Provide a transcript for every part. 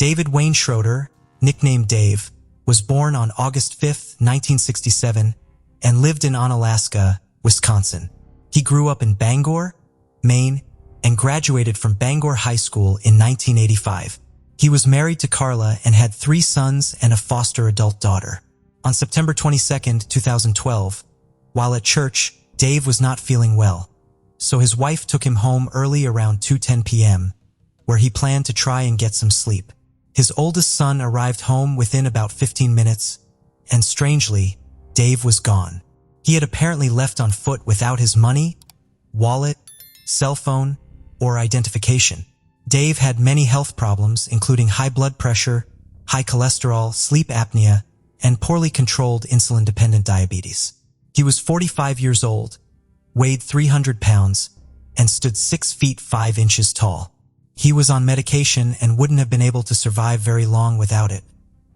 David Wayne Schroeder, nicknamed Dave, was born on August 5, 1967, and lived in Onalaska, Wisconsin. He grew up in Bangor, Maine, and graduated from Bangor High School in 1985. He was married to Carla and had 3 sons and a foster adult daughter. On September 22, 2012, while at church, Dave was not feeling well, so his wife took him home early around 2:10 p.m., where he planned to try and get some sleep. His oldest son arrived home within about 15 minutes, and strangely, Dave was gone. He had apparently left on foot without his money, wallet, cell phone, or identification. Dave had many health problems, including high blood pressure, high cholesterol, sleep apnea, and poorly controlled insulin-dependent diabetes. He was 45 years old, weighed 300 pounds, and stood 6 feet 5 inches tall. He was on medication and wouldn't have been able to survive very long without it.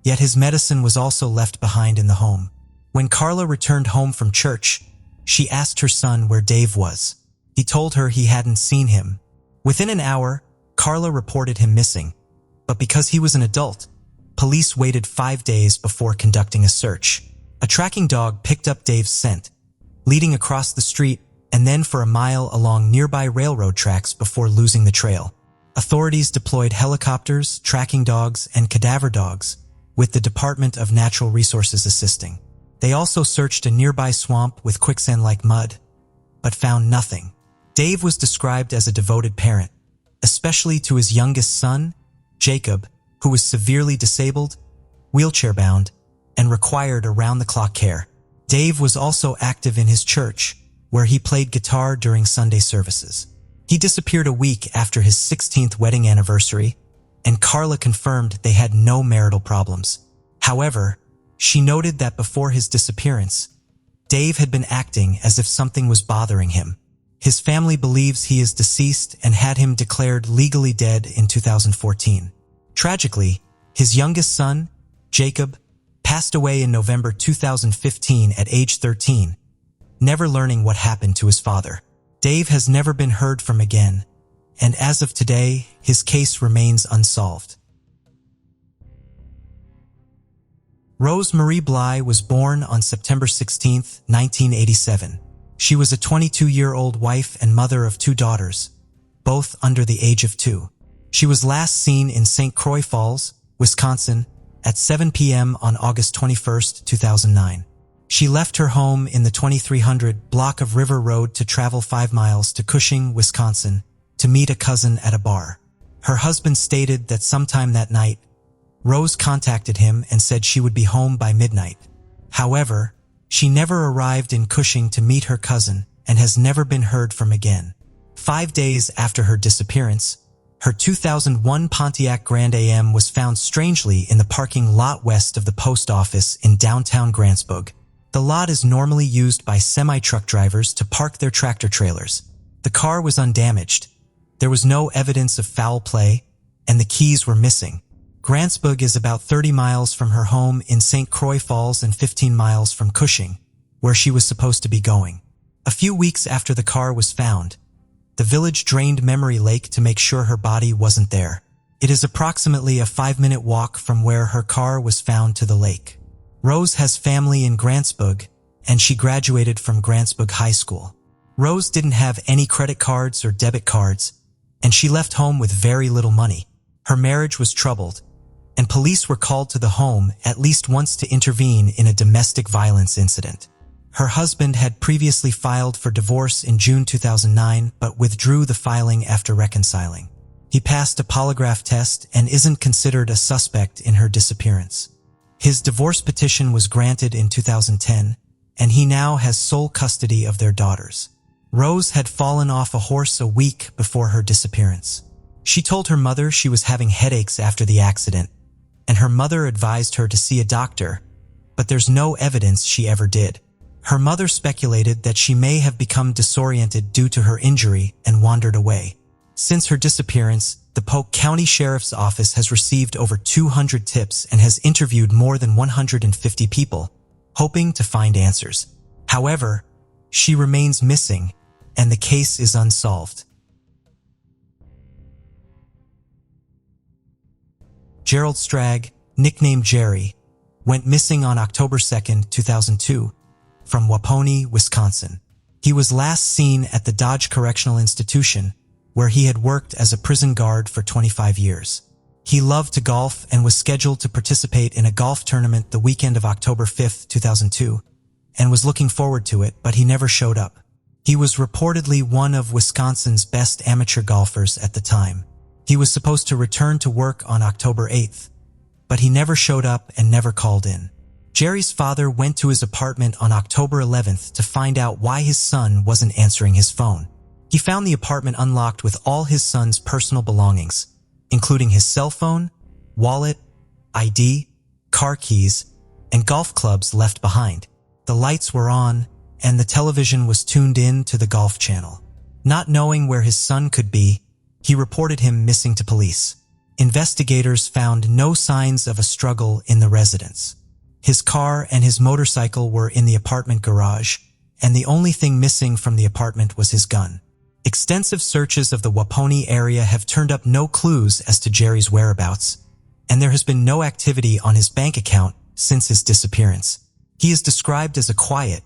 Yet his medicine was also left behind in the home. When Carla returned home from church, she asked her son where Dave was. He told her he hadn't seen him. Within an hour, Carla reported him missing, but because he was an adult, police waited 5 days before conducting a search. A tracking dog picked up Dave's scent, leading across the street and then for a mile along nearby railroad tracks before losing the trail. Authorities deployed helicopters, tracking dogs, and cadaver dogs, with the Department of Natural Resources assisting. They also searched a nearby swamp with quicksand-like mud, but found nothing. Dave was described as a devoted parent, especially to his youngest son, Jacob, who was severely disabled, wheelchair-bound, and required around-the-clock care. Dave was also active in his church, where he played guitar during Sunday services. He disappeared a week after his 16th wedding anniversary, and Carla confirmed they had no marital problems. However, she noted that before his disappearance, Dave had been acting as if something was bothering him. His family believes he is deceased and had him declared legally dead in 2014. Tragically, his youngest son, Jacob, passed away in November 2015 at age 13, never learning what happened to his father. Dave has never been heard from again, and as of today, his case remains unsolved. Rose Marie Bly was born on September 16, 1987. She was a 22-year-old wife and mother of 2 daughters, both under the age of 2. She was last seen in St. Croix Falls, Wisconsin, at 7 p.m. on August 21, 2009. She left her home in the 2300 block of River Road to travel 5 miles to Cushing, Wisconsin, to meet a cousin at a bar. Her husband stated that sometime that night, Rose contacted him and said she would be home by midnight. However, she never arrived in Cushing to meet her cousin and has never been heard from again. 5 days after her disappearance, her 2001 Pontiac Grand Am was found strangely in the parking lot west of the post office in downtown Grantsburg. The lot is normally used by semi-truck drivers to park their tractor trailers. The car was undamaged. There was no evidence of foul play, and the keys were missing. Grantsburg is about 30 miles from her home in St. Croix Falls and 15 miles from Cushing, where she was supposed to be going. A few weeks after the car was found, the village drained Memory Lake to make sure her body wasn't there. It is approximately a 5-minute walk from where her car was found to the lake. Rose has family in Grantsburg, and she graduated from Grantsburg High School. Rose didn't have any credit cards or debit cards, and she left home with very little money. Her marriage was troubled, and police were called to the home at least once to intervene in a domestic violence incident. Her husband had previously filed for divorce in June 2009 but withdrew the filing after reconciling. He passed a polygraph test and isn't considered a suspect in her disappearance. His divorce petition was granted in 2010, and he now has sole custody of their daughters. Rose had fallen off a horse a week before her disappearance. She told her mother she was having headaches after the accident, and her mother advised her to see a doctor, but there's no evidence she ever did. Her mother speculated that she may have become disoriented due to her injury and wandered away. Since her disappearance, the Polk County Sheriff's Office has received over 200 tips and has interviewed more than 150 people, hoping to find answers. However, she remains missing, and the case is unsolved. Gerald Stragg, nicknamed Jerry, went missing on October 2, 2002, from Waponi, Wisconsin. He was last seen at the Dodge Correctional Institution, where he had worked as a prison guard for 25 years. He loved to golf and was scheduled to participate in a golf tournament the weekend of October 5, 2002, and was looking forward to it, but he never showed up. He was reportedly one of Wisconsin's best amateur golfers at the time. He was supposed to return to work on October 8th, but he never showed up and never called in. Jerry's father went to his apartment on October 11th to find out why his son wasn't answering his phone. He found the apartment unlocked with all his son's personal belongings, including his cell phone, wallet, ID, car keys, and golf clubs left behind. The lights were on, and the television was tuned in to the Golf Channel. Not knowing where his son could be, he reported him missing to police. Investigators found no signs of a struggle in the residence. His car and his motorcycle were in the apartment garage, and the only thing missing from the apartment was his gun. Extensive searches of the Waponi area have turned up no clues as to Jerry's whereabouts, and there has been no activity on his bank account since his disappearance. He is described as a quiet,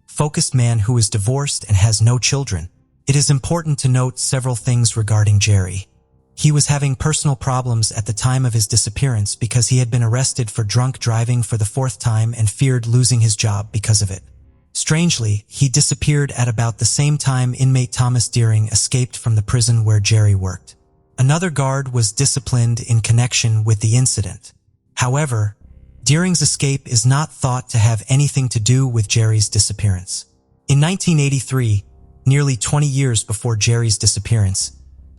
focused man who is divorced and has no children. It is important to note several things regarding Jerry. He was having personal problems at the time of his disappearance because he had been arrested for drunk driving for the 4th time and feared losing his job because of it. Strangely, he disappeared at about the same time inmate Thomas Deering escaped from the prison where Jerry worked. Another guard was disciplined in connection with the incident. However, Deering's escape is not thought to have anything to do with Jerry's disappearance. In 1983, nearly 20 years before Jerry's disappearance,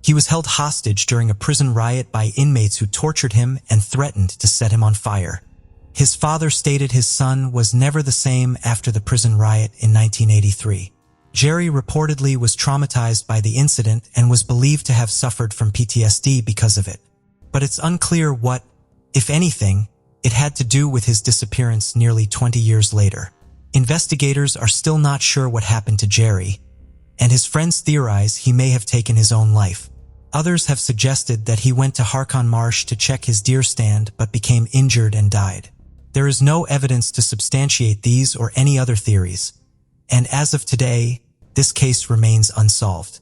he was held hostage during a prison riot by inmates who tortured him and threatened to set him on fire. His father stated his son was never the same after the prison riot in 1983. Jerry reportedly was traumatized by the incident and was believed to have suffered from PTSD because of it. But it's unclear what, if anything, it had to do with his disappearance nearly 20 years later. Investigators are still not sure what happened to Jerry, and his friends theorize he may have taken his own life. Others have suggested that he went to Harkon Marsh to check his deer stand but became injured and died. There is no evidence to substantiate these or any other theories, and as of today, this case remains unsolved.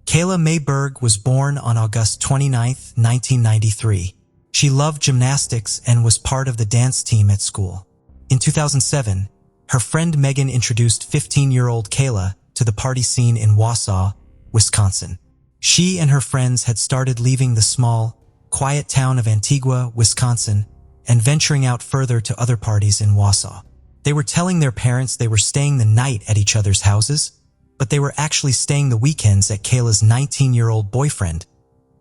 Kayla Mayberg was born on August 29, 1993. She loved gymnastics and was part of the dance team at school. In 2007, her friend Megan introduced 15-year-old Kayla to the party scene in Wausau, Wisconsin. She and her friends had started leaving the small, quiet town of Antigua, Wisconsin, and venturing out further to other parties in Wausau. They were telling their parents they were staying the night at each other's houses, but they were actually staying the weekends at Kayla's 19-year-old boyfriend,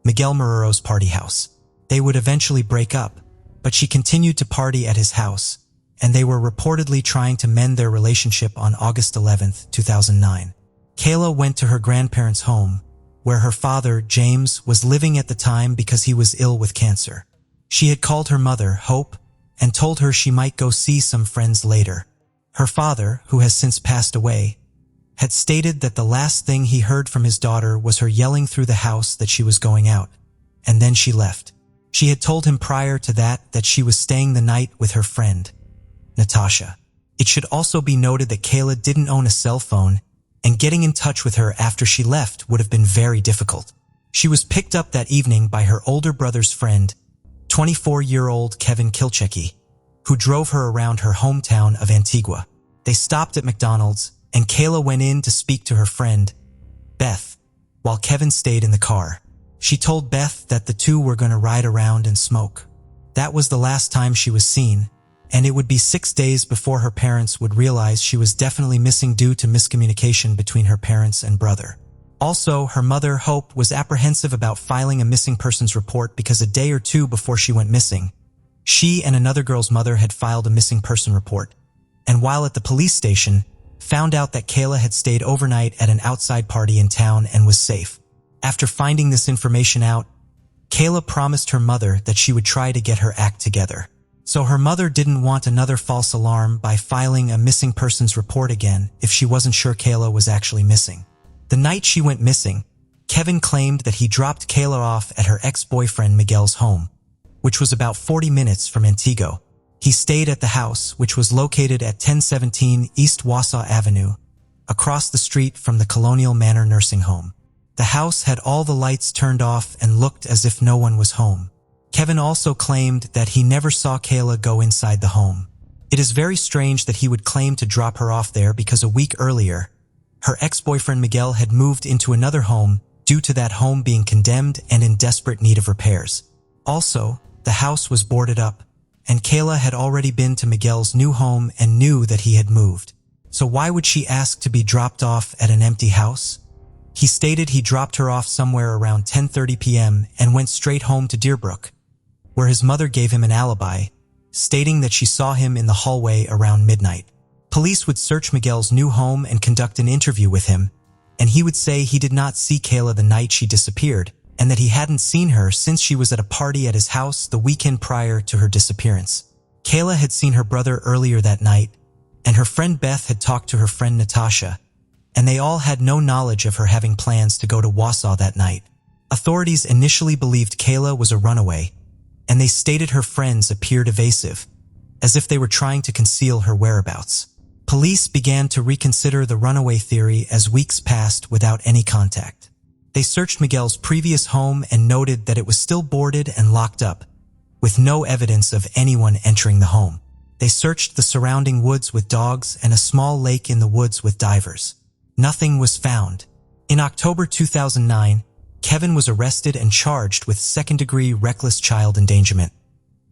Miguel Marrero's party house. They would eventually break up, but she continued to party at his house, and they were reportedly trying to mend their relationship on August 11, 2009. Kayla went to her grandparents' home, where her father, James, was living at the time because he was ill with cancer. She had called her mother, Hope, and told her she might go see some friends later. Her father, who has since passed away, had stated that the last thing he heard from his daughter was her yelling through the house that she was going out, and then she left. She had told him prior to that she was staying the night with her friend, Natasha. It should also be noted that Kayla didn't own a cell phone, and getting in touch with her after she left would have been very difficult. She was picked up that evening by her older brother's friend, 24-year-old Kevin Kilchecki, who drove her around her hometown of Antigua. They stopped at McDonald's, and Kayla went in to speak to her friend, Beth, while Kevin stayed in the car. She told Beth that the two were going to ride around and smoke. That was the last time she was seen, and it would be 6 days before her parents would realize she was definitely missing due to miscommunication between her parents and brother. Also, her mother, Hope, was apprehensive about filing a missing persons report because a day or two before she went missing, she and another girl's mother had filed a missing person report, and while at the police station, found out that Kayla had stayed overnight at an outside party in town and was safe. After finding this information out, Kayla promised her mother that she would try to get her act together. So her mother didn't want another false alarm by filing a missing persons report again if she wasn't sure Kayla was actually missing. The night she went missing, Kevin claimed that he dropped Kayla off at her ex-boyfriend Miguel's home, which was about 40 minutes from Antigua. He stayed at the house, which was located at 1017 East Wausau Avenue, across the street from the Colonial Manor nursing home. The house had all the lights turned off and looked as if no one was home. Kevin also claimed that he never saw Kayla go inside the home. It is very strange that he would claim to drop her off there because a week earlier, her ex-boyfriend Miguel had moved into another home due to that home being condemned and in desperate need of repairs. Also, the house was boarded up, and Kayla had already been to Miguel's new home and knew that he had moved. So why would she ask to be dropped off at an empty house? He stated he dropped her off somewhere around 10:30 p.m. and went straight home to Deerbrook, where his mother gave him an alibi, stating that she saw him in the hallway around midnight. Police would search Miguel's new home and conduct an interview with him, and he would say he did not see Kayla the night she disappeared, and that he hadn't seen her since she was at a party at his house the weekend prior to her disappearance. Kayla had seen her brother earlier that night, and her friend Beth had talked to her friend Natasha, and they all had no knowledge of her having plans to go to Wausau that night. Authorities initially believed Kayla was a runaway, and they stated her friends appeared evasive, as if they were trying to conceal her whereabouts. Police began to reconsider the runaway theory as weeks passed without any contact. They searched Miguel's previous home and noted that it was still boarded and locked up, with no evidence of anyone entering the home. They searched the surrounding woods with dogs and a small lake in the woods with divers. Nothing was found. In October 2009, Kevin was arrested and charged with second-degree reckless child endangerment,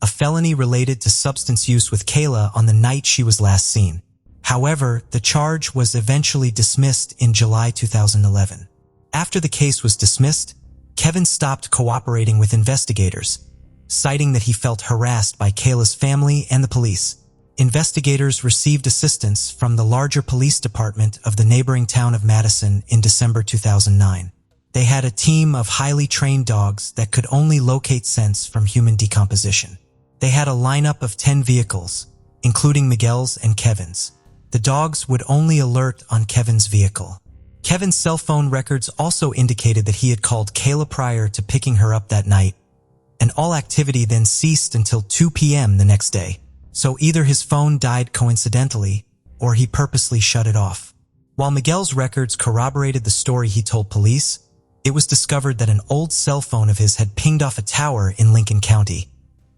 a felony related to substance use with Kayla on the night she was last seen. However, the charge was eventually dismissed in July 2011. After the case was dismissed, Kevin stopped cooperating with investigators, citing that he felt harassed by Kayla's family and the police. Investigators received assistance from the larger police department of the neighboring town of Madison in December 2009. They had a team of highly trained dogs that could only locate scents from human decomposition. They had a lineup of 10 vehicles, including Miguel's and Kevin's. The dogs would only alert on Kevin's vehicle. Kevin's cell phone records also indicated that he had called Kayla prior to picking her up that night, and all activity then ceased until 2 p.m. the next day. So either his phone died coincidentally, or he purposely shut it off. While Miguel's records corroborated the story he told police, it was discovered that an old cell phone of his had pinged off a tower in Lincoln County,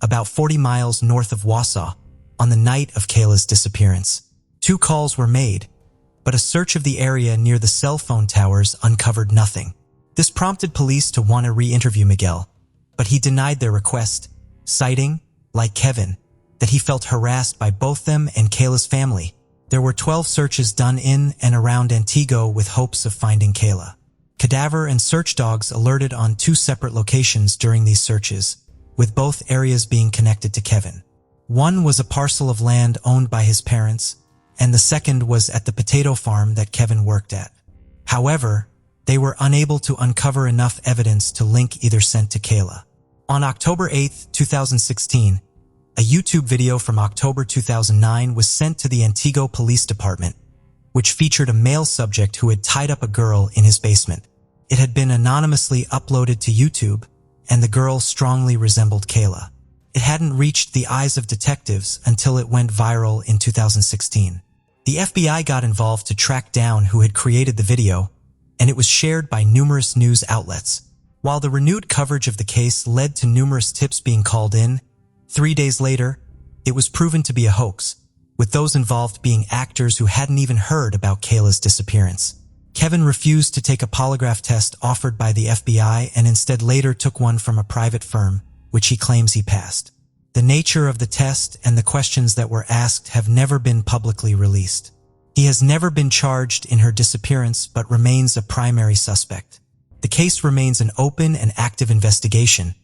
about 40 miles north of Wausau, on the night of Kayla's disappearance. 2 calls were made, but a search of the area near the cell phone towers uncovered nothing. This prompted police to want to re-interview Miguel, but he denied their request, citing, like Kevin, that he felt harassed by both them and Kayla's family. There were 12 searches done in and around Antigua with hopes of finding Kayla. Cadaver and search dogs alerted on 2 separate locations during these searches, with both areas being connected to Kevin. One was a parcel of land owned by his parents, and the second was at the potato farm that Kevin worked at. However, they were unable to uncover enough evidence to link either scent to Kayla. On October 8, 2016, a YouTube video from October 2009 was sent to the Antigua Police Department, which featured a male subject who had tied up a girl in his basement. It had been anonymously uploaded to YouTube, and the girl strongly resembled Kayla. It hadn't reached the eyes of detectives until it went viral in 2016. The FBI got involved to track down who had created the video, and it was shared by numerous news outlets. While the renewed coverage of the case led to numerous tips being called in, 3 days later, it was proven to be a hoax, with those involved being actors who hadn't even heard about Kayla's disappearance. Kevin refused to take a polygraph test offered by the FBI and instead later took one from a private firm, which he claims he passed. The nature of the test and the questions that were asked have never been publicly released. He has never been charged in her disappearance but remains a primary suspect. The case remains an open and active investigation,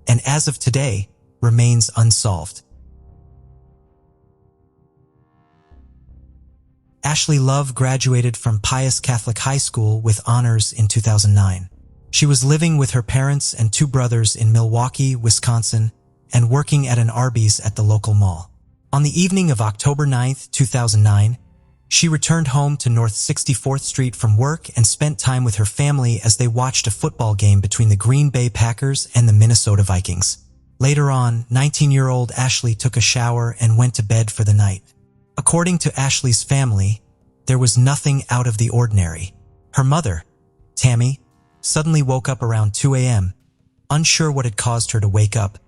and as of today, remains unsolved. Ashley Love graduated from Pius Catholic High School with honors in 2009. She was living with her parents and 2 brothers in Milwaukee, Wisconsin, and working at an Arby's at the local mall. On the evening of October 9, 2009, She returned home to North 64th Street from work and spent time with her family as they watched a football game between the Green Bay Packers and the Minnesota Vikings. Later on, 19-year-old Ashley took a shower and went to bed for the night. According to Ashley's family, there was nothing out of the ordinary. Her mother, Tammy, suddenly woke up around 2 a.m., unsure what had caused her to wake up,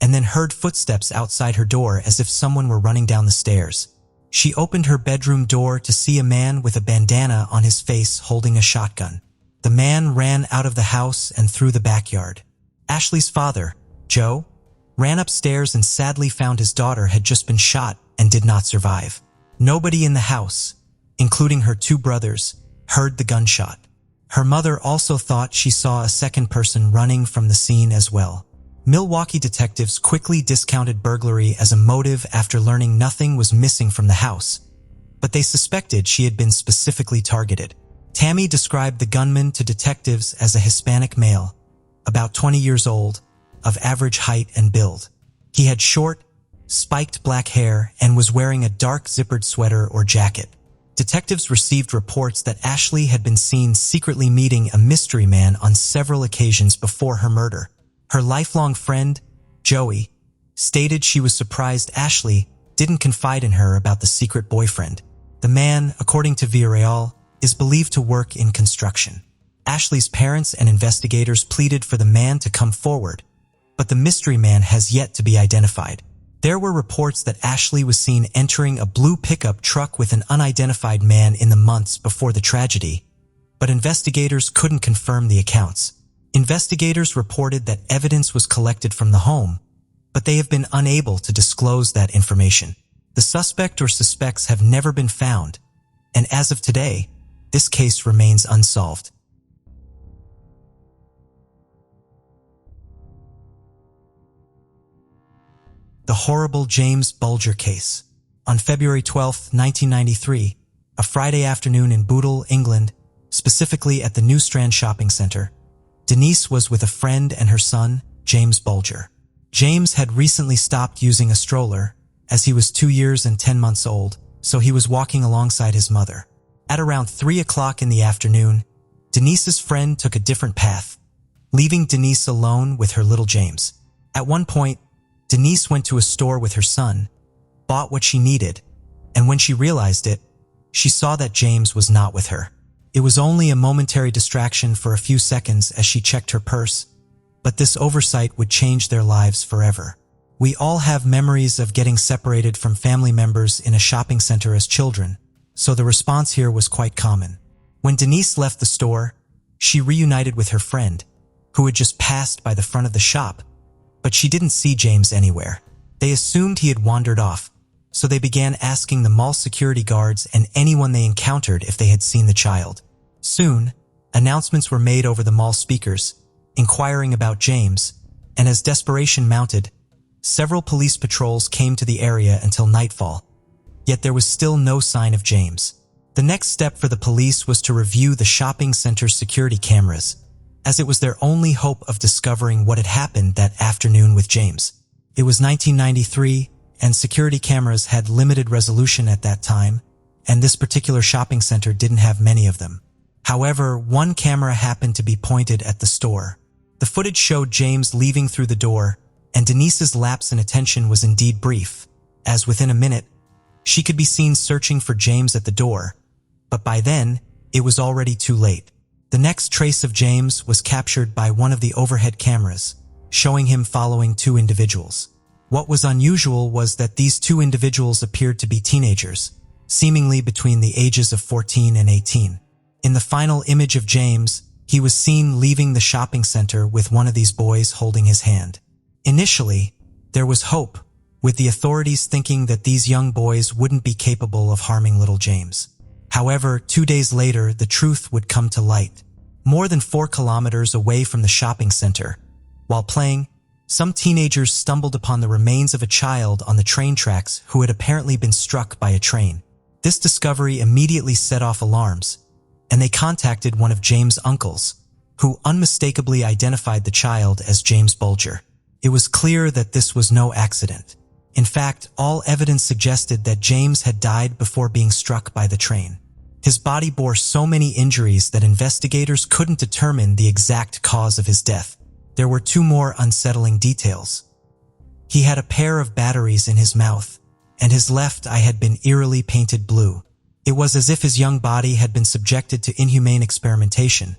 and then heard footsteps outside her door as if someone were running down the stairs. She opened her bedroom door to see a man with a bandana on his face holding a shotgun. The man ran out of the house and through the backyard. Ashley's father, Joe, ran upstairs and sadly found his daughter had just been shot and did not survive. Nobody in the house, including her two brothers, heard the gunshot. Her mother also thought she saw a second person running from the scene as well. Milwaukee detectives quickly discounted burglary as a motive after learning nothing was missing from the house, but they suspected she had been specifically targeted. Tammy described the gunman to detectives as a Hispanic male, about 20 years old, of average height and build. He had short, spiked black hair and was wearing a dark zippered sweater or jacket. Detectives received reports that Ashley had been seen secretly meeting a mystery man on several occasions before her murder. Her lifelong friend, Joey, stated she was surprised Ashley didn't confide in her about the secret boyfriend. The man, according to Villarreal, is believed to work in construction. Ashley's parents and investigators pleaded for the man to come forward, but the mystery man has yet to be identified. There were reports that Ashley was seen entering a blue pickup truck with an unidentified man in the months before the tragedy, but investigators couldn't confirm the accounts. Investigators reported that evidence was collected from the home, but they have been unable to disclose that information. The suspect or suspects have never been found, and as of today, this case remains unsolved. The horrible James Bulger case. On February 12, 1993, a Friday afternoon in Bootle, England, specifically at the New Strand Shopping Centre, Denise was with a friend and her son, James Bulger. James had recently stopped using a stroller, as he was 2 years and 10 months old, so he was walking alongside his mother. At around 3 o'clock in the afternoon, Denise's friend took a different path, leaving Denise alone with her little James. At one point, Denise went to a store with her son, bought what she needed, and when she realized it, she saw that James was not with her. It was only a momentary distraction for a few seconds as she checked her purse, but this oversight would change their lives forever. We all have memories of getting separated from family members in a shopping center as children, so the response here was quite common. When Denise left the store, she reunited with her friend, who had just passed by the front of the shop, but she didn't see James anywhere. They assumed he had wandered off, so they began asking the mall security guards and anyone they encountered if they had seen the child. Soon, announcements were made over the mall speakers, inquiring about James, and as desperation mounted, several police patrols came to the area until nightfall. Yet there was still no sign of James. The next step for the police was to review the shopping center's security cameras, as it was their only hope of discovering what had happened that afternoon with James. It was 1993, and security cameras had limited resolution at that time, and this particular shopping center didn't have many of them. However, one camera happened to be pointed at the store. The footage showed James leaving through the door, and Denise's lapse in attention was indeed brief, as within a minute, she could be seen searching for James at the door, but by then, it was already too late. The next trace of James was captured by one of the overhead cameras, showing him following two individuals. What was unusual was that these two individuals appeared to be teenagers, seemingly between the ages of 14 and 18. In the final image of James, he was seen leaving the shopping center with one of these boys holding his hand. Initially, there was hope, with the authorities thinking that these young boys wouldn't be capable of harming little James. However, 2 days later, the truth would come to light. More than 4 kilometers away from the shopping center, while playing, some teenagers stumbled upon the remains of a child on the train tracks who had apparently been struck by a train. This discovery immediately set off alarms, and they contacted one of James' uncles, who unmistakably identified the child as James Bulger. It was clear that this was no accident. In fact, all evidence suggested that James had died before being struck by the train. His body bore so many injuries that investigators couldn't determine the exact cause of his death. There were two more unsettling details. He had a pair of batteries in his mouth, and his left eye had been eerily painted blue. It was as if his young body had been subjected to inhumane experimentation,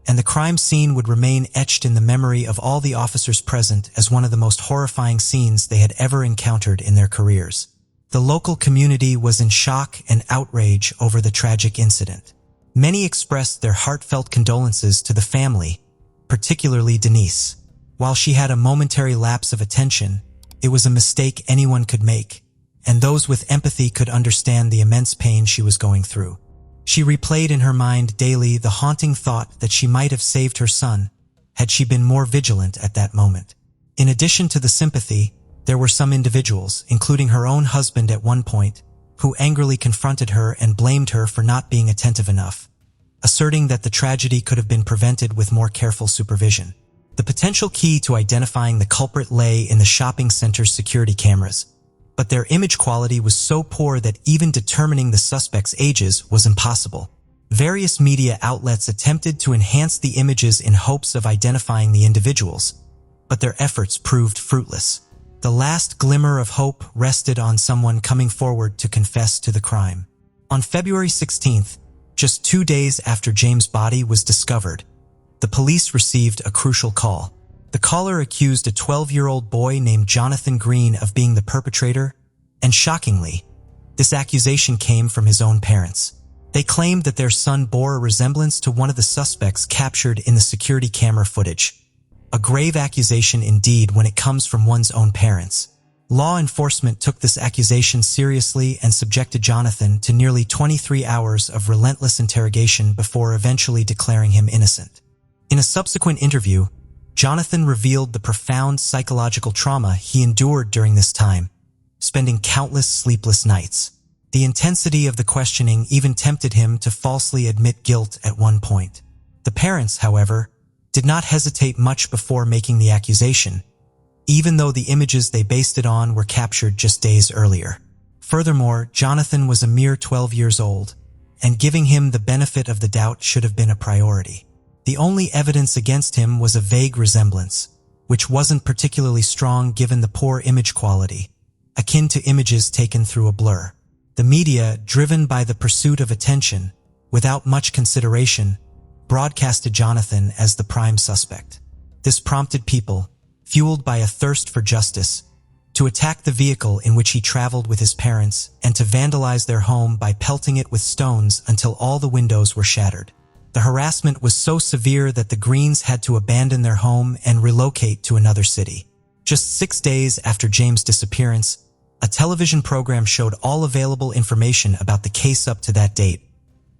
and the crime scene would remain etched in the memory of all the officers present as one of the most horrifying scenes they had ever encountered in their careers. The local community was in shock and outrage over the tragic incident. Many expressed their heartfelt condolences to the family, particularly Denise. While she had a momentary lapse of attention, it was a mistake anyone could make, and those with empathy could understand the immense pain she was going through. She replayed in her mind daily the haunting thought that she might have saved her son had she been more vigilant at that moment. In addition to the sympathy, there were some individuals, including her own husband at one point, who angrily confronted her and blamed her for not being attentive enough, asserting that the tragedy could have been prevented with more careful supervision. The potential key to identifying the culprit lay in the shopping center's security cameras, but their image quality was so poor that even determining the suspects' ages was impossible. Various media outlets attempted to enhance the images in hopes of identifying the individuals, but their efforts proved fruitless. The last glimmer of hope rested on someone coming forward to confess to the crime. On February 16th, just 2 days after James' body was discovered, the police received a crucial call. The caller accused a 12-year-old boy named Jonathan Green of being the perpetrator, and shockingly, this accusation came from his own parents. They claimed that their son bore a resemblance to one of the suspects captured in the security camera footage. A grave accusation indeed when it comes from one's own parents. Law enforcement took this accusation seriously and subjected Jonathan to nearly 23 hours of relentless interrogation before eventually declaring him innocent. In a subsequent interview, Jonathan revealed the profound psychological trauma he endured during this time, spending countless sleepless nights. The intensity of the questioning even tempted him to falsely admit guilt at one point. The parents, however, did not hesitate much before making the accusation, even though the images they based it on were captured just days earlier. Furthermore, Jonathan was a mere 12 years old, and giving him the benefit of the doubt should have been a priority. The only evidence against him was a vague resemblance, which wasn't particularly strong given the poor image quality, akin to images taken through a blur. The media, driven by the pursuit of attention, without much consideration, broadcasted Jonathan as the prime suspect. This prompted people, fueled by a thirst for justice, to attack the vehicle in which he traveled with his parents and to vandalize their home by pelting it with stones until all the windows were shattered. The harassment was so severe that the Greens had to abandon their home and relocate to another city. Just 6 days after James' disappearance, a television program showed all available information about the case up to that date,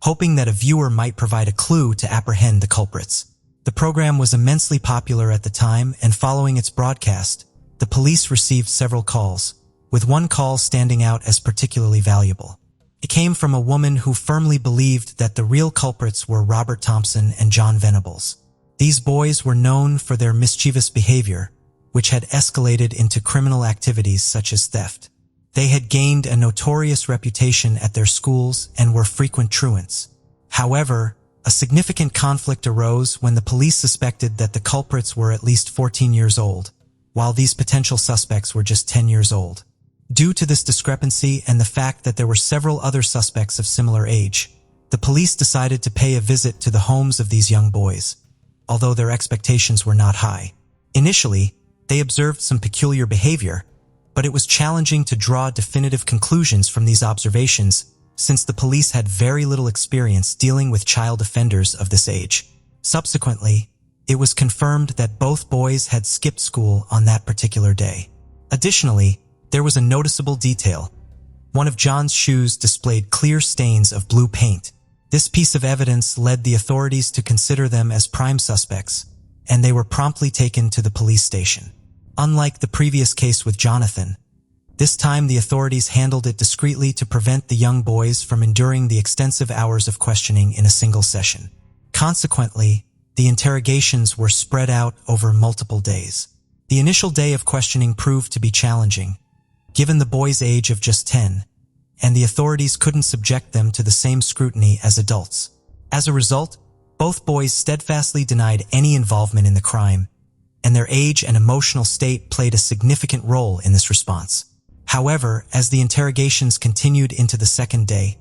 hoping that a viewer might provide a clue to apprehend the culprits. The program was immensely popular at the time, and following its broadcast, the police received several calls, with one call standing out as particularly valuable. It came from a woman who firmly believed that the real culprits were Robert Thompson and John Venables. These boys were known for their mischievous behavior, which had escalated into criminal activities such as theft. They had gained a notorious reputation at their schools and were frequent truants. However, a significant conflict arose when the police suspected that the culprits were at least 14 years old, while these potential suspects were just 10 years old. Due to this discrepancy and the fact that there were several other suspects of similar age, the police decided to pay a visit to the homes of these young boys, although their expectations were not high. Initially, they observed some peculiar behavior, but it was challenging to draw definitive conclusions from these observations since the police had very little experience dealing with child offenders of this age. Subsequently, it was confirmed that both boys had skipped school on that particular day. Additionally, there was a noticeable detail. One of John's shoes displayed clear stains of blue paint. This piece of evidence led the authorities to consider them as prime suspects, and they were promptly taken to the police station. Unlike the previous case with Jonathan, this time the authorities handled it discreetly to prevent the young boys from enduring the extensive hours of questioning in a single session. Consequently, the interrogations were spread out over multiple days. The initial day of questioning proved to be challenging, given the boy's age of just 10, and the authorities couldn't subject them to the same scrutiny as adults. As a result, both boys steadfastly denied any involvement in the crime, and their age and emotional state played a significant role in this response. However, as the interrogations continued into the second day,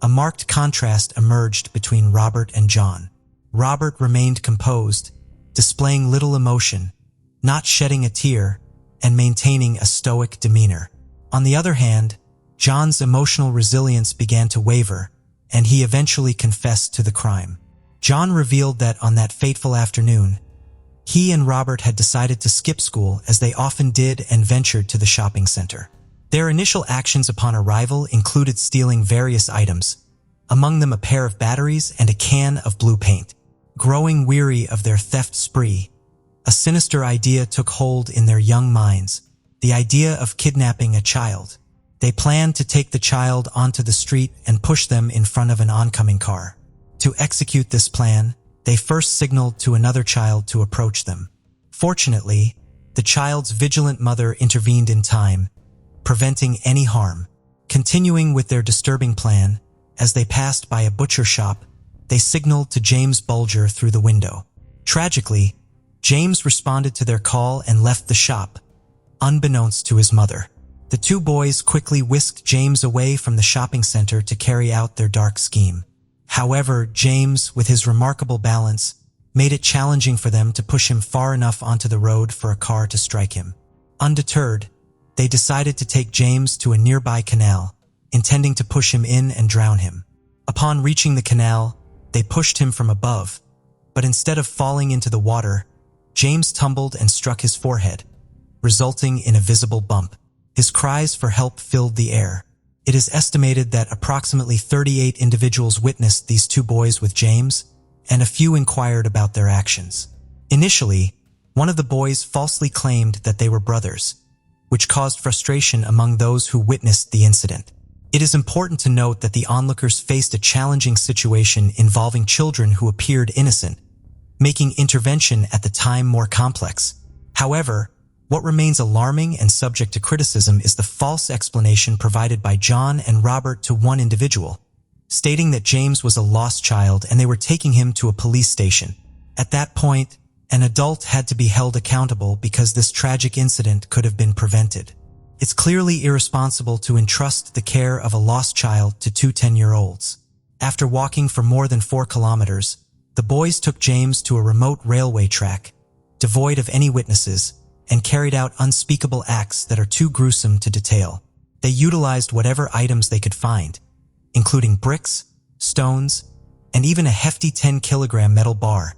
a marked contrast emerged between Robert and John. Robert remained composed, displaying little emotion, not shedding a tear, and maintaining a stoic demeanor. On the other hand, John's emotional resilience began to waver, and he eventually confessed to the crime. John revealed that on that fateful afternoon, he and Robert had decided to skip school as they often did and ventured to the shopping center. Their initial actions upon arrival included stealing various items, among them a pair of batteries and a can of blue paint. Growing weary of their theft spree, a sinister idea took hold in their young minds, the idea of kidnapping a child. They planned to take the child onto the street and push them in front of an oncoming car. To execute this plan, they first signaled to another child to approach them. Fortunately, the child's vigilant mother intervened in time, preventing any harm. Continuing with their disturbing plan, as they passed by a butcher shop, they signaled to James Bulger through the window. Tragically, James responded to their call and left the shop, unbeknownst to his mother. The two boys quickly whisked James away from the shopping center to carry out their dark scheme. However, James, with his remarkable balance, made it challenging for them to push him far enough onto the road for a car to strike him. Undeterred, they decided to take James to a nearby canal, intending to push him in and drown him. Upon reaching the canal, they pushed him from above, but instead of falling into the water, James tumbled and struck his forehead, resulting in a visible bump. His cries for help filled the air. It is estimated that approximately 38 individuals witnessed these two boys with James, and a few inquired about their actions. Initially, one of the boys falsely claimed that they were brothers, which caused frustration among those who witnessed the incident. It is important to note that the onlookers faced a challenging situation involving children who appeared innocent, making intervention at the time more complex. However, what remains alarming and subject to criticism is the false explanation provided by John and Robert to one individual, stating that James was a lost child and they were taking him to a police station. At that point, an adult had to be held accountable because this tragic incident could have been prevented. It's clearly irresponsible to entrust the care of a lost child to two 10-year-olds. After walking for more than 4 kilometers, the boys took James to a remote railway track, devoid of any witnesses, and carried out unspeakable acts that are too gruesome to detail. They utilized whatever items they could find, including bricks, stones, and even a hefty 10-kilogram metal bar,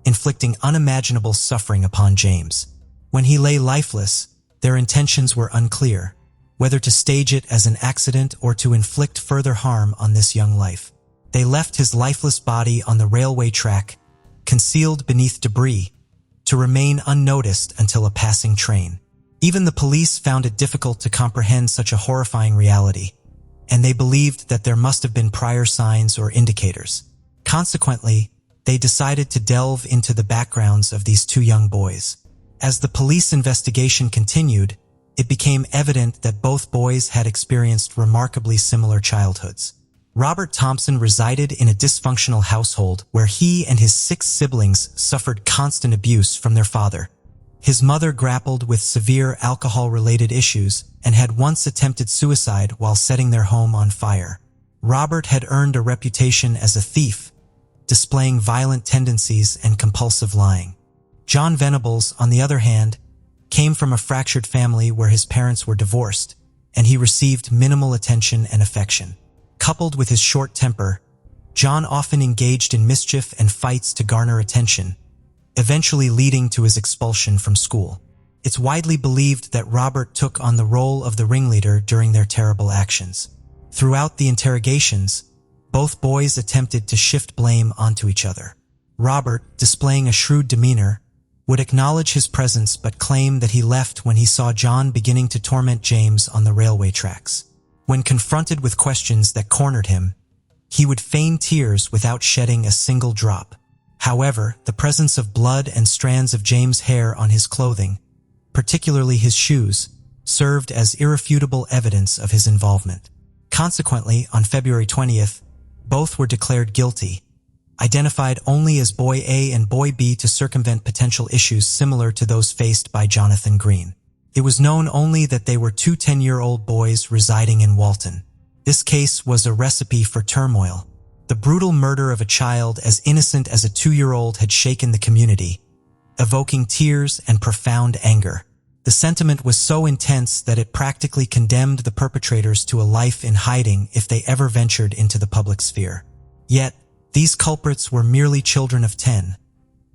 inflicting unimaginable suffering upon James. When he lay lifeless, their intentions were unclear, whether to stage it as an accident or to inflict further harm on this young life. They left his lifeless body on the railway track, concealed beneath debris, to remain unnoticed until a passing train. Even the police found it difficult to comprehend such a horrifying reality, and they believed that there must have been prior signs or indicators. Consequently, they decided to delve into the backgrounds of these two young boys. As the police investigation continued, it became evident that both boys had experienced remarkably similar childhoods. Robert Thompson resided in a dysfunctional household where he and his 6 siblings suffered constant abuse from their father. His mother grappled with severe alcohol-related issues and had once attempted suicide while setting their home on fire. Robert had earned a reputation as a thief, displaying violent tendencies and compulsive lying. John Venables, on the other hand, came from a fractured family where his parents were divorced, and he received minimal attention and affection. Coupled with his short temper, John often engaged in mischief and fights to garner attention, eventually leading to his expulsion from school. It's widely believed that Robert took on the role of the ringleader during their terrible actions. Throughout the interrogations, both boys attempted to shift blame onto each other. Robert, displaying a shrewd demeanor, would acknowledge his presence but claim that he left when he saw John beginning to torment James on the railway tracks. When confronted with questions that cornered him, he would feign tears without shedding a single drop. However, the presence of blood and strands of James' hair on his clothing, particularly his shoes, served as irrefutable evidence of his involvement. Consequently, on February 20th, both were declared guilty, identified only as Boy A and Boy B to circumvent potential issues similar to those faced by Jonathan Green. It was known only that they were two 10-year-old boys residing in Walton. This case was a recipe for turmoil. The brutal murder of a child as innocent as a 2-year-old had shaken the community, evoking tears and profound anger. The sentiment was so intense that it practically condemned the perpetrators to a life in hiding if they ever ventured into the public sphere. Yet, these culprits were merely children of 10,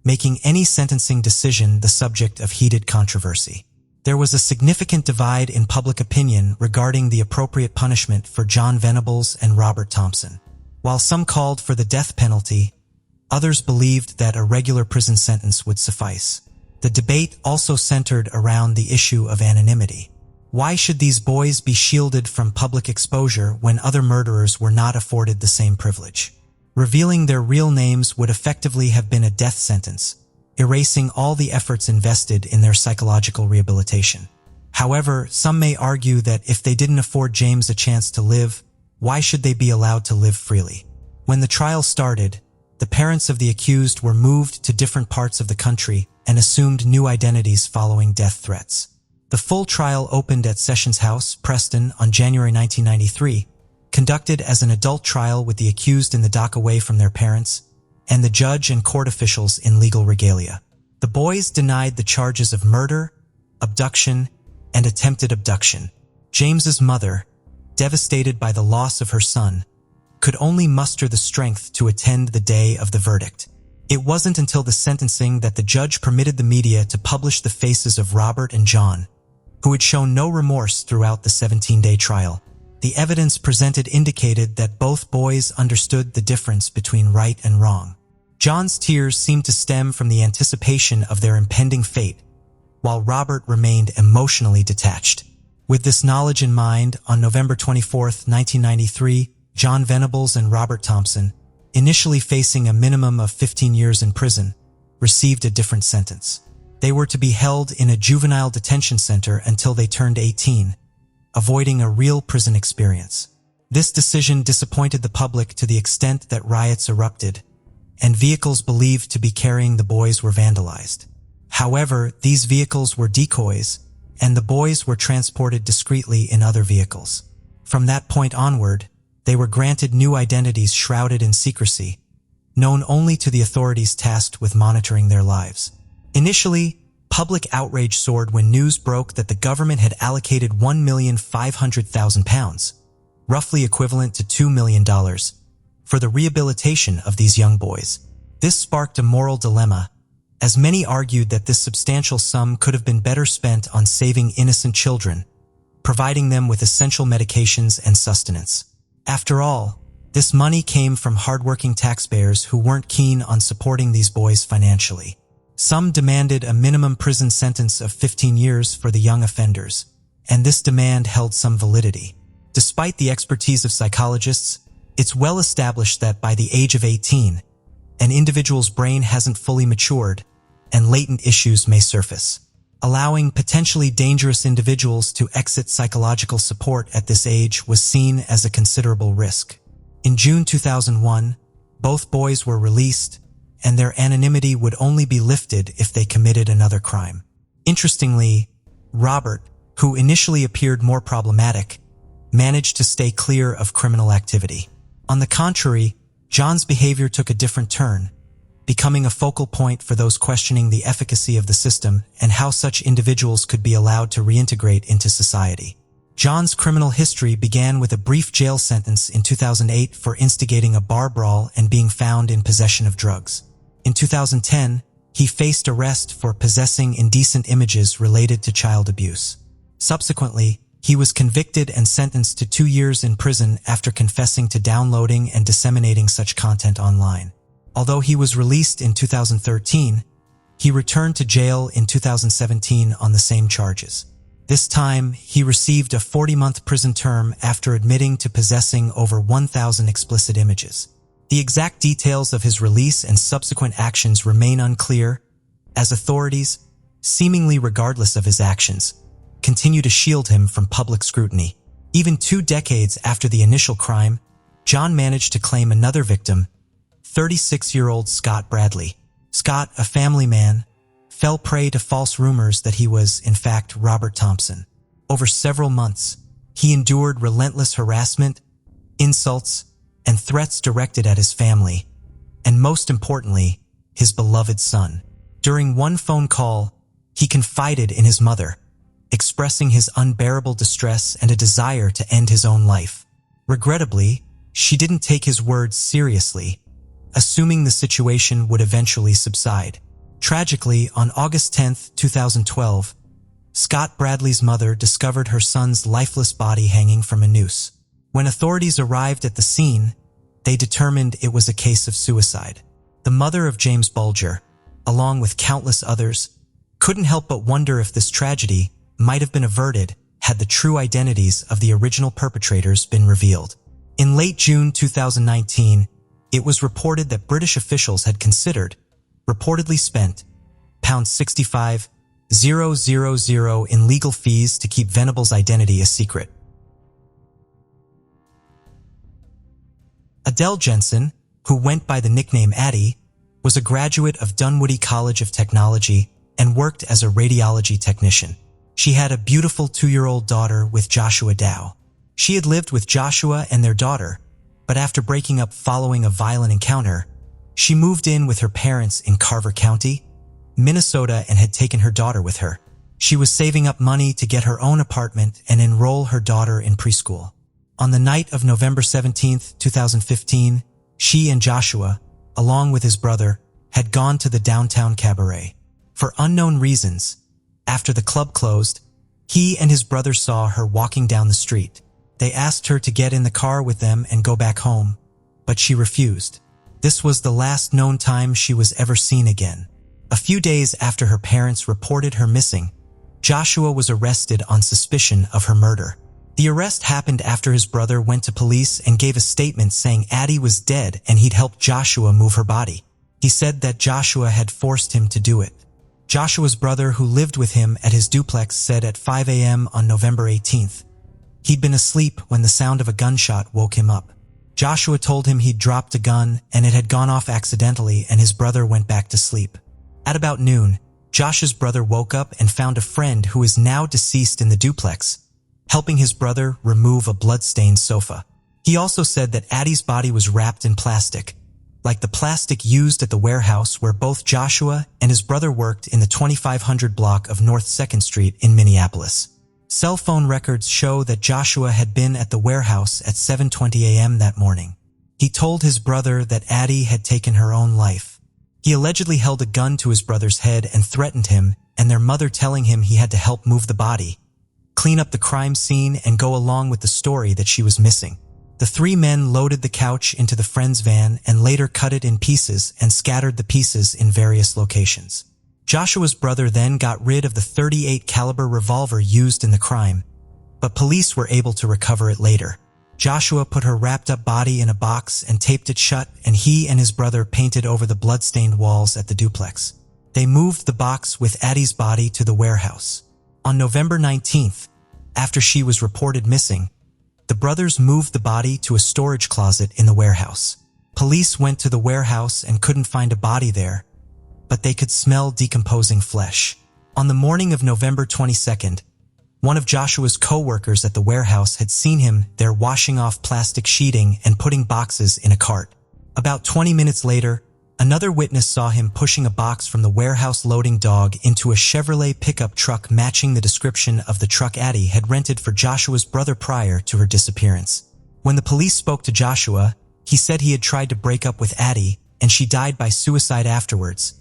making any sentencing decision the subject of heated controversy. There was a significant divide in public opinion regarding the appropriate punishment for John Venables and Robert Thompson. While some called for the death penalty, others believed that a regular prison sentence would suffice. The debate also centered around the issue of anonymity. Why should these boys be shielded from public exposure when other murderers were not afforded the same privilege? Revealing their real names would effectively have been a death sentence, erasing all the efforts invested in their psychological rehabilitation. However, some may argue that if they didn't afford James a chance to live, why should they be allowed to live freely? When the trial started, the parents of the accused were moved to different parts of the country and assumed new identities following death threats. The full trial opened at Sessions House, Preston, on January 1993, conducted as an adult trial with the accused in the dock away from their parents, and the judge and court officials in legal regalia. The boys denied the charges of murder, abduction, and attempted abduction. James's mother, devastated by the loss of her son, could only muster the strength to attend the day of the verdict. It wasn't until the sentencing that the judge permitted the media to publish the faces of Robert and John, who had shown no remorse throughout the 17-day trial. The evidence presented indicated that both boys understood the difference between right and wrong. John's tears seemed to stem from the anticipation of their impending fate, while Robert remained emotionally detached. With this knowledge in mind, on November 24, 1993, John Venables and Robert Thompson, initially facing a minimum of 15 years in prison, received a different sentence. They were to be held in a juvenile detention center until they turned 18, avoiding a real prison experience. This decision disappointed the public to the extent that riots erupted, and vehicles believed to be carrying the boys were vandalized. However, these vehicles were decoys, and the boys were transported discreetly in other vehicles. From that point onward, they were granted new identities shrouded in secrecy, known only to the authorities tasked with monitoring their lives. Initially, public outrage soared when news broke that the government had allocated £1,500,000, roughly equivalent to $2 million, for the rehabilitation of these young boys. This sparked a moral dilemma, as many argued that this substantial sum could have been better spent on saving innocent children, providing them with essential medications and sustenance. After all, this money came from hardworking taxpayers who weren't keen on supporting these boys financially. Some demanded a minimum prison sentence of 15 years for the young offenders, and this demand held some validity. Despite the expertise of psychologists, it's well established that by the age of 18, an individual's brain hasn't fully matured, and latent issues may surface. Allowing potentially dangerous individuals to exit psychological support at this age was seen as a considerable risk. In June 2001, both boys were released, and their anonymity would only be lifted if they committed another crime. Interestingly, Robert, who initially appeared more problematic, managed to stay clear of criminal activity. On the contrary, John's behavior took a different turn, becoming a focal point for those questioning the efficacy of the system and how such individuals could be allowed to reintegrate into society. John's criminal history began with a brief jail sentence in 2008 for instigating a bar brawl and being found in possession of drugs. In 2010, he faced arrest for possessing indecent images related to child abuse. Subsequently, he was convicted and sentenced to 2 years in prison after confessing to downloading and disseminating such content online. Although he was released in 2013, he returned to jail in 2017 on the same charges. This time, he received a 40-month prison term after admitting to possessing over 1,000 explicit images. The exact details of his release and subsequent actions remain unclear, as authorities, seemingly regardless of his actions, continue to shield him from public scrutiny. Even 2 decades after the initial crime, John managed to claim another victim, 36-year-old Scott Bradley. Scott, a family man, fell prey to false rumors that he was, in fact, Robert Thompson. Over several months, he endured relentless harassment, insults, and threats directed at his family, and most importantly, his beloved son. During one phone call, he confided in his mother, expressing his unbearable distress and a desire to end his own life. Regrettably, she didn't take his words seriously, assuming the situation would eventually subside. Tragically, on August 10, 2012, Scott Bradley's mother discovered her son's lifeless body hanging from a noose. When authorities arrived at the scene, they determined it was a case of suicide. The mother of James Bulger, along with countless others, couldn't help but wonder if this tragedy might have been averted had the true identities of the original perpetrators been revealed. In late June 2019, it was reported that British officials had considered, reportedly spent, £65,000 in legal fees to keep Venable's identity a secret. Adele Jensen, who went by the nickname Addie, was a graduate of Dunwoody College of Technology and worked as a radiology technician. She had a beautiful 2-year-old daughter with Joshua Dow. She had lived with Joshua and their daughter, but after breaking up following a violent encounter, she moved in with her parents in Carver County, Minnesota, and had taken her daughter with her. She was saving up money to get her own apartment and enroll her daughter in preschool. On the night of November 17, 2015, she and Joshua, along with his brother, had gone to the downtown cabaret. For unknown reasons, after the club closed, he and his brother saw her walking down the street. They asked her to get in the car with them and go back home, but she refused. This was the last known time she was ever seen again. A few days after her parents reported her missing, Joshua was arrested on suspicion of her murder. The arrest happened after his brother went to police and gave a statement saying Addie was dead and he'd helped Joshua move her body. He said that Joshua had forced him to do it. Joshua's brother, who lived with him at his duplex, said at 5 a.m. on November 18th, he'd been asleep when the sound of a gunshot woke him up. Joshua told him he'd dropped a gun and it had gone off accidentally, and his brother went back to sleep. At about noon, Josh's brother woke up and found a friend who is now deceased in the duplex, helping his brother remove a blood-stained sofa. He also said that Addie's body was wrapped in plastic, like the plastic used at the warehouse where both Joshua and his brother worked in the 2500 block of North 2nd Street in Minneapolis. Cell phone records show that Joshua had been at the warehouse at 7:20 a.m. that morning. He told his brother that Addie had taken her own life. He allegedly held a gun to his brother's head and threatened him, and their mother telling him he had to help move the body, clean up the crime scene, and go along with the story that she was missing. The 3 men loaded the couch into the friend's van and later cut it in pieces and scattered the pieces in various locations. Joshua's brother then got rid of the .38 caliber revolver used in the crime, but police were able to recover it later. Joshua put her wrapped-up body in a box and taped it shut, and he and his brother painted over the blood-stained walls at the duplex. They moved the box with Addie's body to the warehouse. On November 19th, after she was reported missing, the brothers moved the body to a storage closet in the warehouse. Police went to the warehouse and couldn't find a body there, but they could smell decomposing flesh. On the morning of November 22nd, one of Joshua's co-workers at the warehouse had seen him there washing off plastic sheeting and putting boxes in a cart. About 20 minutes later, another witness saw him pushing a box from the warehouse loading dog into a Chevrolet pickup truck matching the description of the truck Addie had rented for Joshua's brother prior to her disappearance. When the police spoke to Joshua, he said he had tried to break up with Addie and she died by suicide afterwards,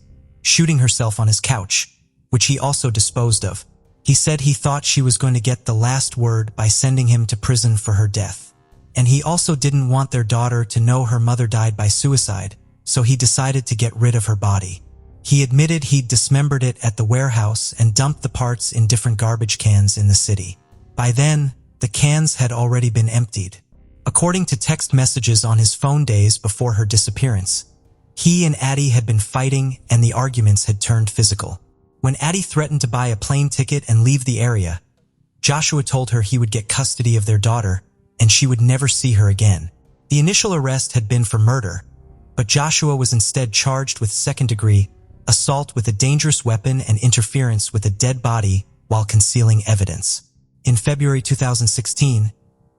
shooting herself on his couch, which he also disposed of. He said he thought she was going to get the last word by sending him to prison for her death. And he also didn't want their daughter to know her mother died by suicide, so he decided to get rid of her body. He admitted he'd dismembered it at the warehouse and dumped the parts in different garbage cans in the city. By then, the cans had already been emptied. According to text messages on his phone days before her disappearance, he and Addie had been fighting and the arguments had turned physical. When Addie threatened to buy a plane ticket and leave the area, Joshua told her he would get custody of their daughter and she would never see her again. The initial arrest had been for murder, but Joshua was instead charged with second-degree assault with a dangerous weapon and interference with a dead body while concealing evidence. In February 2016,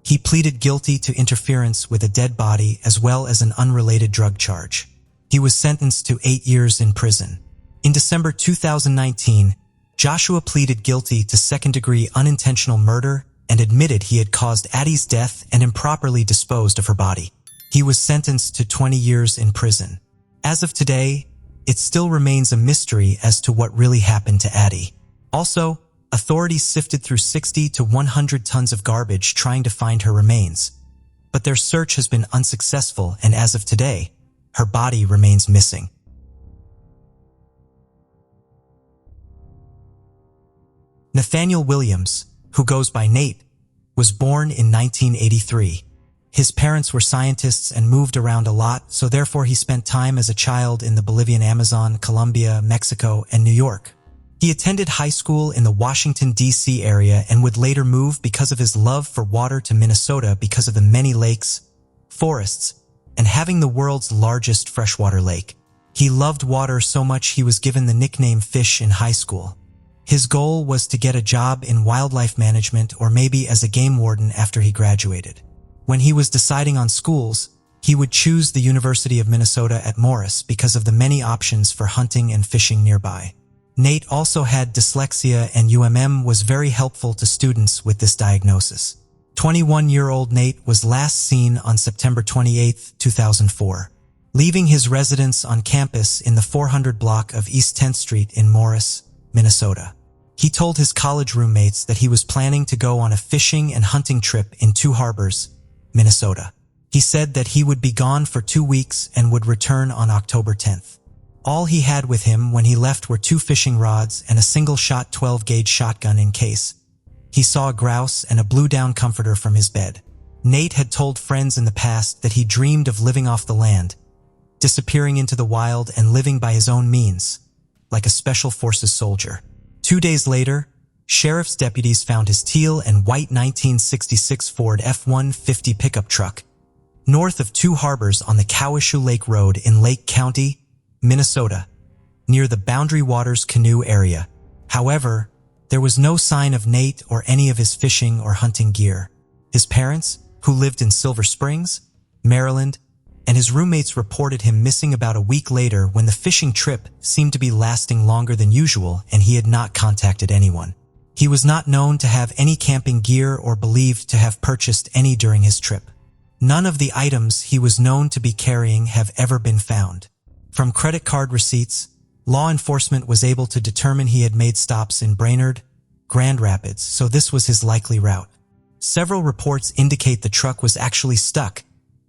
he pleaded guilty to interference with a dead body as well as an unrelated drug charge. He was sentenced to 8 years in prison. In December 2019, Joshua pleaded guilty to second-degree unintentional murder and admitted he had caused Addie's death and improperly disposed of her body. He was sentenced to 20 years in prison. As of today, it still remains a mystery as to what really happened to Addie. Also, authorities sifted through 60 to 100 tons of garbage trying to find her remains, but their search has been unsuccessful, and as of today, her body remains missing. Nathaniel Williams, who goes by Nate, was born in 1983. His parents were scientists and moved around a lot, so therefore he spent time as a child in the Bolivian Amazon, Colombia, Mexico, and New York. He attended high school in the Washington, D.C. area and would later move because of his love for water to Minnesota because of the many lakes, forests, and having the world's largest freshwater lake. He loved water so much he was given the nickname Fish in high school. His goal was to get a job in wildlife management or maybe as a game warden after he graduated. When he was deciding on schools, he would choose the University of Minnesota at Morris because of the many options for hunting and fishing nearby. Nate also had dyslexia, and UMM was very helpful to students with this diagnosis. 21-year-old Nate was last seen on September 28, 2004, leaving his residence on campus in the 400 block of East 10th Street in Morris, Minnesota. He told his college roommates that he was planning to go on a fishing and hunting trip in Two Harbors, Minnesota. He said that he would be gone for 2 weeks and would return on October 10th. All he had with him when he left were 2 fishing rods and a single-shot 12-gauge shotgun in case. He saw a grouse and a blue-down comforter from his bed. Nate had told friends in the past that he dreamed of living off the land, disappearing into the wild and living by his own means, like a Special Forces soldier. 2 days later, sheriff's deputies found his teal and white 1966 Ford F-150 pickup truck north of Two Harbors on the Cowichan Lake Road in Lake County, Minnesota, near the Boundary Waters canoe area. However, there was no sign of Nate or any of his fishing or hunting gear. His parents, who lived in Silver Springs, Maryland, and his roommates reported him missing about a week later when the fishing trip seemed to be lasting longer than usual and he had not contacted anyone. He was not known to have any camping gear or believed to have purchased any during his trip. None of the items he was known to be carrying have ever been found. From credit card receipts, law enforcement was able to determine he had made stops in Brainerd, Grand Rapids, so this was his likely route. Several reports indicate the truck was actually stuck,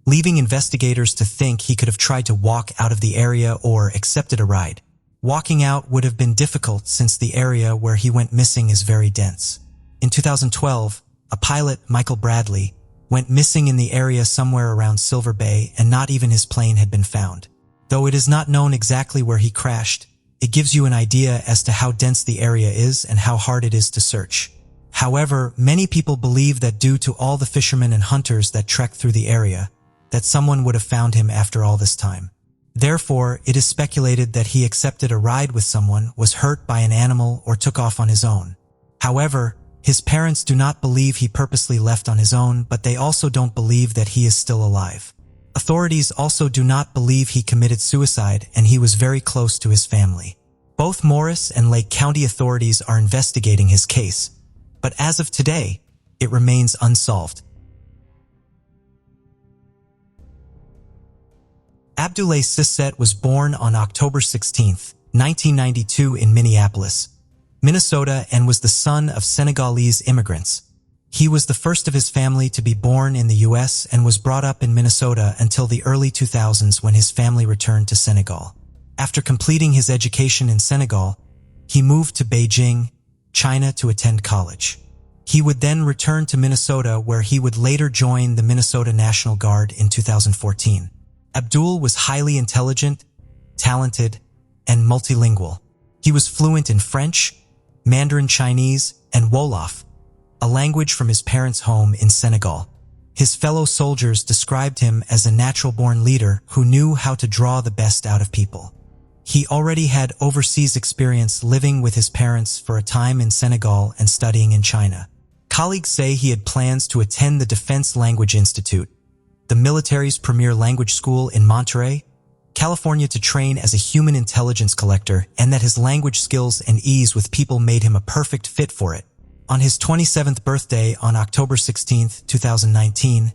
leaving investigators to think he could have tried to walk out of the area or accepted a ride. Walking out would have been difficult since the area where he went missing is very dense. In 2012, a pilot, Michael Bradley, went missing in the area somewhere around Silver Bay and not even his plane had been found. Though it is not known exactly where he crashed, it gives you an idea as to how dense the area is and how hard it is to search. However, many people believe that due to all the fishermen and hunters that trek through the area, that someone would have found him after all this time. Therefore, it is speculated that he accepted a ride with someone, was hurt by an animal, or took off on his own. However, his parents do not believe he purposely left on his own, but they also don't believe that he is still alive. Authorities also do not believe he committed suicide, and he was very close to his family. Both Morris and Lake County authorities are investigating his case, but as of today, it remains unsolved. Abdoulaye Cissette was born on October 16, 1992 in Minneapolis, Minnesota, and was the son of Senegalese immigrants. He was the first of his family to be born in the U.S. and was brought up in Minnesota until the early 2000s when his family returned to Senegal. After completing his education in Senegal, he moved to Beijing, China to attend college. He would then return to Minnesota where he would later join the Minnesota National Guard in 2014. Abdul was highly intelligent, talented, and multilingual. He was fluent in French, Mandarin Chinese, and Wolof, a language from his parents' home in Senegal. His fellow soldiers described him as a natural-born leader who knew how to draw the best out of people. He already had overseas experience living with his parents for a time in Senegal and studying in China. Colleagues say he had plans to attend the Defense Language Institute, the military's premier language school in Monterey, California, to train as a human intelligence collector, and that his language skills and ease with people made him a perfect fit for it. On his 27th birthday on October 16, 2019,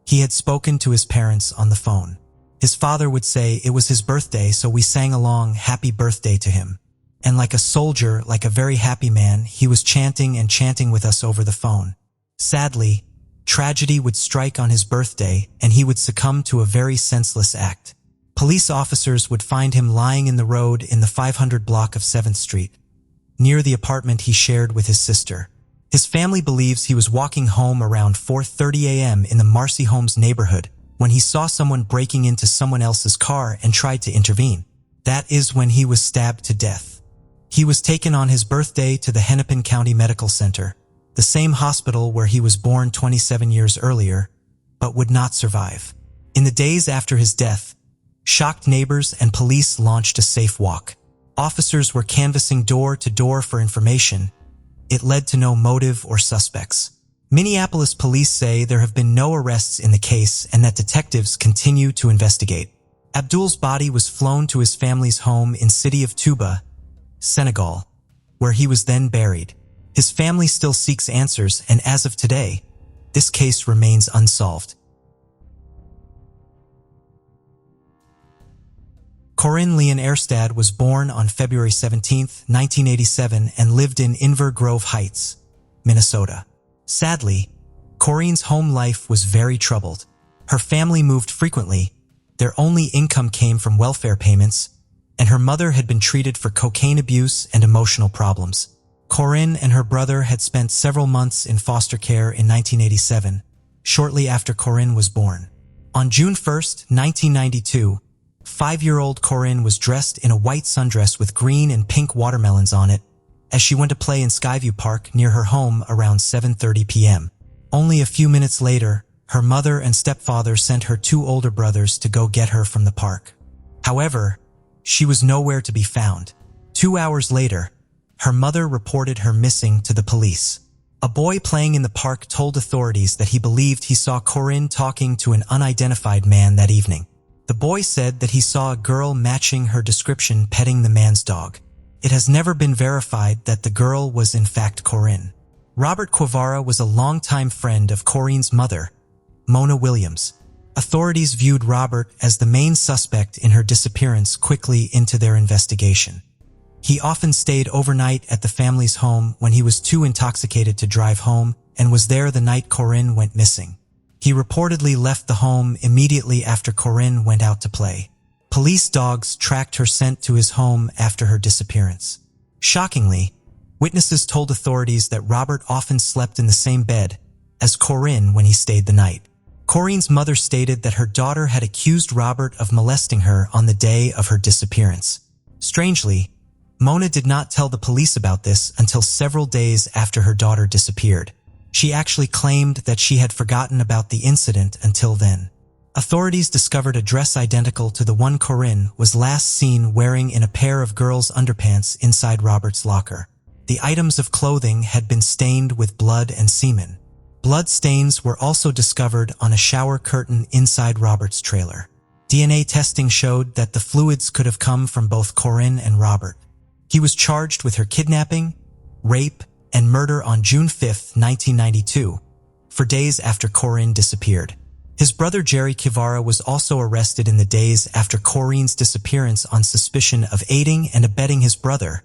he had spoken to his parents on the phone. His father would say it was his birthday, so we sang along happy birthday to him. And like a soldier, like a very happy man, he was chanting and chanting with us over the phone. Sadly, tragedy would strike on his birthday and he would succumb to a very senseless act. Police officers would find him lying in the road in the 500 block of 7th Street, near the apartment he shared with his sister. His family believes he was walking home around 4:30 a.m. in the Marcy Homes neighborhood when he saw someone breaking into someone else's car and tried to intervene. That is when he was stabbed to death. He was taken on his birthday to the Hennepin County Medical Center, the same hospital where he was born 27 years earlier, but would not survive. In the days after his death, shocked neighbors and police launched a safe walk. Officers were canvassing door to door for information. It led to no motive or suspects. Minneapolis police say there have been no arrests in the case and that detectives continue to investigate. Abdul's body was flown to his family's home in city of Touba, Senegal, where he was then buried. His family still seeks answers, and as of today, this case remains unsolved. Corinne Leon Erstad was born on February 17, 1987 and lived in Inver Grove Heights, Minnesota. Sadly, Corinne's home life was very troubled. Her family moved frequently, their only income came from welfare payments, and her mother had been treated for cocaine abuse and emotional problems. Corinne and her brother had spent several months in foster care in 1987, shortly after Corinne was born. On June 1, 1992, 5-year-old Corinne was dressed in a white sundress with green and pink watermelons on it as she went to play in Skyview Park near her home around 7:30 p.m. Only a few minutes later, her mother and stepfather sent her 2 older brothers to go get her from the park. However, she was nowhere to be found. 2 hours later, her mother reported her missing to the police. A boy playing in the park told authorities that he believed he saw Corinne talking to an unidentified man that evening. The boy said that he saw a girl matching her description petting the man's dog. It has never been verified that the girl was in fact Corinne. Robert Quivara was a longtime friend of Corinne's mother, Mona Williams. Authorities viewed Robert as the main suspect in her disappearance quickly into their investigation. He often stayed overnight at the family's home when he was too intoxicated to drive home and was there the night Corinne went missing. He reportedly left the home immediately after Corinne went out to play. Police dogs tracked her scent to his home after her disappearance. Shockingly, witnesses told authorities that Robert often slept in the same bed as Corinne when he stayed the night. Corinne's mother stated that her daughter had accused Robert of molesting her on the day of her disappearance. Strangely, Mona did not tell the police about this until several days after her daughter disappeared. She actually claimed that she had forgotten about the incident until then. Authorities discovered a dress identical to the one Corinne was last seen wearing in a pair of girls' underpants inside Robert's locker. The items of clothing had been stained with blood and semen. Blood stains were also discovered on a shower curtain inside Robert's trailer. DNA testing showed that the fluids could have come from both Corinne and Robert. He was charged with her kidnapping, rape, and murder on June 5, 1992, 4 days after Corinne disappeared. His brother Jerry Quivara was also arrested in the days after Corinne's disappearance on suspicion of aiding and abetting his brother,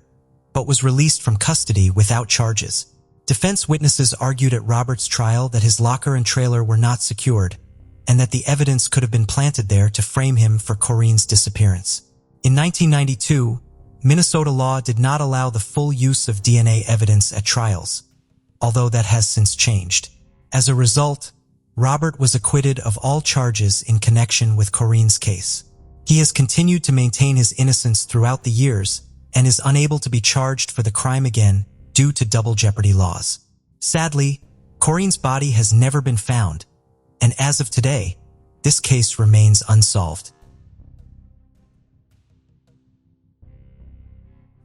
but was released from custody without charges. Defense witnesses argued at Robert's trial that his locker and trailer were not secured, and that the evidence could have been planted there to frame him for Corinne's disappearance. In 1992, Minnesota law did not allow the full use of DNA evidence at trials, although that has since changed. As a result, Robert was acquitted of all charges in connection with Corinne's case. He has continued to maintain his innocence throughout the years and is unable to be charged for the crime again due to double jeopardy laws. Sadly, Corinne's body has never been found, and as of today, this case remains unsolved.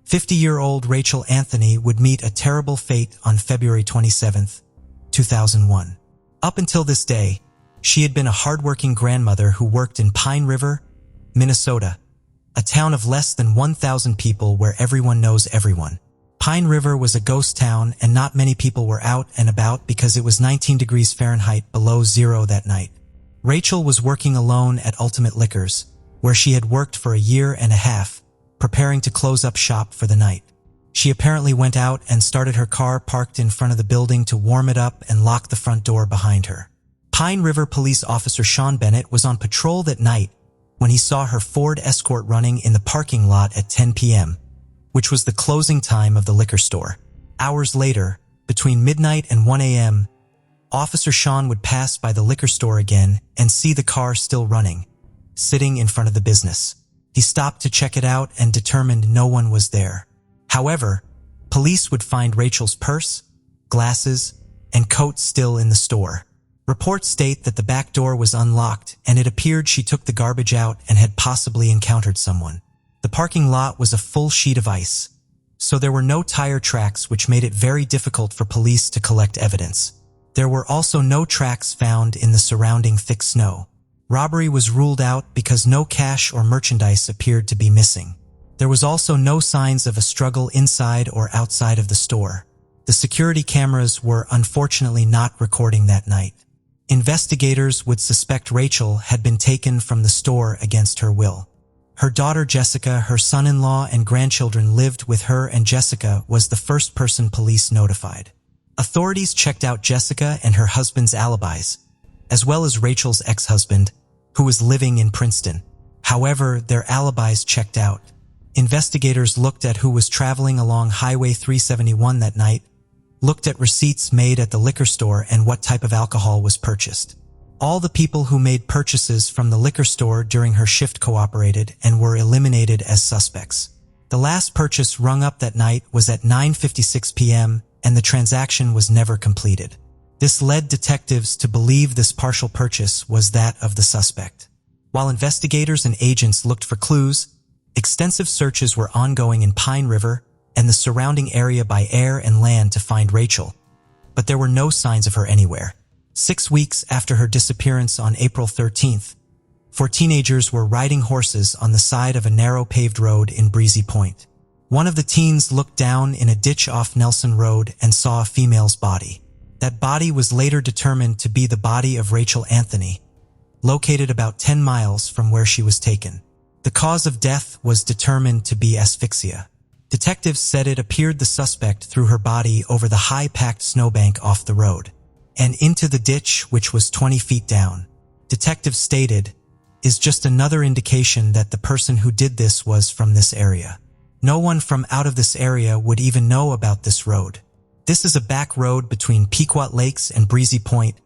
50-year-old Rachel Anthony would meet a terrible fate on February 27, 2001. Up until this day, she had been a hardworking grandmother who worked in Pine River, Minnesota, a town of less than 1,000 people where everyone knows everyone. Pine River was a ghost town and not many people were out and about because it was 19 degrees Fahrenheit below zero that night. Rachel was working alone at Ultimate Liquors, where she had worked for a year and a half, preparing to close up shop for the night. She apparently went out and started her car parked in front of the building to warm it up and lock the front door behind her. Pine River Police Officer Sean Bennett was on patrol that night when he saw her Ford Escort running in the parking lot at 10 p.m., which was the closing time of the liquor store. Hours later, between midnight and 1 a.m., Officer Sean would pass by the liquor store again and see the car still running, sitting in front of the business. He stopped to check it out and determined no one was there. However, police would find Rachel's purse, glasses, and coat still in the store. Reports state that the back door was unlocked and it appeared she took the garbage out and had possibly encountered someone. The parking lot was a full sheet of ice, so there were no tire tracks, which made it very difficult for police to collect evidence. There were also no tracks found in the surrounding thick snow. Robbery was ruled out because no cash or merchandise appeared to be missing. There was also no signs of a struggle inside or outside of the store. The security cameras were unfortunately not recording that night. Investigators would suspect Rachel had been taken from the store against her will. Her daughter Jessica, her son-in-law, and grandchildren lived with her, and Jessica was the first person police notified. Authorities checked out Jessica and her husband's alibis, as well as Rachel's ex-husband, who was living in Princeton. However, their alibis checked out. Investigators looked at who was traveling along Highway 371 that night, looked at receipts made at the liquor store and what type of alcohol was purchased. All the people who made purchases from the liquor store during her shift cooperated and were eliminated as suspects. The last purchase rung up that night was at 9:56 p.m. and the transaction was never completed. This led detectives to believe this partial purchase was that of the suspect. While investigators and agents looked for clues, extensive searches were ongoing in Pine River and the surrounding area by air and land to find Rachel, but there were no signs of her anywhere. 6 weeks after her disappearance on April 13th, 4 teenagers were riding horses on the side of a narrow paved road in Breezy Point. One of the teens looked down in a ditch off Nelson Road and saw a female's body. That body was later determined to be the body of Rachel Anthony, located about 10 miles from where she was taken. The cause of death was determined to be asphyxia. Detectives said it appeared the suspect threw her body over the high-packed snowbank off the road and into the ditch, which was 20 feet down. Detectives stated, "Is just another indication that the person who did this was from this area. No one from out of this area would even know about this road. This is a back road between Pequot Lakes and Breezy Point,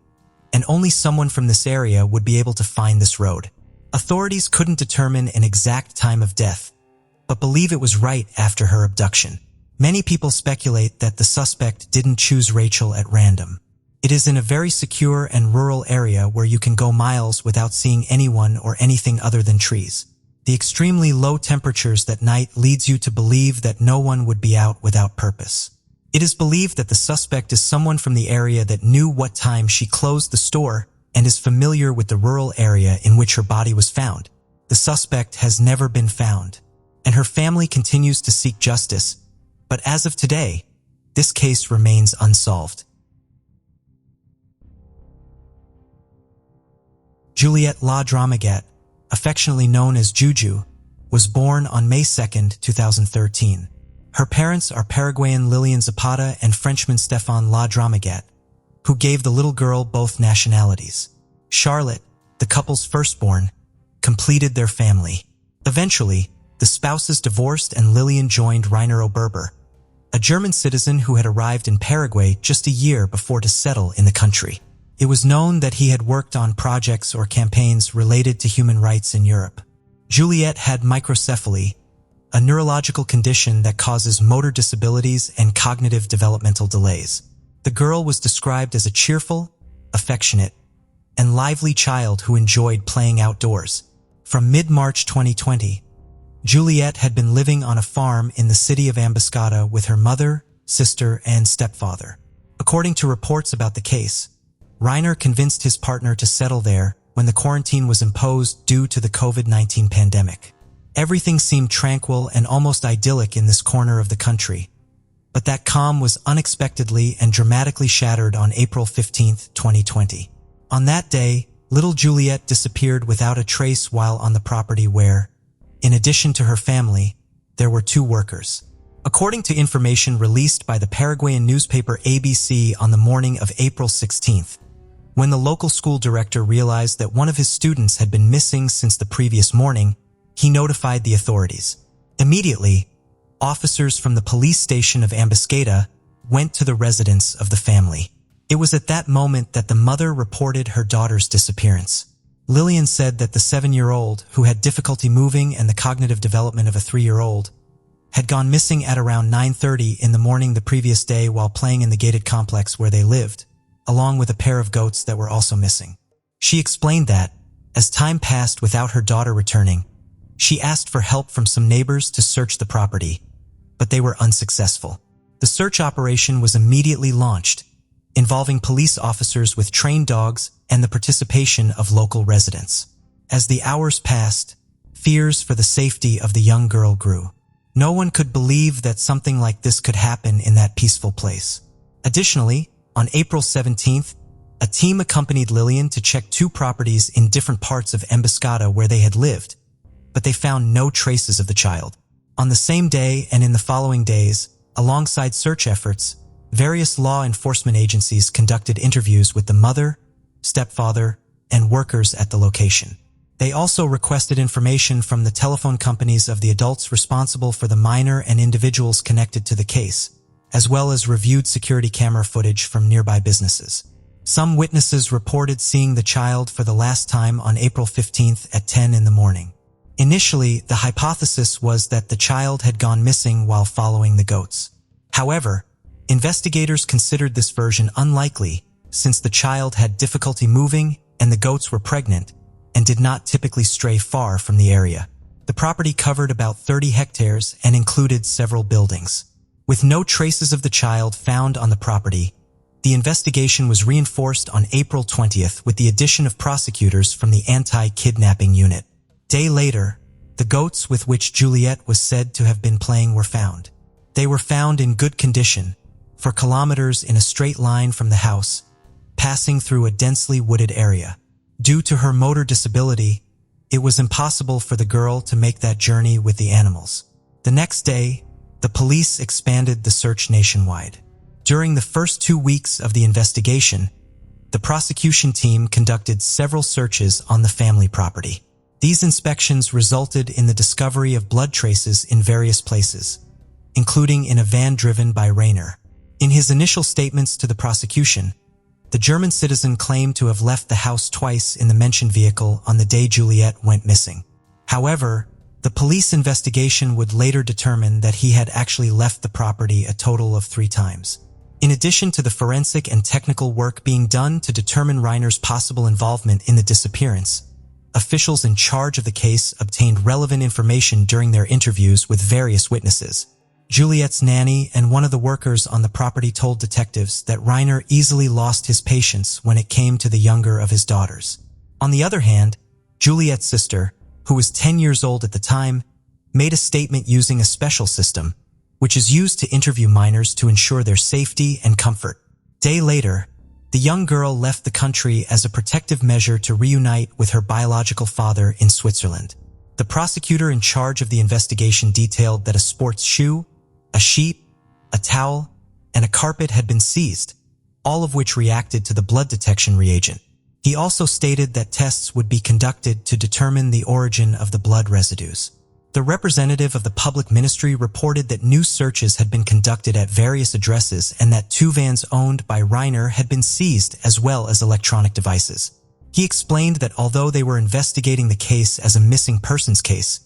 and only someone from this area would be able to find this road." Authorities couldn't determine an exact time of death, but believe it was right after her abduction. Many people speculate that the suspect didn't choose Rachel at random. It is in a very secure and rural area where you can go miles without seeing anyone or anything other than trees. The extremely low temperatures that night leads you to believe that no one would be out without purpose. It is believed that the suspect is someone from the area that knew what time she closed the store and is familiar with the rural area in which her body was found. The suspect has never been found, and her family continues to seek justice, but as of today, this case remains unsolved. Juliette LaDramagat, affectionately known as Juju, was born on May 2, 2013. Her parents are Paraguayan Lillian Zapata and Frenchman Stéphane LaDramagat, who gave the little girl both nationalities. Charlotte, the couple's firstborn, completed their family. Eventually, the spouses divorced and Lillian joined Rainer Oberber, a German citizen who had arrived in Paraguay just a year before to settle in the country. It was known that he had worked on projects or campaigns related to human rights in Europe. Juliette had microcephaly, a neurological condition that causes motor disabilities and cognitive developmental delays. The girl was described as a cheerful, affectionate, and lively child who enjoyed playing outdoors. From mid-March 2020, Juliet had been living on a farm in the city of Ambascada with her mother, sister, and stepfather. According to reports about the case, Reiner convinced his partner to settle there when the quarantine was imposed due to the COVID-19 pandemic. Everything seemed tranquil and almost idyllic in this corner of the country, but that calm was unexpectedly and dramatically shattered on April 15, 2020. On that day, little Juliet disappeared without a trace while on the property where, in addition to her family, there were 2 workers. According to information released by the Paraguayan newspaper ABC on the morning of April 16th, when the local school director realized that one of his students had been missing since the previous morning, he notified the authorities. Immediately, officers from the police station of Ambascada went to the residence of the family. It was at that moment that the mother reported her daughter's disappearance. Lillian said that the 7-year-old, who had difficulty moving and the cognitive development of a 3-year-old, had gone missing at around 9:30 in the morning the previous day while playing in the gated complex where they lived, along with a pair of goats that were also missing. She explained that, as time passed without her daughter returning, she asked for help from some neighbors to search the property, but they were unsuccessful. The search operation was immediately launched, involving police officers with trained dogs and the participation of local residents. As the hours passed, fears for the safety of the young girl grew. No one could believe that something like this could happen in that peaceful place. Additionally, on April 17th, a team accompanied Lillian to check 2 properties in different parts of Ambascada where they had lived, but they found no traces of the child. On the same day and in the following days, alongside search efforts, various law enforcement agencies conducted interviews with the mother, stepfather, and workers at the location. They also requested information from the telephone companies of the adults responsible for the minor and individuals connected to the case, as well as reviewed security camera footage from nearby businesses. Some witnesses reported seeing the child for the last time on April 15th at 10 in the morning. Initially, the hypothesis was that the child had gone missing while following the goats. However, investigators considered this version unlikely since the child had difficulty moving and the goats were pregnant and did not typically stray far from the area. The property covered about 30 hectares and included several buildings. With no traces of the child found on the property, the investigation was reinforced on April 20th with the addition of prosecutors from the anti-kidnapping unit. Day later, the goats with which Juliet was said to have been playing were found. They were found in good condition, for kilometers in a straight line from the house, passing through a densely wooded area. Due to her motor disability, it was impossible for the girl to make that journey with the animals. The next day, the police expanded the search nationwide. During the first 2 weeks of the investigation, the prosecution team conducted several searches on the family property. These inspections resulted in the discovery of blood traces in various places, including in a van driven by Reiner. In his initial statements to the prosecution, the German citizen claimed to have left the house twice in the mentioned vehicle on the day Juliet went missing. However, the police investigation would later determine that he had actually left the property a total of 3 times. In addition to the forensic and technical work being done to determine Reiner's possible involvement in the disappearance, officials in charge of the case obtained relevant information during their interviews with various witnesses. Juliet's nanny and one of the workers on the property told detectives that Reiner easily lost his patience when it came to the younger of his daughters. On the other hand, Juliet's sister, who was 10 years old at the time, made a statement using a special system, which is used to interview minors to ensure their safety and comfort. Day later, the young girl left the country as a protective measure to reunite with her biological father in Switzerland. The prosecutor in charge of the investigation detailed that a sports shoe, a sheet, a towel, and a carpet had been seized, all of which reacted to the blood detection reagent. He also stated that tests would be conducted to determine the origin of the blood residues. The representative of the public ministry reported that new searches had been conducted at various addresses and that 2 vans owned by Reiner had been seized as well as electronic devices. He explained that although they were investigating the case as a missing persons case,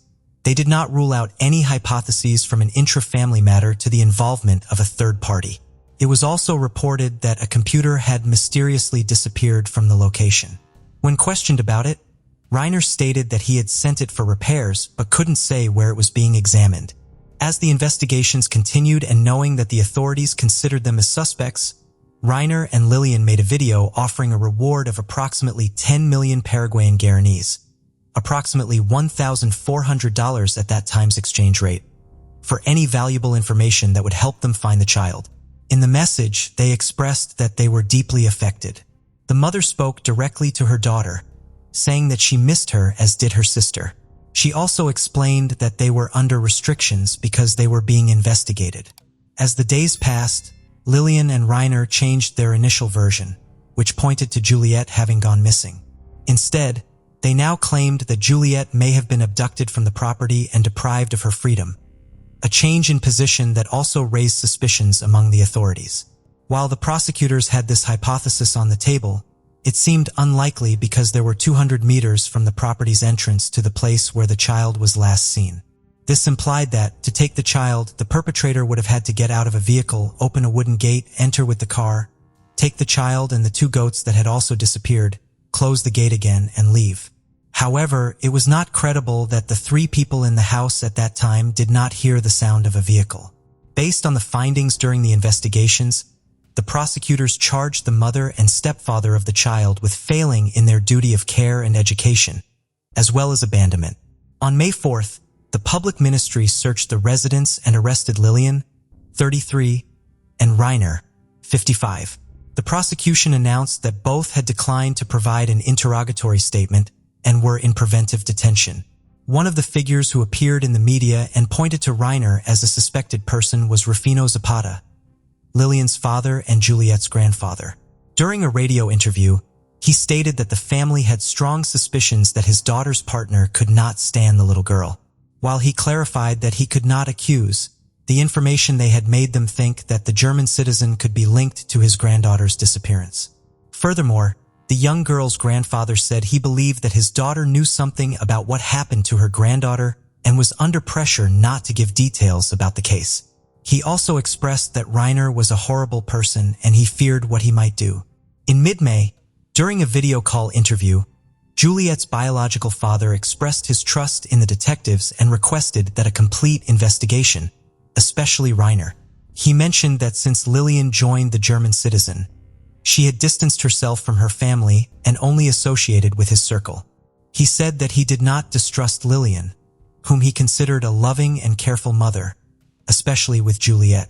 they did not rule out any hypotheses from an intra-family matter to the involvement of a third party. It was also reported that a computer had mysteriously disappeared from the location. When questioned about it, Reiner stated that he had sent it for repairs but couldn't say where it was being examined. As the investigations continued and knowing that the authorities considered them as suspects, Reiner and Lillian made a video offering a reward of approximately 10 million Paraguayan guaraníes, approximately $1,400 at that time's exchange rate, for any valuable information that would help them find the child. In the message, they expressed that they were deeply affected. The mother spoke directly to her daughter, saying that she missed her as did her sister. She also explained that they were under restrictions because they were being investigated. As the days passed, Lillian and Reiner changed their initial version, which pointed to Juliet having gone missing. Instead, they now claimed that Juliet may have been abducted from the property and deprived of her freedom, a change in position that also raised suspicions among the authorities. While the prosecutors had this hypothesis on the table, it seemed unlikely because there were 200 meters from the property's entrance to the place where the child was last seen. This implied that, to take the child, the perpetrator would have had to get out of a vehicle, open a wooden gate, enter with the car, take the child and the 2 goats that had also disappeared, close the gate again, and leave. However, it was not credible that the 3 people in the house at that time did not hear the sound of a vehicle. Based on the findings during the investigations, the prosecutors charged the mother and stepfather of the child with failing in their duty of care and education, as well as abandonment. On May 4th, the public ministry searched the residence and arrested Lillian, 33, and Reiner, 55. The prosecution announced that both had declined to provide an interrogatory statement and were in preventive detention. One of the figures who appeared in the media and pointed to Reiner as a suspected person was Rufino Zapata, Lillian's father and Juliet's grandfather. During a radio interview, he stated that the family had strong suspicions that his daughter's partner could not stand the little girl. While he clarified that he could not accuse, the information they had made them think that the German citizen could be linked to his granddaughter's disappearance. Furthermore, the young girl's grandfather said he believed that his daughter knew something about what happened to her granddaughter and was under pressure not to give details about the case. He also expressed that Reiner was a horrible person and he feared what he might do. In mid-May, during a video call interview, Juliet's biological father expressed his trust in the detectives and requested that a complete investigation, especially Reiner. He mentioned that since Lillian joined the German citizen, she had distanced herself from her family and only associated with his circle. He said that he did not distrust Lillian, whom he considered a loving and careful mother, especially with Juliet.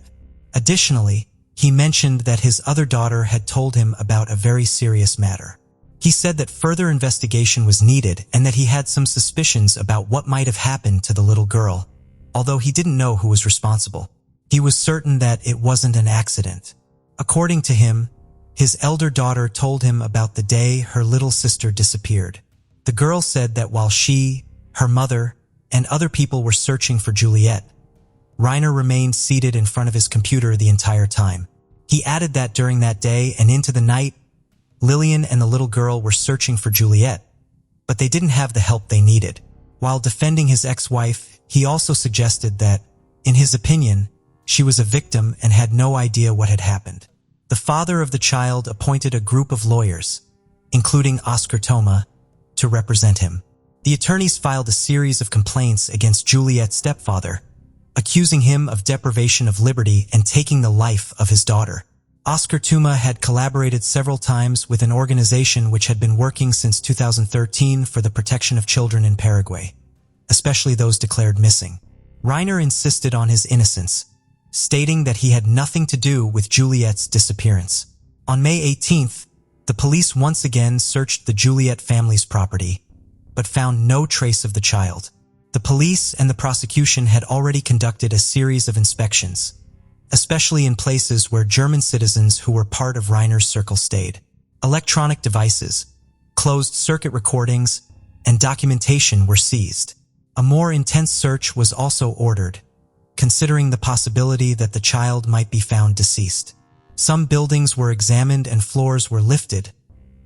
Additionally, he mentioned that his other daughter had told him about a very serious matter. He said that further investigation was needed and that he had some suspicions about what might have happened to the little girl, although he didn't know who was responsible. He was certain that it wasn't an accident. According to him, his elder daughter told him about the day her little sister disappeared. The girl said that while she, her mother, and other people were searching for Juliet, Reiner remained seated in front of his computer the entire time. He added that during that day and into the night, Lillian and the little girl were searching for Juliet, but they didn't have the help they needed. While defending his ex-wife, he also suggested that, in his opinion, she was a victim and had no idea what had happened. The father of the child appointed a group of lawyers, including Oscar Toma, to represent him. The attorneys filed a series of complaints against Juliet's stepfather, accusing him of deprivation of liberty and taking the life of his daughter. Oscar Toma had collaborated several times with an organization which had been working since 2013 for the protection of children in Paraguay, especially those declared missing. Reiner insisted on his innocence, stating that he had nothing to do with Juliet's disappearance. On May 18th, the police once again searched the Juliet family's property, but found no trace of the child. The police and the prosecution had already conducted a series of inspections, especially in places where German citizens who were part of Reiner's circle stayed. Electronic devices, closed-circuit recordings, and documentation were seized. A more intense search was also ordered, considering the possibility that the child might be found deceased. Some buildings were examined and floors were lifted,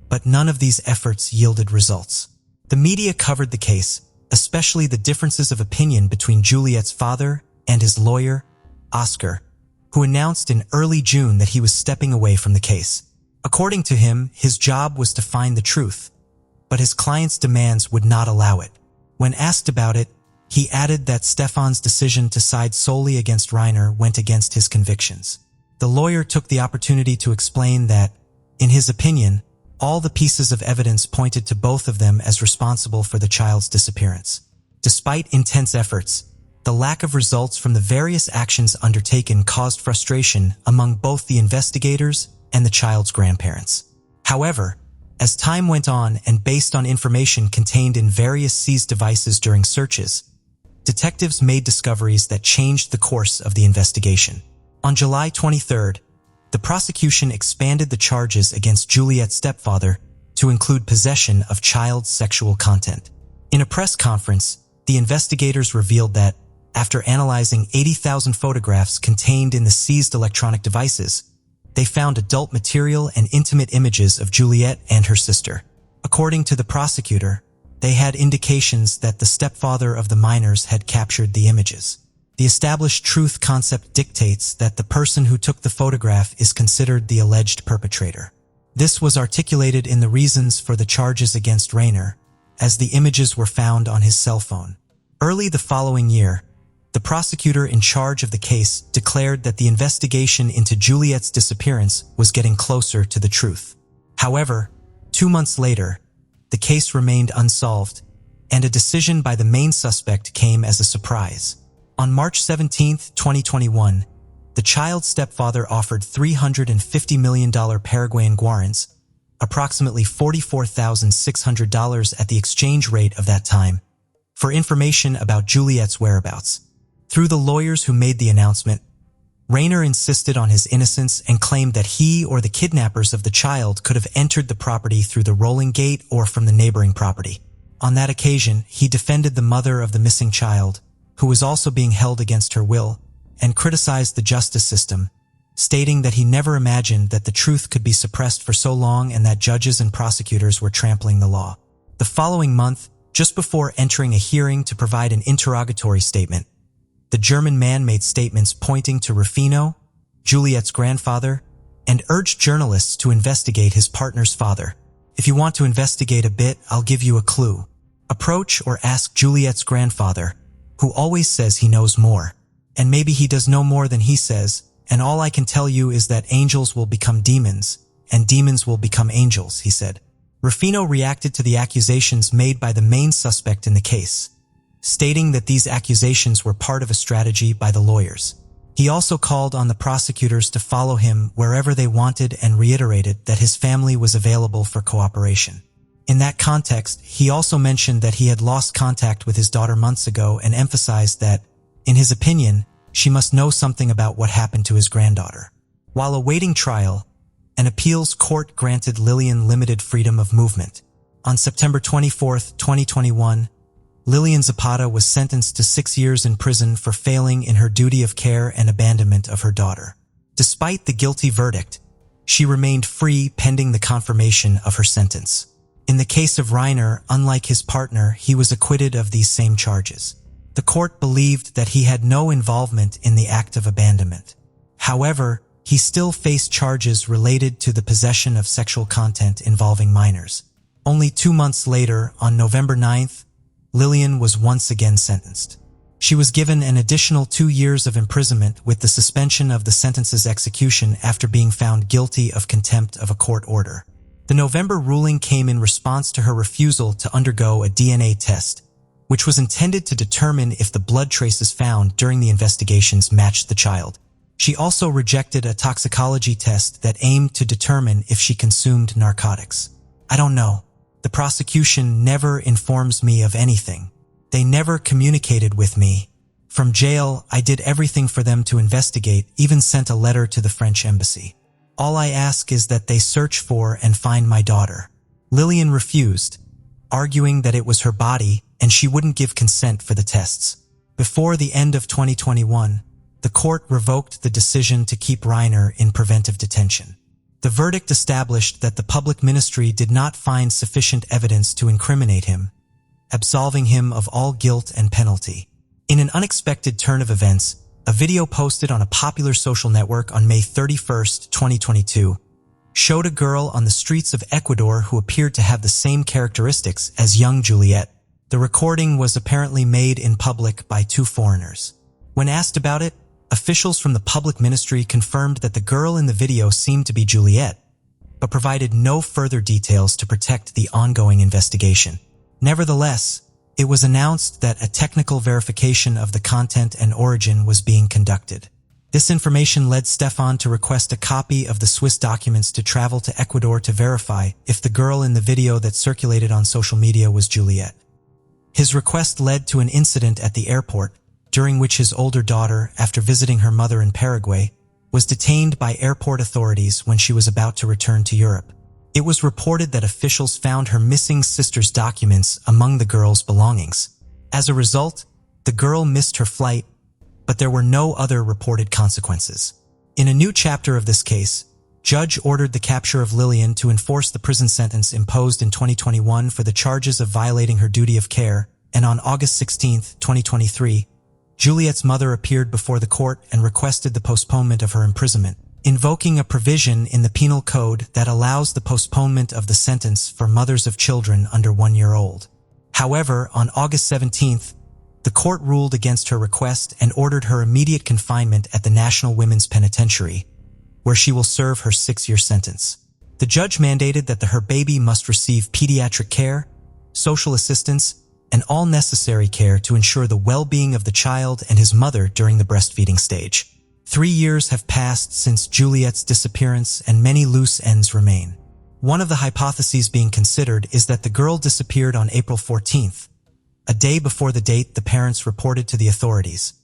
but none of these efforts yielded results. The media covered the case, especially the differences of opinion between Juliet's father and his lawyer, Oscar, who announced in early June that he was stepping away from the case. According to him, his job was to find the truth, but his client's demands would not allow it. When asked about it, he added that Stefan's decision to side solely against Reiner went against his convictions. The lawyer took the opportunity to explain that, in his opinion, all the pieces of evidence pointed to both of them as responsible for the child's disappearance. Despite intense efforts, the lack of results from the various actions undertaken caused frustration among both the investigators and the child's grandparents. However, as time went on and based on information contained in various seized devices during searches, detectives made discoveries that changed the course of the investigation. On July 23rd, the prosecution expanded the charges against Juliet's stepfather to include possession of child sexual content. In a press conference, the investigators revealed that, after analyzing 80,000 photographs contained in the seized electronic devices, they found adult material and intimate images of Juliet and her sister. According to the prosecutor, they had indications that the stepfather of the minors had captured the images. The established truth concept dictates that the person who took the photograph is considered the alleged perpetrator. This was articulated in the reasons for the charges against Reiner, as the images were found on his cell phone. Early the following year, the prosecutor in charge of the case declared that the investigation into Juliet's disappearance was getting closer to the truth. However, 2 months later, the case remained unsolved, and a decision by the main suspect came as a surprise. On March 17, 2021, the child's stepfather offered $350 million Paraguayan guaranas, approximately $44,600 at the exchange rate of that time, for information about Juliet's whereabouts. Through the lawyers who made the announcement, Reiner insisted on his innocence and claimed that he or the kidnappers of the child could have entered the property through the rolling gate or from the neighboring property. On that occasion, he defended the mother of the missing child, who was also being held against her will, and criticized the justice system, stating that he never imagined that the truth could be suppressed for so long and that judges and prosecutors were trampling the law. The following month, just before entering a hearing to provide an interrogatory statement, the German man made statements pointing to Rufino, Juliet's grandfather, and urged journalists to investigate his partner's father. If you want to investigate a bit, I'll give you a clue. Approach or ask Juliet's grandfather, who always says he knows more. And maybe he does know more than he says, and all I can tell you is that angels will become demons, and demons will become angels, he said. Rufino reacted to the accusations made by the main suspect in the case, stating that these accusations were part of a strategy by the lawyers. He also called on the prosecutors to follow him wherever they wanted and reiterated that his family was available for cooperation. In that context, he also mentioned that he had lost contact with his daughter months ago and emphasized that, in his opinion, she must know something about what happened to his granddaughter. While awaiting trial, an appeals court granted Lilian limited freedom of movement. On September 24, 2021, Lilian Zapata was sentenced to 6 years in prison for failing in her duty of care and abandonment of her daughter. Despite the guilty verdict, she remained free pending the confirmation of her sentence. In the case of Reiner, unlike his partner, he was acquitted of these same charges. The court believed that he had no involvement in the act of abandonment. However, he still faced charges related to the possession of sexual content involving minors. Only 2 months later, on November 9th, Lilian was once again sentenced. She was given an additional 2 years of imprisonment with the suspension of the sentence's execution after being found guilty of contempt of a court order. The November ruling came in response to her refusal to undergo a DNA test, which was intended to determine if the blood traces found during the investigations matched the child. She also rejected a toxicology test that aimed to determine if she consumed narcotics. I don't know. The prosecution never informs me of anything. They never communicated with me. From jail, I did everything for them to investigate, even sent a letter to the French embassy. All I ask is that they search for and find my daughter. Lilian refused, arguing that it was her body and she wouldn't give consent for the tests. Before the end of 2021, the court revoked the decision to keep Reiner in preventive detention. The verdict established that the public ministry did not find sufficient evidence to incriminate him, absolving him of all guilt and penalty. In an unexpected turn of events, A video posted on a popular social network on May 31st, 2022, showed a girl on the streets of Ecuador who appeared to have the same characteristics as young Juliet. The recording was apparently made in public by two foreigners. When asked about it, officials from the public ministry confirmed that the girl in the video seemed to be Juliet, but provided no further details to protect the ongoing investigation. Nevertheless, it was announced that a technical verification of the content and origin was being conducted. This information led Stefan to request a copy of the Swiss documents to travel to Ecuador to verify if the girl in the video that circulated on social media was Juliet. His request led to an incident at the airport, during which his older daughter, after visiting her mother in Paraguay, was detained by airport authorities when she was about to return to Europe. It was reported that officials found her missing sister's documents among the girl's belongings. As a result, the girl missed her flight, but there were no other reported consequences. In a new chapter of this case, judge ordered the capture of Lillian to enforce the prison sentence imposed in 2021 for the charges of violating her duty of care, and on August 16, 2023, Juliet's mother appeared before the court and requested the postponement of her imprisonment, invoking a provision in the penal code that allows the postponement of the sentence for mothers of children under 1 year old. However, on August 17th, the court ruled against her request and ordered her immediate confinement at the National Women's Penitentiary, where she will serve her 6-year sentence. The judge mandated that her baby must receive pediatric care, social assistance, and all necessary care to ensure the well-being of the child and his mother during the breastfeeding stage. 3 years have passed since Juliet's disappearance and many loose ends remain. One of the hypotheses being considered is that the girl disappeared on April 14th, a day before the date the parents reported to the authorities,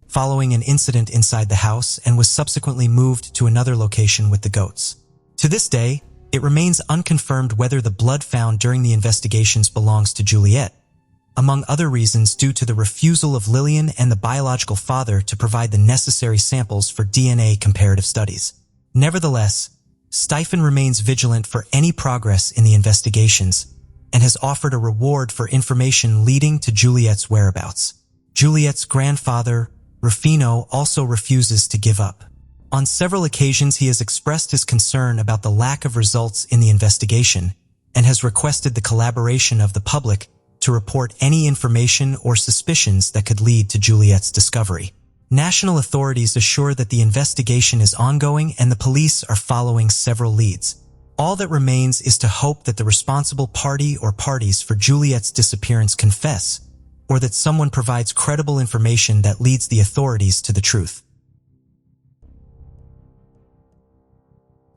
following an incident inside the house, and was subsequently moved to another location with the goats. To this day, it remains unconfirmed whether the blood found during the investigations belongs to Juliet, among other reasons due to the refusal of Lillian and the biological father to provide the necessary samples for DNA comparative studies. Nevertheless, Stefan remains vigilant for any progress in the investigations and has offered a reward for information leading to Juliet's whereabouts. Juliet's grandfather, Rufino, also refuses to give up. On several occasions, he has expressed his concern about the lack of results in the investigation and has requested the collaboration of the public to report any information or suspicions that could lead to Juliet's discovery. National authorities assure that the investigation is ongoing and the police are following several leads. All that remains is to hope that the responsible party or parties for Juliet's disappearance confess, or that someone provides credible information that leads the authorities to the truth.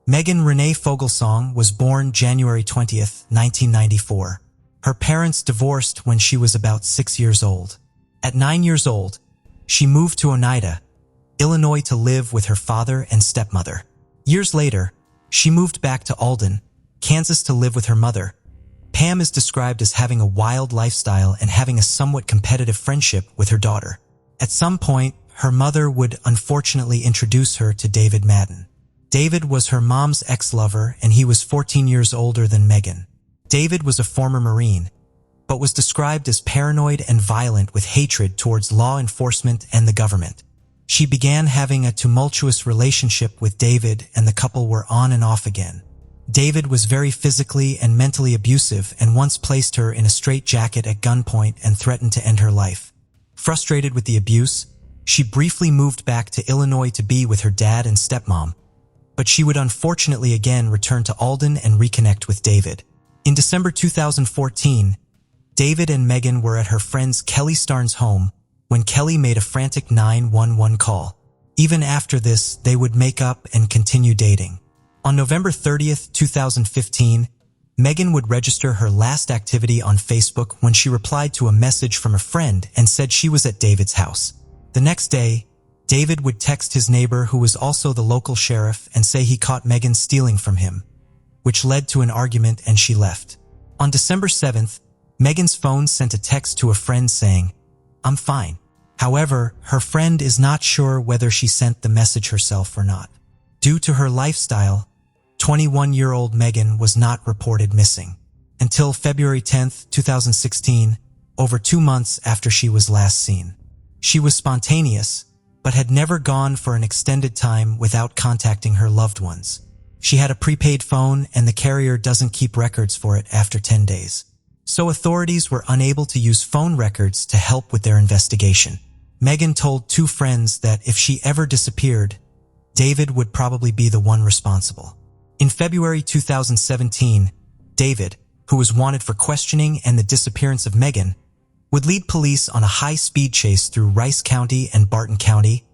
Megan Renee Fogelsong was born January 20, 1994. Her parents divorced when she was about 6 years old. At 9 years old, she moved to Oneida, Illinois to live with her father and stepmother. Years later, she moved back to Alden, Kansas to live with her mother. Pam is described as having a wild lifestyle and having a somewhat competitive friendship with her daughter. At some point, her mother would unfortunately introduce her to David Madden. David was her mom's ex-lover, and he was 14 years older than Megan. David was a former Marine, but was described as paranoid and violent with hatred towards law enforcement and the government. She began having a tumultuous relationship with David, and the couple were on and off again. David was very physically and mentally abusive and once placed her in a straitjacket at gunpoint and threatened to end her life. Frustrated with the abuse, she briefly moved back to Illinois to be with her dad and stepmom, but she would unfortunately again return to Alden and reconnect with David. In December 2014, David and Megan were at her friend Kelly Starnes' home when Kelly made a frantic 911 call. Even after this, they would make up and continue dating. On November 30th, 2015, Megan would register her last activity on Facebook when she replied to a message from a friend and said she was at David's house. The next day, David would text his neighbor, who was also the local sheriff, and say he caught Megan stealing from him, which led to an argument and she left. On December 7th, Megan's phone sent a text to a friend saying, "I'm fine." However, her friend is not sure whether she sent the message herself or not. Due to her lifestyle, 21-year-old Megan was not reported missing until February 10th, 2016, over 2 months after she was last seen. She was spontaneous, but had never gone for an extended time without contacting her loved ones. She had a prepaid phone, and the carrier doesn't keep records for it after 10 days. So authorities were unable to use phone records to help with their investigation. Megan told two friends that if she ever disappeared, David would probably be the one responsible. In February 2017, David, who was wanted for questioning and the disappearance of Megan, would lead police on a high-speed chase through Rice County and Barton County,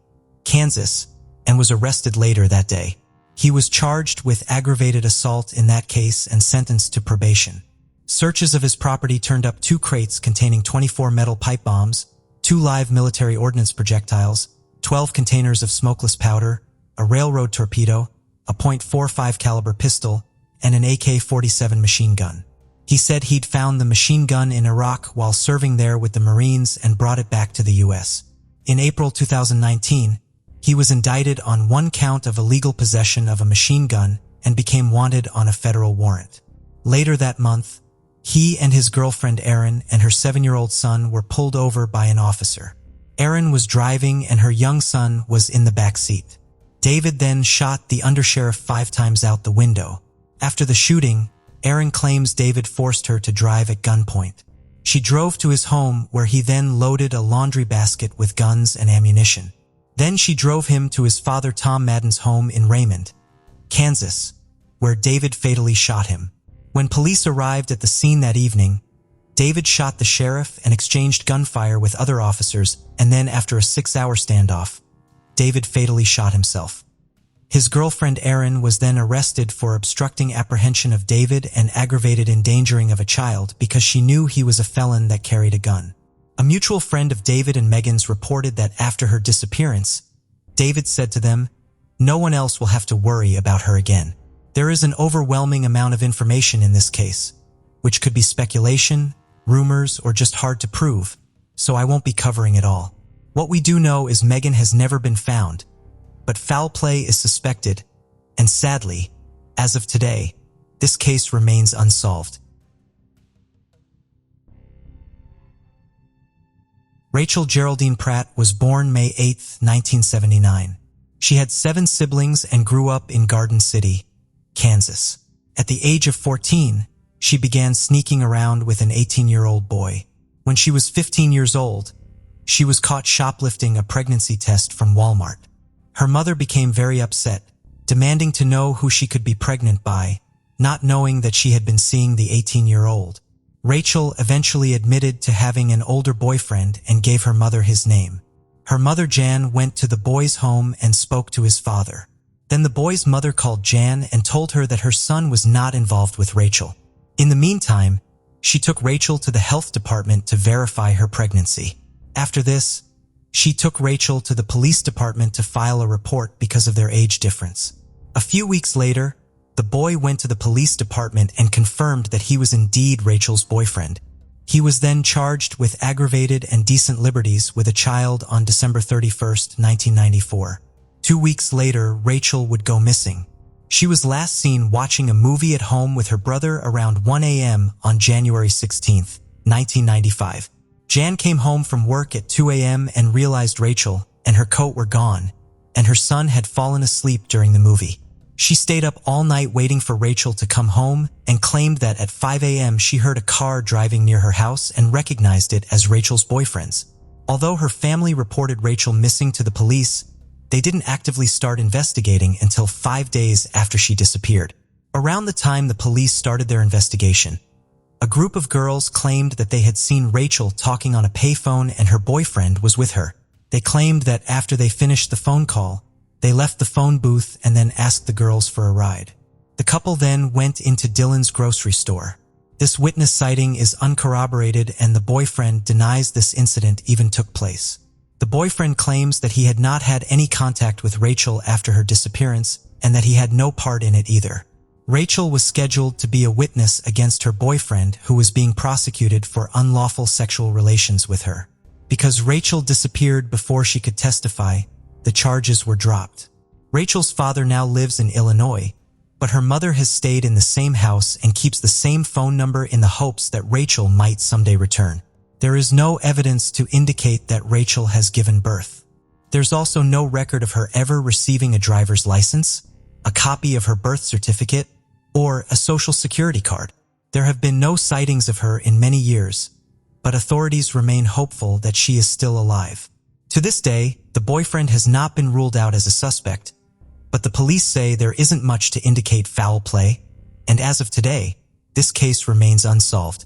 Kansas, and was arrested later that day. He was charged with aggravated assault in that case and sentenced to probation. Searches of his property turned up 2 crates containing 24 metal pipe bombs, 2 live military ordnance projectiles, 12 containers of smokeless powder, a railroad torpedo, a .45 caliber pistol, and an AK-47 machine gun. He said he'd found the machine gun in Iraq while serving there with the Marines and brought it back to the U.S. In April 2019, he was indicted on 1 count of illegal possession of a machine gun and became wanted on a federal warrant. Later that month, he and his girlfriend Erin and her 7-year-old son were pulled over by an officer. Erin was driving and her young son was in the back seat. David then shot the undersheriff 5 times out the window. After the shooting, Erin claims David forced her to drive at gunpoint. She drove to his home where he then loaded a laundry basket with guns and ammunition. Then she drove him to his father Tom Madden's home in Raymond, Kansas, where David fatally shot him. When police arrived at the scene that evening, David shot the sheriff and exchanged gunfire with other officers, and then after a 6-hour standoff, David fatally shot himself. His girlfriend Erin was then arrested for obstructing apprehension of David and aggravated endangering of a child because she knew he was a felon that carried a gun. A mutual friend of David and Megan's reported that after her disappearance, David said to them, "No one else will have to worry about her again." There is an overwhelming amount of information in this case, which could be speculation, rumors, or just hard to prove, so I won't be covering it all. What we do know is Megan has never been found, but foul play is suspected, and sadly, as of today, this case remains unsolved. Rachel Geraldine Pratt was born May 8, 1979. She had 7 siblings and grew up in Garden City, Kansas. At the age of 14, she began sneaking around with an 18-year-old boy. When she was 15 years old, she was caught shoplifting a pregnancy test from Walmart. Her mother became very upset, demanding to know who she could be pregnant by, not knowing that she had been seeing the 18-year-old. Rachel eventually admitted to having an older boyfriend and gave her mother his name. Her mother Jan went to the boy's home and spoke to his father. Then the boy's mother called Jan and told her that her son was not involved with Rachel. In the meantime, she took Rachel to the health department to verify her pregnancy. After this, she took Rachel to the police department to file a report because of their age difference. A few weeks later, the boy went to the police department and confirmed that he was indeed Rachel's boyfriend. He was then charged with aggravated and indecent liberties with a child on December 31, 1994. 2 weeks later, Rachel would go missing. She was last seen watching a movie at home with her brother around 1 a.m. on January 16, 1995. Jan came home from work at 2 a.m. and realized Rachel and her coat were gone, and her son had fallen asleep during the movie. She stayed up all night waiting for Rachel to come home and claimed that at 5 a.m. she heard a car driving near her house and recognized it as Rachel's boyfriend's. Although her family reported Rachel missing to the police, they didn't actively start investigating until 5 days after she disappeared. Around the time the police started their investigation, a group of girls claimed that they had seen Rachel talking on a payphone and her boyfriend was with her. They claimed that after they finished the phone call, they left the phone booth and then asked the girls for a ride. The couple then went into Dylan's grocery store. This witness sighting is uncorroborated and the boyfriend denies this incident even took place. The boyfriend claims that he had not had any contact with Rachel after her disappearance and that he had no part in it either. Rachel was scheduled to be a witness against her boyfriend who was being prosecuted for unlawful sexual relations with her. Because Rachel disappeared before she could testify, the charges were dropped. Rachel's father now lives in Illinois, but her mother has stayed in the same house and keeps the same phone number in the hopes that Rachel might someday return. There is no evidence to indicate that Rachel has given birth. There's also no record of her ever receiving a driver's license, a copy of her birth certificate, or a social security card. There have been no sightings of her in many years, but authorities remain hopeful that she is still alive. To this day, the boyfriend has not been ruled out as a suspect, but the police say there isn't much to indicate foul play, and as of today, this case remains unsolved.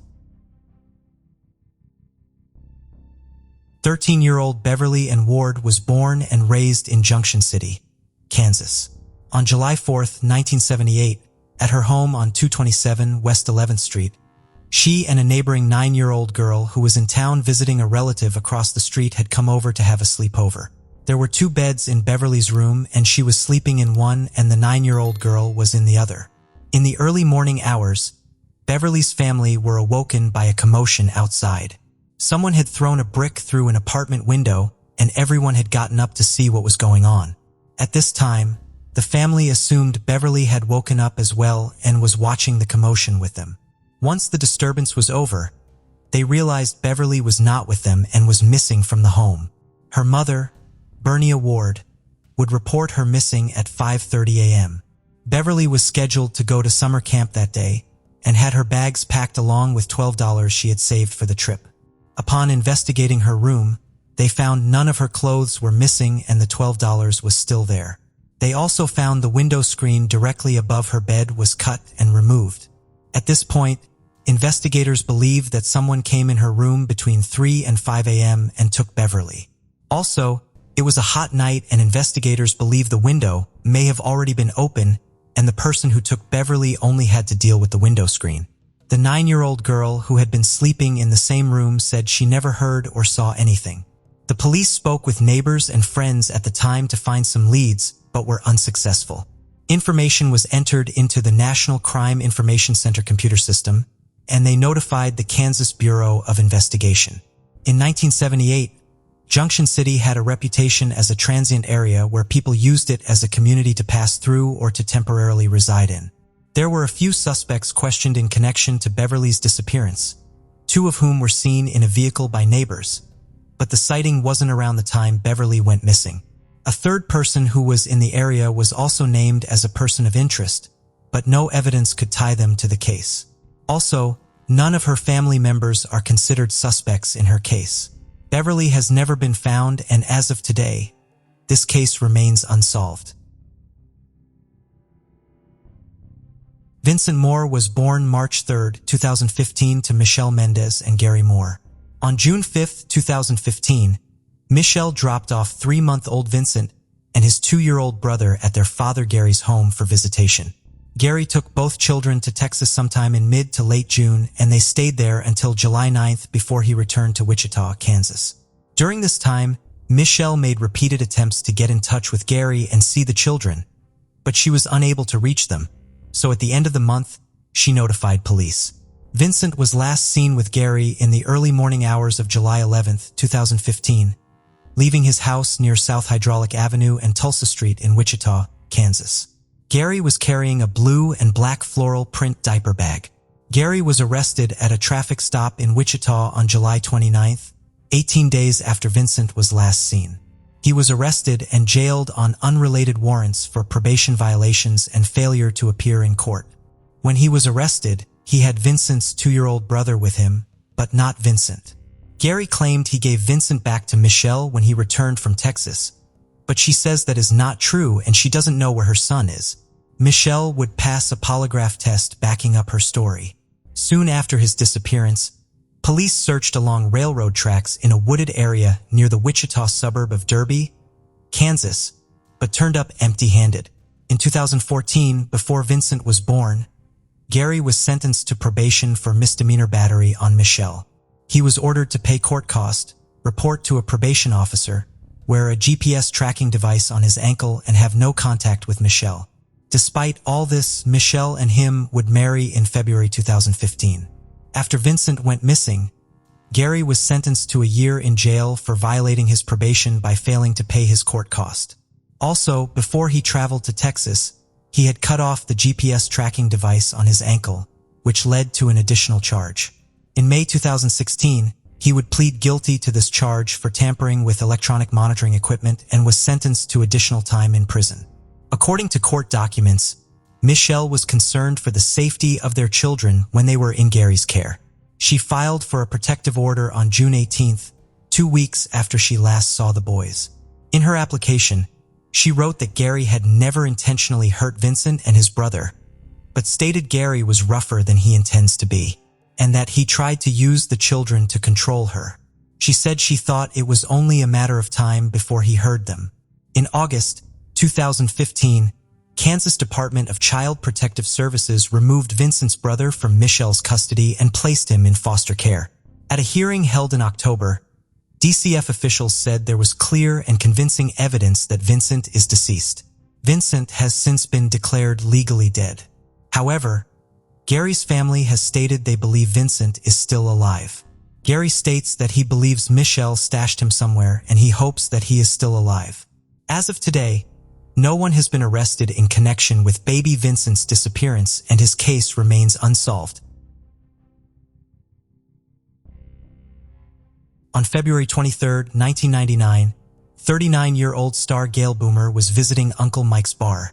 13-year-old Beverly Ann Ward was born and raised in Junction City, Kansas. On July 4, 1978, at her home on 227 West 11th Street, she and a neighboring 9-year-old girl who was in town visiting a relative across the street had come over to have a sleepover. There were 2 beds in Beverly's room, and she was sleeping in one and the 9-year-old girl was in the other. In the early morning hours, Beverly's family were awoken by a commotion outside. Someone had thrown a brick through an apartment window, and everyone had gotten up to see what was going on. At this time, the family assumed Beverly had woken up as well and was watching the commotion with them. Once the disturbance was over, they realized Beverly was not with them and was missing from the home. Her mother, Bernia Ward, would report her missing at 5:30 a.m. Beverly was scheduled to go to summer camp that day and had her bags packed along with $12 she had saved for the trip. Upon investigating her room, they found none of her clothes were missing and the $12 was still there. They also found the window screen directly above her bed was cut and removed. At this point, investigators believed that someone came in her room between 3 and 5 a.m. and took Beverly. Also, it was a hot night and investigators believe the window may have already been open and the person who took Beverly only had to deal with the window screen. The 9-year-old girl who had been sleeping in the same room said she never heard or saw anything. The police spoke with neighbors and friends at the time to find some leads, but were unsuccessful. Information was entered into the National Crime Information Center computer system, and they notified the Kansas Bureau of Investigation. In 1978, Junction City had a reputation as a transient area where people used it as a community to pass through or to temporarily reside in. There were a few suspects questioned in connection to Beverly's disappearance, 2 of whom were seen in a vehicle by neighbors, but the sighting wasn't around the time Beverly went missing. A 3rd person who was in the area was also named as a person of interest, but no evidence could tie them to the case. Also, none of her family members are considered suspects in her case. Beverly has never been found, and as of today, this case remains unsolved. Vincent Moore was born March 3, 2015 to Michelle Mendez and Gary Moore. On June 5, 2015, Michelle dropped off 3-month-old Vincent and his 2-year-old brother at their father Gary's home for visitation. Gary took both children to Texas sometime in mid to late June, and they stayed there until July 9th before he returned to Wichita, Kansas. During this time, Michelle made repeated attempts to get in touch with Gary and see the children, but she was unable to reach them, so at the end of the month, she notified police. Vincent was last seen with Gary in the early morning hours of July 11, 2015, leaving his house near South Hydraulic Avenue and Tulsa Street in Wichita, Kansas. Gary was carrying a blue and black floral print diaper bag. Gary was arrested at a traffic stop in Wichita on July 29th, 18 days after Vincent was last seen. He was arrested and jailed on unrelated warrants for probation violations and failure to appear in court. When he was arrested, he had Vincent's 2-year-old brother with him, but not Vincent. Gary claimed he gave Vincent back to Michelle when he returned from Texas, but she says that is not true and she doesn't know where her son is. Michelle would pass a polygraph test backing up her story. Soon after his disappearance, police searched along railroad tracks in a wooded area near the Wichita suburb of Derby, Kansas, but turned up empty-handed. In 2014, before Vincent was born, Gary was sentenced to probation for misdemeanor battery on Michelle. He was ordered to pay court cost, report to a probation officer, wear a GPS tracking device on his ankle, and have no contact with Michelle. Despite all this, Michelle and him would marry in February 2015. After Vincent went missing, Gary was sentenced to a year in jail for violating his probation by failing to pay his court cost. Also, before he traveled to Texas, he had cut off the GPS tracking device on his ankle, which led to an additional charge. In May 2016, He would plead guilty to this charge for tampering with electronic monitoring equipment and was sentenced to additional time in prison. According to court documents, Michelle was concerned for the safety of their children when they were in Gary's care. She filed for a protective order on June 18th, 2 weeks after she last saw the boys. In her application, she wrote that Gary had never intentionally hurt Vincent and his brother, but stated Gary was rougher than he intends to be, and that he tried to use the children to control her. She said she thought it was only a matter of time before he heard them. In August 2015, Kansas Department of Child Protective Services removed Vincent's brother from Michelle's custody and placed him in foster care. At a hearing held in October, DCF officials said there was clear and convincing evidence that Vincent is deceased. Vincent has since been declared legally dead. However, Gary's family has stated they believe Vincent is still alive. Gary states that he believes Michelle stashed him somewhere and he hopes that he is still alive. As of today, no one has been arrested in connection with baby Vincent's disappearance and his case remains unsolved. On February 23, 1999, 39-year-old star Gail Boomer was visiting Uncle Mike's bar,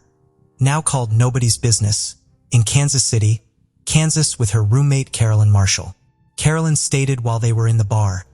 now called Nobody's Business, in Kansas City, Kansas with her roommate Carolyn Marshall. Carolyn stated while they were in the bar,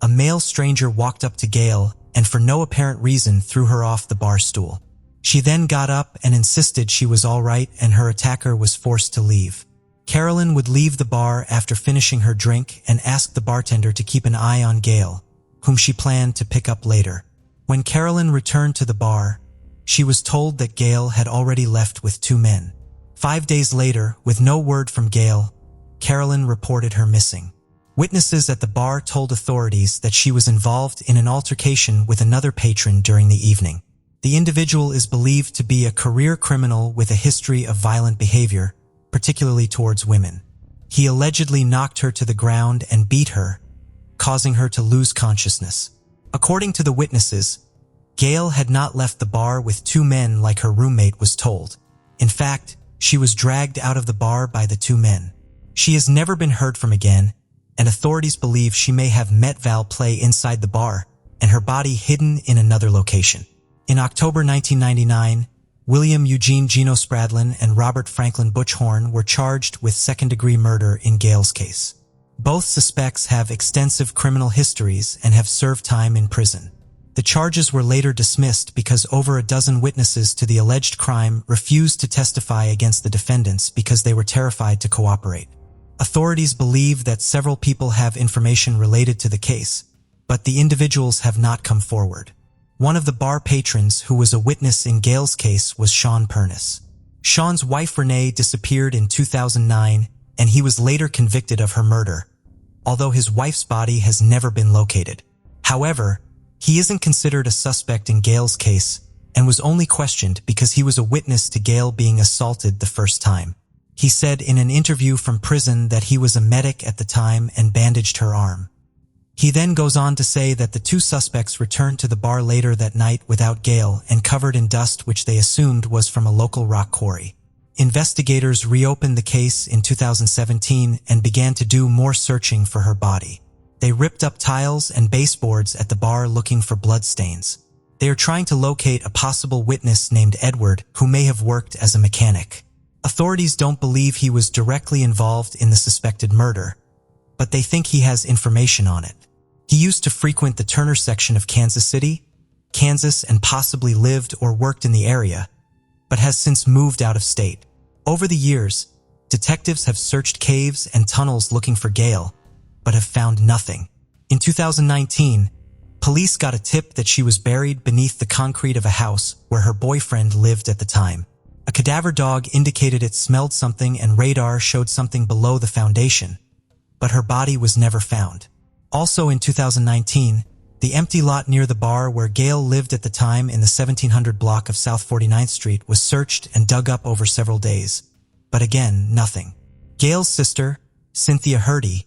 a male stranger walked up to Gail and for no apparent reason threw her off the bar stool. She then got up and insisted she was all right and her attacker was forced to leave. Carolyn would leave the bar after finishing her drink and ask the bartender to keep an eye on Gail, whom she planned to pick up later. When Carolyn returned to the bar, she was told that Gail had already left with 2 men. 5 days later, with no word from Gail, Carolyn reported her missing. Witnesses at the bar told authorities that she was involved in an altercation with another patron during the evening. The individual is believed to be a career criminal with a history of violent behavior, particularly towards women. He allegedly knocked her to the ground and beat her, causing her to lose consciousness. According to the witnesses, Gail had not left the bar with 2 men like her roommate was told. In fact, she was dragged out of the bar by the 2 men. She has never been heard from again, and authorities believe she may have met foul play inside the bar and her body hidden in another location. In October 1999, William Eugene Gino Spradlin and Robert Franklin Butchhorn were charged with second-degree murder in Gail's case. Both suspects have extensive criminal histories and have served time in prison. The charges were later dismissed because over a dozen witnesses to the alleged crime refused to testify against the defendants because they were terrified to cooperate. Authorities believe that several people have information related to the case, but the individuals have not come forward. One of the bar patrons who was a witness in Gail's case was Sean Pernis. Sean's wife Renee disappeared in 2009 and he was later convicted of her murder, although his wife's body has never been located. However, he isn't considered a suspect in Gail's case and was only questioned because he was a witness to Gail being assaulted the first time. He said in an interview from prison that he was a medic at the time and bandaged her arm. He then goes on to say that the 2 suspects returned to the bar later that night without Gail and covered in dust which they assumed was from a local rock quarry. Investigators reopened the case in 2017 and began to do more searching for her body. They ripped up tiles and baseboards at the bar looking for bloodstains. They are trying to locate a possible witness named Edward who may have worked as a mechanic. Authorities don't believe he was directly involved in the suspected murder, but they think he has information on it. He used to frequent the Turner section of Kansas City, Kansas, and possibly lived or worked in the area, but has since moved out of state. Over the years, detectives have searched caves and tunnels looking for Gail, but have found nothing. In 2019, police got a tip that she was buried beneath the concrete of a house where her boyfriend lived at the time. A cadaver dog indicated it smelled something and radar showed something below the foundation, but her body was never found. Also in 2019, the empty lot near the bar where Gail lived at the time in the 1700 block of South 49th Street was searched and dug up over several days, but again, nothing. Gail's sister, Cynthia Hurdy,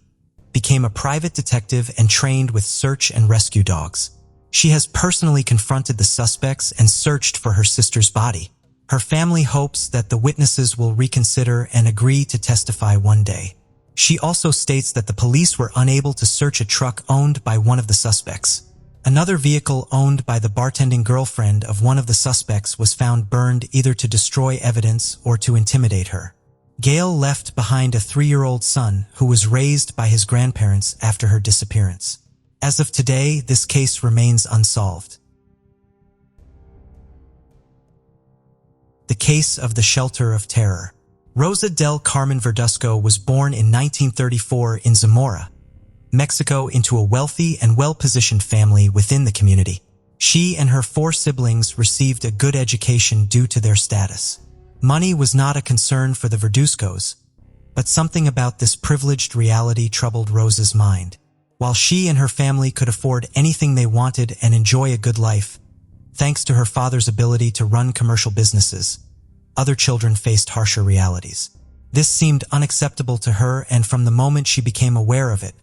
became a private detective and trained with search and rescue dogs. She has personally confronted the suspects and searched for her sister's body. Her family hopes that the witnesses will reconsider and agree to testify one day. She also states that the police were unable to search a truck owned by one of the suspects. Another vehicle owned by the bartending girlfriend of one of the suspects was found burned either to destroy evidence or to intimidate her. Gail left behind a 3-year-old son who was raised by his grandparents after her disappearance. As of today, this case remains unsolved. The case of the Shelter of Terror. Rosa del Carmen Verduzco was born in 1934 in Zamora, Mexico, into a wealthy and well-positioned family within the community. She and her 4 siblings received a good education due to their status. Money was not a concern for the Verduzcos, but something about this privileged reality troubled Rosa's mind. While she and her family could afford anything they wanted and enjoy a good life, thanks to her father's ability to run commercial businesses, other children faced harsher realities. This seemed unacceptable to her, and from the moment she became aware of it,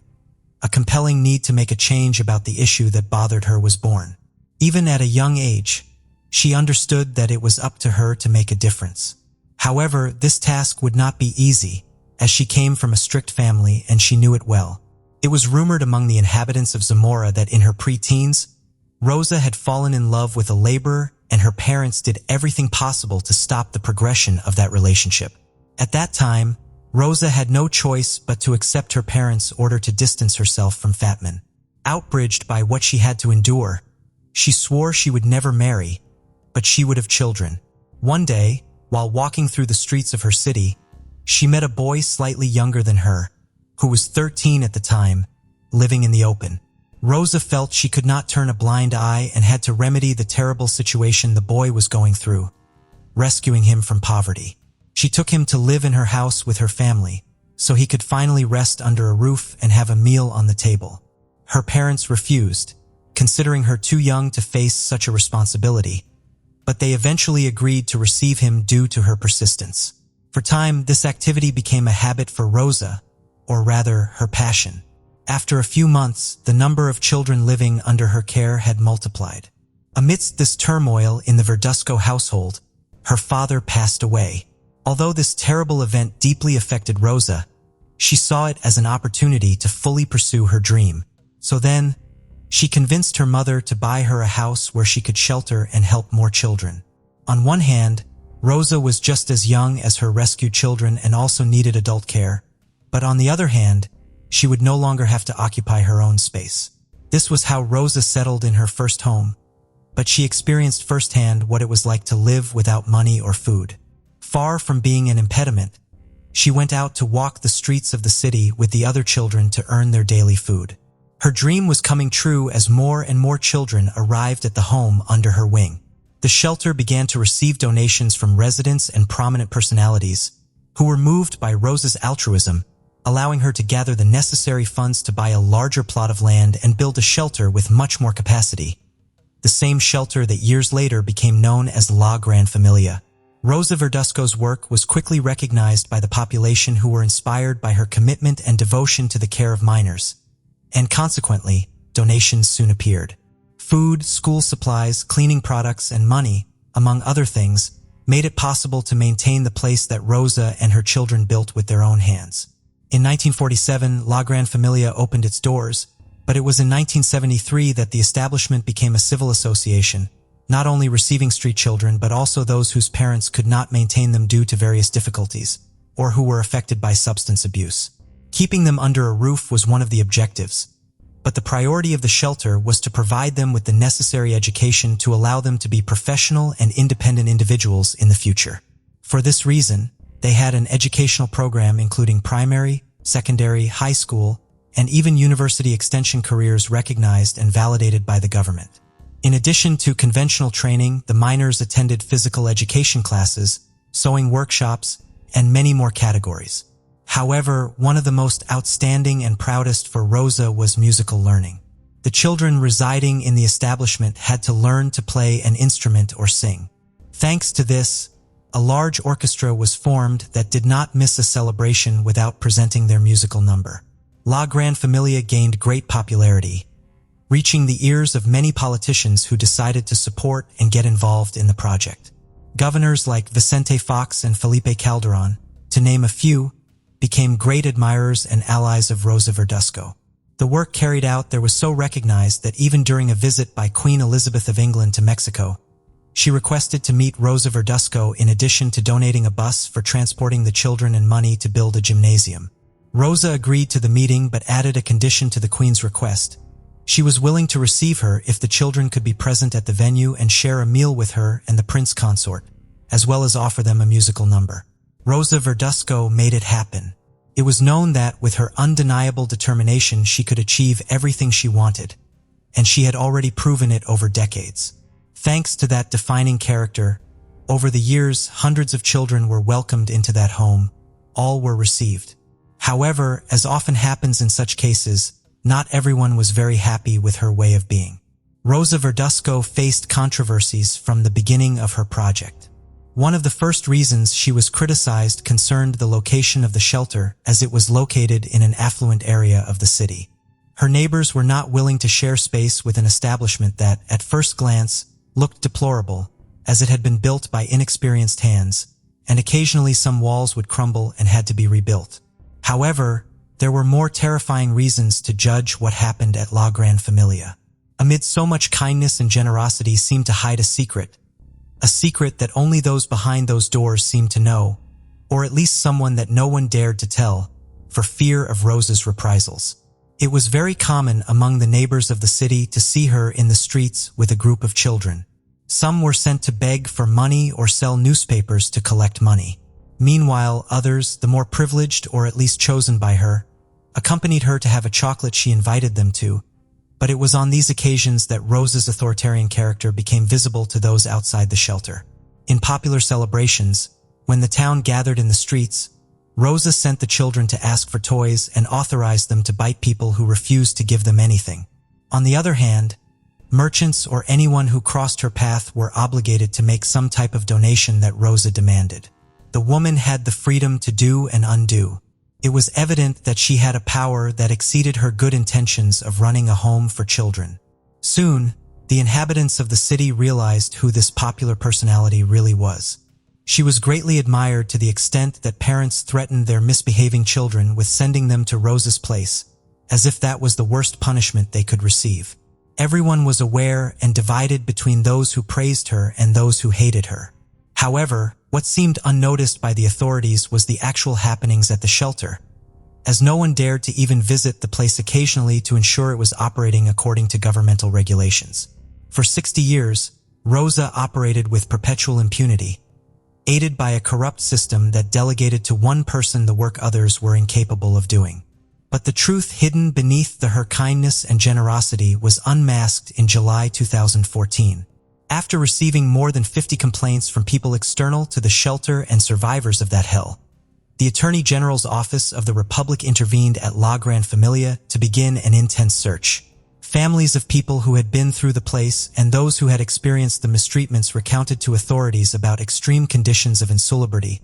a compelling need to make a change about the issue that bothered her was born. Even at a young age, she understood that it was up to her to make a difference. However, this task would not be easy, as she came from a strict family and she knew it well. It was rumored among the inhabitants of Zamora that in her pre-teens, Rosa had fallen in love with a laborer, and her parents did everything possible to stop the progression of that relationship. At that time, Rosa had no choice but to accept her parents' order to distance herself from Fatman. Outraged by what she had to endure, she swore she would never marry, but she would have children. One day, while walking through the streets of her city, she met a boy slightly younger than her, who was 13 at the time, living in the open. Rosa felt she could not turn a blind eye and had to remedy the terrible situation the boy was going through, rescuing him from poverty. She took him to live in her house with her family, so he could finally rest under a roof and have a meal on the table. Her parents refused, considering her too young to face such a responsibility, but they eventually agreed to receive him due to her persistence. For time, this activity became a habit for Rosa, or rather, her passion. After a few months, the number of children living under her care had multiplied. Amidst this turmoil in the Verduzco household, her father passed away. Although this terrible event deeply affected Rosa, she saw it as an opportunity to fully pursue her dream. So then, she convinced her mother to buy her a house where she could shelter and help more children. On one hand, Rosa was just as young as her rescued children and also needed adult care, but on the other hand, she would no longer have to occupy her own space. This was how Rosa settled in her first home, but she experienced firsthand what it was like to live without money or food. Far from being an impediment, she went out to walk the streets of the city with the other children to earn their daily food. Her dream was coming true as more and more children arrived at the home under her wing. The shelter began to receive donations from residents and prominent personalities who were moved by Rosa's altruism, allowing her to gather the necessary funds to buy a larger plot of land and build a shelter with much more capacity. The same shelter that years later became known as La Gran Familia. Rosa Verduzco's work was quickly recognized by the population, who were inspired by her commitment and devotion to the care of minors, and consequently, donations soon appeared. Food, school supplies, cleaning products, and money, among other things, made it possible to maintain the place that Rosa and her children built with their own hands. In 1947, La Gran Familia opened its doors, but it was in 1973 that the establishment became a civil association, not only receiving street children but also those whose parents could not maintain them due to various difficulties, or who were affected by substance abuse. Keeping them under a roof was one of the objectives, but the priority of the shelter was to provide them with the necessary education to allow them to be professional and independent individuals in the future. For this reason, they had an educational program including primary, secondary, high school, and even university extension careers recognized and validated by the government. In addition to conventional training, the minors attended physical education classes, sewing workshops, and many more categories. However, one of the most outstanding and proudest for Rosa was musical learning. The children residing in the establishment had to learn to play an instrument or sing. Thanks to this, a large orchestra was formed that did not miss a celebration without presenting their musical number. La Gran Familia gained great popularity, reaching the ears of many politicians who decided to support and get involved in the project. Governors like Vicente Fox and Felipe Calderón, to name a few, became great admirers and allies of Rosa Verdusco. The work carried out there was so recognized that even during a visit by Queen Elizabeth of England to Mexico, she requested to meet Rosa Verdusco in addition to donating a bus for transporting the children and money to build a gymnasium. Rosa agreed to the meeting but added a condition to the Queen's request. She was willing to receive her if the children could be present at the venue and share a meal with her and the prince consort, as well as offer them a musical number. Rosa Verdusco made it happen. It was known that, with her undeniable determination, she could achieve everything she wanted, and she had already proven it over decades. Thanks to that defining character, over the years, hundreds of children were welcomed into that home. All were received. However, as often happens in such cases, not everyone was very happy with her way of being. Rosa Verdusco faced controversies from the beginning of her project. One of the first reasons she was criticized concerned the location of the shelter, as it was located in an affluent area of the city. Her neighbors were not willing to share space with an establishment that, at first glance, looked deplorable, as it had been built by inexperienced hands, and occasionally some walls would crumble and had to be rebuilt. However, there were more terrifying reasons to judge what happened at La Gran Familia. Amid so much kindness and generosity seemed to hide a secret that only those behind those doors seemed to know, or at least someone that no one dared to tell, for fear of Rosa's reprisals. It was very common among the neighbors of the city to see her in the streets with a group of children. Some were sent to beg for money or sell newspapers to collect money. Meanwhile, others, the more privileged or at least chosen by her, accompanied her to have a chocolate she invited them to, but it was on these occasions that Rosa's authoritarian character became visible to those outside the shelter. In popular celebrations, when the town gathered in the streets, Rosa sent the children to ask for toys and authorized them to bite people who refused to give them anything. On the other hand, merchants or anyone who crossed her path were obligated to make some type of donation that Rosa demanded. The woman had the freedom to do and undo. It was evident that she had a power that exceeded her good intentions of running a home for children. Soon, the inhabitants of the city realized who this popular personality really was. She was greatly admired to the extent that parents threatened their misbehaving children with sending them to Rosa's place, as if that was the worst punishment they could receive. Everyone was aware and divided between those who praised her and those who hated her. However, what seemed unnoticed by the authorities was the actual happenings at the shelter, as no one dared to even visit the place occasionally to ensure it was operating according to governmental regulations. For 60 years, Rosa operated with perpetual impunity, aided by a corrupt system that delegated to one person the work others were incapable of doing. But the truth hidden beneath her kindness and generosity was unmasked in July 2014. After receiving more than 50 complaints from people external to the shelter and survivors of that hell, the Attorney General's Office of the Republic intervened at La Gran Familia to begin an intense search. Families of people who had been through the place and those who had experienced the mistreatments recounted to authorities about extreme conditions of insalubrity,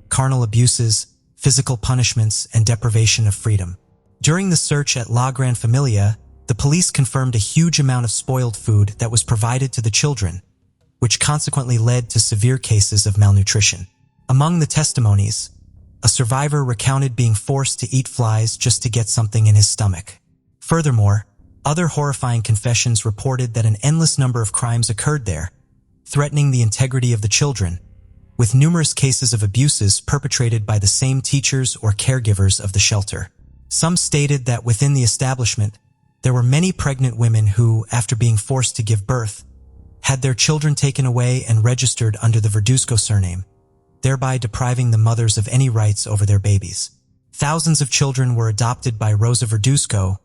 carnal abuses, physical punishments, and deprivation of freedom. During the search at La Gran Familia, the police confirmed a huge amount of spoiled food that was provided to the children, which consequently led to severe cases of malnutrition. Among the testimonies, a survivor recounted being forced to eat flies just to get something in his stomach. Furthermore, other horrifying confessions reported that an endless number of crimes occurred there, threatening the integrity of the children, with numerous cases of abuses perpetrated by the same teachers or caregivers of the shelter. Some stated that within the establishment, there were many pregnant women who, after being forced to give birth, had their children taken away and registered under the Verdusco surname, thereby depriving the mothers of any rights over their babies. Thousands of children were adopted by Rosa Verdusco,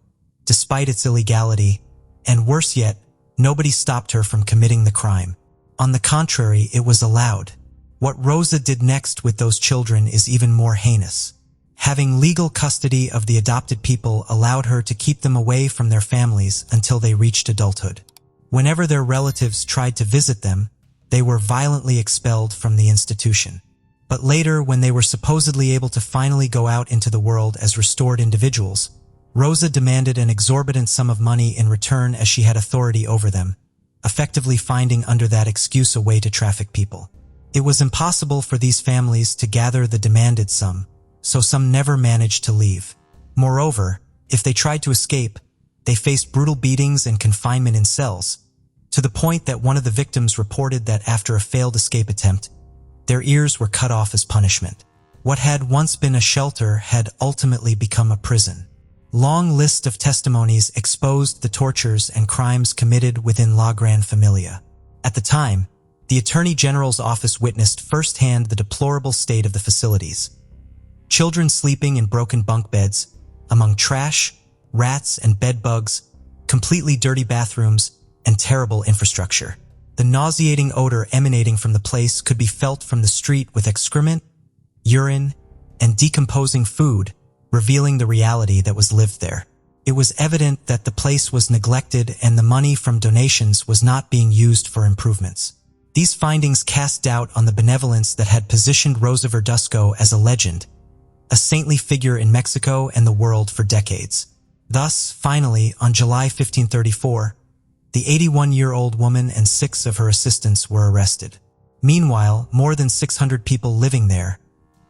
despite its illegality, and worse yet, nobody stopped her from committing the crime. On the contrary, it was allowed. What Rosa did next with those children is even more heinous. Having legal custody of the adopted people allowed her to keep them away from their families until they reached adulthood. Whenever their relatives tried to visit them, they were violently expelled from the institution. But later, when they were supposedly able to finally go out into the world as restored individuals, Rosa demanded an exorbitant sum of money in return as she had authority over them, effectively finding under that excuse a way to traffic people. It was impossible for these families to gather the demanded sum, so some never managed to leave. Moreover, if they tried to escape, they faced brutal beatings and confinement in cells, to the point that one of the victims reported that after a failed escape attempt, their ears were cut off as punishment. What had once been a shelter had ultimately become a prison. Long list of testimonies exposed the tortures and crimes committed within La Gran Familia. At the time, the Attorney General's office witnessed firsthand the deplorable state of the facilities. Children sleeping in broken bunk beds, among trash, rats, and bed bugs, completely dirty bathrooms, and terrible infrastructure. The nauseating odor emanating from the place could be felt from the street, with excrement, urine, and decomposing food, revealing the reality that was lived there. It was evident that the place was neglected and the money from donations was not being used for improvements. These findings cast doubt on the benevolence that had positioned Rosa Verduzco as a legend, a saintly figure in Mexico and the world for decades. Thus, finally, on July 1534, the 81-year-old woman and 6 of her assistants were arrested. Meanwhile, more than 600 people living there,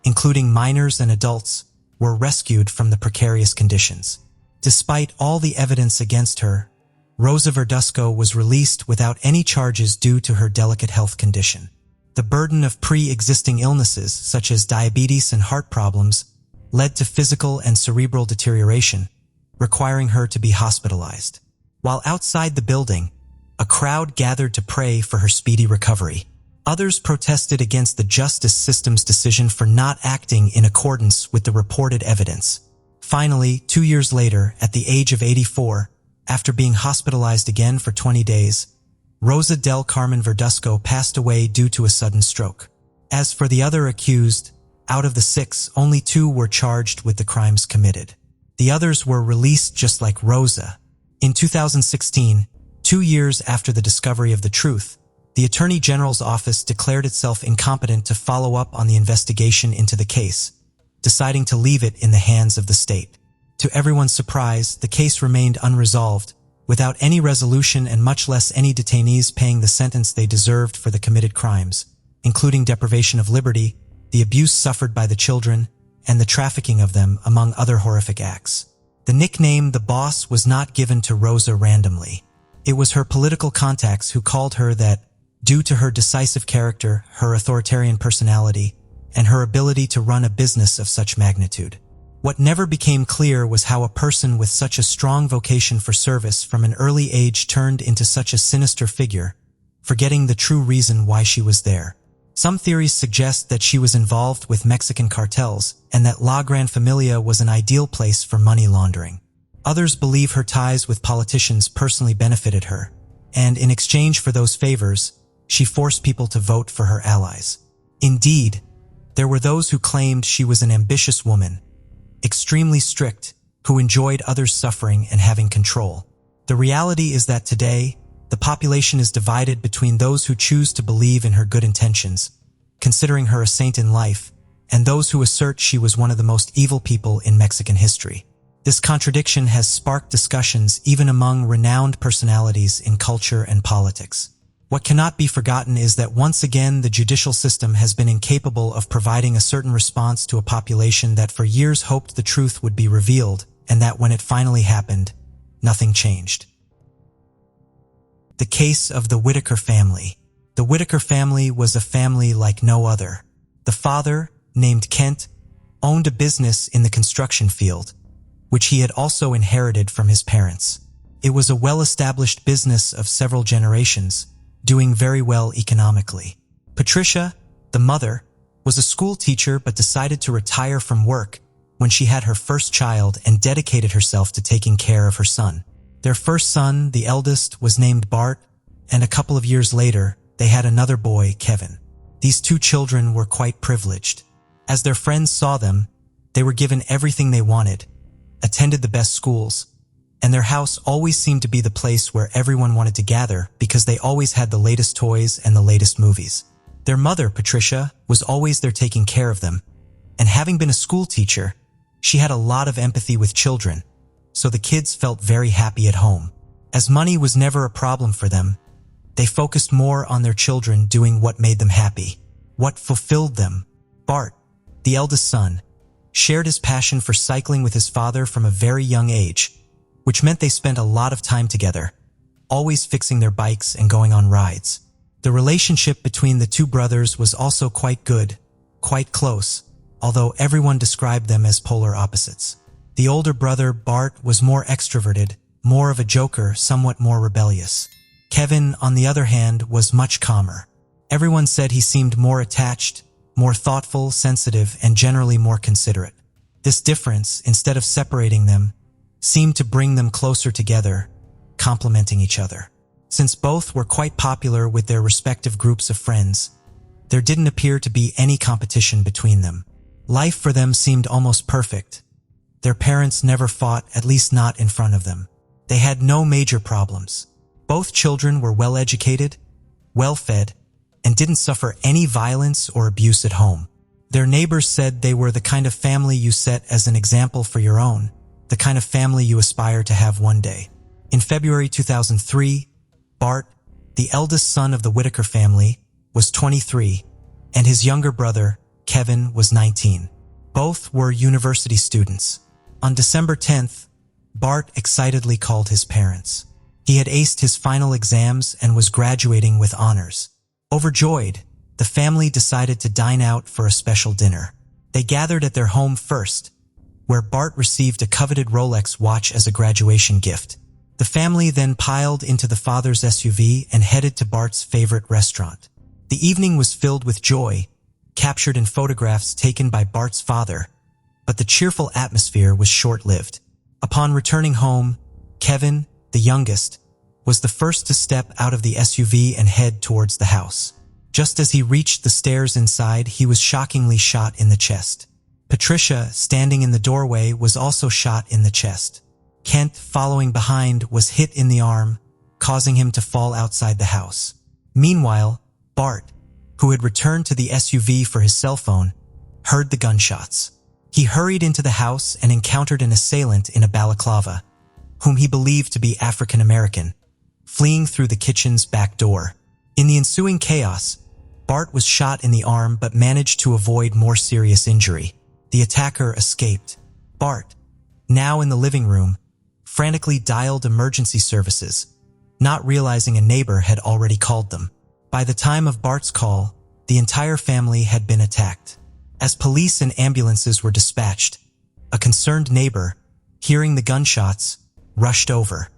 including minors and adults, were rescued from the precarious conditions. Despite all the evidence against her, Rosa Verduzco was released without any charges due to her delicate health condition. The burden of pre-existing illnesses, such as diabetes and heart problems, led to physical and cerebral deterioration, requiring her to be hospitalized. While outside the building, a crowd gathered to pray for her speedy recovery. Others protested against the justice system's decision for not acting in accordance with the reported evidence. Finally, 2 years later, at the age of 84, after being hospitalized again for 20 days, Rosa del Carmen Verduzco passed away due to a sudden stroke. As for the other accused, out of the 6, only 2 were charged with the crimes committed. The others were released just like Rosa. In 2016, 2 years after the discovery of the truth, the Attorney General's office declared itself incompetent to follow up on the investigation into the case, deciding to leave it in the hands of the state. To everyone's surprise, the case remained unresolved, without any resolution and much less any detainees paying the sentence they deserved for the committed crimes, including deprivation of liberty, the abuse suffered by the children, and the trafficking of them, among other horrific acts. The nickname The Boss was not given to Rosa randomly. It was her political contacts who called her that due to her decisive character, her authoritarian personality, and her ability to run a business of such magnitude. What never became clear was how a person with such a strong vocation for service from an early age turned into such a sinister figure, forgetting the true reason why she was there. Some theories suggest that she was involved with Mexican cartels and that La Gran Familia was an ideal place for money laundering. Others believe her ties with politicians personally benefited her, and in exchange for those favors, she forced people to vote for her allies. Indeed, there were those who claimed she was an ambitious woman, extremely strict, who enjoyed others' suffering and having control. The reality is that today, the population is divided between those who choose to believe in her good intentions, considering her a saint in life, and those who assert she was one of the most evil people in Mexican history. This contradiction has sparked discussions even among renowned personalities in culture and politics. What cannot be forgotten is that once again the judicial system has been incapable of providing a certain response to a population that for years hoped the truth would be revealed, and that when it finally happened, nothing changed. The case of the Whitaker family. The Whitaker family was a family like no other. The father, named Kent, owned a business in the construction field, which he had also inherited from his parents. It was a well-established business of several generations, doing very well economically. Patricia, the mother, was a school teacher but decided to retire from work when she had her first child and dedicated herself to taking care of her son. Their first son, the eldest, was named Bart, and a couple of years later, they had another boy, Kevin. These 2 children were quite privileged. As their friends saw them, they were given everything they wanted, attended the best schools, and their house always seemed to be the place where everyone wanted to gather because they always had the latest toys and the latest movies. Their mother, Patricia, was always there taking care of them, and having been a school teacher, she had a lot of empathy with children, so the kids felt very happy at home. As money was never a problem for them, they focused more on their children doing what made them happy, what fulfilled them. Bart, the eldest son, shared his passion for cycling with his father from a very young age, which meant they spent a lot of time together, always fixing their bikes and going on rides. The relationship between the two brothers was also quite good, quite close, although everyone described them as polar opposites. The older brother, Bart, was more extroverted, more of a joker, somewhat more rebellious. Kevin, on the other hand, was much calmer. Everyone said he seemed more attached, more thoughtful, sensitive, and generally more considerate. This difference, instead of separating them, seemed to bring them closer together, complementing each other. Since both were quite popular with their respective groups of friends, there didn't appear to be any competition between them. Life for them seemed almost perfect. Their parents never fought, at least not in front of them. They had no major problems. Both children were well-educated, well-fed, and didn't suffer any violence or abuse at home. Their neighbors said they were the kind of family you set as an example for your own, the kind of family you aspire to have one day. In February 2003, Bart, the eldest son of the Whitaker family, was 23, and his younger brother, Kevin, was 19. Both were university students. On December 10th, Bart excitedly called his parents. He had aced his final exams and was graduating with honors. Overjoyed, the family decided to dine out for a special dinner. They gathered at their home first, where Bart received a coveted Rolex watch as a graduation gift. The family then piled into the father's SUV and headed to Bart's favorite restaurant. The evening was filled with joy, captured in photographs taken by Bart's father, but the cheerful atmosphere was short-lived. Upon returning home, Kevin, the youngest, was the first to step out of the SUV and head towards the house. Just as he reached the stairs inside, he was shockingly shot in the chest. Patricia, standing in the doorway, was also shot in the chest. Kent, following behind, was hit in the arm, causing him to fall outside the house. Meanwhile, Bart, who had returned to the SUV for his cell phone, heard the gunshots. He hurried into the house and encountered an assailant in a balaclava, whom he believed to be African American, fleeing through the kitchen's back door. In the ensuing chaos, Bart was shot in the arm but managed to avoid more serious injury. The attacker escaped. Bart, now in the living room, frantically dialed emergency services, not realizing a neighbor had already called them. By the time of Bart's call, the entire family had been attacked. As police and ambulances were dispatched, a concerned neighbor, hearing the gunshots, rushed over.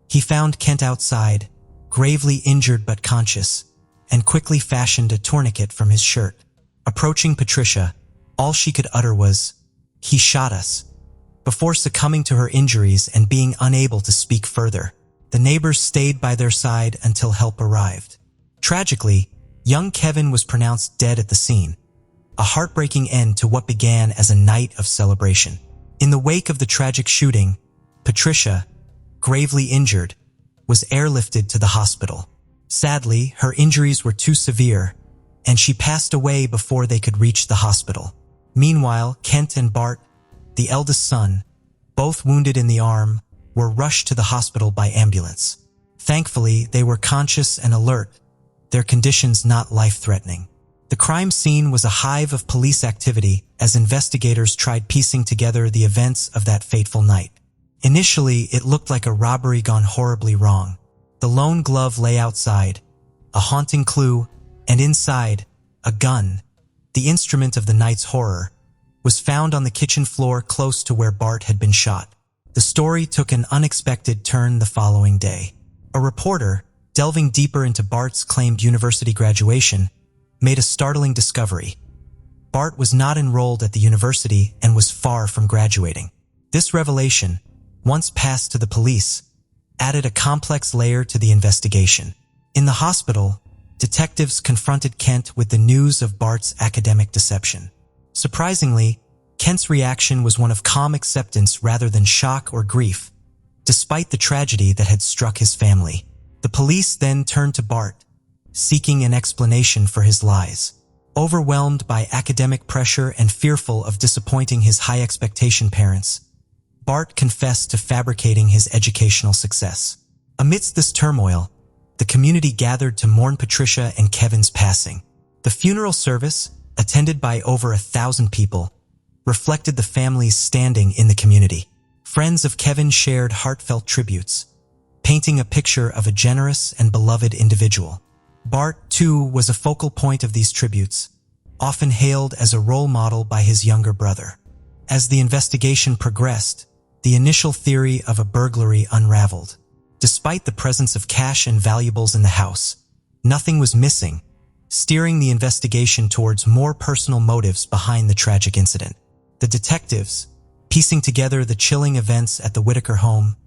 He found Kent outside, gravely injured but conscious, and quickly fashioned a tourniquet from his shirt. Approaching Patricia, all she could utter was, "He shot us," before succumbing to her injuries and being unable to speak further. The neighbors stayed by their side until help arrived. Tragically, young Kevin was pronounced dead at the scene, a heartbreaking end to what began as a night of celebration. In the wake of the tragic shooting, Patricia, gravely injured, was airlifted to the hospital. Sadly, her injuries were too severe, and she passed away before they could reach the hospital. Meanwhile, Kent and Bart, the eldest son, both wounded in the arm, were rushed to the hospital by ambulance. Thankfully, they were conscious and alert, their conditions not life-threatening. The crime scene was a hive of police activity as investigators tried piecing together the events of that fateful night. Initially, it looked like a robbery gone horribly wrong. The lone glove lay outside, a haunting clue, and inside, a gun, the instrument of the night's horror, was found on the kitchen floor close to where Bart had been shot. The story took an unexpected turn the following day. A reporter, delving deeper into Bart's claimed university graduation, made a startling discovery. Bart was not enrolled at the university and was far from graduating. This revelation, once passed to the police, added a complex layer to the investigation. In the hospital, detectives confronted Kent with the news of Bart's academic deception. Surprisingly, Kent's reaction was one of calm acceptance rather than shock or grief, despite the tragedy that had struck his family. The police then turned to Bart, seeking an explanation for his lies. Overwhelmed by academic pressure and fearful of disappointing his high-expectation parents, Bart confessed to fabricating his educational success. Amidst this turmoil, the community gathered to mourn Patricia and Kevin's passing. The funeral service, attended by over 1,000 people, reflected the family's standing in the community. Friends of Kevin shared heartfelt tributes, painting a picture of a generous and beloved individual. Bart, too, was a focal point of these tributes, often hailed as a role model by his younger brother. As the investigation progressed, the initial theory of a burglary unraveled. Despite the presence of cash and valuables in the house, nothing was missing, steering the investigation towards more personal motives behind the tragic incident. The detectives, piecing together the chilling events at the Whitaker home,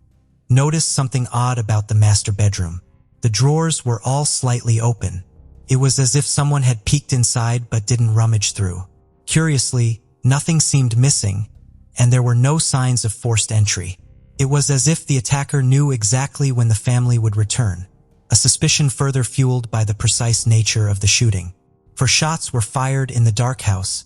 noticed something odd about the master bedroom. The drawers were all slightly open. It was as if someone had peeked inside but didn't rummage through. Curiously, nothing seemed missing, and there were no signs of forced entry. It was as if the attacker knew exactly when the family would return, a suspicion further fueled by the precise nature of the shooting. For shots were fired in the dark house,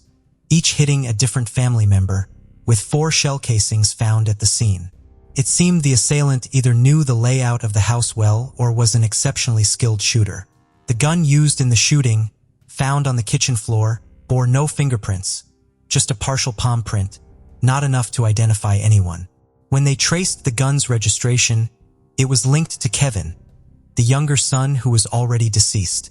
each hitting a different family member, with 4 shell casings found at the scene. It seemed the assailant either knew the layout of the house well or was an exceptionally skilled shooter. The gun used in the shooting, found on the kitchen floor, bore no fingerprints, just a partial palm print, not enough to identify anyone. When they traced the gun's registration, it was linked to Kevin, the younger son who was already deceased.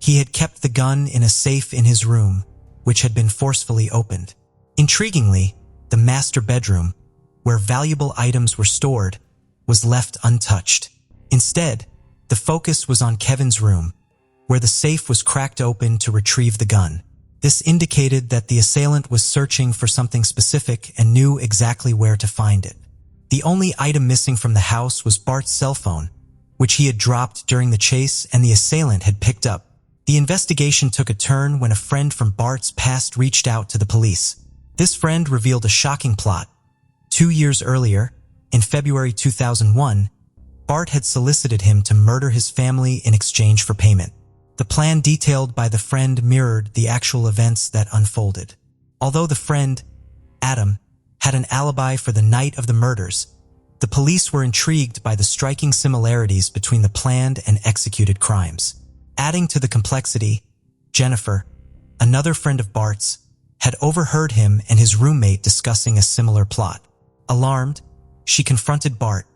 He had kept the gun in a safe in his room, which had been forcefully opened. Intriguingly, the master bedroom, where valuable items were stored, was left untouched. Instead, the focus was on Kevin's room, where the safe was cracked open to retrieve the gun. This indicated that the assailant was searching for something specific and knew exactly where to find it. The only item missing from the house was Bart's cell phone, which he had dropped during the chase and the assailant had picked up. The investigation took a turn when a friend from Bart's past reached out to the police. This friend revealed a shocking plot. 2 years earlier, in February 2001, Bart had solicited him to murder his family in exchange for payment. The plan detailed by the friend mirrored the actual events that unfolded. Although the friend, Adam, had an alibi for the night of the murders, the police were intrigued by the striking similarities between the planned and executed crimes. Adding to the complexity, Jennifer, another friend of Bart's, had overheard him and his roommate discussing a similar plot. Alarmed, she confronted Bart,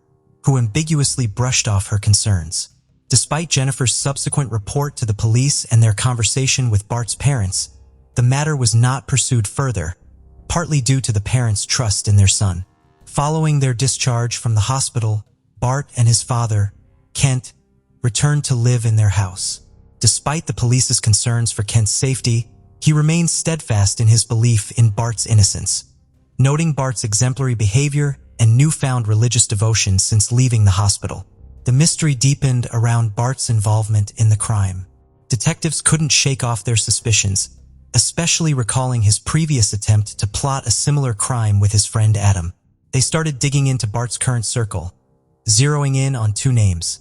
who ambiguously brushed off her concerns. Despite Jennifer's subsequent report to the police and their conversation with Bart's parents, the matter was not pursued further, partly due to the parents' trust in their son. Following their discharge from the hospital, Bart and his father, Kent, returned to live in their house. Despite the police's concerns for Kent's safety, he remained steadfast in his belief in Bart's innocence, noting Bart's exemplary behavior and newfound religious devotion since leaving the hospital. The mystery deepened around Bart's involvement in the crime. Detectives couldn't shake off their suspicions, especially recalling his previous attempt to plot a similar crime with his friend Adam. They started digging into Bart's current circle, zeroing in on 2 names: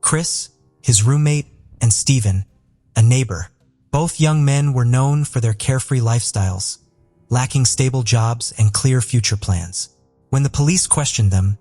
Chris, his roommate, and Steven, a neighbor. Both young men were known for their carefree lifestyles, lacking stable jobs and clear future plans. When the police questioned them,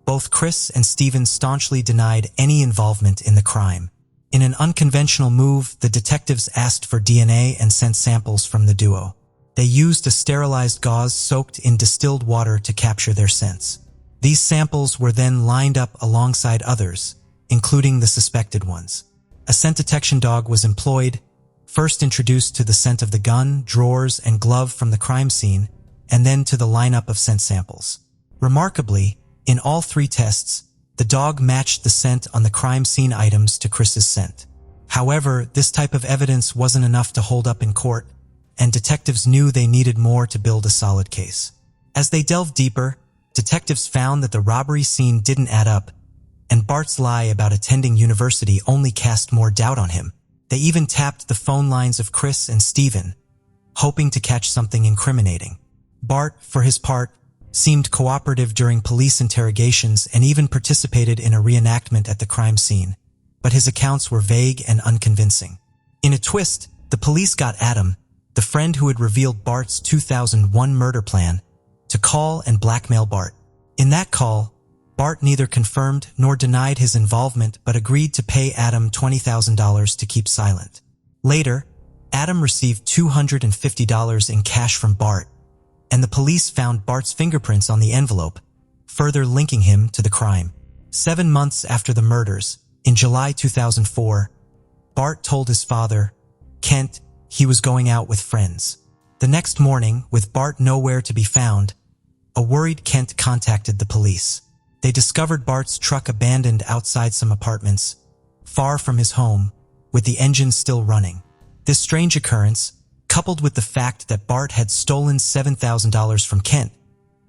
both Chris and Steven staunchly denied any involvement in the crime. In an unconventional move, the detectives asked for DNA and sent samples from the duo. They used a sterilized gauze soaked in distilled water to capture their scents. These samples were then lined up alongside others, including the suspected ones. A scent detection dog was employed, first introduced to the scent of the gun, drawers, and glove from the crime scene, and then to the lineup of scent samples. Remarkably, in all 3 tests, the dog matched the scent on the crime scene items to Chris's scent. However, this type of evidence wasn't enough to hold up in court, and detectives knew they needed more to build a solid case. As they delved deeper, detectives found that the robbery scene didn't add up, and Bart's lie about attending university only cast more doubt on him. They even tapped the phone lines of Chris and Steven, hoping to catch something incriminating. Bart, for his part, seemed cooperative during police interrogations and even participated in a reenactment at the crime scene, but his accounts were vague and unconvincing. In a twist, the police got Adam, the friend who had revealed Bart's 2001 murder plan, to call and blackmail Bart. In that call, Bart neither confirmed nor denied his involvement but agreed to pay Adam $20,000 to keep silent. Later, Adam received $250 in cash from Bart, and the police found Bart's fingerprints on the envelope, further linking him to the crime. 7 months after the murders, in July 2004, Bart told his father, Kent, he was going out with friends. The next morning, with Bart nowhere to be found, a worried Kent contacted the police. They discovered Bart's truck abandoned outside some apartments, far from his home, with the engine still running. This strange occurrence, coupled with the fact that Bart had stolen $7,000 from Kent,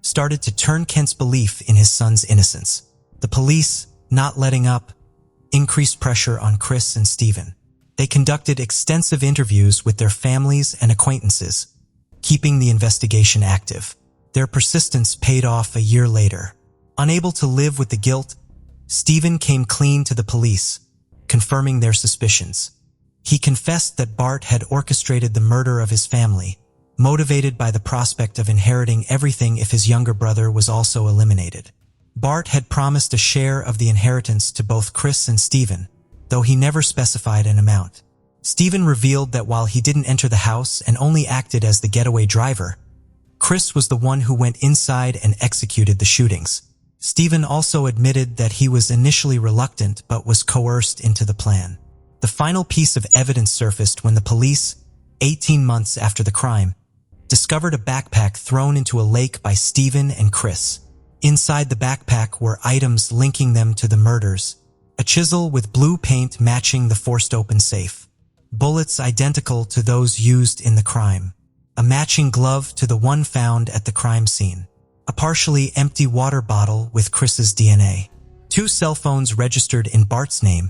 started to turn Kent's belief in his son's innocence. The police, not letting up, increased pressure on Chris and Stephen. They conducted extensive interviews with their families and acquaintances, keeping the investigation active. Their persistence paid off a year later. Unable to live with the guilt, Stephen came clean to the police, confirming their suspicions. He confessed that Bart had orchestrated the murder of his family, motivated by the prospect of inheriting everything if his younger brother was also eliminated. Bart had promised a share of the inheritance to both Chris and Stephen, though he never specified an amount. Stephen revealed that while he didn't enter the house and only acted as the getaway driver, Chris was the one who went inside and executed the shootings. Stephen also admitted that he was initially reluctant but was coerced into the plan. The final piece of evidence surfaced when the police, 18 months after the crime, discovered a backpack thrown into a lake by Stephen and Chris. Inside the backpack were items linking them to the murders: a chisel with blue paint matching the forced-open safe, bullets identical to those used in the crime, a matching glove to the one found at the crime scene, a partially empty water bottle with Chris's DNA, 2 cell phones registered in Bart's name,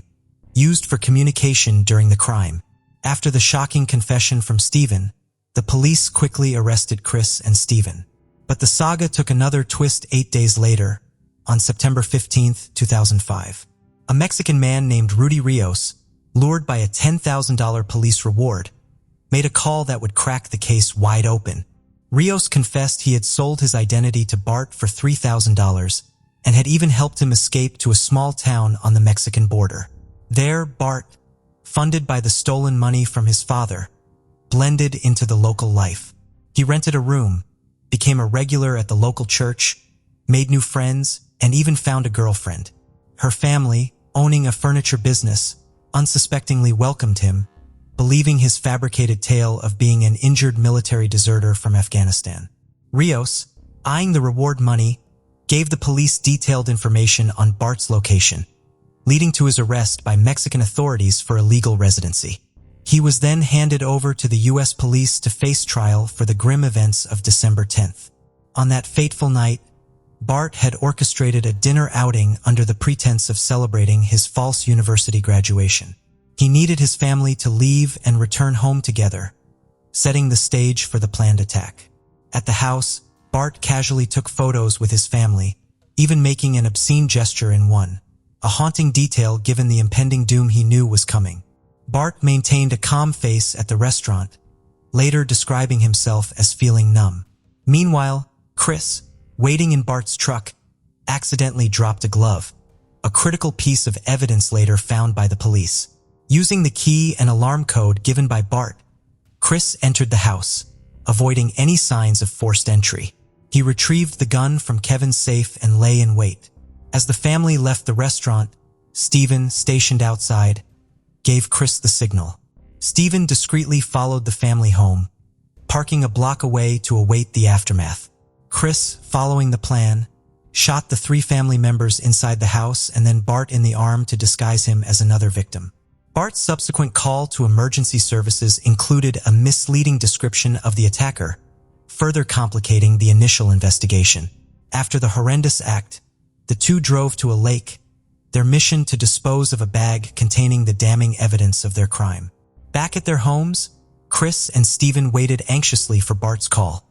used for communication during the crime. After the shocking confession from Stephen, the police quickly arrested Chris and Stephen. But the saga took another twist 8 days later, on September 15, 2005. A Mexican man named Rudy Rios, lured by a $10,000 police reward, made a call that would crack the case wide open. Rios confessed he had sold his identity to Bart for $3,000 and had even helped him escape to a small town on the Mexican border. There, Bart, funded by the stolen money from his father, blended into the local life. He rented a room, became a regular at the local church, made new friends, and even found a girlfriend. Her family, owning a furniture business, unsuspectingly welcomed him, believing his fabricated tale of being an injured military deserter from Afghanistan. Rios, eyeing the reward money, gave the police detailed information on Bart's location, leading to his arrest by Mexican authorities for illegal residency. He was then handed over to the U.S. police to face trial for the grim events of December 10th. On that fateful night, Bart had orchestrated a dinner outing under the pretense of celebrating his false university graduation. He needed his family to leave and return home together, setting the stage for the planned attack. At the house, Bart casually took photos with his family, even making an obscene gesture in one, a haunting detail given the impending doom he knew was coming. Bart maintained a calm face at the restaurant, later describing himself as feeling numb. Meanwhile, Chris, waiting in Bart's truck, accidentally dropped a glove, a critical piece of evidence later found by the police. Using the key and alarm code given by Bart, Chris entered the house, avoiding any signs of forced entry. He retrieved the gun from Kevin's safe and lay in wait. As the family left the restaurant, Stephen, stationed outside, gave Chris the signal. Stephen discreetly followed the family home, parking a block away to await the aftermath. Chris, following the plan, shot the 3 family members inside the house and then Bart in the arm to disguise him as another victim. Bart's subsequent call to emergency services included a misleading description of the attacker, further complicating the initial investigation. After the horrendous act, the 2 drove to a lake, their mission to dispose of a bag containing the damning evidence of their crime. Back at their homes, Chris and Stephen waited anxiously for Bart's call,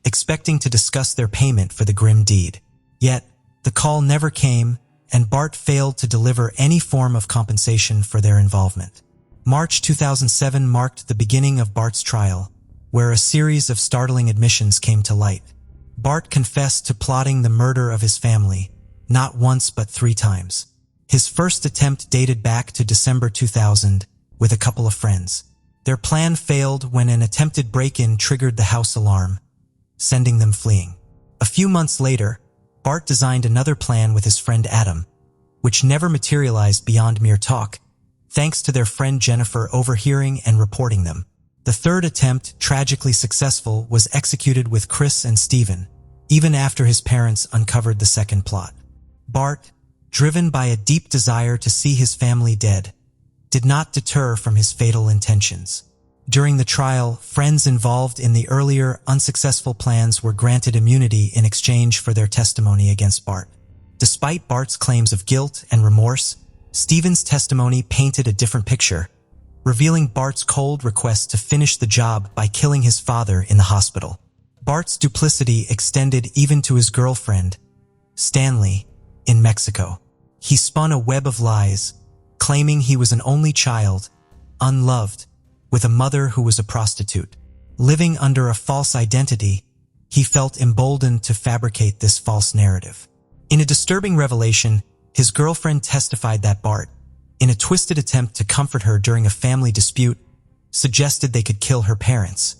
expecting to discuss their payment for the grim deed. Yet, the call never came, and Bart failed to deliver any form of compensation for their involvement. March 2007 marked the beginning of Bart's trial, where a series of startling admissions came to light. Bart confessed to plotting the murder of his family, not once but 3 times. His first attempt dated back to December 2000 with a couple of friends. Their plan failed when an attempted break-in triggered the house alarm, sending them fleeing. A few months later, Bart designed another plan with his friend Adam, which never materialized beyond mere talk, thanks to their friend Jennifer overhearing and reporting them. The third attempt, tragically successful, was executed with Chris and Steven, even after his parents uncovered the second plot. Bart, driven by a deep desire to see his family dead, did not deter from his fatal intentions. During the trial, friends involved in the earlier unsuccessful plans were granted immunity in exchange for their testimony against Bart. Despite Bart's claims of guilt and remorse, Steven's testimony painted a different picture, revealing Bart's cold request to finish the job by killing his father in the hospital. Bart's duplicity extended even to his girlfriend, Stanley, in Mexico. He spun a web of lies, claiming he was an only child, unloved, with a mother who was a prostitute. Living under a false identity, he felt emboldened to fabricate this false narrative. In a disturbing revelation, his girlfriend testified that Bart, in a twisted attempt to comfort her during a family dispute, suggested they could kill her parents,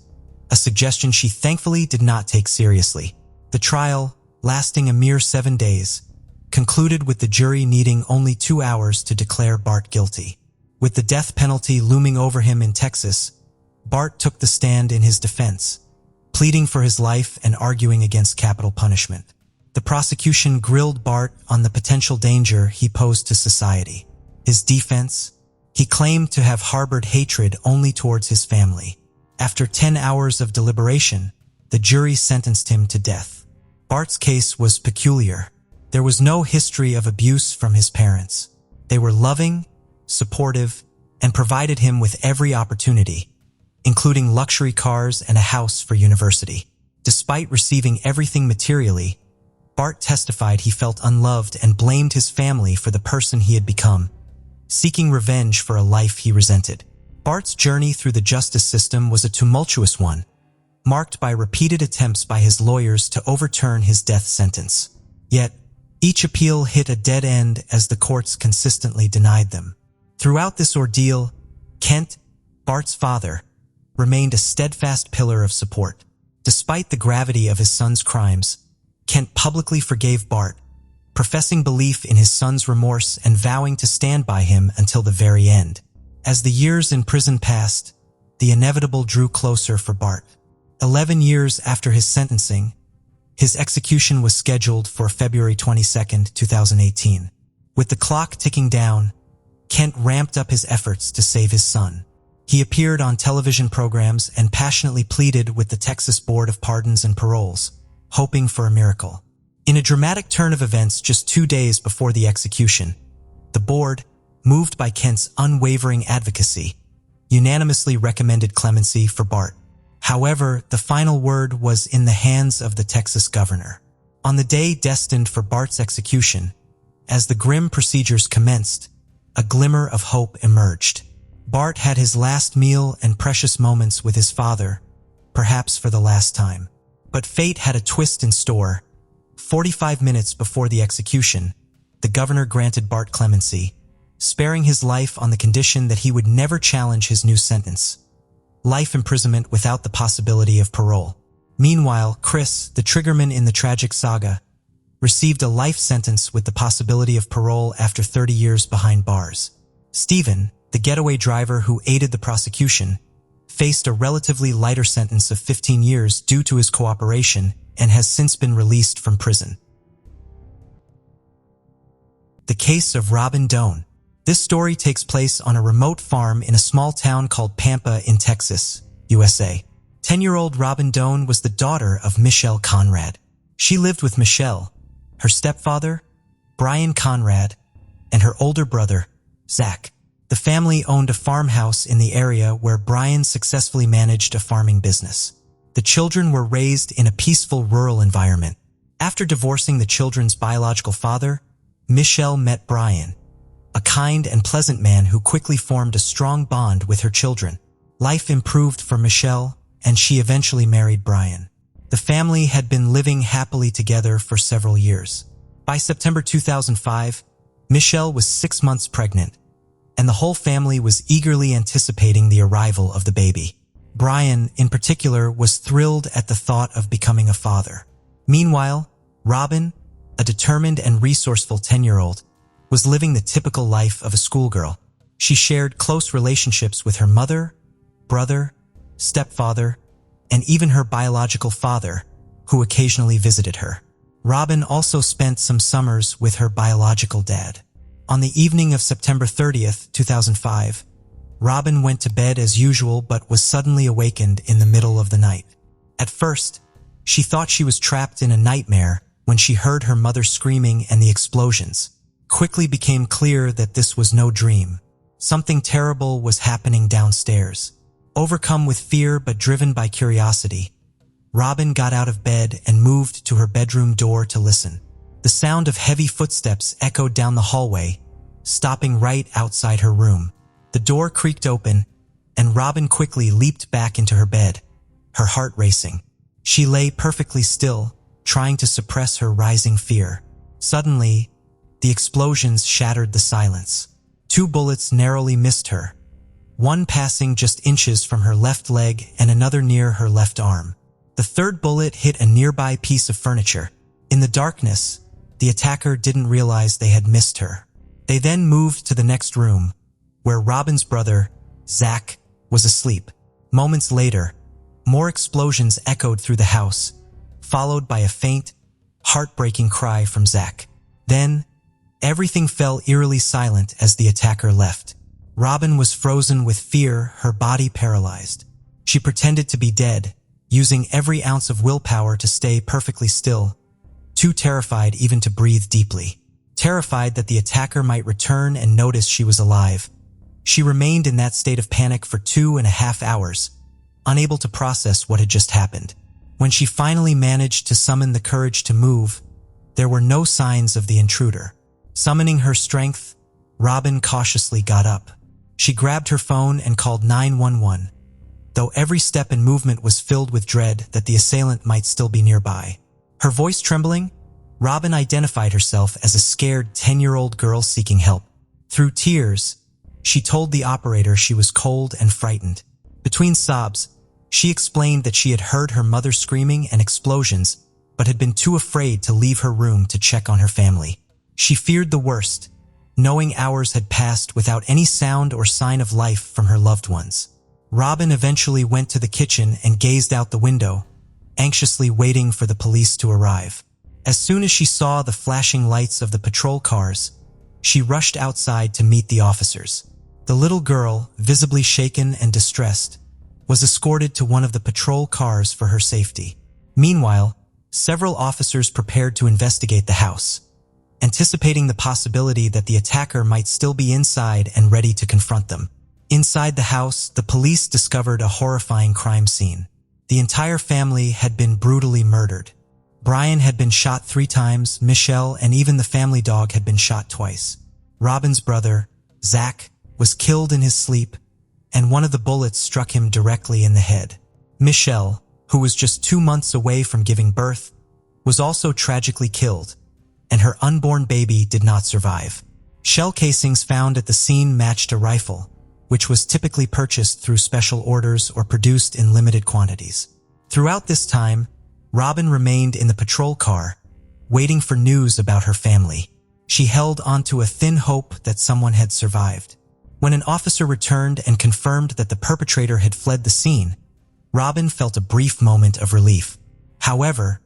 a suggestion she thankfully did not take seriously. The trial, lasting a mere 7 days, concluded with the jury needing only 2 hours to declare Bart guilty. With the death penalty looming over him in Texas, Bart took the stand in his defense, pleading for his life and arguing against capital punishment. The prosecution grilled Bart on the potential danger he posed to society. His defense: he claimed to have harbored hatred only towards his family. After 10 hours of deliberation, the jury sentenced him to death. Bart's case was peculiar. There was no history of abuse from his parents. They were loving, supportive, and provided him with every opportunity, including luxury cars and a house for university. Despite receiving everything materially, Bart testified he felt unloved and blamed his family for the person he had become, seeking revenge for a life he resented. Bart's journey through the justice system was a tumultuous one, marked by repeated attempts by his lawyers to overturn his death sentence. Yet, each appeal hit a dead end as the courts consistently denied them. Throughout this ordeal, Kent, Bart's father, remained a steadfast pillar of support. Despite the gravity of his son's crimes, Kent publicly forgave Bart, professing belief in his son's remorse and vowing to stand by him until the very end. As the years in prison passed, the inevitable drew closer for Bart. 11 years after his sentencing, his execution was scheduled for February 22, 2018. With the clock ticking down, Kent ramped up his efforts to save his son. He appeared on television programs and passionately pleaded with the Texas Board of Pardons and Paroles, hoping for a miracle. In a dramatic turn of events just 2 days before the execution, the board, moved by Kent's unwavering advocacy, unanimously recommended clemency for Bart. However, the final word was in the hands of the Texas governor. On the day destined for Bart's execution, as the grim procedures commenced, a glimmer of hope emerged. Bart had his last meal and precious moments with his father, perhaps for the last time. But fate had a twist in store. 45 minutes before the execution, the governor granted Bart clemency, sparing his life on the condition that he would never challenge his new sentence: life imprisonment without the possibility of parole. Meanwhile, Chris, the triggerman in the tragic saga, received a life sentence with the possibility of parole after 30 years behind bars. Steven, the getaway driver who aided the prosecution, faced a relatively lighter sentence of 15 years due to his cooperation and has since been released from prison. The case of Robin Doan. This story takes place on a remote farm in a small town called Pampa in Texas, USA. 10-year-old Robin Doan was the daughter of Michelle Conrad. She lived with Michelle, her stepfather, Brian Conrad, and her older brother, Zach. The family owned a farmhouse in the area where Brian successfully managed a farming business. The children were raised in a peaceful rural environment. After divorcing the children's biological father, Michelle met Brian, a kind and pleasant man who quickly formed a strong bond with her children. Life improved for Michelle, and she eventually married Brian. The family had been living happily together for several years. By September 2005, Michelle was 6 months pregnant, and the whole family was eagerly anticipating the arrival of the baby. Brian, in particular, was thrilled at the thought of becoming a father. Meanwhile, Robin, a determined and resourceful 10-year-old, was living the typical life of a schoolgirl. She shared close relationships with her mother, brother, stepfather, and even her biological father, who occasionally visited her. Robin also spent some summers with her biological dad. On the evening of September 30th, 2005, Robin went to bed as usual but was suddenly awakened in the middle of the night. At first, she thought she was trapped in a nightmare when she heard her mother screaming and the explosions. Quickly became clear that this was no dream. Something terrible was happening downstairs. Overcome with fear but driven by curiosity, Robin got out of bed and moved to her bedroom door to listen. The sound of heavy footsteps echoed down the hallway, stopping right outside her room. The door creaked open, and Robin quickly leaped back into her bed, her heart racing. She lay perfectly still, trying to suppress her rising fear. Suddenly, the explosions shattered the silence. 2 bullets narrowly missed her, one passing just inches from her left leg and another near her left arm. The 3rd bullet hit a nearby piece of furniture. In the darkness, the attacker didn't realize they had missed her. They then moved to the next room, where Robin's brother, Zach, was asleep. Moments later, more explosions echoed through the house, followed by a faint, heartbreaking cry from Zach. Then, everything fell eerily silent as the attacker left. Robin was frozen with fear, her body paralyzed. She pretended to be dead, using every ounce of willpower to stay perfectly still, too terrified even to breathe deeply. Terrified that the attacker might return and notice she was alive, she remained in that state of panic for 2.5 hours, unable to process what had just happened. When she finally managed to summon the courage to move, there were no signs of the intruder. Summoning her strength, Robin cautiously got up. She grabbed her phone and called 911, though every step and movement was filled with dread that the assailant might still be nearby. Her voice trembling, Robin identified herself as a scared 10-year-old girl seeking help. Through tears, she told the operator she was cold and frightened. Between sobs, she explained that she had heard her mother screaming and explosions, but had been too afraid to leave her room to check on her family. She feared the worst, knowing hours had passed without any sound or sign of life from her loved ones. Robin eventually went to the kitchen and gazed out the window, anxiously waiting for the police to arrive. As soon as she saw the flashing lights of the patrol cars, she rushed outside to meet the officers. The little girl, visibly shaken and distressed, was escorted to one of the patrol cars for her safety. Meanwhile, several officers prepared to investigate the house, anticipating the possibility that the attacker might still be inside and ready to confront them. Inside the house, the police discovered a horrifying crime scene. The entire family had been brutally murdered. Brian had been shot 3 times, Michelle and even the family dog had been shot twice. Robin's brother, Zach, was killed in his sleep, and one of the bullets struck him directly in the head. Michelle, who was just 2 months away from giving birth, was also tragically killed, and her unborn baby did not survive. Shell casings found at the scene matched a rifle, which was typically purchased through special orders or produced in limited quantities. Throughout this time, Robin remained in the patrol car, waiting for news about her family. She held onto a thin hope that someone had survived. When an officer returned and confirmed that the perpetrator had fled the scene, Robin felt a brief moment of relief. However,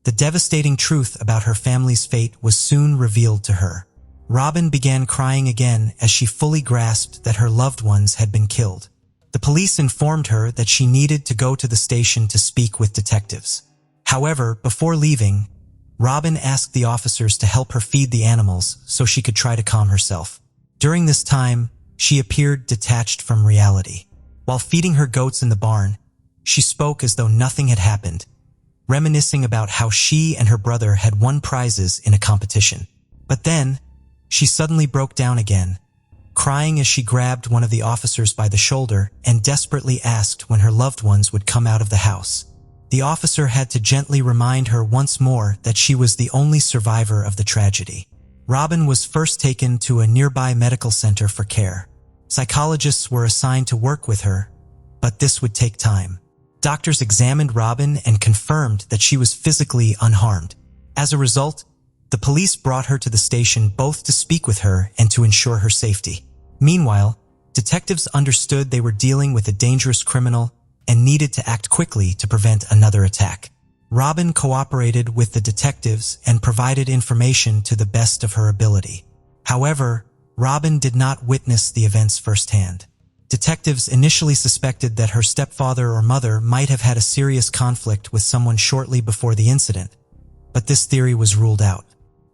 the devastating truth about her family's fate was soon revealed to her. Robin began crying again as she fully grasped that her loved ones had been killed. The police informed her that she needed to go to the station to speak with detectives. However, before leaving, Robin asked the officers to help her feed the animals so she could try to calm herself. During this time, she appeared detached from reality. While feeding her goats in the barn, she spoke as though nothing had happened, reminiscing about how she and her brother had won prizes in a competition. But then, she suddenly broke down again, crying as she grabbed one of the officers by the shoulder and desperately asked when her loved ones would come out of the house. The officer had to gently remind her once more that she was the only survivor of the tragedy. Robin was first taken to a nearby medical center for care. Psychologists were assigned to work with her, but this would take time. Doctors examined Robin and confirmed that she was physically unharmed. As a result, the police brought her to the station both to speak with her and to ensure her safety. Meanwhile, detectives understood they were dealing with a dangerous criminal and needed to act quickly to prevent another attack. Robin cooperated with the detectives and provided information to the best of her ability. However, Robin did not witness the events firsthand. Detectives initially suspected that her stepfather or mother might have had a serious conflict with someone shortly before the incident, but this theory was ruled out.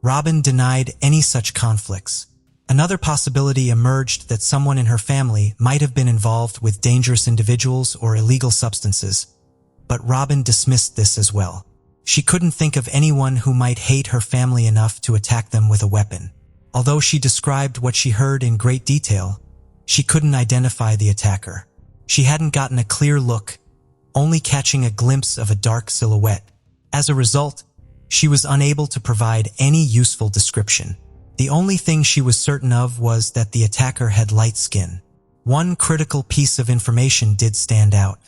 Robin denied any such conflicts. Another possibility emerged that someone in her family might have been involved with dangerous individuals or illegal substances, but Robin dismissed this as well. She couldn't think of anyone who might hate her family enough to attack them with a weapon. Although she described what she heard in great detail, she couldn't identify the attacker. She hadn't gotten a clear look, only catching a glimpse of a dark silhouette. As a result, she was unable to provide any useful description. The only thing she was certain of was that the attacker had light skin. One critical piece of information did stand out.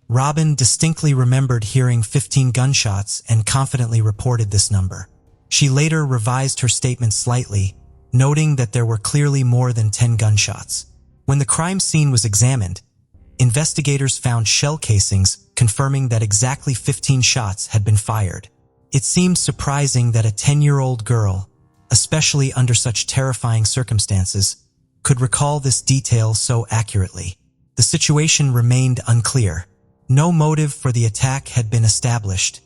Robin distinctly remembered hearing 15 gunshots and confidently reported this number. She later revised her statement slightly, noting that there were clearly more than 10 gunshots. When the crime scene was examined, investigators found shell casings confirming that exactly 15 shots had been fired. It seemed surprising that a 10-year-old girl, especially under such terrifying circumstances, could recall this detail so accurately. The situation remained unclear. No motive for the attack had been established,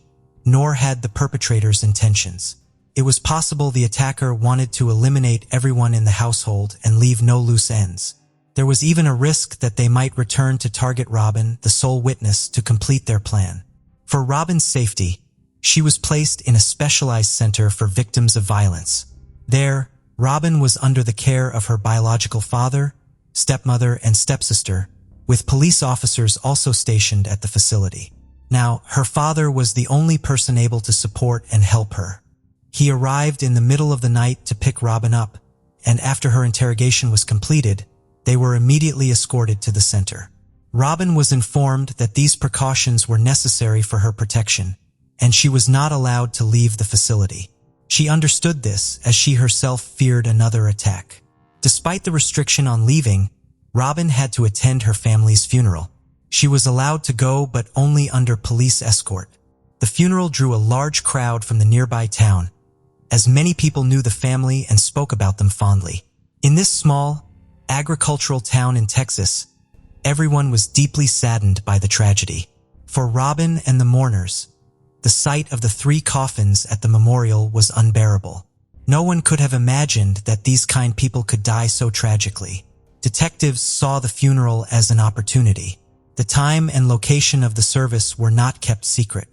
nor had the perpetrator's intentions. It was possible the attacker wanted to eliminate everyone in the household and leave no loose ends. There was even a risk that they might return to target Robin, the sole witness, to complete their plan. For Robin's safety, she was placed in a specialized center for victims of violence. There, Robin was under the care of her biological father, stepmother, and stepsister, with police officers also stationed at the facility. Now, her father was the only person able to support and help her. He arrived in the middle of the night to pick Robin up, and after her interrogation was completed, they were immediately escorted to the center. Robin was informed that these precautions were necessary for her protection, and she was not allowed to leave the facility. She understood this as she herself feared another attack. Despite the restriction on leaving, Robin had to attend her family's funeral. She was allowed to go, but only under police escort. The funeral drew a large crowd from the nearby town, as many people knew the family and spoke about them fondly. In this small, agricultural town in Texas, everyone was deeply saddened by the tragedy. For Robin and the mourners, the sight of the 3 coffins at the memorial was unbearable. No one could have imagined that these kind people could die so tragically. Detectives saw the funeral as an opportunity. The time and location of the service were not kept secret.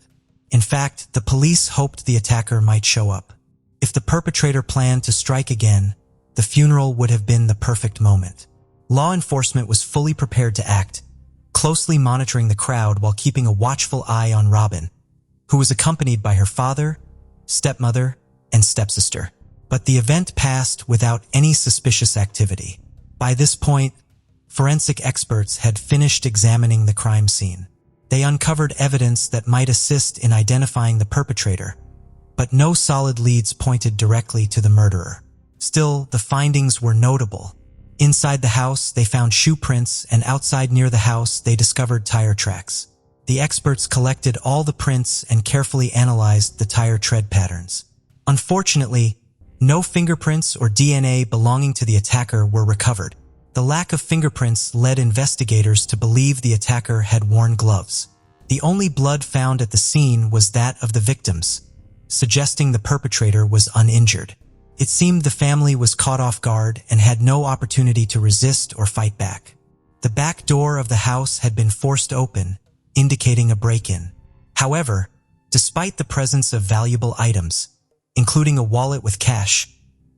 In fact, the police hoped the attacker might show up. If the perpetrator planned to strike again, the funeral would have been the perfect moment. Law enforcement was fully prepared to act, closely monitoring the crowd while keeping a watchful eye on Robin, who was accompanied by her father, stepmother, and stepsister. But the event passed without any suspicious activity. By this point, forensic experts had finished examining the crime scene. They uncovered evidence that might assist in identifying the perpetrator, but no solid leads pointed directly to the murderer. Still, the findings were notable. Inside the house, they found shoe prints, and outside near the house, they discovered tire tracks. The experts collected all the prints and carefully analyzed the tire tread patterns. Unfortunately, no fingerprints or DNA belonging to the attacker were recovered. The lack of fingerprints led investigators to believe the attacker had worn gloves. The only blood found at the scene was that of the victims, suggesting the perpetrator was uninjured. It seemed the family was caught off guard and had no opportunity to resist or fight back. The back door of the house had been forced open, indicating a break-in. However, despite the presence of valuable items, including a wallet with cash,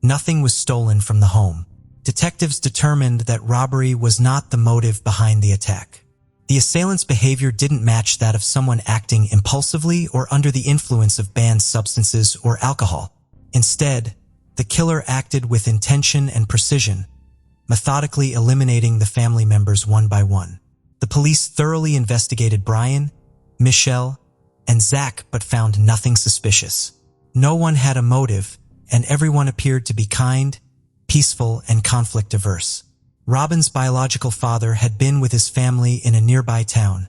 nothing was stolen from the home. Detectives determined that robbery was not the motive behind the attack. The assailant's behavior didn't match that of someone acting impulsively or under the influence of banned substances or alcohol. Instead, the killer acted with intention and precision, methodically eliminating the family members one by one. The police thoroughly investigated Brian, Michelle, and Zach but found nothing suspicious. No one had a motive, and everyone appeared to be kind, peaceful, and conflict-averse. Robin's biological father had been with his family in a nearby town,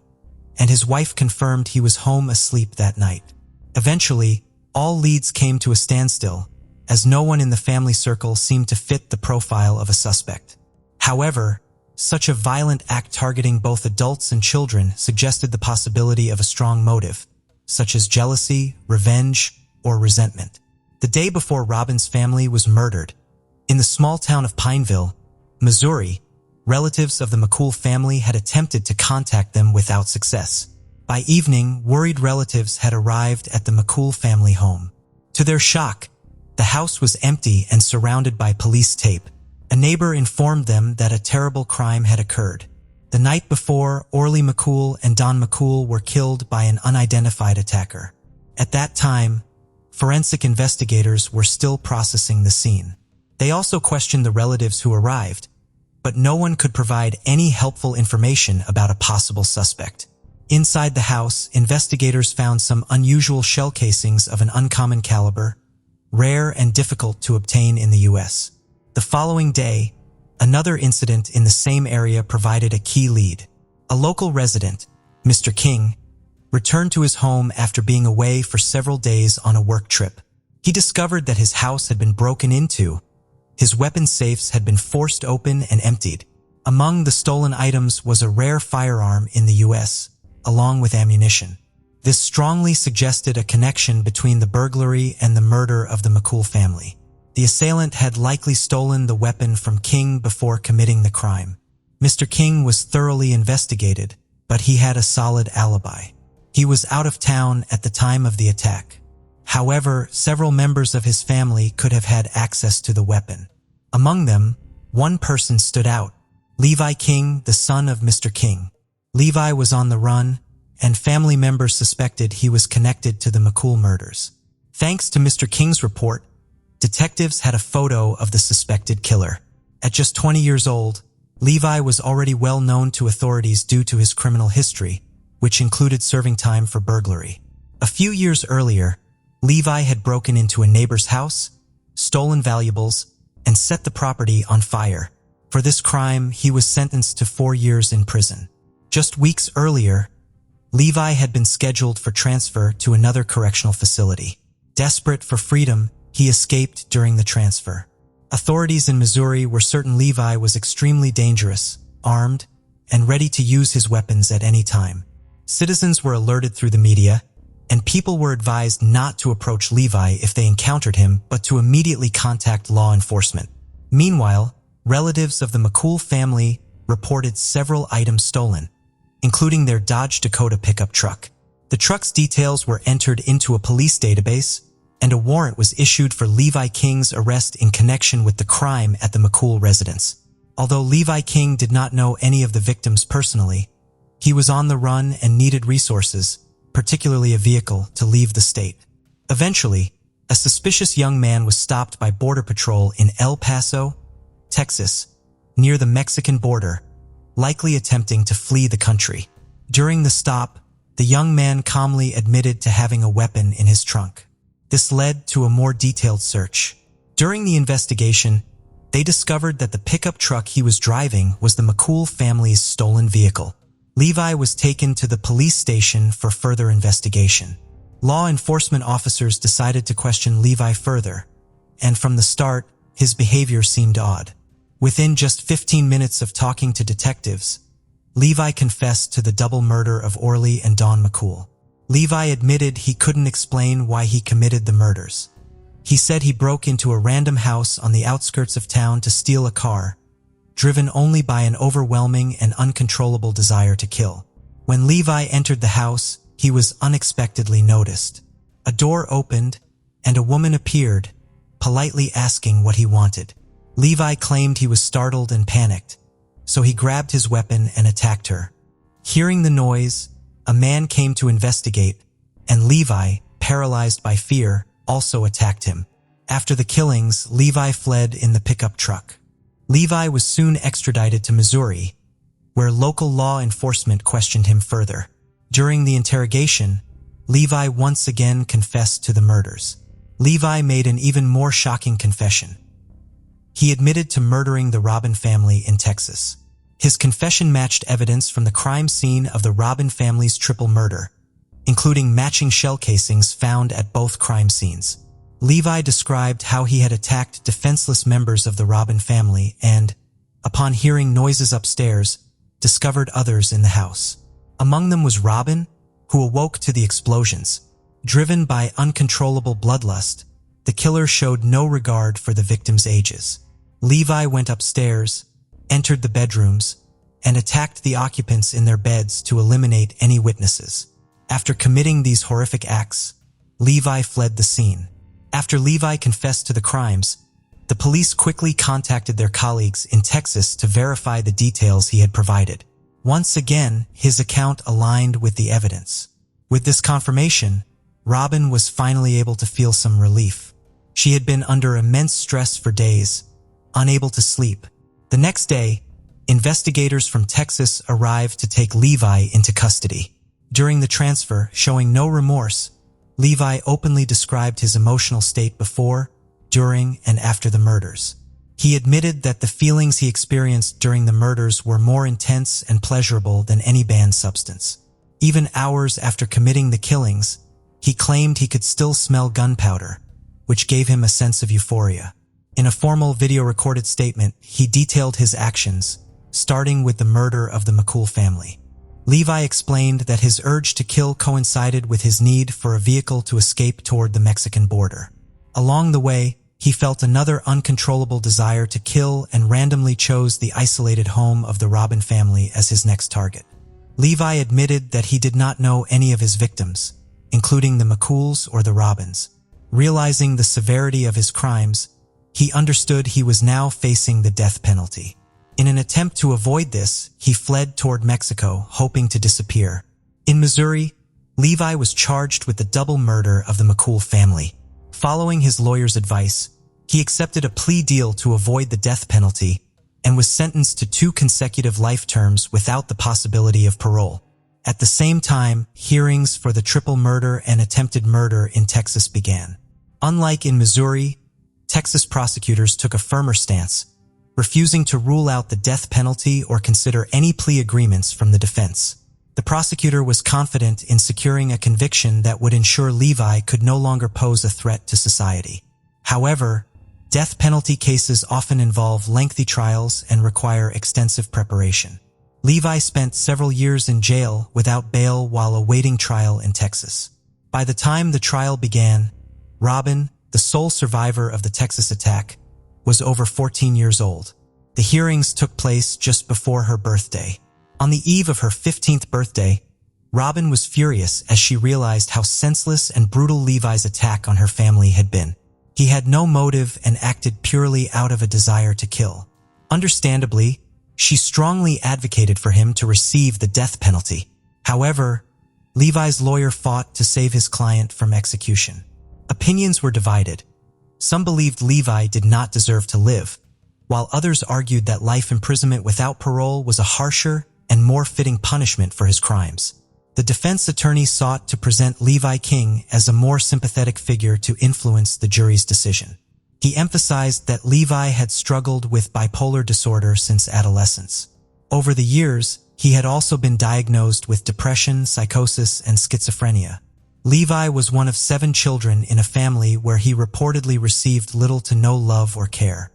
and his wife confirmed he was home asleep that night. Eventually, all leads came to a standstill, as no one in the family circle seemed to fit the profile of a suspect. However, such a violent act targeting both adults and children suggested the possibility of a strong motive, such as jealousy, revenge, or resentment. The day before Robin's family was murdered, in the small town of Pineville, Missouri, relatives of the McCool family had attempted to contact them without success. By evening, worried relatives had arrived at the McCool family home. To their shock, the house was empty and surrounded by police tape. A neighbor informed them that a terrible crime had occurred. The night before, Orly McCool and Don McCool were killed by an unidentified attacker. At that time, forensic investigators were still processing the scene. They also questioned the relatives who arrived, but no one could provide any helpful information about a possible suspect. Inside the house, investigators found some unusual shell casings of an uncommon caliber, rare and difficult to obtain in the U.S. The following day, another incident in the same area provided a key lead. A local resident, Mr. King, returned to his home after being away for several days on a work trip. He discovered that his house had been broken into. His weapon safes had been forced open and emptied. Among the stolen items was a rare firearm in the U.S., along with ammunition. This strongly suggested a connection between the burglary and the murder of the McCool family. The assailant had likely stolen the weapon from King before committing the crime. Mr. King was thoroughly investigated, but he had a solid alibi. He was out of town at the time of the attack. However, several members of his family could have had access to the weapon. Among them, one person stood out: Levi King, the son of Mr. King. Levi was on the run, and family members suspected he was connected to the McCool murders. Thanks to Mr. King's report, detectives had a photo of the suspected killer. At just 20 years old, Levi was already well known to authorities due to his criminal history, which included serving time for burglary. A few years earlier, Levi had broken into a neighbor's house, stolen valuables, and set the property on fire. For this crime, he was sentenced to 4 years in prison. Just weeks earlier, Levi had been scheduled for transfer to another correctional facility. Desperate for freedom, he escaped during the transfer. Authorities in Missouri were certain Levi was extremely dangerous, armed, and ready to use his weapons at any time. Citizens were alerted through the media, and people were advised not to approach Levi if they encountered him, but to immediately contact law enforcement. Meanwhile, relatives of the McCool family reported several items stolen, including their Dodge Dakota pickup truck. The truck's details were entered into a police database, and a warrant was issued for Levi King's arrest in connection with the crime at the McCool residence. Although Levi King did not know any of the victims personally, he was on the run and needed resources, particularly a vehicle, to leave the state. Eventually, a suspicious young man was stopped by Border Patrol in El Paso, Texas, near the Mexican border, likely attempting to flee the country. During the stop, the young man calmly admitted to having a weapon in his trunk. This led to a more detailed search. During the investigation, they discovered that the pickup truck he was driving was the McCool family's stolen vehicle. Levi was taken to the police station for further investigation. Law enforcement officers decided to question Levi further, and from the start, his behavior seemed odd. Within just 15 minutes of talking to detectives, Levi confessed to the double murder of Orly and Don McCool. Levi admitted he couldn't explain why he committed the murders. He said he broke into a random house on the outskirts of town to steal a car, driven only by an overwhelming and uncontrollable desire to kill. When Levi entered the house, he was unexpectedly noticed. A door opened, and a woman appeared, politely asking what he wanted. Levi claimed he was startled and panicked, so he grabbed his weapon and attacked her. Hearing the noise, a man came to investigate, and Levi, paralyzed by fear, also attacked him. After the killings, Levi fled in the pickup truck. Levi was soon extradited to Missouri, where local law enforcement questioned him further. During the interrogation, Levi once again confessed to the murders. Levi made an even more shocking confession. He admitted to murdering the Robin family in Texas. His confession matched evidence from the crime scene of the Robin family's triple murder, including matching shell casings found at both crime scenes. Levi described how he had attacked defenseless members of the Robin family and, upon hearing noises upstairs, discovered others in the house. Among them was Robin, who awoke to the explosions. Driven by uncontrollable bloodlust, the killer showed no regard for the victims' ages. Levi went upstairs, entered the bedrooms, and attacked the occupants in their beds to eliminate any witnesses. After committing these horrific acts, Levi fled the scene. After Levi confessed to the crimes, the police quickly contacted their colleagues in Texas to verify the details he had provided. Once again, his account aligned with the evidence. With this confirmation, Robin was finally able to feel some relief. She had been under immense stress for days, unable to sleep. The next day, investigators from Texas arrived to take Levi into custody. During the transfer, showing no remorse, Levi openly described his emotional state before, during, and after the murders. He admitted that the feelings he experienced during the murders were more intense and pleasurable than any banned substance. Even hours after committing the killings, he claimed he could still smell gunpowder, which gave him a sense of euphoria. In a formal video-recorded statement, he detailed his actions, starting with the murder of the McCool family. Levi explained that his urge to kill coincided with his need for a vehicle to escape toward the Mexican border. Along the way, he felt another uncontrollable desire to kill and randomly chose the isolated home of the Robin family as his next target. Levi admitted that he did not know any of his victims, including the McCools or the Robins. Realizing the severity of his crimes, he understood he was now facing the death penalty. In an attempt to avoid this, he fled toward Mexico, hoping to disappear. In Missouri, Levi was charged with the double murder of the McCool family. Following his lawyer's advice, he accepted a plea deal to avoid the death penalty and was sentenced to 2 consecutive life terms without the possibility of parole. At the same time, hearings for the triple murder and attempted murder in Texas began. Unlike in Missouri, Texas prosecutors took a firmer stance, refusing to rule out the death penalty or consider any plea agreements from the defense. The prosecutor was confident in securing a conviction that would ensure Levi could no longer pose a threat to society. However, death penalty cases often involve lengthy trials and require extensive preparation. Levi spent several years in jail without bail while awaiting trial in Texas. By the time the trial began, Robin, the sole survivor of the Texas attack, was over 14 years old. The hearings took place just before her birthday. On the eve of her 15th birthday, Robin was furious as she realized how senseless and brutal Levi's attack on her family had been. He had no motive and acted purely out of a desire to kill. Understandably, she strongly advocated for him to receive the death penalty. However, Levi's lawyer fought to save his client from execution. Opinions were divided. Some believed Levi did not deserve to live, while others argued that life imprisonment without parole was a harsher and more fitting punishment for his crimes. The defense attorney sought to present Levi King as a more sympathetic figure to influence the jury's decision. He emphasized that Levi had struggled with bipolar disorder since adolescence. Over the years, he had also been diagnosed with depression, psychosis, and schizophrenia. Levi was one of 7 children in a family where he reportedly received little to no love or care.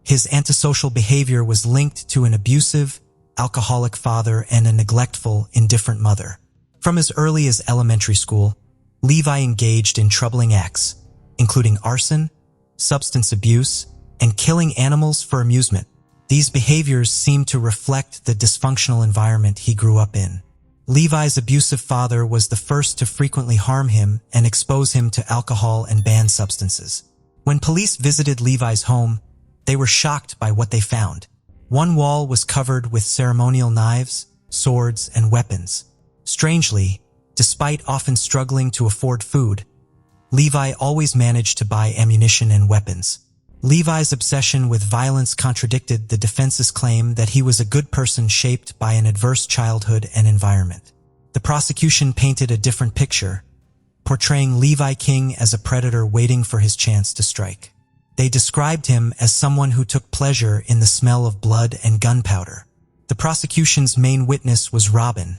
His antisocial behavior was linked to an abusive, alcoholic father and a neglectful, indifferent mother. From as early as elementary school, Levi engaged in troubling acts, including arson, substance abuse, and killing animals for amusement. These behaviors seemed to reflect the dysfunctional environment he grew up in. Levi's abusive father was the first to frequently harm him and expose him to alcohol and banned substances. When police visited Levi's home, they were shocked by what they found. One wall was covered with ceremonial knives, swords, and weapons. Strangely, despite often struggling to afford food, Levi always managed to buy ammunition and weapons. Levi's obsession with violence contradicted the defense's claim that he was a good person shaped by an adverse childhood and environment. The prosecution painted a different picture, portraying Levi King as a predator waiting for his chance to strike. They described him as someone who took pleasure in the smell of blood and gunpowder. The prosecution's main witness was Robin,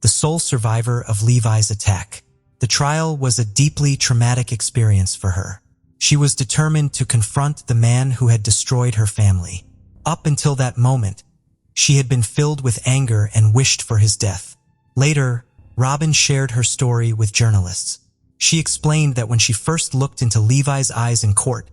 the sole survivor of Levi's attack. The trial was a deeply traumatic experience for her. She was determined to confront the man who had destroyed her family. Up until that moment, she had been filled with anger and wished for his death. Later, Robin shared her story with journalists. She explained that when she first looked into Levi's eyes in court,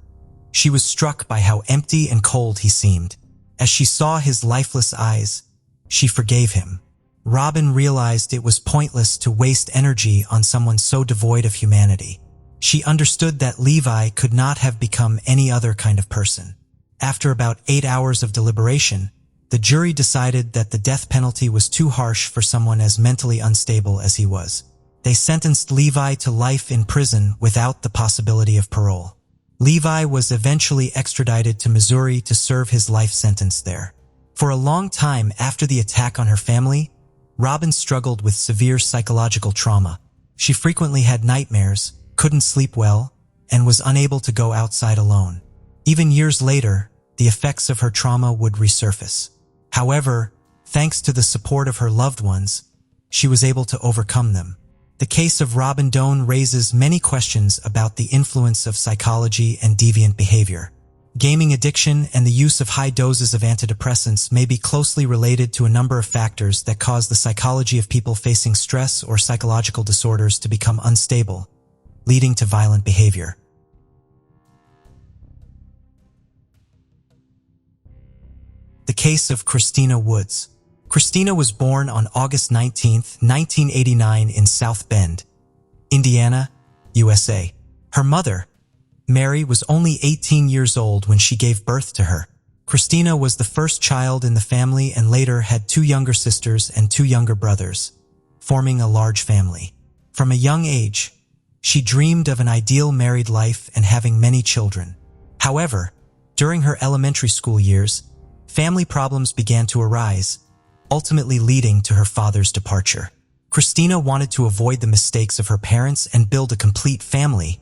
she was struck by how empty and cold he seemed. As she saw his lifeless eyes, she forgave him. Robin realized it was pointless to waste energy on someone so devoid of humanity. She understood that Levi could not have become any other kind of person. After about 8 hours of deliberation, the jury decided that the death penalty was too harsh for someone as mentally unstable as he was. They sentenced Levi to life in prison without the possibility of parole. Levi was eventually extradited to Missouri to serve his life sentence there. For a long time after the attack on her family, Robin struggled with severe psychological trauma. She frequently had nightmares, couldn't sleep well, and was unable to go outside alone. Even years later, the effects of her trauma would resurface. However, thanks to the support of her loved ones, she was able to overcome them. The case of Robin Doan raises many questions about the influence of psychology and deviant behavior. Gaming addiction and the use of high doses of antidepressants may be closely related to a number of factors that cause the psychology of people facing stress or psychological disorders to become unstable, leading to violent behavior. The case of Christina Woods. Christina was born on August 19, 1989 in South Bend, Indiana, USA. Her mother, Mary, was only 18 years old when she gave birth to her. Christina was the first child in the family and later had 2 younger sisters and 2 younger brothers, forming a large family. From a young age, she dreamed of an ideal married life and having many children. However, during her elementary school years, family problems began to arise, ultimately leading to her father's departure. Christina wanted to avoid the mistakes of her parents and build a complete family,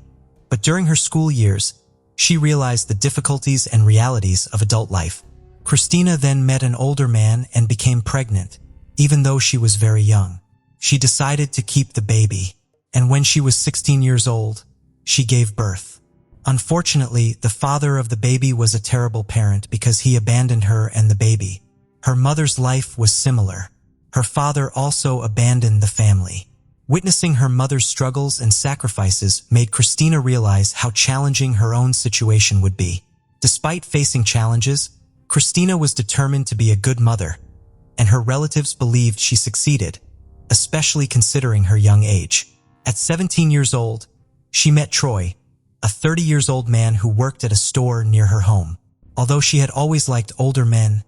but during her school years, she realized the difficulties and realities of adult life. Christina then met an older man and became pregnant, even though she was very young. She decided to keep the baby, and when she was 16 years old, she gave birth. Unfortunately, the father of the baby was a terrible parent because he abandoned her and the baby. Her mother's life was similar. Her father also abandoned the family. Witnessing her mother's struggles and sacrifices made Christina realize how challenging her own situation would be. Despite facing challenges, Christina was determined to be a good mother, and her relatives believed she succeeded, especially considering her young age. At 17 years old, she met Troy, a 30-year-old man who worked at a store near her home. Although she had always liked older men,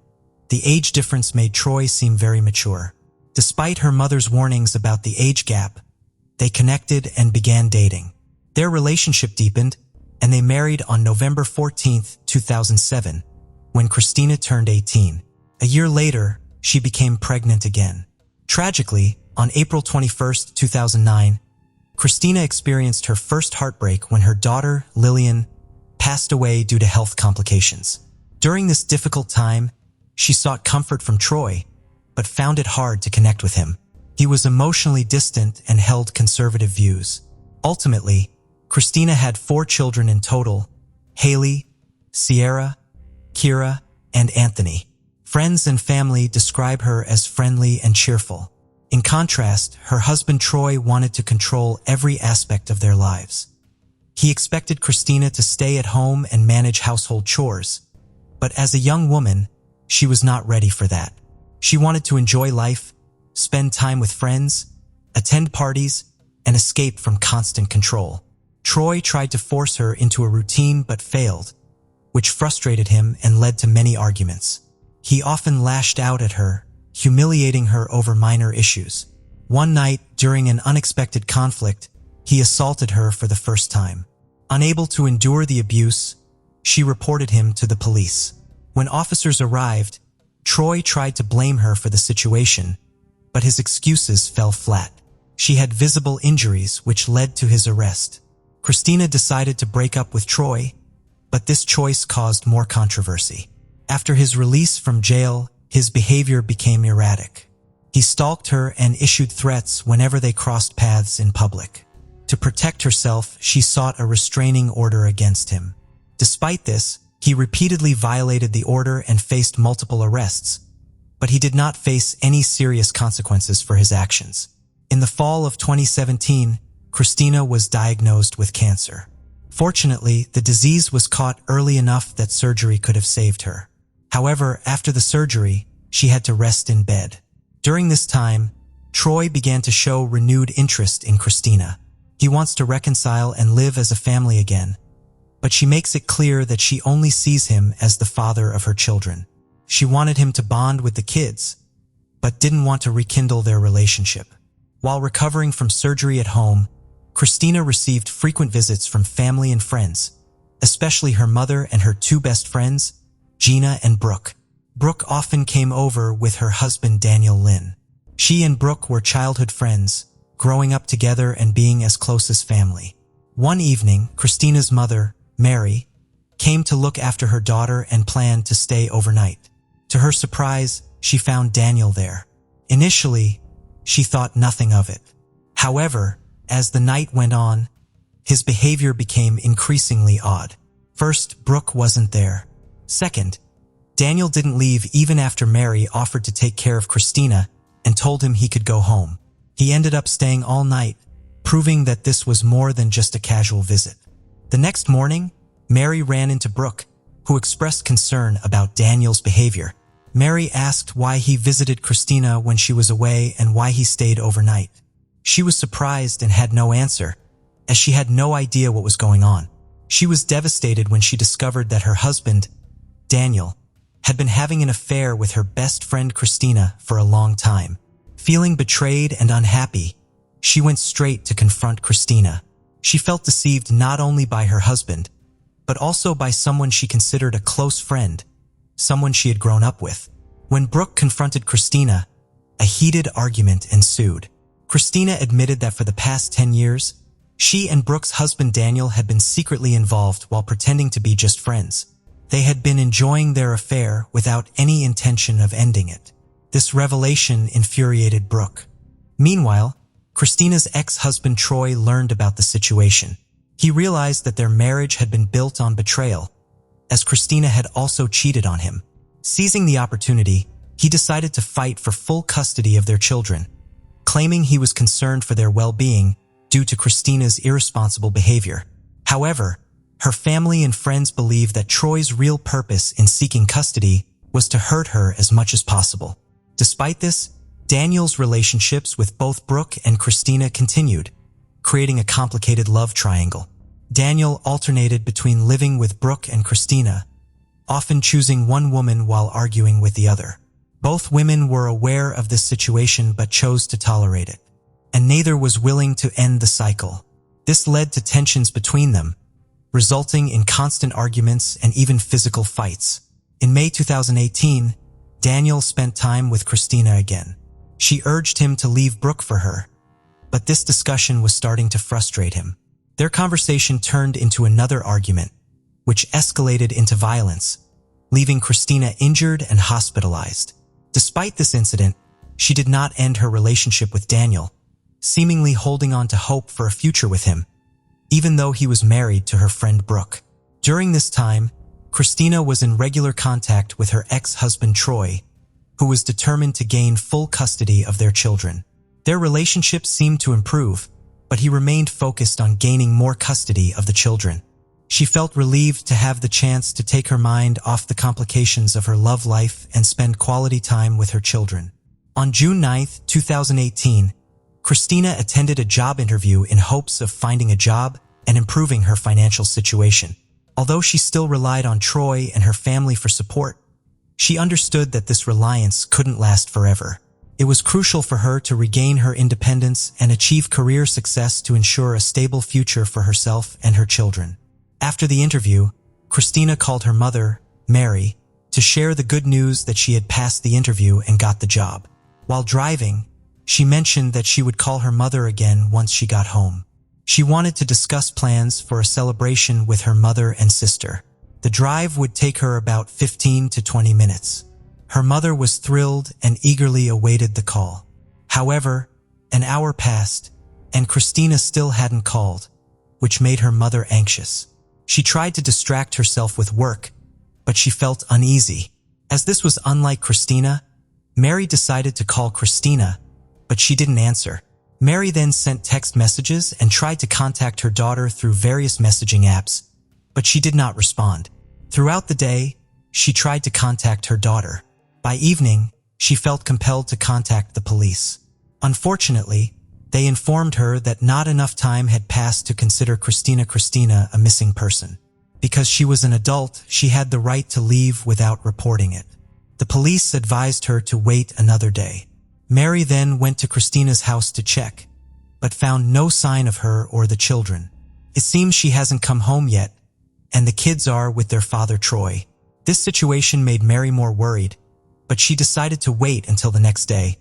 the age difference made Troy seem very mature. Despite her mother's warnings about the age gap, they connected and began dating. Their relationship deepened, and they married on November 14, 2007, when Christina turned 18. A year later, she became pregnant again. Tragically, on April 21, 2009, Christina experienced her first heartbreak when her daughter, Lillian, passed away due to health complications. During this difficult time, she sought comfort from Troy, but found it hard to connect with him. He was emotionally distant and held conservative views. Ultimately, Christina had 4 children in total: Haley, Sierra, Kira, and Anthony. Friends and family describe her as friendly and cheerful. In contrast, her husband Troy wanted to control every aspect of their lives. He expected Christina to stay at home and manage household chores, but as a young woman, she was not ready for that. She wanted to enjoy life, spend time with friends, attend parties, and escape from constant control. Troy tried to force her into a routine but failed, which frustrated him and led to many arguments. He often lashed out at her, humiliating her over minor issues. One night, during an unexpected conflict, he assaulted her for the first time. Unable to endure the abuse, She reported him to the police. When officers arrived, Troy tried to blame her for the situation, but his excuses fell flat. She had visible injuries which led to his arrest. Christina decided to break up with Troy, but this choice caused more controversy. After his release from jail, his behavior became erratic. He stalked her and issued threats whenever they crossed paths in public. To protect herself, she sought a restraining order against him. Despite this, he repeatedly violated the order and faced multiple arrests, but he did not face any serious consequences for his actions. In the fall of 2017, Christina was diagnosed with cancer. Fortunately, the disease was caught early enough that surgery could have saved her. However, after the surgery, she had to rest in bed. During this time, Troy began to show renewed interest in Christina. He wants to reconcile and live as a family again, but she makes it clear that she only sees him as the father of her children. She wanted him to bond with the kids, but didn't want to rekindle their relationship. While recovering from surgery at home, Christina received frequent visits from family and friends, especially her mother and her two best friends, Gina and Brooke. Brooke often came over with her husband Daniel Lynn. She and Brooke were childhood friends, growing up together and being as close as family. One evening, Christina's mother, Mary, came to look after her daughter and planned to stay overnight. To her surprise, she found Daniel there. Initially, she thought nothing of it. However, as the night went on, his behavior became increasingly odd. First, Brooke wasn't there. Second, Daniel didn't leave even after Mary offered to take care of Christina and told him he could go home. He ended up staying all night, proving that this was more than just a casual visit. The next morning, Mary ran into Brooke, who expressed concern about Daniel's behavior. Mary asked why he visited Christina when she was away and why he stayed overnight. She was surprised and had no answer, as she had no idea what was going on. She was devastated when she discovered that her husband, Daniel, had been having an affair with her best friend Christina for a long time. Feeling betrayed and unhappy, she went straight to confront Christina. She felt deceived not only by her husband, but also by someone she considered a close friend, someone she had grown up with. When Brooke confronted Christina, a heated argument ensued. Christina admitted that for the past 10 years, she and Brooke's husband Daniel had been secretly involved while pretending to be just friends. They had been enjoying their affair without any intention of ending it. This revelation infuriated Brooke. Meanwhile, Christina's ex-husband Troy learned about the situation. He realized that their marriage had been built on betrayal, as Christina had also cheated on him. Seizing the opportunity, he decided to fight for full custody of their children, claiming he was concerned for their well-being due to Christina's irresponsible behavior. However, her family and friends believed that Troy's real purpose in seeking custody was to hurt her as much as possible. Despite this, Daniel's relationships with both Brooke and Christina continued, creating a complicated love triangle. Daniel alternated between living with Brooke and Christina, often choosing one woman while arguing with the other. Both women were aware of this situation but chose to tolerate it, and neither was willing to end the cycle. This led to tensions between them, resulting in constant arguments and even physical fights. In May 2018, Daniel spent time with Christina again. She urged him to leave Brooke for her, but this discussion was starting to frustrate him. Their conversation turned into another argument, which escalated into violence, leaving Christina injured and hospitalized. Despite this incident, she did not end her relationship with Daniel, seemingly holding on to hope for a future with him, even though he was married to her friend Brooke. During this time, Christina was in regular contact with her ex-husband Troy, who was determined to gain full custody of their children. Their relationship seemed to improve, but he remained focused on gaining more custody of the children. She felt relieved to have the chance to take her mind off the complications of her love life and spend quality time with her children. On June 9, 2018, Christina attended a job interview in hopes of finding a job and improving her financial situation. Although she still relied on Troy and her family for support, she understood that this reliance couldn't last forever. It was crucial for her to regain her independence and achieve career success to ensure a stable future for herself and her children. After the interview, Christina called her mother, Mary, to share the good news that she had passed the interview and got the job. While driving, she mentioned that she would call her mother again once she got home. She wanted to discuss plans for a celebration with her mother and sister. The drive would take her about 15 to 20 minutes. Her mother was thrilled and eagerly awaited the call. However, an hour passed, and Christina still hadn't called, which made her mother anxious. She tried to distract herself with work, but she felt uneasy. As this was unlike Christina, Mary decided to call Christina, but she didn't answer. Mary then sent text messages and tried to contact her daughter through various messaging apps, but she did not respond. Throughout the day, she tried to contact her daughter. By evening, she felt compelled to contact the police. Unfortunately, they informed her that not enough time had passed to consider Christina a missing person. Because she was an adult, she had the right to leave without reporting it. The police advised her to wait another day. Mary then went to Christina's house to check, but found no sign of her or the children. It seems she hasn't come home yet, and the kids are with their father Troy. This situation made Mary more worried, but she decided to wait until the next day,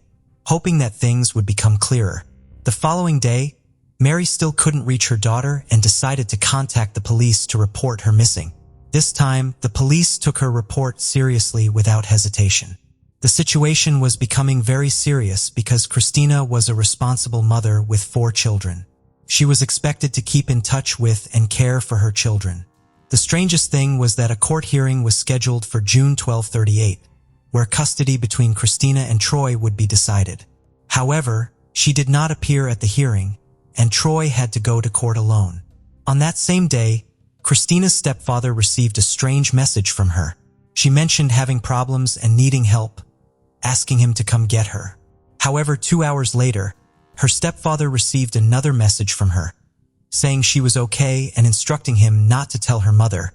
hoping that things would become clearer. The following day, Mary still couldn't reach her daughter and decided to contact the police to report her missing. This time, the police took her report seriously without hesitation. The situation was becoming very serious because Christina was a responsible mother with 4 children. She was expected to keep in touch with and care for her children. The strangest thing was that a court hearing was scheduled for June 1238, where custody between Christina and Troy would be decided. However, she did not appear at the hearing, and Troy had to go to court alone. On that same day, Christina's stepfather received a strange message from her. She mentioned having problems and needing help, asking him to come get her. However, 2 hours later, her stepfather received another message from her, saying she was okay and instructing him not to tell her mother,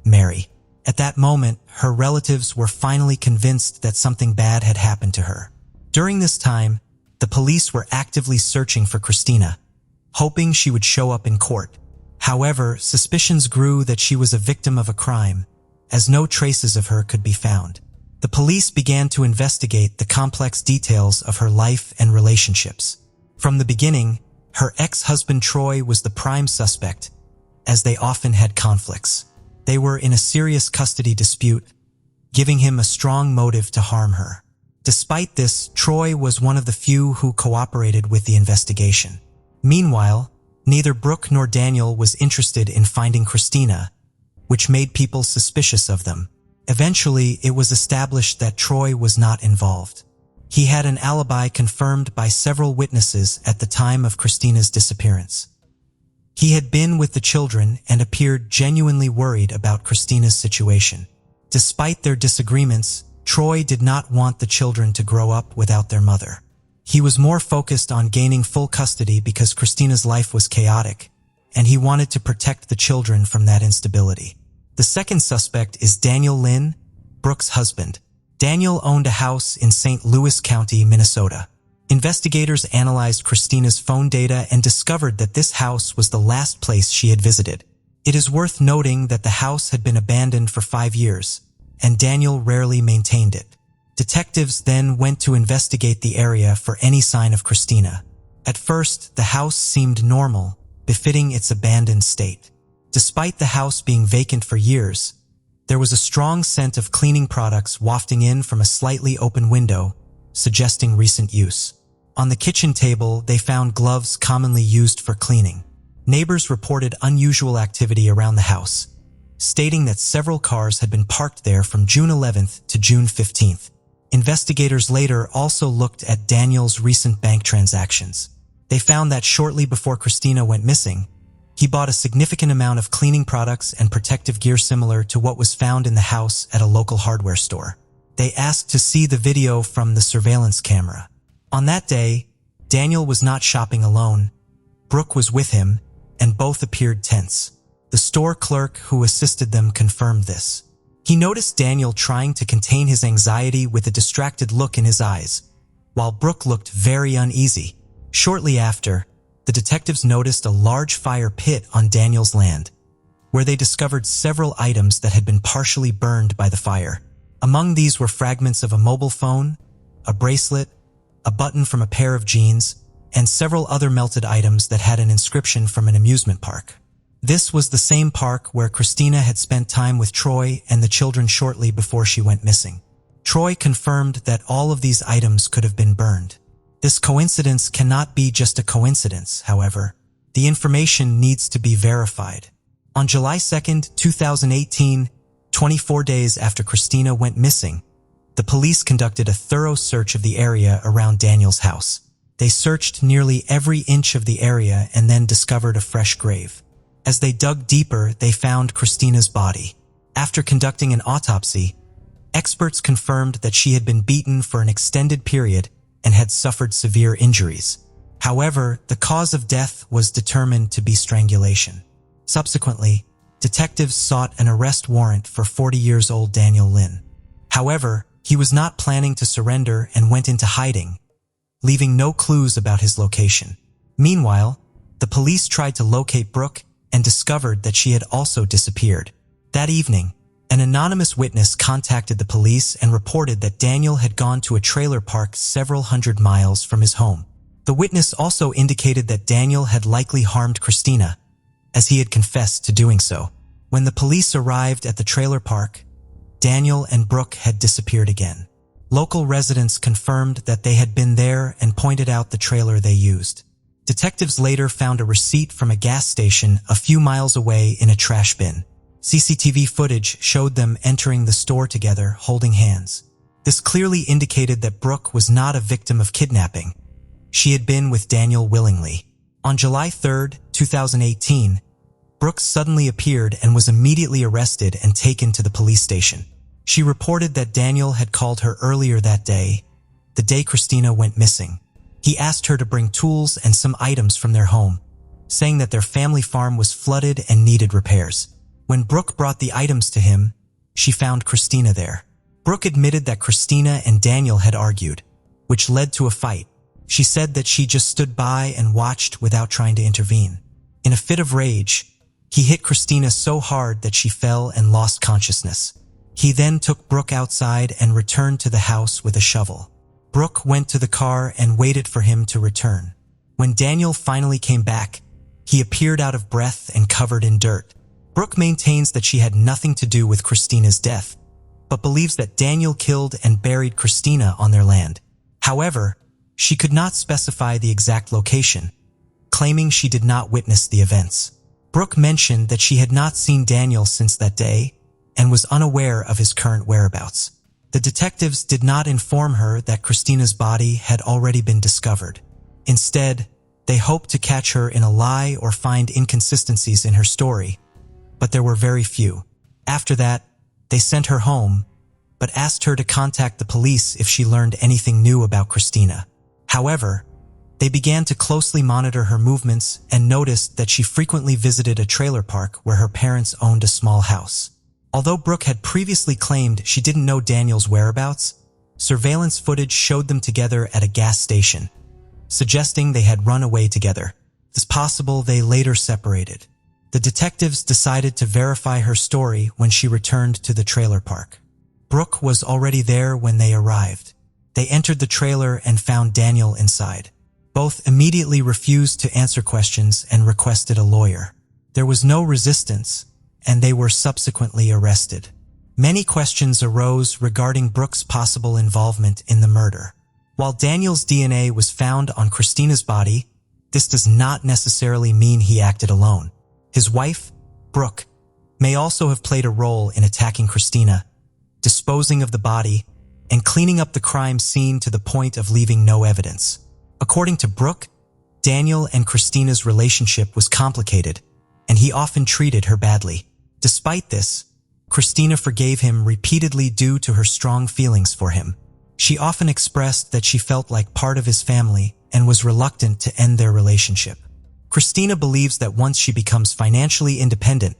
Mary. At that moment, her relatives were finally convinced that something bad had happened to her. During this time, the police were actively searching for Christina, hoping she would show up in court. However, suspicions grew that she was a victim of a crime, as no traces of her could be found. The police began to investigate the complex details of her life and relationships. From the beginning, her ex-husband Troy was the prime suspect, as they often had conflicts. They were in a serious custody dispute, giving him a strong motive to harm her. Despite this, Troy was one of the few who cooperated with the investigation. Meanwhile, neither Brooke nor Daniel was interested in finding Christina, which made people suspicious of them. Eventually, it was established that Troy was not involved. He had an alibi confirmed by several witnesses at the time of Christina's disappearance. He had been with the children and appeared genuinely worried about Christina's situation. Despite their disagreements, Troy did not want the children to grow up without their mother. He was more focused on gaining full custody because Christina's life was chaotic, and he wanted to protect the children from that instability. The second suspect is Daniel Lynn, Brooke's husband. Daniel owned a house in St. Louis County, Minnesota. Investigators analyzed Christina's phone data and discovered that this house was the last place she had visited. It is worth noting that the house had been abandoned for 5 years, and Daniel rarely maintained it. Detectives then went to investigate the area for any sign of Christina. At first, the house seemed normal, befitting its abandoned state. Despite the house being vacant for years, there was a strong scent of cleaning products wafting in from a slightly open window, suggesting recent use. On the kitchen table, they found gloves commonly used for cleaning. Neighbors reported unusual activity around the house, stating that several cars had been parked there from June 11th to June 15th. Investigators later also looked at Daniel's recent bank transactions. They found that shortly before Christina went missing, he bought a significant amount of cleaning products and protective gear similar to what was found in the house at a local hardware store. They asked to see the video from the surveillance camera. On that day, Daniel was not shopping alone. Brooke was with him, and both appeared tense. The store clerk who assisted them confirmed this. He noticed Daniel trying to contain his anxiety with a distracted look in his eyes, while Brooke looked very uneasy. Shortly after, the detectives noticed a large fire pit on Daniel's land, where they discovered several items that had been partially burned by the fire. Among these were fragments of a mobile phone, a bracelet, a button from a pair of jeans, and several other melted items that had an inscription from an amusement park. This was the same park where Christina had spent time with Troy and the children shortly before she went missing. Troy confirmed that all of these items could have been burned. This coincidence cannot be just a coincidence, however. The information needs to be verified. On July 2, 2018, 24 days after Christina went missing, the police conducted a thorough search of the area around Daniel's house. They searched nearly every inch of the area and then discovered a fresh grave. As they dug deeper, they found Christina's body. After conducting an autopsy, experts confirmed that she had been beaten for an extended period and had suffered severe injuries. However, the cause of death was determined to be strangulation. Subsequently, detectives sought an arrest warrant for 40-year-old Daniel Lynn. However, he was not planning to surrender and went into hiding, leaving no clues about his location. Meanwhile, the police tried to locate Brooke and discovered that she had also disappeared. That evening, an anonymous witness contacted the police and reported that Daniel had gone to a trailer park several hundred miles from his home. The witness also indicated that Daniel had likely harmed Christina, as he had confessed to doing so. When the police arrived at the trailer park, Daniel and Brooke had disappeared again. Local residents confirmed that they had been there and pointed out the trailer they used. Detectives later found a receipt from a gas station a few miles away in a trash bin. CCTV footage showed them entering the store together, holding hands. This clearly indicated that Brooke was not a victim of kidnapping. She had been with Daniel willingly. On July 3, 2018, Brooke suddenly appeared and was immediately arrested and taken to the police station. She reported that Daniel had called her earlier that day, the day Christina went missing. He asked her to bring tools and some items from their home, saying that their family farm was flooded and needed repairs. When Brooke brought the items to him, she found Christina there. Brooke admitted that Christina and Daniel had argued, which led to a fight. She said that she just stood by and watched without trying to intervene. In a fit of rage, he hit Christina so hard that she fell and lost consciousness. He then took Brooke outside and returned to the house with a shovel. Brooke went to the car and waited for him to return. When Daniel finally came back, he appeared out of breath and covered in dirt. Brooke maintains that she had nothing to do with Christina's death, but believes that Daniel killed and buried Christina on their land. However, she could not specify the exact location, claiming she did not witness the events. Brooke mentioned that she had not seen Daniel since that day and was unaware of his current whereabouts. The detectives did not inform her that Christina's body had already been discovered. Instead, they hoped to catch her in a lie or find inconsistencies in her story, but there were very few. After that, they sent her home, but asked her to contact the police if she learned anything new about Christina. However, they began to closely monitor her movements and noticed that she frequently visited a trailer park where her parents owned a small house. Although Brooke had previously claimed she didn't know Daniel's whereabouts, surveillance footage showed them together at a gas station, suggesting they had run away together. It's possible they later separated. The detectives decided to verify her story when she returned to the trailer park. Brooke was already there when they arrived. They entered the trailer and found Daniel inside. Both immediately refused to answer questions and requested a lawyer. There was no resistance, and they were subsequently arrested. Many questions arose regarding Brooke's possible involvement in the murder. While Daniel's DNA was found on Christina's body, this does not necessarily mean he acted alone. His wife, Brooke, may also have played a role in attacking Christina, disposing of the body, and cleaning up the crime scene to the point of leaving no evidence. According to Brooke, Daniel and Christina's relationship was complicated, and he often treated her badly. Despite this, Christina forgave him repeatedly due to her strong feelings for him. She often expressed that she felt like part of his family and was reluctant to end their relationship. Christina believes that once she becomes financially independent,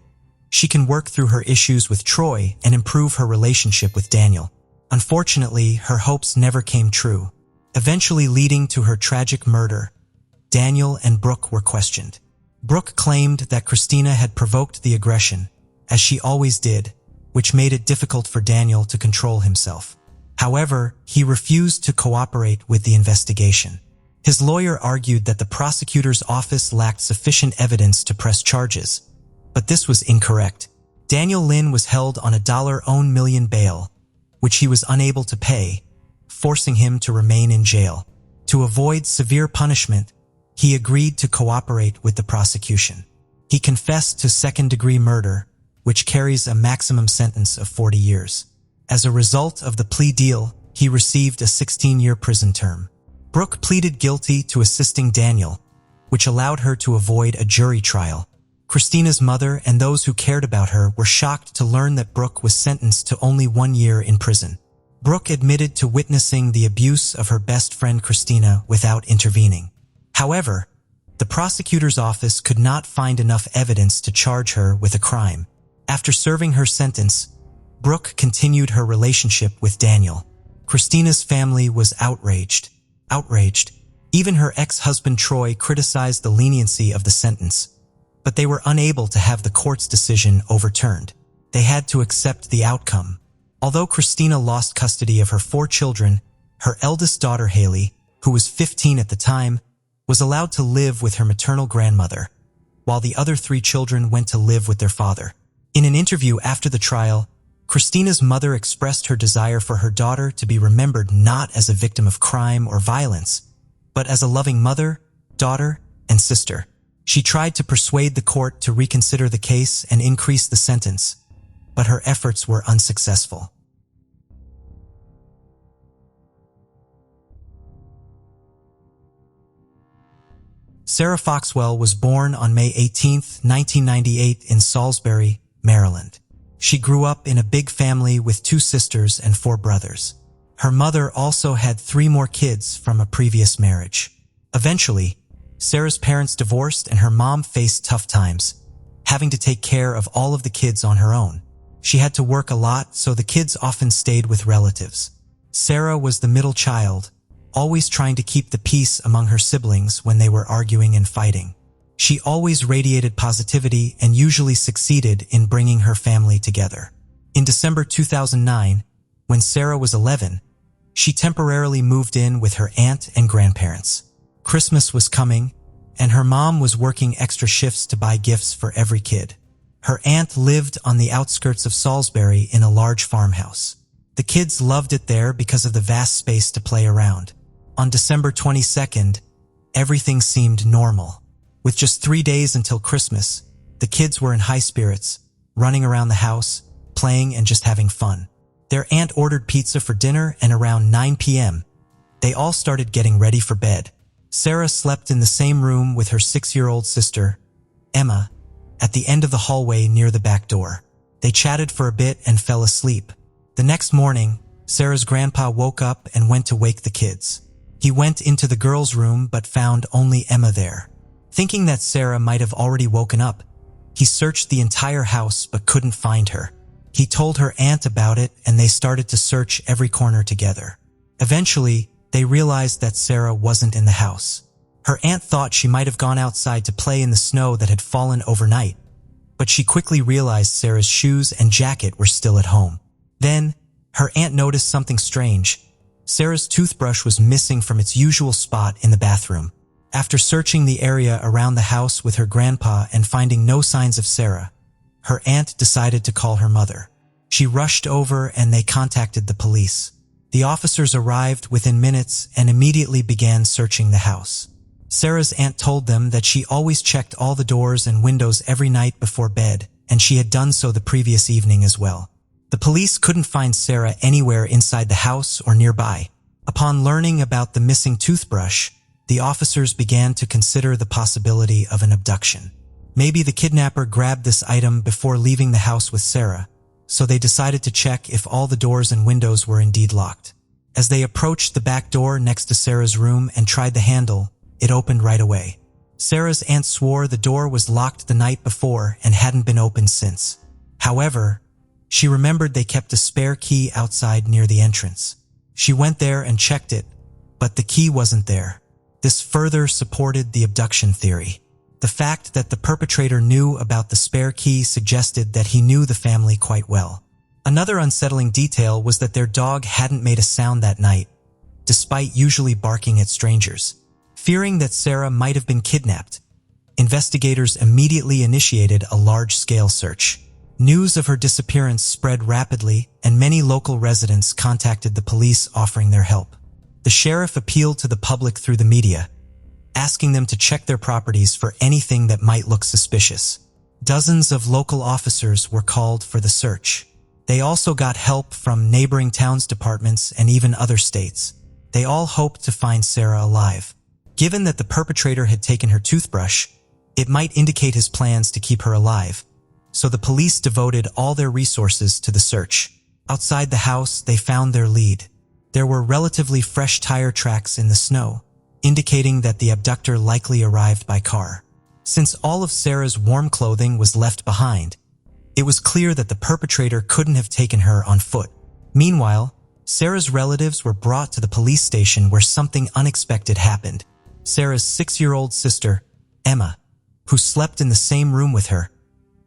she can work through her issues with Troy and improve her relationship with Daniel. Unfortunately, her hopes never came true, eventually leading to her tragic murder. Daniel and Brooke were questioned. Brooke claimed that Christina had provoked the aggression, as she always did, which made it difficult for Daniel to control himself. However, he refused to cooperate with the investigation. His lawyer argued that the prosecutor's office lacked sufficient evidence to press charges, but this was incorrect. Daniel Lynn was held on a $1 million bail, which he was unable to pay, forcing him to remain in jail. To avoid severe punishment, he agreed to cooperate with the prosecution. He confessed to second-degree murder, which carries a maximum sentence of 40 years. As a result of the plea deal, he received a 16-year prison term. Brooke pleaded guilty to assisting Daniel, which allowed her to avoid a jury trial. Christina's mother and those who cared about her were shocked to learn that Brooke was sentenced to only 1 year in prison. Brooke admitted to witnessing the abuse of her best friend Christina without intervening. However, the prosecutor's office could not find enough evidence to charge her with a crime. After serving her sentence, Brooke continued her relationship with Daniel. Christina's family was outraged. Even her ex-husband Troy criticized the leniency of the sentence, but they were unable to have the court's decision overturned. They had to accept the outcome. Although Christina lost custody of her 4 children, her eldest daughter Haley, who was 15 at the time, was allowed to live with her maternal grandmother, while the other 3 children went to live with their father. In an interview after the trial, Christina's mother expressed her desire for her daughter to be remembered not as a victim of crime or violence, but as a loving mother, daughter, and sister. She tried to persuade the court to reconsider the case and increase the sentence, but her efforts were unsuccessful. Sarah Foxwell was born on May 18, 1998 in Salisbury, Maryland. She grew up in a big family with 2 sisters and 4 brothers. Her mother also had 3 more kids from a previous marriage. Eventually, Sarah's parents divorced and her mom faced tough times, having to take care of all of the kids on her own. She had to work a lot, so the kids often stayed with relatives. Sarah was the middle child, always trying to keep the peace among her siblings when they were arguing and fighting. She always radiated positivity and usually succeeded in bringing her family together. In December 2009, when Sarah was 11, she temporarily moved in with her aunt and grandparents. Christmas was coming, and her mom was working extra shifts to buy gifts for every kid. Her aunt lived on the outskirts of Salisbury in a large farmhouse. The kids loved it there because of the vast space to play around. On December 22nd, everything seemed normal. With just 3 days until Christmas, the kids were in high spirits, running around the house, playing and just having fun. Their aunt ordered pizza for dinner, and around 9 p.m., they all started getting ready for bed. Sarah slept in the same room with her 6-year-old sister, Emma, at the end of the hallway near the back door. They chatted for a bit and fell asleep. The next morning, Sarah's grandpa woke up and went to wake the kids. He went into the girls' room but found only Emma there. Thinking that Sarah might have already woken up, he searched the entire house but couldn't find her. He told her aunt about it and they started to search every corner together. Eventually, they realized that Sarah wasn't in the house. Her aunt thought she might have gone outside to play in the snow that had fallen overnight, but she quickly realized Sarah's shoes and jacket were still at home. Then, her aunt noticed something strange. Sarah's toothbrush was missing from its usual spot in the bathroom. After searching the area around the house with her grandpa and finding no signs of Sarah, her aunt decided to call her mother. She rushed over and they contacted the police. The officers arrived within minutes and immediately began searching the house. Sarah's aunt told them that she always checked all the doors and windows every night before bed, and she had done so the previous evening as well. The police couldn't find Sarah anywhere inside the house or nearby. Upon learning about the missing toothbrush, the officers began to consider the possibility of an abduction. Maybe the kidnapper grabbed this item before leaving the house with Sarah, so they decided to check if all the doors and windows were indeed locked. As they approached the back door next to Sarah's room and tried the handle, it opened right away. Sarah's aunt swore the door was locked the night before and hadn't been opened since. However, she remembered they kept a spare key outside near the entrance. She went there and checked it, but the key wasn't there. This further supported the abduction theory. The fact that the perpetrator knew about the spare key suggested that he knew the family quite well. Another unsettling detail was that their dog hadn't made a sound that night, despite usually barking at strangers. Fearing that Sarah might have been kidnapped, investigators immediately initiated a large-scale search. News of her disappearance spread rapidly, and many local residents contacted the police offering their help. The sheriff appealed to the public through the media, asking them to check their properties for anything that might look suspicious. Dozens of local officers were called for the search. They also got help from neighboring towns' departments and even other states. They all hoped to find Sarah alive. Given that the perpetrator had taken her toothbrush, it might indicate his plans to keep her alive, so the police devoted all their resources to the search. Outside the house, they found their lead. There were relatively fresh tire tracks in the snow, indicating that the abductor likely arrived by car. Since all of Sarah's warm clothing was left behind, it was clear that the perpetrator couldn't have taken her on foot. Meanwhile, Sarah's relatives were brought to the police station where something unexpected happened. Sarah's 6-year-old sister, Emma, who slept in the same room with her,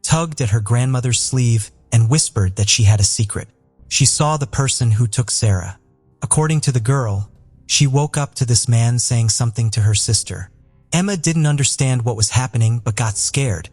tugged at her grandmother's sleeve and whispered that she had a secret. She saw the person who took Sarah. According to the girl, she woke up to this man saying something to her sister. Emma didn't understand what was happening but got scared,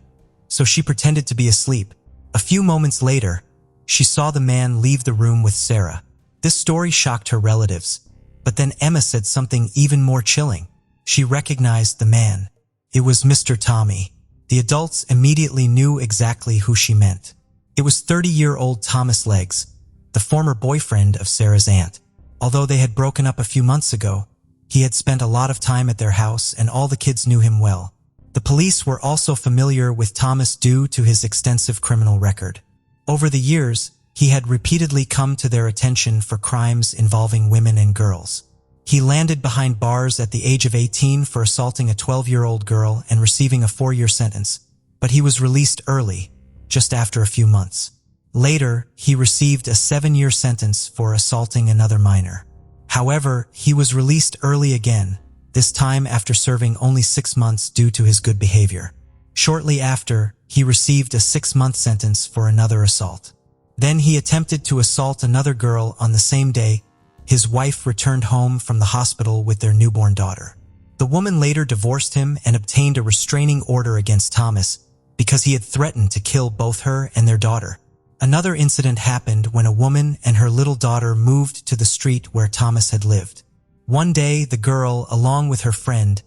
so she pretended to be asleep. A few moments later, she saw the man leave the room with Sarah. This story shocked her relatives, but then Emma said something even more chilling. She recognized the man. It was Mr. Tommy. The adults immediately knew exactly who she meant. It was 30-year-old Thomas Legs, the former boyfriend of Sarah's aunt. Although they had broken up a few months ago, he had spent a lot of time at their house and all the kids knew him well. The police were also familiar with Thomas due to his extensive criminal record. Over the years, he had repeatedly come to their attention for crimes involving women and girls. He landed behind bars at the age of 18 for assaulting a 12-year-old girl and receiving a 4-year sentence, but he was released early, just after a few months. Later, he received a 7-year sentence for assaulting another minor. However, he was released early again, this time after serving only 6 months due to his good behavior. Shortly after, he received a 6-month sentence for another assault. Then he attempted to assault another girl on the same day. His wife returned home from the hospital with their newborn daughter. The woman later divorced him and obtained a restraining order against Thomas because he had threatened to kill both her and their daughter. Another incident happened when a woman and her little daughter moved to the street where Thomas had lived. One day, the girl, along with her friend,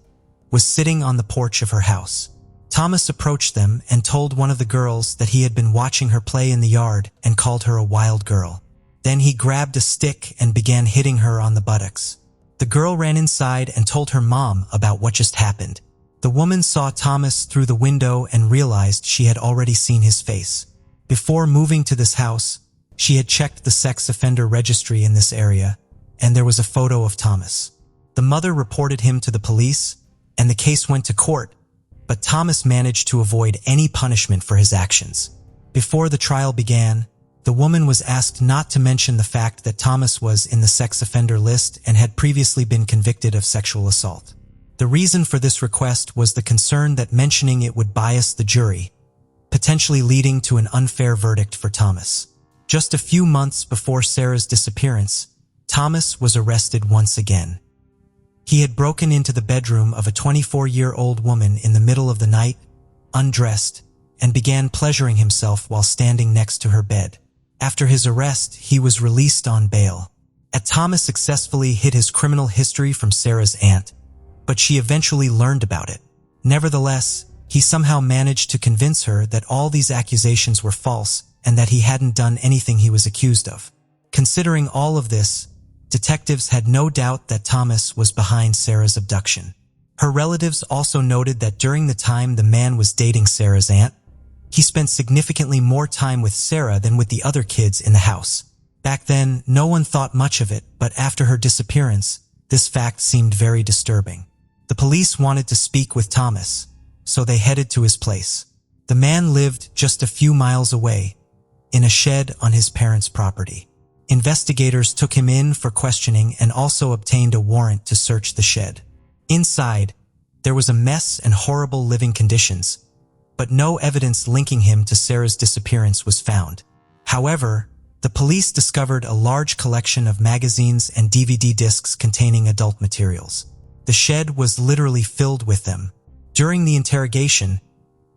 was sitting on the porch of her house. Thomas approached them and told one of the girls that he had been watching her play in the yard and called her a wild girl. Then he grabbed a stick and began hitting her on the buttocks. The girl ran inside and told her mom about what just happened. The woman saw Thomas through the window and realized she had already seen his face. Before moving to this house, she had checked the sex offender registry in this area, and there was a photo of Thomas. The mother reported him to the police, and the case went to court, but Thomas managed to avoid any punishment for his actions. Before the trial began, the woman was asked not to mention the fact that Thomas was in the sex offender list and had previously been convicted of sexual assault. The reason for this request was the concern that mentioning it would bias the jury, potentially leading to an unfair verdict for Thomas. Just a few months before Sarah's disappearance, Thomas was arrested once again. He had broken into the bedroom of a 24-year-old woman in the middle of the night, undressed, and began pleasuring himself while standing next to her bed. After his arrest, he was released on bail. Thomas successfully hid his criminal history from Sarah's aunt, but she eventually learned about it. Nevertheless, he somehow managed to convince her that all these accusations were false and that he hadn't done anything he was accused of. Considering all of this, detectives had no doubt that Thomas was behind Sarah's abduction. Her relatives also noted that during the time the man was dating Sarah's aunt, he spent significantly more time with Sarah than with the other kids in the house. Back then, no one thought much of it, but after her disappearance, this fact seemed very disturbing. The police wanted to speak with Thomas, so they headed to his place. The man lived just a few miles away, in a shed on his parents' property. Investigators took him in for questioning and also obtained a warrant to search the shed. Inside, There was a mess and horrible living conditions, but no evidence linking him to Sarah's disappearance was found. However, the police discovered a large collection of magazines and DVD discs containing adult materials. The shed was literally filled with them. During the interrogation,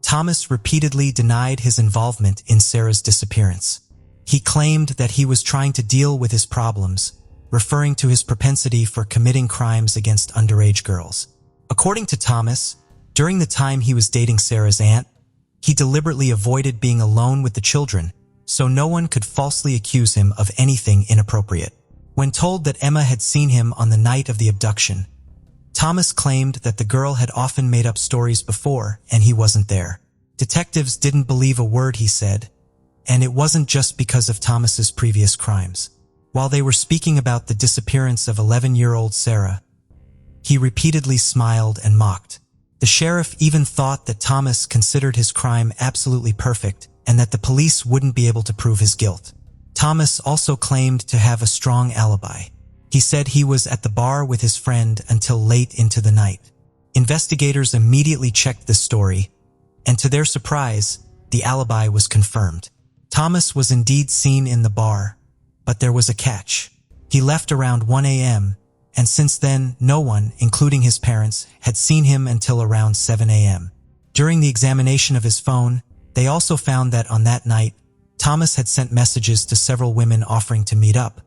Thomas repeatedly denied his involvement in Sarah's disappearance. He claimed that he was trying to deal with his problems, referring to his propensity for committing crimes against underage girls. According to Thomas, during the time he was dating Sarah's aunt, he deliberately avoided being alone with the children so no one could falsely accuse him of anything inappropriate. When told that Emma had seen him on the night of the abduction, Thomas claimed that the girl had often made up stories before and he wasn't there. Detectives didn't believe a word he said, and it wasn't just because of Thomas's previous crimes. While they were speaking about the disappearance of 11-year-old Sarah, he repeatedly smiled and mocked. The sheriff even thought that Thomas considered his crime absolutely perfect and that the police wouldn't be able to prove his guilt. Thomas also claimed to have a strong alibi. He said he was at the bar with his friend until late into the night. Investigators immediately checked this story, and to their surprise, the alibi was confirmed. Thomas was indeed seen in the bar, but there was a catch. He left around 1 a.m., and since then, no one, including his parents, had seen him until around 7 a.m. During the examination of his phone, they also found that on that night, Thomas had sent messages to several women offering to meet up,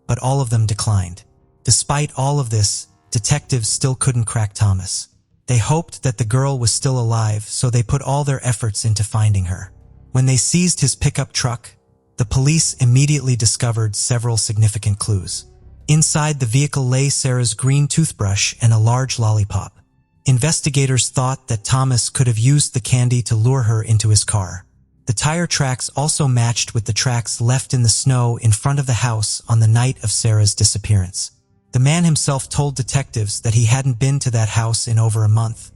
but all of them declined. Despite all of this, detectives still couldn't crack Thomas. They hoped that the girl was still alive, so they put all their efforts into finding her. When they seized his pickup truck, the police immediately discovered several significant clues. Inside the vehicle lay Sarah's green toothbrush and a large lollipop. Investigators thought that Thomas could have used the candy to lure her into his car. The tire tracks also matched with the tracks left in the snow in front of the house on the night of Sarah's disappearance. The man himself told detectives that he hadn't been to that house in over a month,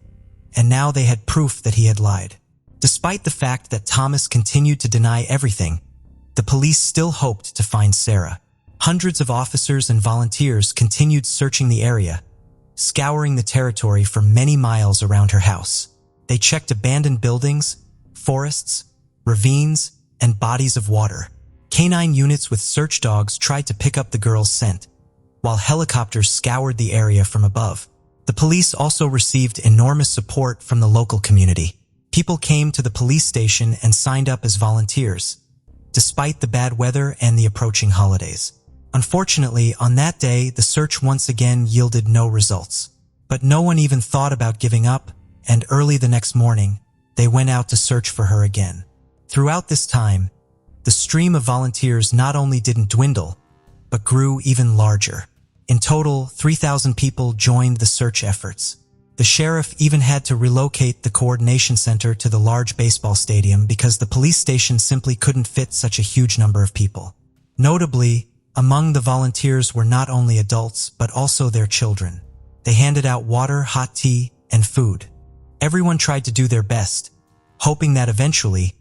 and now they had proof that he had lied. Despite the fact that Thomas continued to deny everything, the police still hoped to find Sarah. Hundreds of officers and volunteers continued searching the area, scouring the territory for many miles around her house. They checked abandoned buildings, forests, ravines, and bodies of water. Canine units with search dogs tried to pick up the girl's scent, while helicopters scoured the area from above. The police also received enormous support from the local community. People came to the police station and signed up as volunteers, despite the bad weather and the approaching holidays. Unfortunately, on that day, the search once again yielded no results. But no one even thought about giving up, and early the next morning, they went out to search for her again. Throughout this time, the stream of volunteers not only didn't dwindle, but grew even larger. In total, 3,000 people joined the search efforts. The sheriff even had to relocate the coordination center to the large baseball stadium because the police station simply couldn't fit such a huge number of people. Notably, among the volunteers were not only adults, but also their children. They handed out water, hot tea, and food. Everyone tried to do their best, hoping that eventually,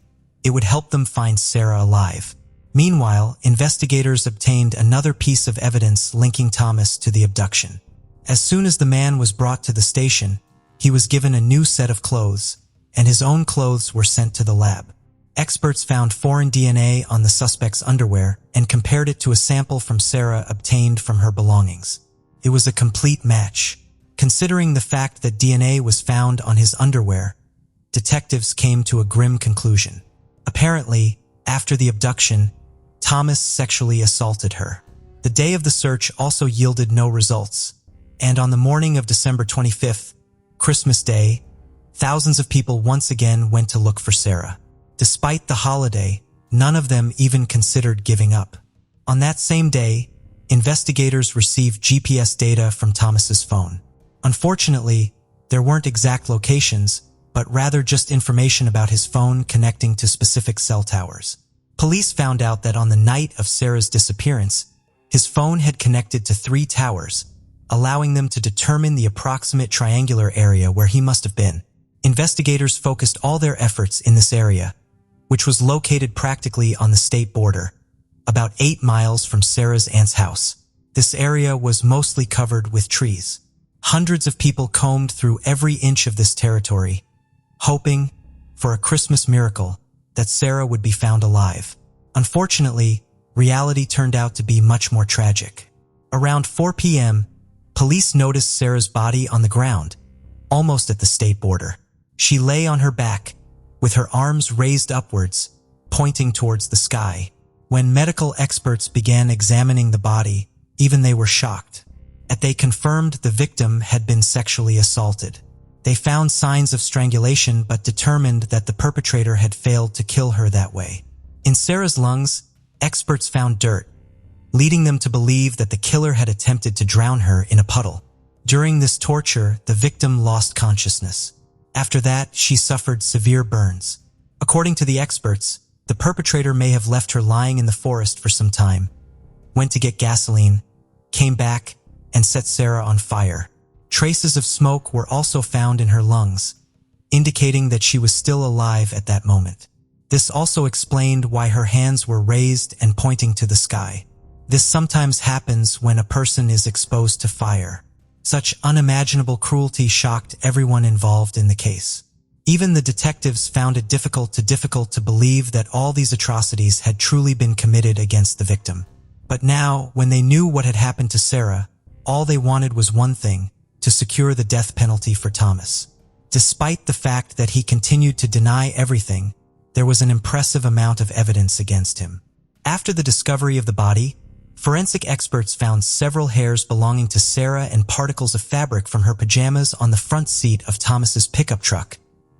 it would help them find Sarah alive. Meanwhile, investigators obtained another piece of evidence linking Thomas to the abduction. As soon as the man was brought to the station, he was given a new set of clothes, and his own clothes were sent to the lab. Experts found foreign DNA on the suspect's underwear and compared it to a sample from Sarah obtained from her belongings. It was a complete match. Considering the fact that DNA was found on his underwear, detectives came to a grim conclusion. Apparently, after the abduction, Thomas sexually assaulted her. The day of the search also yielded no results, and on the morning of December 25th, Christmas Day, thousands of people once again went to look for Sarah. Despite the holiday, none of them even considered giving up. On that same day, investigators received GPS data from Thomas's phone. Unfortunately, there weren't exact locations, but rather just information about his phone connecting to specific cell towers. Police found out that on the night of Sarah's disappearance, his phone had connected to 3 towers, allowing them to determine the approximate triangular area where he must have been. Investigators focused all their efforts in this area, which was located practically on the state border, about 8 miles from Sarah's aunt's house. This area was mostly covered with trees. Hundreds of people combed through every inch of this territory, hoping for a Christmas miracle that Sarah would be found alive. Unfortunately, reality turned out to be much more tragic. Around 4 p.m., police noticed Sarah's body on the ground, almost at the state border. She lay on her back, with her arms raised upwards, pointing towards the sky. When medical experts began examining the body, even they were shocked. They confirmed the victim had been sexually assaulted. They found signs of strangulation but determined that the perpetrator had failed to kill her that way. In Sarah's lungs, experts found dirt, leading them to believe that the killer had attempted to drown her in a puddle. During this torture, the victim lost consciousness. After that, she suffered severe burns. According to the experts, the perpetrator may have left her lying in the forest for some time, went to get gasoline, came back, and set Sarah on fire. Traces of smoke were also found in her lungs, indicating that she was still alive at that moment. This also explained why her hands were raised and pointing to the sky. This sometimes happens when a person is exposed to fire. Such unimaginable cruelty shocked everyone involved in the case. Even the detectives found it difficult to believe that all these atrocities had truly been committed against the victim. But now, when they knew what had happened to Sarah, all they wanted was one thing: to secure the death penalty for Thomas. Despite the fact that he continued to deny everything, there was an impressive amount of evidence against him. After the discovery of the body, forensic experts found several hairs belonging to Sarah and particles of fabric from her pajamas on the front seat of Thomas's pickup truck,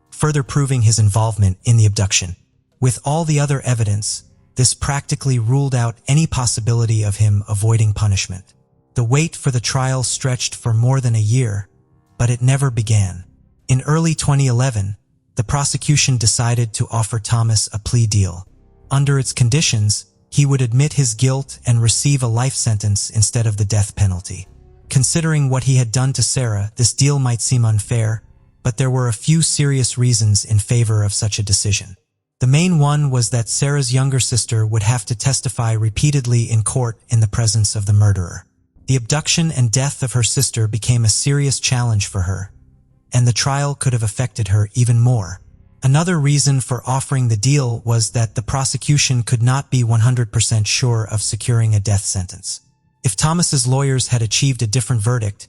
further proving his involvement in the abduction. With all the other evidence, this practically ruled out any possibility of him avoiding punishment. The wait for the trial stretched for more than a year, but it never began. In early 2011, the prosecution decided to offer Thomas a plea deal. Under its conditions, he would admit his guilt and receive a life sentence instead of the death penalty. Considering what he had done to Sarah, this deal might seem unfair, but there were a few serious reasons in favor of such a decision. The main one was that Sarah's younger sister would have to testify repeatedly in court in the presence of the murderer. The abduction and death of her sister became a serious challenge for her, and the trial could have affected her even more. Another reason for offering the deal was that the prosecution could not be 100% sure of securing a death sentence. If Thomas's lawyers had achieved a different verdict,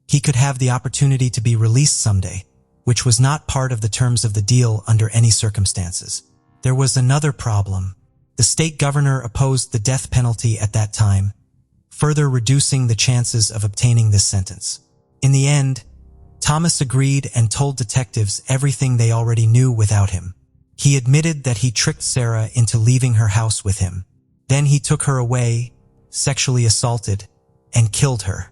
he could have the opportunity to be released someday, which was not part of the terms of the deal under any circumstances. There was another problem. The state governor opposed the death penalty at that time, further reducing the chances of obtaining this sentence. In the end, Thomas agreed and told detectives everything they already knew without him. He admitted that he tricked Sarah into leaving her house with him. Then he took her away, sexually assaulted, and killed her.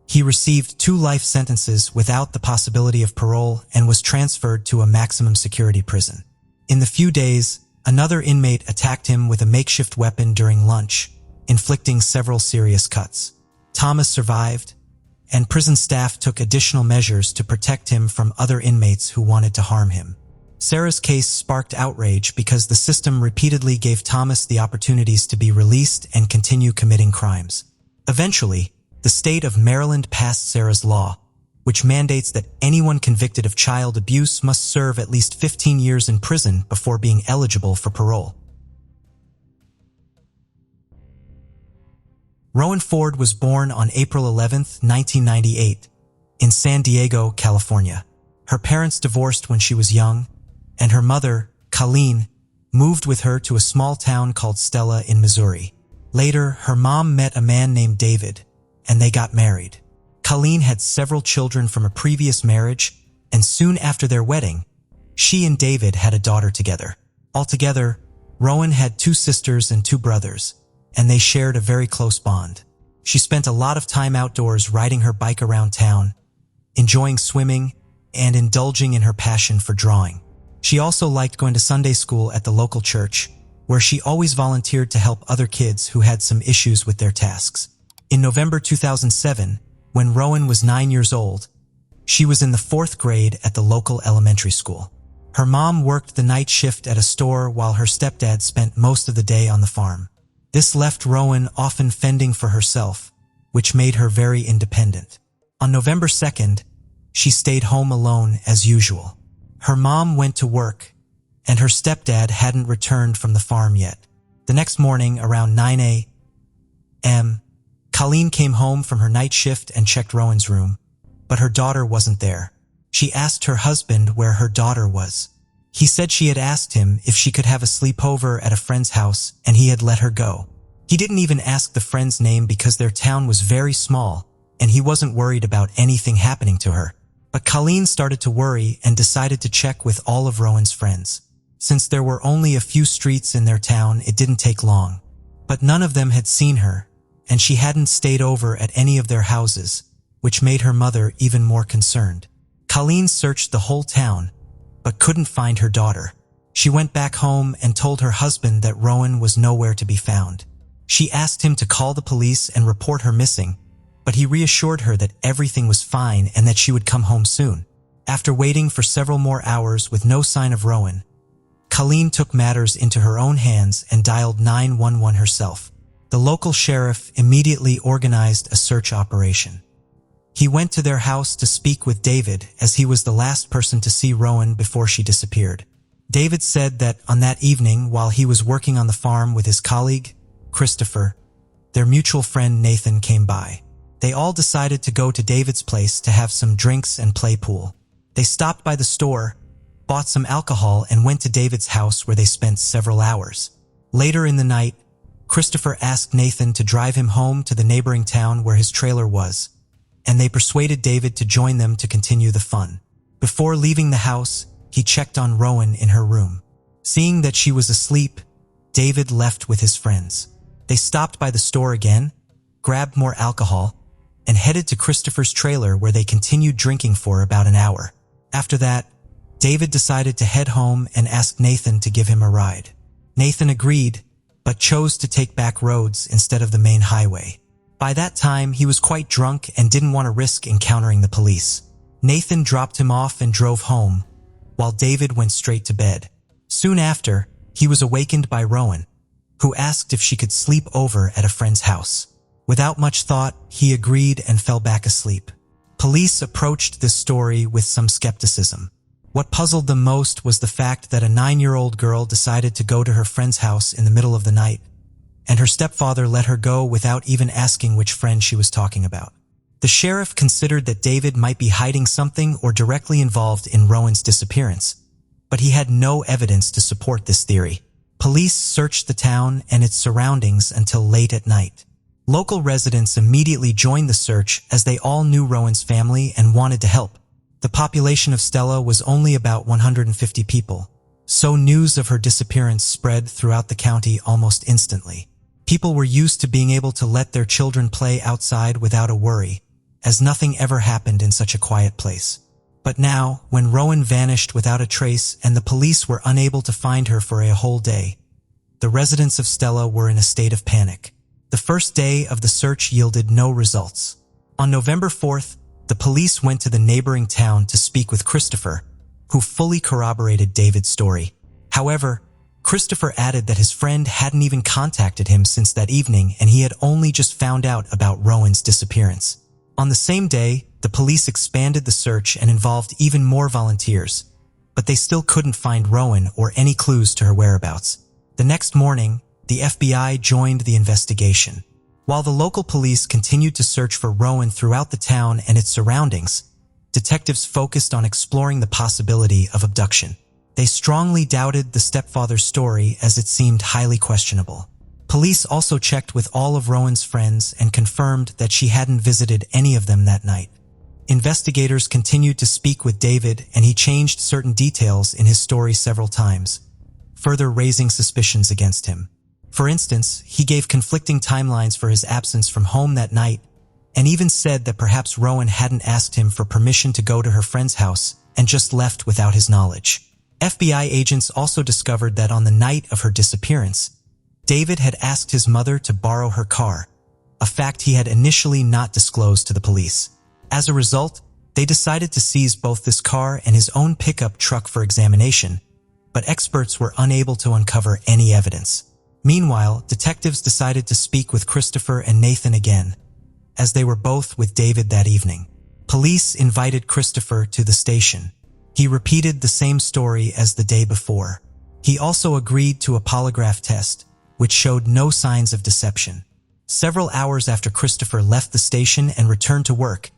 He received 2 life sentences without the possibility of parole and was transferred to a maximum security prison. In the few days, another inmate attacked him with a makeshift weapon during lunch, inflicting several serious cuts. Thomas survived, and prison staff took additional measures to protect him from other inmates who wanted to harm him. Sarah's case sparked outrage because the system repeatedly gave Thomas the opportunities to be released and continue committing crimes. Eventually, the state of Maryland passed Sarah's law, which mandates that anyone convicted of child abuse must serve at least 15 years in prison before being eligible for parole. Rowan Ford was born on April 11, 1998, in San Diego, California. Her parents divorced when she was young, and her mother, Colleen, moved with her to a small town called Stella in Missouri. Later, her mom met a man named David, and they got married. Colleen had several children from a previous marriage, and soon after their wedding, she and David had a daughter together. Altogether, Rowan had 2 sisters and 2 brothers, and they shared a very close bond. She spent a lot of time outdoors riding her bike around town, enjoying swimming, and indulging in her passion for drawing. She also liked going to Sunday school at the local church, where she always volunteered to help other kids who had some issues with their tasks. In November 2007, when Rowan was 9 years old, she was in the 4th grade at the local elementary school. Her mom worked the night shift at a store while her stepdad spent most of the day on the farm. This left Rowan often fending for herself, which made her very independent. On November 2nd, she stayed home alone as usual. Her mom went to work, and her stepdad hadn't returned from the farm yet. The next morning, around 9 a.m., Colleen came home from her night shift and checked Rowan's room, but her daughter wasn't there. She asked her husband where her daughter was. He said she had asked him if she could have a sleepover at a friend's house, and he had let her go. He didn't even ask the friend's name because their town was very small, and he wasn't worried about anything happening to her. But Colleen started to worry and decided to check with all of Rowan's friends. Since there were only a few streets in their town, it didn't take long. But none of them had seen her, and she hadn't stayed over at any of their houses, which made her mother even more concerned. Colleen searched the whole town, but couldn't find her daughter. She went back home and told her husband that Rowan was nowhere to be found. She asked him to call the police and report her missing, but he reassured her that everything was fine and that she would come home soon. After waiting for several more hours with no sign of Rowan, Colleen took matters into her own hands and dialed 911 herself. The local sheriff immediately organized a search operation. He went to their house to speak with David, as he was the last person to see Rowan before she disappeared. David said that on that evening, while he was working on the farm with his colleague, Christopher, their mutual friend Nathan came by. They all decided to go to David's place to have some drinks and play pool. They stopped by the store, bought some alcohol, and went to David's house where they spent several hours. Later in the night, Christopher asked Nathan to drive him home to the neighboring town where his trailer was, and they persuaded David to join them to continue the fun. Before leaving the house, he checked on Rowan in her room. Seeing that she was asleep, David left with his friends. They stopped by the store again, grabbed more alcohol, and headed to Christopher's trailer where they continued drinking for about an hour. After that, David decided to head home and asked Nathan to give him a ride. Nathan agreed, but chose to take back roads instead of the main highway. By that time, he was quite drunk and didn't want to risk encountering the police. Nathan dropped him off and drove home, while David went straight to bed. Soon after, he was awakened by Rowan, who asked if she could sleep over at a friend's house. Without much thought, he agreed and fell back asleep. Police approached this story with some skepticism. What puzzled them most was the fact that a 9-year-old girl decided to go to her friend's house in the middle of the night, and her stepfather let her go without even asking which friend she was talking about. The sheriff considered that David might be hiding something or directly involved in Rowan's disappearance, but he had no evidence to support this theory. Police searched the town and its surroundings until late at night. Local residents immediately joined the search as they all knew Rowan's family and wanted to help. The population of Stella was only about 150 people, so news of her disappearance spread throughout the county almost instantly. People were used to being able to let their children play outside without a worry, as nothing ever happened in such a quiet place. But now, when Rowan vanished without a trace and the police were unable to find her for a whole day, the residents of Stella were in a state of panic. The first day of the search yielded no results. On November 4th, the police went to the neighboring town to speak with Christopher, who fully corroborated David's story. However, Christopher added that his friend hadn't even contacted him since that evening and he had only just found out about Rowan's disappearance. On the same day, the police expanded the search and involved even more volunteers, but they still couldn't find Rowan or any clues to her whereabouts. The next morning, the FBI joined the investigation. While the local police continued to search for Rowan throughout the town and its surroundings, detectives focused on exploring the possibility of abduction. They strongly doubted the stepfather's story as it seemed highly questionable. Police also checked with all of Rowan's friends and confirmed that she hadn't visited any of them that night. Investigators continued to speak with David, and he changed certain details in his story several times, further raising suspicions against him. For instance, he gave conflicting timelines for his absence from home that night, and even said that perhaps Rowan hadn't asked him for permission to go to her friend's house and just left without his knowledge. FBI agents also discovered that on the night of her disappearance, David had asked his mother to borrow her car, a fact he had initially not disclosed to the police. As a result, they decided to seize both this car and his own pickup truck for examination, but experts were unable to uncover any evidence. Meanwhile, detectives decided to speak with Christopher and Nathan again, as they were both with David that evening. Police invited Christopher to the station. He repeated the same story as the day before. He also agreed to a polygraph test, which showed no signs of deception. Several hours after Christopher left the station and returned to work,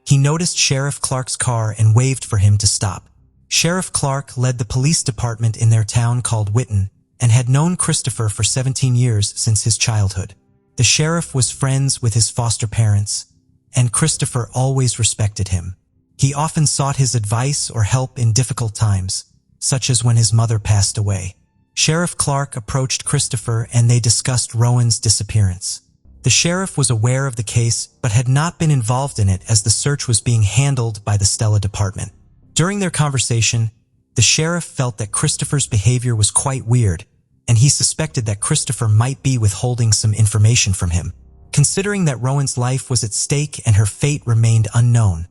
he noticed Sheriff Clark's car and waved for him to stop. Sheriff Clark led the police department in their town called Witten and had known Christopher for 17 years since his childhood. The sheriff was friends with his foster parents, and Christopher always respected him. He often sought his advice or help in difficult times, such as when his mother passed away. Sheriff Clark approached Christopher and they discussed Rowan's disappearance. The sheriff was aware of the case but had not been involved in it as the search was being handled by the Stella department. During their conversation, the sheriff felt that Christopher's behavior was quite weird, and he suspected that Christopher might be withholding some information from him. Considering that Rowan's life was at stake and her fate remained unknown,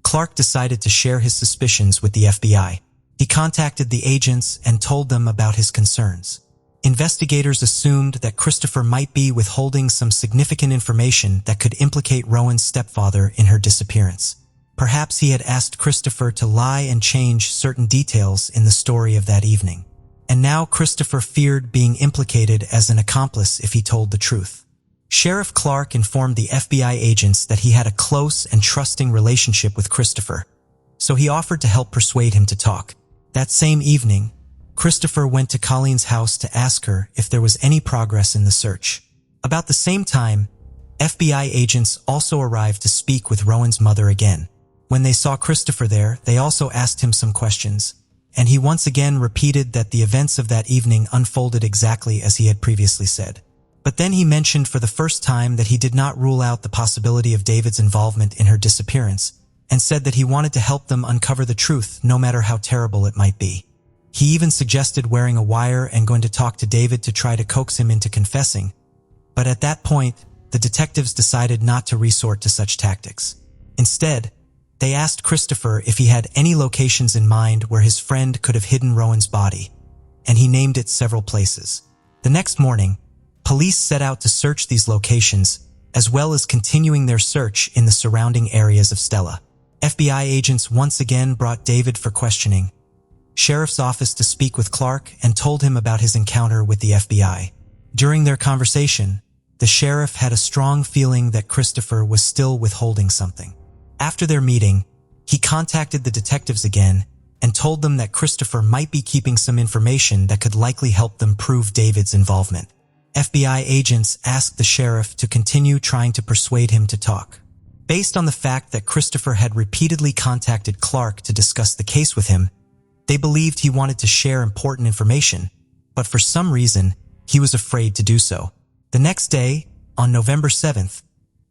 Clark decided to share his suspicions with the FBI. He contacted the agents and told them about his concerns. Investigators assumed that Christopher might be withholding some significant information that could implicate Rowan's stepfather in her disappearance. Perhaps he had asked Christopher to lie and change certain details in the story of that evening. And now Christopher feared being implicated as an accomplice if he told the truth. Sheriff Clark informed the FBI agents that he had a close and trusting relationship with Christopher, so he offered to help persuade him to talk. That same evening, Christopher went to Colleen's house to ask her if there was any progress in the search. About the same time, FBI agents also arrived to speak with Rowan's mother again. When they saw Christopher there, they also asked him some questions, and he once again repeated that the events of that evening unfolded exactly as he had previously said. But then he mentioned for the first time that he did not rule out the possibility of David's involvement in her disappearance, and said that he wanted to help them uncover the truth no matter how terrible it might be. He even suggested wearing a wire and going to talk to David to try to coax him into confessing, but at that point, the detectives decided not to resort to such tactics. Instead, they asked Christopher if he had any locations in mind where his friend could have hidden Rowan's body, and he named it several places. The next morning, police set out to search these locations, as well as continuing their search in the surrounding areas of Stella. FBI agents once again brought David for questioning, Sheriff's office to speak with Clark and told him about his encounter with the FBI. During their conversation, the sheriff had a strong feeling that Christopher was still withholding something. After their meeting, he contacted the detectives again and told them that Christopher might be keeping some information that could likely help them prove David's involvement. FBI agents asked the sheriff to continue trying to persuade him to talk. Based on the fact that Christopher had repeatedly contacted Clark to discuss the case with him, they believed he wanted to share important information, but for some reason, he was afraid to do so. The next day, on November 7th,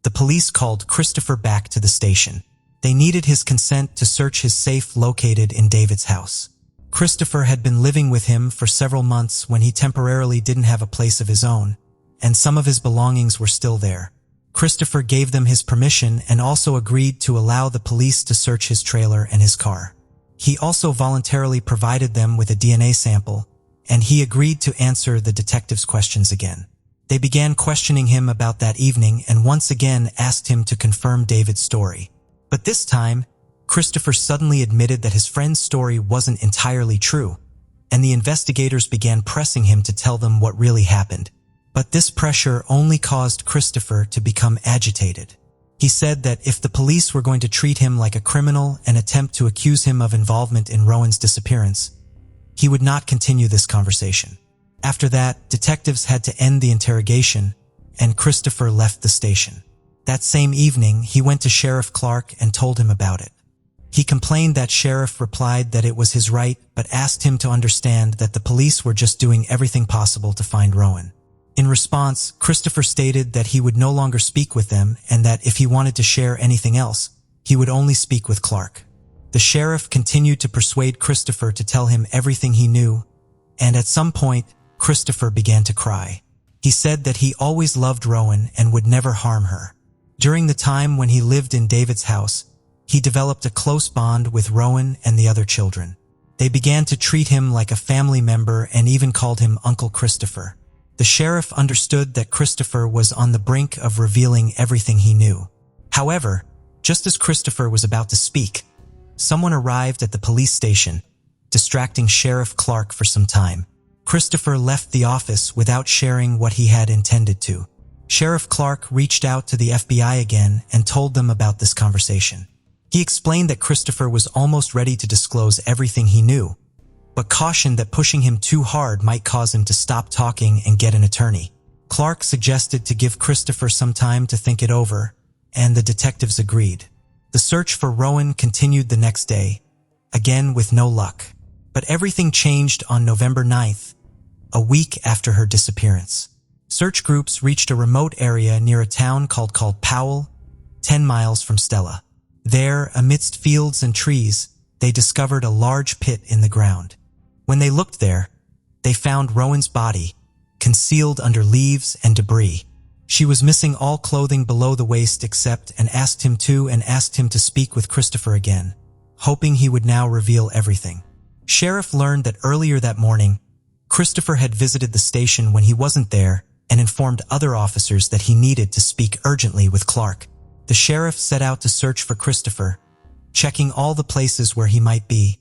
the police called Christopher back to the station. They needed his consent to search his safe located in David's house. Christopher had been living with him for several months when he temporarily didn't have a place of his own, and some of his belongings were still there. Christopher gave them his permission and also agreed to allow the police to search his trailer and his car. He also voluntarily provided them with a DNA sample, and he agreed to answer the detectives' questions again. They began questioning him about that evening and once again asked him to confirm David's story. But this time, Christopher suddenly admitted that his friend's story wasn't entirely true, and the investigators began pressing him to tell them what really happened. But this pressure only caused Christopher to become agitated. He said that if the police were going to treat him like a criminal and attempt to accuse him of involvement in Rowan's disappearance, he would not continue this conversation. After that, detectives had to end the interrogation, and Christopher left the station. That same evening, he went to Sheriff Clark and told him about it. He complained that Sheriff replied that it was his right, but asked him to understand that the police were just doing everything possible to find Rowan. In response, Christopher stated that he would no longer speak with them and that if he wanted to share anything else, he would only speak with Clark. The sheriff continued to persuade Christopher to tell him everything he knew, and at some point, Christopher began to cry. He said that he always loved Rowan and would never harm her. During the time when he lived in David's house, he developed a close bond with Rowan and the other children. They began to treat him like a family member and even called him Uncle Christopher. The sheriff understood that Christopher was on the brink of revealing everything he knew. However, Just as Christopher was about to speak, someone arrived at the police station, distracting Sheriff Clark for some time. Christopher left the office without sharing what he had intended to. Sheriff Clark reached out to the FBI again and told them about this conversation. He explained that Christopher was almost ready to disclose everything he knew, but cautioned that pushing him too hard might cause him to stop talking and get an attorney. Clark suggested to give Christopher some time to think it over, and the detectives agreed. The search for Rowan continued the next day, again with no luck. But everything changed on November 9th, a week after her disappearance. Search groups reached a remote area near a town called Powell, 10 miles from Stella. There, amidst fields and trees, they discovered a large pit in the ground. When they looked there, they found Rowan's body, concealed under leaves and debris. She was missing all clothing below the waist except and asked him to speak with Christopher again, hoping he would now reveal everything. Sheriff learned that earlier that morning, Christopher had visited the station when he wasn't there and informed other officers that he needed to speak urgently with Clark. The sheriff set out to search for Christopher, checking all the places where he might be,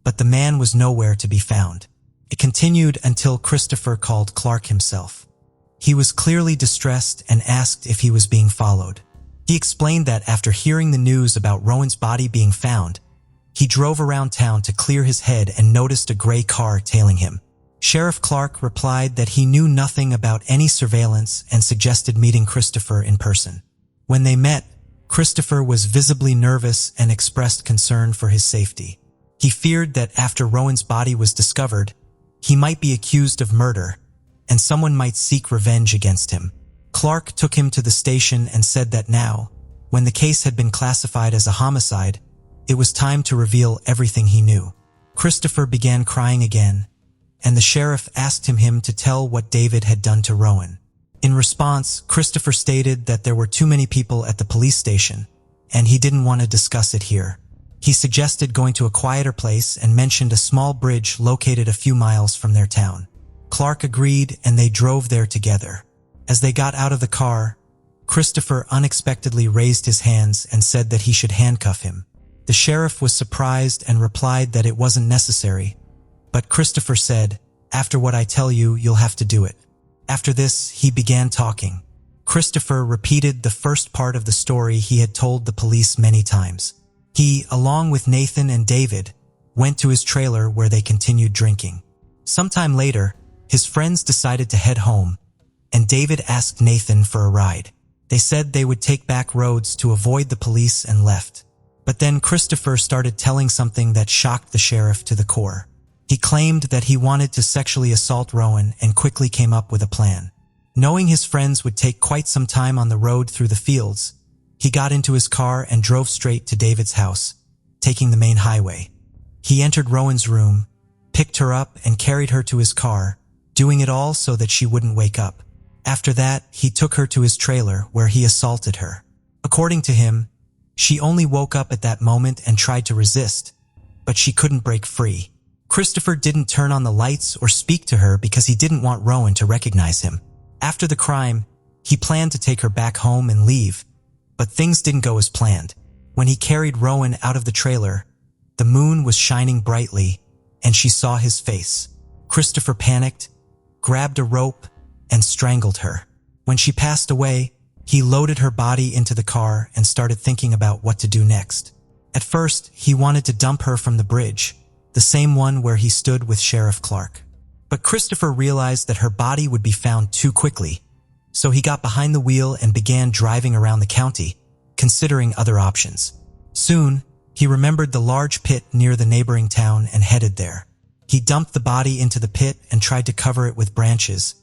but the man was nowhere to be found. It continued until Christopher called Clark himself. He was clearly distressed and asked if he was being followed. He explained that after hearing the news about Rowan's body being found, he drove around town to clear his head and noticed a gray car tailing him. Sheriff Clark replied that he knew nothing about any surveillance and suggested meeting Christopher in person. When they met, Christopher was visibly nervous and expressed concern for his safety. He feared that after Rowan's body was discovered, he might be accused of murder, and someone might seek revenge against him. Clark took him to the station and said that now, when the case had been classified as a homicide, it was time to reveal everything he knew. Christopher began crying again, and the sheriff asked him to tell what David had done to Rowan. In response, Christopher stated that there were too many people at the police station, and he didn't want to discuss it here. He suggested going to a quieter place and mentioned a small bridge located a few miles from their town. Clark agreed and they drove there together. As they got out of the car, Christopher unexpectedly raised his hands and said that he should handcuff him. The sheriff was surprised and replied that it wasn't necessary, but Christopher said, "After what I tell you, you'll have to do it." After this, he began talking. Christopher repeated the first part of the story he had told the police many times. He, along with Nathan and David, went to his trailer where they continued drinking. Sometime later, his friends decided to head home, and David asked Nathan for a ride. They said they would take back roads to avoid the police and left. But then Christopher started telling something that shocked the sheriff to the core. He claimed that he wanted to sexually assault Rowan and quickly came up with a plan. Knowing his friends would take quite some time on the road through the fields, he got into his car and drove straight to David's house, taking the main highway. He entered Rowan's room, picked her up and carried her to his car, doing it all so that she wouldn't wake up. After that, he took her to his trailer where he assaulted her. According to him, she only woke up at that moment and tried to resist, but she couldn't break free. Christopher didn't turn on the lights or speak to her because he didn't want Rowan to recognize him. After the crime, he planned to take her back home and leave, but things didn't go as planned. When he carried Rowan out of the trailer, the moon was shining brightly, and she saw his face. Christopher panicked, grabbed a rope, and strangled her. When she passed away, he loaded her body into the car and started thinking about what to do next. At first, he wanted to dump her from the bridge, the same one where he stood with Sheriff Clark. But Christopher realized that her body would be found too quickly, so he got behind the wheel and began driving around the county, considering other options. Soon, he remembered the large pit near the neighboring town and headed there. He dumped the body into the pit and tried to cover it with branches,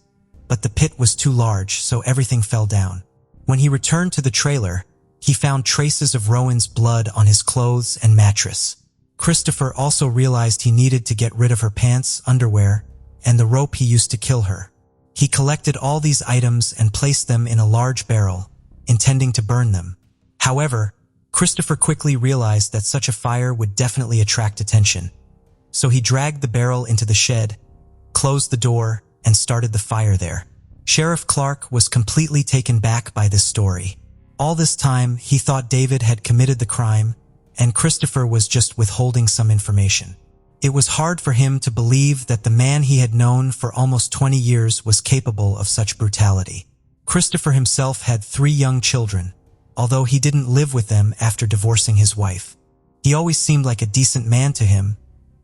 but the pit was too large, so everything fell down. When he returned to the trailer, he found traces of Rowan's blood on his clothes and mattress. Christopher also realized he needed to get rid of her pants, underwear, and the rope he used to kill her. He collected all these items and placed them in a large barrel, intending to burn them. However, Christopher quickly realized that such a fire would definitely attract attention. So he dragged the barrel into the shed, closed the door, and started the fire there. Sheriff Clark was completely taken back by this story. All this time, he thought David had committed the crime, and Christopher was just withholding some information. It was hard for him to believe that the man he had known for almost 20 years was capable of such brutality. Christopher himself had 3 young children, although he didn't live with them after divorcing his wife. He always seemed like a decent man to him,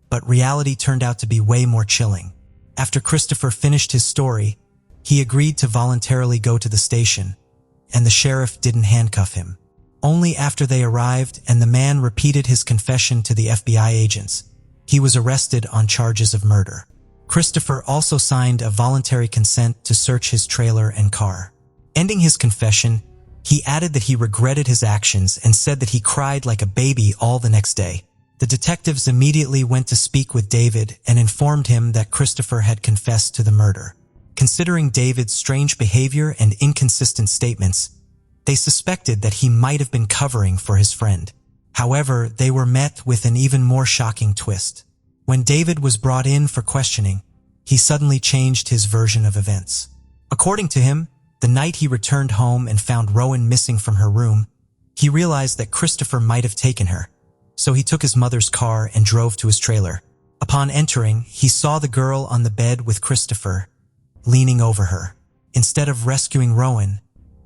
but reality turned out to be way more chilling. After Christopher finished his story, he agreed to voluntarily go to the station, and the sheriff didn't handcuff him. Only after they arrived and the man repeated his confession to the FBI agents, he was arrested on charges of murder. Christopher also signed a voluntary consent to search his trailer and car. Ending his confession, he added that he regretted his actions and said that he cried like a baby all the next day. The detectives immediately went to speak with David and informed him that Christopher had confessed to the murder. Considering David's strange behavior and inconsistent statements, they suspected that he might have been covering for his friend. However, they were met with an even more shocking twist. When David was brought in for questioning, he suddenly changed his version of events. According to him, the night he returned home and found Rowan missing from her room, he realized that Christopher might have taken her, so he took his mother's car and drove to his trailer. Upon entering, he saw the girl on the bed with Christopher, leaning over her. Instead of rescuing Rowan,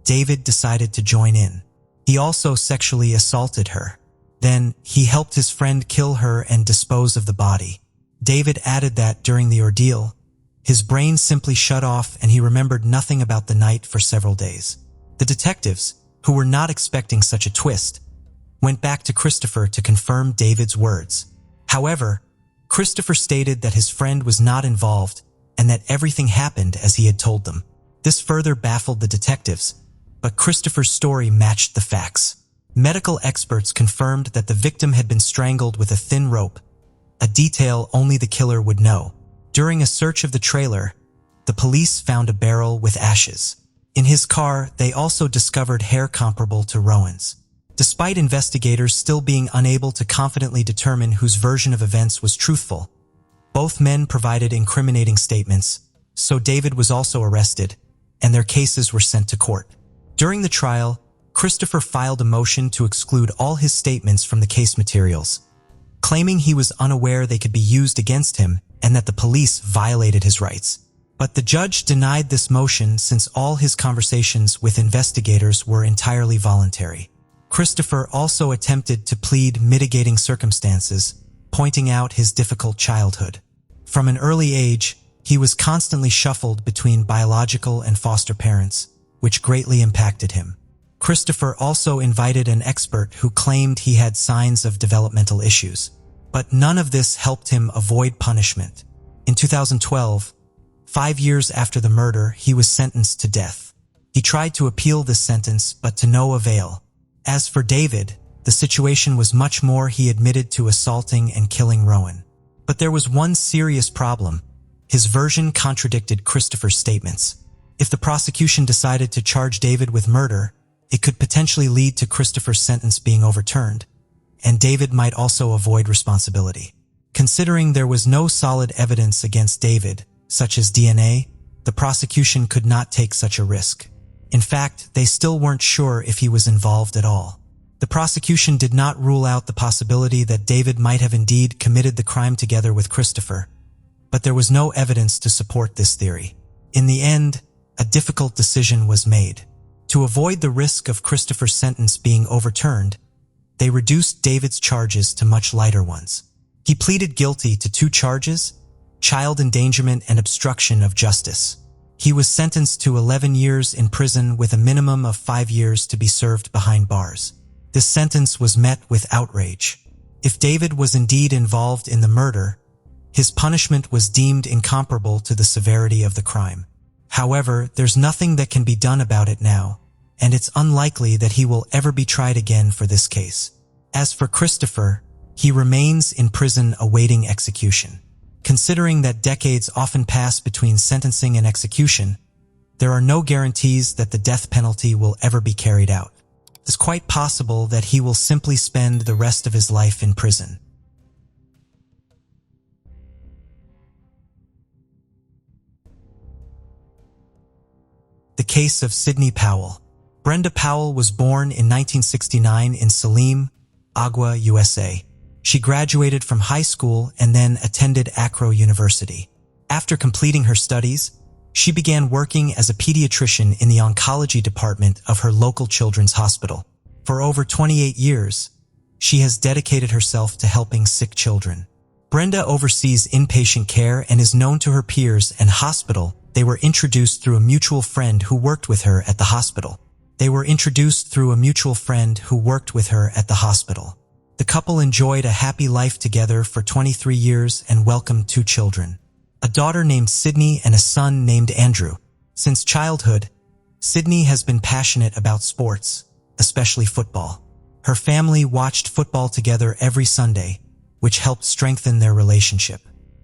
David decided to join in. He also sexually assaulted her. Then, he helped his friend kill her and dispose of the body. David added that during the ordeal, his brain simply shut off and he remembered nothing about the night for several days. The detectives, who were not expecting such a twist, went back to Christopher to confirm David's words. However, Christopher stated that his friend was not involved and that everything happened as he had told them. This further baffled the detectives, but Christopher's story matched the facts. Medical experts confirmed that the victim had been strangled with a thin rope, a detail only the killer would know. During a search of the trailer, the police found a barrel with ashes. In his car, they also discovered hair comparable to Rowan's. Despite investigators still being unable to confidently determine whose version of events was truthful, both men provided incriminating statements, so David was also arrested, and their cases were sent to court. During the trial, Christopher filed a motion to exclude all his statements from the case materials, claiming he was unaware they could be used against him and that the police violated his rights. But the judge denied this motion since all his conversations with investigators were entirely voluntary. Christopher also attempted to plead mitigating circumstances, pointing out his difficult childhood. From an early age, he was constantly shuffled between biological and foster parents, which greatly impacted him. Christopher also invited an expert who claimed he had signs of developmental issues, but none of this helped him avoid punishment. In 2012, 5 years after the murder, he was sentenced to death. He tried to appeal this sentence, but to no avail. As for David, the situation was much more. He admitted to assaulting and killing Rowan. But there was one serious problem. His version contradicted Christopher's statements. If the prosecution decided to charge David with murder, it could potentially lead to Christopher's sentence being overturned, and David might also avoid responsibility. Considering there was no solid evidence against David, such as DNA, the prosecution could not take such a risk. In fact, they still weren't sure if he was involved at all. The prosecution did not rule out the possibility that David might have indeed committed the crime together with Christopher, but there was no evidence to support this theory. In the end, a difficult decision was made. To avoid the risk of Christopher's sentence being overturned, they reduced David's charges to much lighter ones. He pleaded guilty to 2 charges, child endangerment and obstruction of justice. He was sentenced to 11 years in prison with a minimum of 5 years to be served behind bars. This sentence was met with outrage. If David was indeed involved in the murder, his punishment was deemed incomparable to the severity of the crime. However, there's nothing that can be done about it now, and it's unlikely that he will ever be tried again for this case. As for Christopher, he remains in prison awaiting execution. Considering that decades often pass between sentencing and execution, there are no guarantees that the death penalty will ever be carried out. It's quite possible that he will simply spend the rest of his life in prison. The case of Sidney Powell. Brenda Powell was born in 1969 in Saline, Agua, USA. She graduated from high school and then attended Akron University. After completing her studies, she began working as a pediatrician in the oncology department of her local children's hospital. For over 28 years, she has dedicated herself to helping sick children. Brenda oversees inpatient care and is known to her peers and hospital. They were introduced through a mutual friend who worked with her at the hospital. The couple enjoyed a happy life together for 23 years and welcomed 2 children, a daughter named Sydney and a son named Andrew. Since childhood, Sydney has been passionate about sports, especially football. Her family watched football together every Sunday, which helped strengthen their relationship.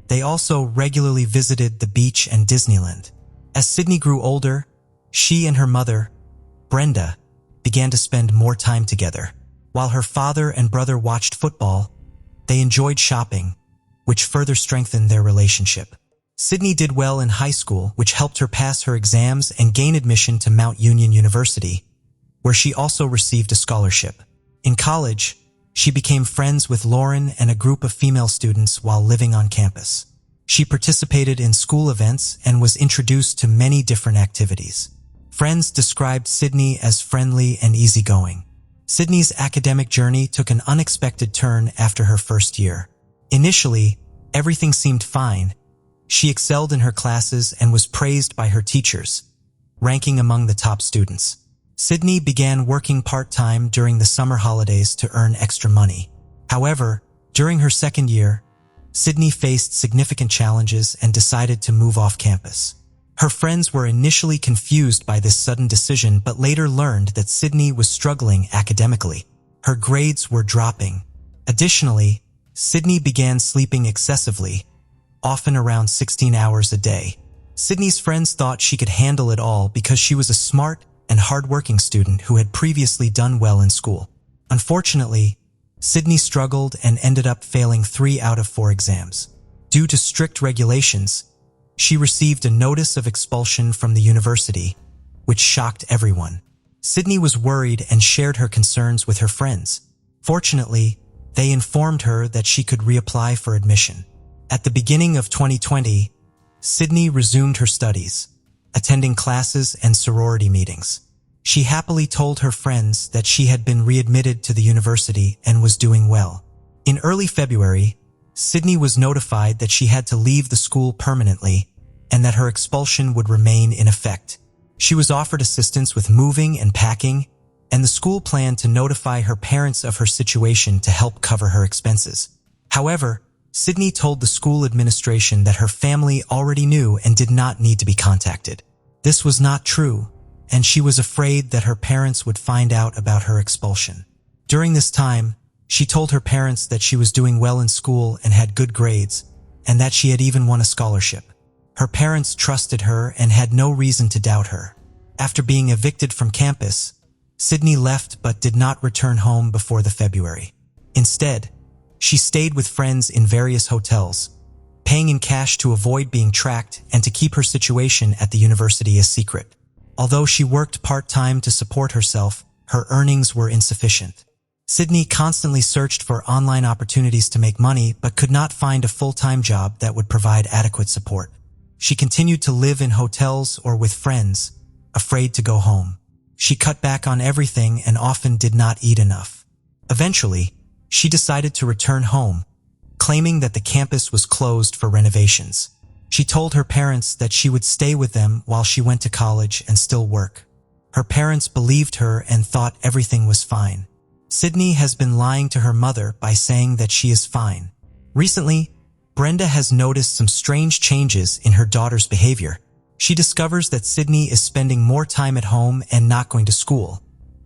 They also regularly visited the beach and Disneyland. As Sydney grew older, she and her mother, Brenda, began to spend more time together. While her father and brother watched football, they enjoyed shopping, which further strengthened their relationship. Sydney did well in high school, which helped her pass her exams and gain admission to Mount Union University, where she also received a scholarship. In college, she became friends with Lauren and a group of female students while living on campus. She participated in school events and was introduced to many different activities. Friends described Sydney as friendly and easygoing. Sydney's academic journey took an unexpected turn after her first year. Initially, everything seemed fine. She excelled in her classes and was praised by her teachers, ranking among the top students. Sydney began working part-time during the summer holidays to earn extra money. However, during her second year, Sydney faced significant challenges and decided to move off campus. Her friends were initially confused by this sudden decision but later learned that Sydney was struggling academically. Her grades were dropping. Additionally, Sydney began sleeping excessively, often around 16 hours a day. Sydney's friends thought she could handle it all because she was a smart and hardworking student who had previously done well in school. Unfortunately, Sydney struggled and ended up failing 3 out of 4 exams. Due to strict regulations, she received a notice of expulsion from the university, which shocked everyone. Sydney was worried and shared her concerns with her friends. Fortunately, they informed her that she could reapply for admission. At the beginning of 2020, Sydney resumed her studies, attending classes and sorority meetings. She happily told her friends that she had been readmitted to the university and was doing well. In early February, Sydney was notified that she had to leave the school permanently and that her expulsion would remain in effect. She was offered assistance with moving and packing, and the school planned to notify her parents of her situation to help cover her expenses. However, Sydney told the school administration that her family already knew and did not need to be contacted. This was not true, and she was afraid that her parents would find out about her expulsion. During this time, she told her parents that she was doing well in school and had good grades, and that she had even won a scholarship. Her parents trusted her and had no reason to doubt her. After being evicted from campus, Sydney left but did not return home before the February. Instead, she stayed with friends in various hotels, paying in cash to avoid being tracked and to keep her situation at the university a secret. Although she worked part-time to support herself, her earnings were insufficient. Sydney constantly searched for online opportunities to make money but could not find a full-time job that would provide adequate support. She continued to live in hotels or with friends, afraid to go home. She cut back on everything and often did not eat enough. Eventually, she decided to return home, claiming that the campus was closed for renovations. She told her parents that she would stay with them while she went to college and still work. Her parents believed her and thought everything was fine. Sydney has been lying to her mother by saying that she is fine. Recently, Brenda has noticed some strange changes in her daughter's behavior. She discovers that Sydney is spending more time at home and not going to school,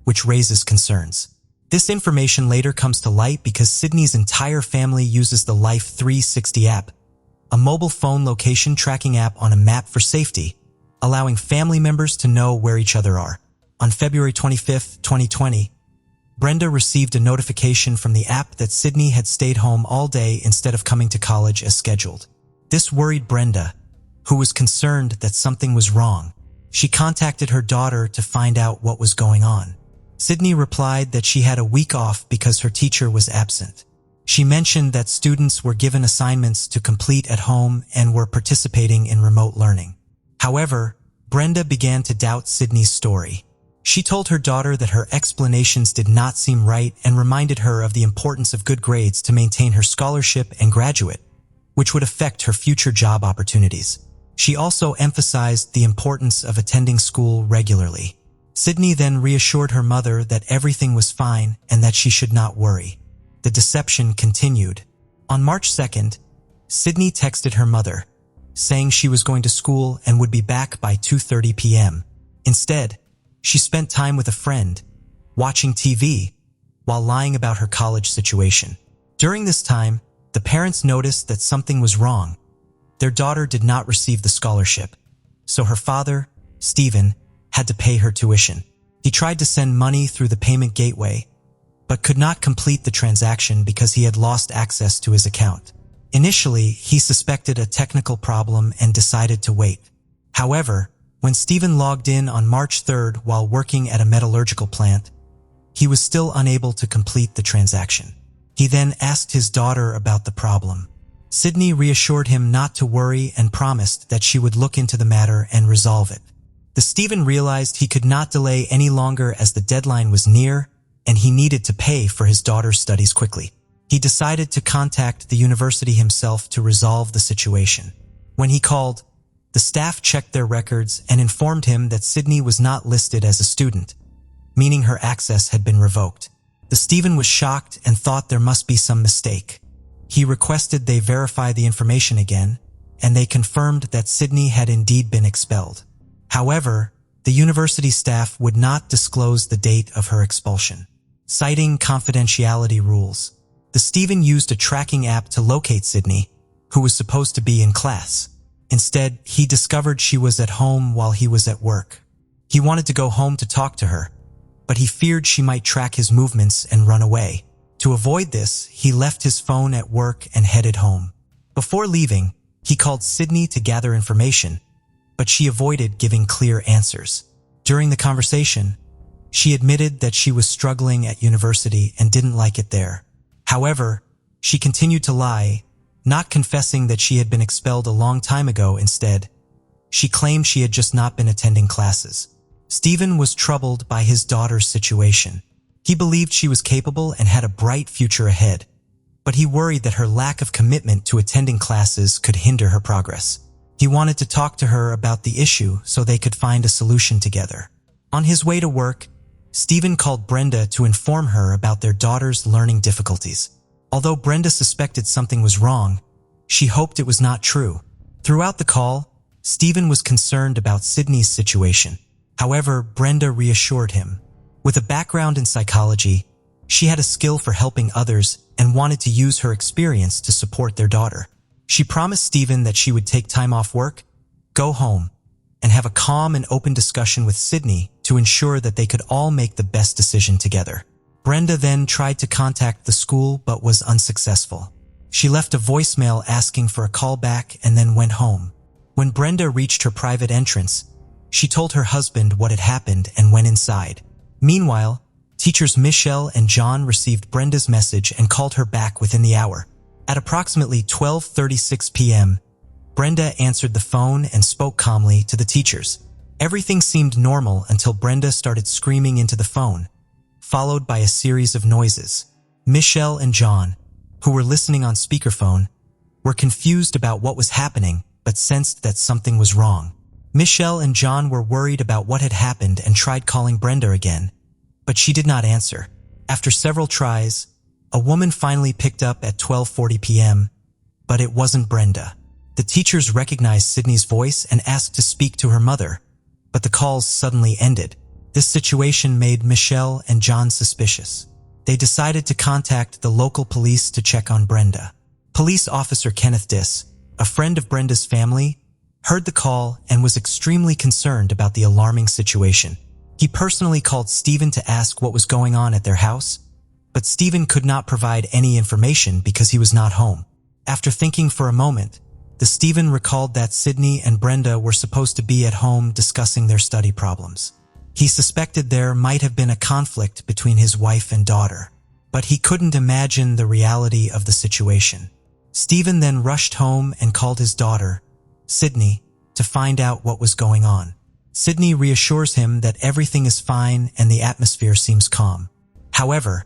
which raises concerns. This information later comes to light because Sydney's entire family uses the Life 360 app, a mobile phone location tracking app on a map for safety, allowing family members to know where each other are. On February 25, 2020, Brenda received a notification from the app that Sydney had stayed home all day instead of coming to college as scheduled. This worried Brenda, who was concerned that something was wrong. She contacted her daughter to find out what was going on. Sydney replied that she had a week off because her teacher was absent. She mentioned that students were given assignments to complete at home and were participating in remote learning. However, Brenda began to doubt Sydney's story. She told her daughter that her explanations did not seem right and reminded her of the importance of good grades to maintain her scholarship and graduate, which would affect her future job opportunities. She also emphasized the importance of attending school regularly. Sydney then reassured her mother that everything was fine and that she should not worry. The deception continued. On March 2nd, Sydney texted her mother, saying she was going to school and would be back by 2:30 p.m. Instead, she spent time with a friend, watching TV, while lying about her college situation. During this time, the parents noticed that something was wrong. Their daughter did not receive the scholarship, so her father, Stephen, had to pay her tuition. He tried to send money through the payment gateway, but could not complete the transaction because he had lost access to his account. Initially, he suspected a technical problem and decided to wait. However, when Stephen logged in on March 3rd while working at a metallurgical plant, he was still unable to complete the transaction. He then asked his daughter about the problem. Sydney reassured him not to worry and promised that she would look into the matter and resolve it. Stephen realized he could not delay any longer as the deadline was near and he needed to pay for his daughter's studies quickly. He decided to contact the university himself to resolve the situation. When he called, the staff checked their records and informed him that Sydney was not listed as a student, meaning her access had been revoked. Stephen was shocked and thought there must be some mistake. He requested they verify the information again, and they confirmed that Sydney had indeed been expelled. However, the university staff would not disclose the date of her expulsion, citing confidentiality rules. Stephen used a tracking app to locate Sydney, who was supposed to be in class. Instead, he discovered she was at home while he was at work. He wanted to go home to talk to her, but he feared she might track his movements and run away. To avoid this, he left his phone at work and headed home. Before leaving, he called Sydney to gather information, but she avoided giving clear answers. During the conversation, she admitted that she was struggling at university and didn't like it there. However, she continued to lie, not confessing that she had been expelled a long time ago. Instead, she claimed she had just not been attending classes. Stephen was troubled by his daughter's situation. He believed she was capable and had a bright future ahead, but he worried that her lack of commitment to attending classes could hinder her progress. He wanted to talk to her about the issue so they could find a solution together. On his way to work, Stephen called Brenda to inform her about their daughter's learning difficulties. Although Brenda suspected something was wrong, she hoped it was not true. Throughout the call, Stephen was concerned about Sydney's situation. However, Brenda reassured him. With a background in psychology, she had a skill for helping others and wanted to use her experience to support their daughter. She promised Stephen that she would take time off work, go home, and have a calm and open discussion with Sydney to ensure that they could all make the best decision together. Brenda then tried to contact the school but was unsuccessful. She left a voicemail asking for a call back and then went home. When Brenda reached her private entrance, she told her husband what had happened and went inside. Meanwhile, teachers Michelle and John received Brenda's message and called her back within the hour. At approximately 12:36 p.m., Brenda answered the phone and spoke calmly to the teachers. Everything seemed normal until Brenda started screaming into the phone, followed by a series of noises. Michelle and John, who were listening on speakerphone, were confused about what was happening but sensed that something was wrong. Michelle and John were worried about what had happened and tried calling Brenda again, but she did not answer. After several tries, a woman finally picked up at 12:40 p.m., but it wasn't Brenda. The teachers recognized Sydney's voice and asked to speak to her mother, but the calls suddenly ended. This situation made Michelle and John suspicious. They decided to contact the local police to check on Brenda. Police officer Kenneth Diss, a friend of Brenda's family, heard the call and was extremely concerned about the alarming situation. He personally called Stephen to ask what was going on at their house, but Stephen could not provide any information because he was not home. After thinking for a moment, The Stephen recalled that Sydney and Brenda were supposed to be at home discussing their study problems. He suspected there might have been a conflict between his wife and daughter, but he couldn't imagine the reality of the situation. Stephen then rushed home and called his daughter, Sydney, to find out what was going on. Sydney reassures him that everything is fine and the atmosphere seems calm. However,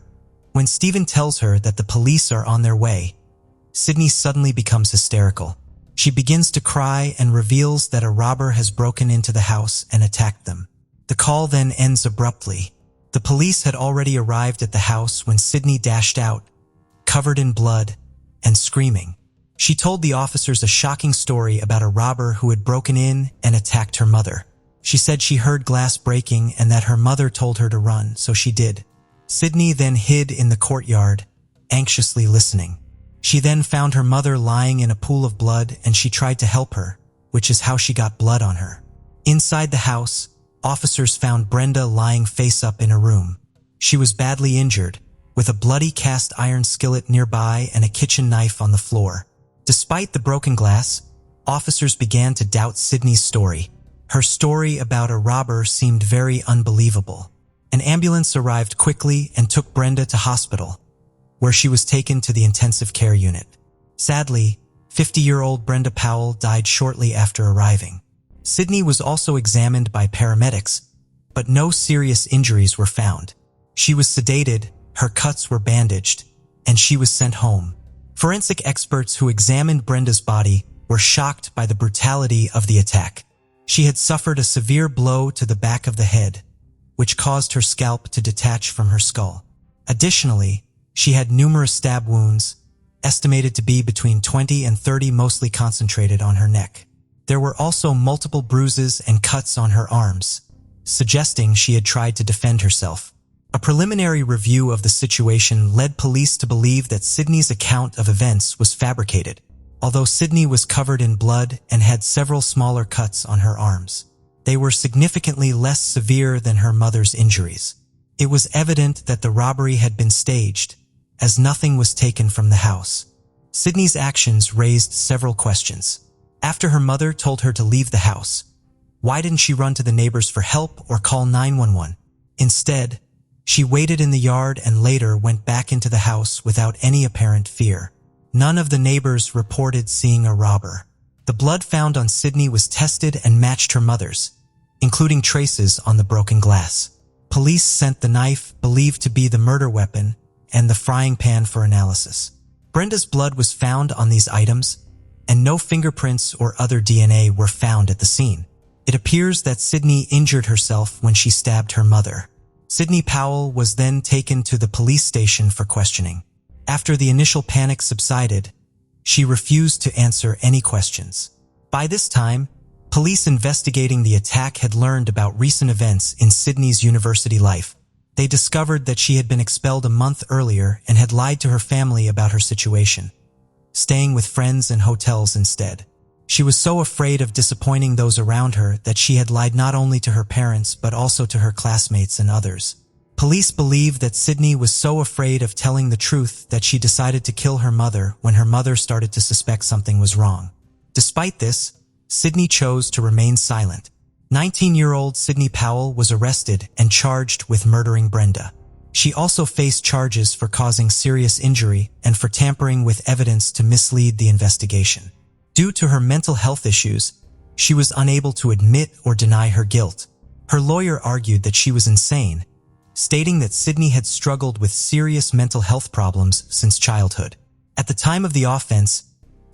when Stephen tells her that the police are on their way, Sydney suddenly becomes hysterical. She begins to cry and reveals that a robber has broken into the house and attacked them. The call then ends abruptly. The police had already arrived at the house when Sydney dashed out, covered in blood and screaming. She told the officers a shocking story about a robber who had broken in and attacked her mother. She said she heard glass breaking and that her mother told her to run, so she did. Sydney then hid in the courtyard, anxiously listening. She then found her mother lying in a pool of blood and she tried to help her, which is how she got blood on her. Inside the house, officers found Brenda lying face up in a room. She was badly injured, with a bloody cast iron skillet nearby and a kitchen knife on the floor. Despite the broken glass, officers began to doubt Sydney's story. Her story about a robber seemed very unbelievable. An ambulance arrived quickly and took Brenda to hospital, where she was taken to the intensive care unit. Sadly, 50-year-old Brenda Powell died shortly after arriving. Sydney was also examined by paramedics, but no serious injuries were found. She was sedated, her cuts were bandaged, and she was sent home. Forensic experts who examined Brenda's body were shocked by the brutality of the attack. She had suffered a severe blow to the back of the head, which caused her scalp to detach from her skull. Additionally, she had numerous stab wounds, estimated to be between 20 and 30, mostly concentrated on her neck. There were also multiple bruises and cuts on her arms, suggesting she had tried to defend herself. A preliminary review of the situation led police to believe that Sydney's account of events was fabricated, although Sydney was covered in blood and had several smaller cuts on her arms. They were significantly less severe than her mother's injuries. It was evident that the robbery had been staged, as nothing was taken from the house. Sydney's actions raised several questions. After her mother told her to leave the house, why didn't she run to the neighbors for help or call 911? Instead, she waited in the yard and later went back into the house without any apparent fear. None of the neighbors reported seeing a robber. The blood found on Sydney was tested and matched her mother's, including traces on the broken glass. Police sent the knife, believed to be the murder weapon, and the frying pan for analysis. Brenda's blood was found on these items, and no fingerprints or other DNA were found at the scene. It appears that Sydney injured herself when she stabbed her mother. Sydney Powell was then taken to the police station for questioning. After the initial panic subsided, she refused to answer any questions. By this time, police investigating the attack had learned about recent events in Sydney's university life. They discovered that she had been expelled a month earlier and had lied to her family about her situation, staying with friends in hotels instead. She was so afraid of disappointing those around her that she had lied not only to her parents but also to her classmates and others. Police believe that Sydney was so afraid of telling the truth that she decided to kill her mother when her mother started to suspect something was wrong. Despite this, Sydney chose to remain silent. 19-year-old Sydney Powell was arrested and charged with murdering Brenda. She also faced charges for causing serious injury and for tampering with evidence to mislead the investigation. Due to her mental health issues, she was unable to admit or deny her guilt. Her lawyer argued that she was insane, stating that Sydney had struggled with serious mental health problems since childhood. At the time of the offense,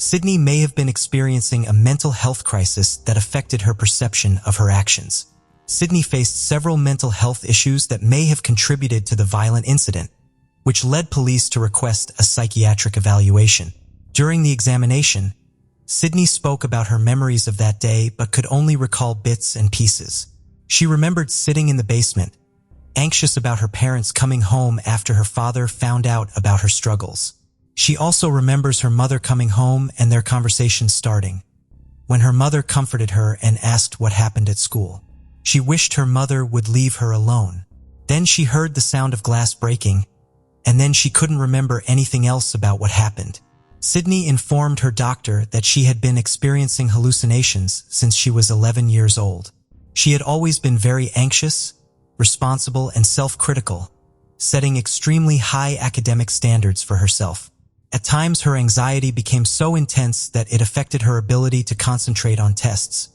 Sydney may have been experiencing a mental health crisis that affected her perception of her actions. Sydney faced several mental health issues that may have contributed to the violent incident, which led police to request a psychiatric evaluation. During the examination, Sydney spoke about her memories of that day but could only recall bits and pieces. She remembered sitting in the basement, anxious about her parents coming home after her father found out about her struggles. She also remembers her mother coming home and their conversation starting, when her mother comforted her and asked what happened at school. She wished her mother would leave her alone. Then she heard the sound of glass breaking, and then she couldn't remember anything else about what happened. Sydney informed her doctor that she had been experiencing hallucinations since she was 11 years old. She had always been very anxious, responsible, and self-critical, setting extremely high academic standards for herself. At times, her anxiety became so intense that it affected her ability to concentrate on tests,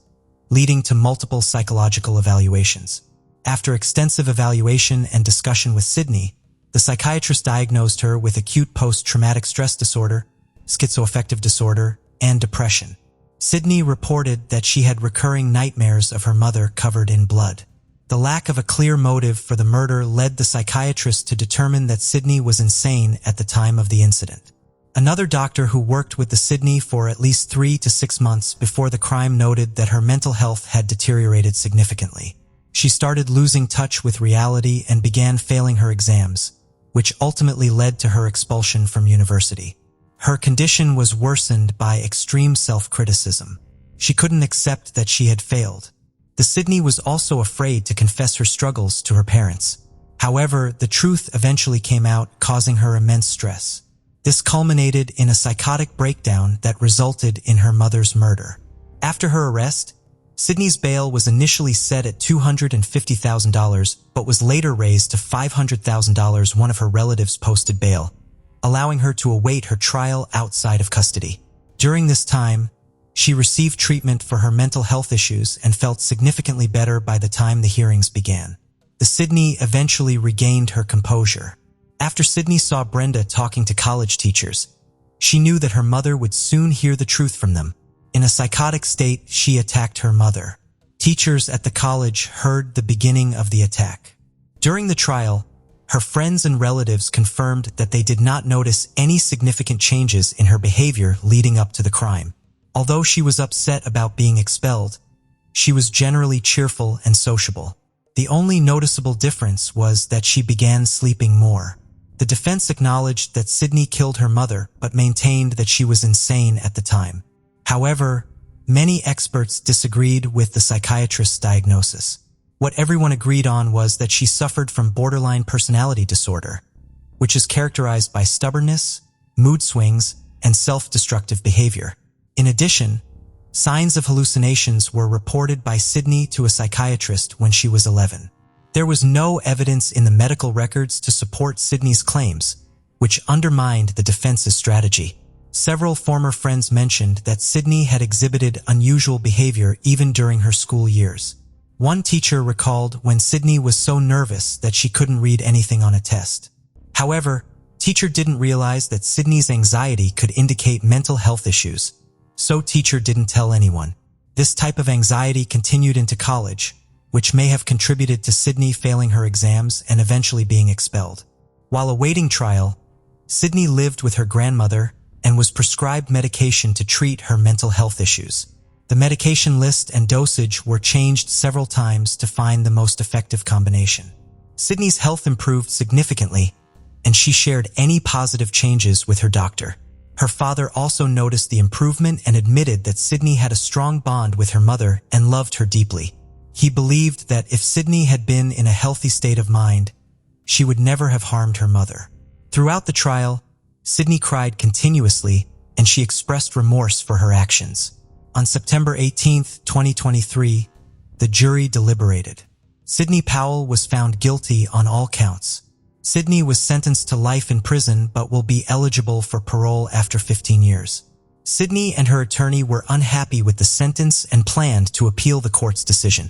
leading to multiple psychological evaluations. After extensive evaluation and discussion with Sydney, the psychiatrist diagnosed her with acute post-traumatic stress disorder, schizoaffective disorder, and depression. Sydney reported that she had recurring nightmares of her mother covered in blood. The lack of a clear motive for the murder led the psychiatrist to determine that Sydney was insane at the time of the incident. Another doctor who worked with Sydney for at least 3 to 6 months before the crime noted that her mental health had deteriorated significantly. She started losing touch with reality and began failing her exams, which ultimately led to her expulsion from university. Her condition was worsened by extreme self-criticism. She couldn't accept that she had failed. Sydney was also afraid to confess her struggles to her parents. However, the truth eventually came out, causing her immense stress. This culminated in a psychotic breakdown that resulted in her mother's murder. After her arrest, Sydney's bail was initially set at $250,000 but was later raised to $500,000. One of her relatives posted bail, allowing her to await her trial outside of custody. During this time, she received treatment for her mental health issues and felt significantly better by the time the hearings began. Sydney eventually regained her composure. After Sydney saw Brenda talking to college teachers, she knew that her mother would soon hear the truth from them. In a psychotic state, she attacked her mother. Teachers at the college heard the beginning of the attack. During the trial, her friends and relatives confirmed that they did not notice any significant changes in her behavior leading up to the crime. Although she was upset about being expelled, she was generally cheerful and sociable. The only noticeable difference was that she began sleeping more. The defense acknowledged that Sydney killed her mother but maintained that she was insane at the time. However, many experts disagreed with the psychiatrist's diagnosis. What everyone agreed on was that she suffered from borderline personality disorder, which is characterized by stubbornness, mood swings, and self-destructive behavior. In addition, signs of hallucinations were reported by Sydney to a psychiatrist when she was 11. There was no evidence in the medical records to support Sydney's claims, which undermined the defense's strategy. Several former friends mentioned that Sydney had exhibited unusual behavior even during her school years. One teacher recalled when Sydney was so nervous that she couldn't read anything on a test. However, teacher didn't realize that Sydney's anxiety could indicate mental health issues, so teacher didn't tell anyone. This type of anxiety continued into college, which may have contributed to Sydney failing her exams and eventually being expelled. While awaiting trial, Sydney lived with her grandmother and was prescribed medication to treat her mental health issues. The medication list and dosage were changed several times to find the most effective combination. Sydney's health improved significantly, and she shared any positive changes with her doctor. Her father also noticed the improvement and admitted that Sydney had a strong bond with her mother and loved her deeply. He believed that if Sydney had been in a healthy state of mind, she would never have harmed her mother. Throughout the trial, Sydney cried continuously, and she expressed remorse for her actions. On September 18, 2023, the jury deliberated. Sydney Powell was found guilty on all counts. Sydney was sentenced to life in prison but will be eligible for parole after 15 years. Sydney and her attorney were unhappy with the sentence and planned to appeal the court's decision.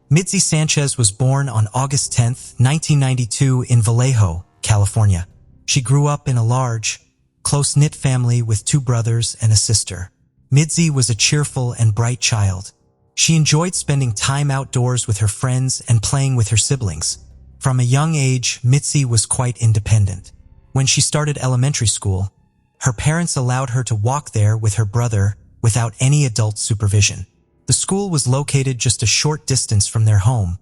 Mitzi Sanchez was born on August 10, 1992 in Vallejo, California. She grew up in a large, close-knit family with 2 brothers and a sister. Mitzi was a cheerful and bright child. She enjoyed spending time outdoors with her friends and playing with her siblings. From a young age, Mitzi was quite independent. When she started elementary school, her parents allowed her to walk there with her brother without any adult supervision. The school was located just a short distance from their home,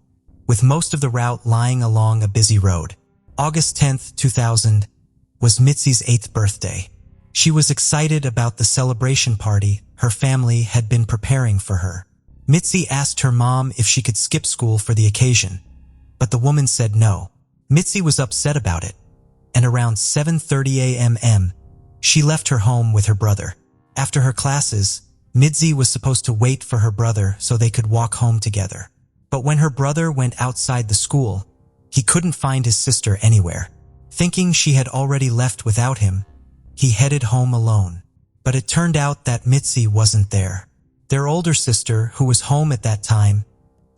with most of the route lying along a busy road. August 10, 2000 was Mitzi's 8th birthday. She was excited about the celebration party her family had been preparing for her. Mitzi asked her mom if she could skip school for the occasion, but the woman said no. Mitzi was upset about it, and around 7:30 a.m. she left her home with her brother. After her classes, Mitzi was supposed to wait for her brother so they could walk home together. But when her brother went outside the school, he couldn't find his sister anywhere. Thinking she had already left without him, he headed home alone. But it turned out that Mitzi wasn't there. Their older sister, who was home at that time,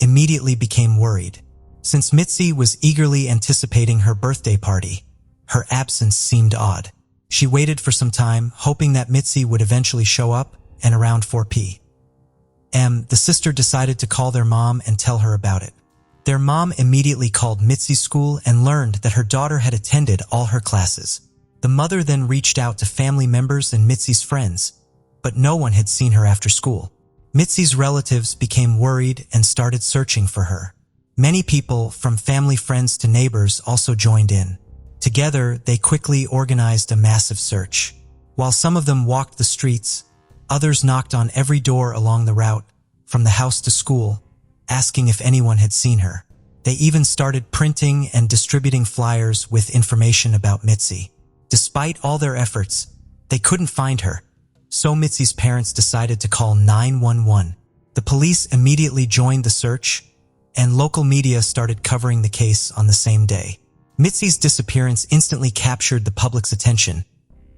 immediately became worried. Since Mitzi was eagerly anticipating her birthday party, her absence seemed odd. She waited for some time, hoping that Mitzi would eventually show up, and around 4 p.m., the sister decided to call their mom and tell her about it. Their mom immediately called Mitzi's school and learned that her daughter had attended all her classes. The mother then reached out to family members and Mitzi's friends, but no one had seen her after school. Mitzi's relatives became worried and started searching for her. Many people, from family friends to neighbors, also joined in. Together, they quickly organized a massive search. While some of them walked the streets, others knocked on every door along the route, from the house to school, asking if anyone had seen her. They even started printing and distributing flyers with information about Mitzi. Despite all their efforts, they couldn't find her, so Mitzi's parents decided to call 911. The police immediately joined the search, and local media started covering the case on the same day. Mitzi's disappearance instantly captured the public's attention,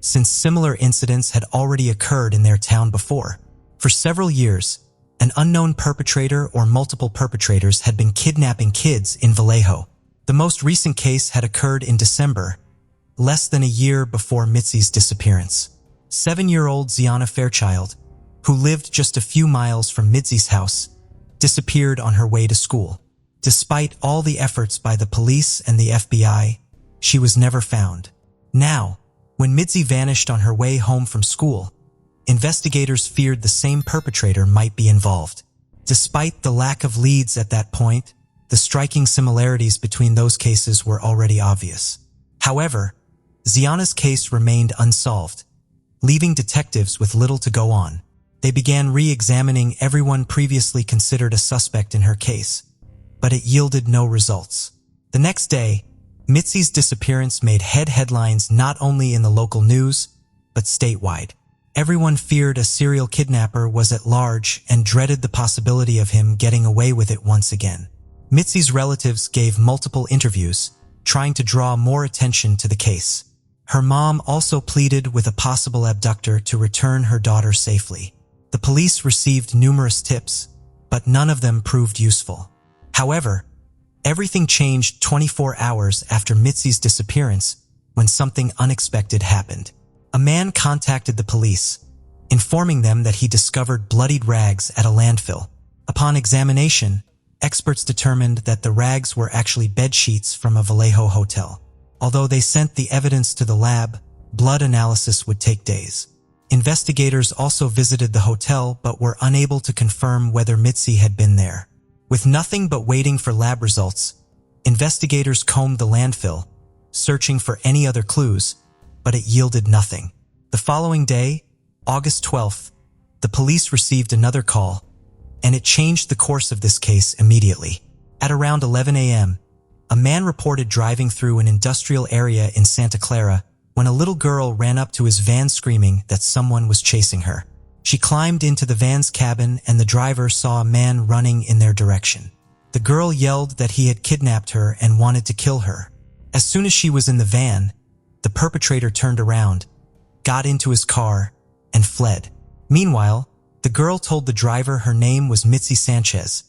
since similar incidents had already occurred in their town before. For several years, an unknown perpetrator or multiple perpetrators had been kidnapping kids in Vallejo. The most recent case had occurred in December, less than a year before Mitzi's disappearance. 7-year-old Ziana Fairchild, who lived just a few miles from Mitzi's house, disappeared on her way to school. Despite all the efforts by the police and the FBI, she was never found. Now, when Mitzi vanished on her way home from school, investigators feared the same perpetrator might be involved. Despite the lack of leads at that point, the striking similarities between those cases were already obvious. However, Ziana's case remained unsolved, leaving detectives with little to go on. They began re-examining everyone previously considered a suspect in her case, but it yielded no results. The next day, Mitzi's disappearance made headlines not only in the local news, but statewide. Everyone feared a serial kidnapper was at large and dreaded the possibility of him getting away with it once again. Mitzi's relatives gave multiple interviews, trying to draw more attention to the case. Her mom also pleaded with a possible abductor to return her daughter safely. The police received numerous tips, but none of them proved useful. However, everything changed 24 hours after Mitzi's disappearance when something unexpected happened. A man contacted the police, informing them that he discovered bloodied rags at a landfill. Upon examination, experts determined that the rags were actually bed sheets from a Vallejo hotel. Although they sent the evidence to the lab, blood analysis would take days. Investigators also visited the hotel but were unable to confirm whether Mitzi had been there. With nothing but waiting for lab results, investigators combed the landfill, searching for any other clues, but it yielded nothing. The following day, August 12th, the police received another call, and it changed the course of this case immediately. At around 11 a.m., a man reported driving through an industrial area in Santa Clara when a little girl ran up to his van screaming that someone was chasing her. She climbed into the van's cabin and the driver saw a man running in their direction. The girl yelled that he had kidnapped her and wanted to kill her. As soon as she was in the van, the perpetrator turned around, got into his car, and fled. Meanwhile, the girl told the driver her name was Mitzi Sanchez,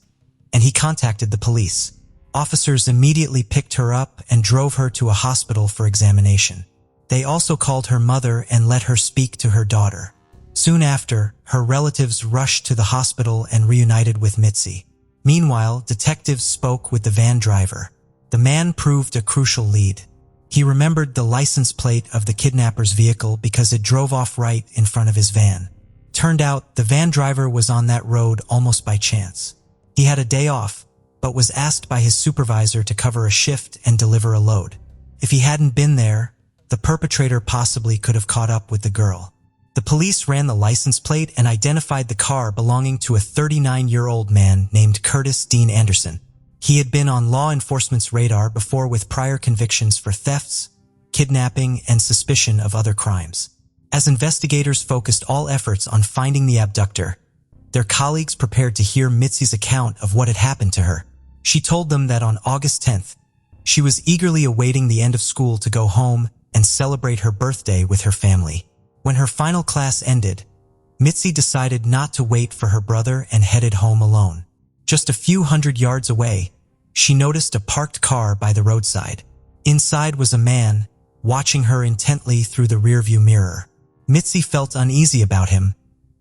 and he contacted the police. Officers immediately picked her up and drove her to a hospital for examination. They also called her mother and let her speak to her daughter. Soon after, her relatives rushed to the hospital and reunited with Mitzi. Meanwhile, detectives spoke with the van driver. The man proved a crucial lead. He remembered the license plate of the kidnapper's vehicle because it drove off right in front of his van. Turned out, the van driver was on that road almost by chance. He had a day off, but was asked by his supervisor to cover a shift and deliver a load. If he hadn't been there, the perpetrator possibly could have caught up with the girl. The police ran the license plate and identified the car belonging to a 39-year-old man named Curtis Dean Anderson. He had been on law enforcement's radar before with prior convictions for thefts, kidnapping, and suspicion of other crimes. As investigators focused all efforts on finding the abductor, their colleagues prepared to hear Mitzi's account of what had happened to her. She told them that on August 10th, she was eagerly awaiting the end of school to go home and celebrate her birthday with her family. When her final class ended, Mitzi decided not to wait for her brother and headed home alone. Just a few hundred yards away, she noticed a parked car by the roadside. Inside was a man, watching her intently through the rearview mirror. Mitzi felt uneasy about him,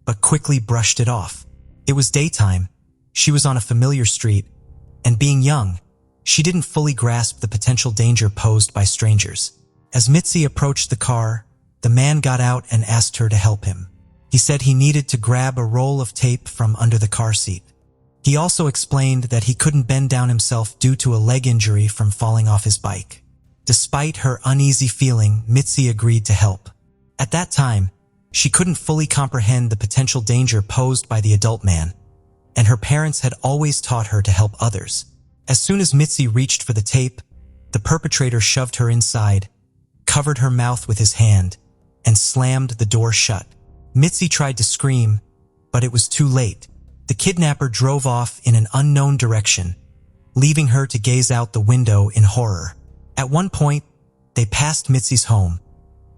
but quickly brushed it off. It was daytime, she was on a familiar street, and being young, she didn't fully grasp the potential danger posed by strangers. As Mitzi approached the car, the man got out and asked her to help him. He said he needed to grab a roll of tape from under the car seat. He also explained that he couldn't bend down himself due to a leg injury from falling off his bike. Despite her uneasy feeling, Mitzi agreed to help. At that time, she couldn't fully comprehend the potential danger posed by the adult man, and her parents had always taught her to help others. As soon as Mitzi reached for the tape, the perpetrator shoved her inside, covered her mouth with his hand, and slammed the door shut. Mitzi tried to scream, but it was too late. The kidnapper drove off in an unknown direction, leaving her to gaze out the window in horror. At one point, they passed Mitzi's home,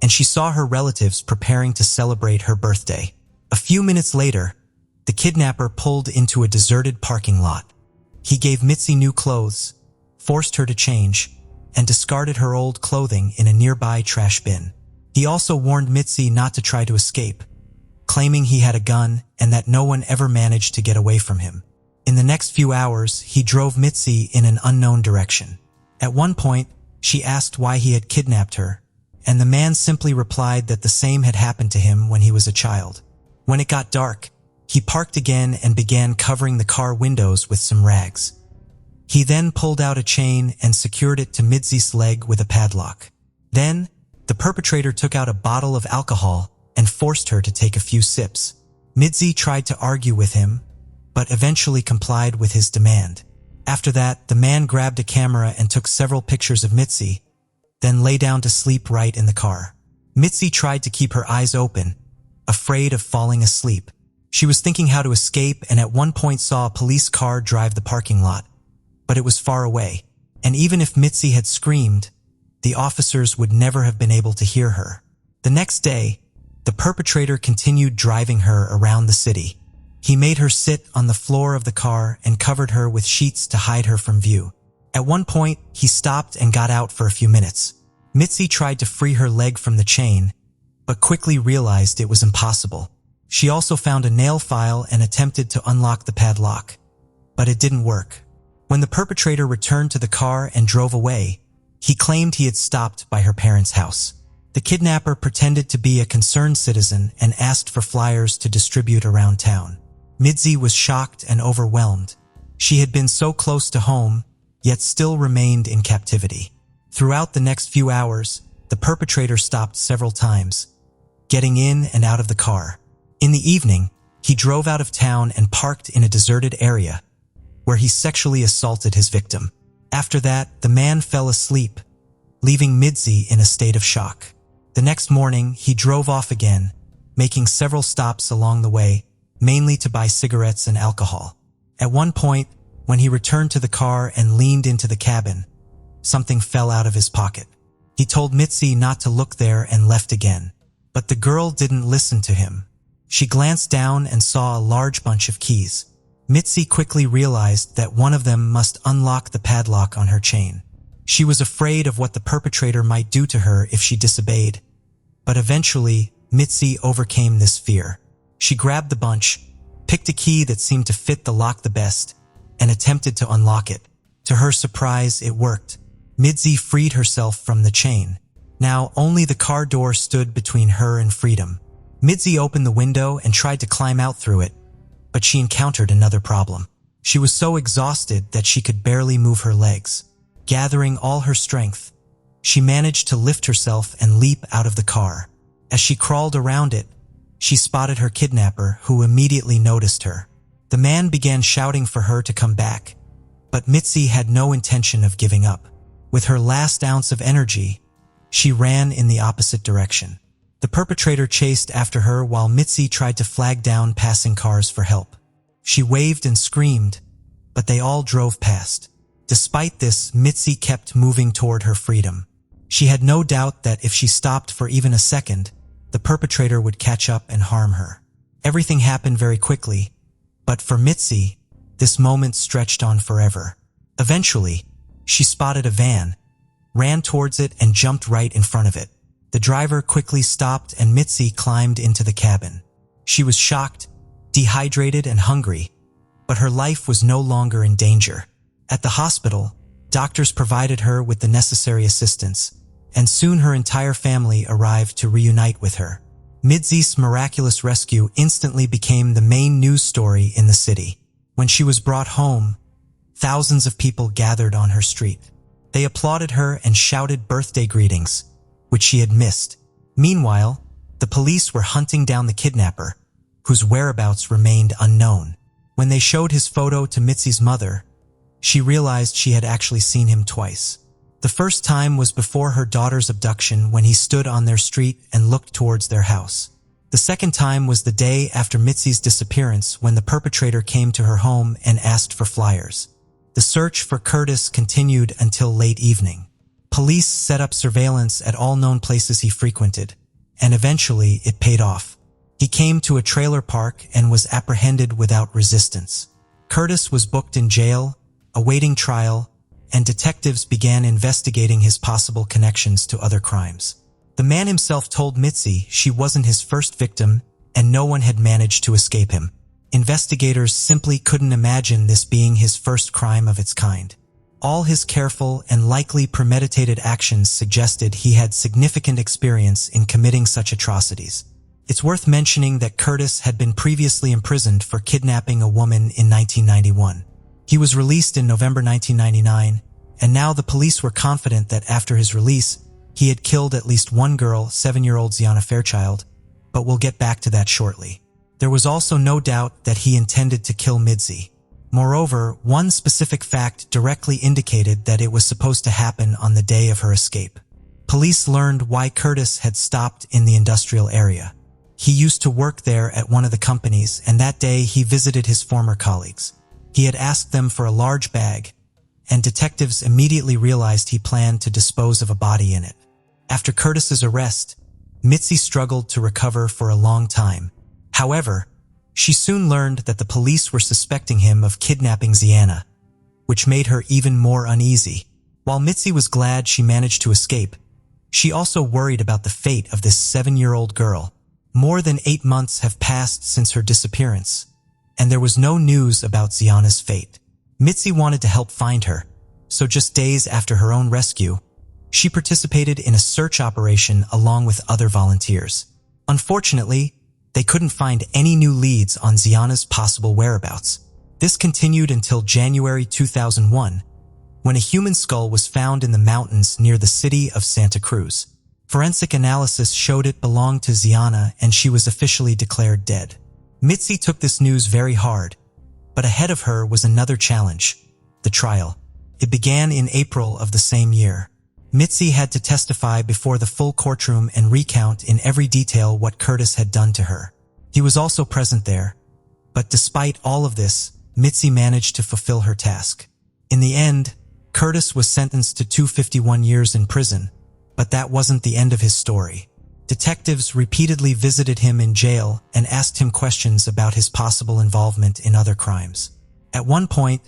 and she saw her relatives preparing to celebrate her birthday. A few minutes later, the kidnapper pulled into a deserted parking lot. He gave Mitzi new clothes, forced her to change, and discarded her old clothing in a nearby trash bin. He also warned Mitzi not to try to escape, claiming he had a gun and that no one ever managed to get away from him. In the next few hours, he drove Mitzi in an unknown direction. At one point, she asked why he had kidnapped her, and the man simply replied that the same had happened to him when he was a child. When it got dark, he parked again and began covering the car windows with some rags. He then pulled out a chain and secured it to Mitzi's leg with a padlock. Then, the perpetrator took out a bottle of alcohol and forced her to take a few sips. Mitzi tried to argue with him, but eventually complied with his demand. After that, the man grabbed a camera and took several pictures of Mitzi, then lay down to sleep right in the car. Mitzi tried to keep her eyes open, afraid of falling asleep. She was thinking how to escape and at one point saw a police car drive the parking lot, but it was far away, and even if Mitzi had screamed, the officers would never have been able to hear her. The next day, the perpetrator continued driving her around the city. He made her sit on the floor of the car and covered her with sheets to hide her from view. At one point, he stopped and got out for a few minutes. Mitzi tried to free her leg from the chain, but quickly realized it was impossible. She also found a nail file and attempted to unlock the padlock, but it didn't work. When the perpetrator returned to the car and drove away, he claimed he had stopped by her parents' house. The kidnapper pretended to be a concerned citizen and asked for flyers to distribute around town. Mitzi was shocked and overwhelmed. She had been so close to home, yet still remained in captivity. Throughout the next few hours, the perpetrator stopped several times, getting in and out of the car. In the evening, he drove out of town and parked in a deserted area, where he sexually assaulted his victim. After that, the man fell asleep, leaving Mitzi in a state of shock. The next morning, he drove off again, making several stops along the way, mainly to buy cigarettes and alcohol. At one point, when he returned to the car and leaned into the cabin, something fell out of his pocket. He told Mitzi not to look there and left again. But the girl didn't listen to him. She glanced down and saw a large bunch of keys. Mitzi quickly realized that one of them must unlock the padlock on her chain. She was afraid of what the perpetrator might do to her if she disobeyed, but eventually, Mitzi overcame this fear. She grabbed the bunch, picked a key that seemed to fit the lock the best, and attempted to unlock it. To her surprise, it worked. Mitzi freed herself from the chain. Now, only the car door stood between her and freedom. Mitzi opened the window and tried to climb out through it, but she encountered another problem. She was so exhausted that she could barely move her legs. Gathering all her strength, she managed to lift herself and leap out of the car. As she crawled around it, she spotted her kidnapper, who immediately noticed her. The man began shouting for her to come back, but Mitzi had no intention of giving up. With her last ounce of energy, she ran in the opposite direction. The perpetrator chased after her while Mitzi tried to flag down passing cars for help. She waved and screamed, but they all drove past. Despite this, Mitzi kept moving toward her freedom. She had no doubt that if she stopped for even a second, the perpetrator would catch up and harm her. Everything happened very quickly, but for Mitzi, this moment stretched on forever. Eventually, she spotted a van, ran towards it, and jumped right in front of it. The driver quickly stopped and Mitzi climbed into the cabin. She was shocked, dehydrated, and hungry, but her life was no longer in danger. At the hospital, doctors provided her with the necessary assistance, and soon her entire family arrived to reunite with her. Mitzi's miraculous rescue instantly became the main news story in the city. When she was brought home, thousands of people gathered on her street. They applauded her and shouted birthday greetings, which she had missed. Meanwhile, the police were hunting down the kidnapper, whose whereabouts remained unknown. When they showed his photo to Mitzi's mother, she realized she had actually seen him twice. The first time was before her daughter's abduction, when he stood on their street and looked towards their house. The second time was the day after Mitzi's disappearance, when the perpetrator came to her home and asked for flyers. The search for Curtis continued until late evening. Police set up surveillance at all known places he frequented, and eventually it paid off. He came to a trailer park and was apprehended without resistance. Curtis was booked in jail, awaiting trial, and detectives began investigating his possible connections to other crimes. The man himself told Mitzi she wasn't his first victim and no one had managed to escape him. Investigators simply couldn't imagine this being his first crime of its kind. All his careful and likely premeditated actions suggested he had significant experience in committing such atrocities. It's worth mentioning that Curtis had been previously imprisoned for kidnapping a woman in 1991. He was released in November 1999, and now the police were confident that after his release, he had killed at least one girl, 7-year-old Ziana Fairchild, but we'll get back to that shortly. There was also no doubt that he intended to kill Mitzi. Moreover, one specific fact directly indicated that it was supposed to happen on the day of her escape. Police learned why Curtis had stopped in the industrial area. He used to work there at one of the companies, and that day he visited his former colleagues. He had asked them for a large bag, and detectives immediately realized he planned to dispose of a body in it. After Curtis's arrest, Mitzi struggled to recover for a long time. However, she soon learned that the police were suspecting him of kidnapping Ziana, which made her even more uneasy. While Mitzi was glad she managed to escape, she also worried about the fate of this 7-year-old girl. More than 8 months have passed since her disappearance, and there was no news about Ziana's fate. Mitzi wanted to help find her, so just days after her own rescue, she participated in a search operation along with other volunteers. Unfortunately, they couldn't find any new leads on Ziana's possible whereabouts. This continued until January 2001, when a human skull was found in the mountains near the city of Santa Cruz. Forensic analysis showed it belonged to Ziana, and she was officially declared dead. Mitzi took this news very hard, but ahead of her was another challenge: the trial. It began in April of the same year. Mitzi had to testify before the full courtroom and recount in every detail what Curtis had done to her. He was also present there, but despite all of this, Mitzi managed to fulfill her task. In the end, Curtis was sentenced to 251 years in prison, but that wasn't the end of his story. Detectives repeatedly visited him in jail and asked him questions about his possible involvement in other crimes. At one point,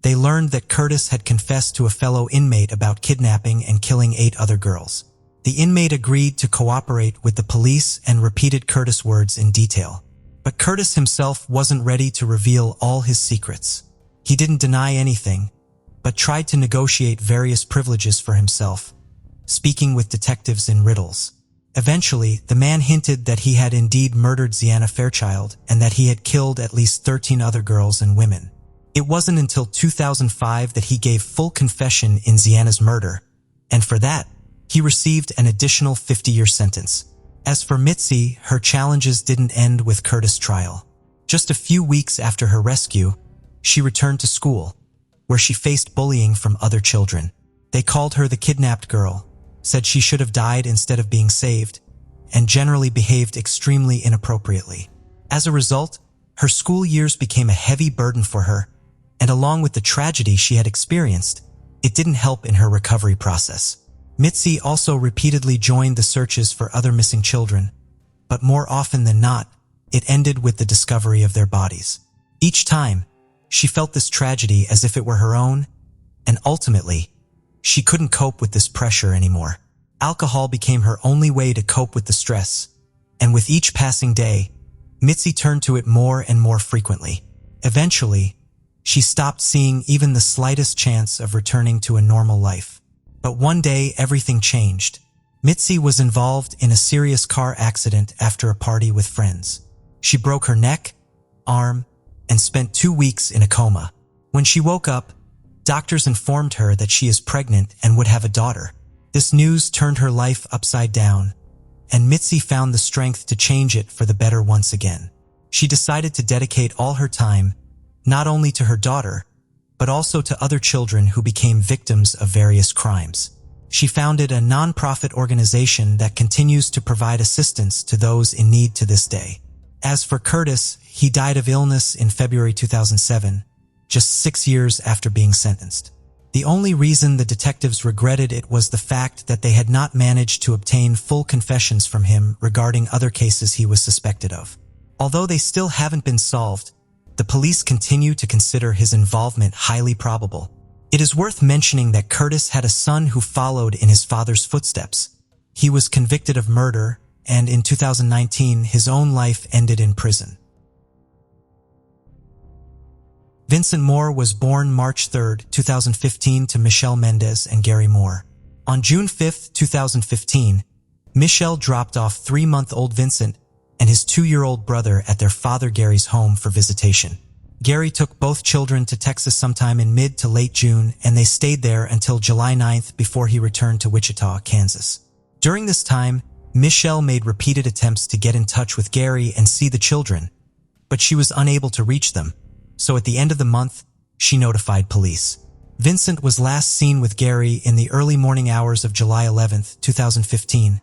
they learned that Curtis had confessed to a fellow inmate about kidnapping and killing 8 other girls. The inmate agreed to cooperate with the police and repeated Curtis' words in detail. But Curtis himself wasn't ready to reveal all his secrets. He didn't deny anything, but tried to negotiate various privileges for himself, speaking with detectives in riddles. Eventually, the man hinted that he had indeed murdered Ziana Fairchild and that he had killed at least 13 other girls and women. It wasn't until 2005 that he gave full confession in Ziana's murder, and for that, He received an additional 50-year sentence. As for Mitzi, her challenges didn't end with Curtis' trial. Just a few weeks after her rescue, she returned to school, where she faced bullying from other children. They called her the kidnapped girl, said she should have died instead of being saved, and generally behaved extremely inappropriately. As a result, her school years became a heavy burden for her, and along with the tragedy she had experienced, it didn't help in her recovery process. Mitzi also repeatedly joined the searches for other missing children, but more often than not, it ended with the discovery of their bodies. Each time, she felt this tragedy as if it were her own, and ultimately, she couldn't cope with this pressure anymore. Alcohol became her only way to cope with the stress, and with each passing day, Mitzi turned to it more and more frequently. Eventually, she stopped seeing even the slightest chance of returning to a normal life. But one day, everything changed. Mitzi was involved in a serious car accident after a party with friends. She broke her neck, arm, and spent 2 weeks in a coma. When she woke up, doctors informed her that she is pregnant and would have a daughter. This news turned her life upside down, and Mitzi found the strength to change it for the better once again. She decided to dedicate all her time, not only to her daughter, but also to other children who became victims of various crimes. She founded a non-profit organization that continues to provide assistance to those in need to this day. As for Curtis, he died of illness in February 2007, just 6 years after being sentenced. The only reason the detectives regretted it was the fact that they had not managed to obtain full confessions from him regarding other cases he was suspected of. Although they still haven't been solved, the police continue to consider his involvement highly probable. It is worth mentioning that Curtis had a son who followed in his father's footsteps. He was convicted of murder, and in 2019, his own life ended in prison. Vincent Moore was born March 3, 2015 to Michelle Mendez and Gary Moore. On June 5, 2015, Michelle dropped off 3-month-old Vincent and his 2-year-old brother at their father Gary's home for visitation. Gary took both children to Texas sometime in mid to late June, and they stayed there until July 9th before he returned to Wichita, Kansas. During this time, Michelle made repeated attempts to get in touch with Gary and see the children, but she was unable to reach them. So at the end of the month, she notified police. Vincent was last seen with Gary in the early morning hours of July 11, 2015,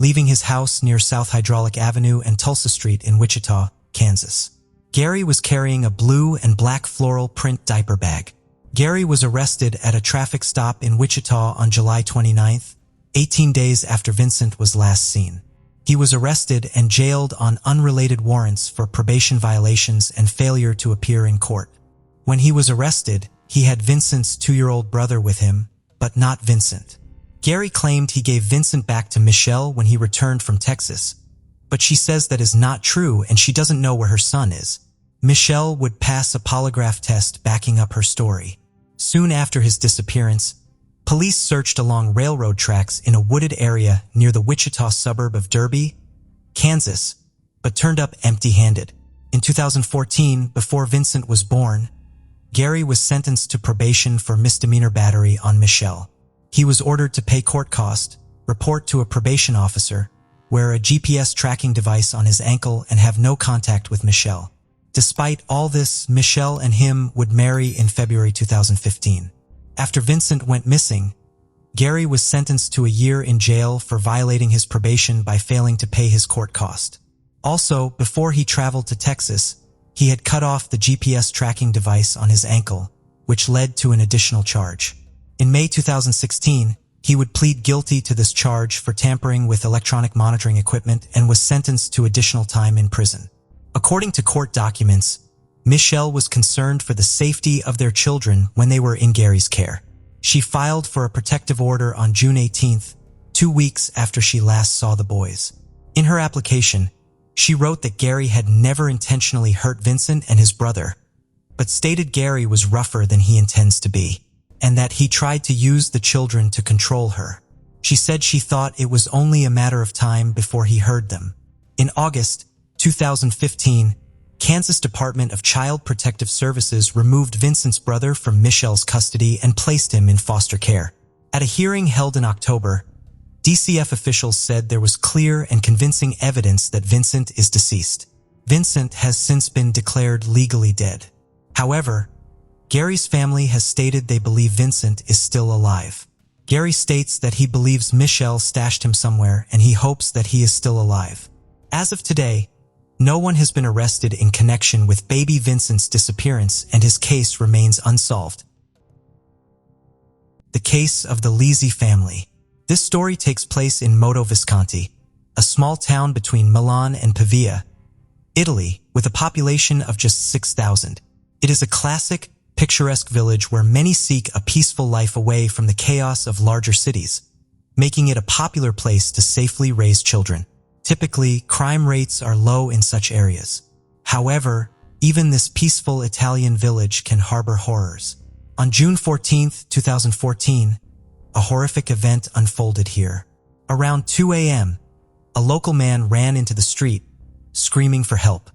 leaving his house near South Hydraulic Avenue and Tulsa Street in Wichita, Kansas. Gary was carrying a blue and black floral print diaper bag. Gary was arrested at a traffic stop in Wichita on July 29th, 18 days after Vincent was last seen. He was arrested and jailed on unrelated warrants for probation violations and failure to appear in court. When he was arrested, he had Vincent's 2-year-old brother with him, but not Vincent. Gary claimed he gave Vincent back to Michelle when he returned from Texas, but she says that is not true and she doesn't know where her son is. Michelle would pass a polygraph test backing up her story. Soon after his disappearance, police searched along railroad tracks in a wooded area near the Wichita suburb of Derby, Kansas, but turned up empty-handed. In 2014, before Vincent was born, Gary was sentenced to probation for misdemeanor battery on Michelle. He was ordered to pay court cost, report to a probation officer, wear a GPS tracking device on his ankle, and have no contact with Michelle. Despite all this, Michelle and him would marry in February 2015. After Vincent went missing, Gary was sentenced to a year in jail for violating his probation by failing to pay his court cost. Also, before he traveled to Texas, he had cut off the GPS tracking device on his ankle, which led to an additional charge. In May 2016, he would plead guilty to this charge for tampering with electronic monitoring equipment and was sentenced to additional time in prison. According to court documents, Michelle was concerned for the safety of their children when they were in Gary's care. She filed for a protective order on June 18th, 2 weeks after she last saw the boys. In her application, she wrote that Gary had never intentionally hurt Vincent and his brother, but stated Gary was rougher than he intends to be, and that he tried to use the children to control her. She said she thought it was only a matter of time before he heard them. In August 2015, Kansas Department of Child Protective Services removed Vincent's brother from Michelle's custody and placed him in foster care. At a hearing held in October, DCF officials said there was clear and convincing evidence that Vincent is deceased. Vincent has since been declared legally dead. However, Gary's family has stated they believe Vincent is still alive. Gary states that he believes Michelle stashed him somewhere and he hopes that he is still alive. As of today, no one has been arrested in connection with baby Vincent's disappearance and his case remains unsolved. The case of the Lisi family. This story takes place in Modo Visconti, a small town between Milan and Pavia, Italy, with a population of just 6,000. It is a classic, picturesque village where many seek a peaceful life away from the chaos of larger cities, making it a popular place to safely raise children. Typically, crime rates are low in such areas. However, even this peaceful Italian village can harbor horrors. On June 14, 2014, a horrific event unfolded here. Around 2 a.m., a local man ran into the street, screaming for help.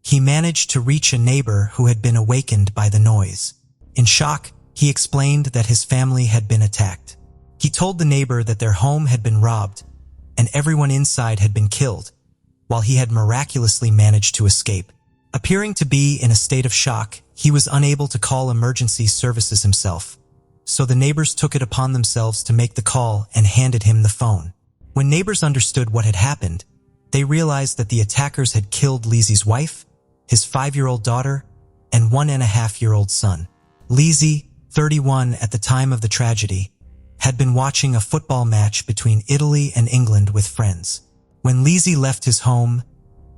He managed to reach a neighbor who had been awakened by the noise. In shock, he explained that his family had been attacked. He told the neighbor that their home had been robbed and everyone inside had been killed, while he had miraculously managed to escape. Appearing to be in a state of shock, he was unable to call emergency services himself, so the neighbors took it upon themselves to make the call and handed him the phone. When neighbors understood what had happened, they realized that the attackers had killed Lisi's wife, his 5-year-old daughter, and 1.5-year-old son. Lisi, 31 at the time of the tragedy, had been watching a football match between Italy and England with friends. When Lisi left his home,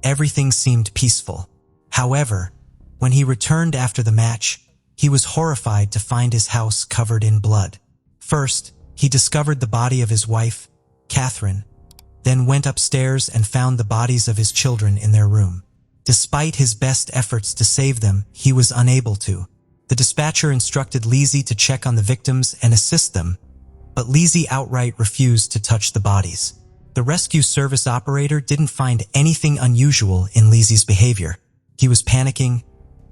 everything seemed peaceful. However, when he returned after the match, he was horrified to find his house covered in blood. First, he discovered the body of his wife, Catherine, then went upstairs and found the bodies of his children in their room. Despite his best efforts to save them, he was unable to. The dispatcher instructed Lisi to check on the victims and assist them, but Lisi outright refused to touch the bodies. The rescue service operator didn't find anything unusual in Lisi's behavior. He was panicking,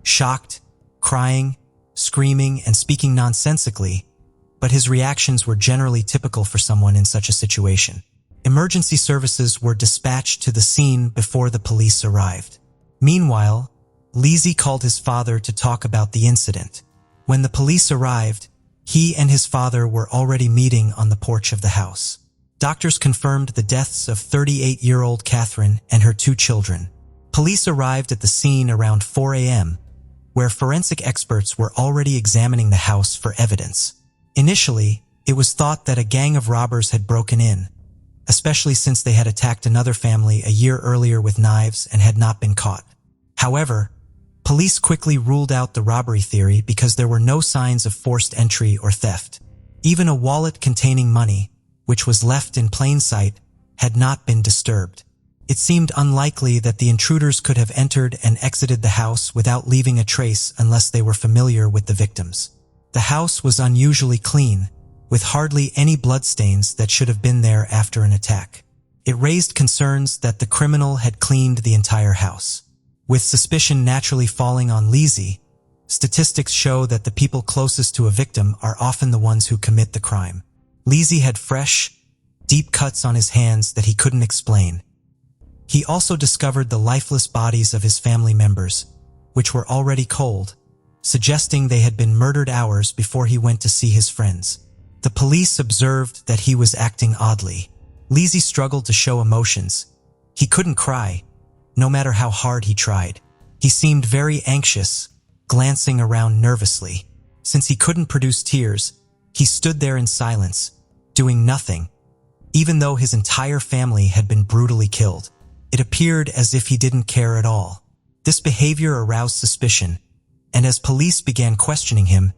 shocked, crying, screaming, and speaking nonsensically, but his reactions were generally typical for someone in such a situation. Emergency services were dispatched to the scene before the police arrived. Meanwhile, Lisi called his father to talk about the incident. When the police arrived, he and his father were already meeting on the porch of the house. Doctors confirmed the deaths of 38-year-old Catherine and her 2 children. Police arrived at the scene around 4 a.m., where forensic experts were already examining the house for evidence. Initially, it was thought that a gang of robbers had broken in, especially since they had attacked another family a year earlier with knives and had not been caught. However, police quickly ruled out the robbery theory because there were no signs of forced entry or theft. Even a wallet containing money, which was left in plain sight, had not been disturbed. It seemed unlikely that the intruders could have entered and exited the house without leaving a trace unless they were familiar with the victims. The house was unusually clean, with hardly any bloodstains that should have been there after an attack. It raised concerns that the criminal had cleaned the entire house. With suspicion naturally falling on Lisi, statistics show that the people closest to a victim are often the ones who commit the crime. Lisi had fresh, deep cuts on his hands that he couldn't explain. He also discovered the lifeless bodies of his family members, which were already cold, suggesting they had been murdered hours before he went to see his friends. The police observed that he was acting oddly. Lisi struggled to show emotions. He couldn't cry, no matter how hard he tried. He seemed very anxious, glancing around nervously. Since he couldn't produce tears, he stood there in silence, doing nothing, even though his entire family had been brutally killed. It appeared as if he didn't care at all. This behavior aroused suspicion, and as police began questioning him,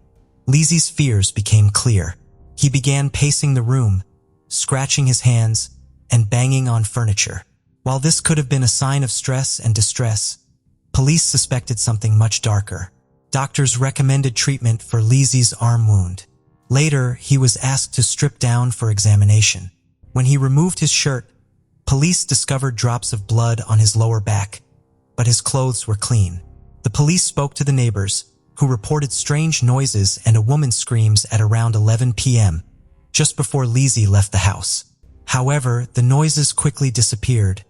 Lisi's fears became clear. He began pacing the room, scratching his hands, and banging on furniture. While this could have been a sign of stress and distress, police suspected something much darker. Doctors recommended treatment for Lisi's arm wound. Later, he was asked to strip down for examination. When he removed his shirt, police discovered drops of blood on his lower back, but his clothes were clean. The police spoke to the neighbors, who reported strange noises and a woman's screams at around 11 p.m., just before Lisi left the house. However, the noises quickly disappeared,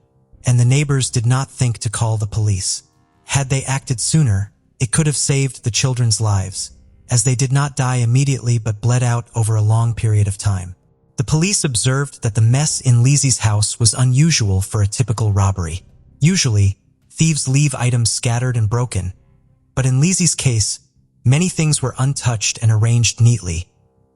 and the neighbors did not think to call the police. Had they acted sooner, it could have saved the children's lives, as they did not die immediately but bled out over a long period of time. The police observed that the mess in Lizzie's house was unusual for a typical robbery. Usually, thieves leave items scattered and broken, but in Lizzie's case, many things were untouched and arranged neatly,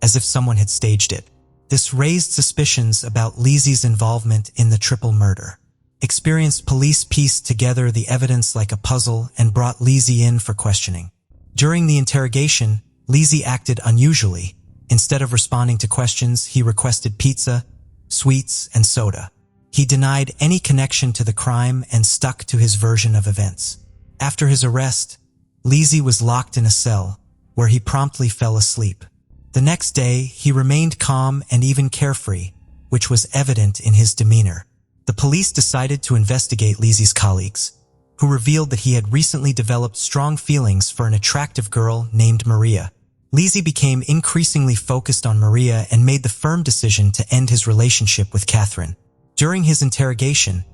as if someone had staged it. This raised suspicions about Lizzie's involvement in the triple murder. Experienced police pieced together the evidence like a puzzle and brought Lizzie in for questioning. During the interrogation, Lizzie acted unusually. Instead of responding to questions, he requested pizza, sweets, and soda. He denied any connection to the crime and stuck to his version of events. After his arrest, Lizzie was locked in a cell, where he promptly fell asleep. The next day, he remained calm and even carefree, which was evident in his demeanor. The police decided to investigate Lizzie's colleagues, who revealed that he had recently developed strong feelings for an attractive girl named Maria. Lizzie became increasingly focused on Maria and made the firm decision to end his relationship with Catherine. During his interrogation,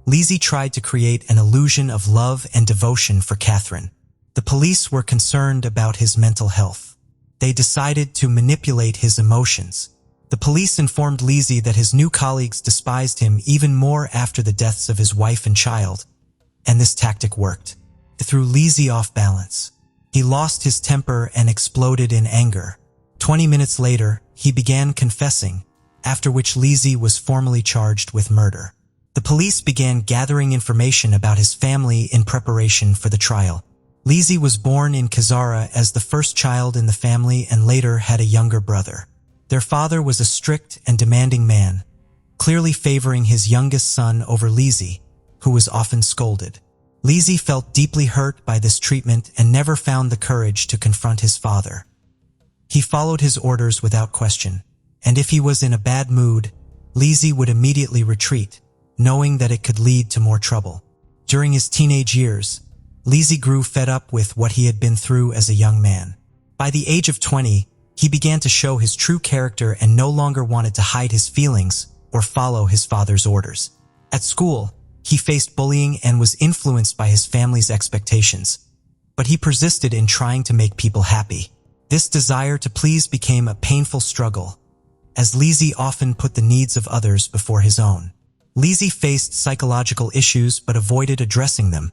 Lizzie tried to create an illusion of love and devotion for Catherine. The police were concerned about his mental health. They decided to manipulate his emotions. The police informed Lizzie that his new colleagues despised him even more after the deaths of his wife and child, and this tactic worked. It threw Lizzie off balance. He lost his temper and exploded in anger. 20 minutes later, he began confessing, after which Lizzie was formally charged with murder. The police began gathering information about his family in preparation for the trial. Lizzie was born in Kazara as the first child in the family and later had a younger brother. Their father was a strict and demanding man, clearly favoring his youngest son over Lizzie, who was often scolded. Lizzie felt deeply hurt by this treatment and never found the courage to confront his father. He followed his orders without question, and if he was in a bad mood, Lizzie would immediately retreat, knowing that it could lead to more trouble. During his teenage years, Lizzie grew fed up with what he had been through as a young man. By the age of 20, he began to show his true character and no longer wanted to hide his feelings or follow his father's orders. At school, he faced bullying and was influenced by his family's expectations, but he persisted in trying to make people happy. This desire to please became a painful struggle, as Lizzie often put the needs of others before his own. Lizzie faced psychological issues but avoided addressing them,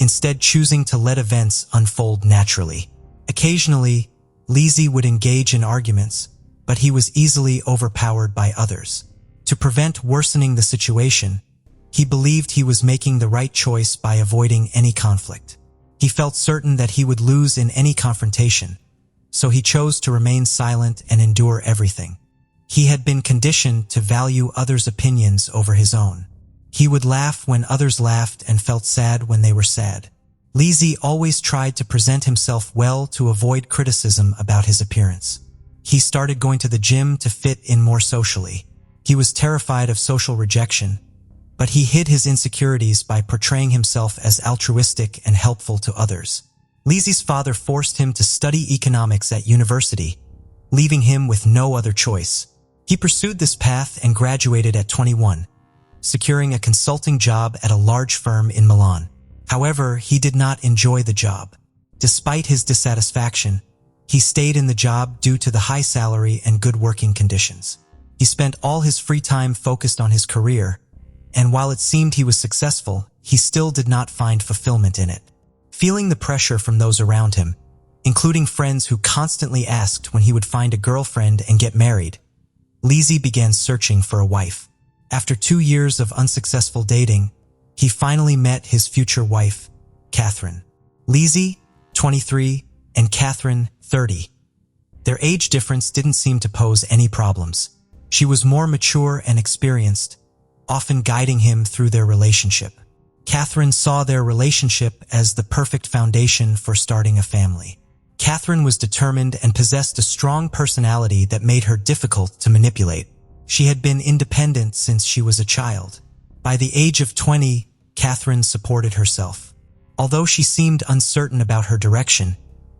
instead choosing to let events unfold naturally. Occasionally, Lizzie would engage in arguments, but he was easily overpowered by others. To prevent worsening the situation, he believed he was making the right choice by avoiding any conflict. He felt certain that he would lose in any confrontation, so he chose to remain silent and endure everything. He had been conditioned to value others' opinions over his own. He would laugh when others laughed and felt sad when they were sad. Lizzie always tried to present himself well to avoid criticism about his appearance. He started going to the gym to fit in more socially. He was terrified of social rejection, but he hid his insecurities by portraying himself as altruistic and helpful to others. Lizzie's father forced him to study economics at university, leaving him with no other choice. He pursued this path and graduated at 21, securing a consulting job at a large firm in Milan. However, he did not enjoy the job. Despite his dissatisfaction, he stayed in the job due to the high salary and good working conditions. He spent all his free time focused on his career, and while it seemed he was successful, he still did not find fulfillment in it. Feeling the pressure from those around him, including friends who constantly asked when he would find a girlfriend and get married, Lizzie began searching for a wife. After 2 years of unsuccessful dating, he finally met his future wife, Catherine. Lizzie, 23, and Catherine, 30. Their age difference didn't seem to pose any problems. She was more mature and experienced, often guiding him through their relationship. Catherine saw their relationship as the perfect foundation for starting a family. Catherine was determined and possessed a strong personality that made her difficult to manipulate. She had been independent since she was a child. By the age of 20, Catherine supported herself. Although she seemed uncertain about her direction,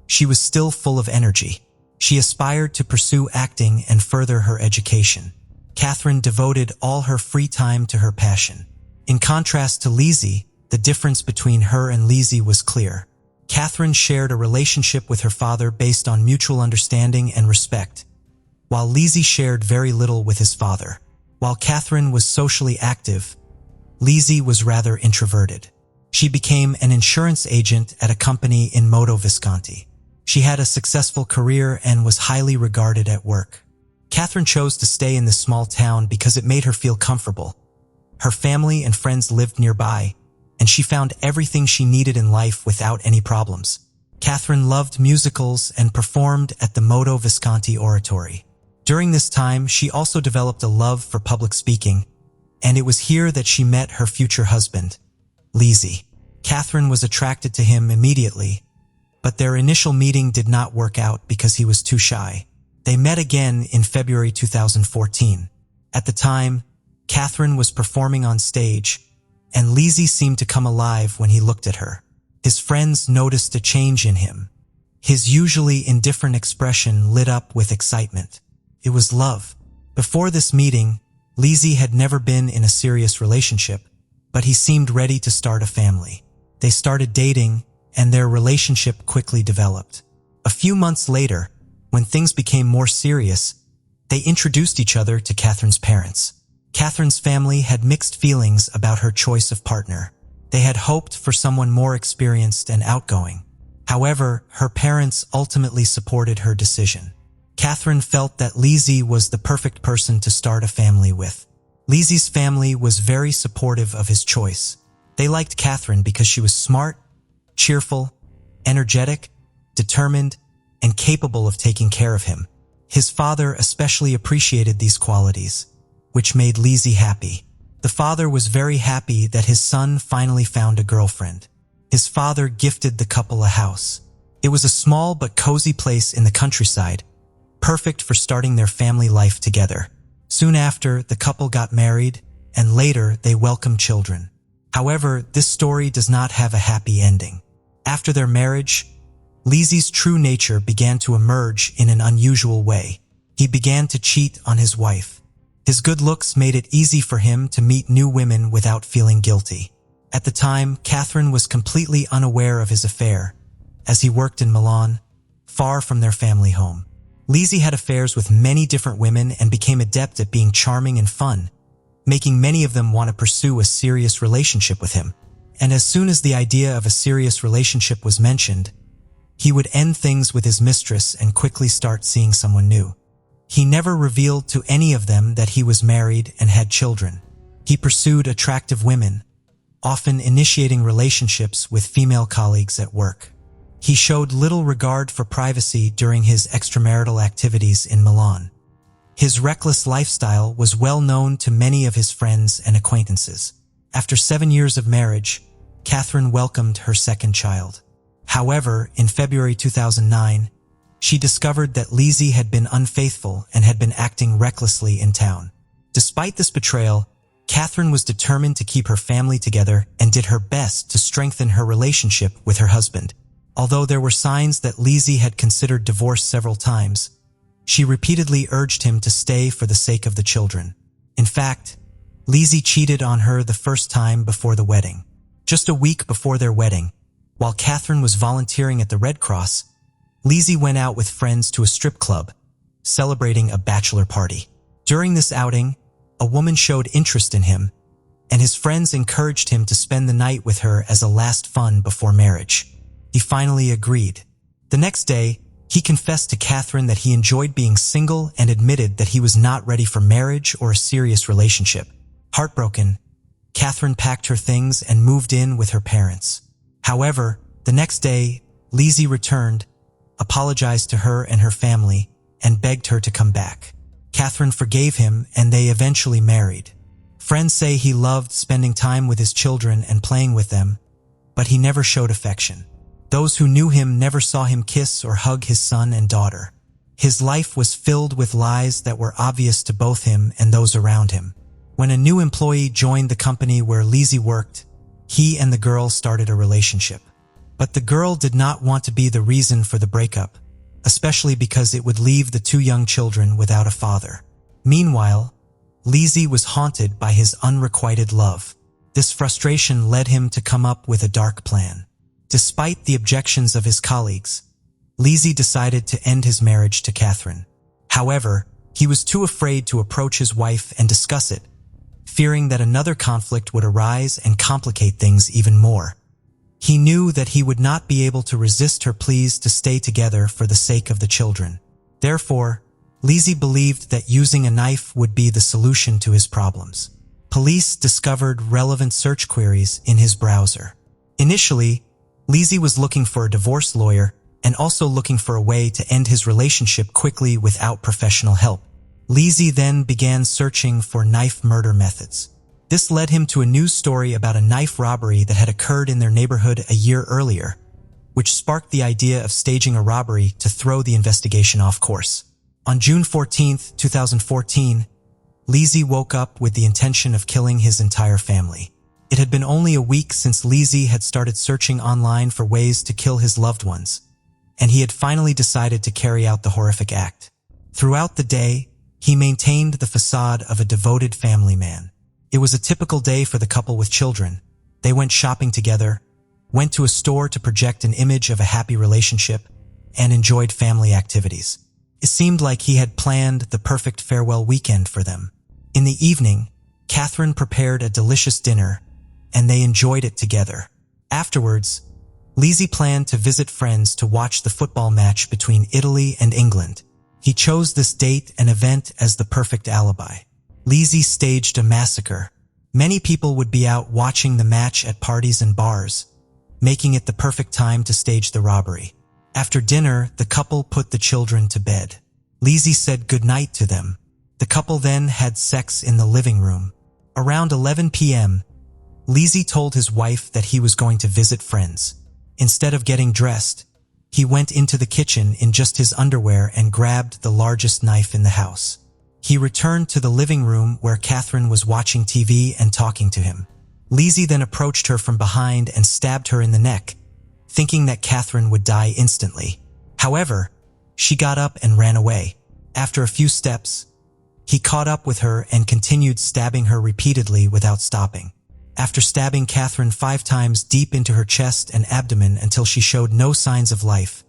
she was still full of energy. She aspired to pursue acting and further her education. Catherine devoted all her free time to her passion. In contrast to Lizzie, the difference between her and Lizzie was clear. Catherine shared a relationship with her father based on mutual understanding and respect, while Lizzie shared very little with his father. While Catherine was socially active, Lizzie was rather introverted. She became an insurance agent at a company in Modo Visconti. She had a successful career and was highly regarded at work. Catherine chose to stay in this small town because it made her feel comfortable. Her family and friends lived nearby, and she found everything she needed in life without any problems. Catherine loved musicals and performed at the Modo Visconti Oratory. During this time, she also developed a love for public speaking, and it was here that she met her future husband, Lizzie. Catherine was attracted to him immediately, but their initial meeting did not work out because he was too shy. They met again in February 2014. At the time, Catherine was performing on stage, and Lizzie seemed to come alive when he looked at her. His friends noticed a change in him. His usually indifferent expression lit up with excitement. It was love. Before this meeting, Lizzie had never been in a serious relationship, but he seemed ready to start a family. They started dating, and their relationship quickly developed. A few months later, when things became more serious, they introduced each other to Catherine's parents. Catherine's family had mixed feelings about her choice of partner. They had hoped for someone more experienced and outgoing. However, her parents ultimately supported her decision. Catherine felt that Lizzie was the perfect person to start a family with. Lizzie's family was very supportive of his choice. They liked Catherine because she was smart, cheerful, energetic, determined, and capable of taking care of him. His father especially appreciated these qualities, which made Lizzie happy. The father was very happy that his son finally found a girlfriend. His father gifted the couple a house. It was a small but cozy place in the countryside, perfect for starting their family life together. Soon after, the couple got married, and later they welcomed children. However, this story does not have a happy ending. After their marriage, Lizzie's true nature began to emerge in an unusual way. He began to cheat on his wife. His good looks made it easy for him to meet new women without feeling guilty. At the time, Catherine was completely unaware of his affair, as he worked in Milan, far from their family home. Lizzie had affairs with many different women and became adept at being charming and fun, making many of them want to pursue a serious relationship with him. And as soon as the idea of a serious relationship was mentioned, he would end things with his mistress and quickly start seeing someone new. He never revealed to any of them that he was married and had children. He pursued attractive women, often initiating relationships with female colleagues at work. He showed little regard for privacy during his extramarital activities in Milan. His reckless lifestyle was well known to many of his friends and acquaintances. After 7 years of marriage, Catherine welcomed her second child. However, in February 2009, she discovered that Lizzie had been unfaithful and had been acting recklessly in town. Despite this betrayal, Catherine was determined to keep her family together and did her best to strengthen her relationship with her husband. Although there were signs that Lizzie had considered divorce several times, she repeatedly urged him to stay for the sake of the children. In fact, Lizzie cheated on her the first time before the wedding. Just a week before their wedding, while Catherine was volunteering at the Red Cross, Lizzie went out with friends to a strip club, celebrating a bachelor party. During this outing, a woman showed interest in him, and his friends encouraged him to spend the night with her as a last fun before marriage. He finally agreed. The next day, he confessed to Catherine that he enjoyed being single and admitted that he was not ready for marriage or a serious relationship. Heartbroken, Catherine packed her things and moved in with her parents. However, the next day, Lizzie returned, apologized to her and her family, and begged her to come back. Catherine forgave him, and they eventually married. Friends say he loved spending time with his children and playing with them, but he never showed affection. Those who knew him never saw him kiss or hug his son and daughter. His life was filled with lies that were obvious to both him and those around him. When a new employee joined the company where Lizzie worked, he and the girl started a relationship. But the girl did not want to be the reason for the breakup, especially because it would leave the two young children without a father. Meanwhile, Lizzie was haunted by his unrequited love. This frustration led him to come up with a dark plan. Despite the objections of his colleagues, Lizzie decided to end his marriage to Catherine. However, he was too afraid to approach his wife and discuss it, fearing that another conflict would arise and complicate things even more. He knew that he would not be able to resist her pleas to stay together for the sake of the children. Therefore, Lizzie believed that using a knife would be the solution to his problems. Police discovered relevant search queries in his browser. Initially, Lizzie was looking for a divorce lawyer and also looking for a way to end his relationship quickly without professional help. Lizzie then began searching for knife murder methods. This led him to a news story about a knife robbery that had occurred in their neighborhood a year earlier, which sparked the idea of staging a robbery to throw the investigation off course. On June 14, 2014, Lizzie woke up with the intention of killing his entire family. It had been only a week since Lizzie had started searching online for ways to kill his loved ones, and he had finally decided to carry out the horrific act. Throughout the day, he maintained the facade of a devoted family man. It was a typical day for the couple with children. They went shopping together, went to a store to project an image of a happy relationship, and enjoyed family activities. It seemed like he had planned the perfect farewell weekend for them. In the evening, Catherine prepared a delicious dinner, and they enjoyed it together. Afterwards, Lizzie planned to visit friends to watch the football match between Italy and England. He chose this date and event as the perfect alibi. Lizzie staged a massacre. Many people would be out watching the match at parties and bars, making it the perfect time to stage the robbery. After dinner, the couple put the children to bed. Lizzie said goodnight to them. The couple then had sex in the living room. Around 11 p.m., Lizzie told his wife that he was going to visit friends. Instead of getting dressed, he went into the kitchen in just his underwear and grabbed the largest knife in the house. He returned to the living room where Catherine was watching TV and talking to him. Lizzie then approached her from behind and stabbed her in the neck, thinking that Catherine would die instantly. However, she got up and ran away. After a few steps, he caught up with her and continued stabbing her repeatedly without stopping. After stabbing Catherine 5 times deep into her chest and abdomen until she showed no signs of life,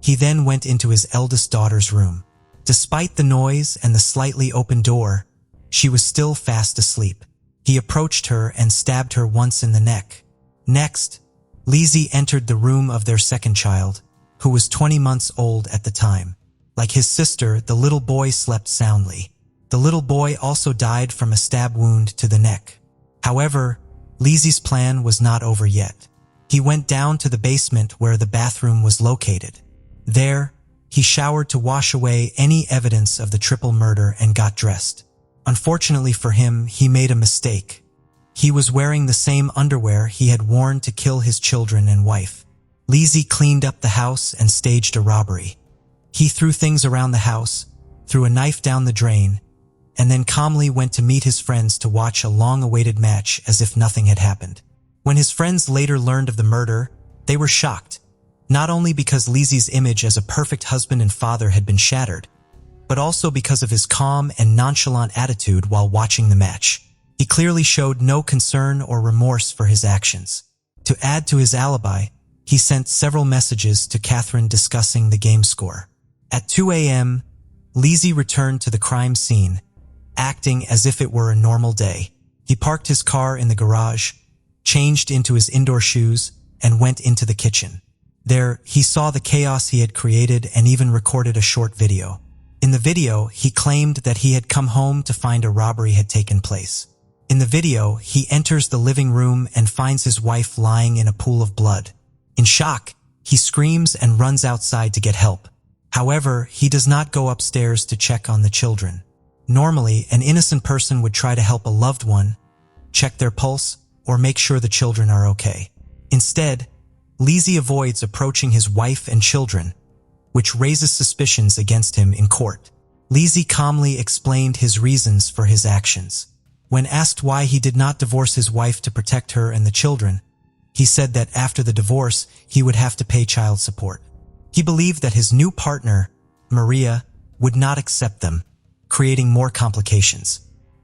he then went into his eldest daughter's room. Despite the noise and the slightly open door, she was still fast asleep. He approached her and stabbed her once in the neck. Next, Lizzie entered the room of their second child, who was 20 months old at the time. Like his sister, the little boy slept soundly. The little boy also died from a stab wound to the neck. However, Lizzie's plan was not over yet. He went down to the basement where the bathroom was located. There, he showered to wash away any evidence of the triple murder and got dressed. Unfortunately for him, he made a mistake. He was wearing the same underwear he had worn to kill his children and wife. Lizzie cleaned up the house and staged a robbery. He threw things around the house, threw a knife down the drain, and then calmly went to meet his friends to watch a long-awaited match as if nothing had happened. When his friends later learned of the murder, they were shocked, not only because Lizzie's image as a perfect husband and father had been shattered, but also because of his calm and nonchalant attitude while watching the match. He clearly showed no concern or remorse for his actions. To add to his alibi, he sent several messages to Catherine discussing the game score. At 2 a.m., Lizzie returned to the crime scene, acting as if it were a normal day. He parked his car in the garage, changed into his indoor shoes, and went into the kitchen. There, he saw the chaos he had created and even recorded a short video. In the video, he claimed that he had come home to find a robbery had taken place. In the video, he enters the living room and finds his wife lying in a pool of blood. In shock, he screams and runs outside to get help. However, he does not go upstairs to check on the children. Normally, an innocent person would try to help a loved one, check their pulse, or make sure the children are okay. Instead, Lizzie avoids approaching his wife and children, which raises suspicions against him in court. Lizzie calmly explained his reasons for his actions. When asked why he did not divorce his wife to protect her and the children, he said that after the divorce, he would have to pay child support. He believed that his new partner, Maria, would not accept them, creating more complications.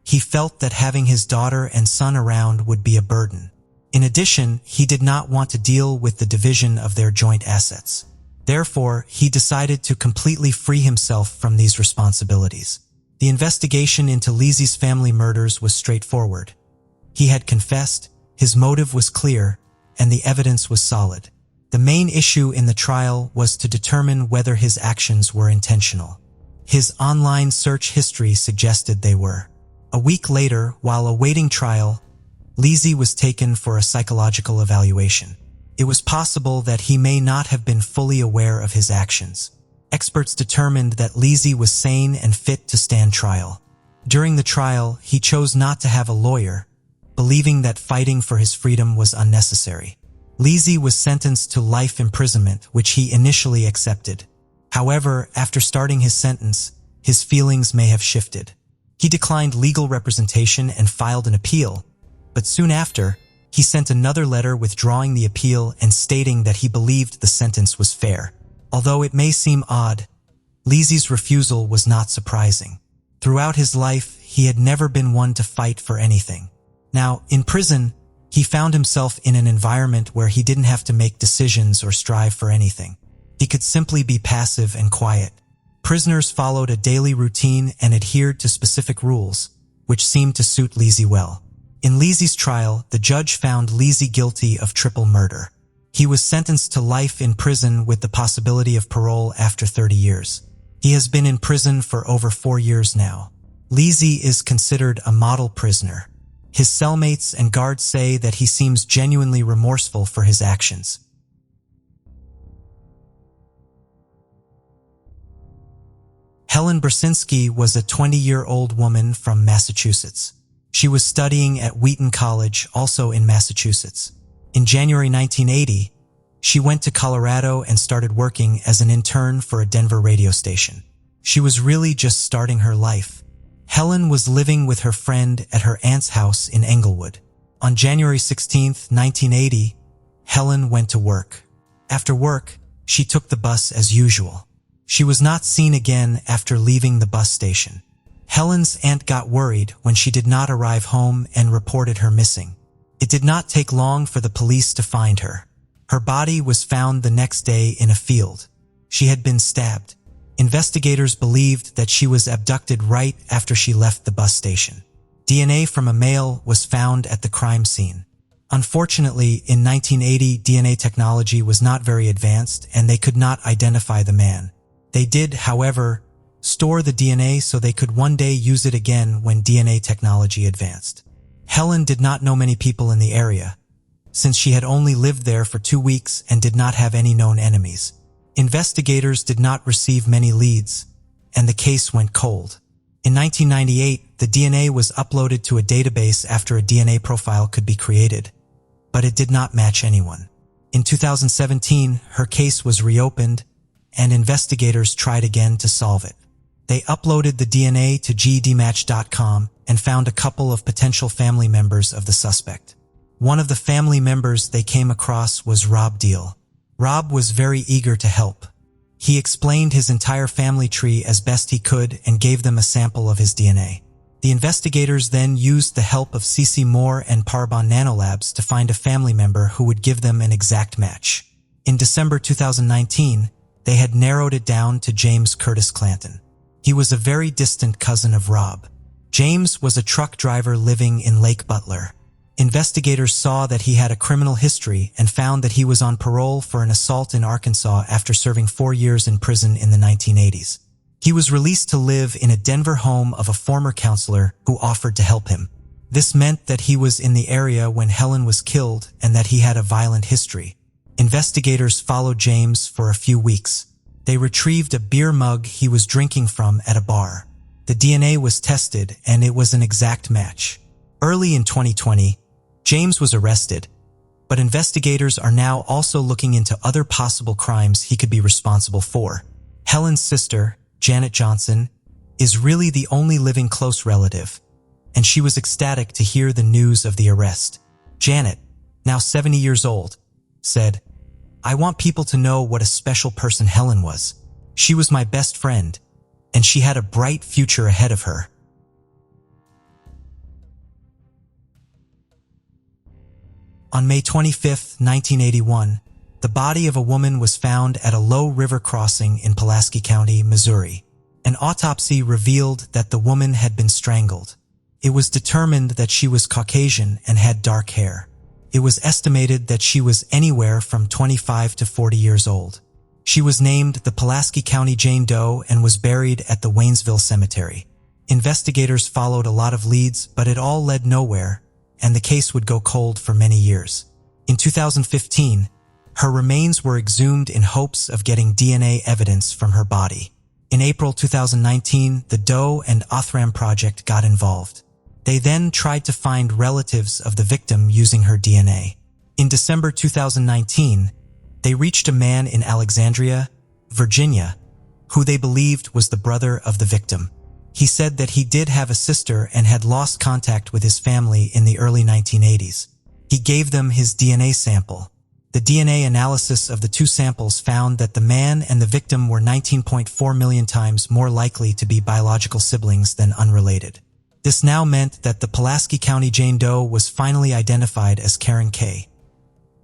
He felt that having his daughter and son around would be a burden. In addition, he did not want to deal with the division of their joint assets. Therefore, he decided to completely free himself from these responsibilities. The investigation into Lizzy's family murders was straightforward. He had confessed, his motive was clear, and the evidence was solid. The main issue in the trial was to determine whether his actions were intentional. His online search history suggested they were. A week later, while awaiting trial, Lizzy was taken for a psychological evaluation. It was possible that he may not have been fully aware of his actions. Experts determined that Lizzy was sane and fit to stand trial. During the trial, he chose not to have a lawyer, believing that fighting for his freedom was unnecessary. Lizzy was sentenced to life imprisonment, which he initially accepted. However, after starting his sentence, his feelings may have shifted. He declined legal representation and filed an appeal, but soon after, he sent another letter withdrawing the appeal and stating that he believed the sentence was fair. Although it may seem odd, Lizzy's refusal was not surprising. Throughout his life, he had never been one to fight for anything. Now, in prison, he found himself in an environment where he didn't have to make decisions or strive for anything. He could simply be passive and quiet. Prisoners followed a daily routine and adhered to specific rules, which seemed to suit Lizzy well. In Lizzy's trial, the judge found Lizzy guilty of triple murder. He was sentenced to life in prison with the possibility of parole after 30 years. He has been in prison for over 4 years now. Lizzy is considered a model prisoner. His cellmates and guards say that he seems genuinely remorseful for his actions. Helen Brzezinski was a 20-year-old woman from Massachusetts. She was studying at Wheaton College, also in Massachusetts. In January 1980, she went to Colorado and started working as an intern for a Denver radio station. She was really just starting her life. Helen was living with her friend at her aunt's house in Englewood. On January 16, 1980, Helen went to work. After work, she took the bus as usual. She was not seen again after leaving the bus station. Helen's aunt got worried when she did not arrive home and reported her missing. It did not take long for the police to find her. Her body was found the next day in a field. She had been stabbed. Investigators believed that she was abducted right after she left the bus station. DNA from a male was found at the crime scene. Unfortunately, in 1980, DNA technology was not very advanced and they could not identify the man. They did, however, store the DNA so they could one day use it again when DNA technology advanced. Helen did not know many people in the area, since she had only lived there for 2 weeks and did not have any known enemies. Investigators did not receive many leads, and the case went cold. In 1998, the DNA was uploaded to a database after a DNA profile could be created, but it did not match anyone. In 2017, her case was reopened, and investigators tried again to solve it. They uploaded the DNA to GEDmatch.com and found a couple of potential family members of the suspect. One of the family members they came across was Rob Deal. Rob was very eager to help. He explained his entire family tree as best he could and gave them a sample of his DNA. The investigators then used the help of CC Moore and Parabon Nanolabs to find a family member who would give them an exact match. In December 2019, they had narrowed it down to James Curtis Clanton. He was a very distant cousin of Rob. James was a truck driver living in Lake Butler. Investigators saw that he had a criminal history and found that he was on parole for an assault in Arkansas after serving 4 years in prison in the 1980s. He was released to live in a Denver home of a former counselor who offered to help him. This meant that he was in the area when Helen was killed and that he had a violent history. Investigators followed James for a few weeks. They retrieved a beer mug he was drinking from at a bar. The DNA was tested and it was an exact match. Early in 2020, James was arrested, but investigators are now also looking into other possible crimes he could be responsible for. Helen's sister, Janet Johnson, is really the only living close relative, and she was ecstatic to hear the news of the arrest. Janet, now 70 years old, said, "I want people to know what a special person Helen was. She was my best friend, and she had a bright future ahead of her." On May 25, 1981, the body of a woman was found at a low river crossing in Pulaski County, Missouri. An autopsy revealed that the woman had been strangled. It was determined that she was Caucasian and had dark hair. It was estimated that she was anywhere from 25 to 40 years old. She was named the Pulaski County Jane Doe and was buried at the Waynesville Cemetery. Investigators followed a lot of leads, but it all led nowhere, and the case would go cold for many years. In 2015, her remains were exhumed in hopes of getting DNA evidence from her body. In April 2019, the Doe and Othram Project got involved. They then tried to find relatives of the victim using her DNA. In December 2019, they reached a man in Alexandria, Virginia, who they believed was the brother of the victim. He said that he did have a sister and had lost contact with his family in the early 1980s. He gave them his DNA sample. The DNA analysis of the two samples found that the man and the victim were 19.4 million times more likely to be biological siblings than unrelated. This now meant that the Pulaski County Jane Doe was finally identified as Karen K.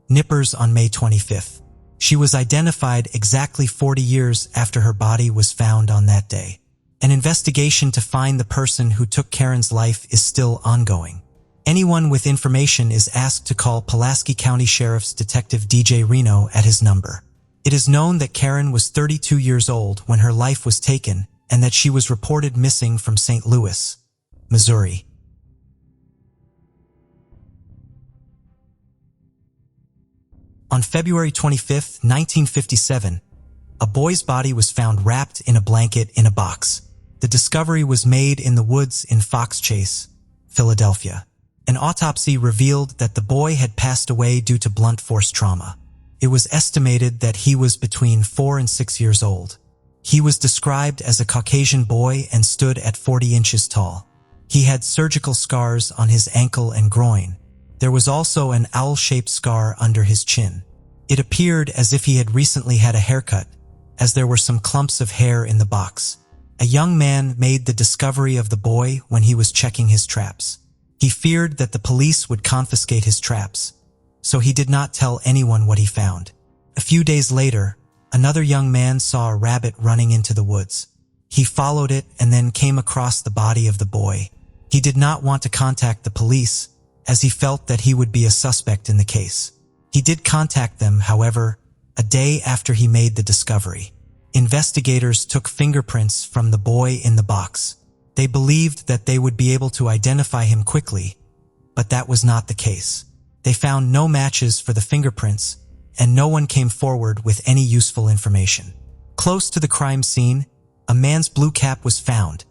Nippers on May 25th. She was identified exactly 40 years after her body was found on that day. An investigation to find the person who took Karen's life is still ongoing. Anyone with information is asked to call Pulaski County Sheriff's Detective DJ Reno at his number. It is known that Karen was 32 years old when her life was taken and that she was reported missing from St. Louis, Missouri. On February 25, 1957, a boy's body was found wrapped in a blanket in a box. The discovery was made in the woods in Fox Chase, Philadelphia. An autopsy revealed that the boy had passed away due to blunt force trauma. It was estimated that he was between 4 and 6 years old. He was described as a Caucasian boy and stood at 40 inches tall. He had surgical scars on his ankle and groin. There was also an owl-shaped scar under his chin. It appeared as if he had recently had a haircut, as there were some clumps of hair in the box. A young man made the discovery of the boy when he was checking his traps. He feared that the police would confiscate his traps, so he did not tell anyone what he found. A few days later, another young man saw a rabbit running into the woods. He followed it and then came across the body of the boy. He did not want to contact the police, as he felt that he would be a suspect in the case. He did contact them, however, a day after he made the discovery. Investigators took fingerprints from the boy in the box. They believed that they would be able to identify him quickly, but that was not the case. They found no matches for the fingerprints, and no one came forward with any useful information. Close to the crime scene, a man's blue cap was found,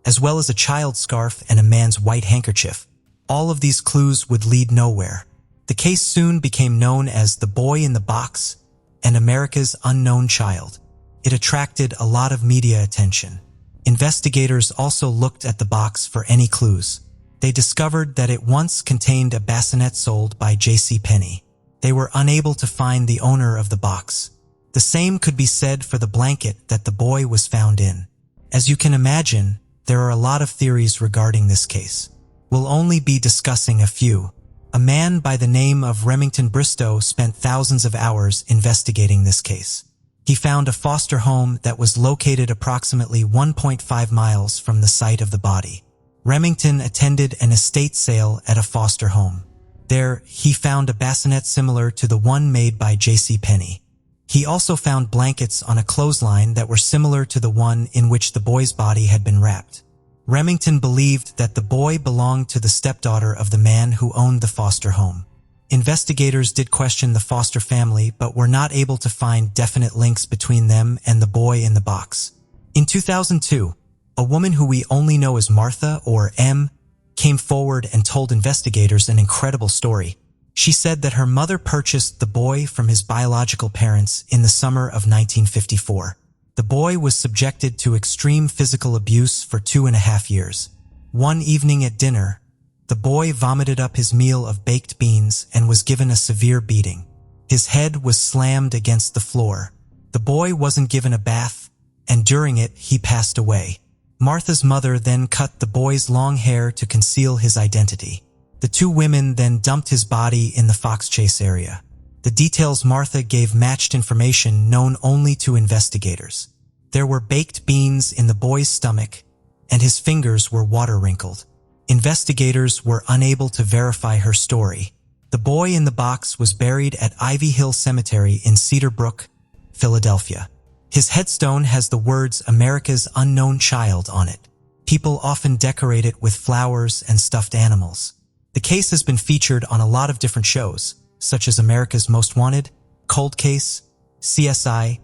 as well as a child's scarf and a man's white handkerchief. All of these clues would lead nowhere. The case soon became known as The Boy in the Box and America's Unknown Child. It attracted a lot of media attention. Investigators also looked at the box for any clues. They discovered that it once contained a bassinet sold by J.C. Penney. They were unable to find the owner of the box. The same could be said for the blanket that the boy was found in. As you can imagine, there are a lot of theories regarding this case. We'll only be discussing a few. A man by the name of Remington Bristow spent thousands of hours investigating this case. He found a foster home that was located approximately 1.5 miles from the site of the body. Remington attended an estate sale at a foster home. There, he found a bassinet similar to the one made by J.C. Penney. He also found blankets on a clothesline that were similar to the one in which the boy's body had been wrapped. Remington believed that the boy belonged to the stepdaughter of the man who owned the foster home. Investigators did question the foster family but were not able to find definite links between them and the boy in the box. In 2002, a woman who we only know as Martha, or M, came forward and told investigators an incredible story. She said that her mother purchased the boy from his biological parents in the summer of 1954. The boy was subjected to extreme physical abuse for 2.5 years. One evening at dinner, the boy vomited up his meal of baked beans and was given a severe beating. His head was slammed against the floor. The boy wasn't given a bath, and during it, he passed away. Martha's mother then cut the boy's long hair to conceal his identity. The two women then dumped his body in the Fox Chase area. The details Martha gave matched information known only to investigators. There were baked beans in the boy's stomach, and his fingers were water-wrinkled. Investigators were unable to verify her story. The boy in the box was buried at Ivy Hill Cemetery in Cedar Brook, Philadelphia. His headstone has the words "America's Unknown Child" on it. People often decorate it with flowers and stuffed animals. The case has been featured on a lot of different shows, such as America's Most Wanted, Cold Case, CSI,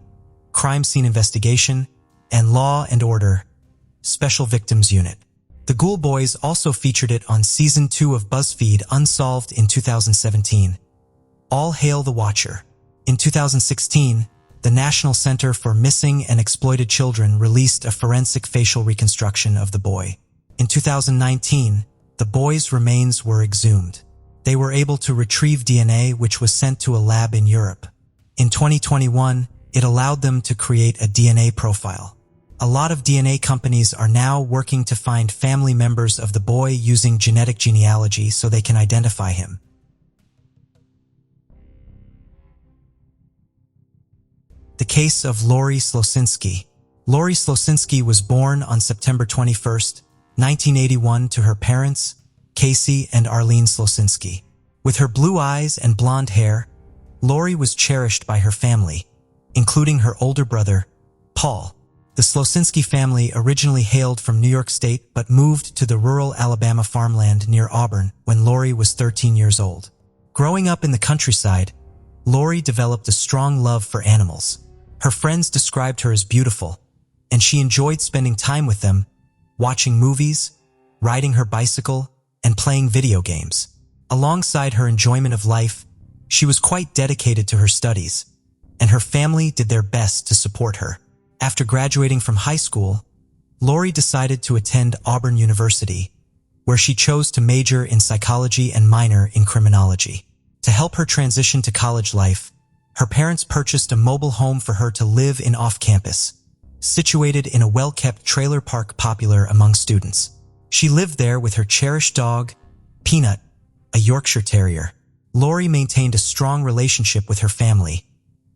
Crime Scene Investigation, and Law and Order, Special Victims Unit. The Ghoul Boys also featured it on Season 2 of BuzzFeed Unsolved in 2017. All Hail the Watcher. In 2016, the National Center for Missing and Exploited Children released a forensic facial reconstruction of the boy. In 2019, the boy's remains were exhumed. They were able to retrieve DNA, which was sent to a lab in Europe. In 2021, it allowed them to create a DNA profile. A lot of DNA companies are now working to find family members of the boy using genetic genealogy so they can identify him. The case of Lori Slosinski. Lori Slosinski was born on September 21, 1981 to her parents, Casey and Arlene Slosinski. With her blue eyes and blonde hair, Lori was cherished by her family, including her older brother, Paul. The Slosinski family originally hailed from New York State but moved to the rural Alabama farmland near Auburn when Lori was 13 years old. Growing up in the countryside, Lori developed a strong love for animals. Her friends described her as beautiful, and she enjoyed spending time with them, watching movies, riding her bicycle, and playing video games. Alongside her enjoyment of life, she was quite dedicated to her studies, and her family did their best to support her. After graduating from high school, Lori decided to attend Auburn University, where she chose to major in psychology and minor in criminology. To help her transition to college life, her parents purchased a mobile home for her to live in off-campus, situated in a well-kept trailer park popular among students. She lived there with her cherished dog, Peanut, a Yorkshire Terrier. Lori maintained a strong relationship with her family,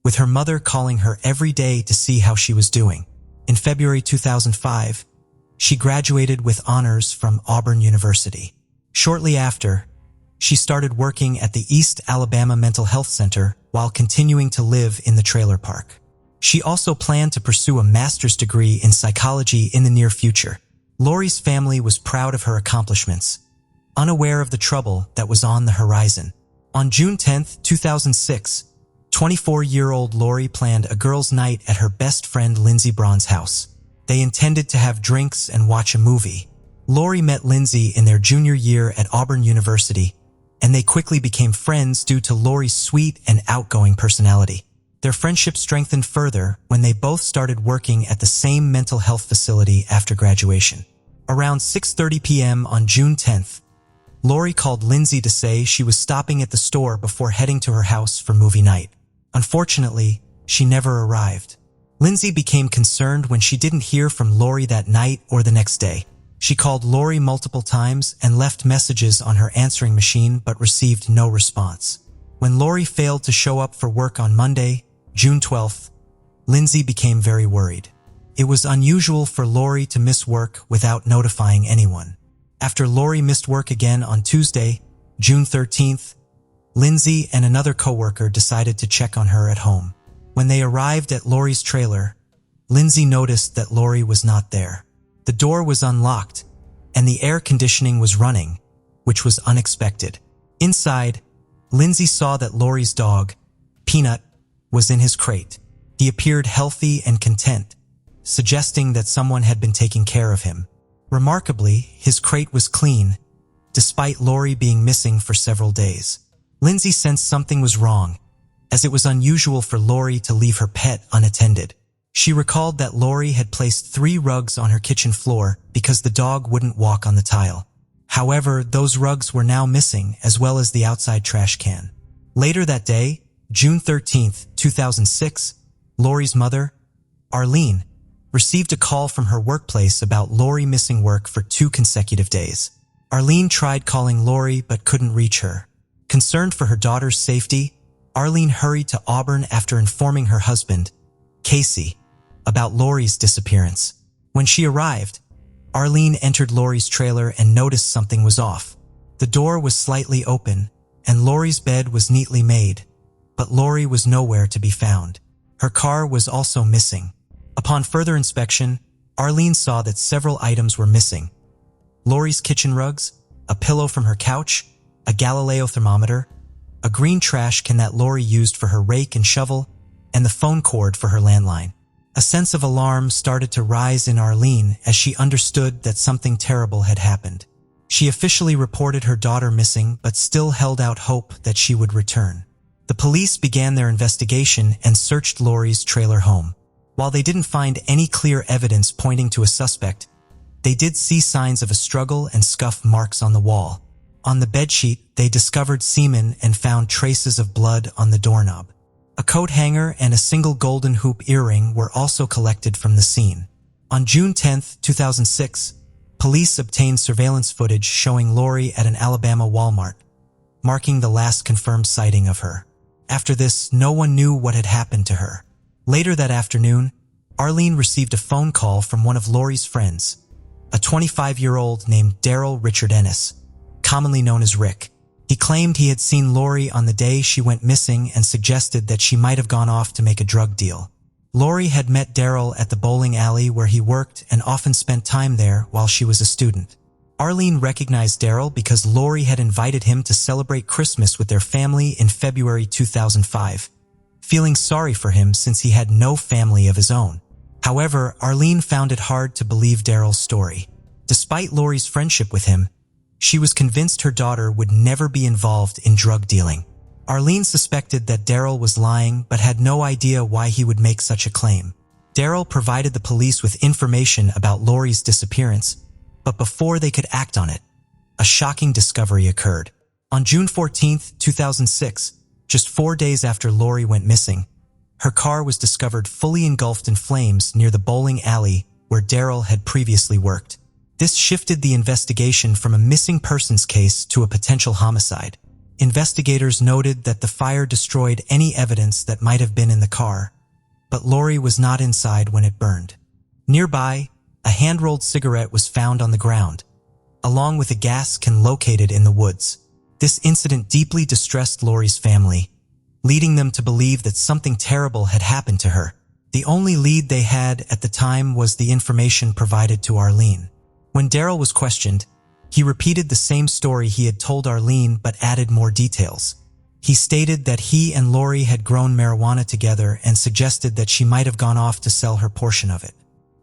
with her mother calling her every day to see how she was doing. In February 2005, she graduated with honors from Auburn University. Shortly after, she started working at the East Alabama Mental Health Center while continuing to live in the trailer park. She also planned to pursue a master's degree in psychology in the near future. Lori's family was proud of her accomplishments, unaware of the trouble that was on the horizon. On June 10, 2006, 24-year-old Lori planned a girls' night at her best friend Lindsey Braun's house. They intended to have drinks and watch a movie. Lori met Lindsey in their junior year at Auburn University, and they quickly became friends due to Lori's sweet and outgoing personality. Their friendship strengthened further when they both started working at the same mental health facility after graduation. Around 6:30 p.m. on June 10th, Lori called Lindsey to say she was stopping at the store before heading to her house for movie night. Unfortunately, she never arrived. Lindsey became concerned when she didn't hear from Lori that night or the next day. She called Lori multiple times and left messages on her answering machine but received no response. When Lori failed to show up for work on Monday, June 12th, Lindsey became very worried. It was unusual for Lori to miss work without notifying anyone. After Lori missed work again on Tuesday, June 13th, Lindsey and another coworker decided to check on her at home. When they arrived at Lori's trailer, Lindsey noticed that Lori was not there. The door was unlocked, and the air conditioning was running, which was unexpected. Inside, Lindsey saw that Lori's dog, Peanut, was in his crate. He appeared healthy and content, suggesting that someone had been taking care of him. Remarkably, his crate was clean, despite Lori being missing for several days. Lindsey sensed something was wrong, as it was unusual for Lori to leave her pet unattended. She recalled that Lori had placed 3 rugs on her kitchen floor because the dog wouldn't walk on the tile. However, those rugs were now missing, as well as the outside trash can. Later that day, June 13, 2006, Lori's mother, Arlene, received a call from her workplace about Lori missing work for 2 consecutive days. Arlene tried calling Lori but couldn't reach her. Concerned for her daughter's safety, Arlene hurried to Auburn after informing her husband, Casey, about Lori's disappearance. When she arrived, Arlene entered Lori's trailer and noticed something was off. The door was slightly open, and Lori's bed was neatly made, but Lori was nowhere to be found. Her car was also missing. Upon further inspection, Arlene saw that several items were missing. Lori's kitchen rugs, a pillow from her couch, a Galileo thermometer, a green trash can that Lori used for her rake and shovel, and the phone cord for her landline. A sense of alarm started to rise in Arlene as she understood that something terrible had happened. She officially reported her daughter missing but still held out hope that she would return. The police began their investigation and searched Lori's trailer home. While they didn't find any clear evidence pointing to a suspect, they did see signs of a struggle and scuff marks on the wall. On the bedsheet, they discovered semen and found traces of blood on the doorknob. A coat hanger and a single golden hoop earring were also collected from the scene. On June 10, 2006, police obtained surveillance footage showing Lori at an Alabama Walmart, marking the last confirmed sighting of her. After this, no one knew what had happened to her. Later that afternoon, Arlene received a phone call from one of Lori's friends, a 25-year-old named Daryl Richard Ennis, commonly known as Rick. He claimed he had seen Lori on the day she went missing and suggested that she might have gone off to make a drug deal. Lori had met Daryl at the bowling alley where he worked and often spent time there while she was a student. Arlene recognized Daryl because Lori had invited him to celebrate Christmas with their family in February 2005, feeling sorry for him since he had no family of his own. However, Arlene found it hard to believe Daryl's story. Despite Lori's friendship with him, she was convinced her daughter would never be involved in drug dealing. Arlene suspected that Daryl was lying but had no idea why he would make such a claim. Daryl provided the police with information about Lori's disappearance, but before they could act on it, a shocking discovery occurred. On June 14, 2006, just 4 days after Lori went missing, her car was discovered fully engulfed in flames near the bowling alley where Daryl had previously worked. This shifted the investigation from a missing persons case to a potential homicide. Investigators noted that the fire destroyed any evidence that might have been in the car, but Lori was not inside when it burned. Nearby, a hand-rolled cigarette was found on the ground, along with a gas can located in the woods. This incident deeply distressed Lori's family, leading them to believe that something terrible had happened to her. The only lead they had at the time was the information provided to Arlene. When Daryl was questioned, he repeated the same story he had told Arlene but added more details. He stated that he and Lori had grown marijuana together and suggested that she might have gone off to sell her portion of it.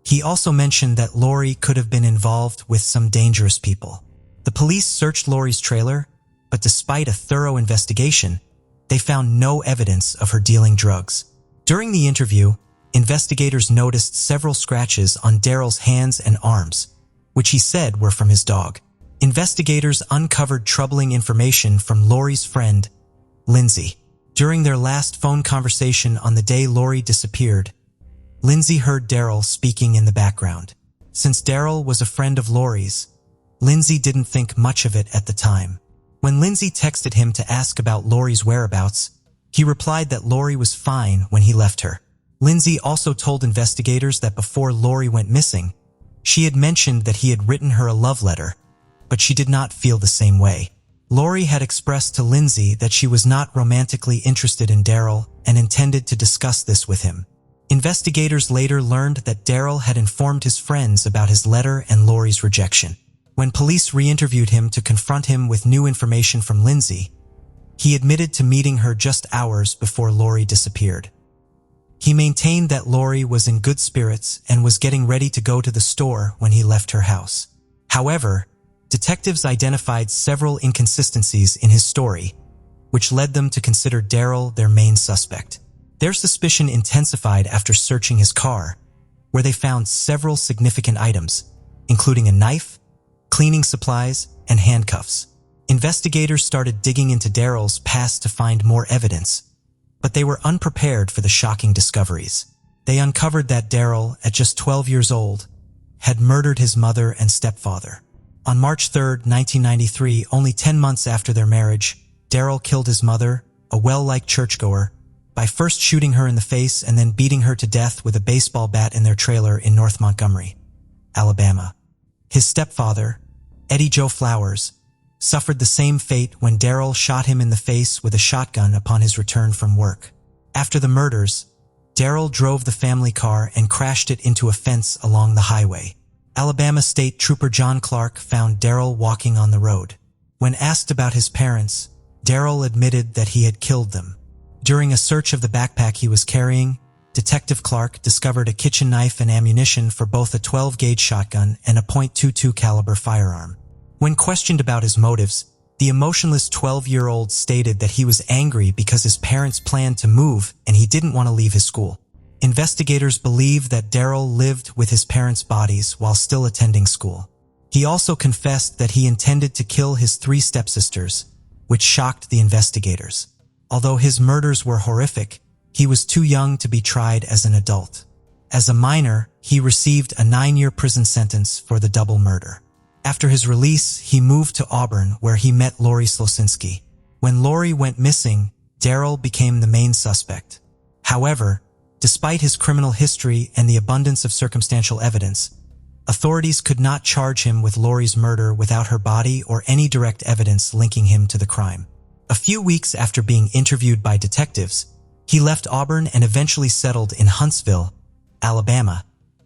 He also mentioned that Lori could have been involved with some dangerous people. The police searched Lori's trailer, but despite a thorough investigation, they found no evidence of her dealing drugs. During the interview, investigators noticed several scratches on Daryl's hands and arms, which he said were from his dog. Investigators uncovered troubling information from Lori's friend, Lindsay. During their last phone conversation on the day Lori disappeared, Lindsay heard Daryl speaking in the background. Since Daryl was a friend of Lori's, Lindsay didn't think much of it at the time. When Lindsay texted him to ask about Lori's whereabouts, he replied that Lori was fine when he left her. Lindsay also told investigators that before Lori went missing, she had mentioned that he had written her a love letter, but she did not feel the same way. Lori had expressed to Lindsay that she was not romantically interested in Daryl and intended to discuss this with him. Investigators later learned that Daryl had informed his friends about his letter and Lori's rejection. When police re-interviewed him to confront him with new information from Lindsay, he admitted to meeting her just hours before Lori disappeared. He maintained that Lori was in good spirits and was getting ready to go to the store when he left her house. However, detectives identified several inconsistencies in his story, which led them to consider Daryl their main suspect. Their suspicion intensified after searching his car, where they found several significant items, including a knife, cleaning supplies, and handcuffs. Investigators started digging into Daryl's past to find more evidence, but they were unprepared for the shocking discoveries. They uncovered that Daryl, at just 12 years old, had murdered his mother and stepfather. On March 3, 1993, only 10 months after their marriage, Daryl killed his mother, a well-liked churchgoer, by first shooting her in the face and then beating her to death with a baseball bat in their trailer in North Montgomery, Alabama. His stepfather, Eddie Joe Flowers, suffered the same fate when Daryl shot him in the face with a shotgun upon his return from work. After the murders, Daryl drove the family car and crashed it into a fence along the highway. Alabama State Trooper John Clark found Daryl walking on the road. When asked about his parents, Daryl admitted that he had killed them. During a search of the backpack he was carrying, Detective Clark discovered a kitchen knife and ammunition for both a 12-gauge shotgun and a .22 caliber firearm. When questioned about his motives, the emotionless 12-year-old stated that he was angry because his parents planned to move and he didn't want to leave his school. Investigators believe that Daryl lived with his parents' bodies while still attending school. He also confessed that he intended to kill his 3 stepsisters, which shocked the investigators. Although his murders were horrific, he was too young to be tried as an adult. As a minor, he received a 9-year prison sentence for the double murder. After his release, he moved to Auburn, where he met Lori Slosinski. When Lori went missing, Daryl became the main suspect. However, despite his criminal history and the abundance of circumstantial evidence, authorities could not charge him with Lori's murder without her body or any direct evidence linking him to the crime. A few weeks after being interviewed by detectives, he left Auburn and eventually settled in Huntsville, Alabama,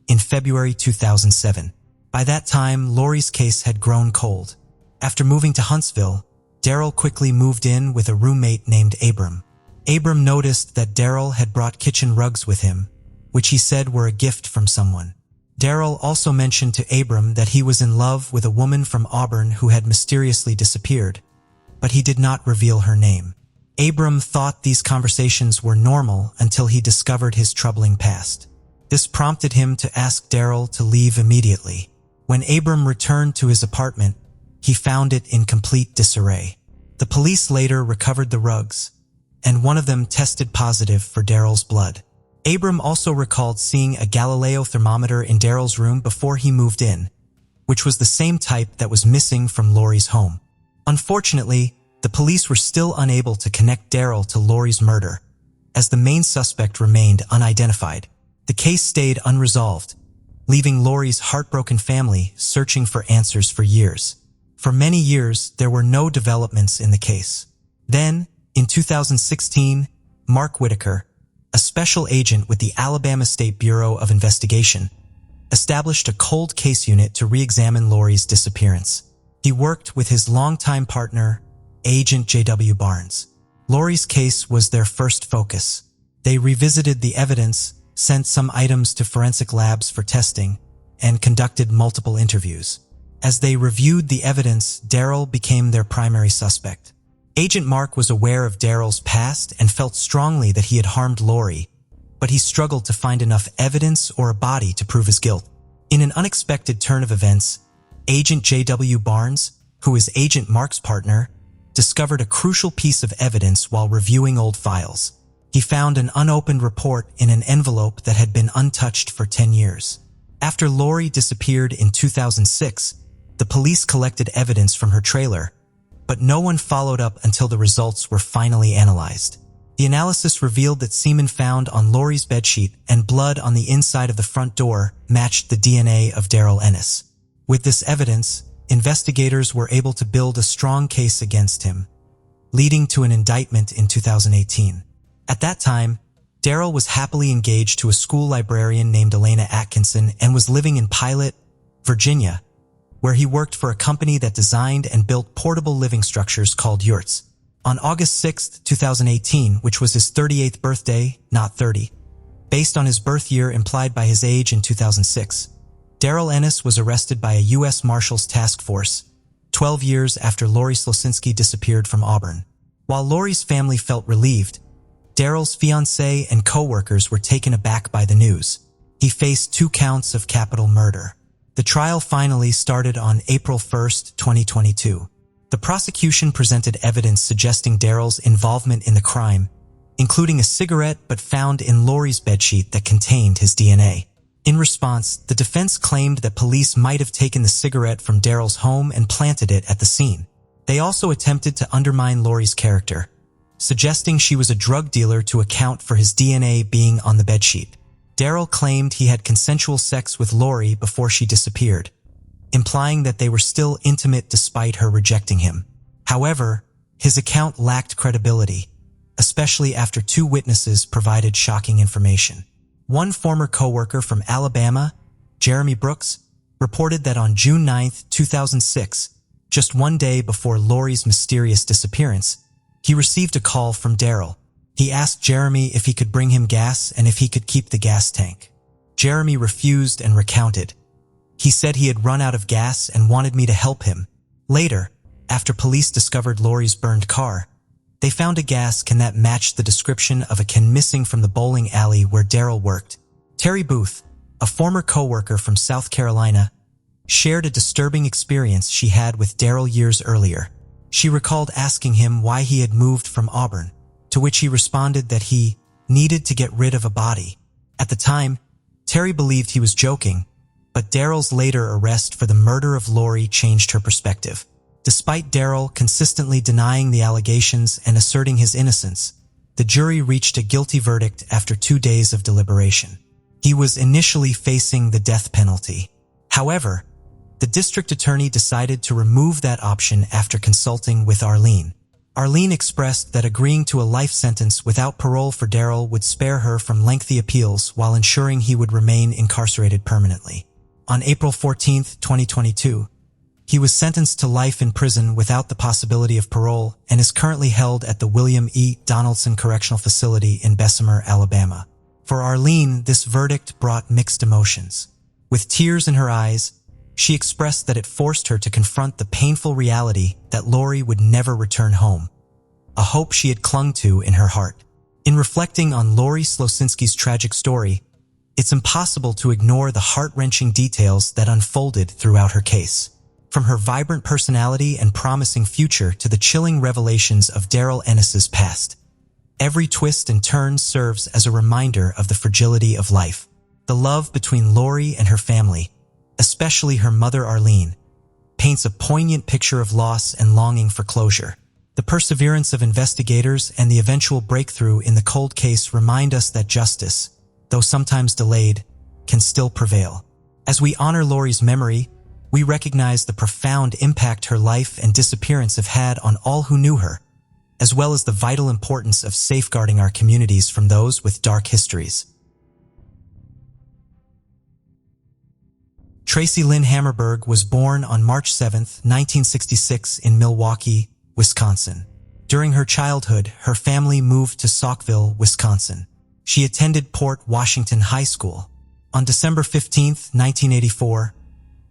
in February 2007. By that time, Lori's case had grown cold. After moving to Huntsville, Daryl quickly moved in with a roommate named Abram. Abram noticed that Daryl had brought kitchen rugs with him, which he said were a gift from someone. Daryl also mentioned to Abram that he was in love with a woman from Auburn who had mysteriously disappeared, but he did not reveal her name. Abram thought these conversations were normal until he discovered his troubling past. This prompted him to ask Daryl to leave immediately. When Abram returned to his apartment, he found it in complete disarray. The police later recovered the rugs, and one of them tested positive for Daryl's blood. Abram also recalled seeing a Galileo thermometer in Daryl's room before he moved in, which was the same type that was missing from Lori's home. Unfortunately, the police were still unable to connect Daryl to Lori's murder, as the main suspect remained unidentified. The case stayed unresolved, leaving Lori's heartbroken family searching for answers for years. For many years, there were no developments in the case. Then, in 2016, Mark Whitaker, a special agent with the Alabama State Bureau of Investigation, established a cold case unit to re-examine Lori's disappearance. He worked with his longtime partner, Agent J.W. Barnes. Lori's case was their first focus. They revisited the evidence, sent some items to forensic labs for testing, and conducted multiple interviews. As they reviewed the evidence, Daryl became their primary suspect. Agent Mark was aware of Daryl's past and felt strongly that he had harmed Lori, but he struggled to find enough evidence or a body to prove his guilt. In an unexpected turn of events, Agent J.W. Barnes, who is Agent Mark's partner, discovered a crucial piece of evidence while reviewing old files. He found an unopened report in an envelope that had been untouched for 10 years. After Lori disappeared in 2006, the police collected evidence from her trailer, but no one followed up until the results were finally analyzed. The analysis revealed that semen found on Lori's bedsheet and blood on the inside of the front door matched the DNA of Daryl Ennis. With this evidence, investigators were able to build a strong case against him, leading to an indictment in 2018. At that time, Daryl was happily engaged to a school librarian named Elena Atkinson and was living in Pilot, Virginia, where he worked for a company that designed and built portable living structures called yurts. On August 6, 2018, which was his 38th birthday, not 30, based on his birth year implied by his age in 2006, Daryl Ennis was arrested by a U.S. Marshals task force 12 years after Lori Slosinski disappeared from Auburn. While Lori's family felt relieved, Daryl's fiancée and co-workers were taken aback by the news. He faced 2 counts of capital murder. The trial finally started on April 1, 2022. The prosecution presented evidence suggesting Daryl's involvement in the crime, including a cigarette but found in Lori's bedsheet that contained his DNA. In response, the defense claimed that police might have taken the cigarette from Daryl's home and planted it at the scene. They also attempted to undermine Lori's character, suggesting she was a drug dealer to account for his DNA being on the bedsheet. Daryl claimed he had consensual sex with Lori before she disappeared, implying that they were still intimate despite her rejecting him. However, his account lacked credibility, especially after two witnesses provided shocking information. One former coworker from Alabama, Jeremy Brooks, reported that on June 9, 2006, just one day before Lori's mysterious disappearance, he received a call from Daryl. He asked Jeremy if he could bring him gas and if he could keep the gas tank. Jeremy refused and recounted. He said he had run out of gas and wanted me to help him. Later, after police discovered Lori's burned car, they found a gas can that matched the description of a can missing from the bowling alley where Daryl worked. Terry Booth, a former coworker from South Carolina, shared a disturbing experience she had with Daryl years earlier. She recalled asking him why he had moved from Auburn, to which he responded that he needed to get rid of a body. At the time, Terry believed he was joking, but Daryl's later arrest for the murder of Lori changed her perspective. Despite Daryl consistently denying the allegations and asserting his innocence, the jury reached a guilty verdict after 2 days of deliberation. He was initially facing the death penalty. However, the district attorney decided to remove that option after consulting with Arlene. Arlene expressed that agreeing to a life sentence without parole for Daryl would spare her from lengthy appeals while ensuring he would remain incarcerated permanently. On April 14, 2022, he was sentenced to life in prison without the possibility of parole and is currently held at the William E. Donaldson Correctional Facility in Bessemer, Alabama. For Arlene, this verdict brought mixed emotions. With tears in her eyes, she expressed that it forced her to confront the painful reality that Lori would never return home, a hope she had clung to in her heart. In reflecting on Lori Slosinski's tragic story, it's impossible to ignore the heart-wrenching details that unfolded throughout her case. From her vibrant personality and promising future to the chilling revelations of Daryl Ennis's past, every twist and turn serves as a reminder of the fragility of life. The love between Lori and her family, especially her mother Arlene, paints a poignant picture of loss and longing for closure. The perseverance of investigators and the eventual breakthrough in the cold case remind us that justice, though sometimes delayed, can still prevail. As we honor Lori's memory, we recognize the profound impact her life and disappearance have had on all who knew her, as well as the vital importance of safeguarding our communities from those with dark histories. Tracy Lynn Hammerberg was born on March 7, 1966 in Milwaukee, Wisconsin. During her childhood, her family moved to Saukville, Wisconsin. She attended Port Washington High School. On December 15, 1984,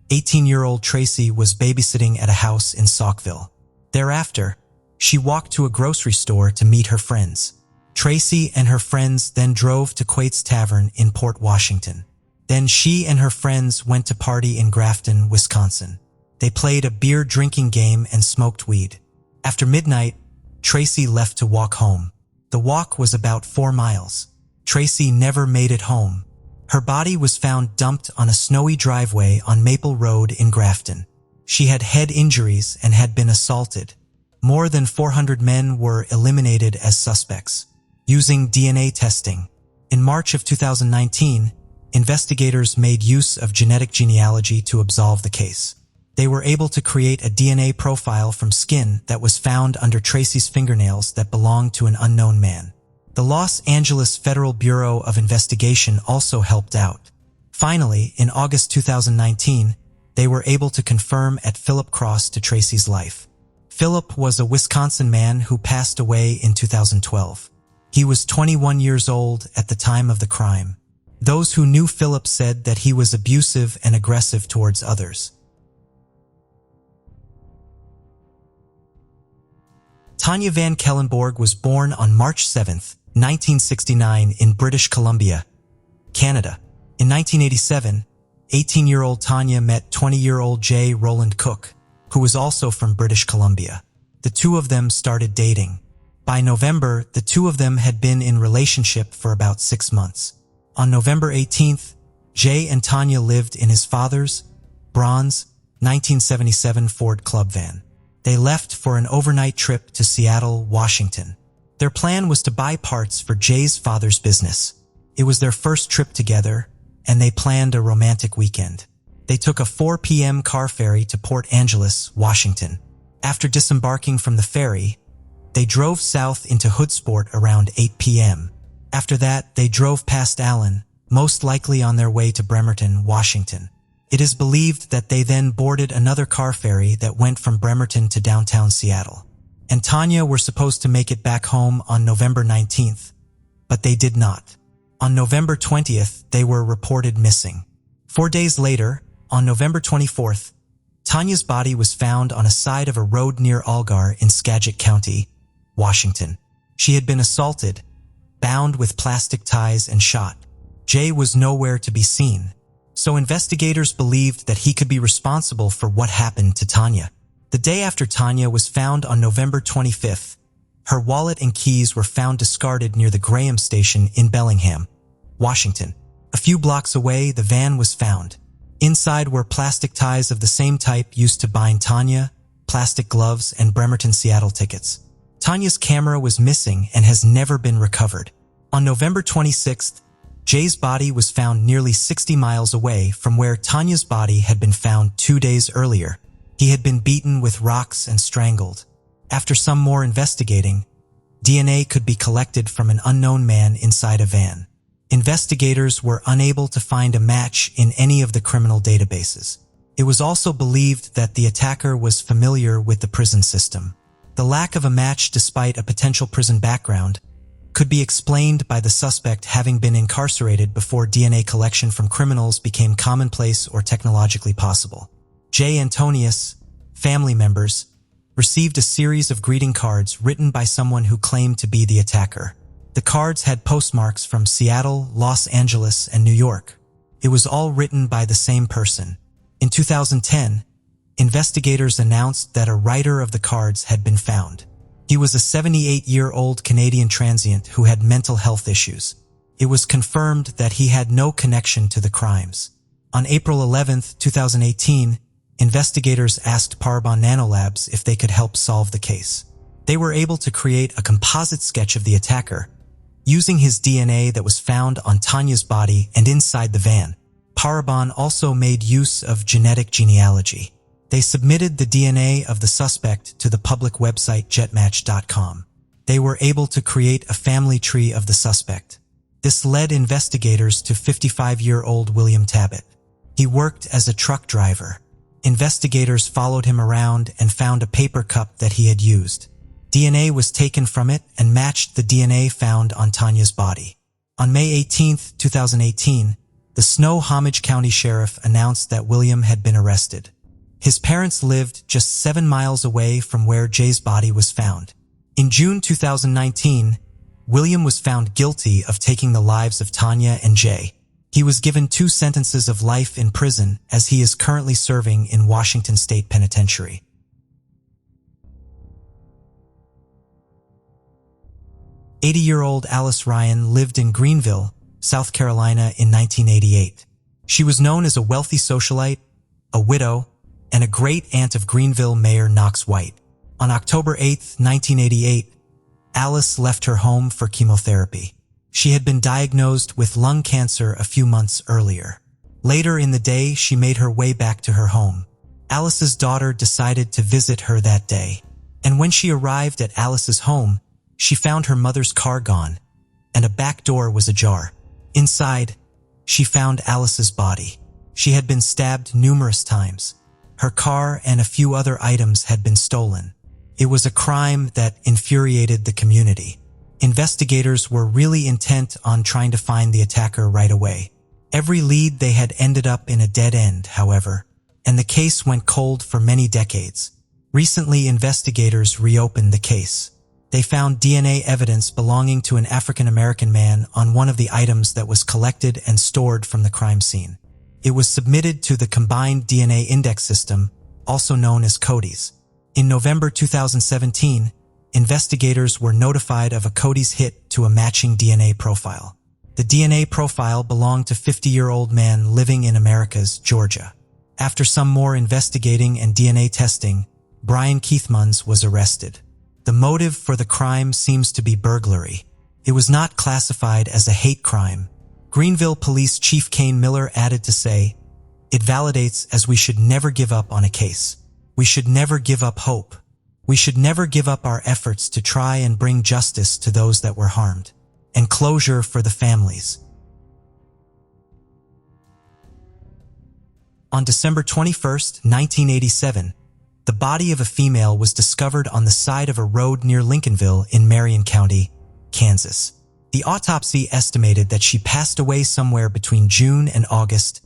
18-year-old Tracy was babysitting at a house in Saukville. Thereafter, she walked to a grocery store to meet her friends. Tracy and her friends then drove to Quate's Tavern in Port Washington. Then she and her friends went to party in Grafton, Wisconsin. They played a beer drinking game and smoked weed. After midnight, Tracy left to walk home. The walk was about 4 miles. Tracy never made it home. Her body was found dumped on a snowy driveway on Maple Road in Grafton. She had head injuries and had been assaulted. More than 400 men were eliminated as suspects, using DNA testing. In March of 2019, investigators made use of genetic genealogy to absolve the case. They were able to create a DNA profile from skin that was found under Tracy's fingernails that belonged to an unknown man. The Los Angeles Federal Bureau of Investigation also helped out. Finally, in August 2019, they were able to confirm at Philip Cross to Tracy's life. Philip was a Wisconsin man who passed away in 2012. He was 21 years old at the time of the crime. Those who knew Philip said that he was abusive and aggressive towards others. Tanya Van Kellenborg was born on March 7, 1969 in British Columbia, Canada. In 1987, 18-year-old Tanya met 20-year-old J. Roland Cook, who was also from British Columbia. The two of them started dating. By November, the two of them had been in relationship for about 6 months. On November 18th, Jay and Tanya lived in his father's bronze 1977 Ford Club van. They left for an overnight trip to Seattle, Washington. Their plan was to buy parts for Jay's father's business. It was their first trip together, and they planned a romantic weekend. They took a 4 p.m. car ferry to Port Angeles, Washington. After disembarking from the ferry, they drove south into Hoodsport around 8 p.m. After that, they drove past Allen, most likely on their way to Bremerton, Washington. It is believed that they then boarded another car ferry that went from Bremerton to downtown Seattle. And Tanya were supposed to make it back home on November 19th, but they did not. On November 20th, they were reported missing. 4 days later, on November 24th, Tanya's body was found on a side of a road near Algar in Skagit County, Washington. She had been assaulted, bound with plastic ties, and shot. Jay was nowhere to be seen, so investigators believed that he could be responsible for what happened to Tanya. The day after Tanya was found on November 25th, her wallet and keys were found discarded near the Graham station in Bellingham, Washington. A few blocks away, the van was found. Inside were plastic ties of the same type used to bind Tanya, plastic gloves, and Bremerton Seattle tickets. Tanya's camera was missing and has never been recovered. On November 26th, Jay's body was found nearly 60 miles away from where Tanya's body had been found 2 days earlier. He had been beaten with rocks and strangled. After some more investigating, DNA could be collected from an unknown man inside a van. Investigators were unable to find a match in any of the criminal databases. It was also believed that the attacker was familiar with the prison system. The lack of a match despite a potential prison background could be explained by the suspect having been incarcerated before DNA collection from criminals became commonplace or technologically possible. Jay and Tanya's family members received a series of greeting cards written by someone who claimed to be the attacker. The cards had postmarks from Seattle, Los Angeles, and New York. It was all written by the same person. In 2010, investigators announced that a writer of the cards had been found. He was a 78-year-old Canadian transient who had mental health issues. It was confirmed that he had no connection to the crimes. On April 11, 2018, investigators asked Parabon Nanolabs if they could help solve the case. They were able to create a composite sketch of the attacker, using his DNA that was found on Tanya's body and inside the van. Parabon also made use of genetic genealogy. They submitted the DNA of the suspect to the public website jetmatch.com. They were able to create a family tree of the suspect. This led investigators to 55-year-old William Tabbitt. He worked as a truck driver. Investigators followed him around and found a paper cup that he had used. DNA was taken from it and matched the DNA found on Tanya's body. On May 18, 2018, the Snohomish County Sheriff announced that William had been arrested. His parents lived just 7 miles away from where Jay's body was found. In June 2019, William was found guilty of taking the lives of Tanya and Jay. He was given 2 sentences of life in prison as he is currently serving in Washington State Penitentiary. "80-year-old Alice Ryan lived in Greenville, South Carolina in 1988. She was known as a wealthy socialite, a widow, and a great-aunt of Greenville Mayor Knox White. On October 8, 1988, Alice left her home for chemotherapy. She had been diagnosed with lung cancer a few months earlier. Later in the day, she made her way back to her home. Alice's daughter decided to visit her that day, and when she arrived at Alice's home, she found her mother's car gone, and a back door was ajar. Inside, she found Alice's body. She had been stabbed numerous times. Her car and a few other items had been stolen. It was a crime that infuriated the community. Investigators were really intent on trying to find the attacker right away. Every lead they had ended up in a dead end, however, and the case went cold for many decades. Recently, investigators reopened the case. They found DNA evidence belonging to an African-American man on one of the items that was collected and stored from the crime scene. It was submitted to the Combined DNA Index System, also known as CODIS. In November 2017, investigators were notified of a CODIS hit to a matching DNA profile. The DNA profile belonged to a 50-year-old man living in Americus, Georgia. After some more investigating and DNA testing, Brian Keithmans was arrested. The motive for the crime seems to be burglary. It was not classified as a hate crime. Greenville Police Chief Kane Miller added to say, "It validates as we should never give up on a case. We should never give up hope. We should never give up our efforts to try and bring justice to those that were harmed, and closure for the families." On December 21, 1987, the body of a female was discovered on the side of a road near Lincolnville in Marion County, Kansas. The autopsy estimated that she passed away somewhere between June and August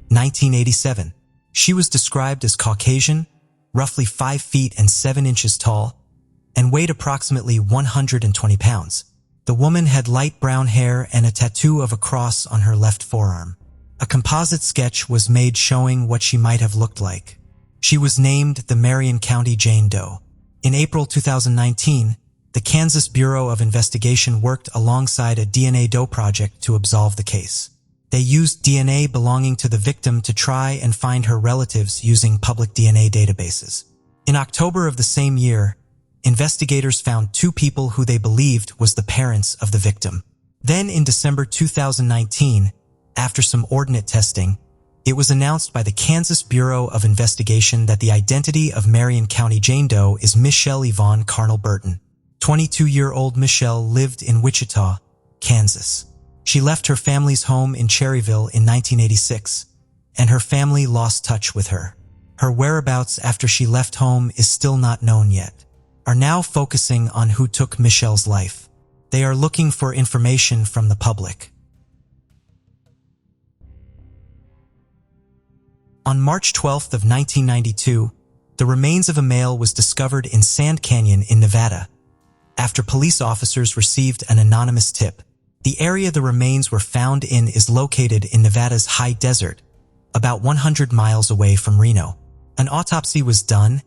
1987. She was described as Caucasian, roughly 5 feet and 7 inches tall, and weighed approximately 120 pounds. The woman had light brown hair and a tattoo of a cross on her left forearm. A composite sketch was made showing what she might have looked like. She was named the Marion County Jane Doe. In April 2019, the Kansas Bureau of Investigation worked alongside a DNA Doe project to absolve the case. They used DNA belonging to the victim to try and find her relatives using public DNA databases. In October of the same year, investigators found 2 people who they believed was the parents of the victim. Then in December 2019, after some ordnance testing, it was announced by the Kansas Bureau of Investigation that the identity of Marion County Jane Doe is Michelle Yvonne Carnell Burton. 22-year-old Michelle lived in Wichita, Kansas. She left her family's home in Cherryville in 1986, and her family lost touch with her. Her whereabouts after she left home is still not known yet. Are now focusing on who took Michelle's life. They are looking for information from the public. On March 12th of 1992, the remains of a male was discovered in Sand Canyon in Nevada, after police officers received an anonymous tip. The area the remains were found in is located in Nevada's high desert, about 100 miles away from Reno. An autopsy was done,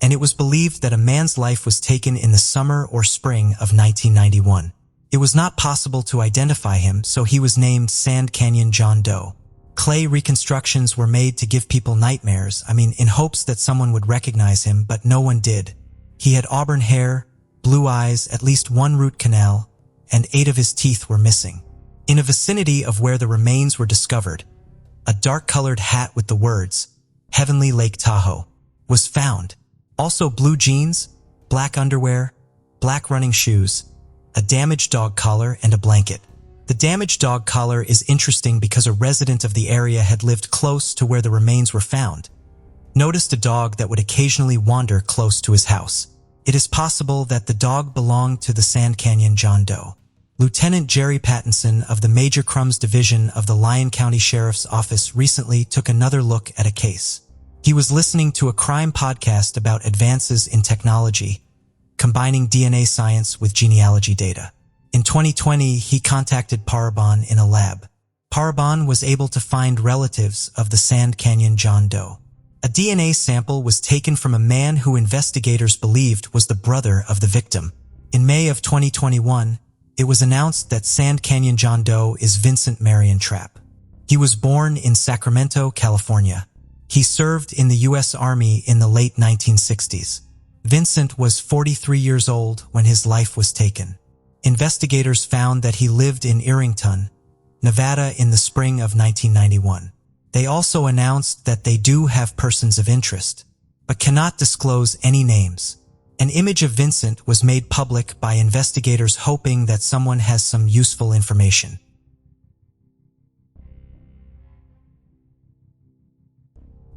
and it was believed that a man's life was taken in the summer or spring of 1991. It was not possible to identify him, so he was named Sand Canyon John Doe. Clay reconstructions were made to give people nightmares, in hopes that someone would recognize him, but no one did. He had auburn hair, blue eyes, at least 1 root canal, and 8 of his teeth were missing. In a vicinity of where the remains were discovered, a dark-colored hat with the words, "Heavenly Lake Tahoe," was found. Also blue jeans, black underwear, black running shoes, a damaged dog collar, and a blanket. The damaged dog collar is interesting because a resident of the area had lived close to where the remains were found, noticed a dog that would occasionally wander close to his house. It is possible that the dog belonged to the Sand Canyon John Doe. Lieutenant Jerry Pattinson of the Major Crumbs Division of the Lyon County Sheriff's Office recently took another look at a case. He was listening to a crime podcast about advances in technology, combining DNA science with genealogy data. In 2020, he contacted Parabon in a lab. Parabon was able to find relatives of the Sand Canyon John Doe. A DNA sample was taken from a man who investigators believed was the brother of the victim. In May of 2021, it was announced that Sand Canyon John Doe is Vincent Marion Trapp. He was born in Sacramento, California. He served in the U.S. Army in the late 1960s. Vincent was 43 years old when his life was taken. Investigators found that he lived in Irrington, Nevada in the spring of 1991. They also announced that they do have persons of interest, but cannot disclose any names. An image of Vincent was made public by investigators hoping that someone has some useful information.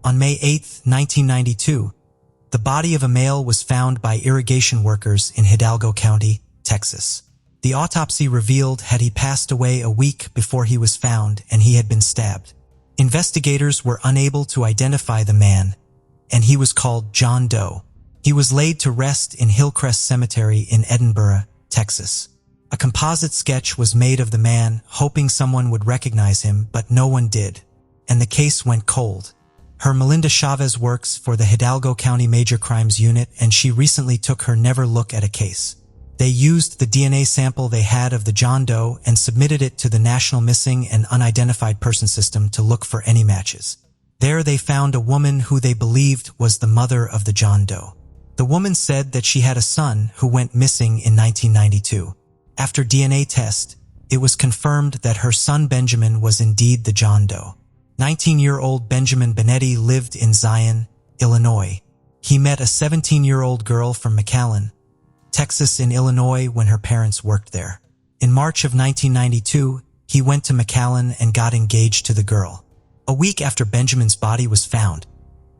On May 8, 1992, the body of a male was found by irrigation workers in Hidalgo County, Texas. The autopsy revealed that he passed away a week before he was found and he had been stabbed. Investigators were unable to identify the man, and he was called John Doe. He was laid to rest in Hillcrest Cemetery in Edinburgh, Texas. A composite sketch was made of the man, hoping someone would recognize him, but no one did, and the case went cold. Melinda Chavez works for the Hidalgo County Major Crimes Unit, and she recently took her never look at a case. They used the DNA sample they had of the John Doe and submitted it to the National Missing and Unidentified Person System to look for any matches. There they found a woman who they believed was the mother of the John Doe. The woman said that she had a son who went missing in 1992. After DNA test, it was confirmed that her son Benjamin was indeed the John Doe. 19-year-old Benjamin Benetti lived in Zion, Illinois. He met a 17-year-old girl from McAllen, Texas in Illinois when her parents worked there. In March of 1992, he went to McAllen and got engaged to the girl. A week after Benjamin's body was found,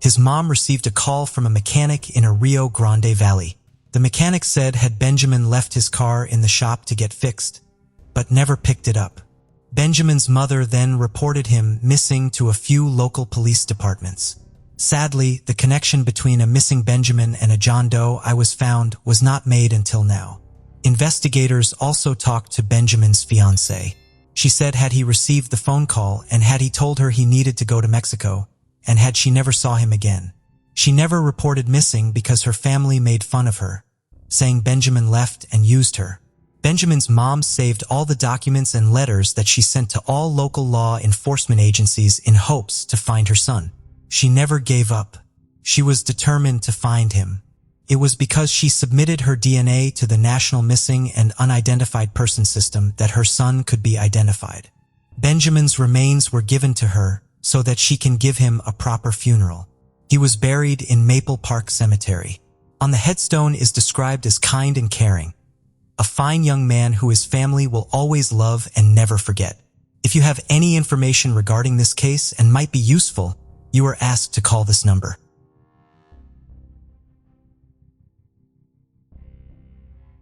his mom received a call from a mechanic in a Rio Grande Valley. The mechanic said had Benjamin left his car in the shop to get fixed, but never picked it up. Benjamin's mother then reported him missing to a few local police departments. Sadly, the connection between a missing Benjamin and a John Doe I was found was not made until now. Investigators also talked to Benjamin's fiancée. She said had he received the phone call and had he told her he needed to go to Mexico, and had she never saw him again. She never reported missing because her family made fun of her, saying Benjamin left and used her. Benjamin's mom saved all the documents and letters that she sent to all local law enforcement agencies in hopes to find her son. She never gave up. She was determined to find him. It was because she submitted her DNA to the National Missing and Unidentified Person System that her son could be identified. Benjamin's remains were given to her so that she can give him a proper funeral. He was buried in Maple Park Cemetery. On the headstone is described as kind and caring, a fine young man who his family will always love and never forget. If you have any information regarding this case and might be useful, you are asked to call this number.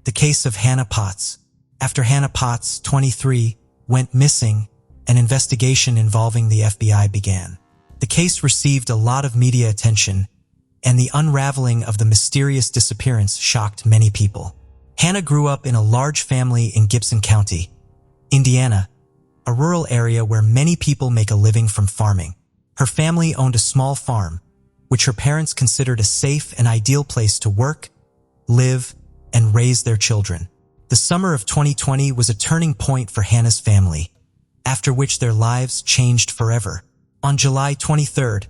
The case of Hannah Potts. After Hannah Potts, 23, went missing, an investigation involving the FBI began. The case received a lot of media attention, and the unraveling of the mysterious disappearance shocked many people. Hannah grew up in a large family in Gibson County, Indiana, a rural area where many people make a living from farming. Her family owned a small farm, which her parents considered a safe and ideal place to work, live, and raise their children. The summer of 2020 was a turning point for Hannah's family, after which their lives changed forever. On July 23rd,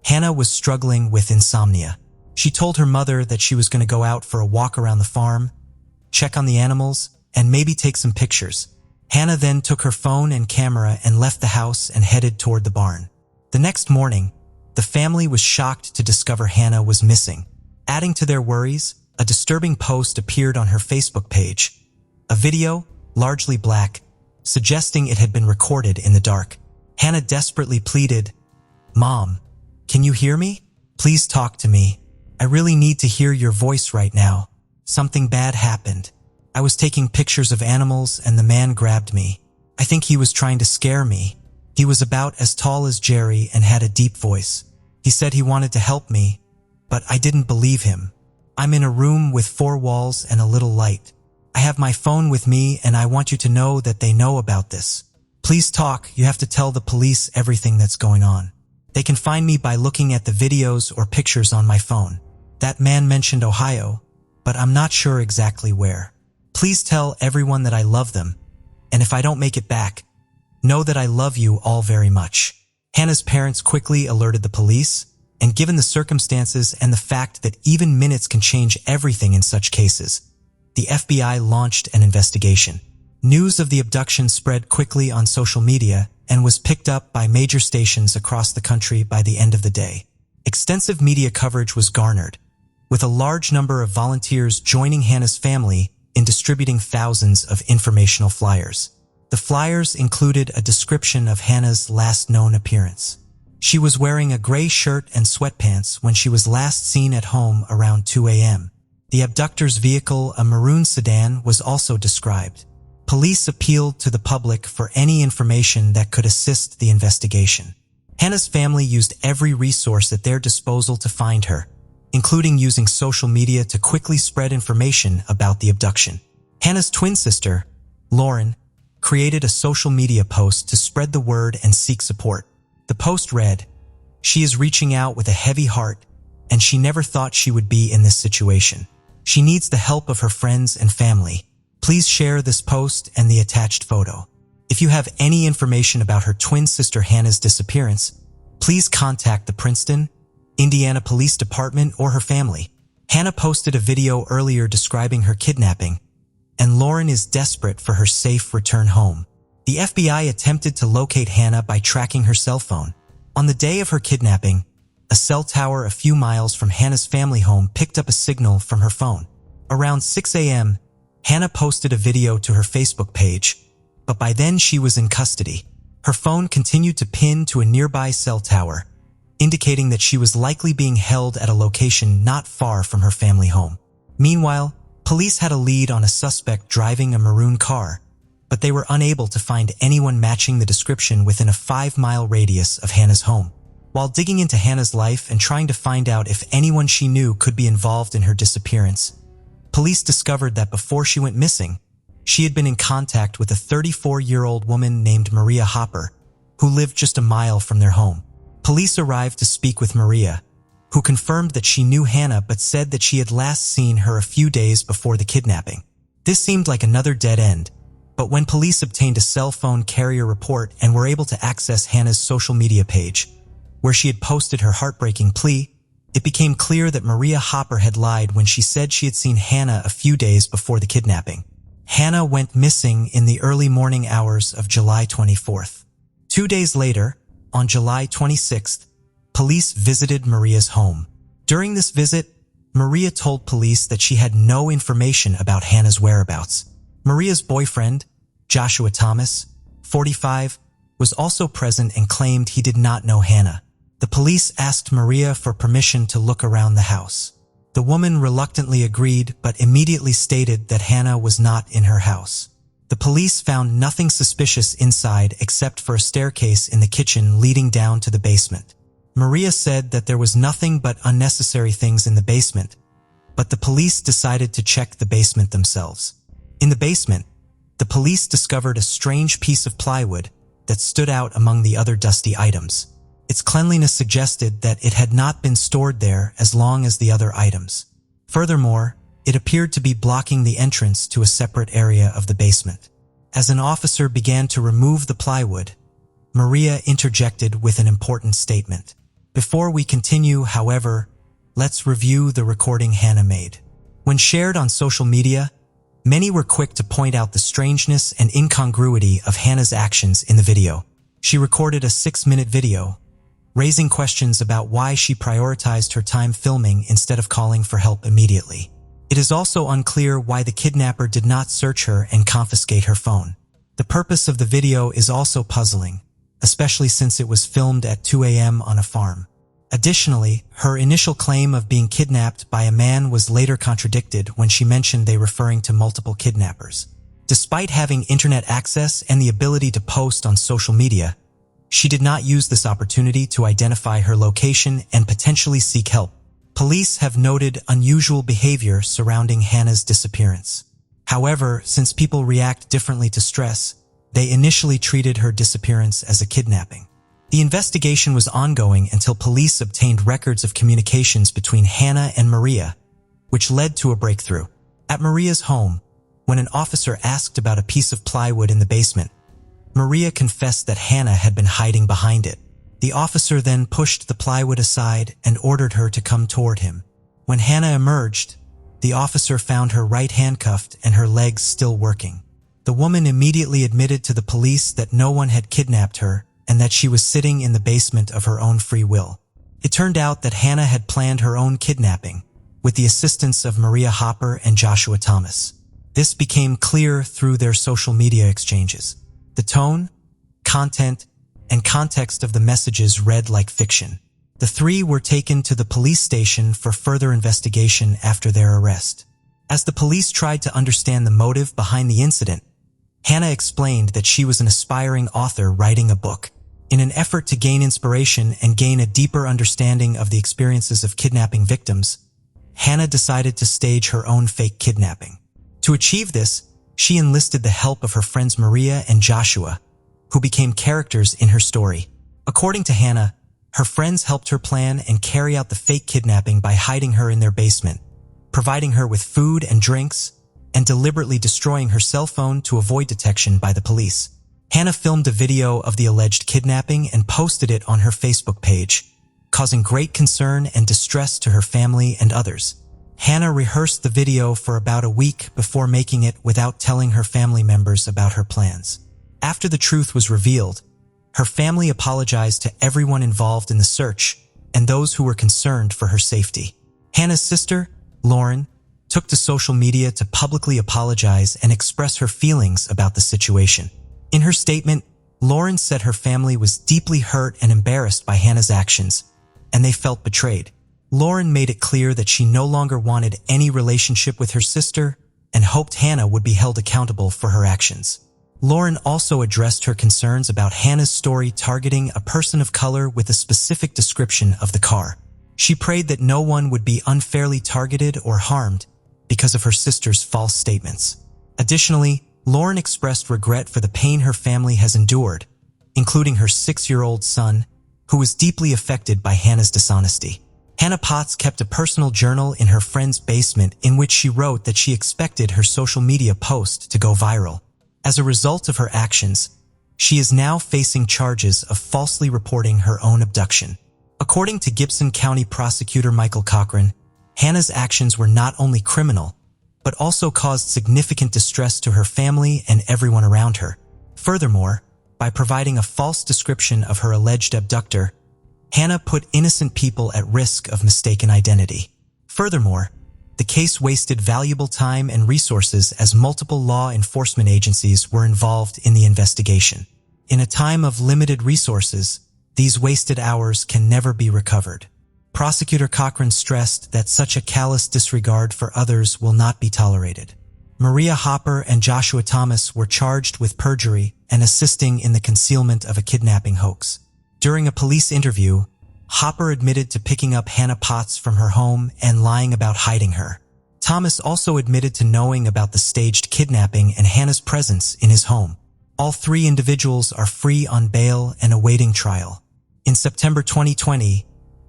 Hannah was struggling with insomnia. She told her mother that she was going to go out for a walk around the farm, check on the animals, and maybe take some pictures. Hannah then took her phone and camera and left the house and headed toward the barn. The next morning, the family was shocked to discover Hannah was missing. Adding to their worries, a disturbing post appeared on her Facebook page. A video, largely black, suggesting it had been recorded in the dark. Hannah desperately pleaded, "Mom, can you hear me? Please talk to me. I really need to hear your voice right now. Something bad happened. I was taking pictures of animals and the man grabbed me. I think he was trying to scare me. He was about as tall as Jerry and had a deep voice. He said he wanted to help me, but I didn't believe him. I'm in a room with 4 walls and a little light. I have my phone with me and I want you to know that they know about this. Please talk. You have to tell the police everything that's going on. They can find me by looking at the videos or pictures on my phone. That man mentioned Ohio, but I'm not sure exactly where. Please tell everyone that I love them, and if I don't make it back, know that I love you all very much." Hannah's parents quickly alerted the police, and given the circumstances and the fact that even minutes can change everything in such cases, the FBI launched an investigation. News of the abduction spread quickly on social media and was picked up by major stations across the country by the end of the day. Extensive media coverage was garnered, with a large number of volunteers joining Hannah's family in distributing thousands of informational flyers. The flyers included a description of Hannah's last known appearance. She was wearing a gray shirt and sweatpants when she was last seen at home around 2 a.m. The abductor's vehicle, a maroon sedan, was also described. Police appealed to the public for any information that could assist the investigation. Hannah's family used every resource at their disposal to find her, including using social media to quickly spread information about the abduction. Hannah's twin sister, Lauren, created a social media post to spread the word and seek support. The post read, "She is reaching out with a heavy heart, and she never thought she would be in this situation. She needs the help of her friends and family. Please share this post and the attached photo. If you have any information about her twin sister Hannah's disappearance, please contact the Princeton, Indiana Police Department or her family. Hannah posted a video earlier describing her kidnapping, and Lauren is desperate for her safe return home. The FBI attempted to locate Hannah by tracking her cell phone. On the day of her kidnapping, a cell tower a few miles from Hannah's family home picked up a signal from her phone. Around 6 a.m., Hannah posted a video to her Facebook page, but by then she was in custody. Her phone continued to pin to a nearby cell tower, indicating that she was likely being held at a location not far from her family home. Meanwhile, police had a lead on a suspect driving a maroon car, but they were unable to find anyone matching the description within a 5-mile radius of Hannah's home. While digging into Hannah's life and trying to find out if anyone she knew could be involved in her disappearance, police discovered that before she went missing, she had been in contact with a 34-year-old woman named Maria Hopper, who lived just a mile from their home. Police arrived to speak with Maria, who confirmed that she knew Hannah but said that she had last seen her a few days before the kidnapping. This seemed like another dead end, but when police obtained a cell phone carrier report and were able to access Hannah's social media page, where she had posted her heartbreaking plea, it became clear that Maria Hopper had lied when she said she had seen Hannah a few days before the kidnapping. Hannah went missing in the early morning hours of July 24th. 2 days later, on July 26th, police visited Maria's home. During this visit, Maria told police that she had no information about Hannah's whereabouts. Maria's boyfriend, Joshua Thomas, 45, was also present and claimed he did not know Hannah. The police asked Maria for permission to look around the house. The woman reluctantly agreed but immediately stated that Hannah was not in her house. The police found nothing suspicious inside except for a staircase in the kitchen leading down to the basement. Maria said that there was nothing but unnecessary things in the basement, but the police decided to check the basement themselves. In the basement, the police discovered a strange piece of plywood that stood out among the other dusty items. Its cleanliness suggested that it had not been stored there as long as the other items. Furthermore, it appeared to be blocking the entrance to a separate area of the basement. As an officer began to remove the plywood, Maria interjected with an important statement. Before we continue, however, let's review the recording Hannah made. When shared on social media, many were quick to point out the strangeness and incongruity of Hannah's actions in the video. She recorded a 6-minute video, raising questions about why she prioritized her time filming instead of calling for help immediately. It is also unclear why the kidnapper did not search her and confiscate her phone. The purpose of the video is also puzzling, especially since it was filmed at 2 a.m. on a farm. Additionally, her initial claim of being kidnapped by a man was later contradicted when she mentioned they referring to multiple kidnappers. Despite having internet access and the ability to post on social media, she did not use this opportunity to identify her location and potentially seek help. Police have noted unusual behavior surrounding Hannah's disappearance. However, since people react differently to stress, they initially treated her disappearance as a kidnapping. The investigation was ongoing until police obtained records of communications between Hannah and Maria, which led to a breakthrough. At Maria's home, when an officer asked about a piece of plywood in the basement, Maria confessed that Hannah had been hiding behind it. The officer then pushed the plywood aside and ordered her to come toward him. When Hannah emerged, the officer found her right handcuffed and her legs still working. The woman immediately admitted to the police that no one had kidnapped her and that she was sitting in the basement of her own free will. It turned out that Hannah had planned her own kidnapping with the assistance of Maria Hopper and Joshua Thomas. This became clear through their social media exchanges. The tone, content, and context of the messages read like fiction. The three were taken to the police station for further investigation after their arrest. As the police tried to understand the motive behind the incident, Hannah explained that she was an aspiring author writing a book. In an effort to gain inspiration and gain a deeper understanding of the experiences of kidnapping victims, Hannah decided to stage her own fake kidnapping. To achieve this, she enlisted the help of her friends Maria and Joshua, who became characters in her story. According to Hannah, her friends helped her plan and carry out the fake kidnapping by hiding her in their basement, providing her with food and drinks, and deliberately destroying her cell phone to avoid detection by the police. Hannah filmed a video of the alleged kidnapping and posted it on her Facebook page, causing great concern and distress to her family and others. Hannah rehearsed the video for about a week before making it without telling her family members about her plans. After the truth was revealed, her family apologized to everyone involved in the search and those who were concerned for her safety. Hannah's sister, Lauren, took to social media to publicly apologize and express her feelings about the situation. In her statement, Lauren said her family was deeply hurt and embarrassed by Hannah's actions, and they felt betrayed. Lauren made it clear that she no longer wanted any relationship with her sister and hoped Hannah would be held accountable for her actions. Lauren also addressed her concerns about Hannah's story targeting a person of color with a specific description of the car. She prayed that no one would be unfairly targeted or harmed because of her sister's false statements. Additionally, Lauren expressed regret for the pain her family has endured, including her 6-year-old son, who was deeply affected by Hannah's dishonesty. Hannah Potts kept a personal journal in her friend's basement in which she wrote that she expected her social media post to go viral. As a result of her actions, she is now facing charges of falsely reporting her own abduction. According to Gibson County Prosecutor Michael Cochran, Hannah's actions were not only criminal, but also caused significant distress to her family and everyone around her. Furthermore, by providing a false description of her alleged abductor, Hannah put innocent people at risk of mistaken identity. Furthermore, the case wasted valuable time and resources as multiple law enforcement agencies were involved in the investigation. In a time of limited resources, these wasted hours can never be recovered. Prosecutor Cochran stressed that such a callous disregard for others will not be tolerated. Maria Hopper and Joshua Thomas were charged with perjury and assisting in the concealment of a kidnapping hoax. During a police interview, Hopper admitted to picking up Hannah Potts from her home and lying about hiding her. Thomas also admitted to knowing about the staged kidnapping and Hannah's presence in his home. All three individuals are free on bail and awaiting trial. In September 2020,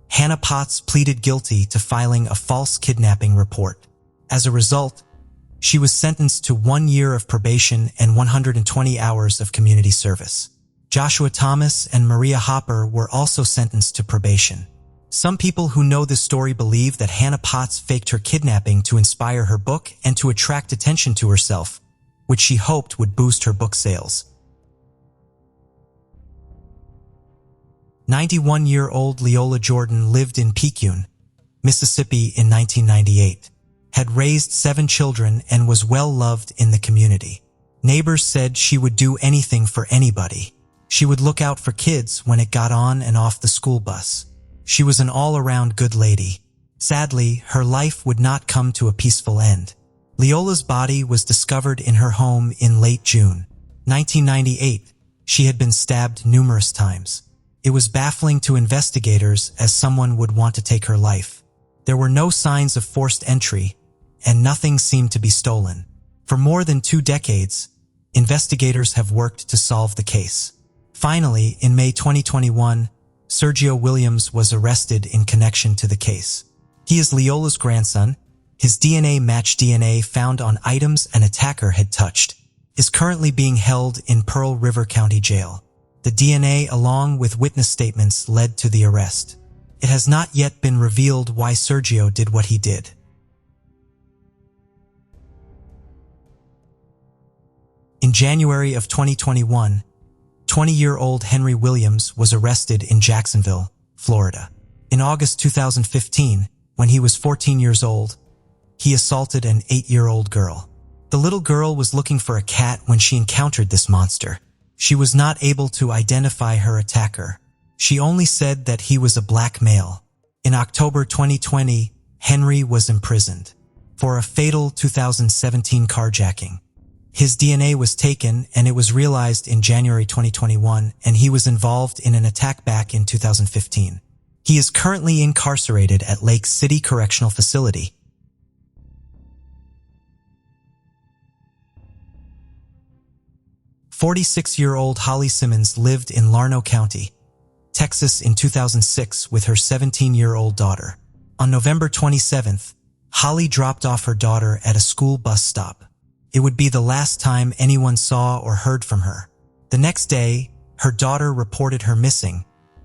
Hannah Potts pleaded guilty to filing a false kidnapping report. As a result, she was sentenced to 1 year of probation and 120 hours of community service. Joshua Thomas and Maria Hopper were also sentenced to probation. Some people who know this story believe that Hannah Potts faked her kidnapping to inspire her book and to attract attention to herself, which she hoped would boost her book sales. 91-year-old Leola Jordan lived in Picayune, Mississippi in 1998, had raised 7 children and was well loved in the community. Neighbors said she would do anything for anybody. She would look out for kids when it got on and off the school bus. She was an all-around good lady. Sadly, her life would not come to a peaceful end. Leola's body was discovered in her home in late June 1998. She had been stabbed numerous times. It was baffling to investigators as someone would want to take her life. There were no signs of forced entry, and nothing seemed to be stolen. For more than 2 decades, investigators have worked to solve the case. Finally, in May 2021, Sergio Williams was arrested in connection to the case. He is Leola's grandson. His DNA matched DNA found on items an attacker had touched, is currently being held in Pearl River County Jail. The DNA, along with witness statements, led to the arrest. It has not yet been revealed why Sergio did what he did. In January of 2021, 20-year-old Henry Williams was arrested in Jacksonville, Florida. In August 2015, when he was 14 years old, he assaulted an 8-year-old girl. The little girl was looking for a cat when she encountered this monster. She was not able to identify her attacker. She only said that he was a black male. In October 2020, Henry was imprisoned for a fatal 2017 carjacking. His DNA was taken and it was realized in January 2021, and he was involved in an attack back in 2015. He is currently incarcerated at Lake City Correctional Facility. "46-year-old Holly Simmons lived in Larno County, Texas in 2006 with her 17-year-old daughter. On November 27th, Holly dropped off her daughter at a school bus stop. It would be the last time anyone saw or heard from her. The next day, her daughter reported her missing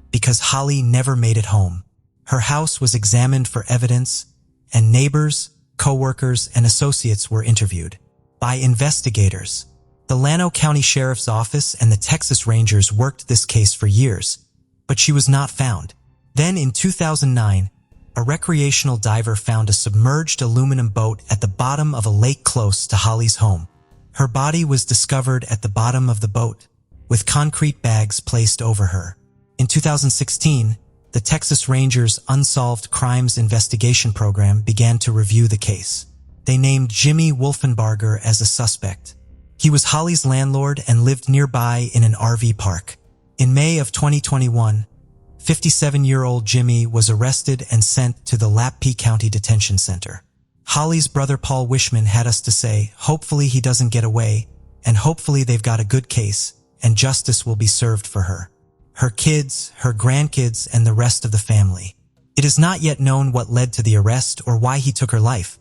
because Holly never made it home. Her house was examined for evidence, and neighbors, co-workers, and associates were interviewed by investigators. The Llano County Sheriff's Office and the Texas Rangers worked this case for years, but she was not found. Then in 2009, a recreational diver found a submerged aluminum boat at the bottom of a lake close to Holly's home. Her body was discovered at the bottom of the boat, with concrete bags placed over her. In 2016, the Texas Rangers' Unsolved Crimes Investigation Program began to review the case. They named Jimmy Wolfenbarger as a suspect. He was Holly's landlord and lived nearby in an RV park. In May of 2021, 57-year-old Jimmy was arrested and sent to the Lappi County Detention Center. Holly's brother Paul Wishman had us to say, hopefully he doesn't get away, and hopefully they've got a good case, and justice will be served for her, her kids, her grandkids, and the rest of the family. It is not yet known what led to the arrest or why he took her life.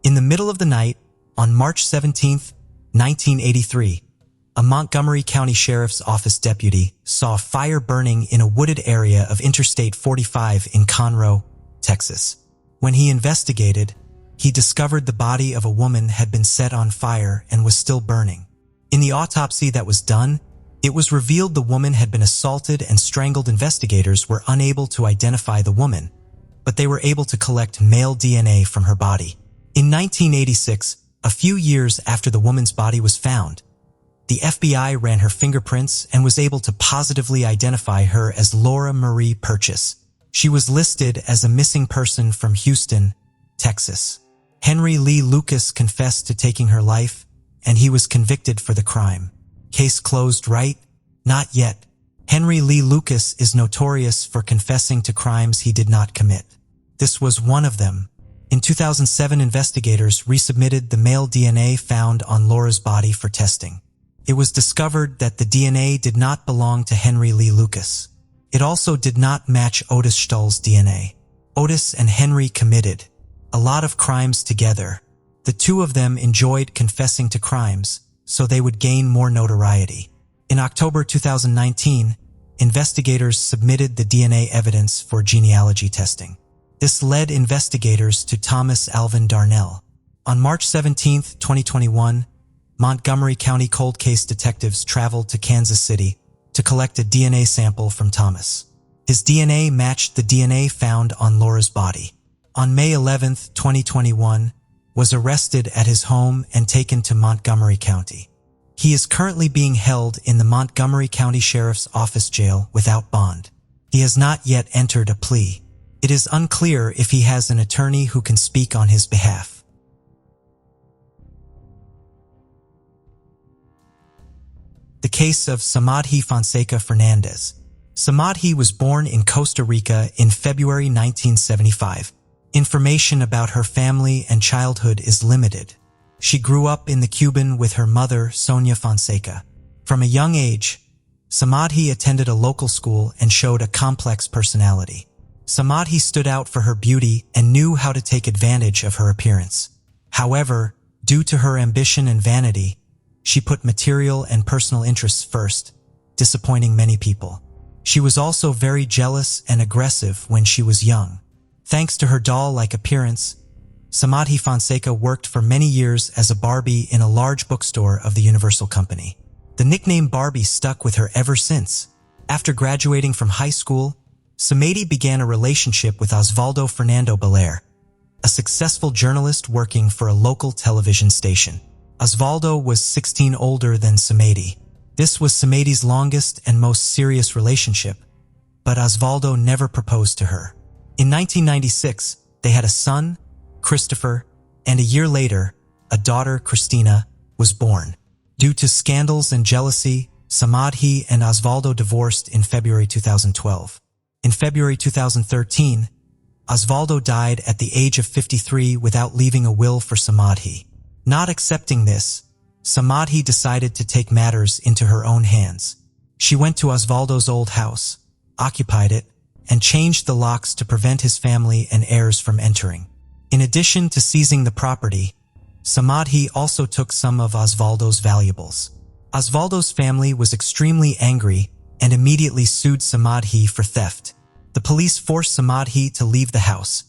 In the middle of the night, on March 17, 1983, a Montgomery County Sheriff's Office deputy saw a fire burning in a wooded area of Interstate 45 in Conroe, Texas. When he investigated, he discovered the body of a woman had been set on fire and was still burning. In the autopsy that was done, it was revealed the woman had been assaulted and strangled. Investigators were unable to identify the woman, but they were able to collect male DNA from her body. In 1986, a few years after the woman's body was found, the FBI ran her fingerprints and was able to positively identify her as Laura Marie Purchase. She was listed as a missing person from Houston, Texas. Henry Lee Lucas confessed to taking her life, and he was convicted for the crime. Case closed, right? Not yet. Henry Lee Lucas is notorious for confessing to crimes he did not commit. This was one of them. In 2007, investigators resubmitted the male DNA found on Laura's body for testing. It was discovered that the DNA did not belong to Henry Lee Lucas. It also did not match Otis Stull's DNA. Otis and Henry committed a lot of crimes together. The two of them enjoyed confessing to crimes, so they would gain more notoriety. In October 2019, investigators submitted the DNA evidence for genealogy testing. This led investigators to Thomas Alvin Darnell. On March 17, 2021, Montgomery County cold case detectives traveled to Kansas City to collect a DNA sample from Thomas. His DNA matched the DNA found on Laura's body. On May 11, 2021, was arrested at his home and taken to Montgomery County. He is currently being held in the Montgomery County Sheriff's Office jail without bond. He has not yet entered a plea. It is unclear if he has an attorney who can speak on his behalf. The case of Samadhi Fonseca Fernandez. Samadhi was born in Costa Rica in February 1975. Information about her family and childhood is limited. She grew up in the Cuban with her mother, Sonia Fonseca. From a young age, Samadhi attended a local school and showed a complex personality. Samadhi stood out for her beauty and knew how to take advantage of her appearance. However, due to her ambition and vanity, she put material and personal interests first, disappointing many people. She was also very jealous and aggressive when she was young. Thanks to her doll-like appearance, Samadhi Fonseca worked for many years as a Barbie in a large bookstore of the Universal Company. The nickname Barbie stuck with her ever since. After graduating from high school, Samadhi began a relationship with Osvaldo Fernando Belair, a successful journalist working for a local television station. Osvaldo was 16 older than Samadhi. This was Samadhi's longest and most serious relationship, but Osvaldo never proposed to her. In 1996, they had a son, Christopher, and a year later, a daughter, Christina, was born. Due to scandals and jealousy, Samadhi and Osvaldo divorced in February 2012. In February 2013, Osvaldo died at the age of 53 without leaving a will for Samadhi. Not accepting this, Samadhi decided to take matters into her own hands. She went to Osvaldo's old house, occupied it, and changed the locks to prevent his family and heirs from entering. In addition to seizing the property, Samadhi also took some of Osvaldo's valuables. Osvaldo's family was extremely angry and immediately sued Samadhi for theft. The police forced Samadhi to leave the house,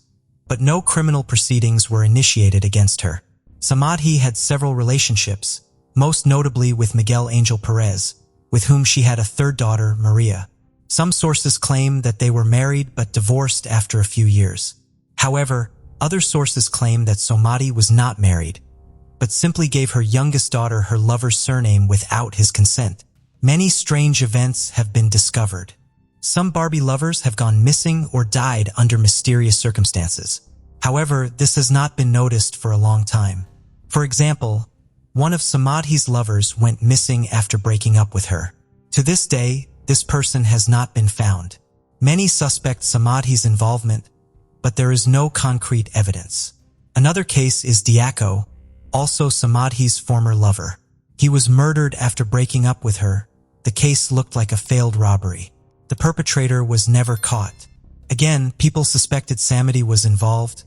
but no criminal proceedings were initiated against her. Samadhi had several relationships, most notably with Miguel Angel Perez, with whom she had a third daughter, Maria. Some sources claim that they were married but divorced after a few years. However, other sources claim that Samadhi was not married, but simply gave her youngest daughter her lover's surname without his consent. Many strange events have been discovered. Some Barbie lovers have gone missing or died under mysterious circumstances. However, this has not been noticed for a long time. For example, one of Samadhi's lovers went missing after breaking up with her. To this day, this person has not been found. Many suspect Samadhi's involvement, but there is no concrete evidence. Another case is Diaco, also Samadhi's former lover. He was murdered after breaking up with her. The case looked like a failed robbery. The perpetrator was never caught. Again, people suspected Samadhi was involved,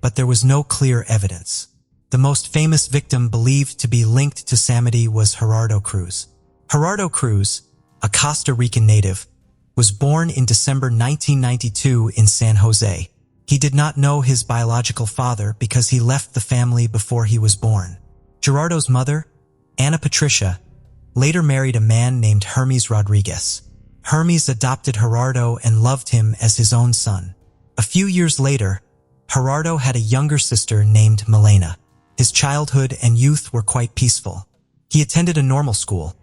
but there was no clear evidence. The most famous victim believed to be linked to Samadhi was Gerardo Cruz. Gerardo Cruz, a Costa Rican native, was born in December 1992 in San Jose. He did not know his biological father because he left the family before he was born. Gerardo's mother, Ana Patricia, later married a man named Hermes Rodriguez. Hermes adopted Gerardo and loved him as his own son. A few years later, Gerardo had a younger sister named Milena. His childhood and youth were quite peaceful. He attended a normal school,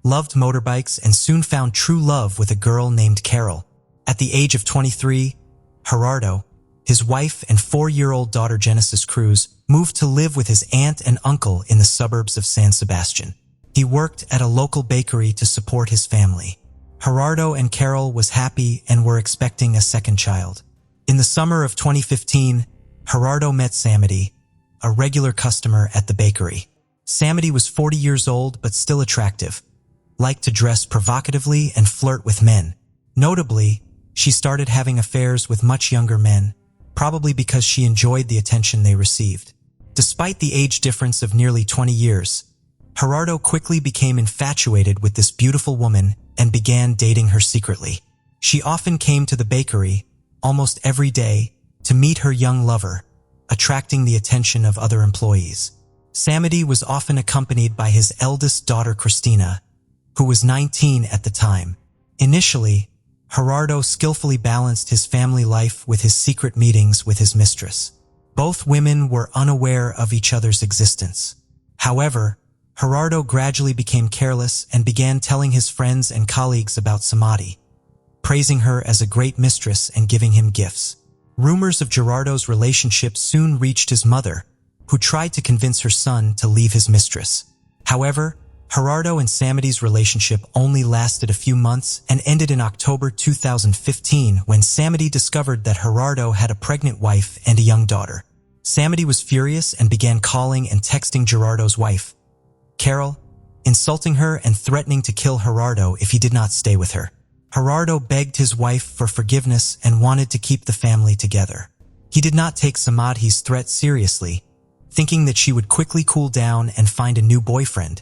loved motorbikes, and soon found true love with a girl named Carol. At the age of 23, Gerardo, his wife and 4-year-old daughter Genesis Cruz, moved to live with his aunt and uncle in the suburbs of San Sebastian. He worked at a local bakery to support his family. Gerardo and Carol was happy and were expecting a second child. In the summer of 2015, Gerardo met Samadhi, a regular customer at the bakery. Samadhi was 40 years old but still attractive, liked to dress provocatively and flirt with men. Notably, she started having affairs with much younger men, probably because she enjoyed the attention they received. Despite the age difference of nearly 20 years, Gerardo quickly became infatuated with this beautiful woman and began dating her secretly. She often came to the bakery, almost every day, to meet her young lover, attracting the attention of other employees. Samadhi was often accompanied by his eldest daughter Christina, who was 19 at the time. Initially, Gerardo skillfully balanced his family life with his secret meetings with his mistress. Both women were unaware of each other's existence. However, Gerardo gradually became careless and began telling his friends and colleagues about Samadhi, praising her as a great mistress and giving him gifts. Rumors of Gerardo's relationship soon reached his mother, who tried to convince her son to leave his mistress. However, Gerardo and Samadhi's relationship only lasted a few months and ended in October 2015 when Samadhi discovered that Gerardo had a pregnant wife and a young daughter. Samadhi was furious and began calling and texting Gerardo's wife, Carol, insulting her and threatening to kill Gerardo if he did not stay with her. Gerardo begged his wife for forgiveness and wanted to keep the family together. He did not take Samadhi's threat seriously, thinking that she would quickly cool down and find a new boyfriend.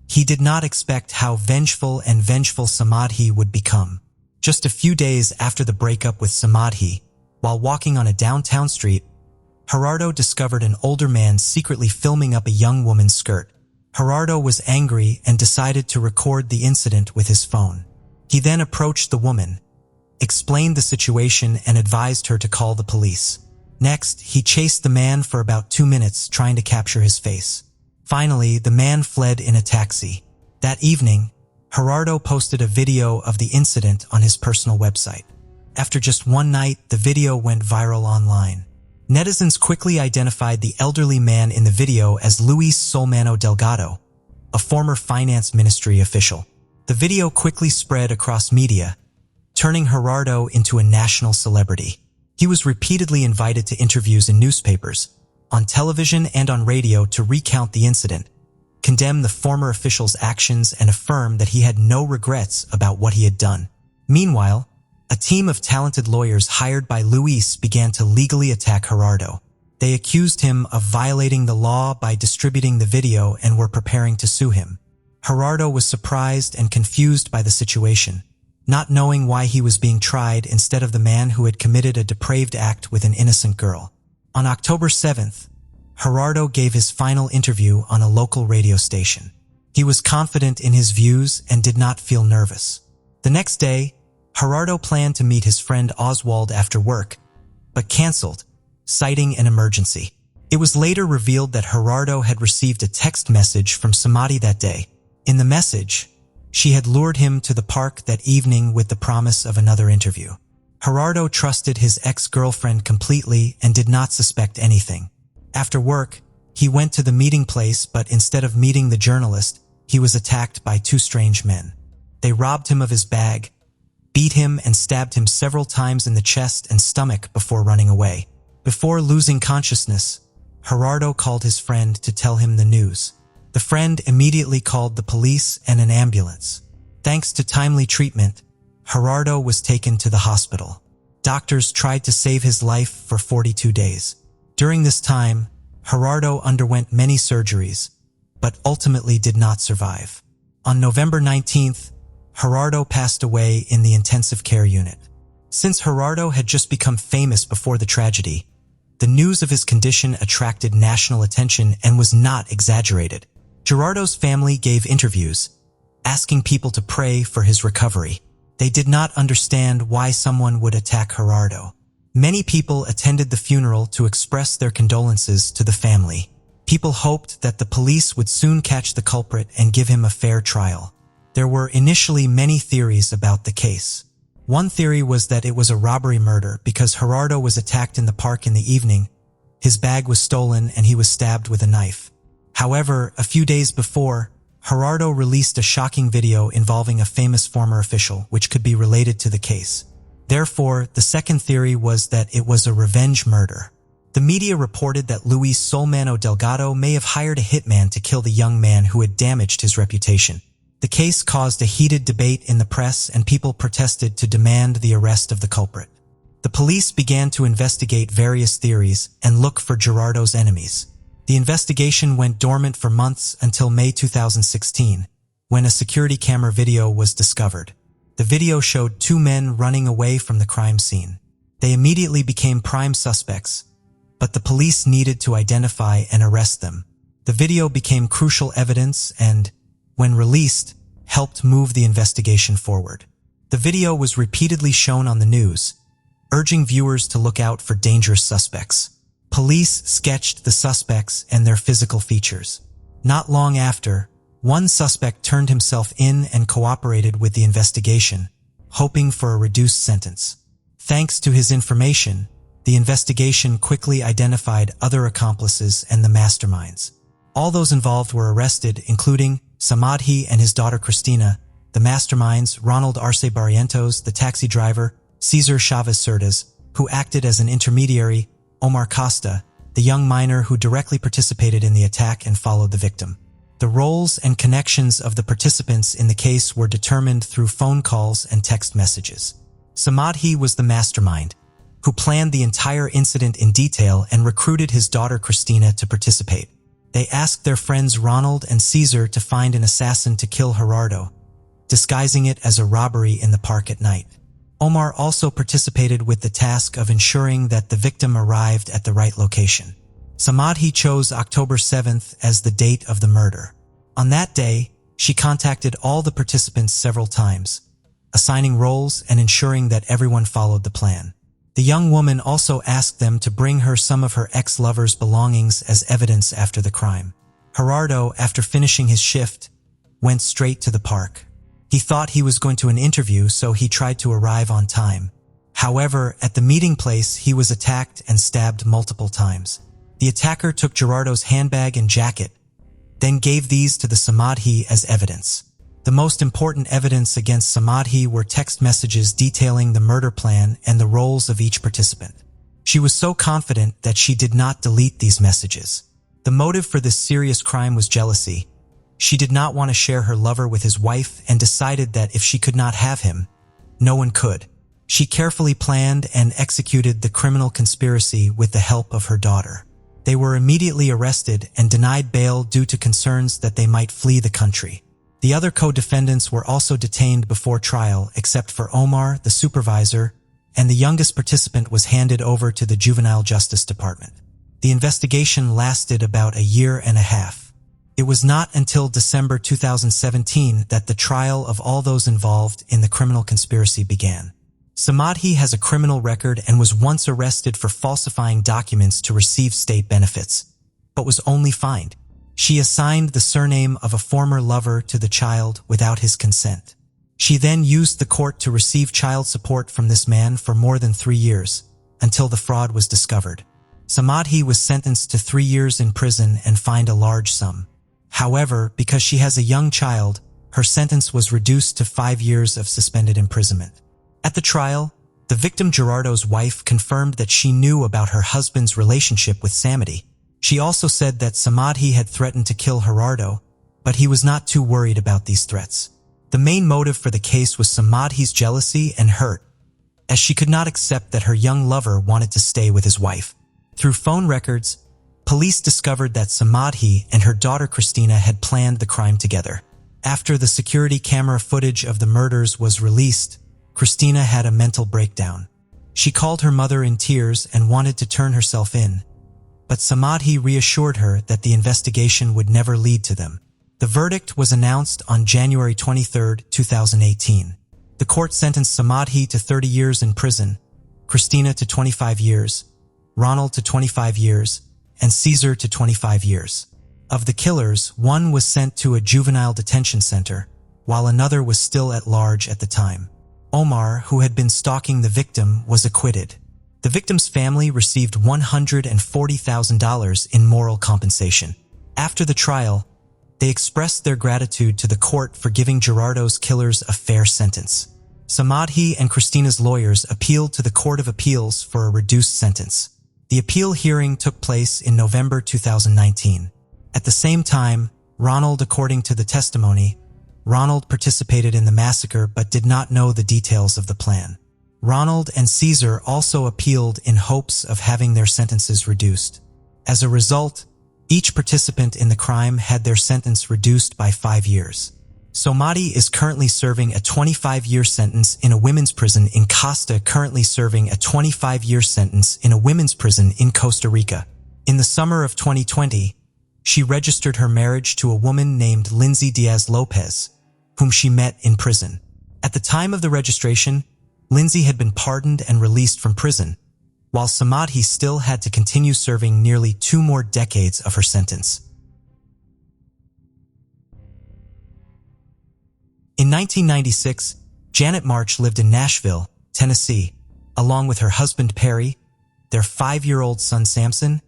He did not expect how vengeful Samadhi would become. Just a few days after the breakup with Samadhi, while walking on a downtown street, Gerardo discovered an older man secretly filming up a young woman's skirt. Gerardo was angry and decided to record the incident with his phone. He then approached the woman, explained the situation, and advised her to call the police. Next, he chased the man for about 2 minutes, trying to capture his face. Finally, the man fled in a taxi. That evening, Gerardo posted a video of the incident on his personal website. After just one night, the video went viral online. Netizens quickly identified the elderly man in the video as Luis Solmano Delgado, a former finance ministry official. The video quickly spread across media, turning Gerardo into a national celebrity. He was repeatedly invited to interviews in newspapers, on television and on radio to recount the incident, condemn the former official's actions, and affirm that he had no regrets about what he had done. Meanwhile, A team of talented lawyers hired by Luis began to legally attack Gerardo. They accused him of violating the law by distributing the video and were preparing to sue him. Gerardo was surprised and confused by the situation, not knowing why he was being tried instead of the man who had committed a depraved act with an innocent girl. On October 7th, Gerardo gave his final interview on a local radio station. He was confident in his views and did not feel nervous. The next day, Gerardo planned to meet his friend Oswald after work, but canceled, citing an emergency. It was later revealed that Gerardo had received a text message from Samadhi that day. In the message, she had lured him to the park that evening with the promise of another interview. Gerardo trusted his ex-girlfriend completely and did not suspect anything. After work, he went to the meeting place, but instead of meeting the journalist, he was attacked by two strange men. They robbed him of his bag, beat him and stabbed him several times in the chest and stomach before running away. Before losing consciousness, Gerardo called his friend to tell him the news. The friend immediately called the police and an ambulance. Thanks to timely treatment, Gerardo was taken to the hospital. Doctors tried to save his life for 42 days. During this time, Gerardo underwent many surgeries, but ultimately did not survive. On November 19th, Gerardo passed away in the intensive care unit. Since Gerardo had just become famous before the tragedy, the news of his condition attracted national attention and was not exaggerated. Gerardo's family gave interviews, asking people to pray for his recovery. They did not understand why someone would attack Gerardo. Many people attended the funeral to express their condolences to the family. People hoped that the police would soon catch the culprit and give him a fair trial. There were initially many theories about the case. One theory was that it was a robbery murder because Gerardo was attacked in the park in the evening, his bag was stolen, and he was stabbed with a knife. However, a few days before, Gerardo released a shocking video involving a famous former official, which could be related to the case. Therefore, the second theory was that it was a revenge murder. The media reported that Luis Solmano Delgado may have hired a hitman to kill the young man who had damaged his reputation. The case caused a heated debate in the press, and people protested to demand the arrest of the culprit. The police began to investigate various theories and look for Gerardo's enemies. The investigation went dormant for months until May 2016, when a security camera video was discovered. The video showed two men running away from the crime scene. They immediately became prime suspects, but the police needed to identify and arrest them. The video became crucial evidence and, when released, helped move the investigation forward. The video was repeatedly shown on the news, urging viewers to look out for dangerous suspects. Police sketched the suspects and their physical features. Not long after, one suspect turned himself in and cooperated with the investigation, hoping for a reduced sentence. Thanks to his information, the investigation quickly identified other accomplices and the masterminds. All those involved were arrested, including Samadhi and his daughter Cristina, the masterminds Ronald Arce Barrientos, the taxi driver, Cesar Chavez Cerdas, who acted as an intermediary, Omar Costa, the young miner who directly participated in the attack and followed the victim. The roles and connections of the participants in the case were determined through phone calls and text messages. Samadhi was the mastermind, who planned the entire incident in detail and recruited his daughter Cristina to participate. They asked their friends Ronald and Cesar to find an assassin to kill Gerardo, disguising it as a robbery in the park at night. Omar also participated with the task of ensuring that the victim arrived at the right location. Samadhi chose October 7th as the date of the murder. On that day, she contacted all the participants several times, assigning roles and ensuring that everyone followed the plan. The young woman also asked them to bring her some of her ex-lover's belongings as evidence after the crime. Gerardo, after finishing his shift, went straight to the park. He thought he was going to an interview, so he tried to arrive on time. However, at the meeting place, he was attacked and stabbed multiple times. The attacker took Gerardo's handbag and jacket, then gave these to the Samadhi as evidence. The most important evidence against Samadhi were text messages detailing the murder plan and the roles of each participant. She was so confident that she did not delete these messages. The motive for this serious crime was jealousy. She did not want to share her lover with his wife and decided that if she could not have him, no one could. She carefully planned and executed the criminal conspiracy with the help of her daughter. They were immediately arrested and denied bail due to concerns that they might flee the country. The other co-defendants were also detained before trial, except for Omar, the supervisor, and the youngest participant was handed over to the Juvenile Justice Department. The investigation lasted about a year and a half. It was not until December 2017 that the trial of all those involved in the criminal conspiracy began. Samadhi has a criminal record and was once arrested for falsifying documents to receive state benefits, but was only fined. She assigned the surname of a former lover to the child without his consent. She then used the court to receive child support from this man for more than 3 years, until the fraud was discovered. Samadhi was sentenced to 3 years in prison and fined a large sum. However, because she has a young child, her sentence was reduced to 5 years of suspended imprisonment. At the trial, the victim Gerardo's wife confirmed that she knew about her husband's relationship with Samadhi. She also said that Samadhi had threatened to kill Gerardo, but he was not too worried about these threats. The main motive for the case was Samadhi's jealousy and hurt, as she could not accept that her young lover wanted to stay with his wife. Through phone records, police discovered that Samadhi and her daughter Christina had planned the crime together. After the security camera footage of the murders was released, Christina had a mental breakdown. She called her mother in tears and wanted to turn herself in, but Samadhi reassured her that the investigation would never lead to them. The verdict was announced on January 23, 2018. The court sentenced Samadhi to 30 years in prison, Christina to 25 years, Ronald to 25 years, and Caesar to 25 years. Of the killers, one was sent to a juvenile detention center, while another was still at large at the time. Omar, who had been stalking the victim, was acquitted. The victim's family received $140,000 in moral compensation. After the trial, they expressed their gratitude to the court for giving Gerardo's killers a fair sentence. Samadhi and Christina's lawyers appealed to the Court of Appeals for a reduced sentence. The appeal hearing took place in November 2019. At the same time, according to the testimony, Ronald participated in the massacre but did not know the details of the plan. Ronald and Caesar also appealed in hopes of having their sentences reduced. As a result, each participant in the crime had their sentence reduced by 5 years. Samadhi is currently serving a 25-year sentence in a women's prison in Costa, currently serving a 25-year sentence in a women's prison in Costa Rica. In the summer of 2020, she registered her marriage to a woman named Lindsay Diaz Lopez, whom she met in prison. At the time of the registration, Lindsay had been pardoned and released from prison, while Samadhi still had to continue serving nearly 2 more decades of her sentence. In 1996, Janet March lived in Nashville, Tennessee, along with her husband Perry, their 5-year-old son Samson,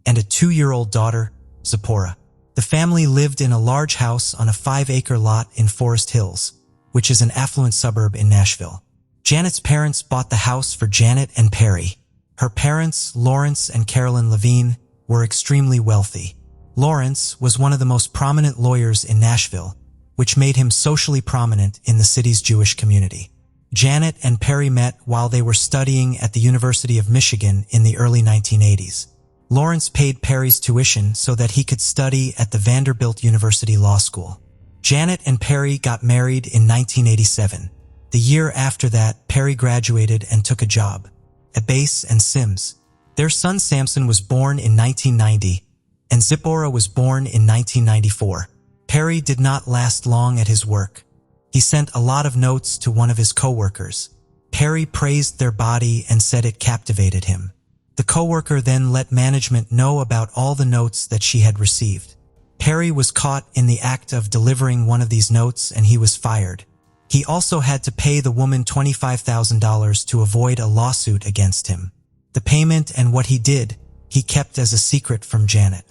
and a 2-year-old daughter, Zipporah. The family lived in a large house on a 5-acre lot in Forest Hills, which is an affluent suburb in Nashville. Janet's parents bought the house for Janet and Perry. Her parents, Lawrence and Carolyn Levine, were extremely wealthy. Lawrence was one of the most prominent lawyers in Nashville, which made him socially prominent in the city's Jewish community. Janet and Perry met while they were studying at the University of Michigan in the early 1980s. Lawrence paid Perry's tuition so that he could study at the Vanderbilt University Law School. Janet and Perry got married in 1987. The year after that, Perry graduated and took a job at Bass and Sims. Their son Samson was born in 1990, and Zipporah was born in 1994. Perry did not last long at his work. He sent a lot of notes to one of his co-workers. Perry praised their body and said it captivated him. The co-worker then let management know about all the notes that she had received. Perry was caught in the act of delivering one of these notes and he was fired. He also had to pay the woman $25,000 to avoid a lawsuit against him. The payment and what he did, he kept as a secret from Janet.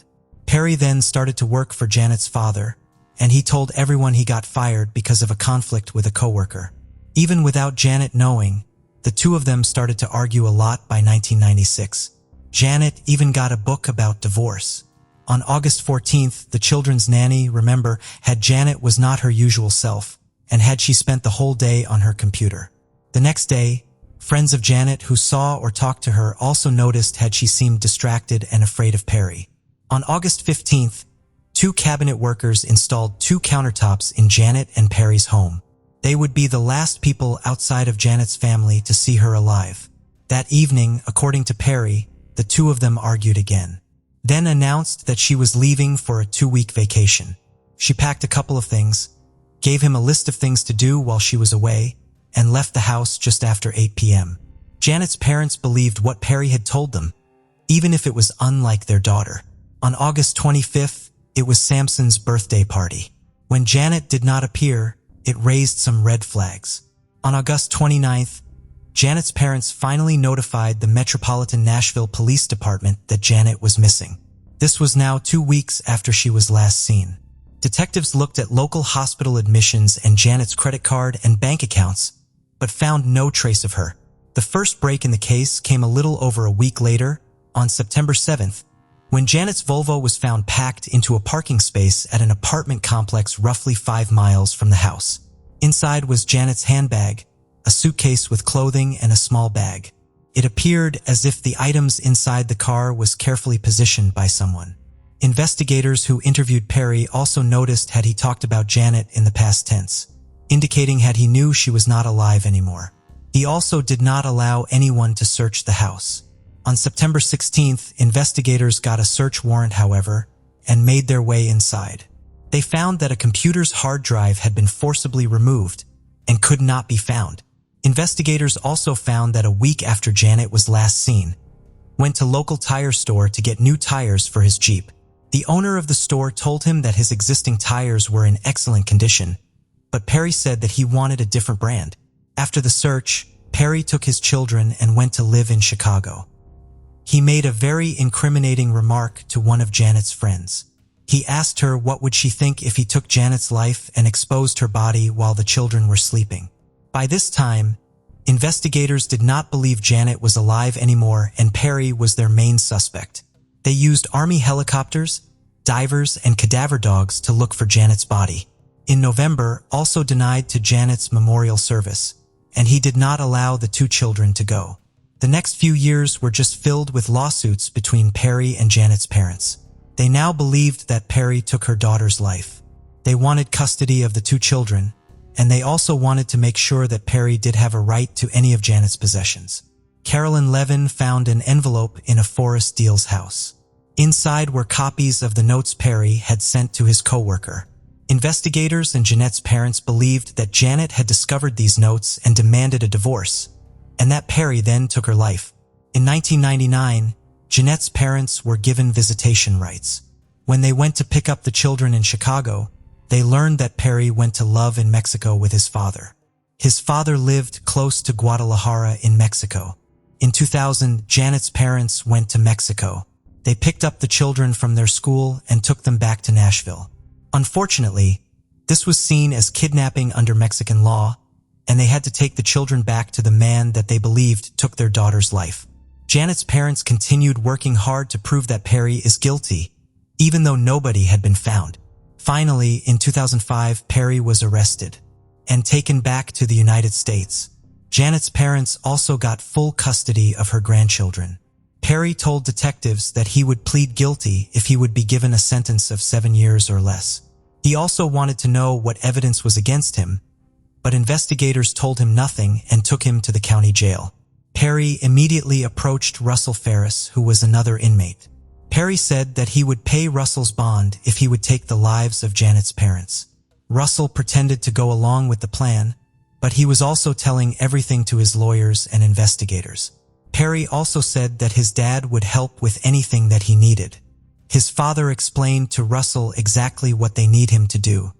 Perry then started to work for Janet's father, and he told everyone he got fired because of a conflict with a coworker. Even without Janet knowing, the two of them started to argue a lot by 1996. Janet even got a book about divorce. On August 14th, the children's nanny, remember, had Janet was not her usual self, and had she spent the whole day on her computer. The next day, Friends of Janet who saw or talked to her also noticed had she seemed distracted and afraid of Perry. On August 15th, 2 cabinet workers installed 2 countertops in Janet and Perry's home. They would be the last people outside of Janet's family to see her alive. That evening, according to Perry, the 2 of them argued again, then announced that she was leaving for a 2-week vacation. She packed a couple of things, gave him a list of things to do while she was away, and left the house just after 8 p.m. Janet's parents believed what Perry had told them, even if it was unlike their daughter. On August 25th, it was Samson's birthday party. When Janet did not appear, it raised some red flags. On August 29th, Janet's parents finally notified the Metropolitan Nashville Police Department that Janet was missing. This was now 2 weeks after she was last seen. Detectives looked at local hospital admissions and Janet's credit card and bank accounts, but found no trace of her. The first break in the case came a little over a week later, on September 7th, when Janet's Volvo was found packed into a parking space at an apartment complex roughly 5 miles from the house. Inside was Janet's handbag, a suitcase with clothing and a small bag. It appeared as if the items inside the car was carefully positioned by someone. Investigators who interviewed Perry also noticed had he talked about Janet in the past tense, indicating had he knew she was not alive anymore. He also did not allow anyone to search the house. On September 16th, investigators got a search warrant, however, and made their way inside. They found that a computer's hard drive had been forcibly removed and could not be found. Investigators also found that a week after Janet was last seen, went to local tire store to get new tires for his Jeep. The owner of the store told him that his existing tires were in excellent condition, but Perry said that he wanted a different brand. After the search, Perry took his children and went to live in Chicago. He made a very incriminating remark to one of Janet's friends. He asked her what would she think if he took Janet's life and exposed her body while the children were sleeping. By this time, investigators did not believe Janet was alive anymore and Perry was their main suspect. They used Army helicopters, divers, and cadaver dogs to look for Janet's body. In November, also denied to Janet's memorial service, and he did not allow the 2 children to go. The next few years were just filled with lawsuits between Perry and Janet's parents. They now believed that Perry took her daughter's life. They wanted custody of the 2 children, and they also wanted to make sure that Perry did have a right to any of Janet's possessions. Carolyn Levin found an envelope in a Forrest Deal's house. Inside were copies of the notes Perry had sent to his co-worker. Investigators and Janet's parents believed that Janet had discovered these notes and demanded a divorce, and that Perry then took her life. In 1999, Janet's parents were given visitation rights. When they went to pick up the children in Chicago, they learned that Perry went to love in Mexico with his father. His father lived close to Guadalajara in Mexico. In 2000, Janet's parents went to Mexico. They picked up the children from their school and took them back to Nashville. Unfortunately, this was seen as kidnapping under Mexican law, and they had to take the children back to the man that they believed took their daughter's life. Janet's parents continued working hard to prove that Perry is guilty, even though nobody had been found. Finally, in 2005, Perry was arrested and taken back to the United States. Janet's parents also got full custody of her grandchildren. Perry told detectives that he would plead guilty if he would be given a sentence of 7 years or less. He also wanted to know what evidence was against him, but investigators told him nothing and took him to the county jail. Perry immediately approached Russell Ferris, who was another inmate. Perry said that he would pay Russell's bond if he would take the lives of Janet's parents. Russell pretended to go along with the plan, but he was also telling everything to his lawyers and investigators. Perry also said that his dad would help with anything that he needed. His father explained to Russell exactly what they need him to do.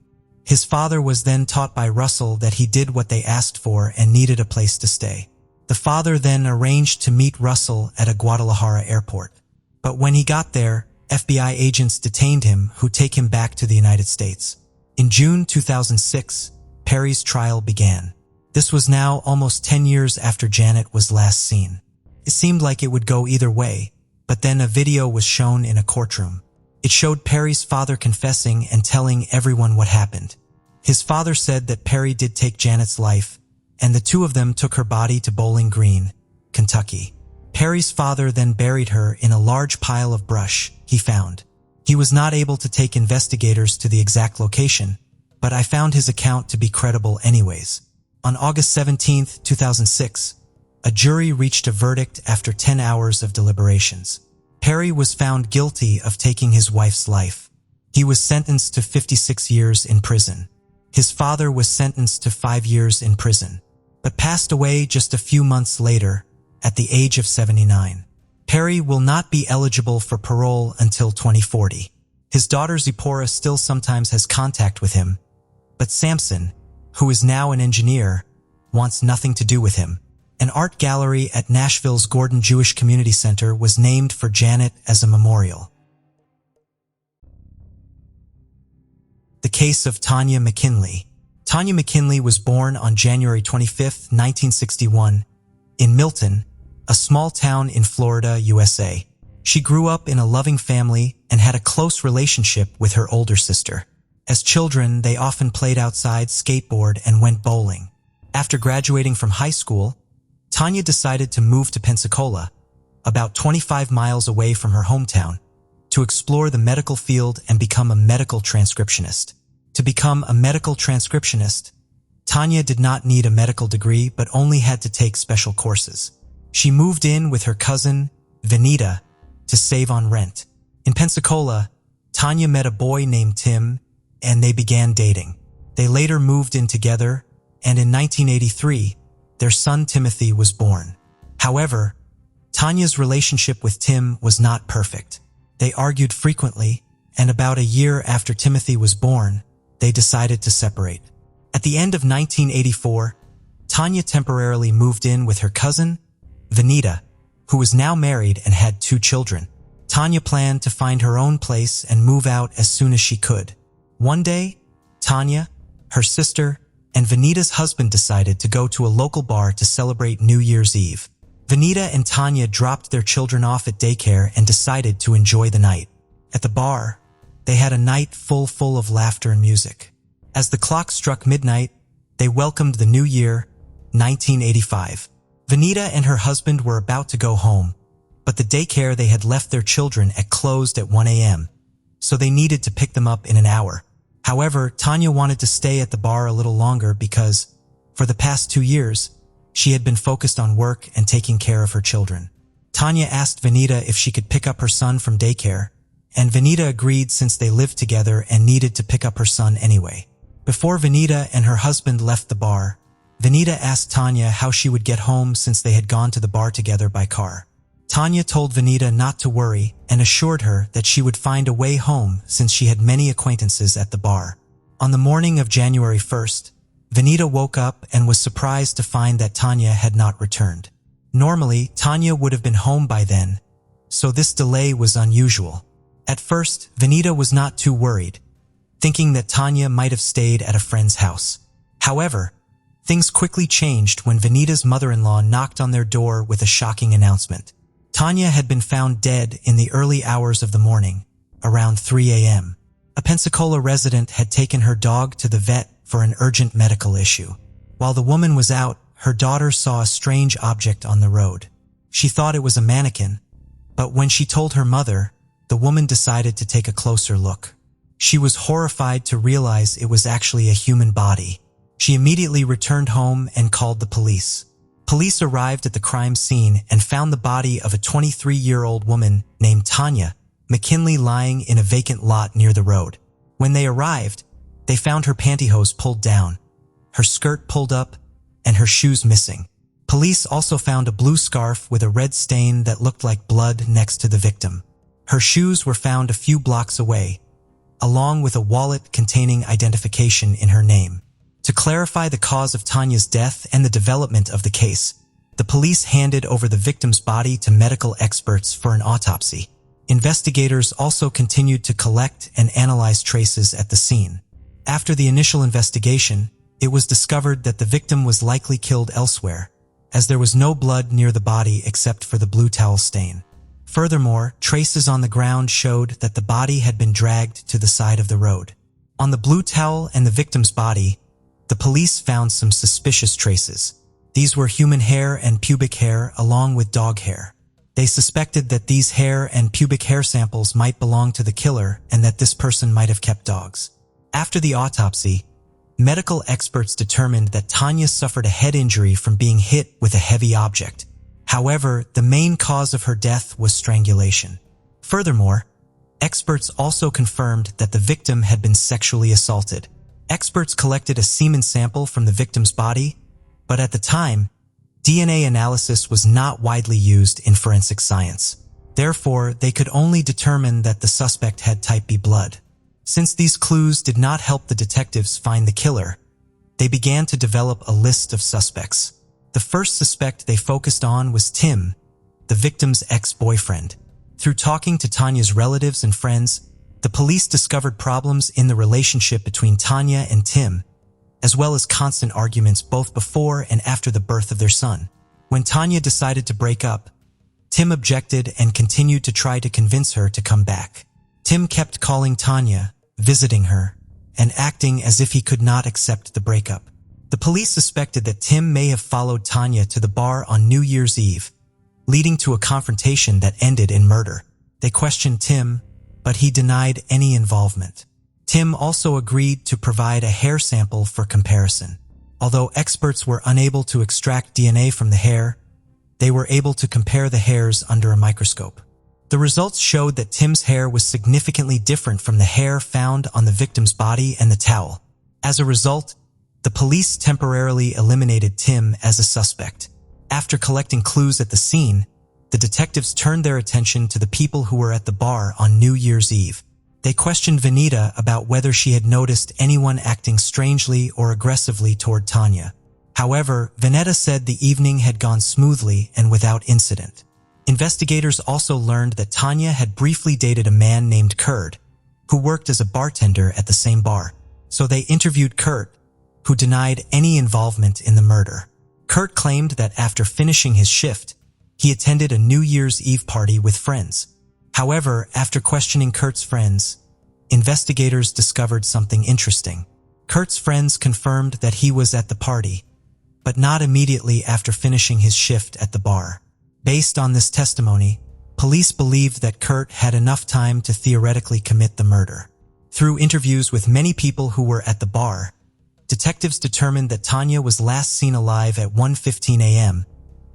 His father was then taught by Russell that he did what they asked for and needed a place to stay. The father then arranged to meet Russell at a Guadalajara airport. But when he got there, FBI agents detained him, who take him back to the United States. In June 2006, Perry's trial began. This was now almost 10 years after Janet was last seen. It seemed like it would go either way, but then a video was shown in a courtroom. It showed Perry's father confessing and telling everyone what happened. His father said that Perry did take Janet's life, and the two of them took her body to Bowling Green, Kentucky. Perry's father then buried her in a large pile of brush he found. He was not able to take investigators to the exact location, but I found his account to be credible anyways. On August 17, 2006, a jury reached a verdict after 10 hours of deliberations. Perry was found guilty of taking his wife's life. He was sentenced to 56 years in prison. His father was sentenced to 5 years in prison, but passed away just a few months later at the age of 79. Perry will not be eligible for parole until 2040. His daughter Zipporah still sometimes has contact with him, but Samson, who is now an engineer, wants nothing to do with him. An art gallery at Nashville's Gordon Jewish Community Center was named for Janet as a memorial. The case of Tanya McKinley. Tanya McKinley was born on January 25, 1961, in Milton, a small town in Florida, USA. She grew up in a loving family and had a close relationship with her older sister. As children, they often played outside, skateboard, and went bowling. After graduating from high school, Tanya decided to move to Pensacola, about 25 miles away from her hometown, to explore the medical field and become a medical transcriptionist. To become a medical transcriptionist, Tanya did not need a medical degree but only had to take special courses. She moved in with her cousin, Vanita, to save on rent. In Pensacola, Tanya met a boy named Tim, and they began dating. They later moved in together, and in 1983, their son Timothy was born. However, Tanya's relationship with Tim was not perfect. They argued frequently, and about a year after Timothy was born, they decided to separate. At the end of 1984, Tanya temporarily moved in with her cousin, Vanita, who was now married and had 2 children. Tanya planned to find her own place and move out as soon as she could. One day, Tanya, her sister, and Vanita's husband decided to go to a local bar to celebrate New Year's Eve. Vanita and Tanya dropped their children off at daycare and decided to enjoy the night. At the bar, they had a night full of laughter and music. As the clock struck midnight, they welcomed the new year, 1985. Vanita and her husband were about to go home, but the daycare they had left their children at closed at 1 a.m., so they needed to pick them up in an hour. However, Tanya wanted to stay at the bar a little longer because, for the past 2 years, she had been focused on work and taking care of her children. Tanya asked Vanita if she could pick up her son from daycare, and Vanita agreed since they lived together and needed to pick up her son anyway. Before Vanita and her husband left the bar, Vanita asked Tanya how she would get home since they had gone to the bar together by car. Tanya told Vanita not to worry and assured her that she would find a way home since she had many acquaintances at the bar. On the morning of January 1st, Vanita woke up and was surprised to find that Tanya had not returned. Normally, Tanya would have been home by then, so this delay was unusual. At first, Vanita was not too worried, thinking that Tanya might have stayed at a friend's house. However, things quickly changed when Vanita's mother-in-law knocked on their door with a shocking announcement. Tanya had been found dead in the early hours of the morning, around 3 a.m. A Pensacola resident had taken her dog to the vet for an urgent medical issue. While the woman was out, her daughter saw a strange object on the road. She thought it was a mannequin, but when she told her mother, the woman decided to take a closer look. She was horrified to realize it was actually a human body. She immediately returned home and called the police. Police arrived at the crime scene and found the body of a 23-year-old woman named Tanya McKinley lying in a vacant lot near the road. When they arrived, they found her pantyhose pulled down, her skirt pulled up, and her shoes missing. Police also found a blue scarf with a red stain that looked like blood next to the victim. Her shoes were found a few blocks away, along with a wallet containing identification in her name. To clarify the cause of Tanya's death and the development of the case, the police handed over the victim's body to medical experts for an autopsy. Investigators also continued to collect and analyze traces at the scene. After the initial investigation, it was discovered that the victim was likely killed elsewhere, as there was no blood near the body except for the blue towel stain. Furthermore, traces on the ground showed that the body had been dragged to the side of the road. On the blue towel and the victim's body, the police found some suspicious traces. These were human hair and pubic hair along with dog hair. They suspected that these hair and pubic hair samples might belong to the killer and that this person might have kept dogs. After the autopsy, medical experts determined that Tanya suffered a head injury from being hit with a heavy object. However, the main cause of her death was strangulation. Furthermore, experts also confirmed that the victim had been sexually assaulted. Experts collected a semen sample from the victim's body, but at the time, DNA analysis was not widely used in forensic science. Therefore, they could only determine that the suspect had type B blood. Since these clues did not help the detectives find the killer, they began to develop a list of suspects. The first suspect they focused on was Tim, the victim's ex-boyfriend. Through talking to Tanya's relatives and friends, the police discovered problems in the relationship between Tanya and Tim, as well as constant arguments both before and after the birth of their son. When Tanya decided to break up, Tim objected and continued to try to convince her to come back. Tim kept calling Tanya, visiting her, and acting as if he could not accept the breakup. The police suspected that Tim may have followed Tanya to the bar on New Year's Eve, leading to a confrontation that ended in murder. They questioned Tim, but he denied any involvement. Tim also agreed to provide a hair sample for comparison. Although experts were unable to extract DNA from the hair, they were able to compare the hairs under a microscope. The results showed that Tim's hair was significantly different from the hair found on the victim's body and the towel. As a result, the police temporarily eliminated Tim as a suspect. After collecting clues at the scene, the detectives turned their attention to the people who were at the bar on New Year's Eve. They questioned Vanita about whether she had noticed anyone acting strangely or aggressively toward Tanya. However, Vanetta said the evening had gone smoothly and without incident. Investigators also learned that Tanya had briefly dated a man named Kurt, who worked as a bartender at the same bar. So they interviewed Kurt, who denied any involvement in the murder. Kurt claimed that after finishing his shift, he attended a New Year's Eve party with friends. However, after questioning Kurt's friends, investigators discovered something interesting. Kurt's friends confirmed that he was at the party, but not immediately after finishing his shift at the bar. Based on this testimony, police believed that Kurt had enough time to theoretically commit the murder. Through interviews with many people who were at the bar, detectives determined that Tanya was last seen alive at 1:15 a.m.,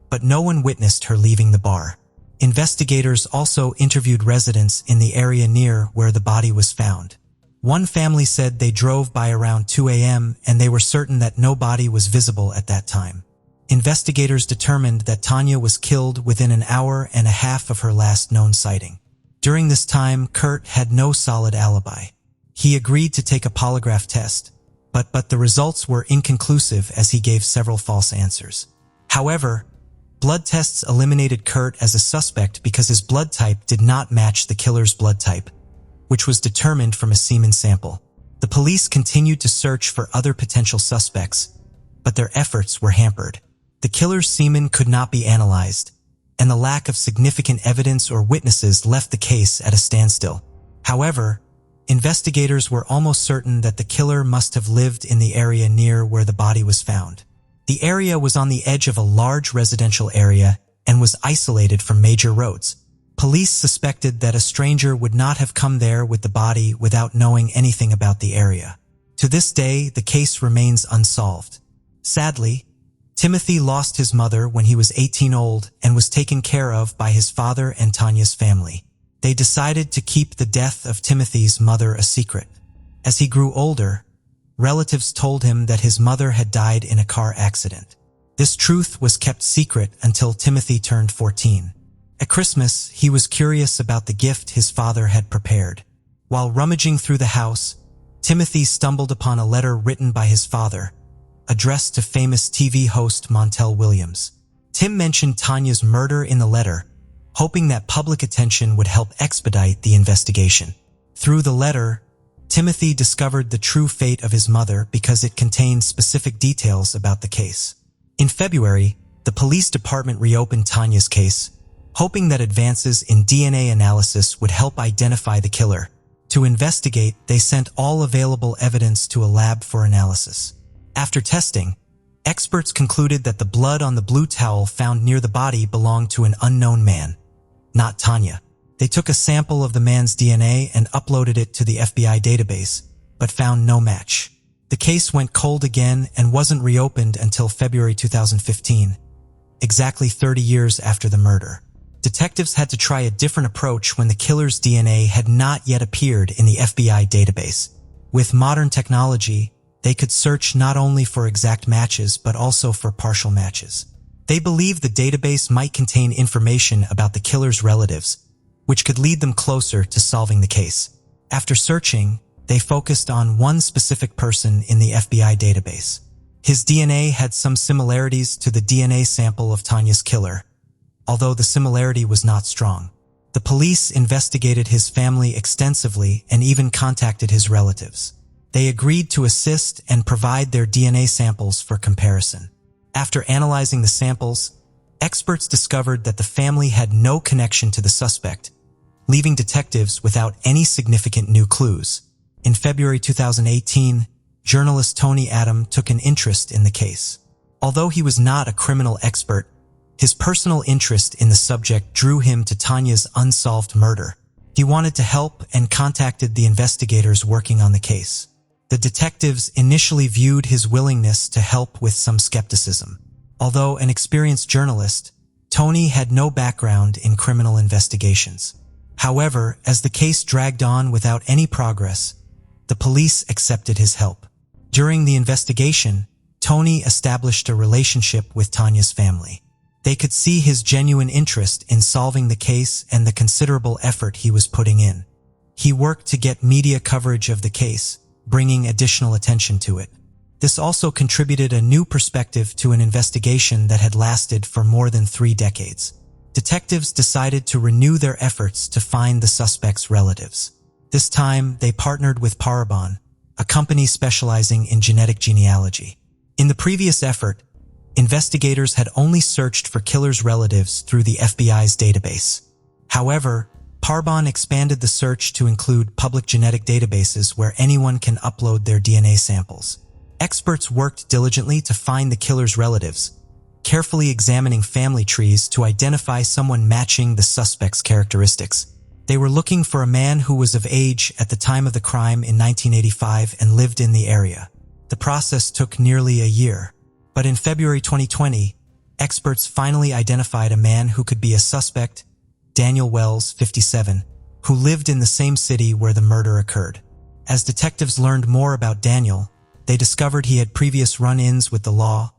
but no one witnessed her leaving the bar. Investigators also interviewed residents in the area near where the body was found. One family said they drove by around 2 a.m. and they were certain that no body was visible at that time. Investigators determined that Tanya was killed within an hour and a half of her last known sighting. During this time, Kurt had no solid alibi. He agreed to take a polygraph test, but the results were inconclusive as he gave several false answers. However, blood tests eliminated Kurt as a suspect because his blood type did not match the killer's blood type, which was determined from a semen sample. The police continued to search for other potential suspects, but their efforts were hampered. The killer's semen could not be analyzed, and the lack of significant evidence or witnesses left the case at a standstill. However, investigators were almost certain that the killer must have lived in the area near where the body was found. The area was on the edge of a large residential area and was isolated from major roads. Police suspected that a stranger would not have come there with the body without knowing anything about the area. To this day, the case remains unsolved. Sadly, Timothy lost his mother when he was 18 old and was taken care of by his father and Tanya's family. They decided to keep the death of Timothy's mother a secret. As he grew older, relatives told him that his mother had died in a car accident. This truth was kept secret until Timothy turned 14. At Christmas, he was curious about the gift his father had prepared. While rummaging through the house, Timothy stumbled upon a letter written by his father, addressed to famous TV host Montel Williams. Tim mentioned Tanya's murder in the letter, hoping that public attention would help expedite the investigation. Through the letter, Timothy discovered the true fate of his mother because it contained specific details about the case. In February, the police department reopened Tanya's case, hoping that advances in DNA analysis would help identify the killer. To investigate, they sent all available evidence to a lab for analysis. After testing, experts concluded that the blood on the blue towel found near the body belonged to an unknown man, not Tanya. They took a sample of the man's DNA and uploaded it to the FBI database, but found no match. The case went cold again and wasn't reopened until February 2015, exactly 30 years after the murder. Detectives had to try a different approach when the killer's DNA had not yet appeared in the FBI database. With modern technology, they could search not only for exact matches but also for partial matches. They believed the database might contain information about the killer's relatives, which could lead them closer to solving the case. After searching, they focused on one specific person in the FBI database. His DNA had some similarities to the DNA sample of Tanya's killer, although the similarity was not strong. The police investigated his family extensively and even contacted his relatives. They agreed to assist and provide their DNA samples for comparison. After analyzing the samples, experts discovered that the family had no connection to the suspect, leaving detectives without any significant new clues. In February 2018, journalist Tony Adam took an interest in the case. Although he was not a criminal expert, his personal interest in the subject drew him to Tanya's unsolved murder. He wanted to help and contacted the investigators working on the case. The detectives initially viewed his willingness to help with some skepticism. Although an experienced journalist, Tony had no background in criminal investigations. However, as the case dragged on without any progress, the police accepted his help. During the investigation, Tony established a relationship with Tanya's family. They could see his genuine interest in solving the case and the considerable effort he was putting in. He worked to get media coverage of the case, bringing additional attention to it. This also contributed a new perspective to an investigation that had lasted for more than 3 decades. Detectives decided to renew their efforts to find the suspect's relatives. This time, they partnered with Parabon, a company specializing in genetic genealogy. In the previous effort, investigators had only searched for killers' relatives through the FBI's database. However, Parabon expanded the search to include public genetic databases where anyone can upload their DNA samples. Experts worked diligently to find the killer's relatives, carefully examining family trees to identify someone matching the suspect's characteristics. They were looking for a man who was of age at the time of the crime in 1985 and lived in the area. The process took nearly a year, but in February 2020, experts finally identified a man who could be a suspect, Daniel Wells, 57, who lived in the same city where the murder occurred. As detectives learned more about Daniel, they discovered he had previous run-ins with the law,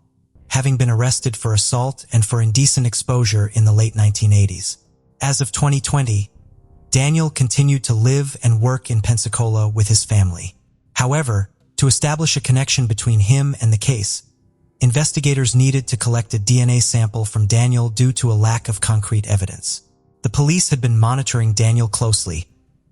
having been arrested for assault and for indecent exposure in the late 1980s. As of 2020, Daniel continued to live and work in Pensacola with his family. However, to establish a connection between him and the case, investigators needed to collect a DNA sample from Daniel due to a lack of concrete evidence. The police had been monitoring Daniel closely,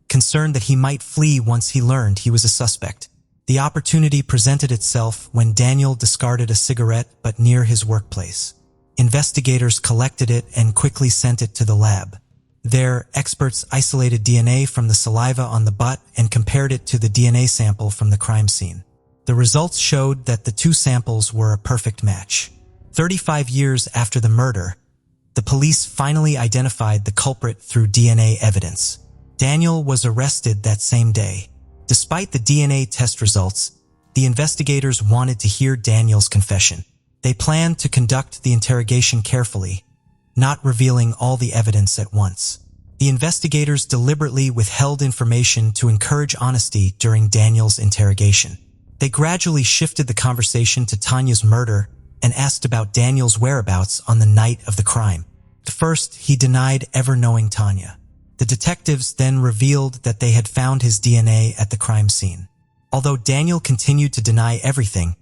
concerned that he might flee once he learned he was a suspect. The opportunity presented itself when Daniel discarded a cigarette but near his workplace. Investigators collected it and quickly sent it to the lab. There, experts isolated DNA from the saliva on the butt and compared it to the DNA sample from the crime scene. The results showed that the 2 samples were a perfect match. 35 years after the murder, the police finally identified the culprit through DNA evidence. Daniel was arrested that same day. Despite the DNA test results, the investigators wanted to hear Daniel's confession. They planned to conduct the interrogation carefully, not revealing all the evidence at once. The investigators deliberately withheld information to encourage honesty during Daniel's interrogation. They gradually shifted the conversation to Tanya's murder and asked about Daniel's whereabouts on the night of the crime. At first, he denied ever knowing Tanya. The detectives then revealed that they had found his DNA at the crime scene. Although Daniel continued to deny everything,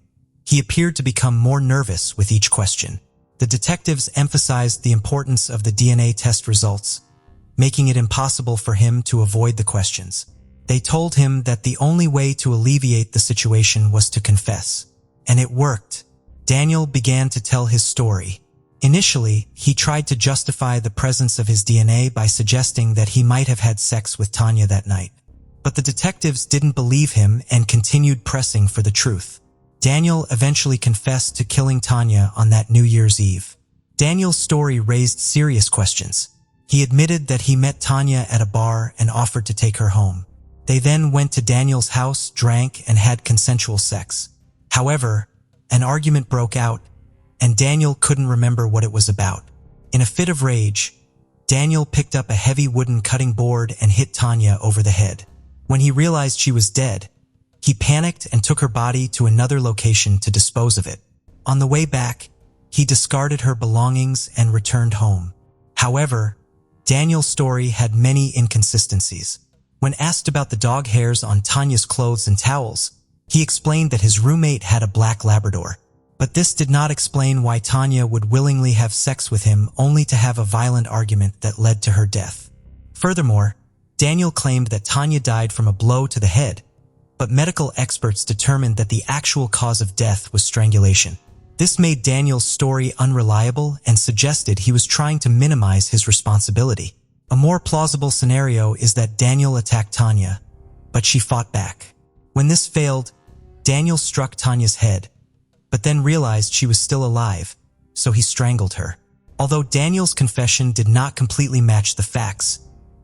he appeared to become more nervous with each question. The detectives emphasized the importance of the DNA test results, making it impossible for him to avoid the questions. They told him that the only way to alleviate the situation was to confess. And it worked. Daniel began to tell his story. Initially, he tried to justify the presence of his DNA by suggesting that he might have had sex with Tanya that night. But the detectives didn't believe him and continued pressing for the truth. Daniel eventually confessed to killing Tanya on that New Year's Eve. Daniel's story raised serious questions. He admitted that he met Tanya at a bar and offered to take her home. They then went to Daniel's house, drank, and had consensual sex. However, an argument broke out, and Daniel couldn't remember what it was about. In a fit of rage, Daniel picked up a heavy wooden cutting board and hit Tanya over the head. When he realized she was dead, he panicked and took her body to another location to dispose of it. On the way back, he discarded her belongings and returned home. However, Daniel's story had many inconsistencies. When asked about the dog hairs on Tanya's clothes and towels, he explained that his roommate had a black Labrador. But this did not explain why Tanya would willingly have sex with him only to have a violent argument that led to her death. Furthermore, Daniel claimed that Tanya died from a blow to the head, but medical experts determined that the actual cause of death was strangulation. This made Daniel's story unreliable and suggested he was trying to minimize his responsibility. A more plausible scenario is that Daniel attacked Tanya, but she fought back. When this failed, Daniel struck Tanya's head, but then realized she was still alive, so he strangled her. Although Daniel's confession did not completely match the facts,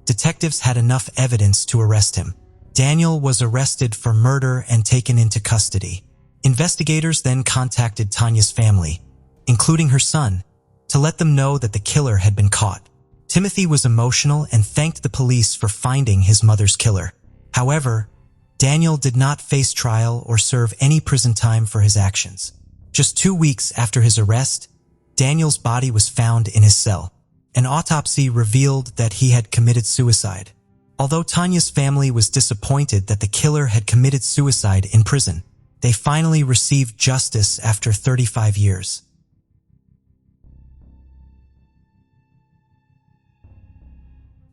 detectives had enough evidence to arrest him. Daniel was arrested for murder and taken into custody. Investigators then contacted Tanya's family, including her son, to let them know that the killer had been caught. Timothy was emotional and thanked the police for finding his mother's killer. However, Daniel did not face trial or serve any prison time for his actions. Just 2 weeks after his arrest, Daniel's body was found in his cell. An autopsy revealed that he had committed suicide. Although Tanya's family was disappointed that the killer had committed suicide in prison, they finally received justice after 35 years.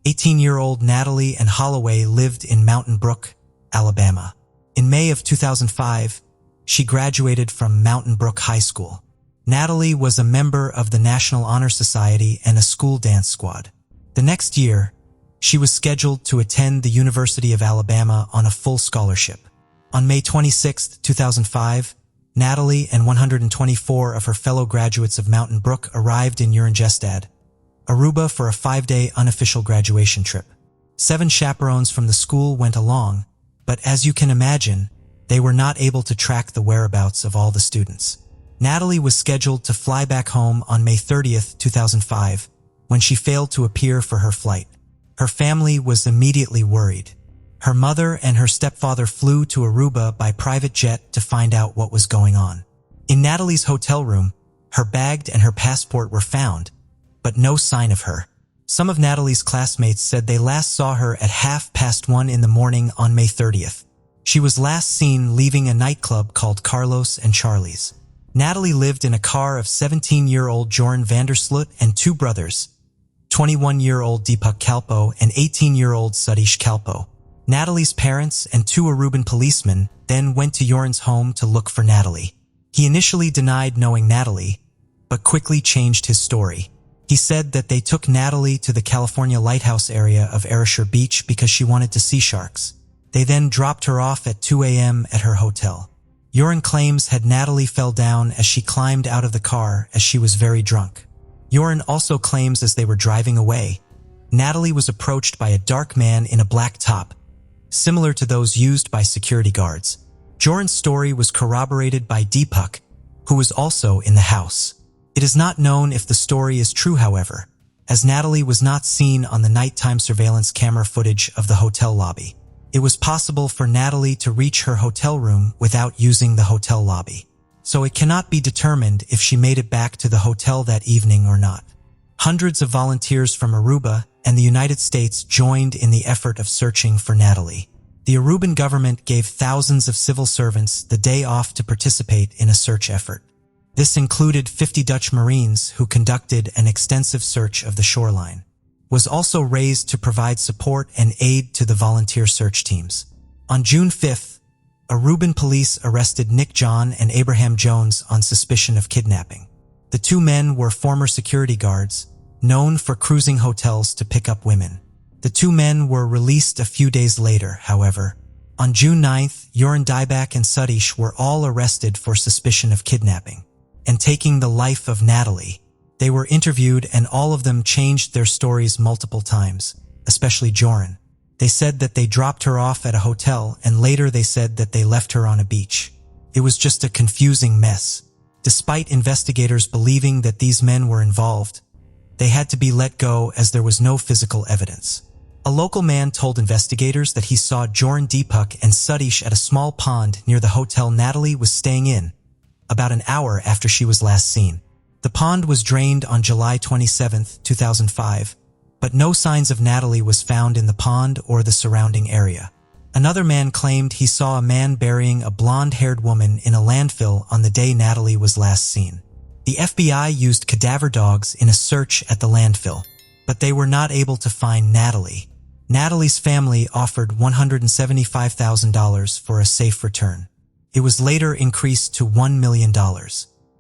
18-year-old Natalie and Holloway lived in Mountain Brook, Alabama. In May of 2005, she graduated from Mountain Brook High School. Natalie was a member of the National Honor Society and a school dance squad. The next year, she was scheduled to attend the University of Alabama on a full scholarship. On May 26, 2005, Natalie and 124 of her fellow graduates of Mountain Brook arrived in Urangrestad, Aruba for a 5-day unofficial graduation trip. 7 chaperones from the school went along, but as you can imagine, they were not able to track the whereabouts of all the students. Natalie was scheduled to fly back home on May 30, 2005, when she failed to appear for her flight. Her family was immediately worried. Her mother and her stepfather flew to Aruba by private jet to find out what was going on. In Natalie's hotel room, her bag and her passport were found, but no sign of her. Some of Natalie's classmates said they last saw her at 1:30 in the morning on May 30th. She was last seen leaving a nightclub called Carlos and Charlie's. Natalie lived in a car of 17-year-old Joran Vandersloot and 2 brothers, 21-year-old Deepak Kalpo and 18-year-old Satish Kalpo. Natalie's parents and 2 Aruban policemen then went to Joran's home to look for Natalie. He initially denied knowing Natalie, but quickly changed his story. He said that they took Natalie to the California lighthouse area of Arashur Beach because she wanted to see sharks. They then dropped her off at 2 a.m. at her hotel. Joran claims had Natalie fell down as she climbed out of the car as she was very drunk. Joran also claims as they were driving away, Natalie was approached by a dark man in a black top, similar to those used by security guards. Joran's story was corroborated by Deepak, who was also in the house. It is not known if the story is true, however, as Natalie was not seen on the nighttime surveillance camera footage of the hotel lobby. It was possible for Natalie to reach her hotel room without using the hotel lobby, so it cannot be determined if she made it back to the hotel that evening or not. Hundreds of volunteers from Aruba and the United States joined in the effort of searching for Natalie. The Aruban government gave thousands of civil servants the day off to participate in a search effort. This included 50 Dutch Marines who conducted an extensive search of the shoreline. Was also raised to provide support and aid to the volunteer search teams. On June 5th, Aruban police arrested Nick John and Abraham Jones on suspicion of kidnapping. The 2 men were former security guards, known for cruising hotels to pick up women. The 2 men were released a few days later, however. On June 9th, Joran Dyback and Sadish were all arrested for suspicion of kidnapping and taking the life of Natalie. They were interviewed and all of them changed their stories multiple times, especially Joran. They said that they dropped her off at a hotel and later they said that they left her on a beach. It was just a confusing mess. Despite investigators believing that these men were involved, they had to be let go as there was no physical evidence. A local man told investigators that he saw Joran Deepak and Sadish at a small pond near the hotel Natalie was staying in, about an hour after she was last seen. The pond was drained on July 27, 2005, but no signs of Natalie was found in the pond or the surrounding area. Another man claimed he saw a man burying a blonde-haired woman in a landfill on the day Natalie was last seen. The FBI used cadaver dogs in a search at the landfill, but they were not able to find Natalie. Natalie's family offered $175,000 for a safe return. It was later increased to $1 million.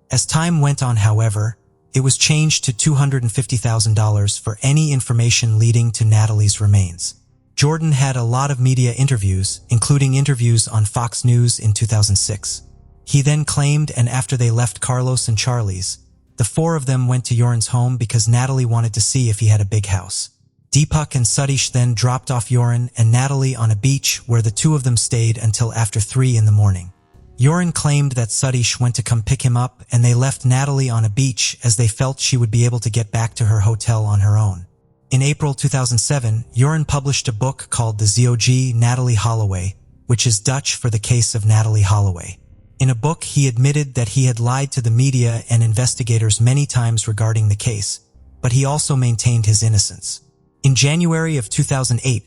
As time went on, however, it was changed to $250,000 for any information leading to Natalie's remains. Jordan had a lot of media interviews, including interviews on Fox News in 2006. He then claimed, and after they left Carlos and Charlie's, the four of them went to Joran's home because Natalie wanted to see if he had a big house. Deepak and Sadish then dropped off Joran and Natalie on a beach where the two of them stayed until after 3 in the morning. Joran claimed that Sadish went to come pick him up and they left Natalie on a beach as they felt she would be able to get back to her hotel on her own. In April 2007, Joran published a book called The ZOG Natalie Holloway, which is Dutch for the case of Natalie Holloway. In a book, he admitted that he had lied to the media and investigators many times regarding the case, but he also maintained his innocence. In January of 2008,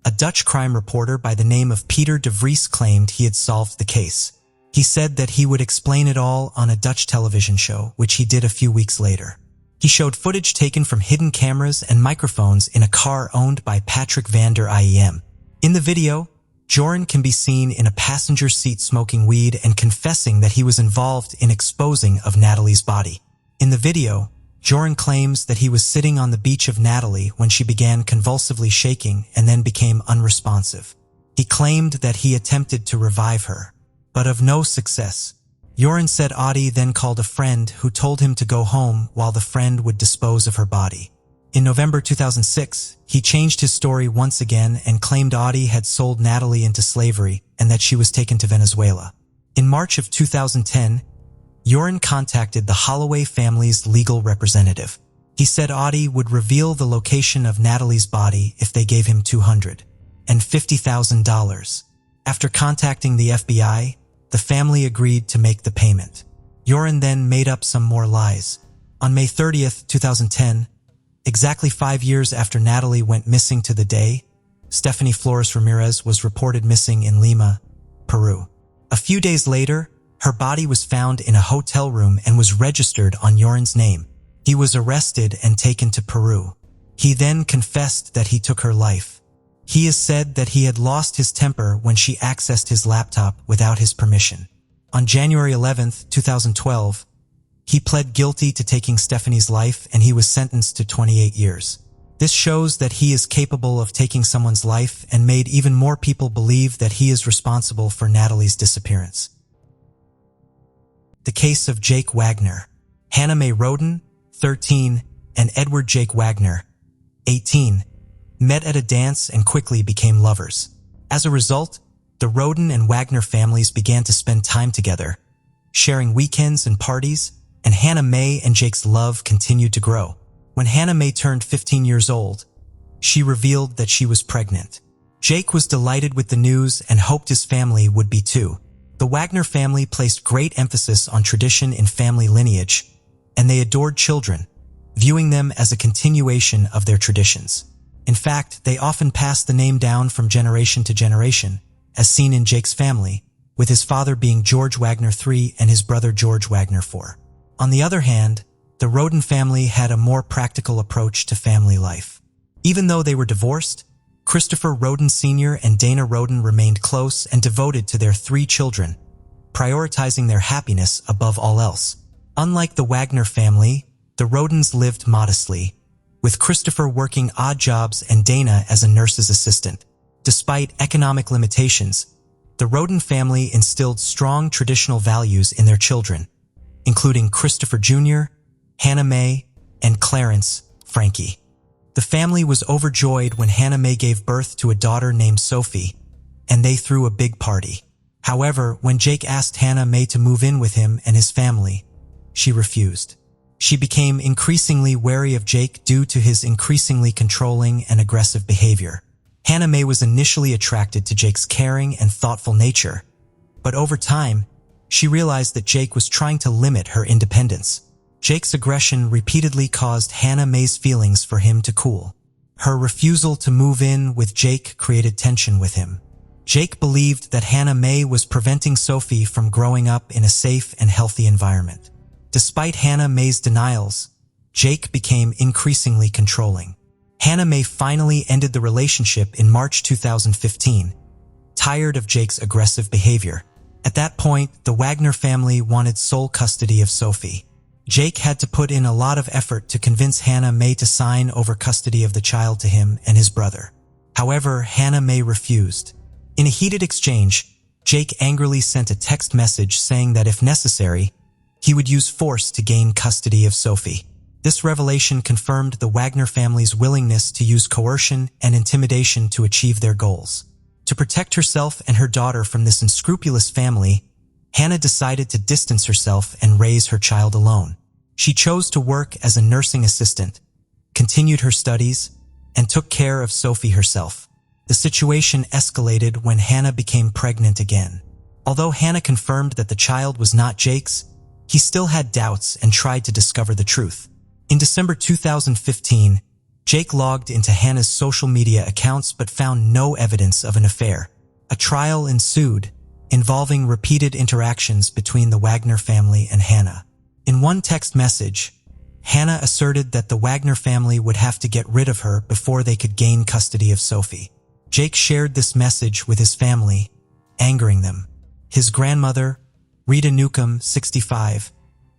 a Dutch crime reporter by the name of Peter de Vries claimed he had solved the case. He said that he would explain it all on a Dutch television show, which he did a few weeks later. He showed footage taken from hidden cameras and microphones in a car owned by Patrick van der IEM. In the video, Joran can be seen in a passenger seat smoking weed and confessing that he was involved in exposing of Natalie's body. In the video, Joran claims that he was sitting on the beach of Natalie when she began convulsively shaking and then became unresponsive. He claimed that he attempted to revive her, but of no success. Joran said Audie then called a friend who told him to go home while the friend would dispose of her body. In November 2006, he changed his story once again and claimed Audie had sold Natalie into slavery and that she was taken to Venezuela. In March of 2010, Joran contacted the Holloway family's legal representative. He said Audie would reveal the location of Natalie's body if they gave him $250,000. After contacting the FBI, the family agreed to make the payment. Joran then made up some more lies. On May 30th, 2010, exactly 5 years after Natalie went missing to the day, Stephanie Flores Ramirez was reported missing in Lima, Peru. A few days later, her body was found in a hotel room and was registered on Joran's name. He was arrested and taken to Peru. He then confessed that he took her life. He has said that he had lost his temper when she accessed his laptop without his permission. On January 11th, 2012, he pled guilty to taking Stephanie's life and he was sentenced to 28 years. This shows that he is capable of taking someone's life and made even more people believe that he is responsible for Natalie's disappearance. The case of Jake Wagner. Hannah Mae Roden, 13, and Edward Jake Wagner, 18, met at a dance and quickly became lovers. As a result, the Roden and Wagner families began to spend time together, sharing weekends and parties, and Hannah Mae and Jake's love continued to grow. When Hannah Mae turned 15 years old, she revealed that she was pregnant. Jake was delighted with the news and hoped his family would be too. The Wagner family placed great emphasis on tradition in family lineage, and they adored children, viewing them as a continuation of their traditions. In fact, they often passed the name down from generation to generation, as seen in Jake's family, with his father being George Wagner III and his brother George Wagner IV. On the other hand, the Roden family had a more practical approach to family life. Even though they were divorced, Christopher Roden Sr. and Dana Roden remained close and devoted to their 3 children, prioritizing their happiness above all else. Unlike the Wagner family, the Rodens lived modestly, with Christopher working odd jobs and Dana as a nurse's assistant. Despite economic limitations, the Roden family instilled strong traditional values in their children, including Christopher Jr., Hannah Mae, and Clarence, Frankie. The family was overjoyed when Hannah Mae gave birth to a daughter named Sophie, and they threw a big party. However, when Jake asked Hannah Mae to move in with him and his family, she refused. She became increasingly wary of Jake due to his increasingly controlling and aggressive behavior. Hannah Mae was initially attracted to Jake's caring and thoughtful nature, but over time, she realized that Jake was trying to limit her independence. Jake's aggression repeatedly caused Hannah Mae's feelings for him to cool. Her refusal to move in with Jake created tension with him. Jake believed that Hannah Mae was preventing Sophie from growing up in a safe and healthy environment. Despite Hannah Mae's denials, Jake became increasingly controlling. Hannah Mae finally ended the relationship in March 2015, tired of Jake's aggressive behavior. At that point, the Wagner family wanted sole custody of Sophie. Jake had to put in a lot of effort to convince Hannah Mae to sign over custody of the child to him and his brother. However, Hannah Mae refused. In a heated exchange, Jake angrily sent a text message saying that if necessary, he would use force to gain custody of Sophie. This revelation confirmed the Wagner family's willingness to use coercion and intimidation to achieve their goals. To protect herself and her daughter from this unscrupulous family, Hannah decided to distance herself and raise her child alone. She chose to work as a nursing assistant, continued her studies, and took care of Sophie herself. The situation escalated when Hannah became pregnant again. Although Hannah confirmed that the child was not Jake's, he still had doubts and tried to discover the truth. In December 2015, Jake logged into Hannah's social media accounts but found no evidence of an affair. A trial ensued, involving repeated interactions between the Wagner family and Hannah. In one text message, Hannah asserted that the Wagner family would have to get rid of her before they could gain custody of Sophie. Jake shared this message with his family, angering them. His grandmother, Rita Newcomb, 65,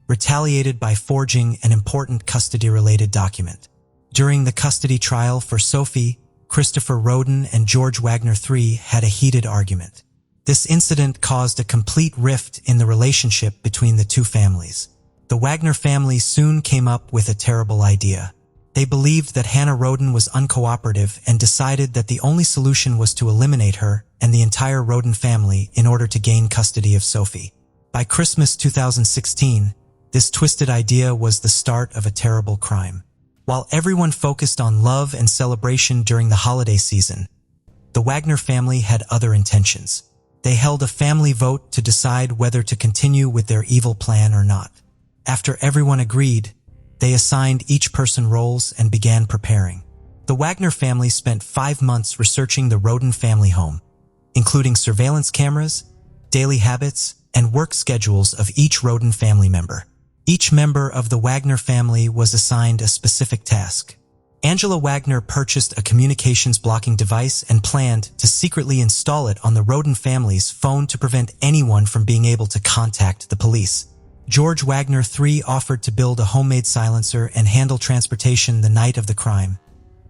retaliated by forging an important custody-related document. During the custody trial for Sophie, Christopher Roden and George Wagner III had a heated argument. This incident caused a complete rift in the relationship between the two families. The Wagner family soon came up with a terrible idea. They believed that Hannah Roden was uncooperative and decided that the only solution was to eliminate her and the entire Roden family in order to gain custody of Sophie. By Christmas 2016, this twisted idea was the start of a terrible crime. While everyone focused on love and celebration during the holiday season, the Wagner family had other intentions. They held a family vote to decide whether to continue with their evil plan or not. After everyone agreed, they assigned each person roles and began preparing. The Wagner family spent 5 months researching the Roden family home, including surveillance cameras, daily habits, and work schedules of each Roden family member. Each member of the Wagner family was assigned a specific task. Angela Wagner purchased a communications blocking device and planned to secretly install it on the Roden family's phone to prevent anyone from being able to contact the police. George Wagner III offered to build a homemade silencer and handle transportation the night of the crime,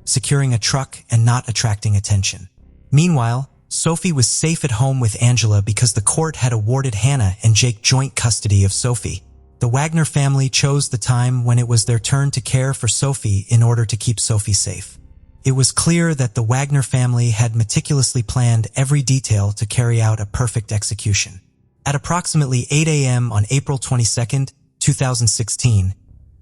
securing a truck and not attracting attention. Meanwhile, Sophie was safe at home with Angela because the court had awarded Hannah and Jake joint custody of Sophie. The Wagner family chose the time when it was their turn to care for Sophie in order to keep Sophie safe. It was clear that the Wagner family had meticulously planned every detail to carry out a perfect execution. At approximately 8 a.m. on April 22, 2016,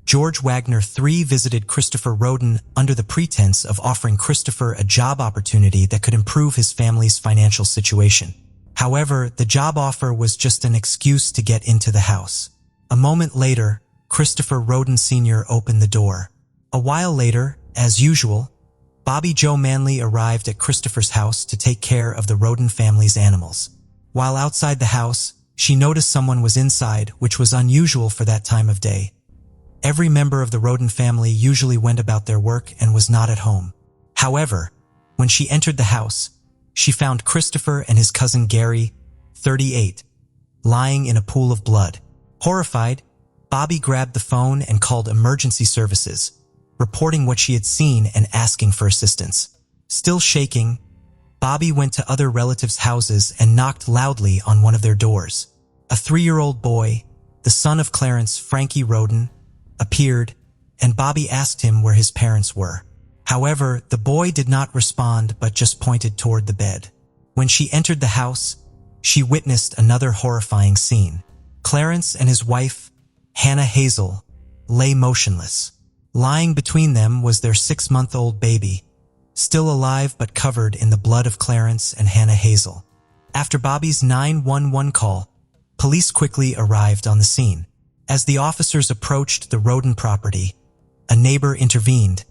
George Wagner III visited Christopher Roden under the pretense of offering Christopher a job opportunity that could improve his family's financial situation. However, the job offer was just an excuse to get into the house. A moment later, Christopher Roden Sr. opened the door. A while later, as usual, Bobby Jo Manley arrived at Christopher's house to take care of the Roden family's animals. While outside the house, she noticed someone was inside, which was unusual for that time of day. Every member of the Roden family usually went about their work and was not at home. However, when she entered the house, she found Christopher and his cousin Gary, 38, lying in a pool of blood. Horrified, Bobby grabbed the phone and called emergency services, reporting what she had seen and asking for assistance. Still shaking, Bobby went to other relatives' houses and knocked loudly on one of their doors. A 3-year-old boy, the son of Clarence, Frankie Roden, appeared, and Bobby asked him where his parents were. However, the boy did not respond but just pointed toward the bed. When she entered the house, she witnessed another horrifying scene. Clarence and his wife, Hannah Hazel, lay motionless. Lying between them was their 6-month-old baby, still alive but covered in the blood of Clarence and Hannah Hazel. After Bobby's 911 call, police quickly arrived on the scene. As the officers approached the Roden property, a neighbor intervened,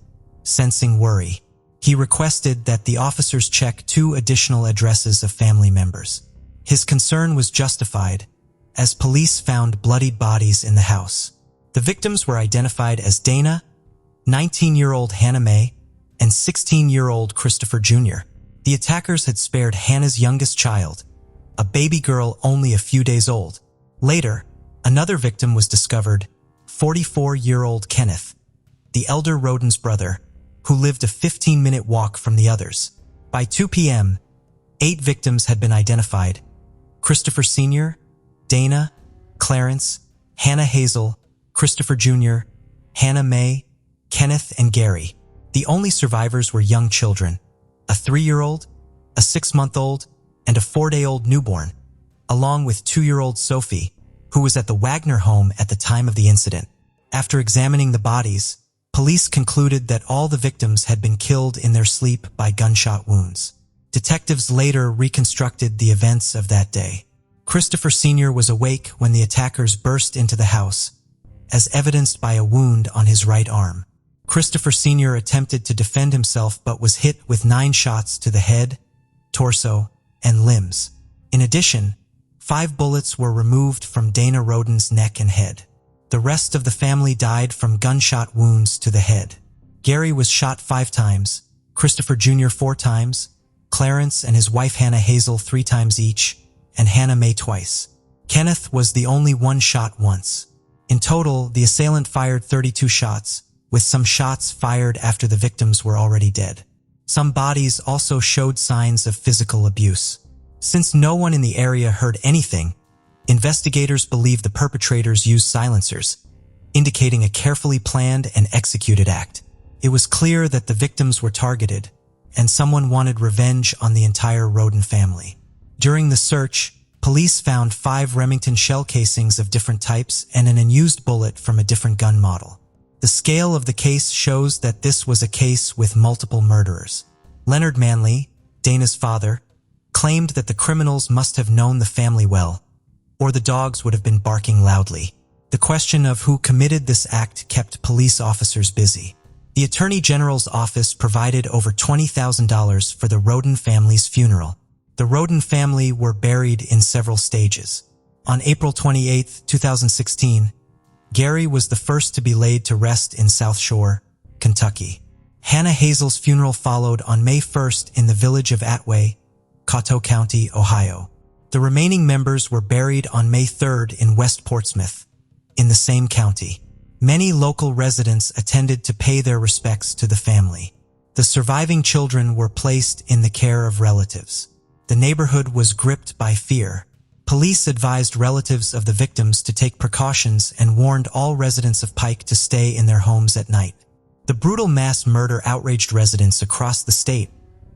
sensing worry. He requested that the officers check 2 additional addresses of family members. His concern was justified, as police found bloodied bodies in the house. The victims were identified as Dana, 19-year-old Hannah Mae, and 16-year-old Christopher Jr. The attackers had spared Hannah's youngest child, a baby girl only a few days old. Later, another victim was discovered, 44-year-old Kenneth, the elder Roden's brother, who lived a 15-minute walk from the others. By 2 p.m., 8 victims had been identified: Christopher Sr., Dana, Clarence, Hannah Hazel, Christopher Jr., Hannah Mae, Kenneth, and Gary. The only survivors were young children, a 3-year-old, a 6-month-old, and a 4-day-old newborn, along with 2-year-old Sophie, who was at the Wagner home at the time of the incident. After examining the bodies, police concluded that all the victims had been killed in their sleep by gunshot wounds. Detectives later reconstructed the events of that day. Christopher Sr. was awake when the attackers burst into the house, as evidenced by a wound on his right arm. Christopher Sr. attempted to defend himself but was hit with 9 shots to the head, torso, and limbs. In addition, 5 bullets were removed from Dana Roden's neck and head. The rest of the family died from gunshot wounds to the head. Gary was shot 5 times, Christopher Jr. 4 times, Clarence and his wife Hannah Hazel 3 times each, and Hannah Mae twice. Kenneth was the only one shot once. In total, the assailant fired 32 shots, with some shots fired after the victims were already dead. Some bodies also showed signs of physical abuse. Since no one in the area heard anything, investigators believe the perpetrators used silencers, indicating a carefully planned and executed act. It was clear that the victims were targeted, and someone wanted revenge on the entire Roden family. During the search, police found 5 Remington shell casings of different types and an unused bullet from a different gun model. The scale of the case shows that this was a case with multiple murderers. Leonard Manley, Dana's father, claimed that the criminals must have known the family well, or the dogs would have been barking loudly. The question of who committed this act kept police officers busy. The Attorney General's office provided over $20,000 for the Roden family's funeral. The Roden family were buried in several stages. On April 28, 2016, Gary was the first to be laid to rest in South Shore, Kentucky. Hannah Hazel's funeral followed on May 1st in the village of Atway, Coteau County, Ohio. The remaining members were buried on May 3rd in West Portsmouth, in the same county. Many local residents attended to pay their respects to the family. The surviving children were placed in the care of relatives. The neighborhood was gripped by fear. Police advised relatives of the victims to take precautions and warned all residents of Pike to stay in their homes at night. The brutal mass murder outraged residents across the state,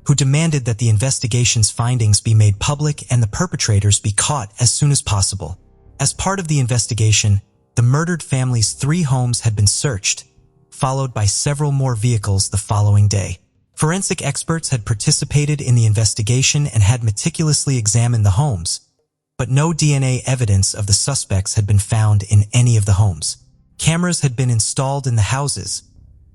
who demanded that the investigation's findings be made public and the perpetrators be caught as soon as possible. As part of the investigation, the murdered family's 3 homes had been searched, followed by several more vehicles the following day. Forensic experts had participated in the investigation and had meticulously examined the homes, but no DNA evidence of the suspects had been found in any of the homes. Cameras had been installed in the houses,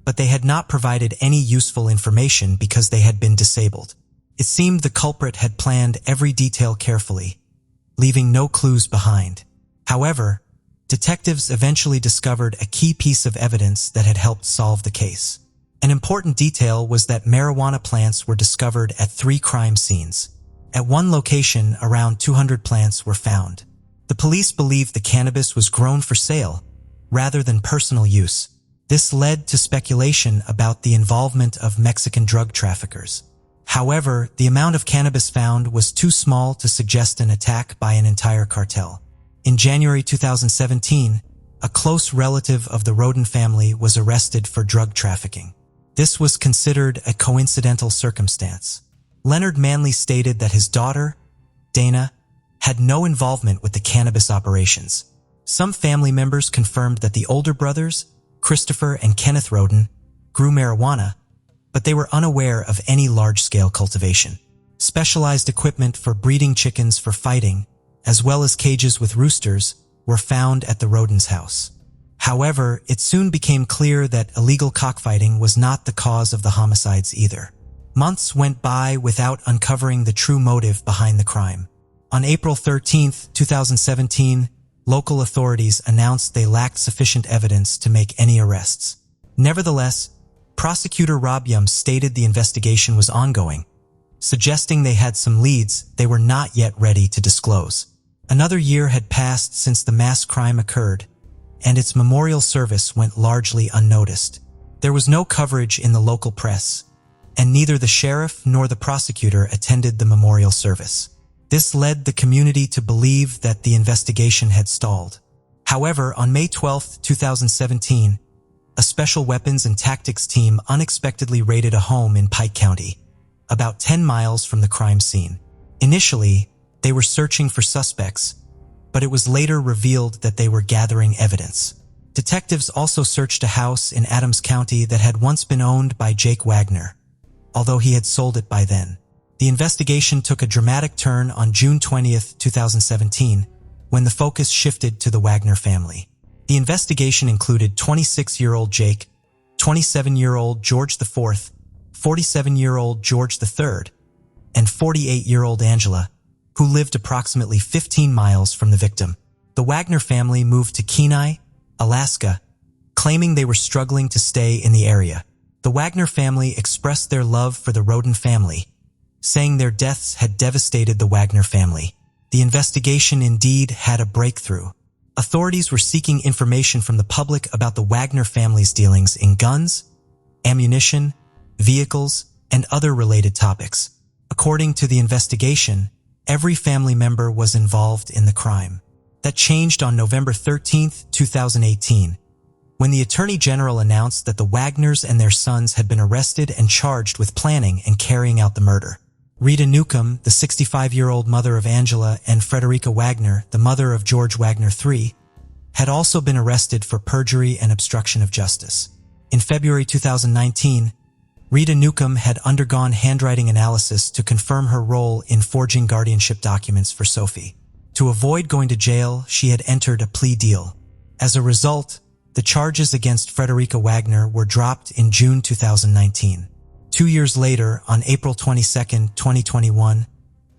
but they had not provided any useful information because they had been disabled. It seemed the culprit had planned every detail carefully, leaving no clues behind. However, detectives eventually discovered a key piece of evidence that had helped solve the case. An important detail was that marijuana plants were discovered at 3 crime scenes. At one location, around 200 plants were found. The police believed the cannabis was grown for sale, rather than personal use. This led to speculation about the involvement of Mexican drug traffickers. However, the amount of cannabis found was too small to suggest an attack by an entire cartel. In January 2017, a close relative of the Roden family was arrested for drug trafficking. This was considered a coincidental circumstance. Leonard Manley stated that his daughter, Dana, had no involvement with the cannabis operations. Some family members confirmed that the older brothers, Christopher and Kenneth Roden, grew marijuana, but they were unaware of any large-scale cultivation. Specialized equipment for breeding chickens for fighting, as well as cages with roosters, were found at the Roden's house. However, it soon became clear that illegal cockfighting was not the cause of the homicides either. Months went by without uncovering the true motive behind the crime. On April 13, 2017, local authorities announced they lacked sufficient evidence to make any arrests. Nevertheless, prosecutor Rob Yum stated the investigation was ongoing, suggesting they had some leads they were not yet ready to disclose. Another year had passed since the mass crime occurred, and its memorial service went largely unnoticed. There was no coverage in the local press, and neither the sheriff nor the prosecutor attended the memorial service. This led the community to believe that the investigation had stalled. However, on May 12, 2017, a special weapons and tactics team unexpectedly raided a home in Pike County, about 10 miles from the crime scene. Initially, they were searching for suspects, but it was later revealed that they were gathering evidence. Detectives also searched a house in Adams County that had once been owned by Jake Wagner, although he had sold it by then. The investigation took a dramatic turn on June 20, 2017, when the focus shifted to the Wagner family. The investigation included 26-year-old Jake, 27-year-old George IV, 47-year-old George III, and 48-year-old Angela, who lived approximately 15 miles from the victim. The Wagner family moved to Kenai, Alaska, claiming they were struggling to stay in the area. The Wagner family expressed their love for the Roden family, saying their deaths had devastated the Wagner family. The investigation indeed had a breakthrough. Authorities were seeking information from the public about the Wagner family's dealings in guns, ammunition, vehicles, and other related topics. According to the investigation, every family member was involved in the crime. That changed on November 13, 2018, when the Attorney General announced that the Wagners and their sons had been arrested and charged with planning and carrying out the murder. Rita Newcomb, the 65-year-old mother of Angela, and Frederica Wagner, the mother of George Wagner III, had also been arrested for perjury and obstruction of justice. In February 2019, Rita Newcomb had undergone handwriting analysis to confirm her role in forging guardianship documents for Sophie. To avoid going to jail, she had entered a plea deal. As a result, the charges against Frederica Wagner were dropped in June 2019. 2 years later, on April 22, 2021,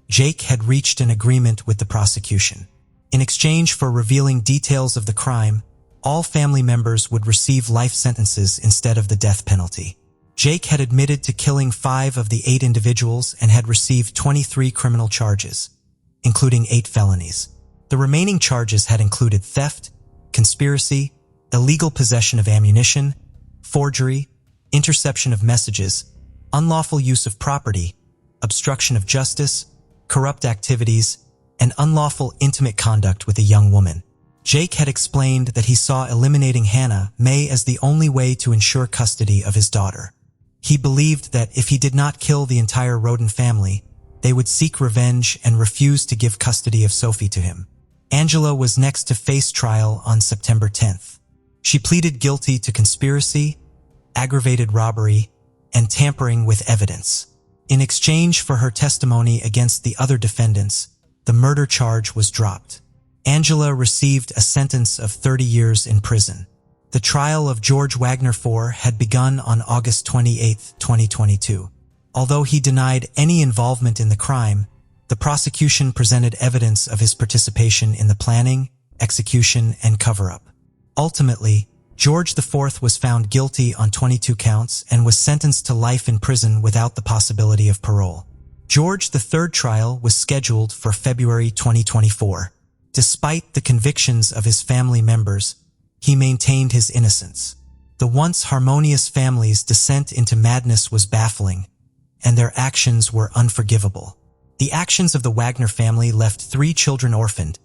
Jake had reached an agreement with the prosecution. In exchange for revealing details of the crime, all family members would receive life sentences instead of the death penalty. Jake had admitted to killing 5 of the 8 individuals and had received 23 criminal charges, including 8 felonies. The remaining charges had included theft, conspiracy, illegal possession of ammunition, forgery, interception of messages, unlawful use of property, obstruction of justice, corrupt activities, and unlawful intimate conduct with a young woman. Jake had explained that he saw eliminating Hannah May as the only way to ensure custody of his daughter. He believed that if he did not kill the entire Roden family, they would seek revenge and refuse to give custody of Sophie to him. Angela was next to face trial on September 10th. She pleaded guilty to conspiracy, aggravated robbery, and tampering with evidence. In exchange for her testimony against the other defendants, the murder charge was dropped. Angela received a sentence of 30 years in prison. The trial of George Wagner IV had begun on August 28, 2022. Although he denied any involvement in the crime, the prosecution presented evidence of his participation in the planning, execution, and cover-up. Ultimately, George IV was found guilty on 22 counts and was sentenced to life in prison without the possibility of parole. George III's trial was scheduled for February 2024. Despite the convictions of his family members, he maintained his innocence. The once harmonious family's descent into madness was baffling, and their actions were unforgivable. The actions of the Wagner family left 3 children orphaned,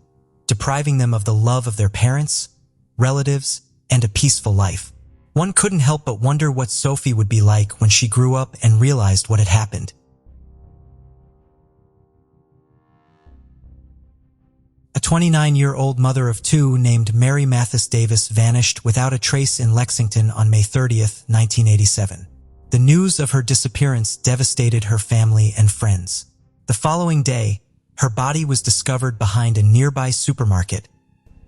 depriving them of the love of their parents, relatives, and a peaceful life. One couldn't help but wonder what Sophie would be like when she grew up and realized what had happened. A 29-year-old mother of 2 named Mary Mathis Davis vanished without a trace in Lexington on May 30th, 1987. The news of her disappearance devastated her family and friends. The following day, her body was discovered behind a nearby supermarket,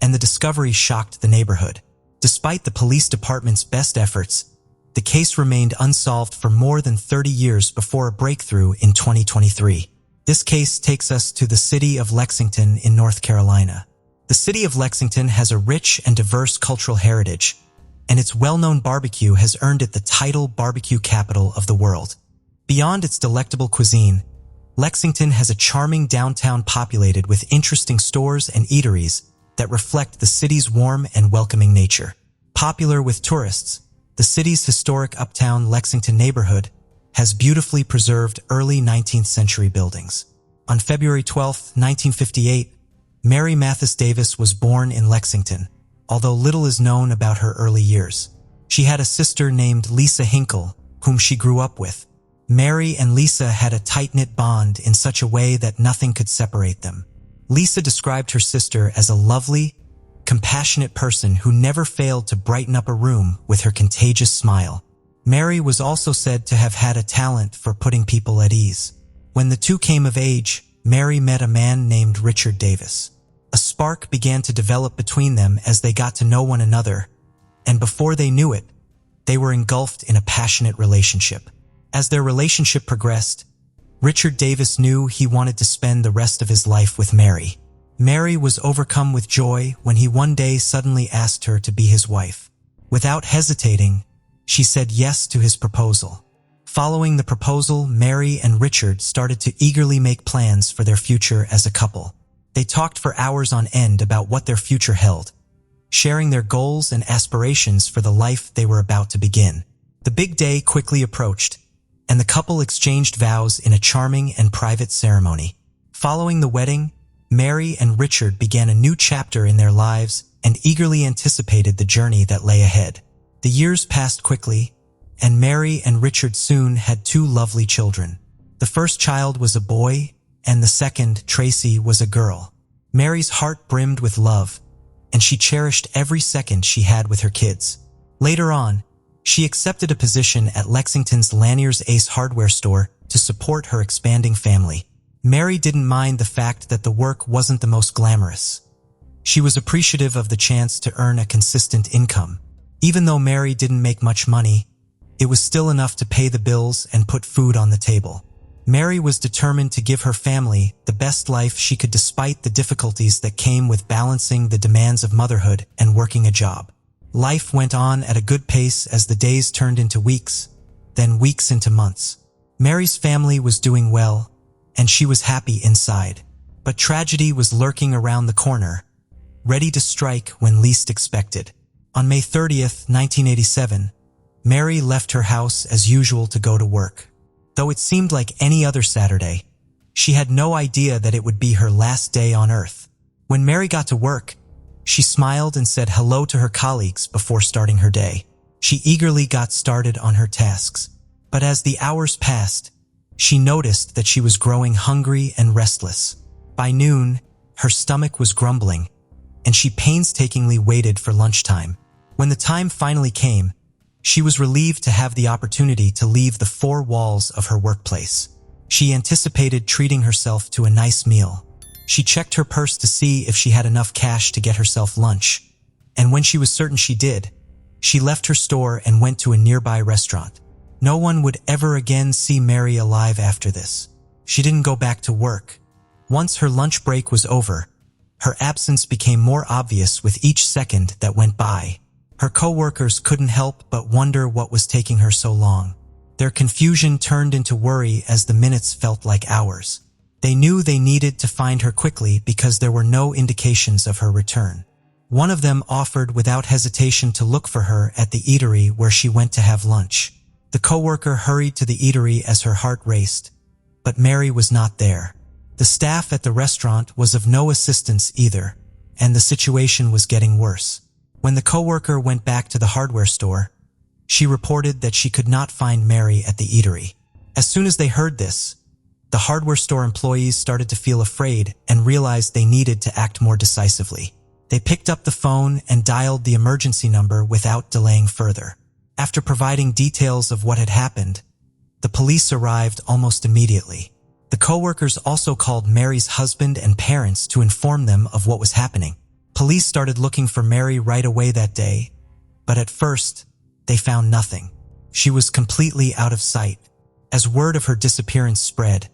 and the discovery shocked the neighborhood. Despite the police department's best efforts, the case remained unsolved for more than 30 years before a breakthrough in 2023. This case takes us to the city of Lexington in North Carolina. The city of Lexington has a rich and diverse cultural heritage, and its well-known barbecue has earned it the title barbecue capital of the world. Beyond its delectable cuisine, Lexington has a charming downtown populated with interesting stores and eateries that reflect the city's warm and welcoming nature. Popular with tourists, the city's historic uptown Lexington neighborhood has beautifully preserved early 19th century buildings. On February 12, 1958, Mary Mathis Davis was born in Lexington, although little is known about her early years. She had a sister named Lisa Hinkle, whom she grew up with. Mary and Lisa had a tight-knit bond in such a way that nothing could separate them. Lisa described her sister as a lovely, compassionate person who never failed to brighten up a room with her contagious smile. Mary was also said to have had a talent for putting people at ease. When the two came of age, Mary met a man named Richard Davis. A spark began to develop between them as they got to know one another, and before they knew it, they were engulfed in a passionate relationship. As their relationship progressed, Richard Davis knew he wanted to spend the rest of his life with Mary. Mary was overcome with joy when he one day suddenly asked her to be his wife. Without hesitating, she said yes to his proposal. Following the proposal, Mary and Richard started to eagerly make plans for their future as a couple. They talked for hours on end about what their future held, sharing their goals and aspirations for the life they were about to begin. The big day quickly approached, and the couple exchanged vows in a charming and private ceremony. Following the wedding, Mary and Richard began a new chapter in their lives and eagerly anticipated the journey that lay ahead. The years passed quickly, and Mary and Richard soon had 2 lovely children. The first child was a boy, and the second, Tracy, was a girl. Mary's heart brimmed with love, and she cherished every second she had with her kids. Later on, she accepted a position at Lexington's Lanier's Ace hardware store to support her expanding family. Mary didn't mind the fact that the work wasn't the most glamorous. She was appreciative of the chance to earn a consistent income. Even though Mary didn't make much money, it was still enough to pay the bills and put food on the table. Mary was determined to give her family the best life she could despite the difficulties that came with balancing the demands of motherhood and working a job. Life went on at a good pace as the days turned into weeks, then weeks into months. Mary's family was doing well, and she was happy inside. But tragedy was lurking around the corner, ready to strike when least expected. On May 30th, 1987, Mary left her house as usual to go to work. Though it seemed like any other Saturday, she had no idea that it would be her last day on Earth. When Mary got to work, she smiled and said hello to her colleagues before starting her day. She eagerly got started on her tasks. But as the hours passed, she noticed that she was growing hungry and restless. By noon, her stomach was grumbling, and she painstakingly waited for lunchtime. When the time finally came, she was relieved to have the opportunity to leave the 4 walls of her workplace. She anticipated treating herself to a nice meal. She checked her purse to see if she had enough cash to get herself lunch, and when she was certain she did, she left her store and went to a nearby restaurant. No one would ever again see Mary alive after this. She didn't go back to work. Once her lunch break was over, her absence became more obvious with each second that went by. Her co-workers couldn't help but wonder what was taking her so long. Their confusion turned into worry as the minutes felt like hours. They knew they needed to find her quickly because there were no indications of her return. One of them offered without hesitation to look for her at the eatery where she went to have lunch. The coworker hurried to the eatery as her heart raced, but Mary was not there. The staff at the restaurant was of no assistance either, and the situation was getting worse. When the coworker went back to the hardware store, she reported that she could not find Mary at the eatery. As soon as they heard this, the hardware store employees started to feel afraid and realized they needed to act more decisively. They picked up the phone and dialed the emergency number without delaying further. After providing details of what had happened, the police arrived almost immediately. The coworkers also called Mary's husband and parents to inform them of what was happening. Police started looking for Mary right away that day, but at first, they found nothing. She was completely out of sight. As word of her disappearance spread,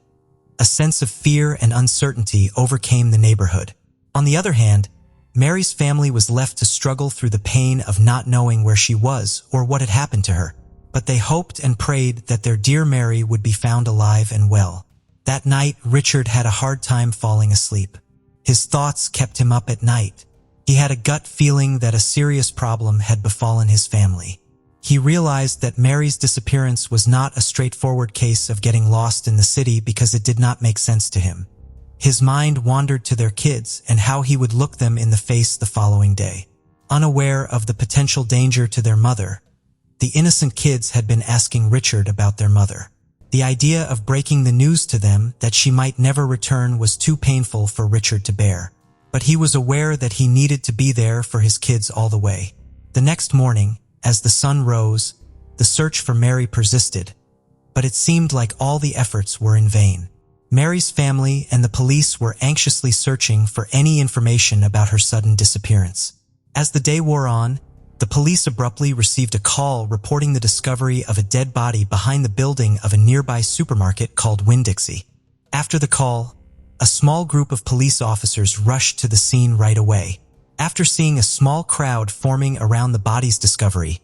a sense of fear and uncertainty overcame the neighborhood. On the other hand, Mary's family was left to struggle through the pain of not knowing where she was or what had happened to her. But they hoped and prayed that their dear Mary would be found alive and well. That night, Richard had a hard time falling asleep. His thoughts kept him up at night. He had a gut feeling that a serious problem had befallen his family. He realized that Mary's disappearance was not a straightforward case of getting lost in the city because it did not make sense to him. His mind wandered to their kids and how he would look them in the face the following day. Unaware of the potential danger to their mother, the innocent kids had been asking Richard about their mother. The idea of breaking the news to them that she might never return was too painful for Richard to bear. But he was aware that he needed to be there for his kids all the way. The next morning, as the sun rose, the search for Mary persisted, but it seemed like all the efforts were in vain. Mary's family and the police were anxiously searching for any information about her sudden disappearance. As the day wore on, the police abruptly received a call reporting the discovery of a dead body behind the building of a nearby supermarket called Winn-Dixie. After the call, a small group of police officers rushed to the scene right away. After seeing a small crowd forming around the body's discovery,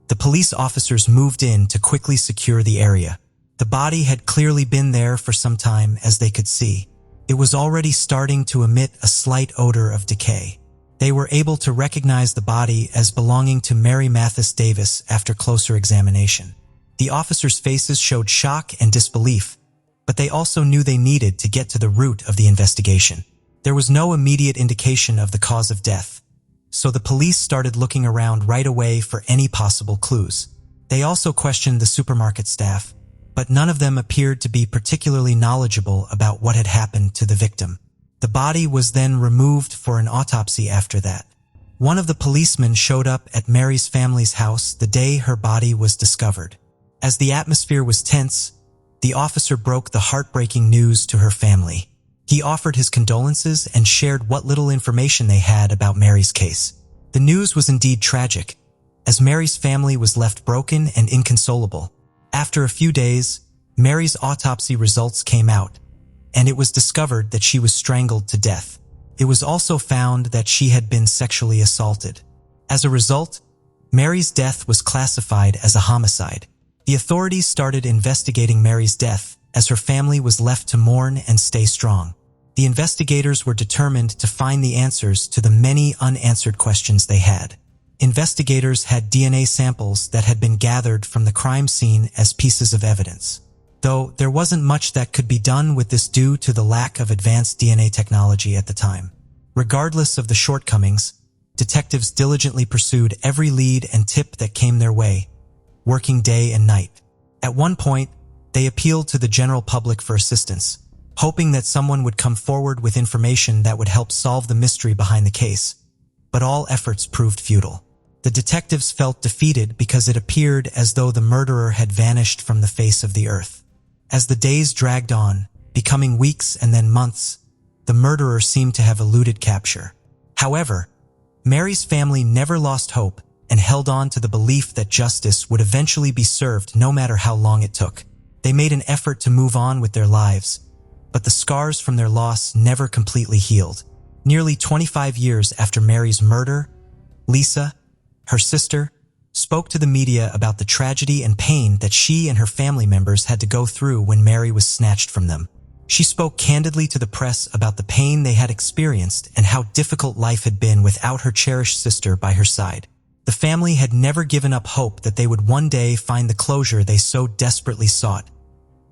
the police officers moved in to quickly secure the area. The body had clearly been there for some time, as they could see. It was already starting to emit a slight odor of decay. They were able to recognize the body as belonging to Mary Mathis Davis after closer examination. The officers' faces showed shock and disbelief, but they also knew they needed to get to the root of the investigation. There was no immediate indication of the cause of death, so the police started looking around right away for any possible clues. They also questioned the supermarket staff, but none of them appeared to be particularly knowledgeable about what had happened to the victim. The body was then removed for an autopsy after that. One of the policemen showed up at Mary's family's house the day her body was discovered. As the atmosphere was tense, the officer broke the heartbreaking news to her family. He offered his condolences and shared what little information they had about Mary's case. The news was indeed tragic, as Mary's family was left broken and inconsolable. After a few days, Mary's autopsy results came out, and it was discovered that she was strangled to death. It was also found that she had been sexually assaulted. As a result, Mary's death was classified as a homicide. The authorities started investigating Mary's death as her family was left to mourn and stay strong. The investigators were determined to find the answers to the many unanswered questions they had. Investigators had DNA samples that had been gathered from the crime scene as pieces of evidence. Though there wasn't much that could be done with this due to the lack of advanced DNA technology at the time. Regardless of the shortcomings, detectives diligently pursued every lead and tip that came their way, working day and night. At one point, they appealed to the general public for assistance, hoping that someone would come forward with information that would help solve the mystery behind the case. But all efforts proved futile. The detectives felt defeated because it appeared as though the murderer had vanished from the face of the earth. As the days dragged on, becoming weeks and then months, the murderer seemed to have eluded capture. However, Mary's family never lost hope and held on to the belief that justice would eventually be served no matter how long it took. They made an effort to move on with their lives, but the scars from their loss never completely healed. Nearly 25 years after Mary's murder, Lisa, her sister, spoke to the media about the tragedy and pain that she and her family members had to go through when Mary was snatched from them. She spoke candidly to the press about the pain they had experienced and how difficult life had been without her cherished sister by her side. The family had never given up hope that they would one day find the closure they so desperately sought.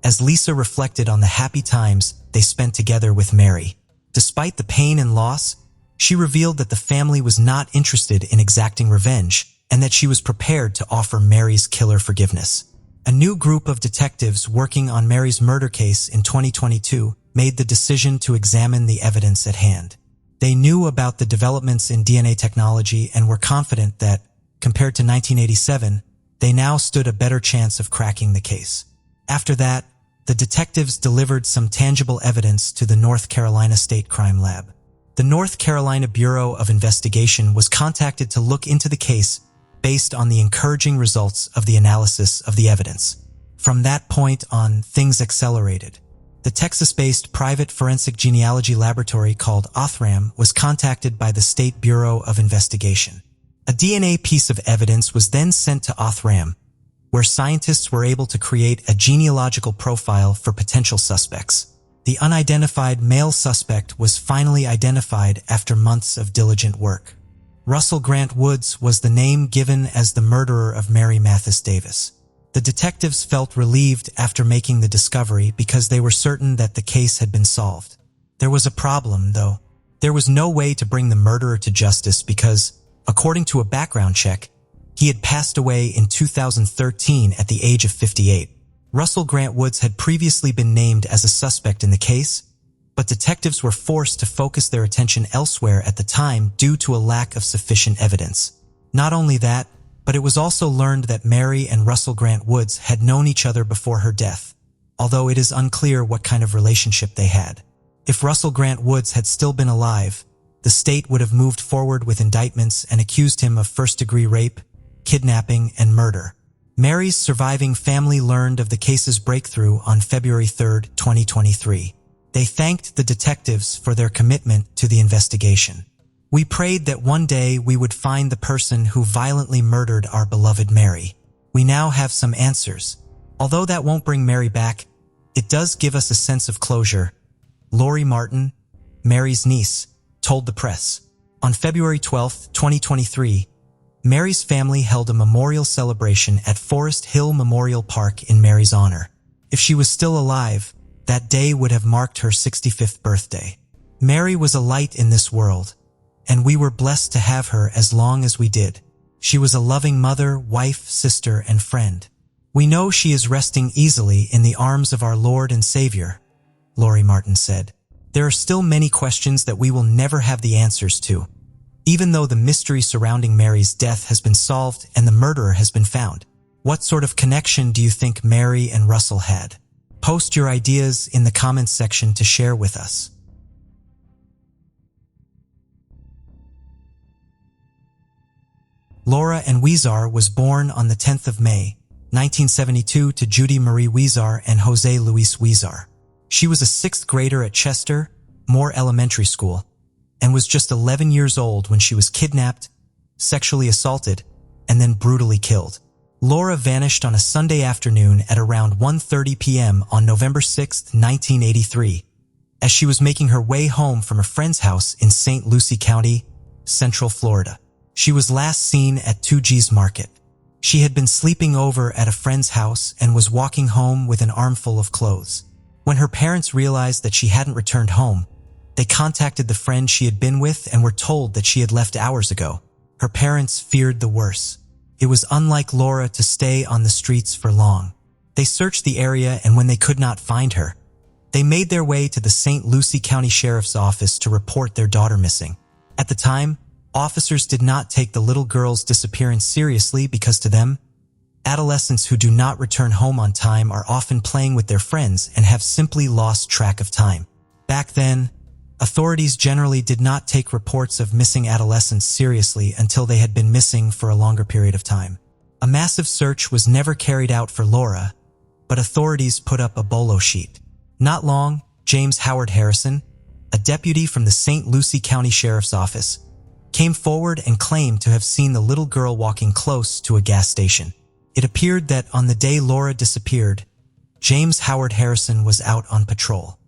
As Lisa reflected on the happy times they spent together with Mary, despite the pain and loss, she revealed that the family was not interested in exacting revenge and that she was prepared to offer Mary's killer forgiveness. A new group of detectives working on Mary's murder case in 2022 made the decision to examine the evidence at hand. They knew about the developments in DNA technology and were confident that, compared to 1987, they now stood a better chance of cracking the case. After that, the detectives delivered some tangible evidence to the North Carolina State Crime Lab. The North Carolina Bureau of Investigation was contacted to look into the case based on the encouraging results of the analysis of the evidence. From that point on, things accelerated. The Texas-based private forensic genealogy laboratory called Othram was contacted by the State Bureau of Investigation. A DNA piece of evidence was then sent to Othram, where scientists were able to create a genealogical profile for potential suspects. The unidentified male suspect was finally identified after months of diligent work. Russell Grant Woods was the name given as the murderer of Mary Mathis Davis. The detectives felt relieved after making the discovery because they were certain that the case had been solved. There was a problem, though. There was no way to bring the murderer to justice because, according to a background check, he had passed away in 2013 at the age of 58. Russell Grant Woods had previously been named as a suspect in the case, but detectives were forced to focus their attention elsewhere at the time due to a lack of sufficient evidence. Not only that, but it was also learned that Mary and Russell Grant Woods had known each other before her death, although it is unclear what kind of relationship they had. If Russell Grant Woods had still been alive, the state would have moved forward with indictments and accused him of first-degree rape, kidnapping, and murder. Mary's surviving family learned of the case's breakthrough on February 3, 2023. They thanked the detectives for their commitment to the investigation. We prayed that one day we would find the person who violently murdered our beloved Mary. We now have some answers. Although that won't bring Mary back, it does give us a sense of closure. Lori Martin, Mary's niece, told the press. On February 12, 2023, Mary's family held a memorial celebration at Forest Hill Memorial Park in Mary's honor. If she was still alive, that day would have marked her 65th birthday. Mary was a light in this world, and we were blessed to have her as long as we did. She was a loving mother, wife, sister, and friend. We know she is resting easily in the arms of our Lord and Savior, Lori Martin said. There are still many questions that we will never have the answers to, even though the mystery surrounding Mary's death has been solved and the murderer has been found. What sort of connection do you think Mary and Russell had? Post your ideas in the comments section to share with us. Laura Ann Huizar was born on the 10th of May, 1972 to Judy Marie Huizar and Jose Luis Huizar. She was a 6th grader at Chester Moore Elementary School and was just 11 years old when she was kidnapped, sexually assaulted, and then brutally killed. Laura vanished on a Sunday afternoon at around 1:30 p.m. on November 6, 1983, as she was making her way home from a friend's house in St. Lucie County, Central Florida. She was last seen at 2G's Market. She had been sleeping over at a friend's house and was walking home with an armful of clothes. When her parents realized that she hadn't returned home, they contacted the friend she had been with and were told that she had left hours ago. Her parents feared the worst. It was unlike Laura to stay on the streets for long. They searched the area, and when they could not find her, they made their way to the St. Lucie County Sheriff's Office to report their daughter missing. At the time, officers did not take the little girl's disappearance seriously because to them, adolescents who do not return home on time are often playing with their friends and have simply lost track of time. Back then, authorities generally did not take reports of missing adolescents seriously until they had been missing for a longer period of time. A massive search was never carried out for Laura, but authorities put up a bolo sheet. Not long, James Howard Harrison, a deputy from the St. Lucie County Sheriff's Office, came forward and claimed to have seen the little girl walking close to a gas station. It appeared that on the day Laura disappeared, James Howard Harrison was out on patrol.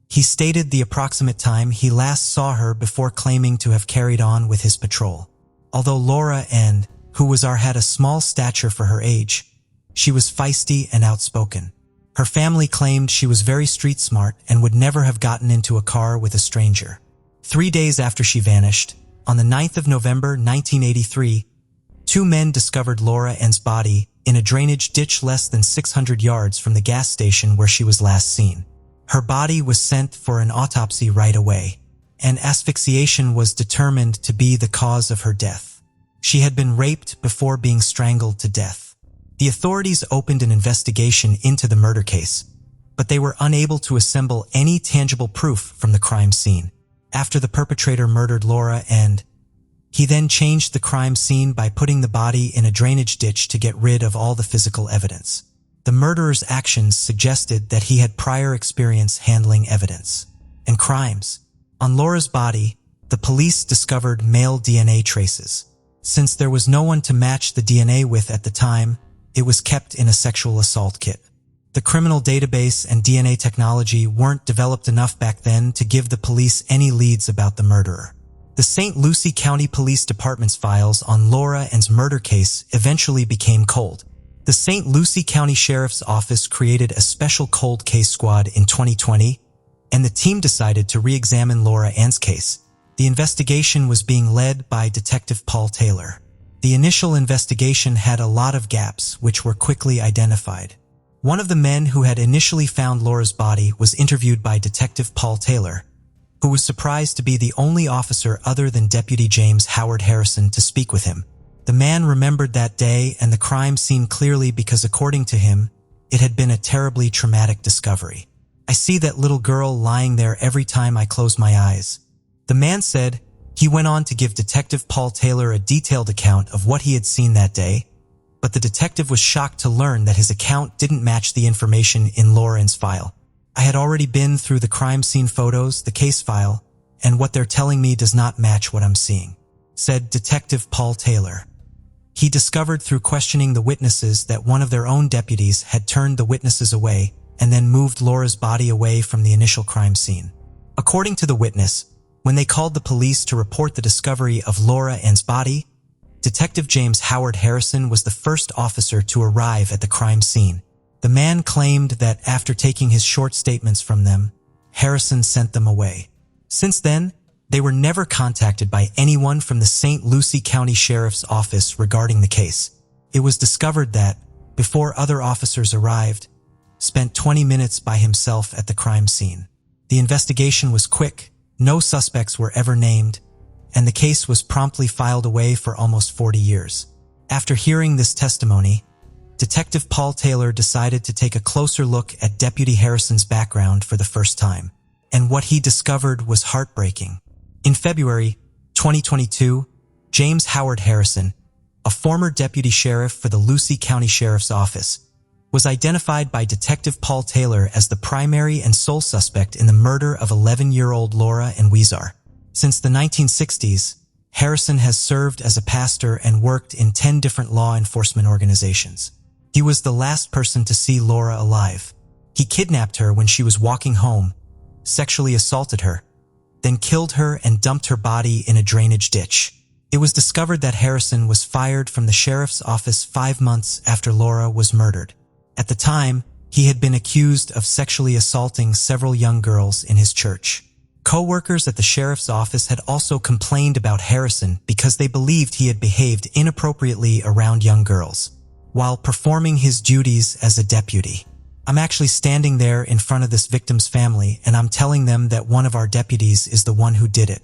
He stated the approximate time he last saw her before claiming to have carried on with his patrol. Although Laura Ann who had a small stature for her age. She was feisty and outspoken. Her family claimed she was very street smart and would never have gotten into a car with a stranger. 3 days after she vanished, on the 9th of November 1983, 2 men discovered Laura Ann's body in a drainage ditch less than 600 yards from the gas station where she was last seen. Her body was sent for an autopsy right away, and asphyxiation was determined to be the cause of her death. She had been raped before being strangled to death. The authorities opened an investigation into the murder case, but they were unable to assemble any tangible proof from the crime scene. After the perpetrator murdered Laura Ann, he then changed the crime scene by putting the body in a drainage ditch to get rid of all the physical evidence. The murderer's actions suggested that he had prior experience handling evidence and crimes. On Laura's body, the police discovered male DNA traces. Since there was no one to match the DNA with at the time, it was kept in a sexual assault kit. The criminal database and DNA technology weren't developed enough back then to give the police any leads about the murderer. The St. Lucie County Police Department's files on Laura Ann's murder case eventually became cold. The St. Lucie County Sheriff's Office created a special cold case squad in 2020, and the team decided to re-examine Laura Ann's case. The investigation was being led by Detective Paul Taylor. The initial investigation had a lot of gaps, which were quickly identified. One of the men who had initially found Laura's body was interviewed by Detective Paul Taylor, who was surprised to be the only officer other than Deputy James Howard Harrison to speak with him. The man remembered that day and the crime scene clearly because, according to him, it had been a terribly traumatic discovery. "I see that little girl lying there every time I close my eyes," the man said. He went on to give Detective Paul Taylor a detailed account of what he had seen that day, but the detective was shocked to learn that his account didn't match the information in Laura Ann's file. "I had already been through the crime scene photos, the case file, and what they're telling me does not match what I'm seeing," said Detective Paul Taylor. He discovered through questioning the witnesses that one of their own deputies had turned the witnesses away and then moved Laura's body away from the initial crime scene. According to the witness, when they called the police to report the discovery of Laura Ann's body, Detective James Howard Harrison was the first officer to arrive at the crime scene. The man claimed that after taking his short statements from them, Harrison sent them away. Since then, they were never contacted by anyone from the St. Lucie County Sheriff's Office regarding the case. It was discovered that, before other officers arrived, spent 20 minutes by himself at the crime scene. The investigation was quick, no suspects were ever named, and the case was promptly filed away for almost 40 years. After hearing this testimony, Detective Paul Taylor decided to take a closer look at Deputy Harrison's background for the first time, and what he discovered was heartbreaking. In February 2022, James Howard Harrison, a former deputy sheriff for the Lucie County Sheriff's Office, was identified by Detective Paul Taylor as the primary and sole suspect in the murder of 11-year-old Laura Ann Weezer. Since the 1960s, Harrison has served as a pastor and worked in 10 different law enforcement organizations. He was the last person to see Laura alive. He kidnapped her when she was walking home, sexually assaulted her, then killed her and dumped her body in a drainage ditch. It was discovered that Harrison was fired from the sheriff's office 5 months after Laura was murdered. At the time, he had been accused of sexually assaulting several young girls in his church. Co-workers at the sheriff's office had also complained about Harrison because they believed he had behaved inappropriately around young girls while performing his duties as a deputy. "I'm actually standing there in front of this victim's family, and I'm telling them that one of our deputies is the one who did it.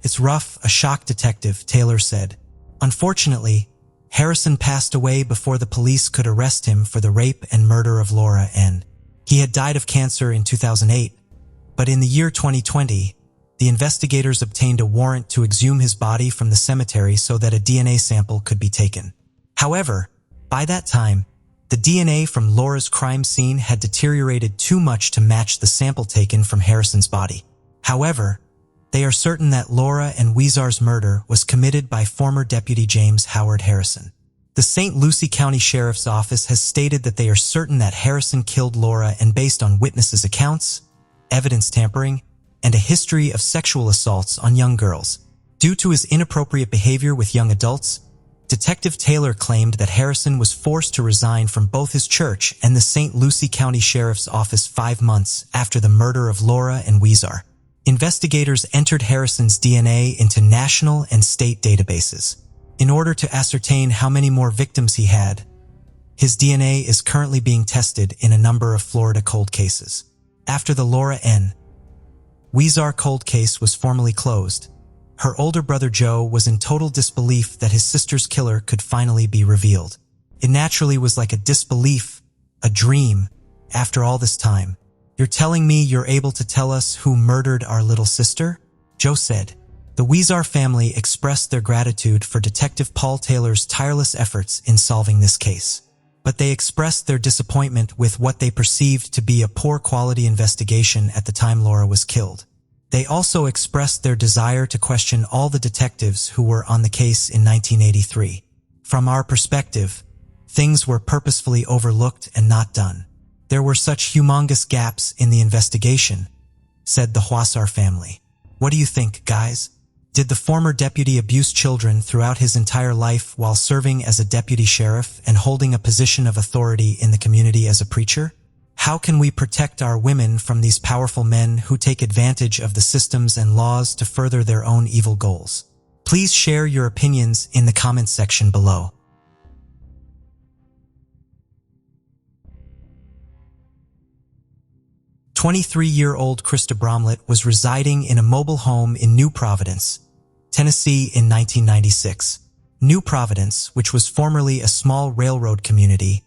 It's rough," a shocked detective, Taylor said. Unfortunately, Harrison passed away before the police could arrest him for the rape and murder of Laura Ann. He had died of cancer in 2008, but in the year 2020, the investigators obtained a warrant to exhume his body from the cemetery so that a DNA sample could be taken. However, by that time, the DNA from Laura's crime scene had deteriorated too much to match the sample taken from Harrison's body. However, they are certain that Laura Ann Weezer's murder was committed by former Deputy James Howard Harrison. The St. Lucie County Sheriff's Office has stated that they are certain that Harrison killed Laura Ann based on witnesses' accounts, evidence tampering, and a history of sexual assaults on young girls. Due to his inappropriate behavior with young adults, Detective Taylor claimed that Harrison was forced to resign from both his church and the St. Lucie County Sheriff's Office 5 months after the murder of Laura and Weezer. Investigators entered Harrison's DNA into national and state databases. In order to ascertain how many more victims he had, his DNA is currently being tested in a number of Florida cold cases. After the Laura N. Weezer cold case was formally closed, her older brother Joe was in total disbelief that his sister's killer could finally be revealed. It naturally was like a disbelief, a dream, after all this time. "You're telling me you're able to tell us who murdered our little sister?" Joe said. The Weezer family expressed their gratitude for Detective Paul Taylor's tireless efforts in solving this case. But they expressed their disappointment with what they perceived to be a poor quality investigation at the time Laura was killed. They also expressed their desire to question all the detectives who were on the case in 1983. "From our perspective, things were purposefully overlooked and not done. There were such humongous gaps in the investigation," said the Huasar family. "What do you think, guys? Did the former deputy abuse children throughout his entire life while serving as a deputy sheriff and holding a position of authority in the community as a preacher? How can we protect our women from these powerful men who take advantage of the systems and laws to further their own evil goals?" Please share your opinions in the comments section below. "23-year-old Krista Bromlett was residing in a mobile home in New Providence, Tennessee in 1996. New Providence, which was formerly a small railroad community,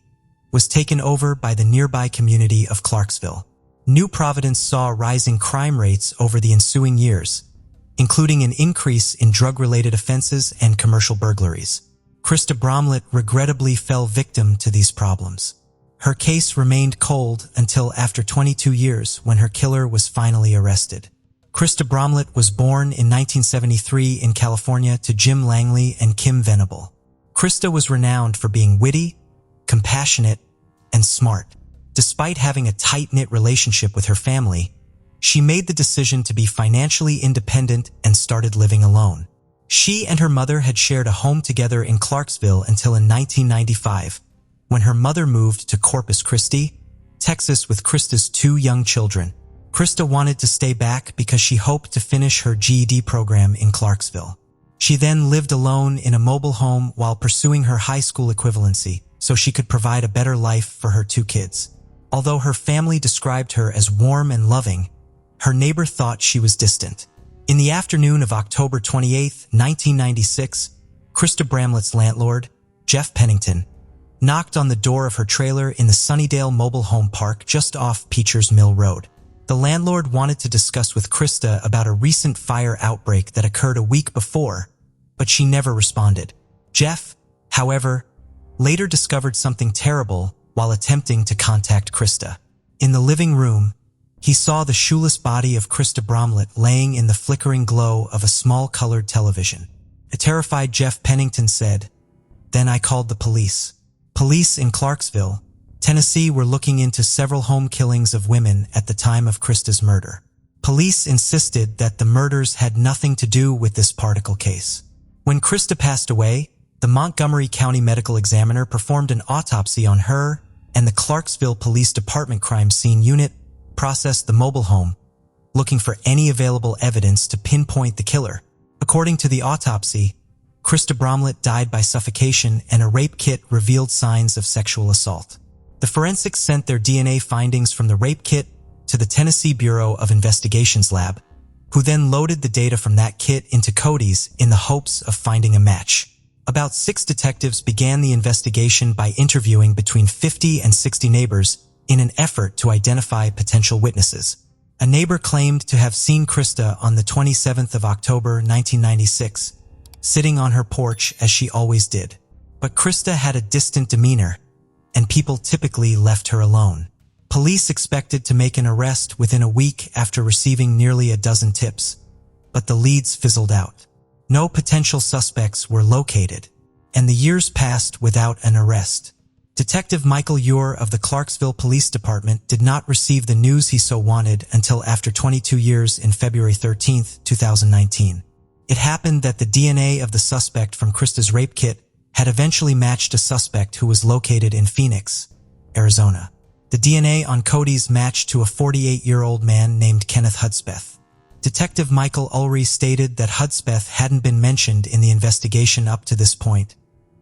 was taken over by the nearby community of Clarksville. New Providence saw rising crime rates over the ensuing years, including an increase in drug-related offenses and commercial burglaries. Krista Bromlett regrettably fell victim to these problems. Her case remained cold until after 22 years when her killer was finally arrested. Krista Bromlett was born in 1973 in California to Jim Langley and Kim Venable. Krista was renowned for being witty, compassionate, and smart. Despite having a tight-knit relationship with her family, she made the decision to be financially independent and started living alone. She and her mother had shared a home together in Clarksville until in 1995, when her mother moved to Corpus Christi, Texas with Krista's 2 young children. Krista wanted to stay back because she hoped to finish her GED program in Clarksville. She then lived alone in a mobile home while pursuing her high school equivalency so she could provide a better life for her 2 kids. Although her family described her as warm and loving, her neighbor thought she was distant. In the afternoon of October 28, 1996, Krista Bramlett's landlord, Jeff Pennington, knocked on the door of her trailer in the Sunnydale Mobile Home Park just off Peachers Mill Road. The landlord wanted to discuss with Krista about a recent fire outbreak that occurred a week before, but she never responded. Jeff, however, later discovered something terrible while attempting to contact Krista. In the living room, he saw the shoeless body of Krista Bromlett laying in the flickering glow of a small colored television. A terrified Jeff Pennington said, "Then I called the police." Police in Clarksville, Tennessee were looking into several home killings of women at the time of Krista's murder. Police insisted that the murders had nothing to do with this particle case. When Krista passed away, the Montgomery County Medical Examiner performed an autopsy on her, and the Clarksville Police Department Crime Scene Unit processed the mobile home, looking for any available evidence to pinpoint the killer. According to the autopsy, Krista Bromlett died by suffocation and a rape kit revealed signs of sexual assault. The forensics sent their DNA findings from the rape kit to the Tennessee Bureau of Investigation's lab, who then loaded the data from that kit into Cody's in the hopes of finding a match. About 6 detectives began the investigation by interviewing between 50 and 60 neighbors in an effort to identify potential witnesses. A neighbor claimed to have seen Krista on the 27th of October, 1996, sitting on her porch as she always did. But Krista had a distant demeanor, and people typically left her alone. Police expected to make an arrest within a week after receiving nearly a dozen tips, but the leads fizzled out. No potential suspects were located, and the years passed without an arrest. Detective Michael Ure of the Clarksville Police Department did not receive the news he so wanted until after 22 years in February 13, 2019. It happened that the DNA of the suspect from Krista's rape kit had eventually matched a suspect who was located in Phoenix, Arizona. The DNA on Cody's matched to a 48-year-old man named Kenneth Hudspeth. Detective Michael Ulrey stated that Hudspeth hadn't been mentioned in the investigation up to this point,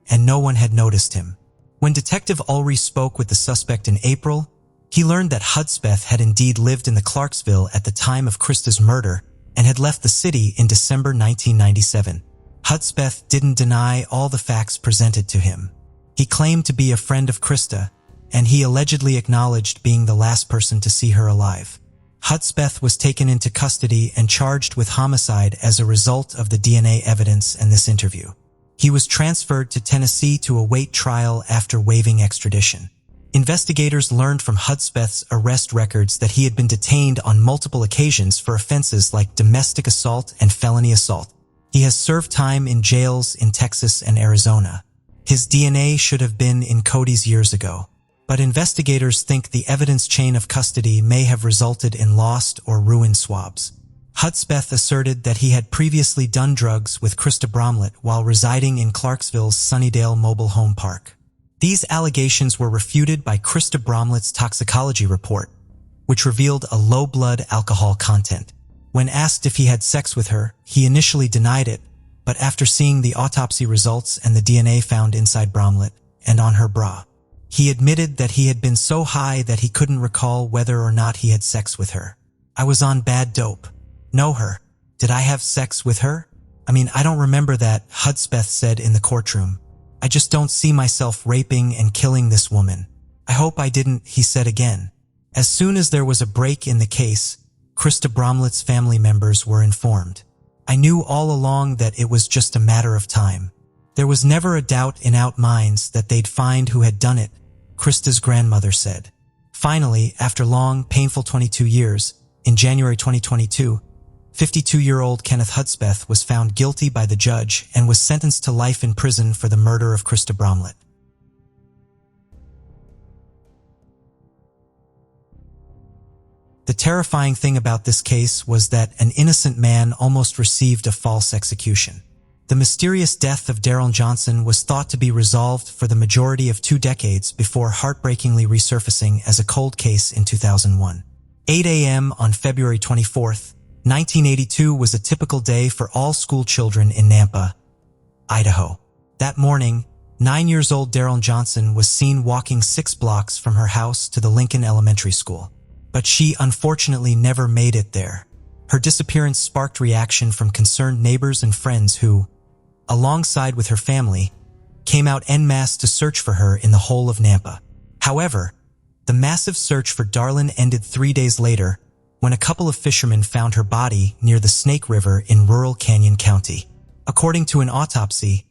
and no one had noticed him. When Detective Ulrey spoke with the suspect in April, he learned that Hudspeth had indeed lived in the Clarksville at the time of Krista's murder and had left the city in December 1997. Hudspeth didn't deny all the facts presented to him. He claimed to be a friend of Krista, and he allegedly acknowledged being the last person to see her alive. Hudspeth was taken into custody and charged with homicide as a result of the DNA evidence and this interview. He was transferred to Tennessee to await trial after waiving extradition. Investigators learned from Hudspeth's arrest records that he had been detained on multiple occasions for offenses like domestic assault and felony assault. He has served time in jails in Texas and Arizona. His DNA should have been in Cody's years ago, but investigators think the evidence chain of custody may have resulted in lost or ruined swabs. Hudspeth asserted that he had previously done drugs with Krista Bromlett while residing in Clarksville's Sunnydale Mobile Home Park. These allegations were refuted by Krista Bromlett's toxicology report, which revealed a low blood alcohol content. When asked if he had sex with her, he initially denied it, but after seeing the autopsy results and the DNA found inside Bromlett and on her bra, he admitted that he had been so high that he couldn't recall whether or not he had sex with her. "I was on bad dope. Know her. Did I have sex with her? I don't remember that," Hudspeth said in the courtroom. "I just don't see myself raping and killing this woman. I hope I didn't," he said again. As soon as there was a break in the case, Krista Bromlett's family members were informed. "I knew all along that it was just a matter of time. There was never a doubt in our minds that they'd find who had done it," Krista's grandmother said. Finally, after long, painful 22 years, in January 2022, 52-year-old Kenneth Hudspeth was found guilty by the judge and was sentenced to life in prison for the murder of Krista Bromlett. The terrifying thing about this case was that an innocent man almost received a false execution. The mysterious death of Daryl Johnson was thought to be resolved for the majority of 2 decades before heartbreakingly resurfacing as a cold case in 2001. 8 a.m. on February 24th, 1982 was a typical day for all school children in Nampa, Idaho. That morning, 9-year-old Daryl Johnson was seen walking 6 blocks from her house to the Lincoln Elementary School. But she unfortunately never made it there. Her disappearance sparked reaction from concerned neighbors and friends who, alongside with her family, came out en masse to search for her in the whole of Nampa. However, the massive search for Darlin ended 3 days later when a couple of fishermen found her body near the Snake River in rural Canyon County. According to an autopsy,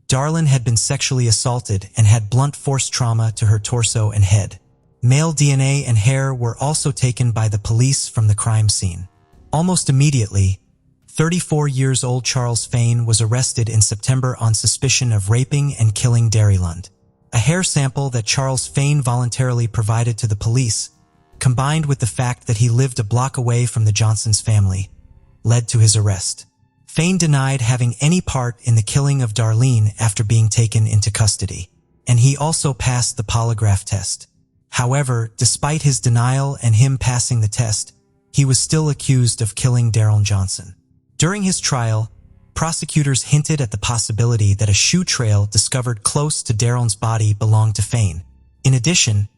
Darlin had been sexually assaulted and had blunt force trauma to her torso and head. Male DNA and hair were also taken by the police from the crime scene. Almost immediately, 34-year-old Charles Fain was arrested in September on suspicion of raping and killing Darylund. A hair sample that Charles Fain voluntarily provided to the police, combined with the fact that he lived a block away from the Johnsons' family, led to his arrest. Fain denied having any part in the killing of Darlene after being taken into custody, and he also passed the polygraph test. However, despite his denial and him passing the test, he was still accused of killing Daryl Johnson. During his trial, prosecutors hinted at the possibility that a shoe trail discovered close to Daryl's body belonged to Fain. In addition,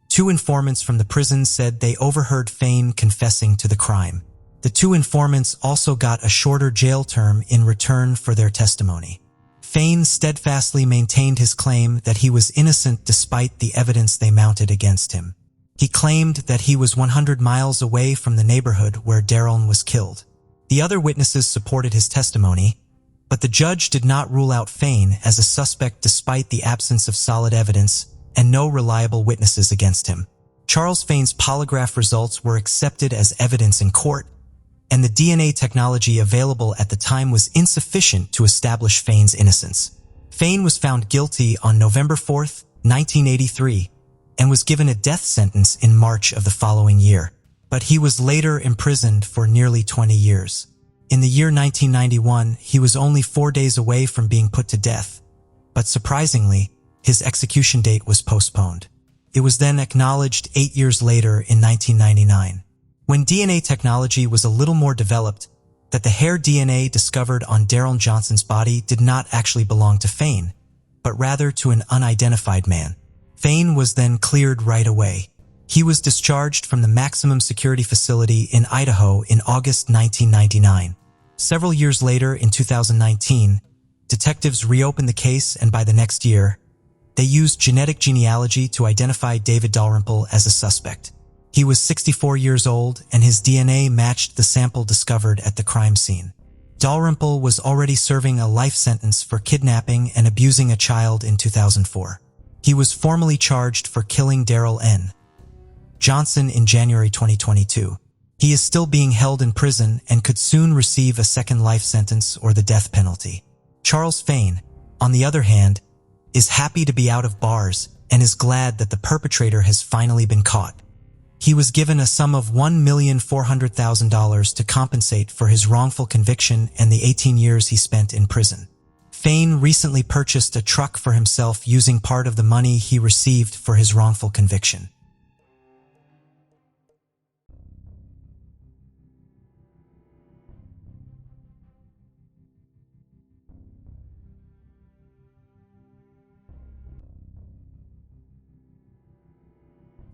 2 informants from the prison said they overheard Fain confessing to the crime. The 2 informants also got a shorter jail term in return for their testimony. Fain steadfastly maintained his claim that he was innocent despite the evidence they mounted against him. He claimed that he was 100 miles away from the neighborhood where Daryl was killed. The other witnesses supported his testimony, but the judge did not rule out Fain as a suspect despite the absence of solid evidence and no reliable witnesses against him. Charles Fain's polygraph results were accepted as evidence in court, and the DNA technology available at the time was insufficient to establish Fain's innocence. Fain was found guilty on November 4, 1983, and was given a death sentence in March of the following year, but he was later imprisoned for nearly 20 years. In the year 1991, he was only 4 days away from being put to death, but surprisingly, his execution date was postponed. It was then acknowledged 8 years later in 1999, when DNA technology was a little more developed, that the hair DNA discovered on Daryl Johnson's body did not actually belong to Fain, but rather to an unidentified man. Fain was then cleared right away. He was discharged from the maximum security facility in Idaho in August 1999. Several years later, in 2019, detectives reopened the case, and by the next year, they used genetic genealogy to identify David Dalrymple as a suspect. He was 64 years old, and his DNA matched the sample discovered at the crime scene. Dalrymple was already serving a life sentence for kidnapping and abusing a child in 2004. He was formally charged for killing Daryl N. Johnson in January 2022. He is still being held in prison and could soon receive a second life sentence or the death penalty. Charles Fain, on the other hand, is happy to be out of bars and is glad that the perpetrator has finally been caught. He was given a sum of $1,400,000 to compensate for his wrongful conviction and the 18 years he spent in prison. Fain recently purchased a truck for himself using part of the money he received for his wrongful conviction.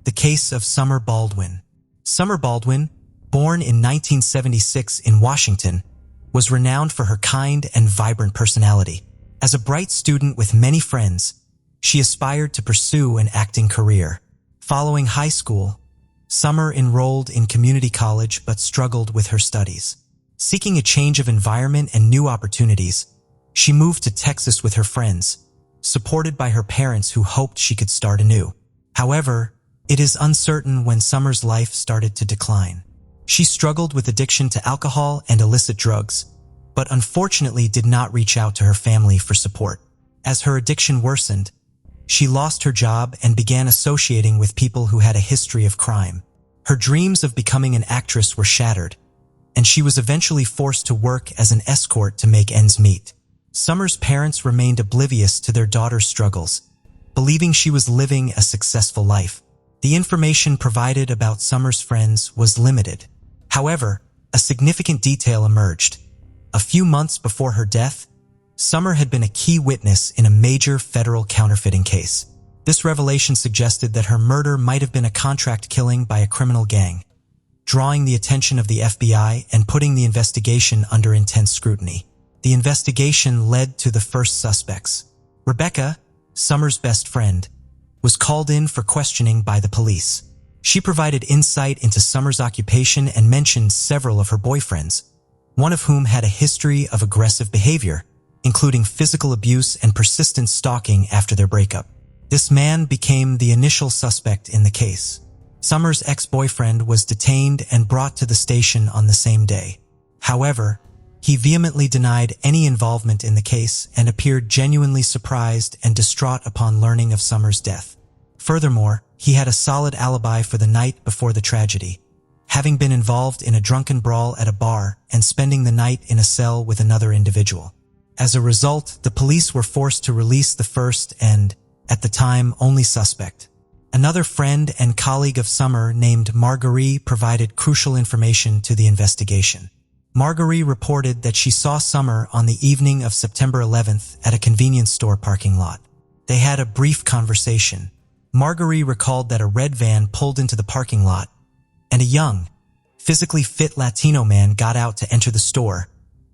The case of Summer Baldwin. Summer Baldwin, born in 1976 in Washington, was renowned for her kind and vibrant personality. As a bright student with many friends, she aspired to pursue an acting career. Following high school, Summer enrolled in community college but struggled with her studies. Seeking a change of environment and new opportunities, she moved to Texas with her friends, supported by her parents who hoped she could start anew. However, it is uncertain when Summer's life started to decline. She struggled with addiction to alcohol and illicit drugs, but unfortunately did not reach out to her family for support. As her addiction worsened, she lost her job and began associating with people who had a history of crime. Her dreams of becoming an actress were shattered, and she was eventually forced to work as an escort to make ends meet. Summer's parents remained oblivious to their daughter's struggles, believing she was living a successful life. The information provided about Summer's friends was limited. However, a significant detail emerged. A few months before her death, Summer had been a key witness in a major federal counterfeiting case. This revelation suggested that her murder might have been a contract killing by a criminal gang, drawing the attention of the FBI and putting the investigation under intense scrutiny. The investigation led to the first suspects. Rebecca, Summer's best friend, was called in for questioning by the police. She provided insight into Summer's occupation and mentioned several of her boyfriends, one of whom had a history of aggressive behavior, including physical abuse and persistent stalking after their breakup. This man became the initial suspect in the case. Summer's ex-boyfriend was detained and brought to the station on the same day. However, he vehemently denied any involvement in the case and appeared genuinely surprised and distraught upon learning of Summer's death. Furthermore, he had a solid alibi for the night before the tragedy, having been involved in a drunken brawl at a bar and spending the night in a cell with another individual. As a result, the police were forced to release the first and, at the time, only suspect. Another friend and colleague of Summer named Marguerite provided crucial information to the investigation. Marguerite reported that she saw Summer on the evening of September 11th at a convenience store parking lot. They had a brief conversation. Marguerite recalled that a red van pulled into the parking lot, and a young, physically fit Latino man got out to enter the store,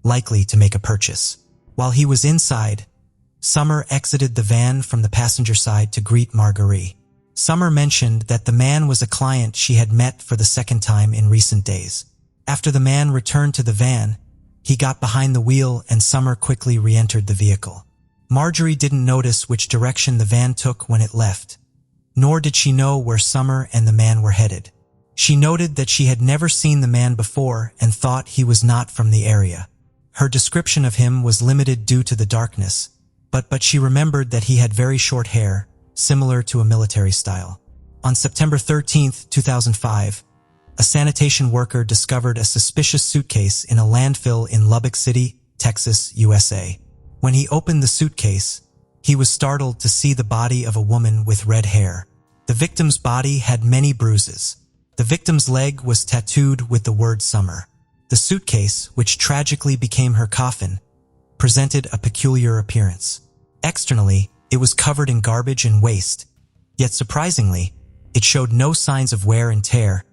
likely to make a purchase. While he was inside, Summer exited the van from the passenger side to greet Marguerite. Summer mentioned that the man was a client she had met for the second time in recent days. After the man returned to the van, he got behind the wheel and Summer quickly re-entered the vehicle. Marjorie didn't notice which direction the van took when it left, nor did she know where Summer and the man were headed. She noted that she had never seen the man before and thought he was not from the area. Her description of him was limited due to the darkness, but she remembered that he had very short hair, similar to a military style. On September 13, 2005, a sanitation worker discovered a suspicious suitcase in a landfill in Lubbock City, Texas, USA. When he opened the suitcase, he was startled to see the body of a woman with red hair. The victim's body had many bruises. The victim's leg was tattooed with the word summer. The suitcase, which tragically became her coffin, presented a peculiar appearance. Externally, it was covered in garbage and waste, yet surprisingly, it showed no signs of wear and tear,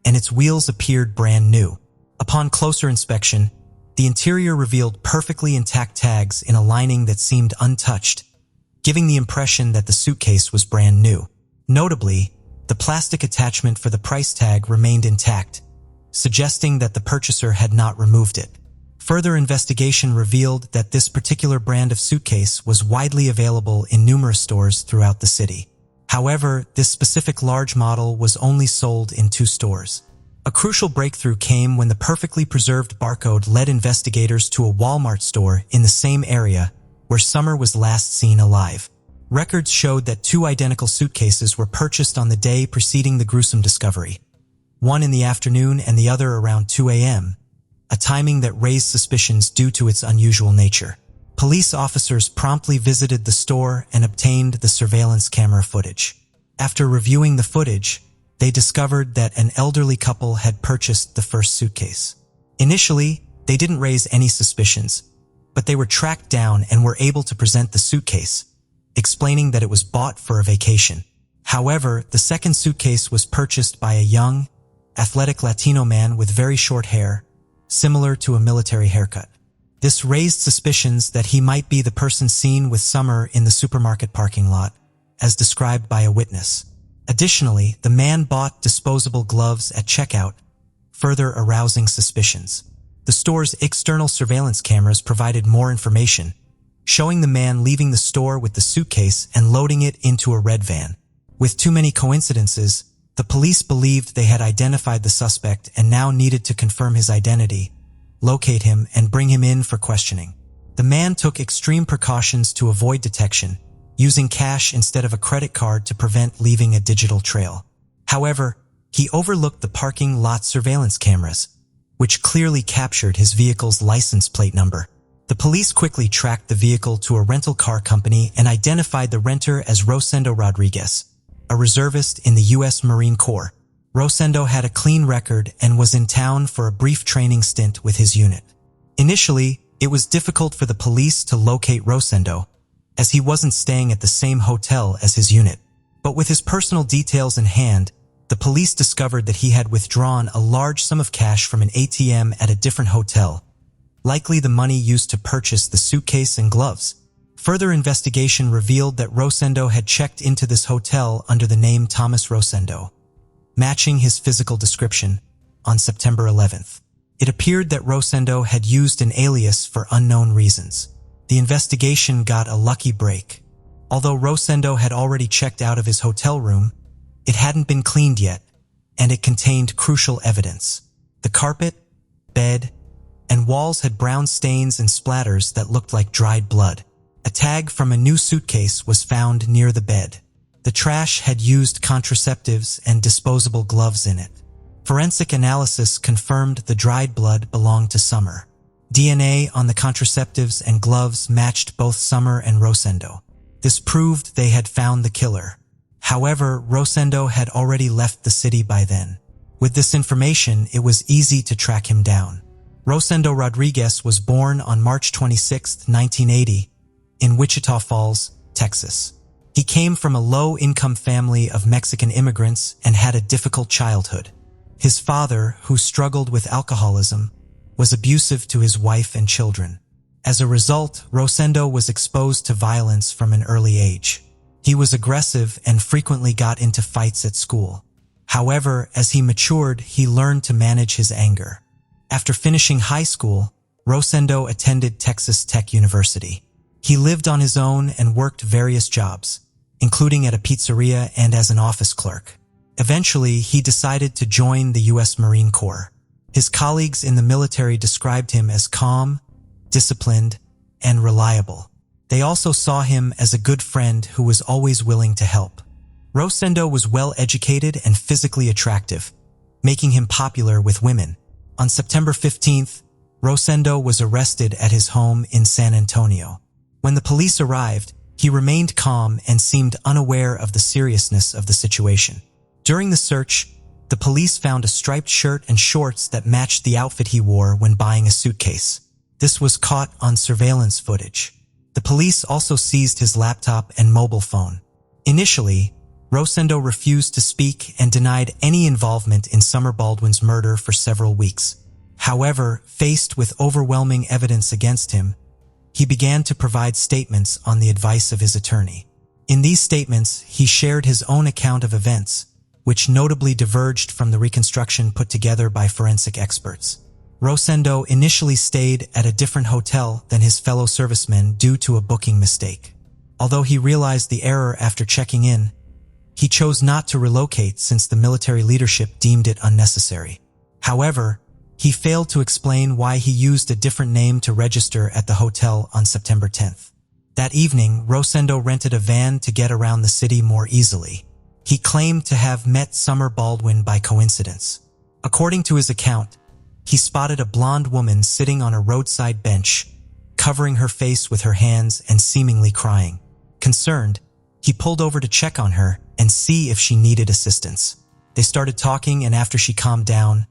and its wheels appeared brand new. Upon closer inspection, the interior revealed perfectly intact tags in a lining that seemed untouched, giving the impression that the suitcase was brand new. Notably, the plastic attachment for the price tag remained intact, suggesting that the purchaser had not removed it. Further investigation revealed that this particular brand of suitcase was widely available in numerous stores throughout the city. However, this specific large model was only sold in 2 stores. A crucial breakthrough came when the perfectly preserved barcode led investigators to a Walmart store in the same area where Summer was last seen alive. Records showed that 2 identical suitcases were purchased on the day preceding the gruesome discovery, one in the afternoon and the other around 2 a.m., a timing that raised suspicions due to its unusual nature. Police officers promptly visited the store and obtained the surveillance camera footage. After reviewing the footage, they discovered that an elderly couple had purchased the first suitcase. Initially, they didn't raise any suspicions, but they were tracked down and were able to present the suitcase, explaining that it was bought for a vacation. However, the second suitcase was purchased by a young, athletic Latino man with very short hair, similar to a military haircut. This raised suspicions that he might be the person seen with Summer in the supermarket parking lot, as described by a witness. Additionally, the man bought disposable gloves at checkout, further arousing suspicions. The store's external surveillance cameras provided more information, showing the man leaving the store with the suitcase and loading it into a red van. With too many coincidences, the police believed they had identified the suspect and now needed to confirm his identity, locate him, and bring him in for questioning. The man took extreme precautions to avoid detection, using cash instead of a credit card to prevent leaving a digital trail. However, he overlooked the parking lot surveillance cameras, which clearly captured his vehicle's license plate number. The police quickly tracked the vehicle to a rental car company and identified the renter as Rosendo Rodriguez, a reservist in the U.S. Marine Corps. Rosendo had a clean record and was in town for a brief training stint with his unit. Initially, it was difficult for the police to locate Rosendo, as he wasn't staying at the same hotel as his unit. But with his personal details in hand, the police discovered that he had withdrawn a large sum of cash from an ATM at a different hotel, likely the money used to purchase the suitcase and gloves. Further investigation revealed that Rosendo had checked into this hotel under the name Thomas Rosendo, matching his physical description, on September 11th. It appeared that Rosendo had used an alias for unknown reasons. The investigation got a lucky break. Although Rosendo had already checked out of his hotel room, it hadn't been cleaned yet, and it contained crucial evidence. The carpet, bed, and walls had brown stains and splatters that looked like dried blood. A tag from a new suitcase was found near the bed. The trash had used contraceptives and disposable gloves in it. Forensic analysis confirmed the dried blood belonged to Summer. DNA on the contraceptives and gloves matched both Summer and Rosendo. This proved they had found the killer. However, Rosendo had already left the city by then. With this information, it was easy to track him down. Rosendo Rodriguez was born on March 26, 1980, in Wichita Falls, Texas. He came from a low-income family of Mexican immigrants and had a difficult childhood. His father, who struggled with alcoholism, was abusive to his wife and children. As a result, Rosendo was exposed to violence from an early age. He was aggressive and frequently got into fights at school. However, as he matured, he learned to manage his anger. After finishing high school, Rosendo attended Texas Tech University. He lived on his own and worked various jobs, including at a pizzeria and as an office clerk. Eventually, he decided to join the U.S. Marine Corps. His colleagues in the military described him as calm, disciplined, and reliable. They also saw him as a good friend who was always willing to help. Rosendo was well-educated and physically attractive, making him popular with women. On September 15th, Rosendo was arrested at his home in San Antonio. When the police arrived, He remained calm and seemed unaware of the seriousness of the situation. During the search, the police found a striped shirt and shorts that matched the outfit he wore when buying a suitcase. This was caught on surveillance footage. The police also seized his laptop and mobile phone. Initially, Rosendo refused to speak and denied any involvement in Summer Baldwin's murder for several weeks. However, faced with overwhelming evidence against him, he began to provide statements on the advice of his attorney. In these statements, he shared his own account of events, which notably diverged from the reconstruction put together by forensic experts. Rosendo initially stayed at a different hotel than his fellow servicemen due to a booking mistake. Although he realized the error after checking in, he chose not to relocate since the military leadership deemed it unnecessary. However, he failed to explain why he used a different name to register at the hotel on September 10th. That evening, Rosendo rented a van to get around the city more easily. He claimed to have met Summer Baldwin by coincidence. According to his account, he spotted a blonde woman sitting on a roadside bench, covering her face with her hands and seemingly crying. Concerned, he pulled over to check on her and see if she needed assistance. They started talking, and after she calmed down,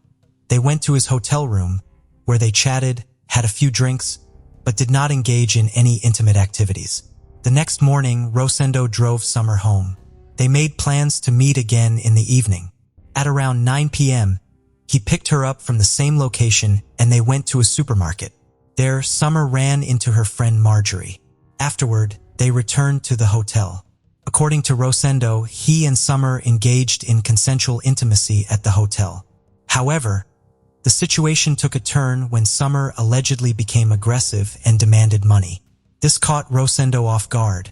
they went to his hotel room, where they chatted, had a few drinks, but did not engage in any intimate activities. The next morning, Rosendo drove Summer home. They made plans to meet again in the evening. At around 9 p.m., he picked her up from the same location and they went to a supermarket. There, Summer ran into her friend Marjorie. Afterward, they returned to the hotel. According to Rosendo, he and Summer engaged in consensual intimacy at the hotel. However, the situation took a turn when Summer allegedly became aggressive and demanded money. This caught Rosendo off guard,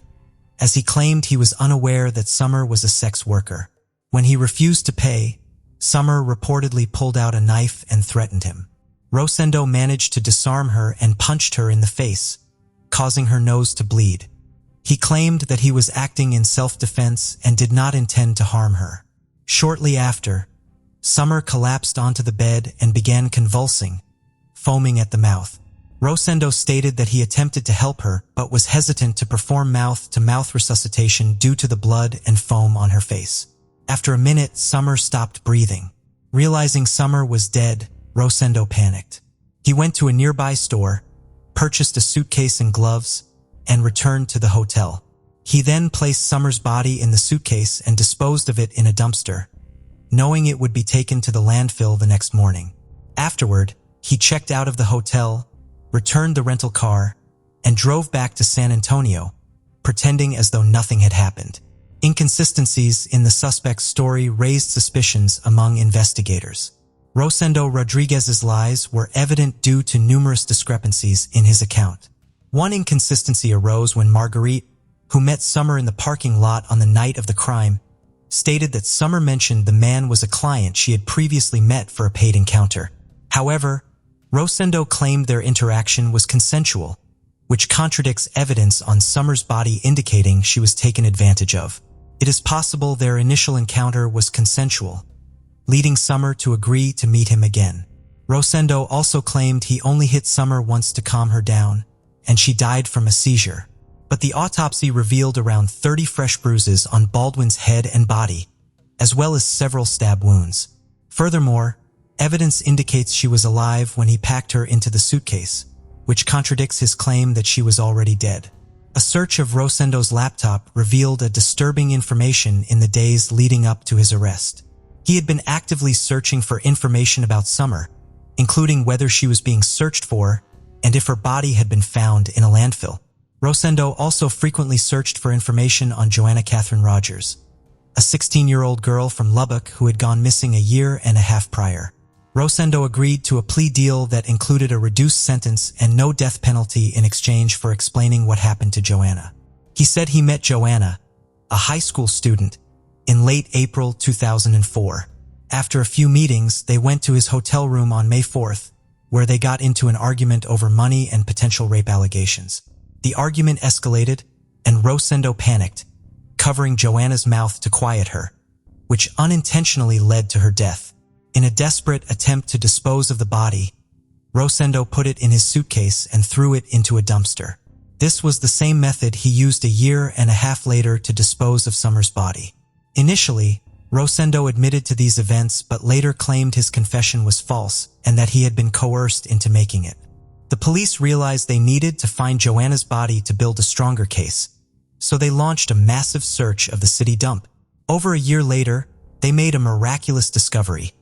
as he claimed he was unaware that Summer was a sex worker. When he refused to pay, Summer reportedly pulled out a knife and threatened him. Rosendo managed to disarm her and punched her in the face, causing her nose to bleed. He claimed that he was acting in self-defense and did not intend to harm her. Shortly after, Summer collapsed onto the bed and began convulsing, foaming at the mouth. Rosendo stated that he attempted to help her but was hesitant to perform mouth-to-mouth resuscitation due to the blood and foam on her face. After a minute, Summer stopped breathing. Realizing Summer was dead, Rosendo panicked. He went to a nearby store, purchased a suitcase and gloves, and returned to the hotel. He then placed Summer's body in the suitcase and disposed of it in a dumpster, knowing it would be taken to the landfill the next morning. Afterward, he checked out of the hotel, returned the rental car, and drove back to San Antonio, pretending as though nothing had happened. Inconsistencies in the suspect's story raised suspicions among investigators. Rosendo Rodriguez's lies were evident due to numerous discrepancies in his account. One inconsistency arose when Marguerite, who met Summer in the parking lot on the night of the crime, stated that Summer mentioned the man was a client she had previously met for a paid encounter. However, Rosendo claimed their interaction was consensual, which contradicts evidence on Summer's body indicating she was taken advantage of. It is possible their initial encounter was consensual, leading Summer to agree to meet him again. Rosendo also claimed he only hit Summer once to calm her down, and she died from a seizure. But the autopsy revealed around 30 fresh bruises on Baldwin's head and body, as well as several stab wounds. Furthermore, evidence indicates she was alive when he packed her into the suitcase, which contradicts his claim that she was already dead. A search of Rosendo's laptop revealed a disturbing information in the days leading up to his arrest. He had been actively searching for information about Summer, including whether she was being searched for and if her body had been found in a landfill. Rosendo also frequently searched for information on Joanna Catherine Rogers, a 16-year-old girl from Lubbock who had gone missing a year and a half prior. Rosendo agreed to a plea deal that included a reduced sentence and no death penalty in exchange for explaining what happened to Joanna. He said he met Joanna, a high school student, in late April 2004. After a few meetings, they went to his hotel room on May 4th, where they got into an argument over money and potential rape allegations. The argument escalated, and Rosendo panicked, covering Joanna's mouth to quiet her, which unintentionally led to her death. In a desperate attempt to dispose of the body, Rosendo put it in his suitcase and threw it into a dumpster. This was the same method he used a year and a half later to dispose of Summer's body. Initially, Rosendo admitted to these events but later claimed his confession was false and that he had been coerced into making it. The police realized they needed to find Joanna's body to build a stronger case, so they launched a massive search of the city dump. Over a year later, they made a miraculous discovery: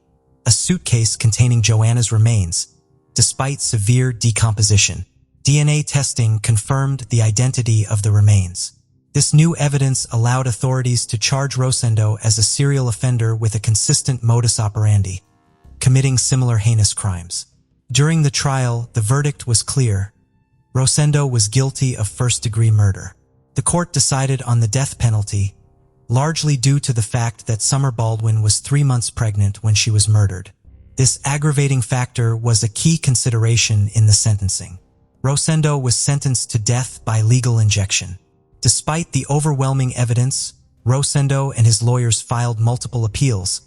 a suitcase containing Joanna's remains, despite severe decomposition. DNA testing confirmed the identity of the remains. This new evidence allowed authorities to charge Rosendo as a serial offender with a consistent modus operandi, committing similar heinous crimes. During the trial, the verdict was clear. Rosendo was guilty of first-degree murder. The court decided on the death penalty, largely due to the fact that Summer Baldwin was 3 months pregnant when she was murdered. This aggravating factor was a key consideration in the sentencing. Rosendo was sentenced to death by lethal injection. Despite the overwhelming evidence, Rosendo and his lawyers filed multiple appeals,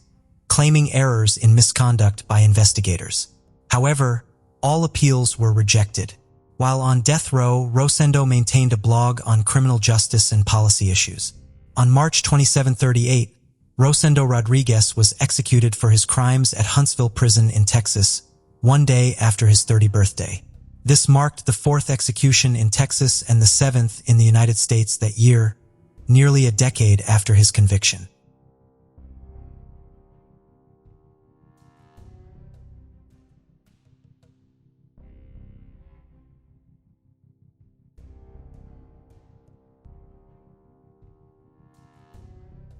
claiming errors in misconduct by investigators. However, all appeals were rejected. While on death row, Rosendo maintained a blog on criminal justice and policy issues. On March 27, 1938, Rosendo Rodriguez was executed for his crimes at Huntsville Prison in Texas, 1 day after his 30th birthday. This marked the 4th execution in Texas and the 7th in the United States that year, nearly a decade after his conviction.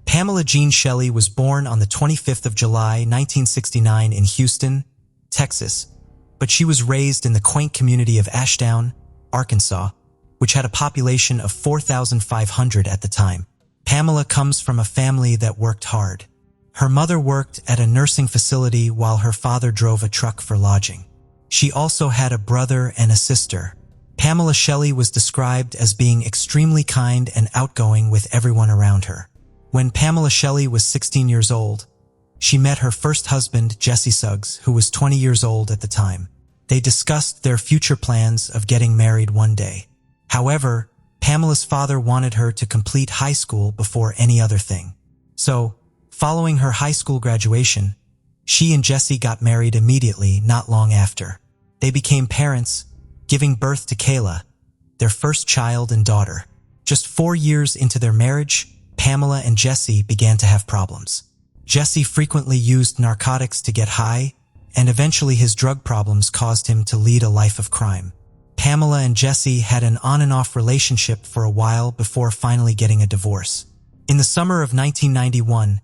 Pamela Jean Shelley was born on the 25th of July, 1969 in Houston, Texas, but she was raised in the quaint community of Ashdown, Arkansas, which had a population of 4,500 at the time. Pamela comes from a family that worked hard. Her mother worked at a nursing facility while her father drove a truck for lodging. She also had a brother and a sister. Pamela Shelley was described as being extremely kind and outgoing with everyone around her. When Pamela Shelley was 16 years old, she met her first husband, Jesse Suggs, who was 20 years old at the time. They discussed their future plans of getting married one day. However, Pamela's father wanted her to complete high school before any other thing. So, following her high school graduation, she and Jesse got married immediately, not long after. They became parents, giving birth to Kayla, their first child and daughter. Just 4 years into their marriage, Pamela and Jesse began to have problems. Jesse frequently used narcotics to get high, and eventually his drug problems caused him to lead a life of crime. Pamela and Jesse had an on-and-off relationship for a while before finally getting a divorce. In the summer of 1991,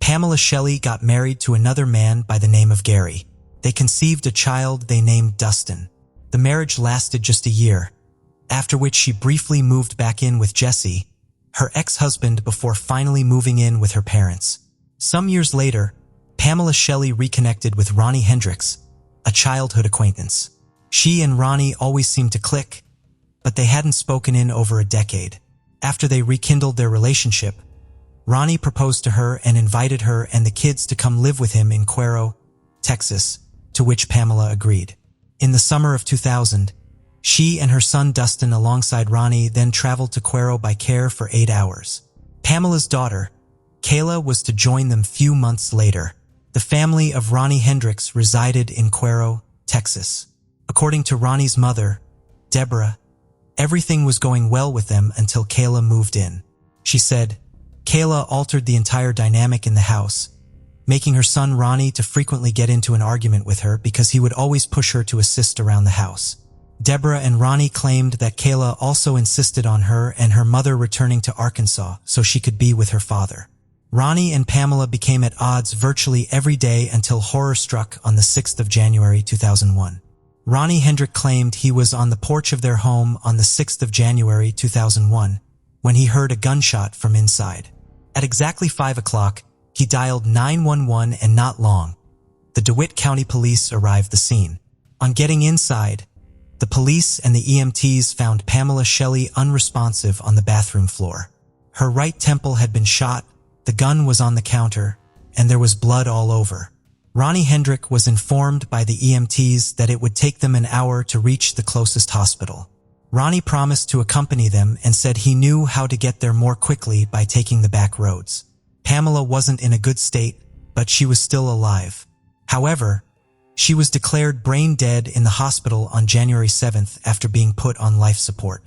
Pamela Shelley got married to another man by the name of Gary. They conceived a child they named Dustin. The marriage lasted just a year, after which she briefly moved back in with Jesse, her ex-husband, before finally moving in with her parents. Some years later, Pamela Shelley reconnected with Ronnie Hendricks, a childhood acquaintance. She and Ronnie always seemed to click, but they hadn't spoken in over a decade. After they rekindled their relationship, Ronnie proposed to her and invited her and the kids to come live with him in Cuero, Texas, to which Pamela agreed. In the summer of 2000, she and her son Dustin alongside Ronnie then traveled to Cuero by car for 8 hours. Pamela's daughter, Kayla, was to join them few months later. The family of Ronnie Hendricks resided in Cuero, Texas. According to Ronnie's mother, Deborah, everything was going well with them until Kayla moved in. She said, Kayla altered the entire dynamic in the house, making her son Ronnie to frequently get into an argument with her because he would always push her to assist around the house. Deborah and Ronnie claimed that Kayla also insisted on her and her mother returning to Arkansas so she could be with her father. Ronnie and Pamela became at odds virtually every day until horror struck on the 6th of January 2001. Ronnie Hendrick claimed he was on the porch of their home on the 6th of January 2001 when he heard a gunshot from inside. At exactly 5 o'clock, he dialed 911 and not long, the DeWitt County Police arrived the scene. On getting inside, the police and the EMTs found Pamela Shelley unresponsive on the bathroom floor. Her right temple had been shot, the gun was on the counter, and there was blood all over. Ronnie Hendrick was informed by the EMTs that it would take them an hour to reach the closest hospital. Ronnie promised to accompany them and said he knew how to get there more quickly by taking the back roads. Pamela wasn't in a good state, but she was still alive. However, she was declared brain dead in the hospital on January 7th after being put on life support.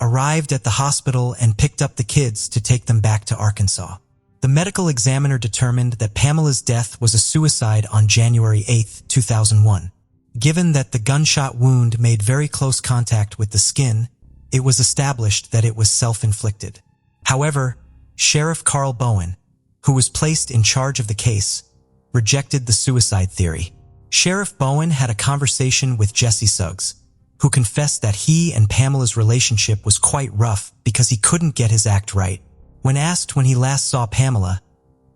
Arrived at the hospital and picked up the kids to take them back to Arkansas. The medical examiner determined that Pamela's death was a suicide on January 8, 2001. Given that the gunshot wound made very close contact with the skin, it was established that it was self-inflicted. However, Sheriff Carl Bowen, who was placed in charge of the case, rejected the suicide theory. Sheriff Bowen had a conversation with Jesse Suggs, who confessed that he and Pamela's relationship was quite rough because he couldn't get his act right. When asked when he last saw Pamela,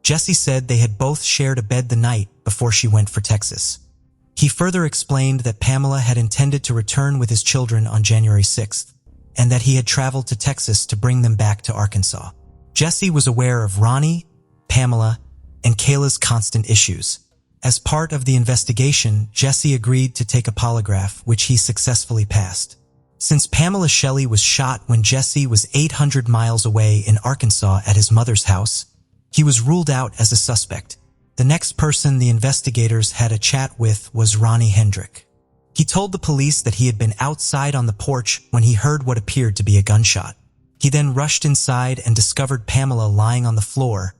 Jesse said they had both shared a bed the night before she went for Texas. He further explained that Pamela had intended to return with his children on January 6th, and that he had traveled to Texas to bring them back to Arkansas. Jesse was aware of Ronnie, Pamela, and Kayla's constant issues. As part of the investigation, Jesse agreed to take a polygraph, which he successfully passed. Since Pamela Shelley was shot when Jesse was 800 miles away in Arkansas at his mother's house, he was ruled out as a suspect. The next person the investigators had a chat with was Ronnie Hendrick. He told the police that he had been outside on the porch when he heard what appeared to be a gunshot. He then rushed inside and discovered Pamela lying on the floor,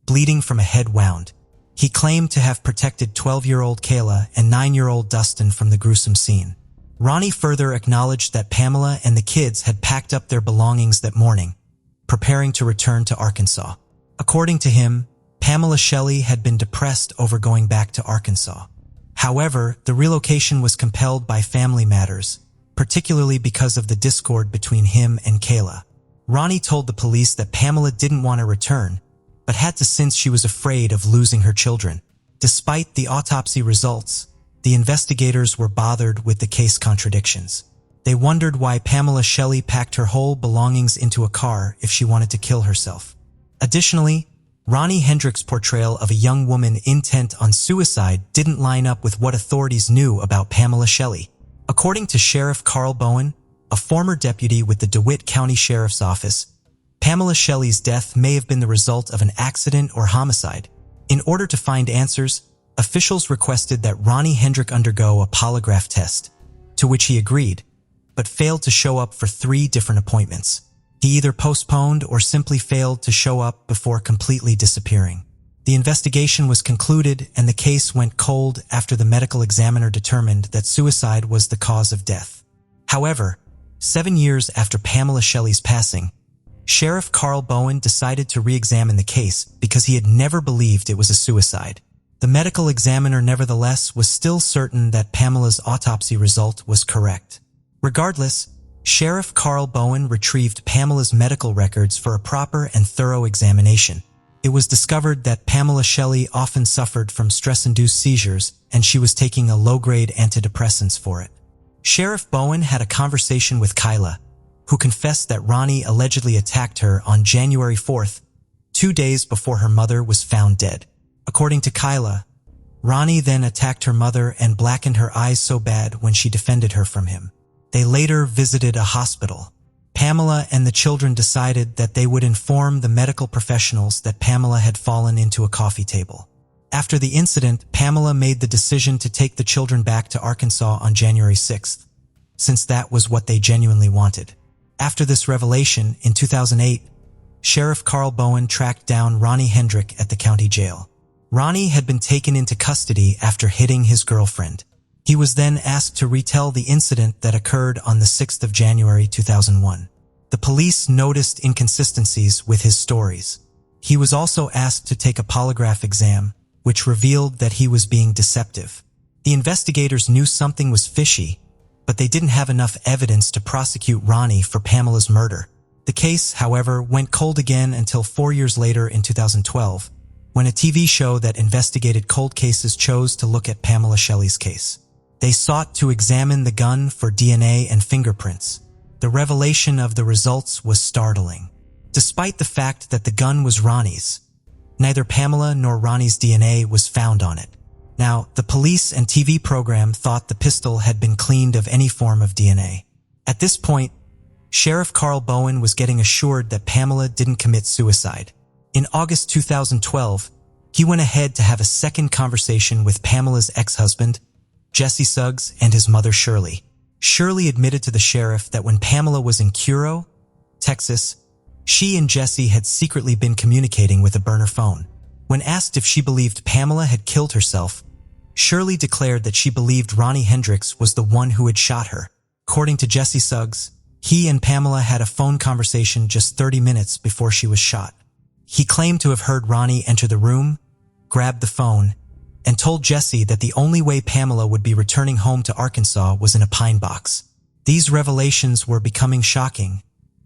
bleeding from a head wound. He claimed to have protected 12-year-old Kayla and 9-year-old Dustin from the gruesome scene. Ronnie further acknowledged that Pamela and the kids had packed up their belongings that morning, preparing to return to Arkansas. According to him, Pamela Shelley had been depressed over going back to Arkansas. However, the relocation was compelled by family matters, particularly because of the discord between him and Kayla. Ronnie told the police that Pamela didn't want to return, but had to since she was afraid of losing her children. Despite the autopsy results, the investigators were bothered with the case contradictions. They wondered why Pamela Shelley packed her whole belongings into a car if she wanted to kill herself. Additionally, Ronnie Hendrick's portrayal of a young woman intent on suicide didn't line up with what authorities knew about Pamela Shelley. According to Sheriff Carl Bowen, a former deputy with the DeWitt County Sheriff's Office, Pamela Shelley's death may have been the result of an accident or homicide. In order to find answers, officials requested that Ronnie Hendrick undergo a polygraph test, to which he agreed, but failed to show up for 3 different appointments. He either postponed or simply failed to show up before completely disappearing. The investigation was concluded and the case went cold after the medical examiner determined that suicide was the cause of death. However, 7 years after Pamela Shelley's passing, Sheriff Carl Bowen decided to re-examine the case because he had never believed it was a suicide. The medical examiner nevertheless was still certain that Pamela's autopsy result was correct. Regardless, Sheriff Carl Bowen retrieved Pamela's medical records for a proper and thorough examination. It was discovered that Pamela Shelley often suffered from stress-induced seizures and she was taking a low-grade antidepressants for it. Sheriff Bowen had a conversation with Kyla, who confessed that Ronnie allegedly attacked her on January 4th, 2 days before her mother was found dead. According to Kyla, Ronnie then attacked her mother and blackened her eyes so bad when she defended her from him. They later visited a hospital. Pamela and the children decided that they would inform the medical professionals that Pamela had fallen into a coffee table. After the incident, Pamela made the decision to take the children back to Arkansas on January 6th, since that was what they genuinely wanted. After this revelation, in 2008, Sheriff Carl Bowen tracked down Ronnie Hendrick at the county jail. Ronnie had been taken into custody after hitting his girlfriend. He was then asked to retell the incident that occurred on the 6th of January 2001. The police noticed inconsistencies with his stories. He was also asked to take a polygraph exam, which revealed that he was being deceptive. The investigators knew something was fishy, but they didn't have enough evidence to prosecute Ronnie for Pamela's murder. The case, however, went cold again until 4 years later in 2012, when a TV show that investigated cold cases chose to look at Pamela Shelley's case. They sought to examine the gun for DNA and fingerprints. The revelation of the results was startling. Despite the fact that the gun was Ronnie's, neither Pamela nor Ronnie's DNA was found on it. Now, the police and TV program thought the pistol had been cleaned of any form of DNA. At this point, Sheriff Carl Bowen was getting assured that Pamela didn't commit suicide. In August 2012, he went ahead to have a second conversation with Pamela's ex-husband, Jesse Suggs, and his mother Shirley. Shirley admitted to the sheriff that when Pamela was in Curo, Texas, she and Jesse had secretly been communicating with a burner phone. When asked if she believed Pamela had killed herself, Shirley declared that she believed Ronnie Hendricks was the one who had shot her. According to Jesse Suggs, he and Pamela had a phone conversation just 30 minutes before she was shot. He claimed to have heard Ronnie enter the room, grab the phone, and told Jesse that the only way Pamela would be returning home to Arkansas was in a pine box. These revelations were becoming shocking,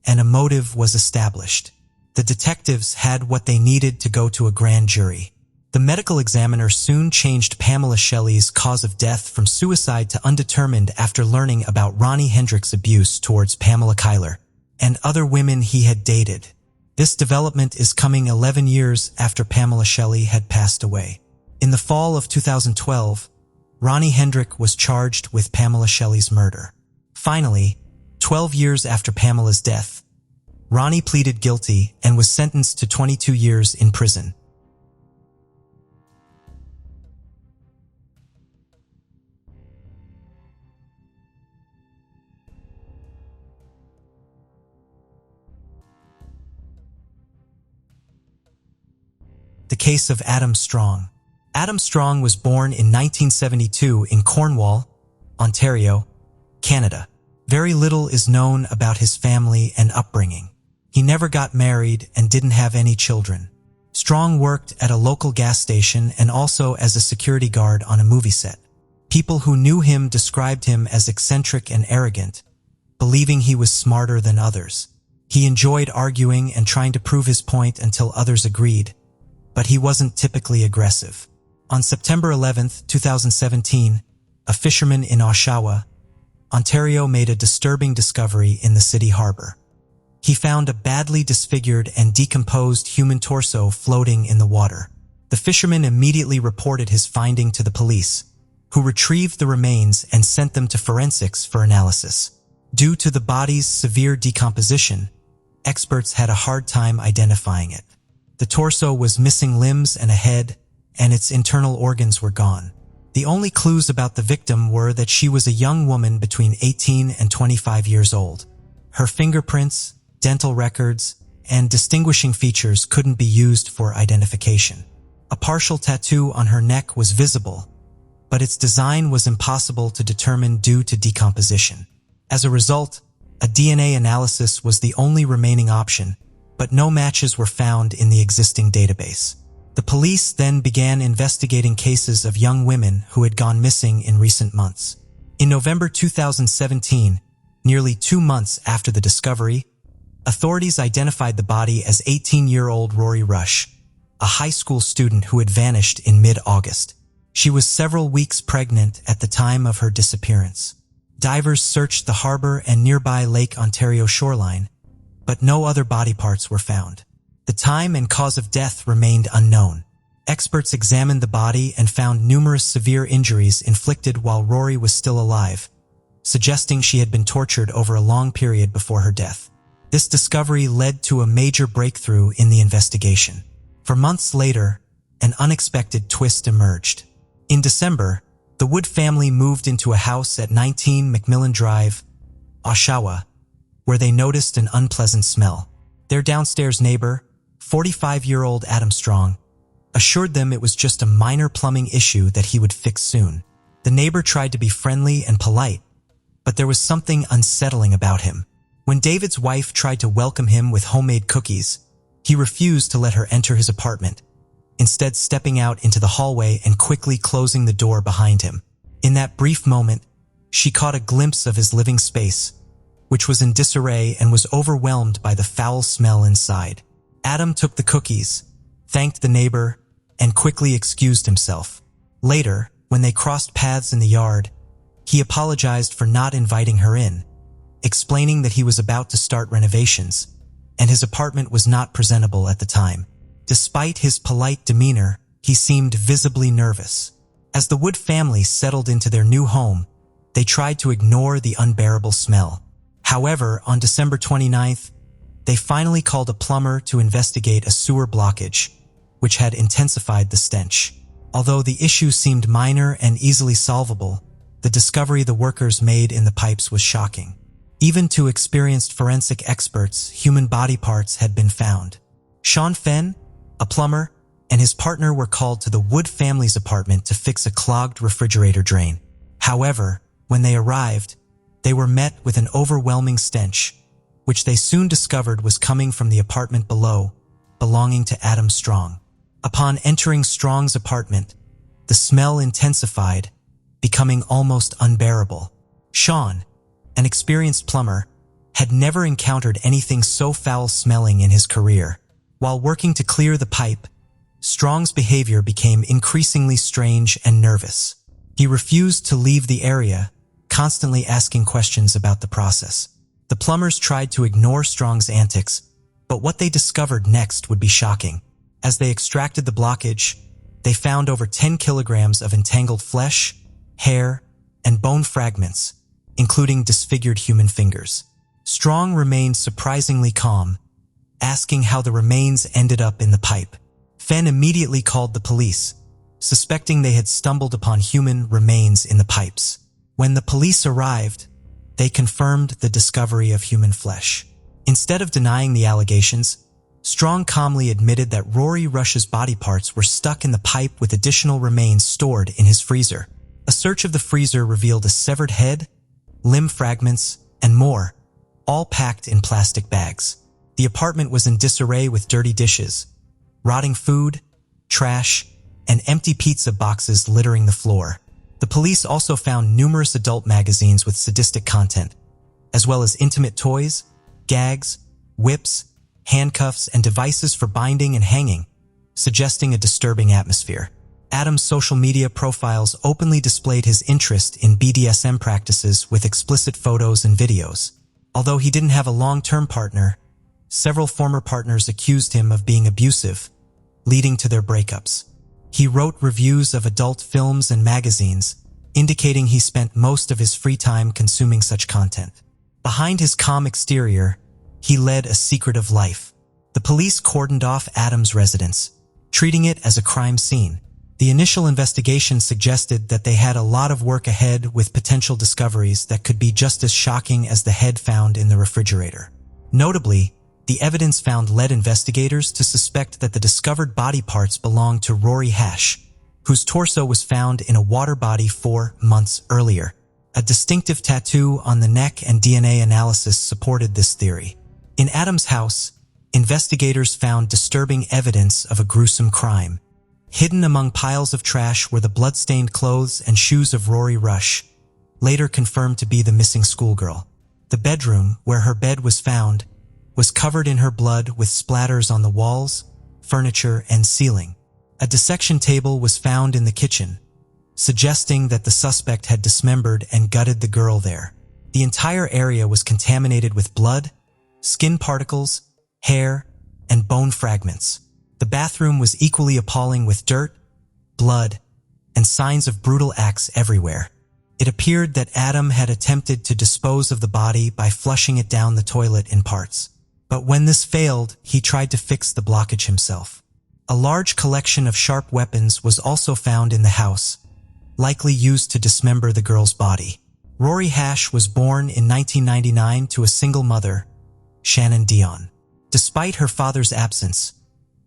and a motive was established. The detectives had what they needed to go to a grand jury. The medical examiner soon changed Pamela Shelley's cause of death from suicide to undetermined after learning about Ronnie Hendricks' abuse towards Pamela Kyler and other women he had dated. This development is coming 11 years after Pamela Shelley had passed away. In the fall of 2012, Ronnie Hendrick was charged with Pamela Shelley's murder. Finally, 12 years after Pamela's death, Ronnie pleaded guilty and was sentenced to 22 years in prison. The case of Adam Strong. Adam Strong was born in 1972 in Cornwall, Ontario, Canada. Very little is known about his family and upbringing. He never got married and didn't have any children. Strong worked at a local gas station and also as a security guard on a movie set. People who knew him described him as eccentric and arrogant, believing he was smarter than others. He enjoyed arguing and trying to prove his point until others agreed, but he wasn't typically aggressive. On September 11, 2017, a fisherman in Oshawa, Ontario made a disturbing discovery in the city harbor. He found a badly disfigured and decomposed human torso floating in the water. The fisherman immediately reported his finding to the police, who retrieved the remains and sent them to forensics for analysis. Due to the body's severe decomposition, experts had a hard time identifying it. The torso was missing limbs and a head, and its internal organs were gone. The only clues about the victim were that she was a young woman between 18 and 25 years old. Her fingerprints, dental records, and distinguishing features couldn't be used for identification. A partial tattoo on her neck was visible, but its design was impossible to determine due to decomposition. As a result, a DNA analysis was the only remaining option, but no matches were found in the existing database. The police then began investigating cases of young women who had gone missing in recent months. In November 2017, nearly 2 months after the discovery, authorities identified the body as 18-year-old Rory Rush, a high school student who had vanished in mid-August. She was several weeks pregnant at the time of her disappearance. Divers searched the harbor and nearby Lake Ontario shoreline, but no other body parts were found. The time and cause of death remained unknown. Experts examined the body and found numerous severe injuries inflicted while Rory was still alive, suggesting she had been tortured over a long period before her death. This discovery led to a major breakthrough in the investigation. For months later, an unexpected twist emerged. In December, the Wood family moved into a house at 19 McMillan Drive, Oshawa, where they noticed an unpleasant smell. Their downstairs neighbor, 45-year-old Adam Strong, assured them it was just a minor plumbing issue that he would fix soon. The neighbor tried to be friendly and polite, but there was something unsettling about him. When David's wife tried to welcome him with homemade cookies, he refused to let her enter his apartment, instead stepping out into the hallway and quickly closing the door behind him. In that brief moment, she caught a glimpse of his living space, which was in disarray and was overwhelmed by the foul smell inside. Adam took the cookies, thanked the neighbor, and quickly excused himself. Later, when they crossed paths in the yard, he apologized for not inviting her in, explaining that he was about to start renovations, and his apartment was not presentable at the time. Despite his polite demeanor, he seemed visibly nervous. As the Wood family settled into their new home, they tried to ignore the unbearable smell. However, on December 29th, they finally called a plumber to investigate a sewer blockage, which had intensified the stench. Although the issue seemed minor and easily solvable, the discovery the workers made in the pipes was shocking. Even to experienced forensic experts, human body parts had been found. Sean Fenn, a plumber, and his partner were called to the Wood family's apartment to fix a clogged refrigerator drain. However, when they arrived, they were met with an overwhelming stench, which they soon discovered was coming from the apartment below, belonging to Adam Strong. Upon entering Strong's apartment, the smell intensified, becoming almost unbearable. Sean, an experienced plumber, had never encountered anything so foul-smelling in his career. While working to clear the pipe, Strong's behavior became increasingly strange and nervous. He refused to leave the area, constantly asking questions about the process. The plumbers tried to ignore Strong's antics, but what they discovered next would be shocking. As they extracted the blockage, they found over 10 kilograms of entangled flesh, hair, and bone fragments, including disfigured human fingers. Strong remained surprisingly calm, asking how the remains ended up in the pipe. Fenn immediately called the police, suspecting they had stumbled upon human remains in the pipes. When the police arrived, they confirmed the discovery of human flesh. Instead of denying the allegations, Strong calmly admitted that Rory Rush's body parts were stuck in the pipe with additional remains stored in his freezer. A search of the freezer revealed a severed head, limb fragments, and more, all packed in plastic bags. The apartment was in disarray with dirty dishes, rotting food, trash, and empty pizza boxes littering the floor. The police also found numerous adult magazines with sadistic content, as well as intimate toys, gags, whips, handcuffs, and devices for binding and hanging, suggesting a disturbing atmosphere. Adam's social media profiles openly displayed his interest in BDSM practices with explicit photos and videos. Although he didn't have a long-term partner, several former partners accused him of being abusive, leading to their breakups. He wrote reviews of adult films and magazines, indicating he spent most of his free time consuming such content. Behind his calm exterior, he led a secretive life. The police cordoned off Adam's residence, treating it as a crime scene. The initial investigation suggested that they had a lot of work ahead with potential discoveries that could be just as shocking as the head found in the refrigerator. Notably, the evidence found led investigators to suspect that the discovered body parts belonged to Rory Hash, whose torso was found in a water body 4 months earlier. A distinctive tattoo on the neck and DNA analysis supported this theory. In Adam's house, investigators found disturbing evidence of a gruesome crime. Hidden among piles of trash were the blood-stained clothes and shoes of Rory Rush, later confirmed to be the missing schoolgirl. The bedroom, where her bed was found, was covered in her blood with splatters on the walls, furniture, and ceiling. A dissection table was found in the kitchen, suggesting that the suspect had dismembered and gutted the girl there. The entire area was contaminated with blood, skin particles, hair, and bone fragments. The bathroom was equally appalling with dirt, blood, and signs of brutal acts everywhere. It appeared that Adam had attempted to dispose of the body by flushing it down the toilet in parts. But when this failed, he tried to fix the blockage himself. A large collection of sharp weapons was also found in the house, likely used to dismember the girl's body. Rory Hash was born in 1999 to a single mother, Shannon Dion. Despite her father's absence,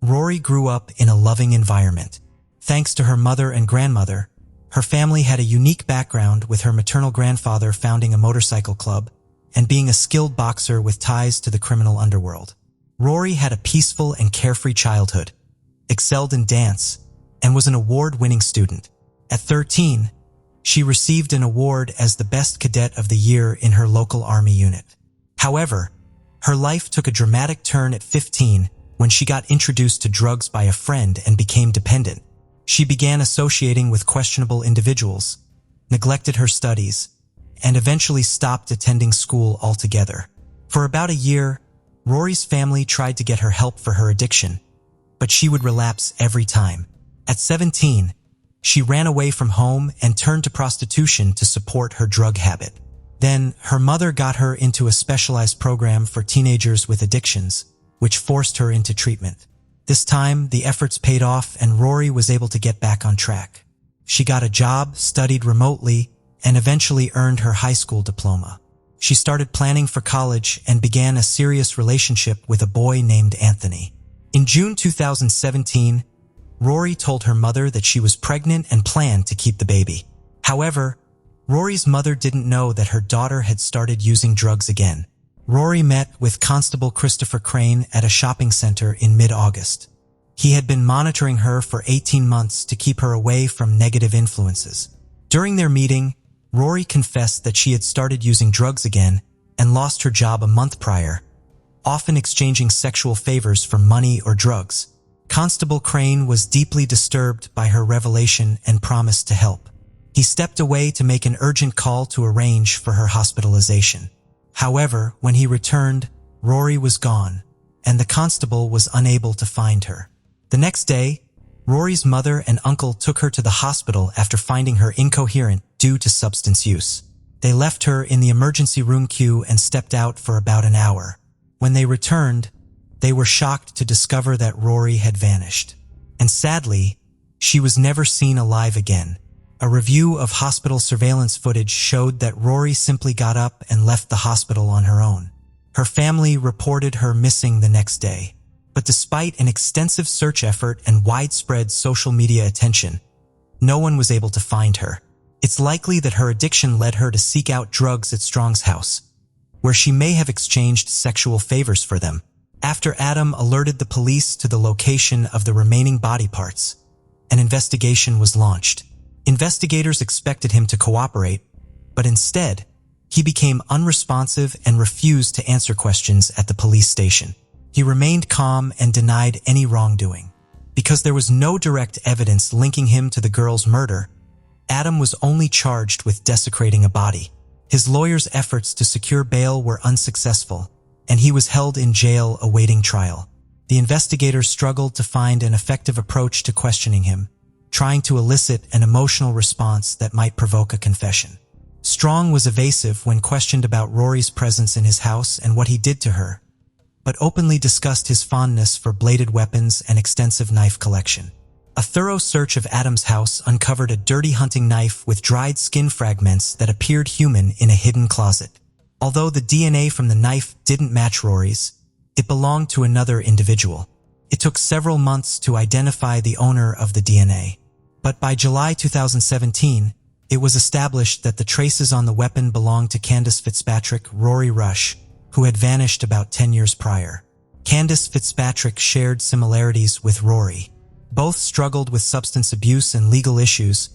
Rory grew up in a loving environment. Thanks to her mother and grandmother, her family had a unique background, with her maternal grandfather founding a motorcycle club and being a skilled boxer with ties to the criminal underworld. Rory had a peaceful and carefree childhood, excelled in dance, and was an award-winning student. At 13, she received an award as the best cadet of the year in her local army unit. However, her life took a dramatic turn at 15 when she got introduced to drugs by a friend and became dependent. She began associating with questionable individuals, neglected her studies, and eventually stopped attending school altogether. For about a year, Rory's family tried to get her help for her addiction, but she would relapse every time. At 17, she ran away from home and turned to prostitution to support her drug habit. Then, her mother got her into a specialized program for teenagers with addictions, which forced her into treatment. This time, the efforts paid off and Rory was able to get back on track. She got a job, studied remotely, and eventually earned her high school diploma. She started planning for college and began a serious relationship with a boy named Anthony. In June 2017, Rory told her mother that she was pregnant and planned to keep the baby. However, Rory's mother didn't know that her daughter had started using drugs again. Rory met with Constable Christopher Crane at a shopping center in mid-August. He had been monitoring her for 18 months to keep her away from negative influences. During their meeting, Rory confessed that she had started using drugs again and lost her job a month prior, often exchanging sexual favors for money or drugs. Constable Crane was deeply disturbed by her revelation and promised to help. He stepped away to make an urgent call to arrange for her hospitalization. However, when he returned, Rory was gone, and the constable was unable to find her. The next day, Rory's mother and uncle took her to the hospital after finding her incoherent due to substance use. They left her in the emergency room queue and stepped out for about an hour. When they returned, they were shocked to discover that Rory had vanished. And sadly, she was never seen alive again. A review of hospital surveillance footage showed that Rory simply got up and left the hospital on her own. Her family reported her missing the next day. But despite an extensive search effort and widespread social media attention, no one was able to find her. It's likely that her addiction led her to seek out drugs at Strong's house, where she may have exchanged sexual favors for them. After Adam alerted the police to the location of the remaining body parts, an investigation was launched. Investigators expected him to cooperate, but instead, he became unresponsive and refused to answer questions at the police station. He remained calm and denied any wrongdoing. Because there was no direct evidence linking him to the girl's murder, Adam was only charged with desecrating a body. His lawyer's efforts to secure bail were unsuccessful, and he was held in jail awaiting trial. The investigators struggled to find an effective approach to questioning him, trying to elicit an emotional response that might provoke a confession. Strong was evasive when questioned about Rory's presence in his house and what he did to her, but openly discussed his fondness for bladed weapons and extensive knife collection. A thorough search of Adam's house uncovered a dirty hunting knife with dried skin fragments that appeared human in a hidden closet. Although the DNA from the knife didn't match Rory's, it belonged to another individual. It took several months to identify the owner of the DNA. But by July 2017, it was established that the traces on the weapon belonged to Candace Fitzpatrick, Rory Rush, who had vanished about 10 years prior. Candace Fitzpatrick shared similarities with Rory. Both struggled with substance abuse and legal issues,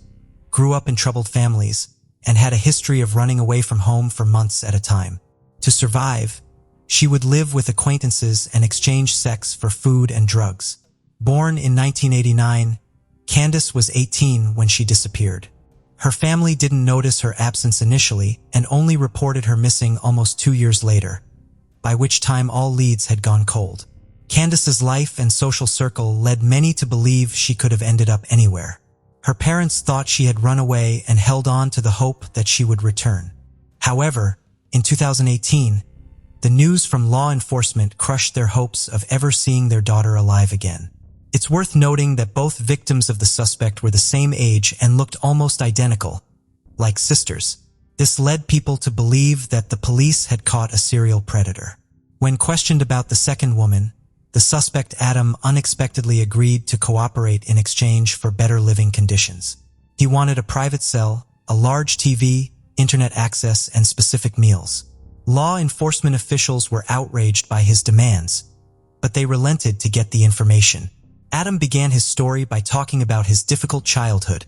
grew up in troubled families, and had a history of running away from home for months at a time. To survive, she would live with acquaintances and exchange sex for food and drugs. Born in 1989, Candace was 18 when she disappeared. Her family didn't notice her absence initially and only reported her missing almost 2 years later, by which time all leads had gone cold. Candace's life and social circle led many to believe she could have ended up anywhere. Her parents thought she had run away and held on to the hope that she would return. However, in 2018, the news from law enforcement crushed their hopes of ever seeing their daughter alive again. It's worth noting that both victims of the suspect were the same age and looked almost identical, like sisters. This led people to believe that the police had caught a serial predator. When questioned about the second woman, the suspect Adam unexpectedly agreed to cooperate in exchange for better living conditions. He wanted a private cell, a large TV, internet access, and specific meals. Law enforcement officials were outraged by his demands, but they relented to get the information. Adam began his story by talking about his difficult childhood,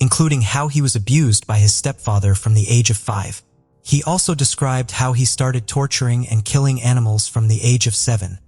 including how he was abused by his stepfather from the age of 5. He also described how he started torturing and killing animals from the age of 7,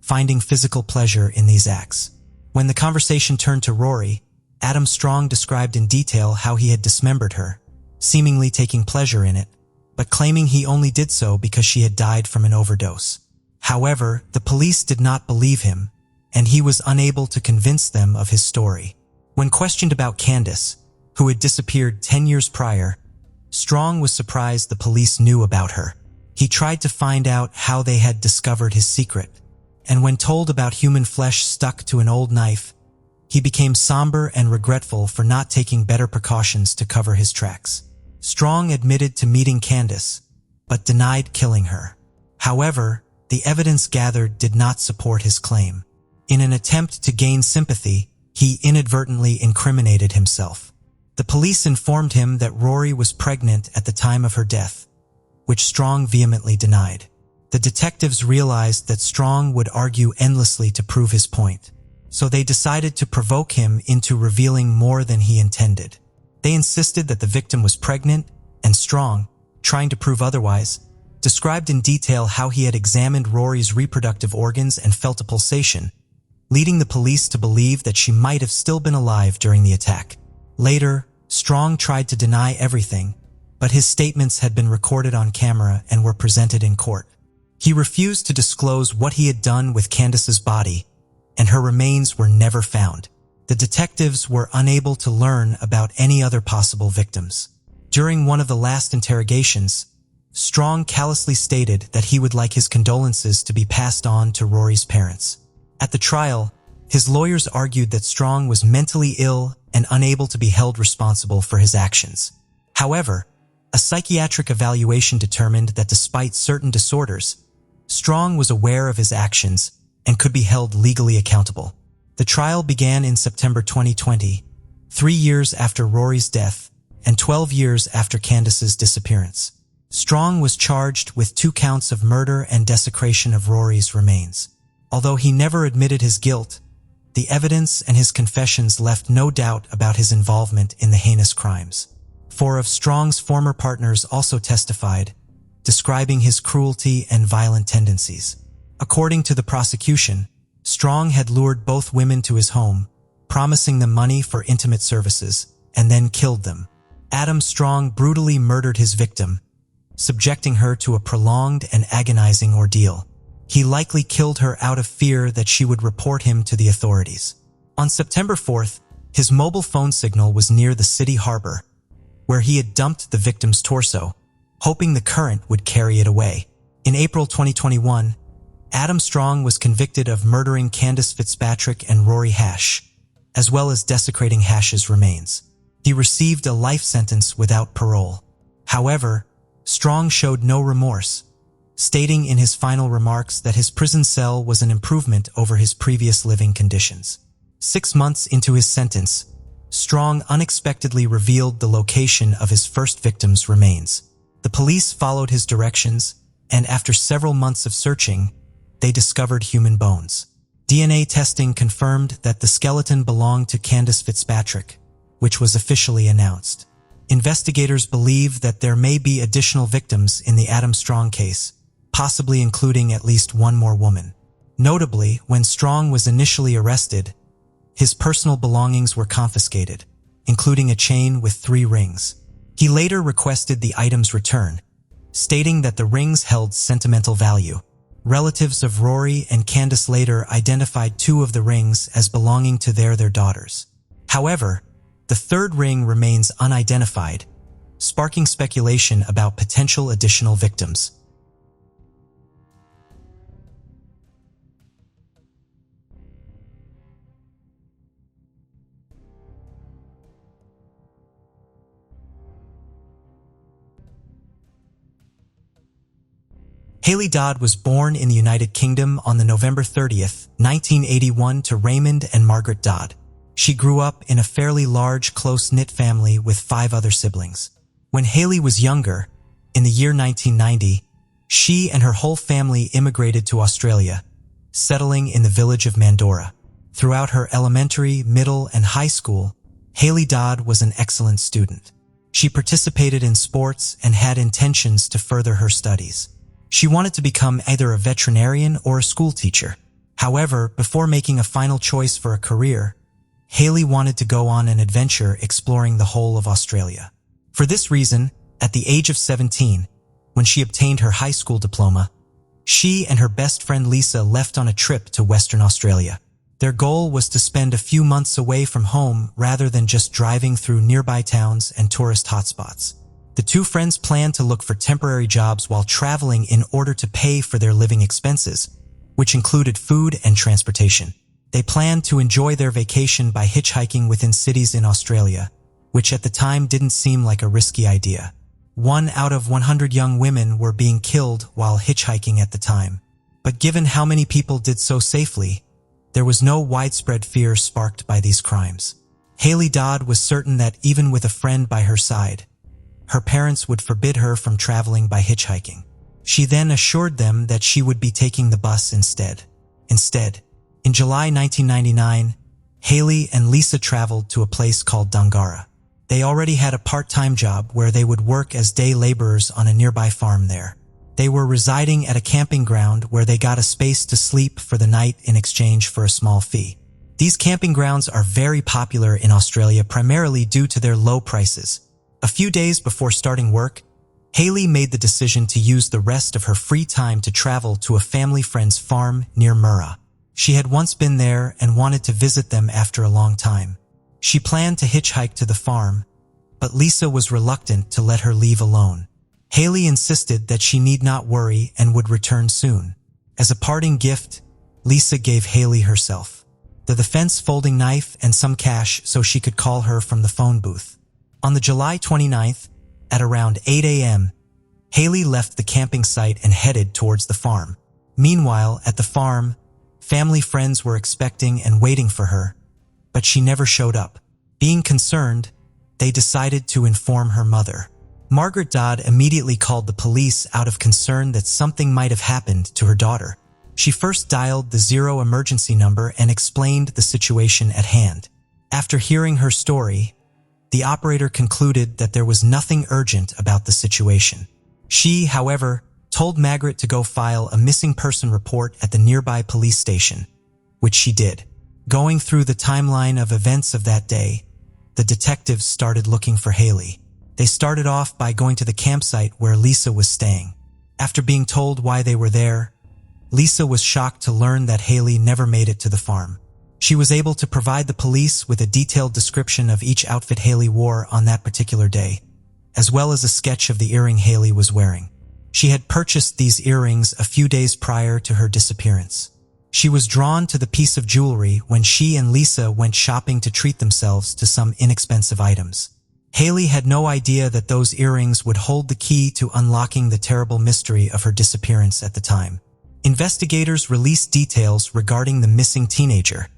finding physical pleasure in these acts. When the conversation turned to Rory, Adam Strong described in detail how he had dismembered her, seemingly taking pleasure in it, but claiming he only did so because she had died from an overdose. However, the police did not believe him, and he was unable to convince them of his story. When questioned about Candace, who had disappeared 10 years prior, Strong was surprised the police knew about her. He tried to find out how they had discovered his secret, and when told about human flesh stuck to an old knife, he became somber and regretful for not taking better precautions to cover his tracks. Strong admitted to meeting Candace, but denied killing her. However, the evidence gathered did not support his claim. In an attempt to gain sympathy, he inadvertently incriminated himself. The police informed him that Rory was pregnant at the time of her death, which Strong vehemently denied. The detectives realized that Strong would argue endlessly to prove his point, so they decided to provoke him into revealing more than he intended. They insisted that the victim was pregnant, and Strong, trying to prove otherwise, described in detail how he had examined Rory's reproductive organs and felt a pulsation, leading the police to believe that she might have still been alive during the attack. Later, Strong tried to deny everything, but his statements had been recorded on camera and were presented in court. He refused to disclose what he had done with Candace's body, and her remains were never found. The detectives were unable to learn about any other possible victims. During one of the last interrogations, Strong callously stated that he would like his condolences to be passed on to Rory's parents. At the trial, his lawyers argued that Strong was mentally ill and unable to be held responsible for his actions. However, a psychiatric evaluation determined that despite certain disorders, Strong was aware of his actions and could be held legally accountable. The trial began in September 2020, 3 years after Rory's death and 12 years after Candace's disappearance. Strong was charged with 2 counts of murder and desecration of Rory's remains. Although he never admitted his guilt, the evidence and his confessions left no doubt about his involvement in the heinous crimes. 4 of Strong's former partners also testified, describing his cruelty and violent tendencies. According to the prosecution, Strong had lured both women to his home, promising them money for intimate services, and then killed them. Adam Strong brutally murdered his victim, subjecting her to a prolonged and agonizing ordeal. He likely killed her out of fear that she would report him to the authorities. On September 4th, his mobile phone signal was near the city harbor, where he had dumped the victim's torso, hoping the current would carry it away. In April 2021, Adam Strong was convicted of murdering Candace Fitzpatrick and Rory Hash, as well as desecrating Hash's remains. He received a life sentence without parole. However, Strong showed no remorse, stating in his final remarks that his prison cell was an improvement over his previous living conditions. 6 months into his sentence, Strong unexpectedly revealed the location of his first victim's remains. The police followed his directions, and after several months of searching, they discovered human bones. DNA testing confirmed that the skeleton belonged to Candace Fitzpatrick, which was officially announced. Investigators believe that there may be additional victims in the Adam Strong case, possibly including at least one more woman. Notably, when Strong was initially arrested, his personal belongings were confiscated, including a chain with 3 rings. He later requested the items return, stating that the rings held sentimental value. Relatives of Rory and Candace later identified 2 of the rings as belonging to their daughters. However, the 3rd ring remains unidentified, sparking speculation about potential additional victims. Haley Dodd was born in the United Kingdom on November 30th, 1981 to Raymond and Margaret Dodd. She grew up in a fairly large, close-knit family with 5 other siblings. When Haley was younger, in the year 1990, she and her whole family immigrated to Australia, settling in the village of Mandorah. Throughout her elementary, middle, and high school, Haley Dodd was an excellent student. She participated in sports and had intentions to further her studies. She wanted to become either a veterinarian or a school teacher. However, before making a final choice for a career, Haley wanted to go on an adventure exploring the whole of Australia. For this reason, at the age of 17, when she obtained her high school diploma, she and her best friend Lisa left on a trip to Western Australia. Their goal was to spend a few months away from home rather than just driving through nearby towns and tourist hotspots. The two friends planned to look for temporary jobs while traveling in order to pay for their living expenses, which included food and transportation. They planned to enjoy their vacation by hitchhiking within cities in Australia, which at the time didn't seem like a risky idea. 1 out of 100 young women were being killed while hitchhiking at the time. But given how many people did so safely, there was no widespread fear sparked by these crimes. Haley Dodd was certain that even with a friend by her side, her parents would forbid her from traveling by hitchhiking. She then assured them that she would be taking the bus instead. In July 1999, Haley and Lisa traveled to a place called Dongara. They already had a part-time job where they would work as day laborers on a nearby farm there. They were residing at a camping ground where they got a space to sleep for the night in exchange for a small fee. These camping grounds are very popular in Australia primarily due to their low prices. A few days before starting work, Haley made the decision to use the rest of her free time to travel to a family friend's farm near Murrah. She had once been there and wanted to visit them after a long time. She planned to hitchhike to the farm, but Lisa was reluctant to let her leave alone. Haley insisted that she need not worry and would return soon. As a parting gift, Lisa gave Haley herself, the defense folding knife and some cash so she could call her from the phone booth. On the July 29th, at around 8 a.m., Haley left the camping site and headed towards the farm. Meanwhile, at the farm, family friends were expecting and waiting for her, but she never showed up. Being concerned, they decided to inform her mother. Margaret Dodd immediately called the police out of concern that something might have happened to her daughter. She first dialed the 0 emergency number and explained the situation at hand. After hearing her story, the operator concluded that there was nothing urgent about the situation. She, however, told Margaret to go file a missing person report at the nearby police station, which she did. Going through the timeline of events of that day, the detectives started looking for Haley. They started off by going to the campsite where Lisa was staying. After being told why they were there, Lisa was shocked to learn that Haley never made it to the farm. She was able to provide the police with a detailed description of each outfit Haley wore on that particular day, as well as a sketch of the earring Haley was wearing. She had purchased these earrings a few days prior to her disappearance. She was drawn to the piece of jewelry when she and Lisa went shopping to treat themselves to some inexpensive items. Haley had no idea that those earrings would hold the key to unlocking the terrible mystery of her disappearance at the time. Investigators released details regarding the missing teenager,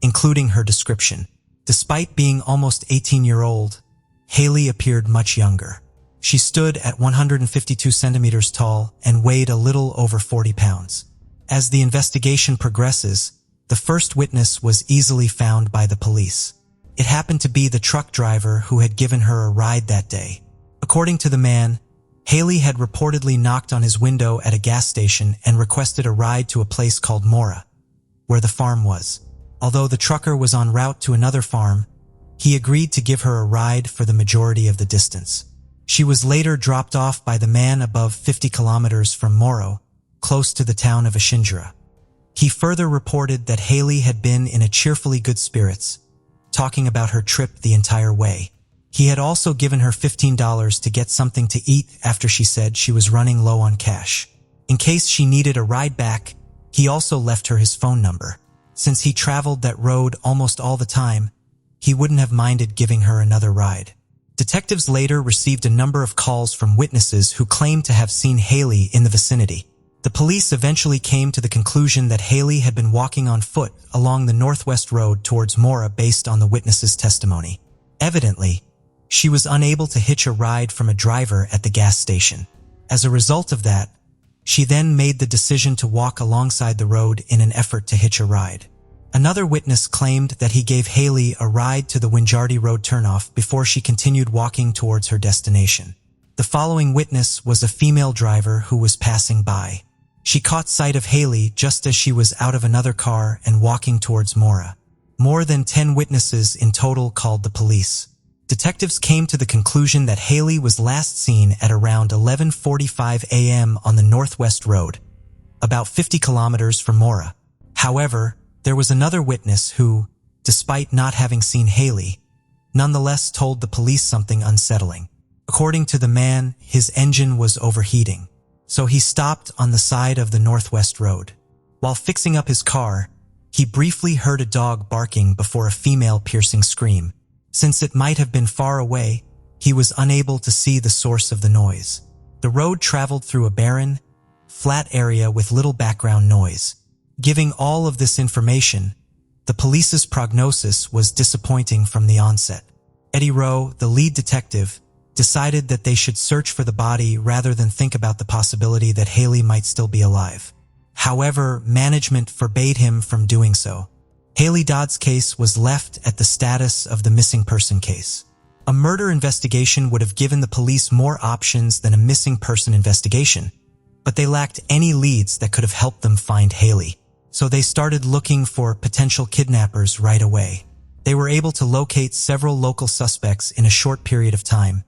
including her description. Despite being almost 18-year-old, Haley appeared much younger. She stood at 152 centimeters tall and weighed a little over 40 pounds. As the investigation progresses, the first witness was easily found by the police. It happened to be the truck driver who had given her a ride that day. According to the man, Haley had reportedly knocked on his window at a gas station and requested a ride to a place called Murrah, where the farm was. Although the trucker was en route to another farm, he agreed to give her a ride for the majority of the distance. She was later dropped off by the man above 50 kilometers from Moro, close to the town of Ashindra. He further reported that Haley had been in a cheerfully good spirits, talking about her trip the entire way. He had also given her $15 to get something to eat after she said she was running low on cash. In case she needed a ride back, he also left her his phone number. Since he traveled that road almost all the time, he wouldn't have minded giving her another ride. Detectives later received a number of calls from witnesses who claimed to have seen Haley in the vicinity. The police eventually came to the conclusion that Haley had been walking on foot along the northwest road towards Mora based on the witness's testimony. Evidently, she was unable to hitch a ride from a driver at the gas station. As a result of that, she then made the decision to walk alongside the road in an effort to hitch a ride. Another witness claimed that he gave Haley a ride to the Winjardi Road turnoff before she continued walking towards her destination. The following witness was a female driver who was passing by. She caught sight of Haley just as she was out of another car and walking towards Mora. More than 10 witnesses in total called the police. Detectives came to the conclusion that Haley was last seen at around 11:45 a.m. on the Northwest Road, about 50 kilometers from Mora. However, there was another witness who, despite not having seen Haley, nonetheless told the police something unsettling. According to the man, his engine was overheating, so he stopped on the side of the Northwest Road. While fixing up his car, he briefly heard a dog barking before a female piercing scream. Since it might have been far away, he was unable to see the source of the noise. The road traveled through a barren, flat area with little background noise. Giving all of this information, the police's prognosis was disappointing from the onset. Eddie Rowe, the lead detective, decided that they should search for the body rather than think about the possibility that Haley might still be alive. However, management forbade him from doing so. Haley Dodd's case was left at the status of the missing person case. A murder investigation would have given the police more options than a missing person investigation, but they lacked any leads that could have helped them find Haley. So they started looking for potential kidnappers right away. They were able to locate several local suspects in a short period of time,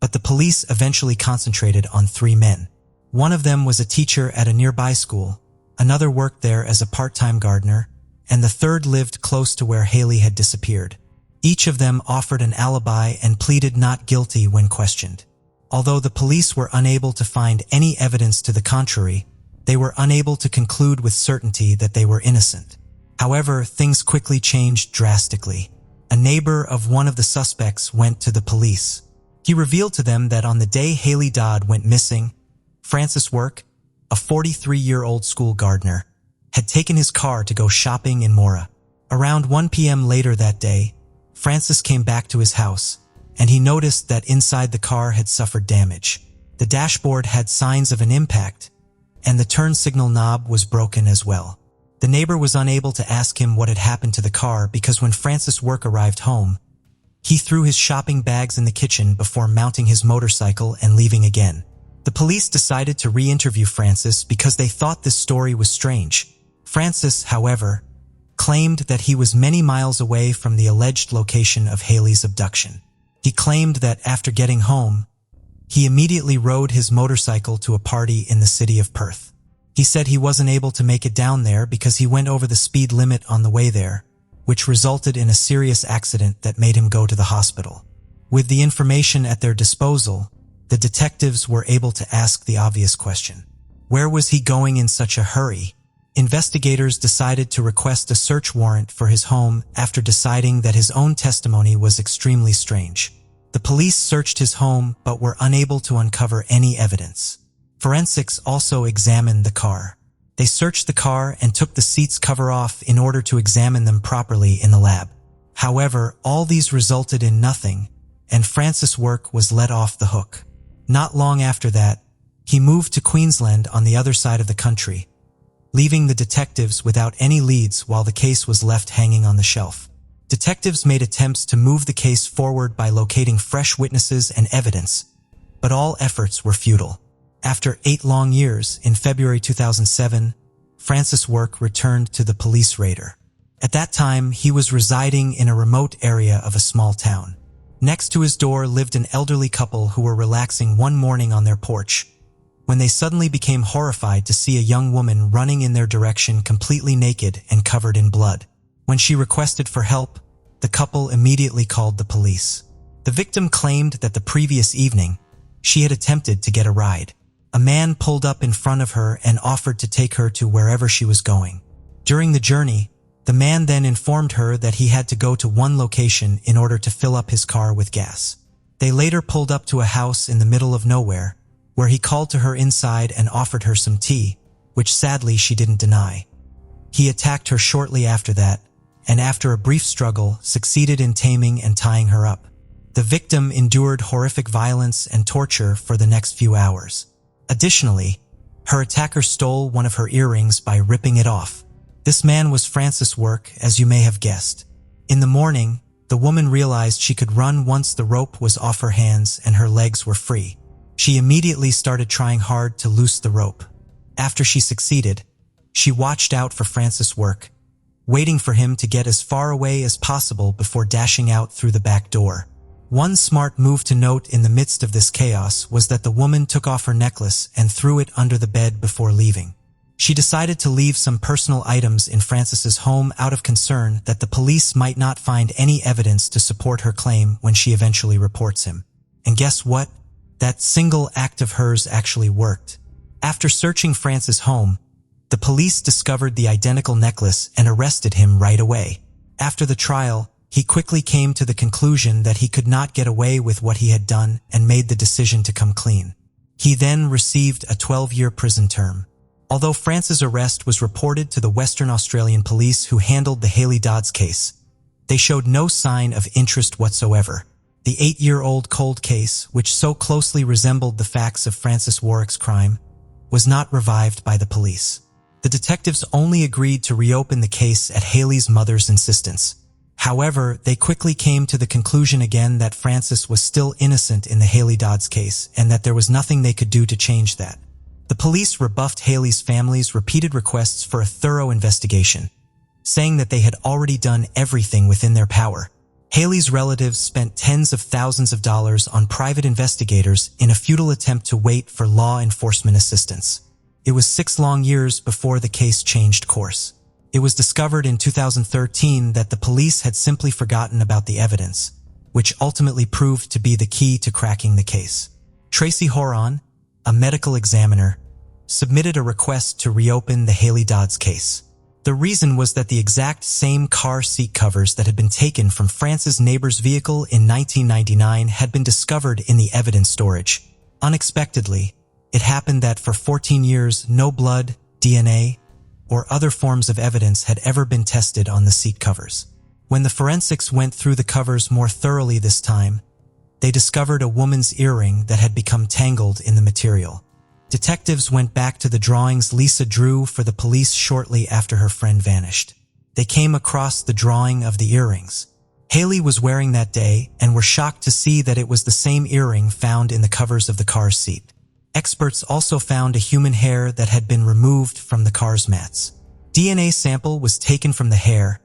but the police eventually concentrated on 3 men. One of them was a teacher at a nearby school, another worked there as a part-time gardener, and the third lived close to where Haley had disappeared. Each of them offered an alibi and pleaded not guilty when questioned. Although the police were unable to find any evidence to the contrary, they were unable to conclude with certainty that they were innocent. However, things quickly changed drastically. A neighbor of one of the suspects went to the police. He revealed to them that on the day Haley Dodd went missing, Francis Work, a 43-year-old school gardener, had taken his car to go shopping in Mora. Around 1 p.m. later that day, Francis came back to his house, and he noticed that inside the car had suffered damage. The dashboard had signs of an impact, and the turn signal knob was broken as well. The neighbor was unable to ask him what had happened to the car because when Francis Work arrived home, he threw his shopping bags in the kitchen before mounting his motorcycle and leaving again. The police decided to re-interview Francis because they thought this story was strange. Francis, however, claimed that he was many miles away from the alleged location of Haley's abduction. He claimed that after getting home, he immediately rode his motorcycle to a party in the city of Perth. He said he wasn't able to make it down there because he went over the speed limit on the way there, which resulted in a serious accident that made him go to the hospital. With the information at their disposal, the detectives were able to ask the obvious question. Where was he going in such a hurry? Investigators decided to request a search warrant for his home after deciding that his own testimony was extremely strange. The police searched his home but were unable to uncover any evidence. Forensics also examined the car. They searched the car and took the seat's cover off in order to examine them properly in the lab. However, all these resulted in nothing, and Francis Work was let off the hook. Not long after that, he moved to Queensland on the other side of the country, leaving the detectives without any leads while the case was left hanging on the shelf. Detectives made attempts to move the case forward by locating fresh witnesses and evidence, but all efforts were futile. After 8 long years, in February 2007, Francis Work returned to the police radar. At that time, he was residing in a remote area of a small town. Next to his door lived an elderly couple who were relaxing one morning on their porch, when they suddenly became horrified to see a young woman running in their direction completely naked and covered in blood. When she requested for help, the couple immediately called the police. The victim claimed that the previous evening, she had attempted to get a ride. A man pulled up in front of her and offered to take her to wherever she was going. During the journey, the man then informed her that he had to go to one location in order to fill up his car with gas. They later pulled up to a house in the middle of nowhere, where he called to her inside and offered her some tea, which sadly she didn't deny. He attacked her shortly after that, and after a brief struggle, succeeded in taming and tying her up. The victim endured horrific violence and torture for the next few hours. Additionally, her attacker stole one of her earrings by ripping it off. This man was Francis Work, as you may have guessed. In the morning, the woman realized she could run once the rope was off her hands and her legs were free. She immediately started trying hard to loose the rope. After she succeeded, she watched out for Francis Work, waiting for him to get as far away as possible before dashing out through the back door. One smart move to note in the midst of this chaos was that the woman took off her necklace and threw it under the bed before leaving. She decided to leave some personal items in Francis's home out of concern that the police might not find any evidence to support her claim when she eventually reports him. And guess what? That single act of hers actually worked. After searching Francis' home, the police discovered the identical necklace and arrested him right away. After the trial, he quickly came to the conclusion that he could not get away with what he had done and made the decision to come clean. He then received a 12-year prison term. Although Francis' arrest was reported to the Western Australian police who handled the Haley Dodds case, they showed no sign of interest whatsoever. The 8-year-old cold case, which so closely resembled the facts of Francis Warwick's crime, was not revived by the police. The detectives only agreed to reopen the case at Haley's mother's insistence. However, they quickly came to the conclusion again that Francis was still innocent in the Haley Dodds case and that there was nothing they could do to change that. The police rebuffed Haley's family's repeated requests for a thorough investigation, saying that they had already done everything within their power. Haley's relatives spent tens of thousands of dollars on private investigators in a futile attempt to wait for law enforcement assistance. It was 6 long years before the case changed course. It was discovered in 2013 that the police had simply forgotten about the evidence, which ultimately proved to be the key to cracking the case. Tracy Horan, a medical examiner, submitted a request to reopen the Haley Dodds case. The reason was that the exact same car seat covers that had been taken from Francis' neighbor's vehicle in 1999 had been discovered in the evidence storage. Unexpectedly, it happened that for 14 years no blood, DNA, or other forms of evidence had ever been tested on the seat covers. When the forensics went through the covers more thoroughly this time, they discovered a woman's earring that had become tangled in the material. Detectives went back to the drawings Lisa drew for the police shortly after her friend vanished. They came across the drawing of the earrings Haley was wearing that day and were shocked to see that it was the same earring found in the covers of the car's seat. Experts also found a human hair that had been removed from the car's mats. DNA sample was taken from the hair,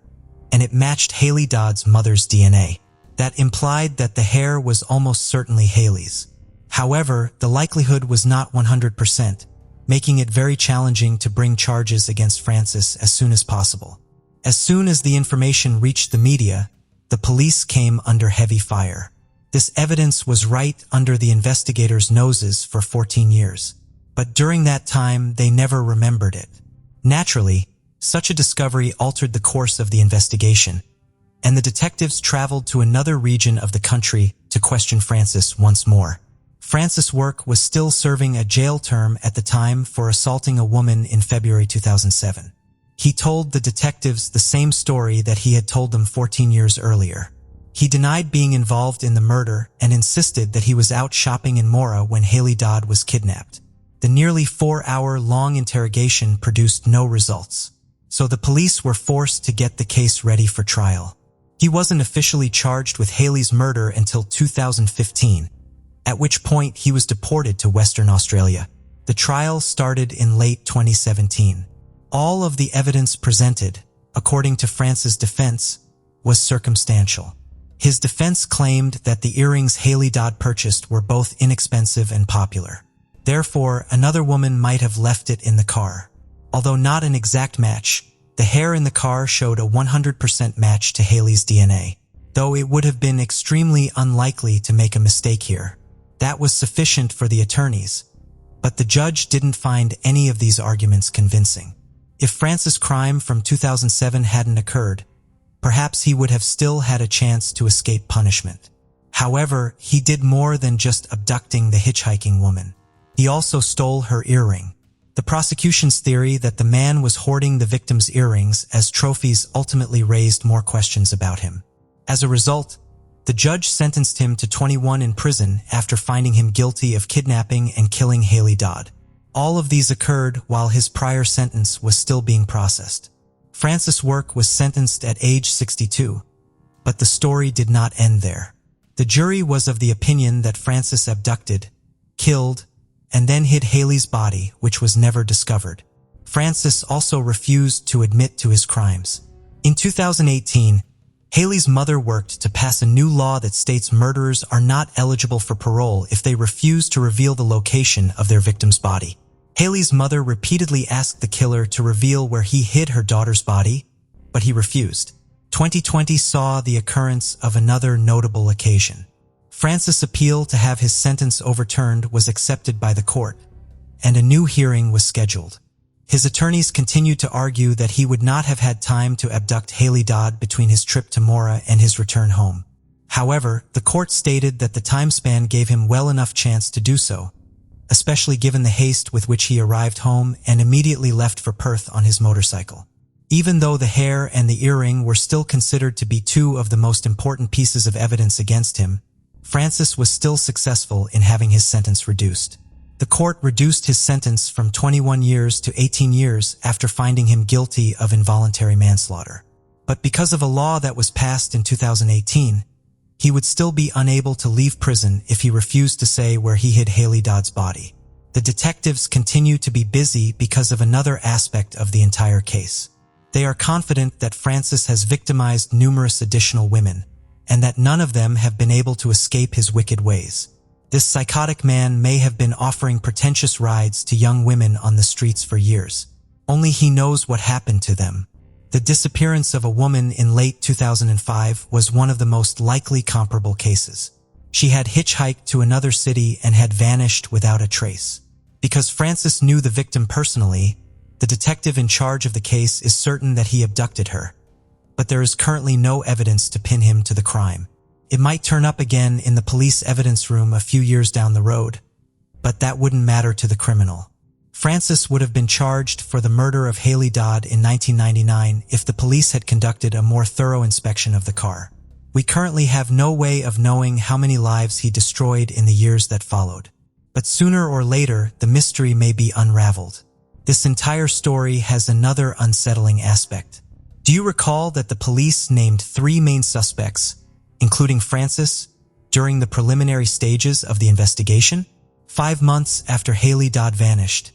and it matched Haley Dodds' mother's DNA. That implied that the hair was almost certainly Haley's. However, the likelihood was not 100%, making it very challenging to bring charges against Francis as soon as possible. As soon as the information reached the media, the police came under heavy fire. This evidence was right under the investigators' noses for 14 years. But during that time, they never remembered it. Naturally, such a discovery altered the course of the investigation, and the detectives traveled to another region of the country to question Francis once more. Francis Work was still serving a jail term at the time for assaulting a woman in February 2007. He told the detectives the same story that he had told them 14 years earlier. He denied being involved in the murder and insisted that he was out shopping in Mora when Haley Dodd was kidnapped. The nearly 4-hour-long interrogation produced no results, so the police were forced to get the case ready for trial. He wasn't officially charged with Haley's murder until 2015, at which point he was deported to Western Australia. The trial started in late 2017. All of the evidence presented, according to Francis' defense, was circumstantial. His defense claimed that the earrings Haley Dodd purchased were both inexpensive and popular. Therefore, another woman might have left it in the car. Although not an exact match, the hair in the car showed a 100% match to Haley's DNA, though it would have been extremely unlikely to make a mistake here. That was sufficient for the attorneys, but the judge didn't find any of these arguments convincing. If Francis' crime from 2007 hadn't occurred, perhaps he would have still had a chance to escape punishment. However, he did more than just abducting the hitchhiking woman. He also stole her earring. The prosecution's theory that the man was hoarding the victim's earrings as trophies ultimately raised more questions about him. As a result, the judge sentenced him to 21 in prison after finding him guilty of kidnapping and killing Haley Dodd. All of these occurred while his prior sentence was still being processed. Francis Work was sentenced at age 62, but the story did not end there. The jury was of the opinion that Francis abducted, killed, and then hid Haley's body, which was never discovered. Francis also refused to admit to his crimes. In 2018, Haley's mother worked to pass a new law that states murderers are not eligible for parole if they refuse to reveal the location of their victim's body. Haley's mother repeatedly asked the killer to reveal where he hid her daughter's body, but he refused. 2020 saw the occurrence of another notable occasion. Francis' appeal to have his sentence overturned was accepted by the court, and a new hearing was scheduled. His attorneys continued to argue that he would not have had time to abduct Haley Dodd between his trip to Mora and his return home. However, the court stated that the time span gave him well enough chance to do so, especially given the haste with which he arrived home and immediately left for Perth on his motorcycle. Even though the hair and the earring were still considered to be two of the most important pieces of evidence against him, Francis was still successful in having his sentence reduced. The court reduced his sentence from 21 years to 18 years after finding him guilty of involuntary manslaughter. But because of a law that was passed in 2018, he would still be unable to leave prison if he refused to say where he hid Haley Dodd's body. The detectives continue to be busy because of another aspect of the entire case. They are confident that Francis has victimized numerous additional women, and that none of them have been able to escape his wicked ways. This psychotic man may have been offering pretentious rides to young women on the streets for years. Only he knows what happened to them. The disappearance of a woman in late 2005 was one of the most likely comparable cases. She had hitchhiked to another city and had vanished without a trace. Because Francis knew the victim personally, the detective in charge of the case is certain that he abducted her. But there is currently no evidence to pin him to the crime. It might turn up again in the police evidence room a few years down the road, but that wouldn't matter to the criminal. Francis would have been charged for the murder of Haley Dodd in 1999 if the police had conducted a more thorough inspection of the car. We currently have no way of knowing how many lives he destroyed in the years that followed. But sooner or later, the mystery may be unraveled. This entire story has another unsettling aspect. Do you recall that the police named 3 main suspects, including Francis, during the preliminary stages of the investigation? 5 months after Haley Dodd vanished,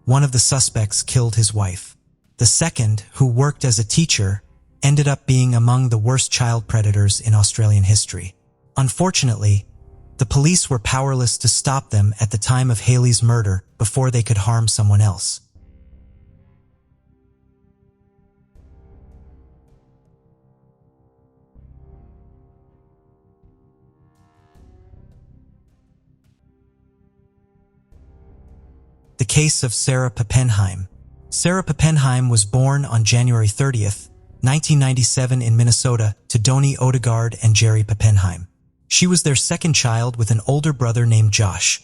one of the suspects killed his wife. The second, who worked as a teacher, ended up being among the worst child predators in Australian history. Unfortunately, the police were powerless to stop them at the time of Haley's murder before they could harm someone else. The case of Sarah Pappenheim. Sarah Pappenheim was born on January 30th, 1997 in Minnesota to Donnie Odegaard and Jerry Pappenheim. She was their second child with an older brother named Josh,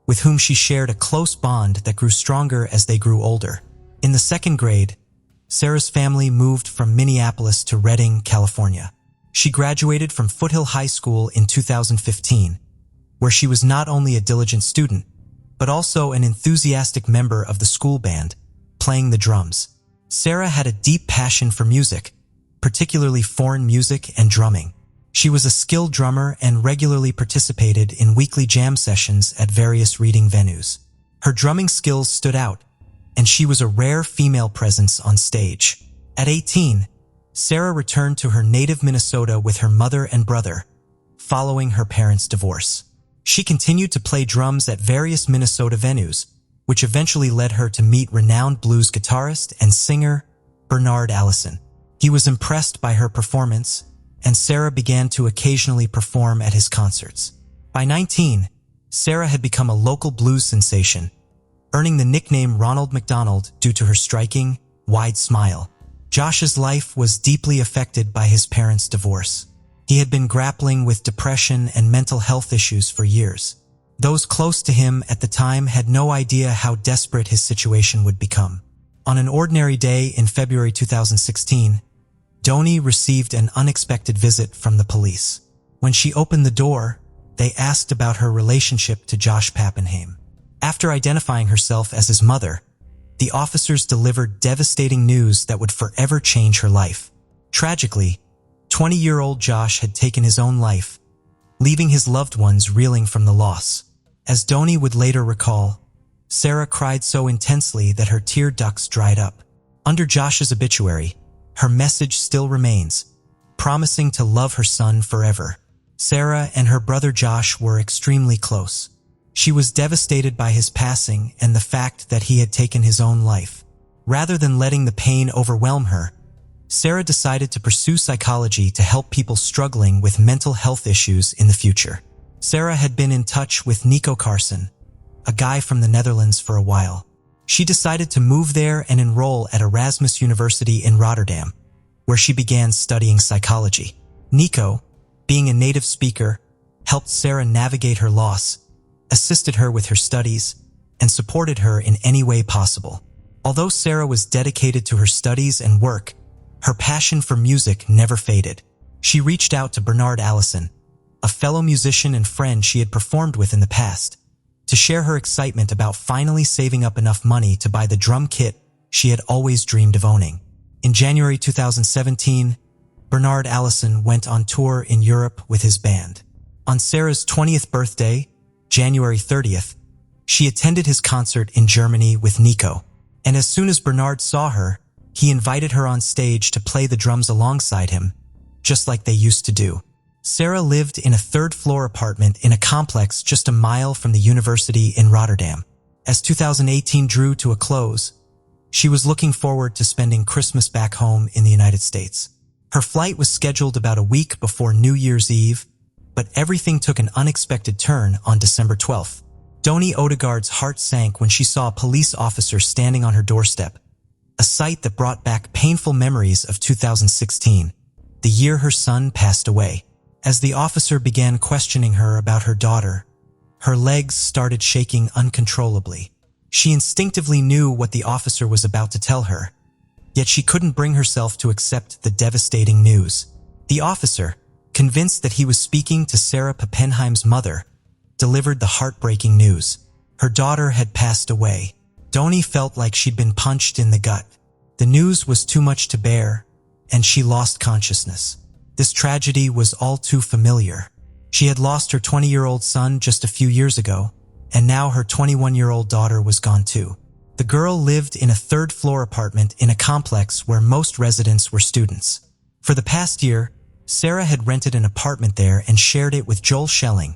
with whom she shared a close bond that grew stronger as they grew older. In the second grade, Sarah's family moved from Minneapolis to Redding, California. She graduated from Foothill High School in 2015, where she was not only a diligent student, but also an enthusiastic member of the school band, playing the drums. Sarah had a deep passion for music, particularly foreign music and drumming. She was a skilled drummer and regularly participated in weekly jam sessions at various reading venues. Her drumming skills stood out, and she was a rare female presence on stage. At 18, Sarah returned to her native Minnesota with her mother and brother, following her parents' divorce. She continued to play drums at various Minnesota venues, which eventually led her to meet renowned blues guitarist and singer Bernard Allison. He was impressed by her performance, and Sarah began to occasionally perform at his concerts. By 19, Sarah had become a local blues sensation, earning the nickname Ronald McDonald due to her striking, wide smile. Josh's life was deeply affected by his parents' divorce. He had been grappling with depression and mental health issues for years. Those close to him at the time had no idea how desperate his situation would become. On an ordinary day in February 2016, Donnie received an unexpected visit from the police. When she opened the door, they asked about her relationship to Josh Pappenheim. After identifying herself as his mother, the officers delivered devastating news that would forever change her life. Tragically, 20-year-old Josh had taken his own life, leaving his loved ones reeling from the loss. As Donnie would later recall, Sarah cried so intensely that her tear ducts dried up. Under Josh's obituary, her message still remains, promising to love her son forever. Sarah and her brother Josh were extremely close. She was devastated by his passing and the fact that he had taken his own life. Rather than letting the pain overwhelm her, Sarah decided to pursue psychology to help people struggling with mental health issues in the future. Sarah had been in touch with Nico Carson, a guy from the Netherlands, for a while. She decided to move there and enroll at Erasmus University in Rotterdam, where she began studying psychology. Nico, being a native speaker, helped Sarah navigate her loss, assisted her with her studies, and supported her in any way possible. Although Sarah was dedicated to her studies and work, her passion for music never faded. She reached out to Bernard Allison, a fellow musician and friend she had performed with in the past, to share her excitement about finally saving up enough money to buy the drum kit she had always dreamed of owning. In January 2017, Bernard Allison went on tour in Europe with his band. On Sarah's 20th birthday, January 30th, she attended his concert in Germany with Nico, and as soon as Bernard saw her, he invited her on stage to play the drums alongside him, just like they used to do. Sarah lived in a third-floor apartment in a complex just a mile from the university in Rotterdam. As 2018 drew to a close, she was looking forward to spending Christmas back home in the United States. Her flight was scheduled about a week before New Year's Eve, but everything took an unexpected turn on December 12th. Doni Odegaard's heart sank when she saw a police officer standing on her doorstep, a sight that brought back painful memories of 2016, the year her son passed away. As the officer began questioning her about her daughter, her legs started shaking uncontrollably. She instinctively knew what the officer was about to tell her, yet she couldn't bring herself to accept the devastating news. The officer, convinced that he was speaking to Sarah Pappenheim's mother, delivered the heartbreaking news. Her daughter had passed away. Doni felt like she'd been punched in the gut. The news was too much to bear, and she lost consciousness. This tragedy was all too familiar. She had lost her 20-year-old son just a few years ago, and now her 21-year-old daughter was gone too. The girl lived in a third-floor apartment in a complex where most residents were students. For the past year, Sarah had rented an apartment there and shared it with Joel Schelling,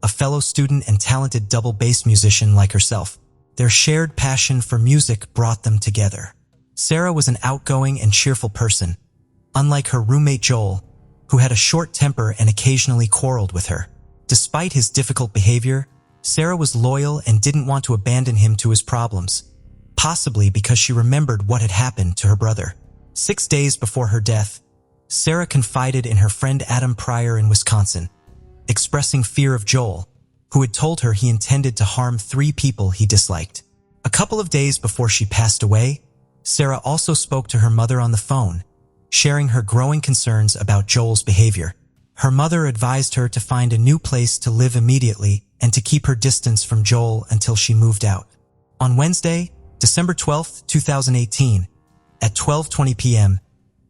a fellow student and talented double bass musician like herself. Their shared passion for music brought them together. Sarah was an outgoing and cheerful person, unlike her roommate Joel, who had a short temper and occasionally quarreled with her. Despite his difficult behavior, Sarah was loyal and didn't want to abandon him to his problems, possibly because she remembered what had happened to her brother. 6 days before her death, Sarah confided in her friend Adam Pryor in Wisconsin, expressing fear of Joel, who had told her he intended to harm 3 people he disliked. A couple of days before she passed away, Sarah also spoke to her mother on the phone, sharing her growing concerns about Joel's behavior. Her mother advised her to find a new place to live immediately and to keep her distance from Joel until she moved out. On Wednesday, December 12, 2018, at 12:20 p.m.,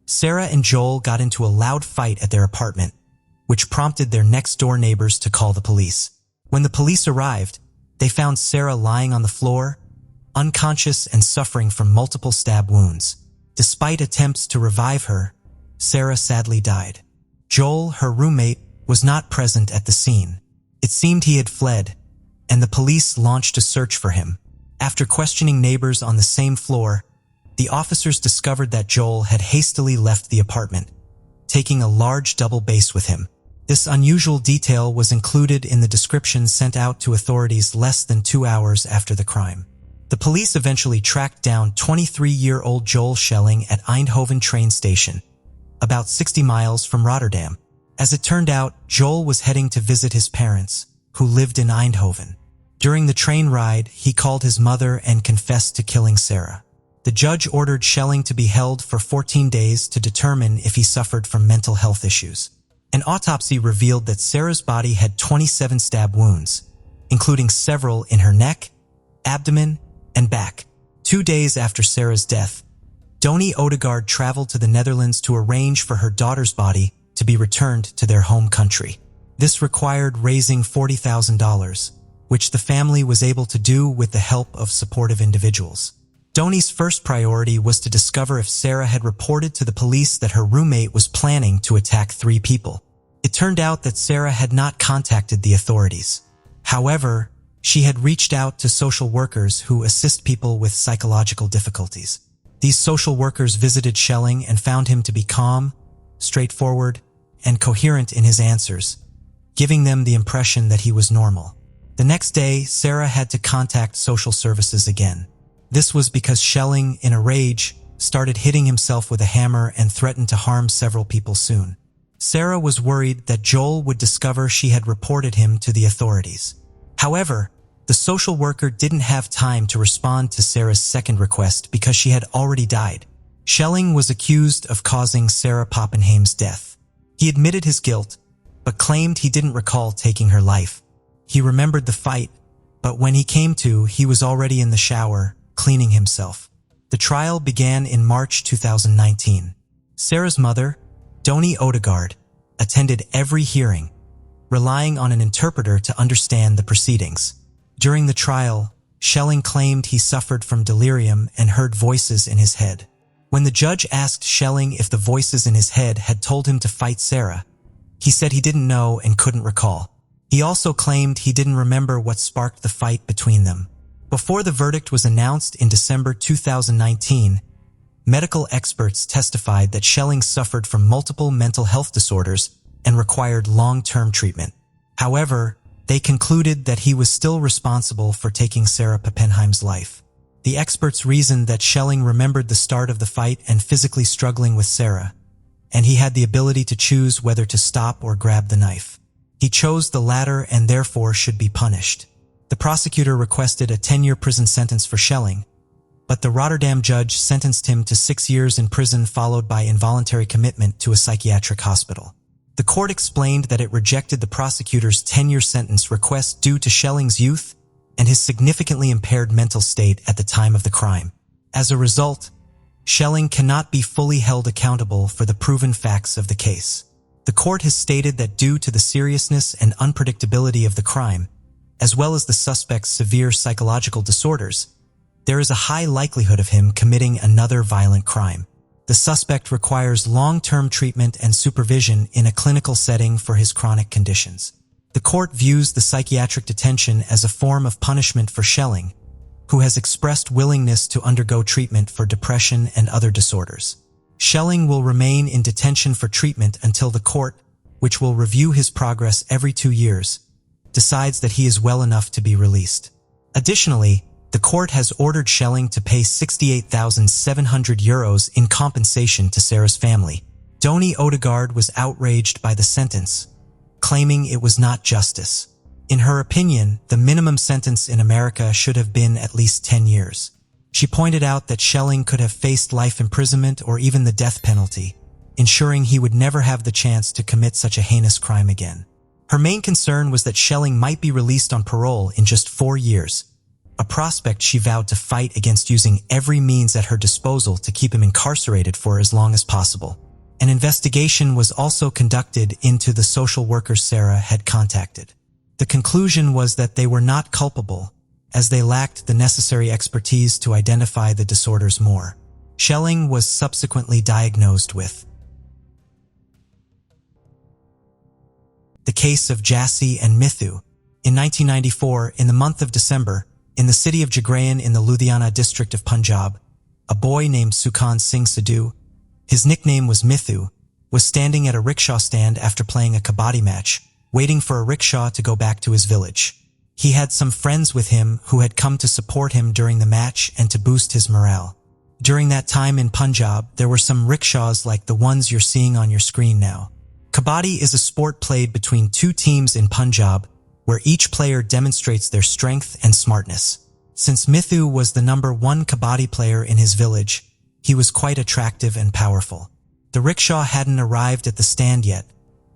Sarah and Joel got into a loud fight at their apartment, which prompted their next-door neighbors to call the police. When the police arrived, they found Sarah lying on the floor, unconscious and suffering from multiple stab wounds. Despite attempts to revive her, Sarah sadly died. Joel, her roommate, was not present at the scene. It seemed he had fled, and the police launched a search for him. After questioning neighbors on the same floor, the officers discovered that Joel had hastily left the apartment, taking a large double bass with him. This unusual detail was included in the description sent out to authorities less than 2 hours after the crime. The police eventually tracked down 23-year-old Joel Schelling at Eindhoven train station, about 60 miles from Rotterdam. As it turned out, Joel was heading to visit his parents, who lived in Eindhoven. During the train ride, he called his mother and confessed to killing Sarah. The judge ordered Schelling to be held for 14 days to determine if he suffered from mental health issues. An autopsy revealed that Sarah's body had 27 stab wounds, including several in her neck, abdomen, and back. 2 days after Sarah's death, Doni Odegaard traveled to the Netherlands to arrange for her daughter's body to be returned to their home country. This required raising $40,000, which the family was able to do with the help of supportive individuals. Doni's first priority was to discover if Sarah had reported to the police that her roommate was planning to attack 3 people. It turned out that Sarah had not contacted the authorities. However, she had reached out to social workers who assist people with psychological difficulties. These social workers visited Schelling and found him to be calm, straightforward, and coherent in his answers, giving them the impression that he was normal. The next day, Sarah had to contact social services again. This was because Schelling, in a rage, started hitting himself with a hammer and threatened to harm several people soon. Sarah was worried that Joel would discover she had reported him to the authorities. However, the social worker didn't have time to respond to Sarah's second request because she had already died. Schelling was accused of causing Sarah Poppenheim's death. He admitted his guilt, but claimed he didn't recall taking her life. He remembered the fight, but when he came to, he was already in the shower, cleaning himself. The trial began in March 2019. Sarah's mother, Doni Odegaard, attended every hearing, relying on an interpreter to understand the proceedings. During the trial, Schelling claimed he suffered from delirium and heard voices in his head. When the judge asked Schelling if the voices in his head had told him to fight Sarah, he said he didn't know and couldn't recall. He also claimed he didn't remember what sparked the fight between them. Before the verdict was announced in December 2019, medical experts testified that Schelling suffered from multiple mental health disorders and required long-term treatment. However, they concluded that he was still responsible for taking Sarah Poppenheim's life. The experts reasoned that Schelling remembered the start of the fight and physically struggling with Sarah, and he had the ability to choose whether to stop or grab the knife. He chose the latter and therefore should be punished. The prosecutor requested a 10-year prison sentence for Schelling, but the Rotterdam judge sentenced him to 6 years in prison followed by involuntary commitment to a psychiatric hospital. The court explained that it rejected the prosecutor's 10-year sentence request due to Schelling's youth and his significantly impaired mental state at the time of the crime. As a result, Schelling cannot be fully held accountable for the proven facts of the case. The court has stated that due to the seriousness and unpredictability of the crime, as well as the suspect's severe psychological disorders, there is a high likelihood of him committing another violent crime. The suspect requires long-term treatment and supervision in a clinical setting for his chronic conditions. The court views the psychiatric detention as a form of punishment for Schelling, who has expressed willingness to undergo treatment for depression and other disorders. Schelling will remain in detention for treatment until the court, which will review his progress every 2 years, decides that he is well enough to be released. Additionally, the court has ordered Schelling to pay €68,700 in compensation to Sarah's family. Doni Odegaard was outraged by the sentence, claiming it was not justice. In her opinion, the minimum sentence in America should have been at least 10 years. She pointed out that Schelling could have faced life imprisonment or even the death penalty, ensuring he would never have the chance to commit such a heinous crime again. Her main concern was that Schelling might be released on parole in just 4 years, a prospect she vowed to fight against using every means at her disposal to keep him incarcerated for as long as possible. An investigation was also conducted into the social workers Sarah had contacted. The conclusion was that they were not culpable, as they lacked the necessary expertise to identify the disorders more. Schelling was subsequently diagnosed with the case of Jassi and Mithu. In 1994, in the month of December, in the city of Jagraon in the Ludhiana district of Punjab, a boy named Sukhan Singh Sidhu, his nickname was Mithu, was standing at a rickshaw stand after playing a kabaddi match, waiting for a rickshaw to go back to his village. He had some friends with him who had come to support him during the match and to boost his morale. During that time in Punjab, there were some rickshaws like the ones you're seeing on your screen now. Kabaddi is a sport played between 2 teams in Punjab, where each player demonstrates their strength and smartness. Since Mithu was the #1 kabaddi player in his village, he was quite attractive and powerful. The rickshaw hadn't arrived at the stand yet,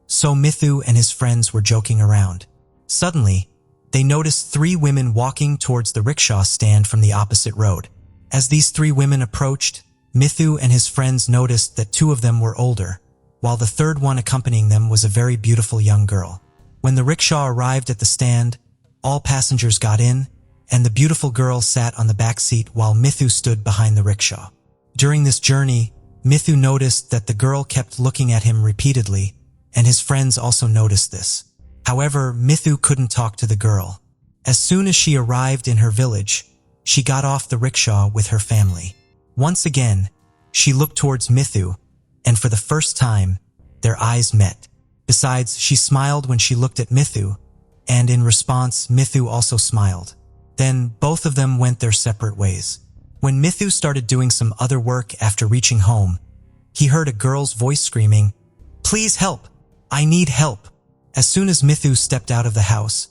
so Mithu and his friends were joking around. Suddenly, they noticed 3 women walking towards the rickshaw stand from the opposite road. As these 3 women approached, Mithu and his friends noticed that 2 of them were older, while the third one accompanying them was a very beautiful young girl. When the rickshaw arrived at the stand, all passengers got in, and the beautiful girl sat on the back seat while Mithu stood behind the rickshaw. During this journey, Mithu noticed that the girl kept looking at him repeatedly, and his friends also noticed this. However, Mithu couldn't talk to the girl. As soon as she arrived in her village, she got off the rickshaw with her family. Once again, she looked towards Mithu, and for the first time, their eyes met. Besides, she smiled when she looked at Mithu, and in response, Mithu also smiled. Then both of them went their separate ways. When Mithu started doing some other work after reaching home, he heard a girl's voice screaming, "Please help! I need help!" As soon as Mithu stepped out of the house,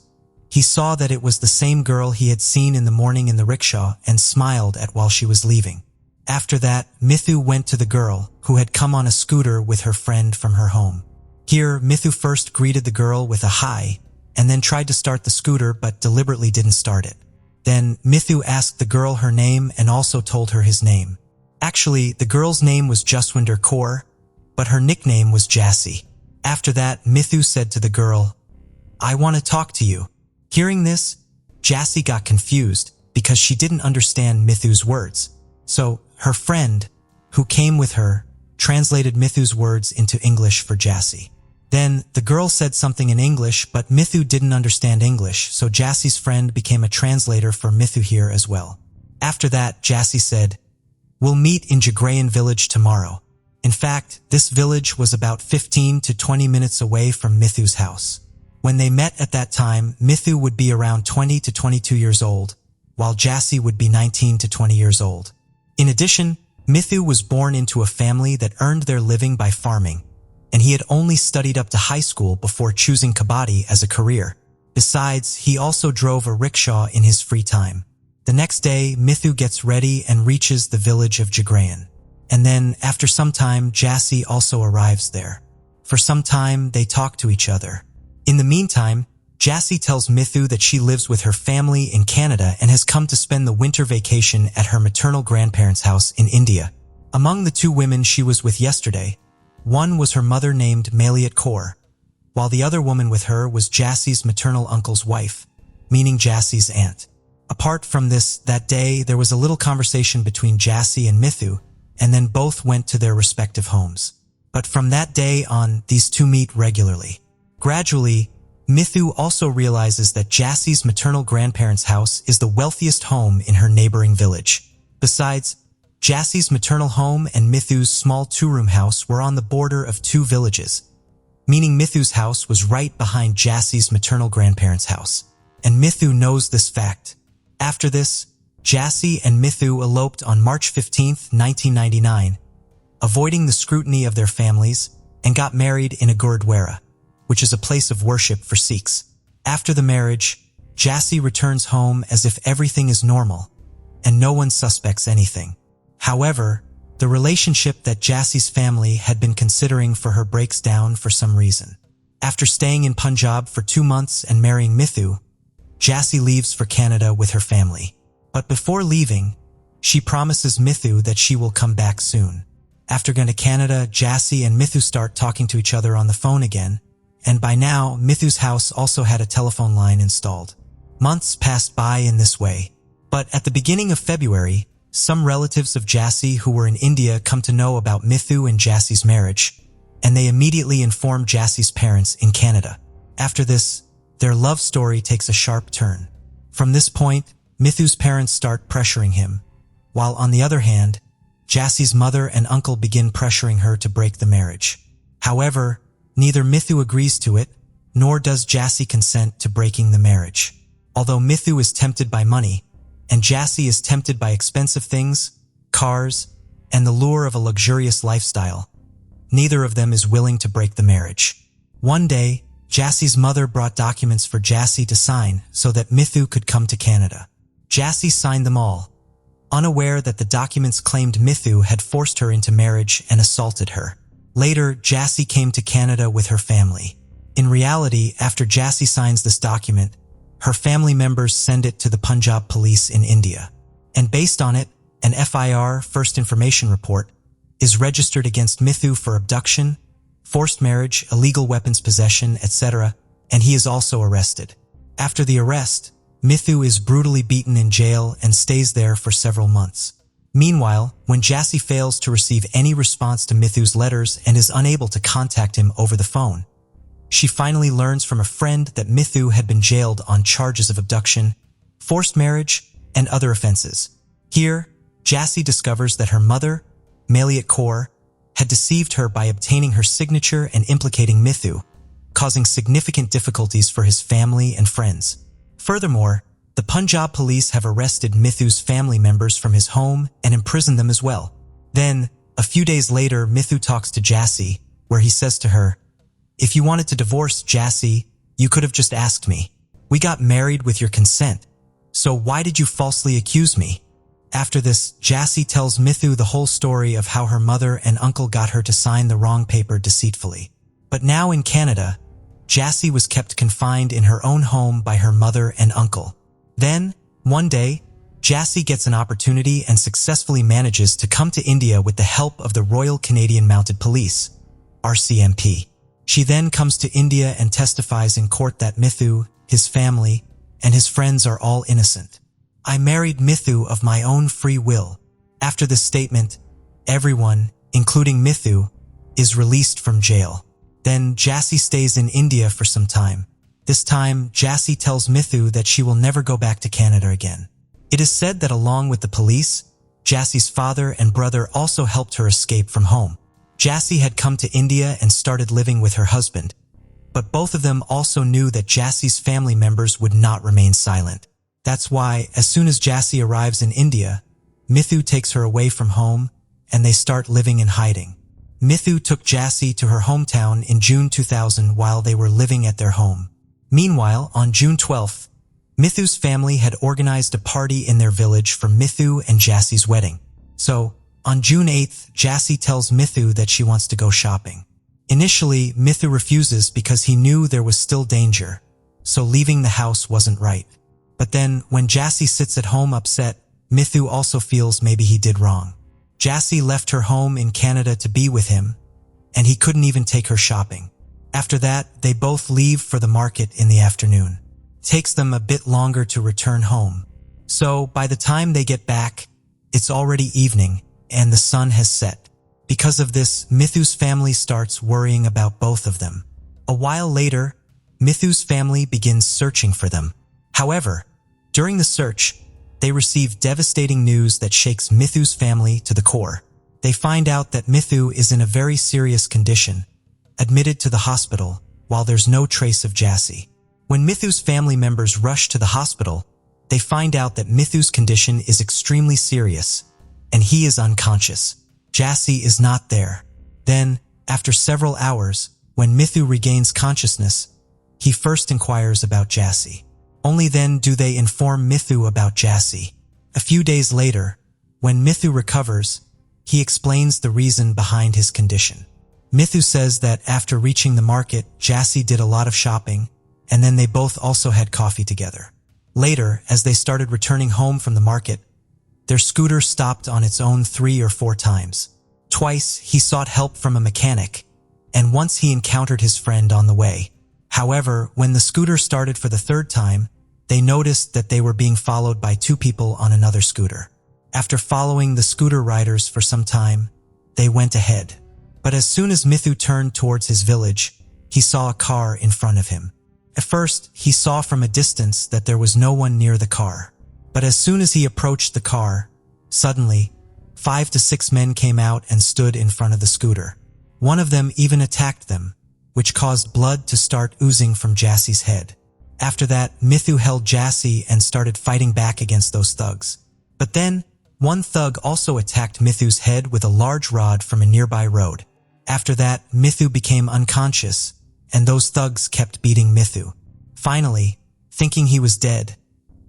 he saw that it was the same girl he had seen in the morning in the rickshaw and smiled at while she was leaving. After that, Mithu went to the girl, who had come on a scooter with her friend from her home. Here, Mithu first greeted the girl with a hi, and then tried to start the scooter but deliberately didn't start it. Then, Mithu asked the girl her name and also told her his name. Actually, the girl's name was Jaswinder Kaur, but her nickname was Jassy. After that, Mithu said to the girl, "I want to talk to you." Hearing this, Jassy got confused because she didn't understand Mithu's words. So, her friend, who came with her, translated Mithu's words into English for Jassy. Then, the girl said something in English, but Mithu didn't understand English, so Jassy's friend became a translator for Mithu here as well. After that, Jassy said, "We'll meet in Jagrayan village tomorrow." In fact, this village was about 15 to 20 minutes away from Mithu's house. When they met at that time, Mithu would be around 20 to 22 years old, while Jassy would be 19 to 20 years old. In addition, Mithu was born into a family that earned their living by farming, and he had only studied up to high school before choosing kabaddi as a career. Besides, he also drove a rickshaw in his free time. The next day, Mithu gets ready and reaches the village of Jagrayan. And then, after some time, Jassy also arrives there. For some time, they talk to each other. In the meantime, Jassy tells Mithu that she lives with her family in Canada and has come to spend the winter vacation at her maternal grandparents' house in India. Among the two women she was with yesterday, one was her mother named Maliat Kaur, while the other woman with her was Jassy's maternal uncle's wife, meaning Jassy's aunt. Apart from this, that day there was a little conversation between Jassy and Mithu, and then both went to their respective homes. But from that day on, these two meet regularly. Gradually, Mithu also realizes that Jassy's maternal grandparents' house is the wealthiest home in her neighboring village. Besides, Jassy's maternal home and Mithu's small two-room house were on the border of two villages, meaning Mithu's house was right behind Jassy's maternal grandparents' house. And Mithu knows this fact. After this, Jassy and Mithu eloped on March 15, 1999, avoiding the scrutiny of their families, and got married in a Gurudwara, which is a place of worship for Sikhs. After the marriage, Jassy returns home as if everything is normal, and no one suspects anything. However, the relationship that Jassy's family had been considering for her breaks down for some reason. After staying in Punjab for 2 months and marrying Mithu, Jassy leaves for Canada with her family. But before leaving, she promises Mithu that she will come back soon. After going to Canada, Jassy and Mithu start talking to each other on the phone again, and by now, Mithu's house also had a telephone line installed. Months passed by in this way, but at the beginning of February, some relatives of Jassy who were in India come to know about Mithu and Jassy's marriage, and they immediately inform Jassy's parents in Canada. After this, their love story takes a sharp turn. From this point, Mithu's parents start pressuring him, while on the other hand, Jassy's mother and uncle begin pressuring her to break the marriage. However, neither Mithu agrees to it, nor does Jassy consent to breaking the marriage. Although Mithu is tempted by money, and Jassy is tempted by expensive things, cars, and the lure of a luxurious lifestyle, neither of them is willing to break the marriage. One day, Jassy's mother brought documents for Jassy to sign so that Mithu could come to Canada. Jassy signed them all, unaware that the documents claimed Mithu had forced her into marriage and assaulted her. Later, Jassy came to Canada with her family. In reality, after Jassy signs this document, her family members send it to the Punjab police in India. And based on it, an FIR, First Information Report, is registered against Mithu for abduction, forced marriage, illegal weapons possession, etc., and he is also arrested. After the arrest, Mithu is brutally beaten in jail and stays there for several months. Meanwhile, when Jassy fails to receive any response to Mithu's letters and is unable to contact him over the phone, she finally learns from a friend that Mithu had been jailed on charges of abduction, forced marriage, and other offenses. Here, Jassy discovers that her mother, Maliat Kaur, had deceived her by obtaining her signature and implicating Mithu, causing significant difficulties for his family and friends. Furthermore, the Punjab police have arrested Mithu's family members from his home and imprisoned them as well. Then, a few days later, Mithu talks to Jassi, where he says to her, "If you wanted to divorce Jassi, you could have just asked me. We got married with your consent. So why did you falsely accuse me?" After this, Jassi tells Mithu the whole story of how her mother and uncle got her to sign the wrong paper deceitfully. But now in Canada, Jassi was kept confined in her own home by her mother and uncle. Then, one day, Jassi gets an opportunity and successfully manages to come to India with the help of the Royal Canadian Mounted Police, RCMP. She then comes to India and testifies in court that Mithu, his family, and his friends are all innocent. "I married Mithu of my own free will." After this statement, everyone, including Mithu, is released from jail. Then Jassi stays in India for some time. This time, Jassi tells Mithu that she will never go back to Canada again. It is said that along with the police, Jassi's father and brother also helped her escape from home. Jassi had come to India and started living with her husband, but both of them also knew that Jassi's family members would not remain silent. That's why, as soon as Jassi arrives in India, Mithu takes her away from home and they start living in hiding. Mithu took Jassi to her hometown in June 2000 while they were living at their home. Meanwhile, on June 12th, Mithu's family had organized a party in their village for Mithu and Jassi's wedding. So, on June 8th, Jassi tells Mithu that she wants to go shopping. Initially, Mithu refuses because he knew there was still danger, so leaving the house wasn't right. But then, when Jassi sits at home upset, Mithu also feels maybe he did wrong. Jassi left her home in Canada to be with him, and he couldn't even take her shopping. After that, they both leave for the market in the afternoon. It takes them a bit longer to return home. So, by the time they get back, it's already evening, and the sun has set. Because of this, Mithu's family starts worrying about both of them. A while later, Mithu's family begins searching for them. However, during the search, they receive devastating news that shakes Mithu's family to the core. They find out that Mithu is in a very serious condition, admitted to the hospital, while there's no trace of Jassi. When Mithu's family members rush to the hospital, they find out that Mithu's condition is extremely serious, and he is unconscious. Jassi is not there. Then, after several hours, when Mithu regains consciousness, he first inquires about Jassi. Only then do they inform Mithu about Jassi. A few days later, when Mithu recovers, he explains the reason behind his condition. Mithu says that after reaching the market, Jassi did a lot of shopping, and then they both also had coffee together. Later, as they started returning home from the market, their scooter stopped on its own 3 or 4 times. Twice, he sought help from a mechanic, and once he encountered his friend on the way. However, when the scooter started for the 3rd time, they noticed that they were being followed by 2 people on another scooter. After following the scooter riders for some time, they went ahead. But as soon as Mithu turned towards his village, he saw a car in front of him. At first, he saw from a distance that there was no one near the car. But as soon as he approached the car, suddenly, 5 to 6 men came out and stood in front of the scooter. One of them even attacked them, which caused blood to start oozing from Jassi's head. After that, Mithu held Jassi and started fighting back against those thugs. But then, one thug also attacked Mithu's head with a large rod from a nearby road. After that, Mithu became unconscious, and those thugs kept beating Mithu. Finally, thinking he was dead,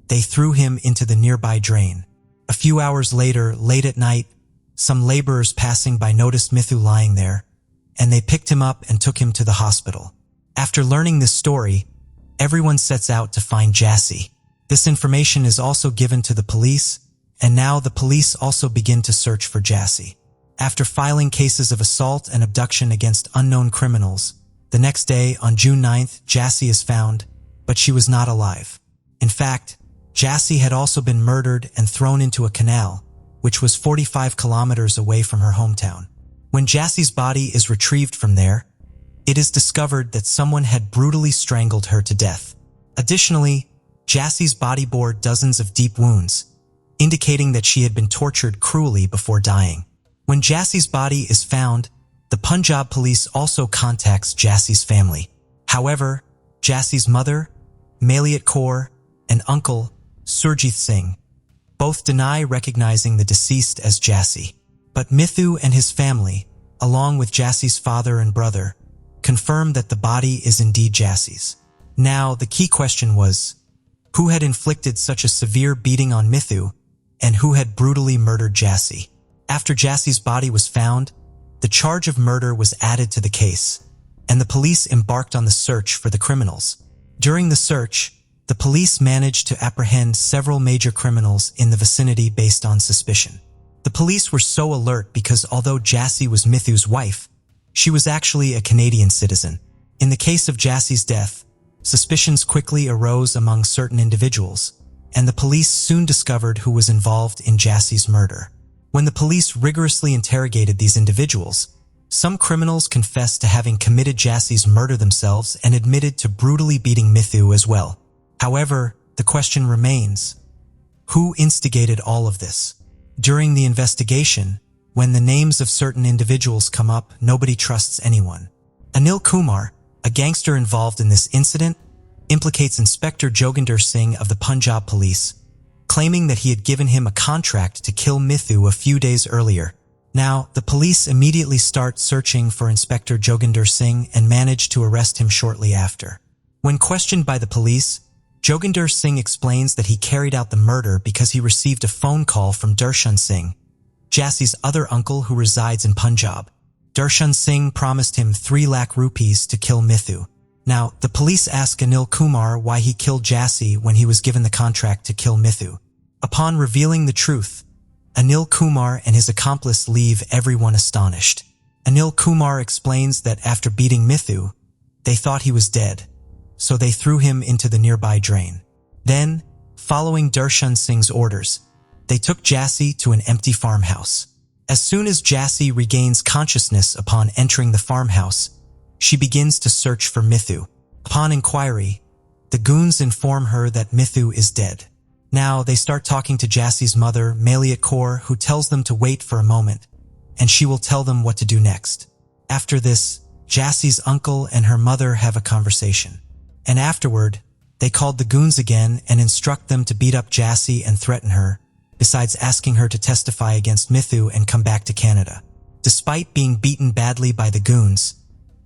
they threw him into the nearby drain. A few hours later, late at night, some laborers passing by noticed Mithu lying there, and they picked him up and took him to the hospital. After learning this story, everyone sets out to find Jassi. This information is also given to the police, and now the police also begin to search for Jassi. After filing cases of assault and abduction against unknown criminals, the next day, on June 9th, Jassi is found, but she was not alive. In fact, Jassi had also been murdered and thrown into a canal, which was 45 kilometers away from her hometown. When Jassi's body is retrieved from there, it is discovered that someone had brutally strangled her to death. Additionally, Jassi's body bore dozens of deep wounds, indicating that she had been tortured cruelly before dying. When Jassi's body is found, the Punjab police also contacts Jassi's family. However, Jassie's mother, Maliat Kaur, and uncle, Surjit Singh, both deny recognizing the deceased as Jassie. But Mithu and his family, along with Jassie's father and brother, confirm that the body is indeed Jassie's. Now, the key question was, who had inflicted such a severe beating on Mithu, and who had brutally murdered Jassie? After Jassie's body was found, the charge of murder was added to the case, and the police embarked on the search for the criminals. During the search, the police managed to apprehend several major criminals in the vicinity based on suspicion. The police were so alert because although Jassie was Mithu's wife, she was actually a Canadian citizen. In the case of Jassie's death, suspicions quickly arose among certain individuals, and the police soon discovered who was involved in Jassie's murder. When the police rigorously interrogated these individuals, some criminals confessed to having committed Jassie's murder themselves and admitted to brutally beating Mithu as well. However, the question remains, who instigated all of this? During the investigation, when the names of certain individuals come up, nobody trusts anyone. Anil Kumar, a gangster involved in this incident, implicates Inspector Joginder Singh of the Punjab Police, claiming that he had given him a contract to kill Mithu a few days earlier. Now, the police immediately start searching for Inspector Joginder Singh and manage to arrest him shortly after. When questioned by the police, Joginder Singh explains that he carried out the murder because he received a phone call from Darshan Singh, Jassie's other uncle who resides in Punjab. Darshan Singh promised him 3 lakh rupees to kill Mithu. Now, the police ask Anil Kumar why he killed Jassie when he was given the contract to kill Mithu. Upon revealing the truth, Anil Kumar and his accomplice leave everyone astonished. Anil Kumar explains that after beating Mithu, they thought he was dead, so they threw him into the nearby drain. Then, following Darshan Singh's orders, they took Jassie to an empty farmhouse. As soon as Jassie regains consciousness upon entering the farmhouse, she begins to search for Mithu. Upon inquiry, the goons inform her that Mithu is dead. Now, they start talking to Jassie's mother, Maliat Kaur, who tells them to wait for a moment, and she will tell them what to do next. After this, Jassie's uncle and her mother have a conversation. And afterward, they called the goons again and instruct them to beat up Jassie and threaten her, besides asking her to testify against Mithu and come back to Canada. Despite being beaten badly by the goons,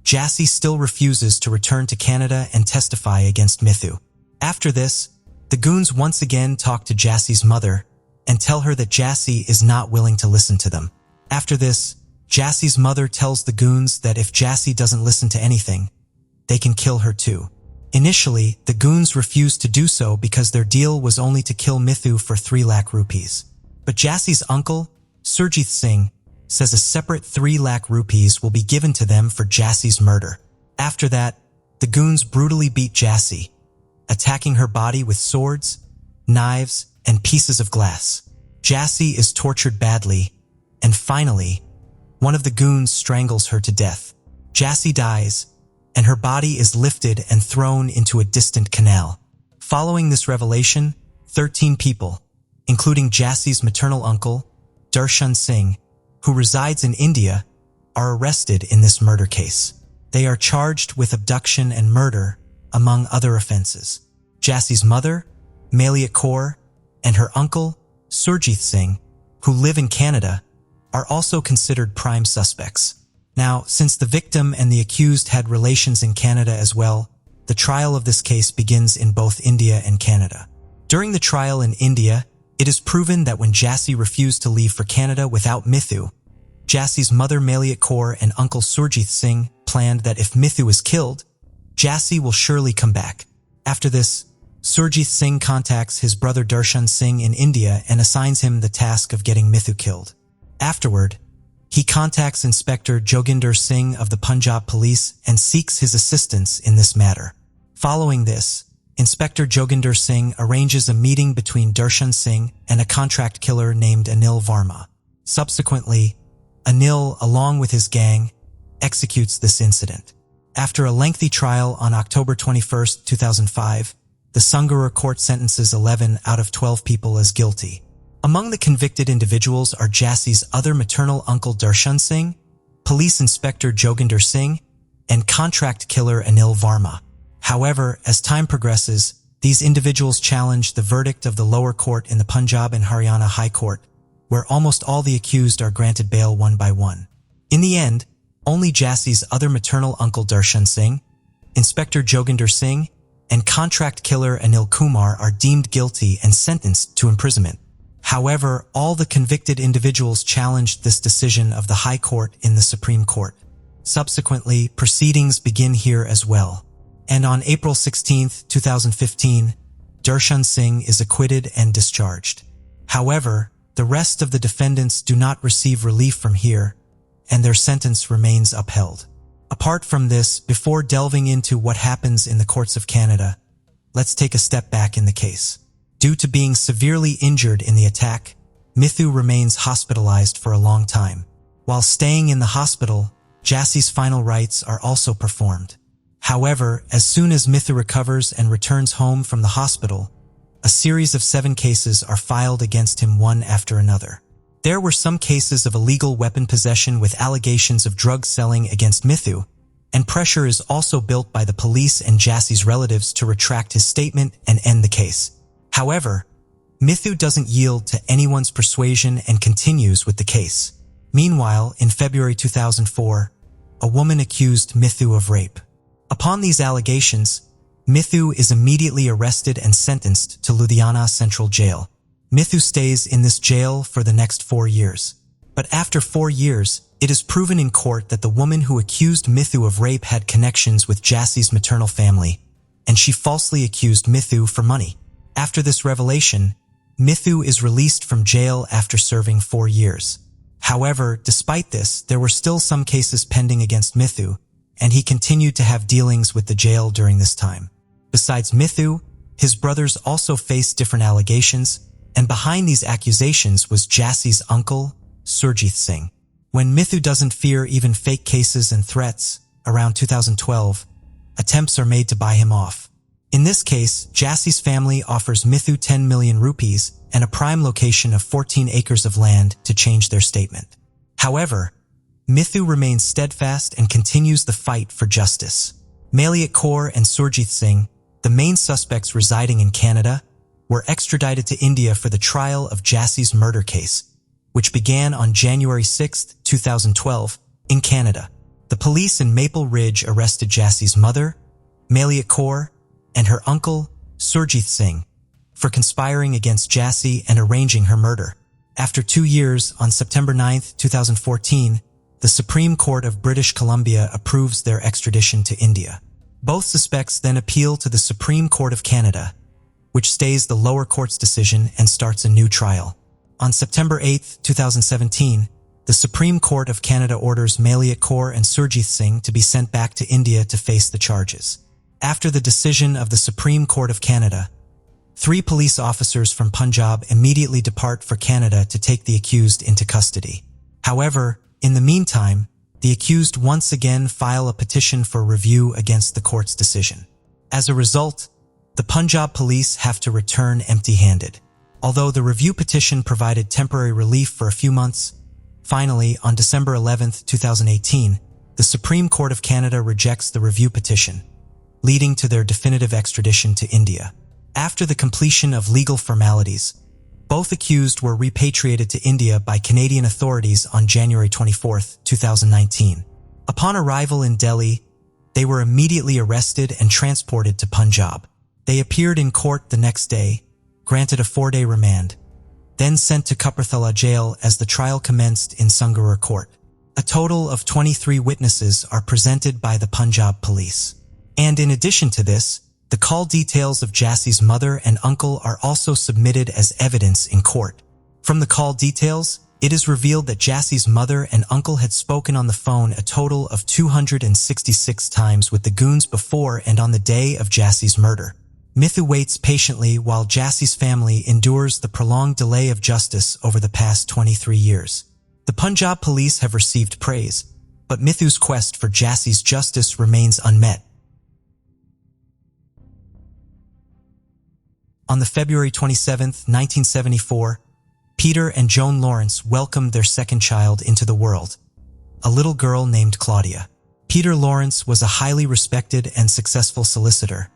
Jassie still refuses to return to Canada and testify against Mithu. After this, the goons once again talk to Jassie's mother and tell her that Jassie is not willing to listen to them. After this, Jassie's mother tells the goons that if Jassie doesn't listen to anything, they can kill her too. Initially, the goons refused to do so because their deal was only to kill Mithu for 3 lakh rupees. But Jassie's uncle, Surjit Singh, says a separate 3 lakh rupees will be given to them for Jassie's murder. After that, the goons brutally beat Jassie, attacking her body with swords, knives, and pieces of glass. Jassie is tortured badly, and finally, one of the goons strangles her to death. Jassie dies, and her body is lifted and thrown into a distant canal. Following this revelation, 13 people, including Jassie's maternal uncle, Darshan Singh, who resides in India, are arrested in this murder case. They are charged with abduction and murder, among other offenses. Jassie's mother, Maliat Kaur, and her uncle, Surjit Singh, who live in Canada, are also considered prime suspects. Now, since the victim and the accused had relations in Canada as well, the trial of this case begins in both India and Canada. During the trial in India, it is proven that when Jassie refused to leave for Canada without Mithu, Jassie's mother Maliat Kaur and uncle Surjit Singh planned that if Mithu is killed, Jassie will surely come back. After this, Surjit Singh contacts his brother Darshan Singh in India and assigns him the task of getting Mithu killed. Afterward, he contacts Inspector Joginder Singh of the Punjab Police and seeks his assistance in this matter. Following this, Inspector Joginder Singh arranges a meeting between Darshan Singh and a contract killer named Anil Varma. Subsequently, Anil, along with his gang, executes this incident. After a lengthy trial on October 21, 2005, the Sungurur court sentences 11 out of 12 people as guilty. Among the convicted individuals are Jassie's other maternal uncle Darshan Singh, Police Inspector Joginder Singh, and contract killer Anil Varma. However, as time progresses, these individuals challenge the verdict of the lower court in the Punjab and Haryana High Court, where almost all the accused are granted bail one by one. In the end, only Jassie's other maternal uncle Darshan Singh, Inspector Joginder Singh, and contract killer Anil Kumar are deemed guilty and sentenced to imprisonment. However, all the convicted individuals challenged this decision of the High Court in the Supreme Court. Subsequently, proceedings begin here as well. And on April 16, 2015, Darshan Singh is acquitted and discharged. However, the rest of the defendants do not receive relief from here, and their sentence remains upheld. Apart from this, before delving into what happens in the courts of Canada, let's take a step back in the case. Due to being severely injured in the attack, Mithu remains hospitalized for a long time. While staying in the hospital, Jassie's final rites are also performed. However, as soon as Mithu recovers and returns home from the hospital, a series of 7 cases are filed against him one after another. There were some cases of illegal weapon possession with allegations of drug selling against Mithu, and pressure is also built by the police and Jassie's relatives to retract his statement and end the case. However, Mithu doesn't yield to anyone's persuasion and continues with the case. Meanwhile, in February 2004, a woman accused Mithu of rape. Upon these allegations, Mithu is immediately arrested and sentenced to Ludhiana Central Jail. Mithu stays in this jail for the next 4 years. But after 4 years, it is proven in court that the woman who accused Mithu of rape had connections with Jassie's maternal family, and she falsely accused Mithu for money. After this revelation, Mithu is released from jail after serving 4 years. However, despite this, there were still some cases pending against Mithu, and he continued to have dealings with the jail during this time. Besides Mithu, his brothers also faced different allegations, and behind these accusations was Jassie's uncle, Surjit Singh. When Mithu doesn't fear even fake cases and threats, around 2012, attempts are made to buy him off. In this case, Jassie's family offers Mithu 10 million rupees and a prime location of 14 acres of land to change their statement. However, Mithu remains steadfast and continues the fight for justice. Maliat Kaur and Surjit Singh, the main suspects residing in Canada, were extradited to India for the trial of Jassie's murder case, which began on January 6, 2012, in Canada. The police in Maple Ridge arrested Jassie's mother, Maliat Kaur, and her uncle, Surjit Singh, for conspiring against Jassie and arranging her murder. After 2 years, on September 9, 2014, the Supreme Court of British Columbia approves their extradition to India. Both suspects then appeal to the Supreme Court of Canada, which stays the lower court's decision and starts a new trial. On September 8, 2017, the Supreme Court of Canada orders Maliat Kaur and Surjit Singh to be sent back to India to face the charges. After the decision of the Supreme Court of Canada, 3 police officers from Punjab immediately depart for Canada to take the accused into custody. However, in the meantime, the accused once again file a petition for review against the court's decision. As a result, the Punjab police have to return empty-handed. Although the review petition provided temporary relief for a few months, finally, on December 11, 2018, the Supreme Court of Canada rejects the review petition, leading to their definitive extradition to India. After the completion of legal formalities, both accused were repatriated to India by Canadian authorities on January 24, 2019. Upon arrival in Delhi, they were immediately arrested and transported to Punjab. They appeared in court the next day, granted a 4-day remand, then sent to Kapurthala jail as the trial commenced in Sangarur court. A total of 23 witnesses are presented by the Punjab police. And in addition to this, the call details of Jassie's mother and uncle are also submitted as evidence in court. From the call details, it is revealed that Jassie's mother and uncle had spoken on the phone a total of 266 times with the goons before and on the day of Jassie's murder. Mithu waits patiently while Jassie's family endures the prolonged delay of justice over the past 23 years. The Punjab police have received praise, but Mithu's quest for Jassie's justice remains unmet. On the February 27, 1974, Peter and Joan Lawrence welcomed their second child into the world, a little girl named Claudia. Peter Lawrence was a highly respected and successful solicitor,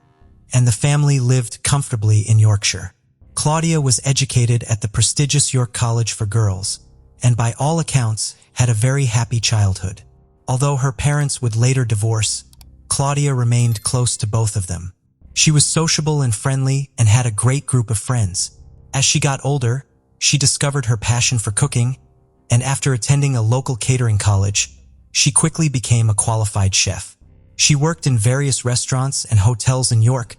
and the family lived comfortably in Yorkshire. Claudia was educated at the prestigious York College for Girls, and by all accounts had a very happy childhood. Although her parents would later divorce, Claudia remained close to both of them. She was sociable and friendly and had a great group of friends. As she got older, she discovered her passion for cooking, and after attending a local catering college, she quickly became a qualified chef. She worked in various restaurants and hotels in York,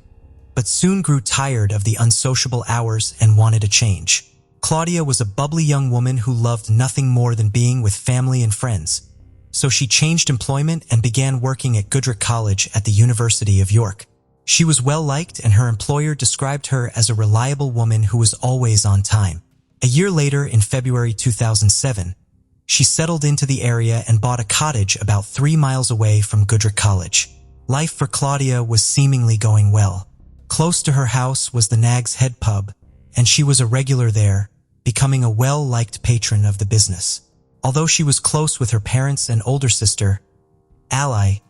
but soon grew tired of the unsociable hours and wanted a change. Claudia was a bubbly young woman who loved nothing more than being with family and friends, so she changed employment and began working at Goodricke College at the University of York. She was well-liked, and her employer described her as a reliable woman who was always on time. A year later, in February 2007, she settled into the area and bought a cottage about 3 miles away from Goodricke College. Life for Claudia was seemingly going well. Close to her house was the Nag's Head pub, and she was a regular there, becoming a well-liked patron of the business. Although she was close with her parents and older sister, Ally,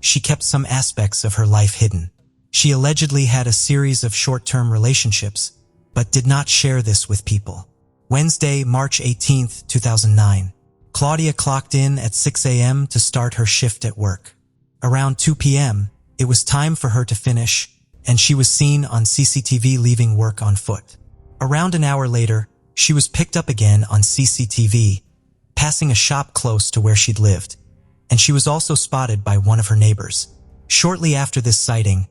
she kept some aspects of her life hidden. She allegedly had a series of short-term relationships, but did not share this with people. Wednesday, March 18, 2009. Claudia clocked in at 6 a.m. to start her shift at work. Around 2 p.m., it was time for her to finish, and she was seen on CCTV leaving work on foot. Around an hour later, she was picked up again on CCTV, passing a shop close to where she'd lived, and she was also spotted by one of her neighbors. Shortly after this sighting,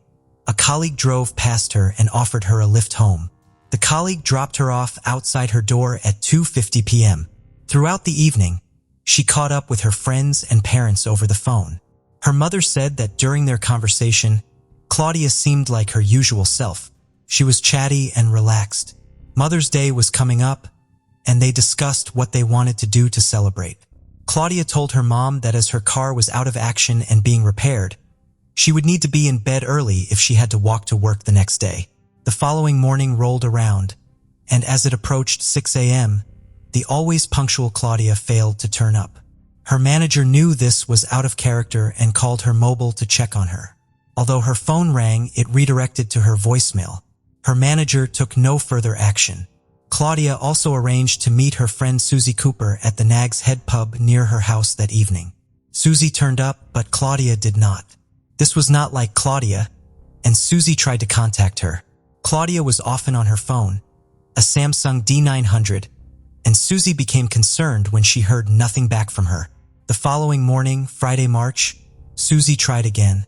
a colleague drove past her and offered her a lift home. The colleague dropped her off outside her door at 2:50 p.m. Throughout the evening, she caught up with her friends and parents over the phone. Her mother said that during their conversation, Claudia seemed like her usual self. She was chatty and relaxed. Mother's Day was coming up, and they discussed what they wanted to do to celebrate. Claudia told her mom that as her car was out of action and being repaired, she would need to be in bed early if she had to walk to work the next day. The following morning rolled around, and as it approached 6 a.m., the always punctual Claudia failed to turn up. Her manager knew this was out of character and called her mobile to check on her. Although her phone rang, it redirected to her voicemail. Her manager took no further action. Claudia also arranged to meet her friend Susie Cooper at the Nag's Head pub near her house that evening. Susie turned up, but Claudia did not. This was not like Claudia, and Susie tried to contact her. Claudia was often on her phone, a Samsung D900, and Susie became concerned when she heard nothing back from her. The following morning, Friday, March, Susie tried again,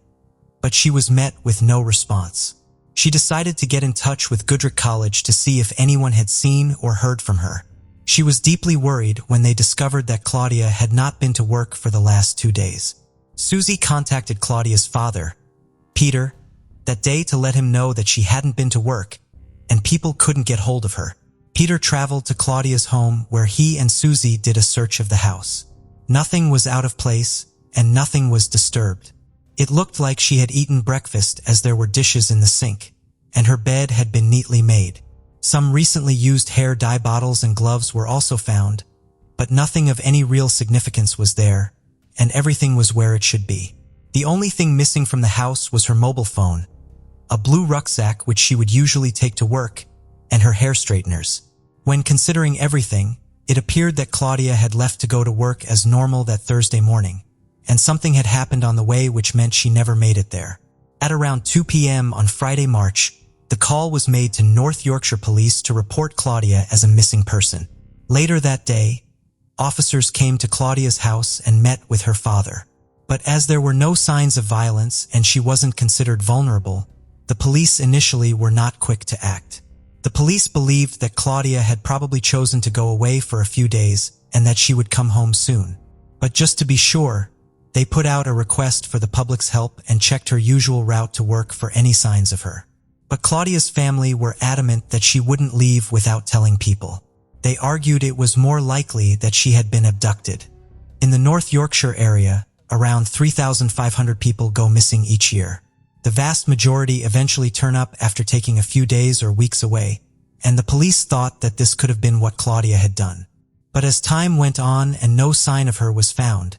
but she was met with no response. She decided to get in touch with Goodricke College to see if anyone had seen or heard from her. She was deeply worried when they discovered that Claudia had not been to work for the last 2 days. Susie contacted Claudia's father, Peter, that day to let him know that she hadn't been to work, and people couldn't get hold of her. Peter traveled to Claudia's home where he and Susie did a search of the house. Nothing was out of place, and nothing was disturbed. It looked like she had eaten breakfast as there were dishes in the sink, and her bed had been neatly made. Some recently used hair dye bottles and gloves were also found, but nothing of any real significance was there, and everything was where it should be. The only thing missing from the house was her mobile phone, a blue rucksack which she would usually take to work, and her hair straighteners. When considering everything, it appeared that Claudia had left to go to work as normal that Thursday morning, and something had happened on the way which meant she never made it there. At around 2 p.m. on Friday, March, the call was made to North Yorkshire Police to report Claudia as a missing person. Later that day, officers came to Claudia's house and met with her father. But as there were no signs of violence and she wasn't considered vulnerable, the police initially were not quick to act. The police believed that Claudia had probably chosen to go away for a few days and that she would come home soon. But just to be sure, they put out a request for the public's help and checked her usual route to work for any signs of her. But Claudia's family were adamant that she wouldn't leave without telling people. They argued it was more likely that she had been abducted. In the North Yorkshire area, around 3,500 people go missing each year. The vast majority eventually turn up after taking a few days or weeks away, and the police thought that this could have been what Claudia had done. But as time went on and no sign of her was found,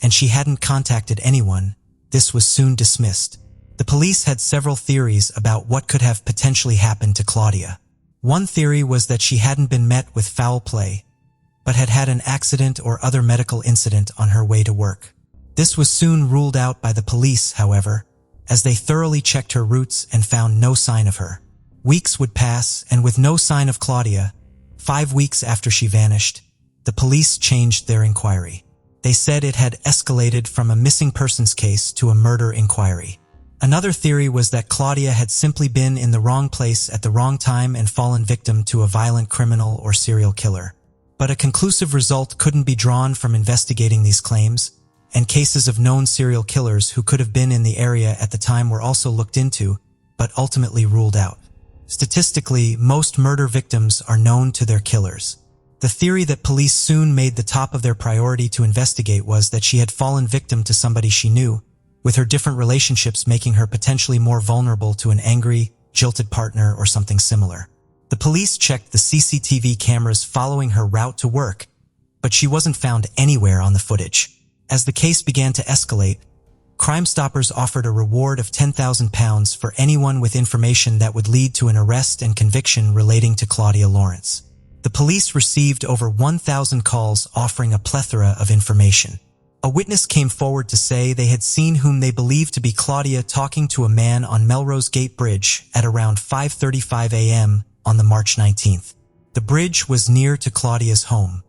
and she hadn't contacted anyone, this was soon dismissed. The police had several theories about what could have potentially happened to Claudia. One theory was that she hadn't been met with foul play, but had had an accident or other medical incident on her way to work. This was soon ruled out by the police, however, as they thoroughly checked her routes and found no sign of her. Weeks would pass, and with no sign of Claudia, 5 weeks after she vanished, the police changed their inquiry. They said it had escalated from a missing persons case to a murder inquiry. Another theory was that Claudia had simply been in the wrong place at the wrong time and fallen victim to a violent criminal or serial killer. But a conclusive result couldn't be drawn from investigating these claims, and cases of known serial killers who could have been in the area at the time were also looked into, but ultimately ruled out. Statistically, most murder victims are known to their killers. The theory that police soon made the top of their priority to investigate was that she had fallen victim to somebody she knew, with her different relationships making her potentially more vulnerable to an angry, jilted partner or something similar. The police checked the CCTV cameras following her route to work, but she wasn't found anywhere on the footage. As the case began to escalate, Crime Stoppers offered a reward of £10,000 for anyone with information that would lead to an arrest and conviction relating to Claudia Lawrence. The police received over 1,000 calls offering a plethora of information. A witness came forward to say they had seen whom they believed to be Claudia talking to a man on Melrose Gate Bridge at around 5:35 a.m. on the March 19th. The bridge was near to Claudia's home.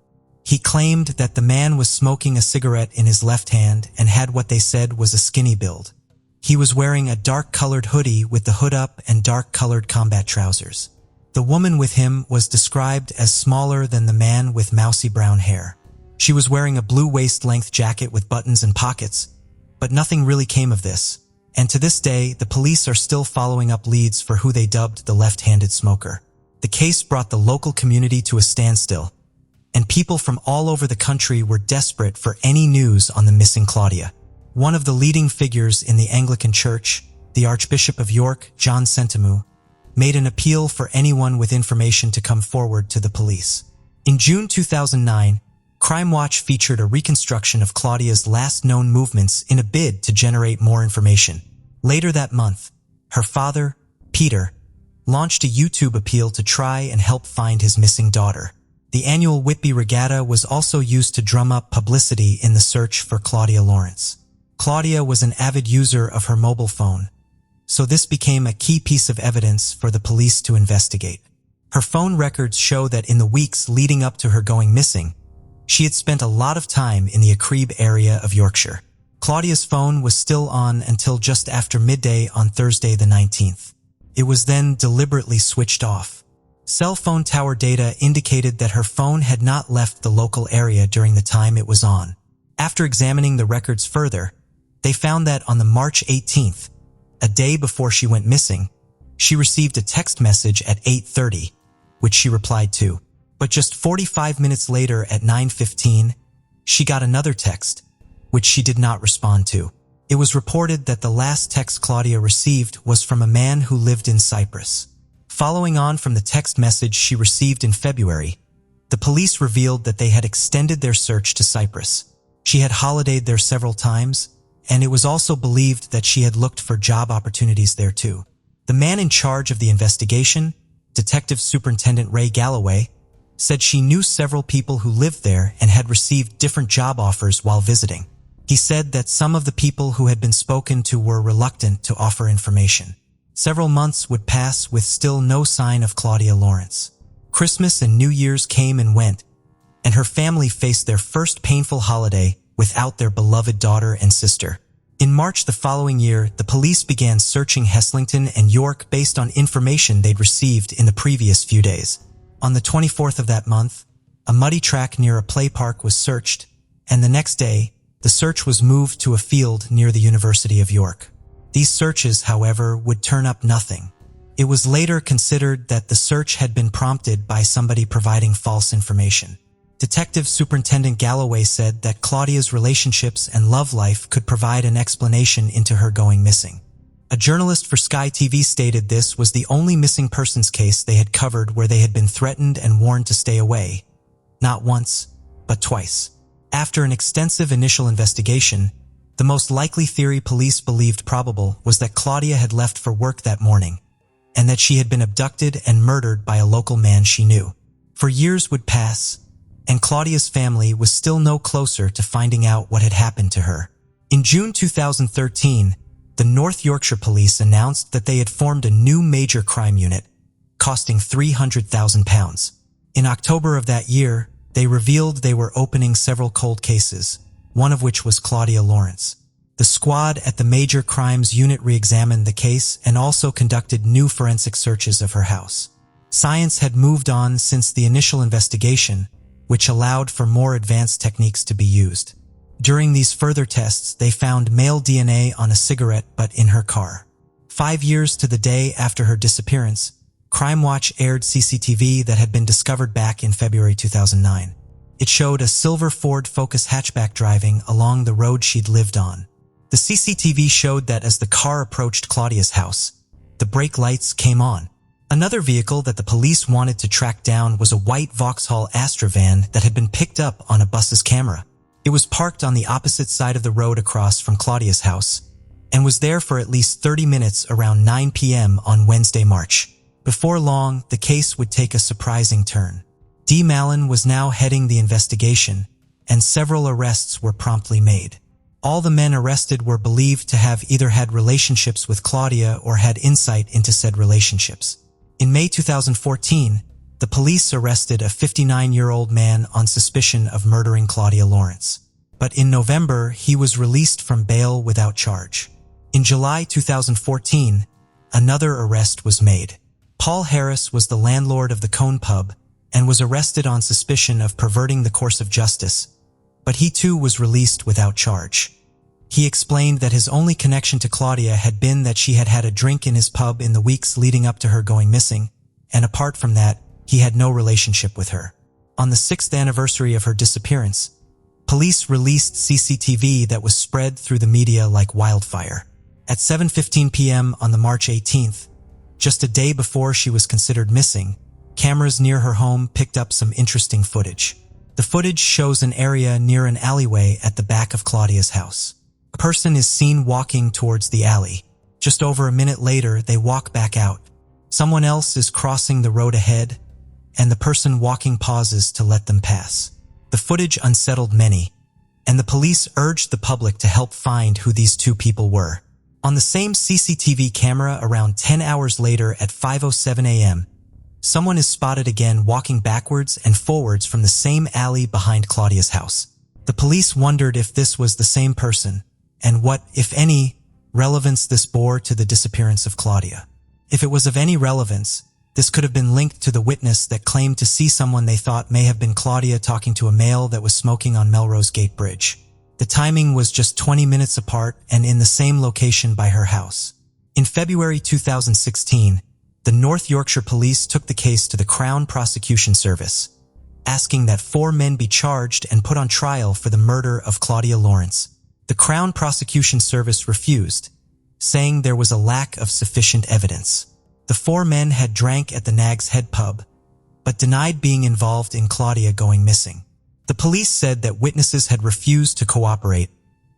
He claimed that the man was smoking a cigarette in his left hand and had what they said was a skinny build. He was wearing a dark-colored hoodie with the hood up and dark-colored combat trousers. The woman with him was described as smaller than the man with mousy brown hair. She was wearing a blue waist-length jacket with buttons and pockets, but nothing really came of this, and to this day, the police are still following up leads for who they dubbed the left-handed smoker. The case brought the local community to a standstill, and people from all over the country were desperate for any news on the missing Claudia. One of the leading figures in the Anglican Church, the Archbishop of York, John Sentamu, made an appeal for anyone with information to come forward to the police. In June 2009, Crime Watch featured a reconstruction of Claudia's last known movements in a bid to generate more information. Later that month, her father, Peter, launched a YouTube appeal to try and help find his missing daughter. The annual Whitby Regatta was also used to drum up publicity in the search for Claudia Lawrence. Claudia was an avid user of her mobile phone, so this became a key piece of evidence for the police to investigate. Her phone records show that in the weeks leading up to her going missing, she had spent a lot of time in the Acrib area of Yorkshire. Claudia's phone was still on until just after midday on Thursday the 19th. It was then deliberately switched off. Cell phone tower data indicated that her phone had not left the local area during the time it was on. After examining the records further, they found that on the March 18th, a day before she went missing, she received a text message at 8:30, which she replied to. But just 45 minutes later at 9:15, she got another text, which she did not respond to. It was reported that the last text Claudia received was from a man who lived in Cyprus. Following on from the text message she received in February, the police revealed that they had extended their search to Cyprus. She had holidayed there several times, and it was also believed that she had looked for job opportunities there too. The man in charge of the investigation, Detective Superintendent Ray Galloway, said she knew several people who lived there and had received different job offers while visiting. He said that some of the people who had been spoken to were reluctant to offer information. Several months would pass with still no sign of Claudia Lawrence. Christmas and New Year's came and went, and her family faced their first painful holiday without their beloved daughter and sister. In March the following year, the police began searching Heslington and York based on information they'd received in the previous few days. On the 24th of that month, a muddy track near a play park was searched, and the next day, the search was moved to a field near the University of York. These searches, however, would turn up nothing. It was later considered that the search had been prompted by somebody providing false information. Detective Superintendent Galloway said that Claudia's relationships and love life could provide an explanation into her going missing. A journalist for Sky TV stated this was the only missing persons case they had covered where they had been threatened and warned to stay away, not once, but twice. After an extensive initial investigation, the most likely theory police believed probable was that Claudia had left for work that morning, and that she had been abducted and murdered by a local man she knew. For years would pass, and Claudia's family was still no closer to finding out what had happened to her. In June 2013, the North Yorkshire Police announced that they had formed a new major crime unit, costing £300,000. In October of that year, they revealed they were opening several cold cases, one of which was Claudia Lawrence. The squad at the Major Crimes Unit re-examined the case and also conducted new forensic searches of her house. Science had moved on since the initial investigation, which allowed for more advanced techniques to be used. During these further tests, they found male DNA on a cigarette but in her car. 5 years to the day after her disappearance, Crime Watch aired CCTV that had been discovered back in February 2009. It showed a silver Ford Focus hatchback driving along the road she'd lived on. The CCTV showed that as the car approached Claudia's house, the brake lights came on. Another vehicle that the police wanted to track down was a white Vauxhall Astra van that had been picked up on a bus's camera. It was parked on the opposite side of the road across from Claudia's house, and was there for at least 30 minutes around 9 p.m. on Wednesday, March. Before long, the case would take a surprising turn. D. Mallon was now heading the investigation, and several arrests were promptly made. All the men arrested were believed to have either had relationships with Claudia or had insight into said relationships. In May 2014, the police arrested a 59-year-old man on suspicion of murdering Claudia Lawrence. But in November, he was released from bail without charge. In July 2014, another arrest was made. Paul Harris was the landlord of the Cone Pub and was arrested on suspicion of perverting the course of justice, but he too was released without charge. He explained that his only connection to Claudia had been that she had had a drink in his pub in the weeks leading up to her going missing, and apart from that, he had no relationship with her. On the 6th anniversary of her disappearance, police released CCTV that was spread through the media like wildfire. At 7:15 p.m. on the March 18th, just a day before she was considered missing, cameras near her home picked up some interesting footage. The footage shows an area near an alleyway at the back of Claudia's house. A person is seen walking towards the alley. Just over a minute later, they walk back out. Someone else is crossing the road ahead, and the person walking pauses to let them pass. The footage unsettled many, and the police urged the public to help find who these two people were. On the same CCTV camera around 10 hours later at 5:07 a.m., someone is spotted again walking backwards and forwards from the same alley behind Claudia's house. The police wondered if this was the same person, and what, if any, relevance this bore to the disappearance of Claudia. If it was of any relevance, this could have been linked to the witness that claimed to see someone they thought may have been Claudia talking to a male that was smoking on Melrose Gate Bridge. The timing was just 20 minutes apart and in the same location by her house. In February 2016, the North Yorkshire Police took the case to the Crown Prosecution Service, asking that 4 men be charged and put on trial for the murder of Claudia Lawrence. The Crown Prosecution Service refused, saying there was a lack of sufficient evidence. The 4 men had drank at the Nag's Head pub, but denied being involved in Claudia going missing. The police said that witnesses had refused to cooperate,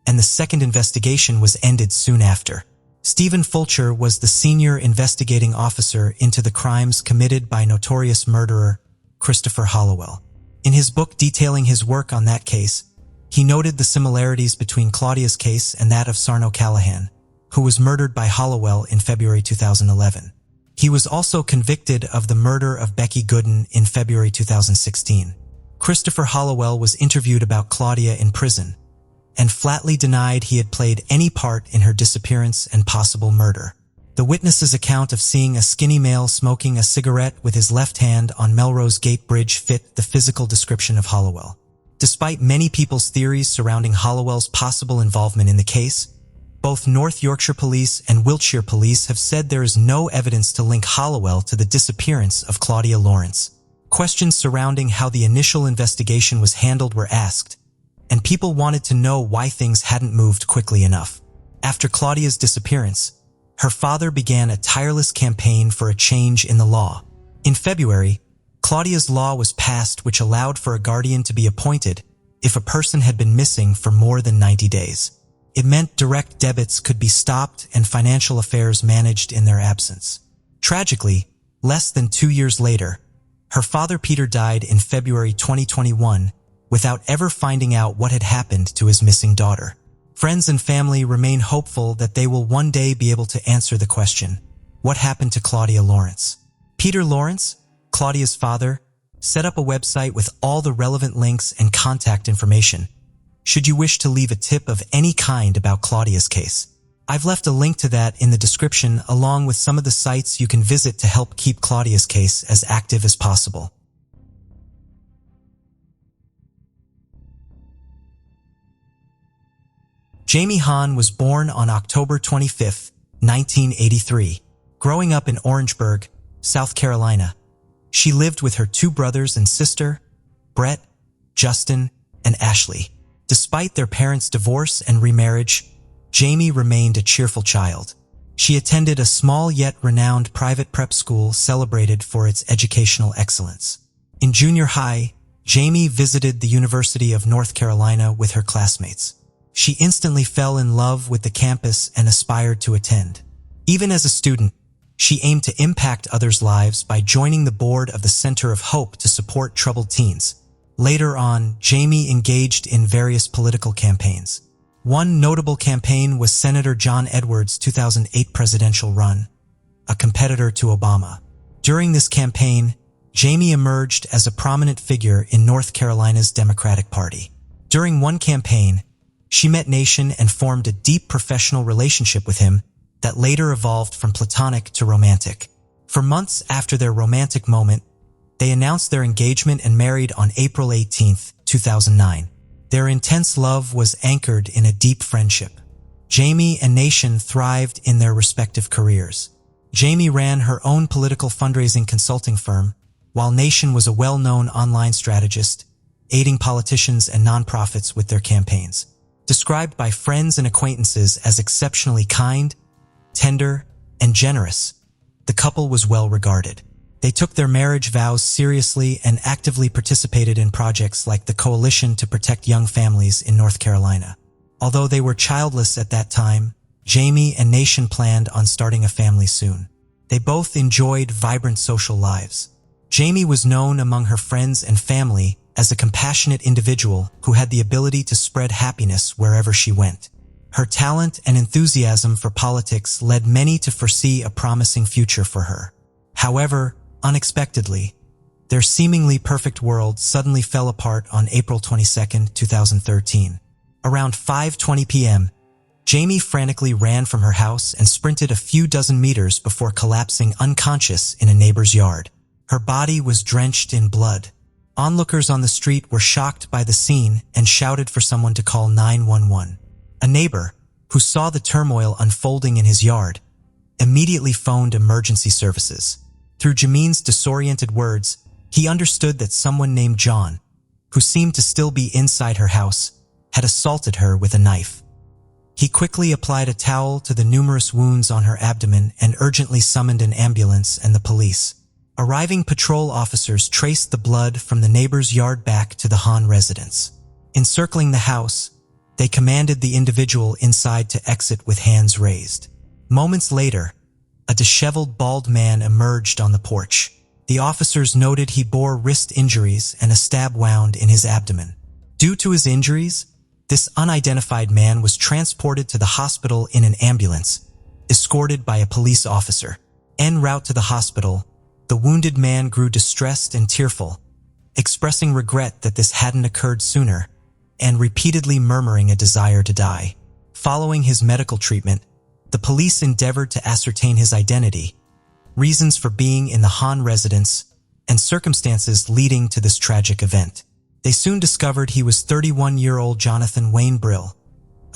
and the second investigation was ended soon after. Stephen Fulcher was the senior investigating officer into the crimes committed by notorious murderer Christopher Hollowell. In his book detailing his work on that case, he noted the similarities between Claudia's case and that of Sarno Callahan, who was murdered by Hollowell in February 2011. He was also convicted of the murder of Becky Gooden in February 2016. Christopher Hollowell was interviewed about Claudia in prison, and flatly denied he had played any part in her disappearance and possible murder. The witness's account of seeing a skinny male smoking a cigarette with his left hand on Melrose Gate Bridge fit the physical description of Hollowell. Despite many people's theories surrounding Hollowell's possible involvement in the case, both North Yorkshire Police and Wiltshire Police have said there is no evidence to link Hollowell to the disappearance of Claudia Lawrence. Questions surrounding how the initial investigation was handled were asked, and people wanted to know why things hadn't moved quickly enough. After Claudia's disappearance, her father began a tireless campaign for a change in the law. In February, Claudia's law was passed which allowed for a guardian to be appointed if a person had been missing for more than 90 days. It meant direct debits could be stopped and financial affairs managed in their absence. Tragically, less than 2 years later, her father Peter died in February 2021 without ever finding out what had happened to his missing daughter. Friends and family remain hopeful that they will one day be able to answer the question, what happened to Claudia Lawrence? Peter Lawrence, Claudia's father, set up a website with all the relevant links and contact information, should you wish to leave a tip of any kind about Claudia's case. I've left a link to that in the description along with some of the sites you can visit to help keep Claudia's case as active as possible. Jamie Hahn was born on October 25, 1983. Growing up in Orangeburg, South Carolina, she lived with her 2 brothers and sister, Brett, Justin, and Ashley. Despite their parents' divorce and remarriage, Jamie remained a cheerful child. She attended a small yet renowned private prep school celebrated for its educational excellence. In junior high, Jamie visited the University of North Carolina with her classmates. She instantly fell in love with the campus and aspired to attend. Even as a student, she aimed to impact others' lives by joining the board of the Center of Hope to support troubled teens. Later on, Jamie engaged in various political campaigns. One notable campaign was Senator John Edwards' 2008 presidential run, a competitor to Obama. During this campaign, Jamie emerged as a prominent figure in North Carolina's Democratic Party. During one campaign, she met Nation and formed a deep professional relationship with him that later evolved from platonic to romantic. For months after their romantic moment, they announced their engagement and married on April 18, 2009. Their intense love was anchored in a deep friendship. Jamie and Nation thrived in their respective careers. Jamie ran her own political fundraising consulting firm, while Nation was a well-known online strategist, aiding politicians and nonprofits with their campaigns. Described by friends and acquaintances as exceptionally kind, tender, and generous, the couple was well regarded. They took their marriage vows seriously and actively participated in projects like the Coalition to Protect Young Families in North Carolina. Although they were childless at that time, Jamie and Nation planned on starting a family soon. They both enjoyed vibrant social lives. Jamie was known among her friends and family as a compassionate individual who had the ability to spread happiness wherever she went. Her talent and enthusiasm for politics led many to foresee a promising future for her. However, unexpectedly, their seemingly perfect world suddenly fell apart on April 22, 2013. Around 5:20 p.m., Jamie frantically ran from her house and sprinted a few dozen meters before collapsing unconscious in a neighbor's yard. Her body was drenched in blood. Onlookers on the street were shocked by the scene and shouted for someone to call 911. A neighbor, who saw the turmoil unfolding in his yard, immediately phoned emergency services. Through Jameen's disoriented words, he understood that someone named John, who seemed to still be inside her house, had assaulted her with a knife. He quickly applied a towel to the numerous wounds on her abdomen and urgently summoned an ambulance and the police. Arriving patrol officers traced the blood from the neighbor's yard back to the Hahn residence. Encircling the house, they commanded the individual inside to exit with hands raised. Moments later, a disheveled bald man emerged on the porch. The officers noted he bore wrist injuries and a stab wound in his abdomen. Due to his injuries, this unidentified man was transported to the hospital in an ambulance, escorted by a police officer. En route to the hospital, the wounded man grew distressed and tearful, expressing regret that this hadn't occurred sooner, and repeatedly murmuring a desire to die. Following his medical treatment, the police endeavored to ascertain his identity, reasons for being in the Hahn residence, and circumstances leading to this tragic event. They soon discovered he was 31-year-old Jonathan Wayne Brill,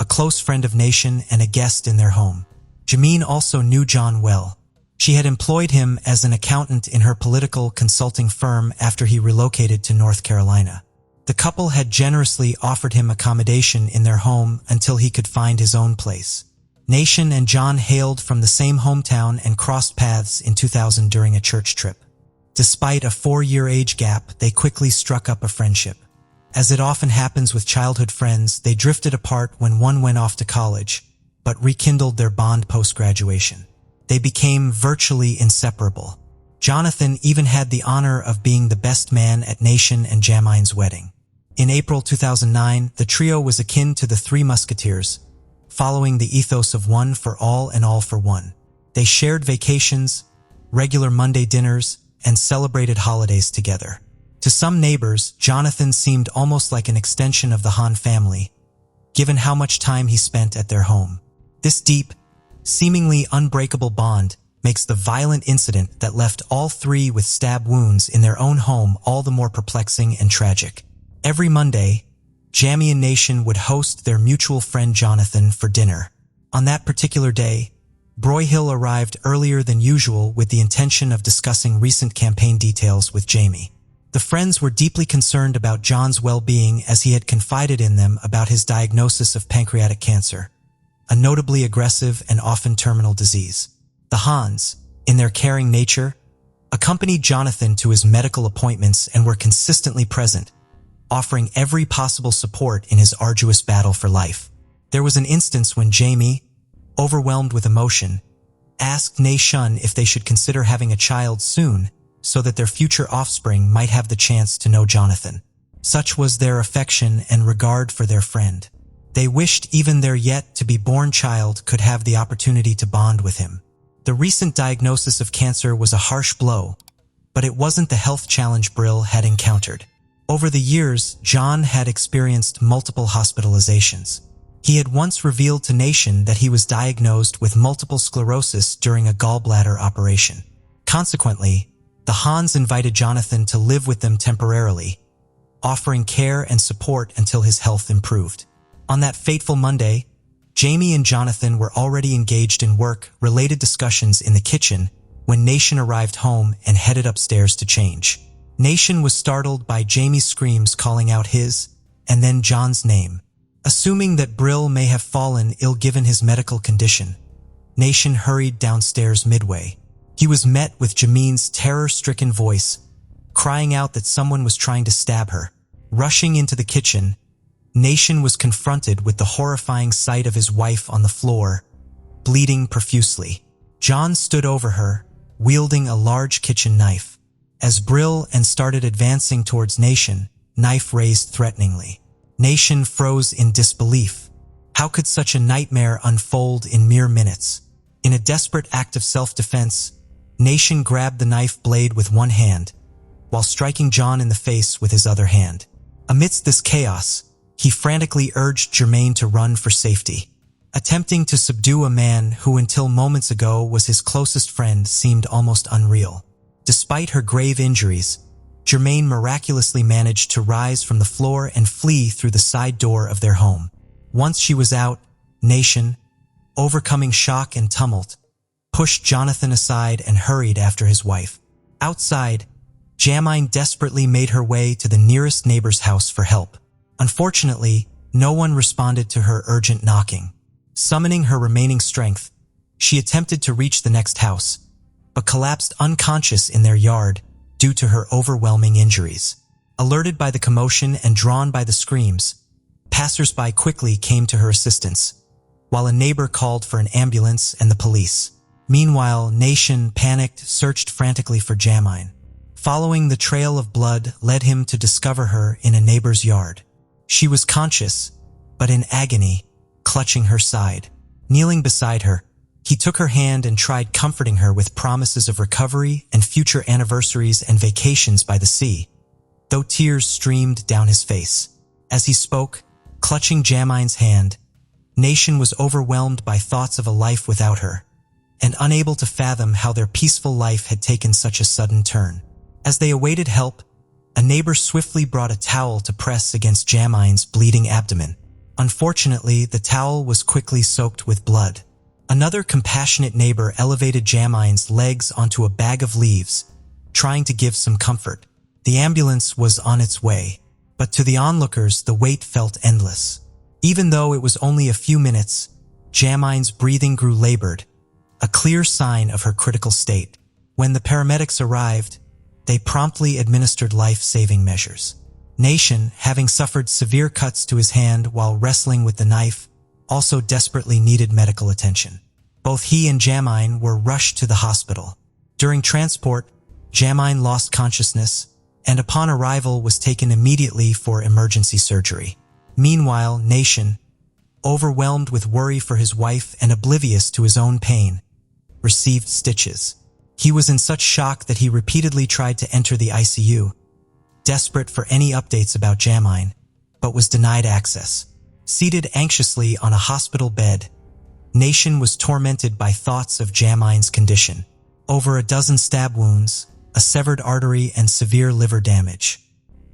a close friend of Nation and a guest in their home. Jameen also knew John well. She had employed him as an accountant in her political consulting firm after he relocated to North Carolina. The couple had generously offered him accommodation in their home until he could find his own place. Nation and John hailed from the same hometown and crossed paths in 2000 during a church trip. Despite a 4-year age gap, they quickly struck up a friendship. As it often happens with childhood friends, they drifted apart when one went off to college, but rekindled their bond post-graduation. They became virtually inseparable. Jonathan even had the honor of being the best man at Nation and Jamine's wedding. In April 2009, the trio was akin to the Three Musketeers, following the ethos of one for all and all for one. They shared vacations, regular Monday dinners, and celebrated holidays together. To some neighbors, Jonathan seemed almost like an extension of the Hahn family, given how much time he spent at their home. This deep, seemingly unbreakable bond makes the violent incident that left all three with stab wounds in their own home all the more perplexing and tragic. Every Monday, Jamie and Nation would host their mutual friend Jonathan for dinner. On that particular day, Broyhill arrived earlier than usual with the intention of discussing recent campaign details with Jamie. The friends were deeply concerned about John's well-being as he had confided in them about his diagnosis of pancreatic cancer, a notably aggressive and often terminal disease. The Hahns, in their caring nature, accompanied Jonathan to his medical appointments and were consistently present, offering every possible support in his arduous battle for life. There was an instance when Jamie, overwhelmed with emotion, asked Nation if they should consider having a child soon so that their future offspring might have the chance to know Jonathan. Such was their affection and regard for their friend. They wished even their yet-to-be-born child could have the opportunity to bond with him. The recent diagnosis of cancer was a harsh blow, but it wasn't the health challenge Brill had encountered. Over the years, John had experienced multiple hospitalizations. He had once revealed to Nation that he was diagnosed with multiple sclerosis during a gallbladder operation. Consequently, the Hahns invited Jonathan to live with them temporarily, offering care and support until his health improved. On that fateful Monday, Jamie and Jonathan were already engaged in work-related discussions in the kitchen when Nation arrived home and headed upstairs to change. Nation was startled by Jamie's screams calling out his, and then John's name. Assuming that Brill may have fallen ill given his medical condition, Nation hurried downstairs midway. He was met with Jamine's terror-stricken voice, crying out that someone was trying to stab her. Rushing into the kitchen, Nation was confronted with the horrifying sight of his wife on the floor, bleeding profusely. John stood over her, wielding a large kitchen knife. As Brill started advancing towards Nation, knife raised threateningly. Nation froze in disbelief. How could such a nightmare unfold in mere minutes? In a desperate act of self-defense, Nation grabbed the knife blade with one hand, while striking John in the face with his other hand. Amidst this chaos, he frantically urged Jermaine to run for safety. Attempting to subdue a man who until moments ago was his closest friend seemed almost unreal. Despite her grave injuries, Jermaine miraculously managed to rise from the floor and flee through the side door of their home. Once she was out, Nation, overcoming shock and tumult, pushed Jonathan aside and hurried after his wife. Outside, Jamine desperately made her way to the nearest neighbor's house for help. Unfortunately, no one responded to her urgent knocking. Summoning her remaining strength, she attempted to reach the next house, but collapsed unconscious in their yard due to her overwhelming injuries. Alerted by the commotion and drawn by the screams, passers-by quickly came to her assistance, while a neighbor called for an ambulance and the police. Meanwhile, Nation, panicked, searched frantically for Jamine. Following the trail of blood led him to discover her in a neighbor's yard. She was conscious, but in agony, clutching her side. Kneeling beside her, he took her hand and tried comforting her with promises of recovery and future anniversaries and vacations by the sea, though tears streamed down his face. As he spoke, clutching Jamine's hand, Nation was overwhelmed by thoughts of a life without her, and unable to fathom how their peaceful life had taken such a sudden turn. As they awaited help, a neighbor swiftly brought a towel to press against Jamine's bleeding abdomen. Unfortunately, the towel was quickly soaked with blood. Another compassionate neighbor elevated Jamine's legs onto a bag of leaves, trying to give some comfort. The ambulance was on its way, but to the onlookers the wait felt endless. Even though it was only a few minutes, Jamine's breathing grew labored, a clear sign of her critical state. When the paramedics arrived, they promptly administered life-saving measures. Nation, having suffered severe cuts to his hand while wrestling with the knife, also desperately needed medical attention. Both he and Jamine were rushed to the hospital. During transport, Jamine lost consciousness and upon arrival was taken immediately for emergency surgery. Meanwhile, Nation, overwhelmed with worry for his wife and oblivious to his own pain, received stitches. He was in such shock that he repeatedly tried to enter the ICU, desperate for any updates about Jamine, but was denied access. Seated anxiously on a hospital bed, Nation was tormented by thoughts of Jamine's condition. Over a dozen stab wounds, a severed artery, and severe liver damage.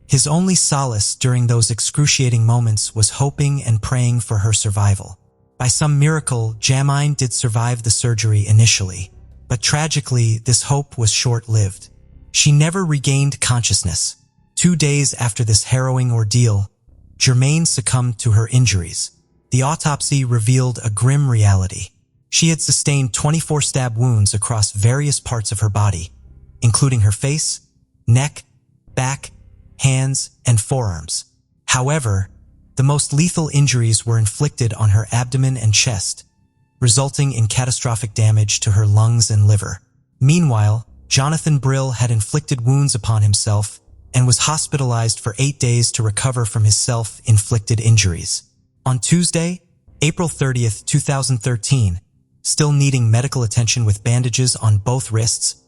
His only solace during those excruciating moments was hoping and praying for her survival. By some miracle, Jamine did survive the surgery initially, but tragically, this hope was short-lived. She never regained consciousness. 2 days after this harrowing ordeal, Germaine succumbed to her injuries. The autopsy revealed a grim reality. She had sustained 24 stab wounds across various parts of her body, including her face, neck, back, hands, and forearms. However, the most lethal injuries were inflicted on her abdomen and chest, resulting in catastrophic damage to her lungs and liver. Meanwhile, Jonathan Brill had inflicted wounds upon himself and was hospitalized for 8 days to recover from his self-inflicted injuries. On Tuesday, April 30th, 2013, still needing medical attention with bandages on both wrists,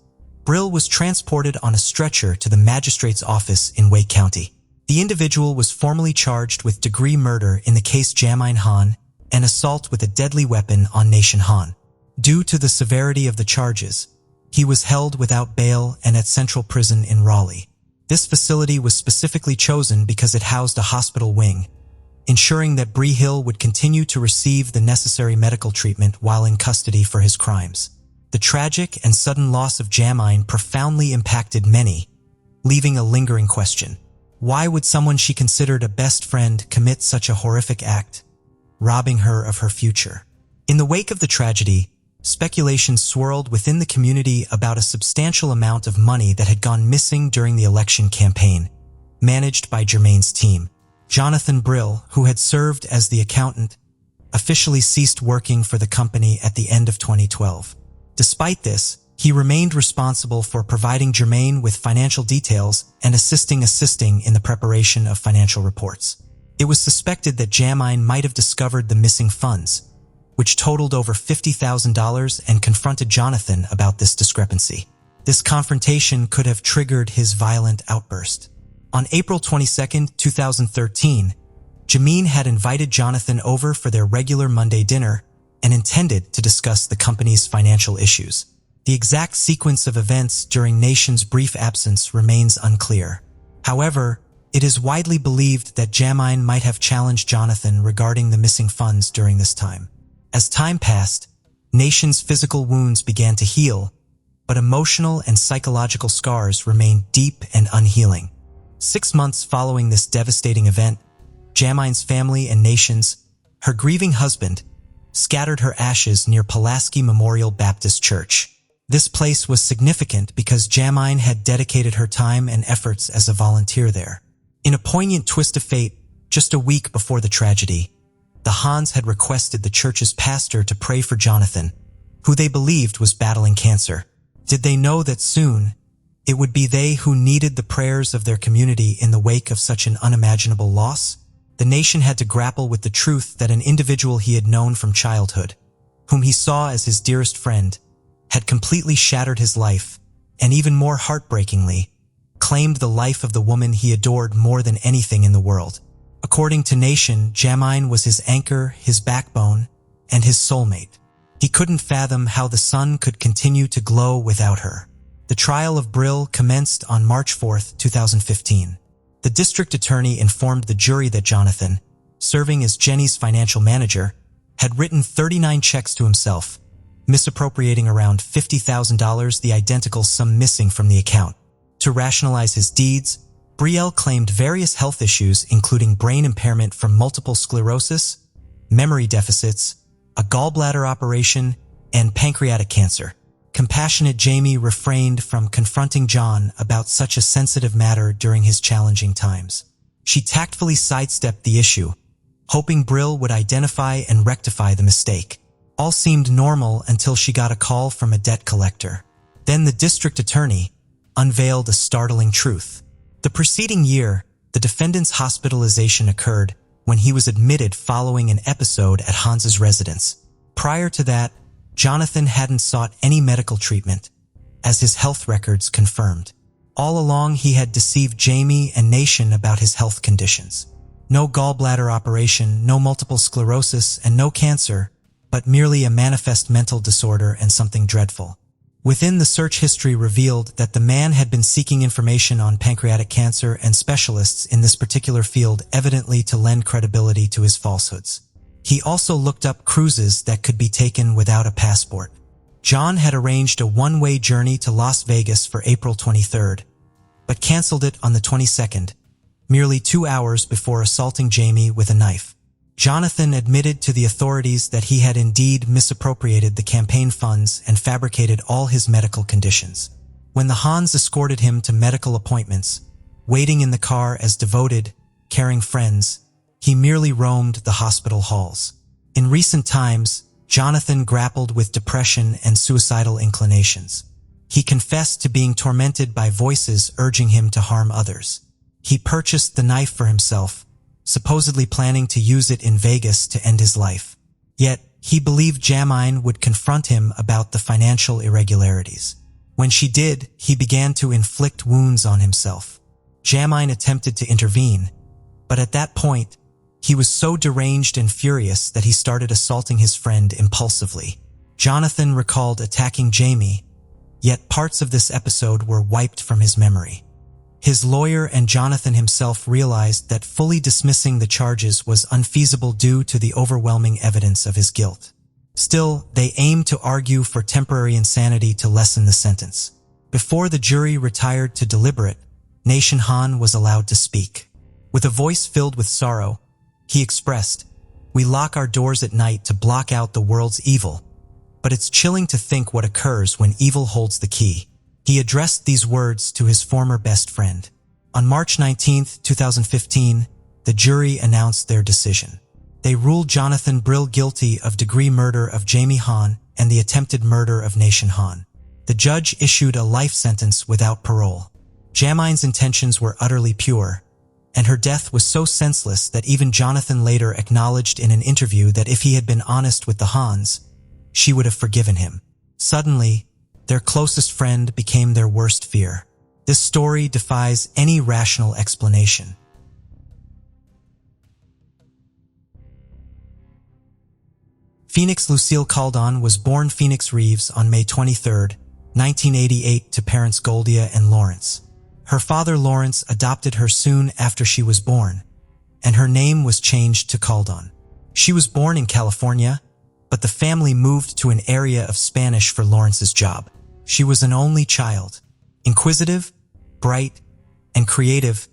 Brill was transported on a stretcher to the magistrate's office in Wake County. The individual was formally charged with degree murder in the case Jamine Hahn and assault with a deadly weapon on Nation Hahn. Due to the severity of the charges, he was held without bail and at Central Prison in Raleigh. This facility was specifically chosen because it housed a hospital wing, ensuring that Bree Hill would continue to receive the necessary medical treatment while in custody for his crimes. The tragic and sudden loss of Jamine profoundly impacted many, leaving a lingering question. Why would someone she considered a best friend commit such a horrific act, robbing her of her future? In the wake of the tragedy, speculation swirled within the community about a substantial amount of money that had gone missing during the election campaign, managed by Germaine's team. Jonathan Brill, who had served as the accountant, officially ceased working for the company at the end of 2012. Despite this, he remained responsible for providing Germaine with financial details and assisting in the preparation of financial reports. It was suspected that Jamine might have discovered the missing funds, which totaled over $50,000, and confronted Jonathan about this discrepancy. This confrontation could have triggered his violent outburst. On April 22, 2013, Jamine had invited Jonathan over for their regular Monday dinner and intended to discuss the company's financial issues. The exact sequence of events during Nation's brief absence remains unclear. However, it is widely believed that Jamine might have challenged Jonathan regarding the missing funds during this time. As time passed, Nation's physical wounds began to heal, but emotional and psychological scars remained deep and unhealing. 6 months following this devastating event, Jamine's family and Nation's, her grieving husband, scattered her ashes near Pulaski Memorial Baptist Church. This place was significant because Jamine had dedicated her time and efforts as a volunteer there. In a poignant twist of fate, just a week before the tragedy, the Hahns had requested the church's pastor to pray for Jonathan, who they believed was battling cancer. Did they know that soon, it would be they who needed the prayers of their community in the wake of such an unimaginable loss? The nation had to grapple with the truth that an individual he had known from childhood, whom he saw as his dearest friend, had completely shattered his life, and even more heartbreakingly, claimed the life of the woman he adored more than anything in the world. According to Nation, Jamine was his anchor, his backbone, and his soulmate. He couldn't fathom how the sun could continue to glow without her. The trial of Brill commenced on March 4, 2015. The district attorney informed the jury that Jonathan, serving as Jenny's financial manager, had written 39 checks to himself, misappropriating around $50,000, the identical sum missing from the account. To rationalize his deeds, Brielle claimed various health issues including brain impairment from multiple sclerosis, memory deficits, a gallbladder operation, and pancreatic cancer. Compassionate Jamie refrained from confronting John about such a sensitive matter during his challenging times. She tactfully sidestepped the issue, hoping Brill would identify and rectify the mistake. All seemed normal until she got a call from a debt collector. Then the district attorney unveiled a startling truth. The preceding year, the defendant's hospitalization occurred when he was admitted following an episode at Hans's residence. Prior to that, Jonathan hadn't sought any medical treatment, as his health records confirmed. All along, he had deceived Jamie and Nation about his health conditions. No gallbladder operation, no multiple sclerosis, and no cancer, but merely a manifest mental disorder and something dreadful. Within the search history revealed that the man had been seeking information on pancreatic cancer and specialists in this particular field, evidently to lend credibility to his falsehoods. He also looked up cruises that could be taken without a passport. John had arranged a one-way journey to Las Vegas for April 23rd, but canceled it on the 22nd, merely 2 hours before assaulting Jamie with a knife. Jonathan admitted to the authorities that he had indeed misappropriated the campaign funds and fabricated all his medical conditions. When the Hans escorted him to medical appointments, waiting in the car as devoted, caring friends, he merely roamed the hospital halls. In recent times, Jonathan grappled with depression and suicidal inclinations. He confessed to being tormented by voices urging him to harm others. He purchased the knife for himself, supposedly planning to use it in Vegas to end his life. Yet, he believed Jamine would confront him about the financial irregularities. When she did, he began to inflict wounds on himself. Jamine attempted to intervene, but at that point, he was so deranged and furious that he started assaulting his friend impulsively. Jonathan recalled attacking Jamie, yet parts of this episode were wiped from his memory. His lawyer and Jonathan himself realized that fully dismissing the charges was unfeasible due to the overwhelming evidence of his guilt. Still, they aimed to argue for temporary insanity to lessen the sentence. Before the jury retired to deliberate, Nation Han was allowed to speak. With a voice filled with sorrow, he expressed, "We lock our doors at night to block out the world's evil, but it's chilling to think what occurs when evil holds the key." He addressed these words to his former best friend. On March 19, 2015, the jury announced their decision. They ruled Jonathan Brill guilty of degree murder of Jamie Han and the attempted murder of Nation Han. The judge issued a life sentence without parole. Jamine's intentions were utterly pure, and her death was so senseless that even Jonathan later acknowledged in an interview that if he had been honest with the Hans, she would have forgiven him. Suddenly, their closest friend became their worst fear. This story defies any rational explanation. Phoenix Lucille Caldon was born Phoenix Reeves on May 23, 1988 to parents Goldia and Lawrence. Her father Lawrence adopted her soon after she was born, and her name was changed to Caldon. She was born in California, but the family moved to an area of Spanish for Lawrence's job. She was an only child. Inquisitive, bright, and creative,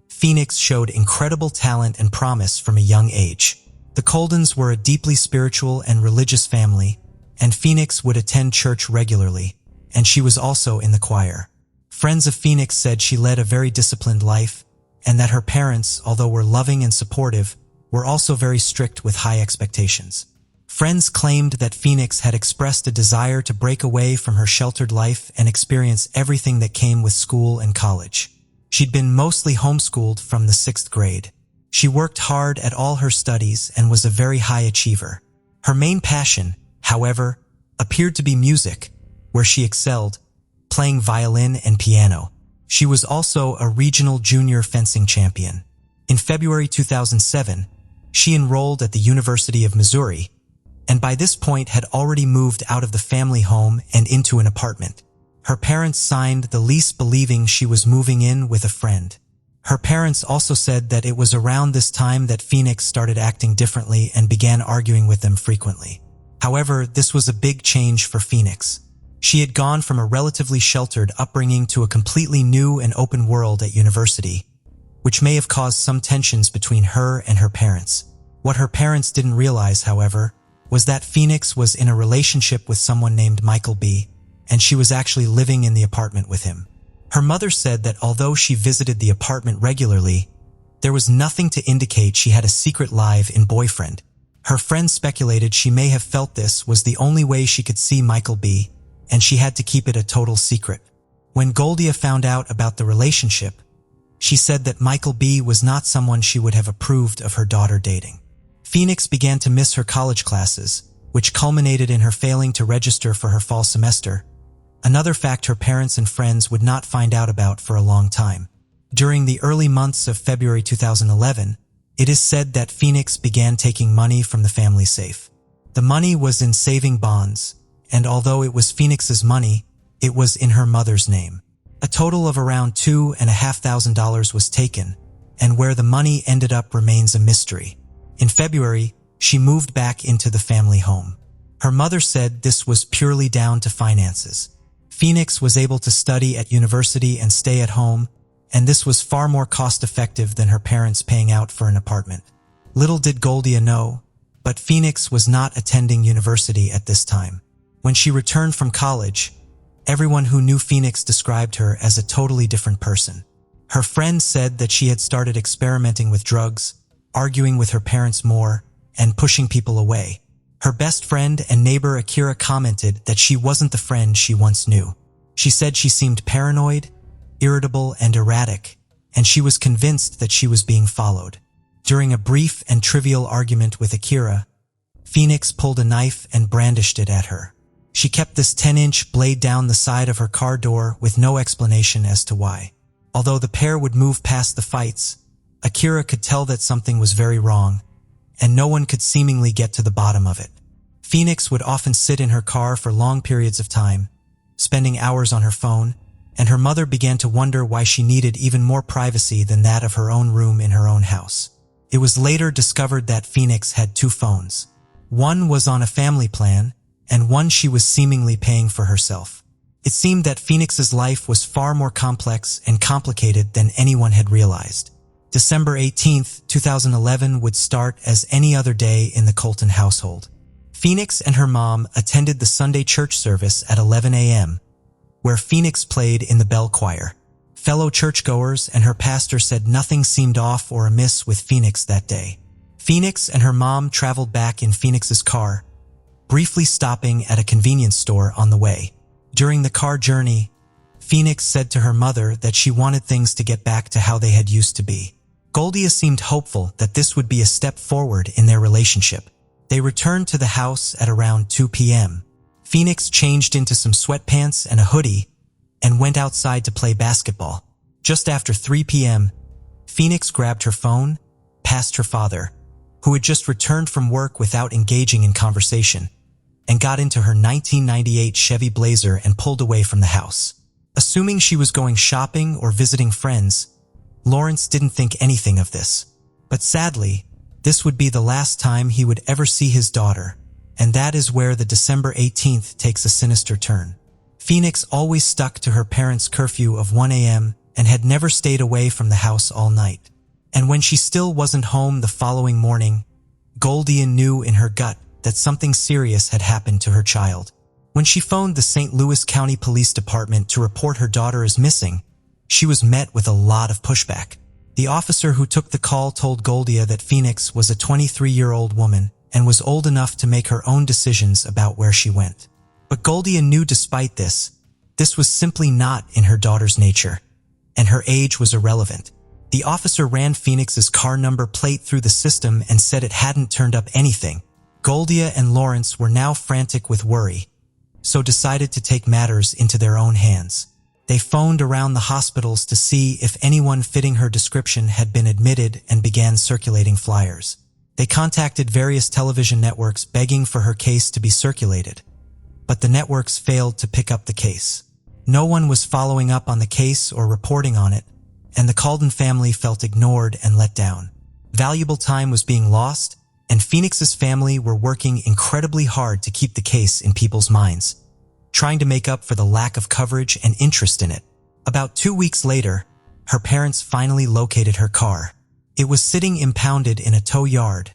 Phoenix showed incredible talent and promise from a young age. The Coldens were a deeply spiritual and religious family, and Phoenix would attend church regularly, and she was also in the choir. Friends of Phoenix said she led a very disciplined life, and that her parents, although were loving and supportive, were also very strict with high expectations. Friends claimed that Phoenix had expressed a desire to break away from her sheltered life and experience everything that came with school and college. She'd been mostly homeschooled from the 6th grade. She worked hard at all her studies and was a very high achiever. Her main passion, however, appeared to be music, where she excelled, playing violin and piano. She was also a regional junior fencing champion. In February 2007, she enrolled at the University of Missouri, and by this point had already moved out of the family home and into an apartment. Her parents signed the lease believing she was moving in with a friend. Her parents also said that it was around this time that Phoenix started acting differently and began arguing with them frequently. However, this was a big change for Phoenix. She had gone from a relatively sheltered upbringing to a completely new and open world at university, which may have caused some tensions between her and her parents. What her parents didn't realize, however, was that Phoenix was in a relationship with someone named Michael B., and she was actually living in the apartment with him. Her mother said that although she visited the apartment regularly, There was nothing to indicate she had a secret live-in boyfriend. Her friends speculated she may have felt this was the only way she could see Michael B., and she had to keep it a total secret. When Goldia found out about the relationship, she said that Michael B. was not someone she would have approved of her daughter dating. Phoenix began to miss her college classes, which culminated in her failing to register for her fall semester, another fact her parents and friends would not find out about for a long time. During the early months of February 2011, it is said that Phoenix began taking money from the family safe. The money was in saving bonds, and although it was Phoenix's money, it was in her mother's name. A total of around $2,500 was taken, and where the money ended up remains a mystery. In February, she moved back into the family home. Her mother said this was purely down to finances. Phoenix was able to study at university and stay at home, and this was far more cost-effective than her parents paying out for an apartment. Little did Goldia know, but Phoenix was not attending university at this time. When she returned from college, everyone who knew Phoenix described her as a totally different person. Her friends said that she had started experimenting with drugs, arguing with her parents more, and pushing people away. Her best friend and neighbor Akira commented that she wasn't the friend she once knew. She said she seemed paranoid, irritable, and erratic, and she was convinced that she was being followed. During a brief and trivial argument with Akira, Phoenix pulled a knife and brandished it at her. She kept this 10-inch blade down the side of her car door with no explanation as to why. Although the pair would move past the fights, Akira could tell that something was very wrong, and no one could seemingly get to the bottom of it. Phoenix would often sit in her car for long periods of time, spending hours on her phone, and her mother began to wonder why she needed even more privacy than that of her own room in her own house. It was later discovered that Phoenix had two phones. One was on a family plan, and one she was seemingly paying for herself. It seemed that Phoenix's life was far more complex and complicated than anyone had realized. December 18, 2011 would start as any other day in the Colton household. Phoenix and her mom attended the Sunday church service at 11 a.m., where Phoenix played in the bell choir. Fellow churchgoers and her pastor said nothing seemed off or amiss with Phoenix that day. Phoenix and her mom traveled back in Phoenix's car, briefly stopping at a convenience store on the way. During the car journey, Phoenix said to her mother that she wanted things to get back to how they had used to be. Goldia seemed hopeful that this would be a step forward in their relationship. They returned to the house at around 2 p.m. Phoenix changed into some sweatpants and a hoodie and went outside to play basketball. Just after 3 p.m., Phoenix grabbed her phone, passed her father, who had just returned from work without engaging in conversation, and got into her 1998 Chevy Blazer and pulled away from the house. Assuming she was going shopping or visiting friends, Lawrence didn't think anything of this. But sadly, this would be the last time he would ever see his daughter, and that is where the December 18th takes a sinister turn. Phoenix always stuck to her parents' curfew of 1 a.m. and had never stayed away from the house all night. And when she still wasn't home the following morning, Goldia knew in her gut that something serious had happened to her child. When she phoned the St. Louis County Police Department to report her daughter as missing, she was met with a lot of pushback. The officer who took the call told Goldia that Phoenix was a 23-year-old woman and was old enough to make her own decisions about where she went. But Goldia knew despite this was simply not in her daughter's nature, and her age was irrelevant. The officer ran Phoenix's car number plate through the system and said it hadn't turned up anything. Goldia and Lawrence were now frantic with worry, so decided to take matters into their own hands. They phoned around the hospitals to see if anyone fitting her description had been admitted and began circulating flyers. They contacted various television networks begging for her case to be circulated, but the networks failed to pick up the case. No one was following up on the case or reporting on it, and the Colton family felt ignored and let down. Valuable time was being lost, and Phoenix's family were working incredibly hard to keep the case in people's minds, trying to make up for the lack of coverage and interest in it. About 2 weeks later, her parents finally located her car. It was sitting impounded in a tow yard,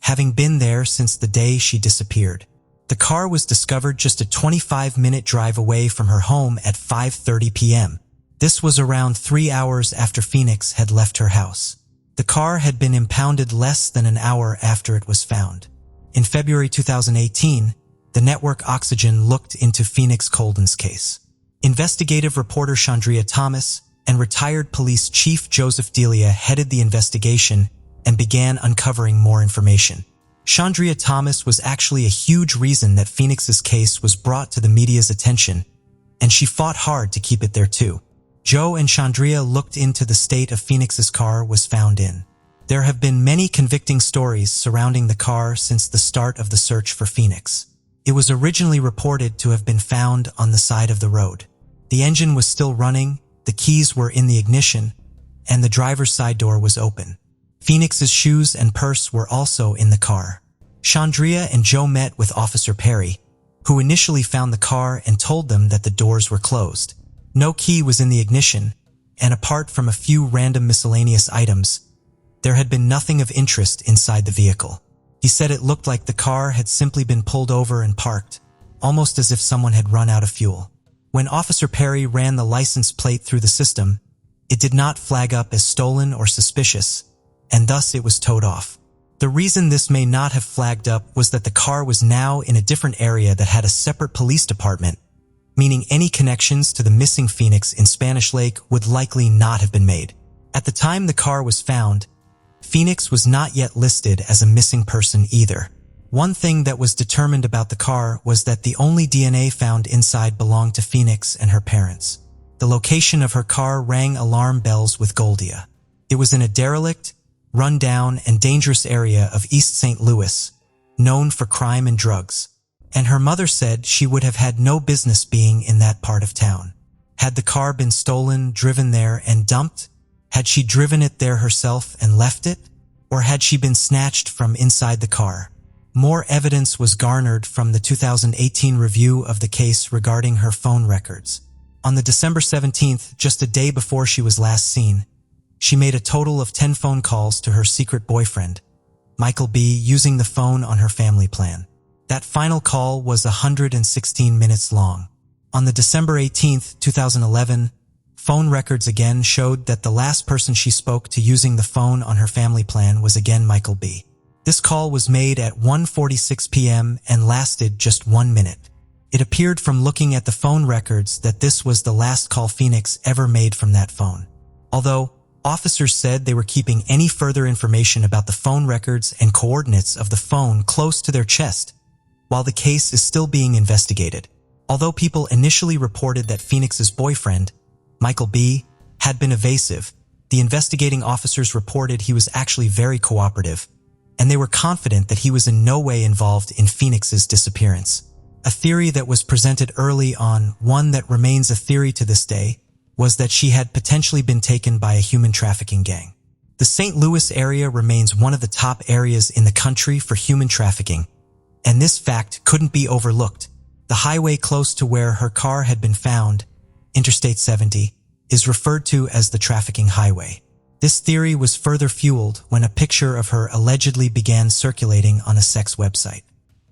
having been there since the day she disappeared. The car was discovered just a 25-minute drive away from her home at 5:30 p.m. This was around 3 hours after Phoenix had left her house. The car had been impounded less than an hour after it was found. In February 2018, the network Oxygen looked into Phoenix Colden's case. Investigative reporter Chandria Thomas and retired police chief Joseph Delia headed the investigation and began uncovering more information. Chandria Thomas was actually a huge reason that Phoenix's case was brought to the media's attention, and she fought hard to keep it there too. Joe and Chandria looked into the state of Phoenix's car was found in. There have been many convicting stories surrounding the car since the start of the search for Phoenix. It was originally reported to have been found on the side of the road. The engine was still running, the keys were in the ignition, and the driver's side door was open. Phoenix's shoes and purse were also in the car. Chandria and Joe met with Officer Perry, who initially found the car and told them that the doors were closed. No key was in the ignition, and apart from a few random miscellaneous items, there had been nothing of interest inside the vehicle. He said it looked like the car had simply been pulled over and parked, almost as if someone had run out of fuel. When Officer Perry ran the license plate through the system, it did not flag up as stolen or suspicious, and thus it was towed off. The reason this may not have flagged up was that the car was now in a different area that had a separate police department, meaning any connections to the missing Phoenix in Spanish Lake would likely not have been made. At the time the car was found, Phoenix was not yet listed as a missing person either. One thing that was determined about the car was that the only DNA found inside belonged to Phoenix and her parents. The location of her car rang alarm bells with Goldia. It was in a derelict, run-down, and dangerous area of East St. Louis, known for crime and drugs, and her mother said she would have had no business being in that part of town. Had the car been stolen, driven there, and dumped? Had she driven it there herself and left it? Or had she been snatched from inside the car? More evidence was garnered from the 2018 review of the case regarding her phone records. On the December 17th, just a day before she was last seen, she made a total of 10 phone calls to her secret boyfriend, Michael B., using the phone on her family plan. That final call was 116 minutes long. On the December 18th, 2011, phone records again showed that the last person she spoke to using the phone on her family plan was again Michael B. This call was made at 1:46 p.m. and lasted just 1 minute. It appeared from looking at the phone records that this was the last call Phoenix ever made from that phone. Although officers said they were keeping any further information about the phone records and coordinates of the phone close to their chest, while the case is still being investigated. Although people initially reported that Phoenix's boyfriend, Michael B., had been evasive, the investigating officers reported he was actually very cooperative, and they were confident that he was in no way involved in Phoenix's disappearance. A theory that was presented early on, one that remains a theory to this day, was that she had potentially been taken by a human trafficking gang. The St. Louis area remains one of the top areas in the country for human trafficking, and this fact couldn't be overlooked. The highway close to where her car had been found, Interstate 70, is referred to as the trafficking highway. This theory was further fueled when a picture of her allegedly began circulating on a sex website.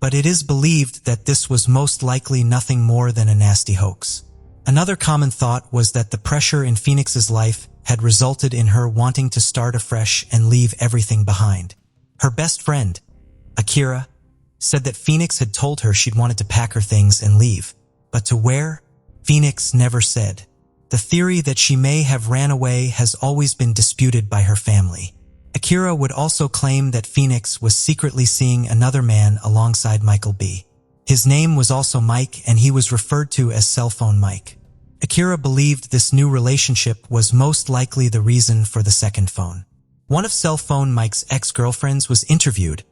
But it is believed that this was most likely nothing more than a nasty hoax. Another common thought was that the pressure in Phoenix's life had resulted in her wanting to start afresh and leave everything behind. Her best friend, Akira, said that Phoenix had told her she'd wanted to pack her things and leave. But to where? Phoenix never said. The theory that she may have ran away has always been disputed by her family. Akira would also claim that Phoenix was secretly seeing another man alongside Michael B. His name was also Mike, and he was referred to as Cell Phone Mike. Akira believed this new relationship was most likely the reason for the second phone. One of Cell Phone Mike's ex-girlfriends was interviewed,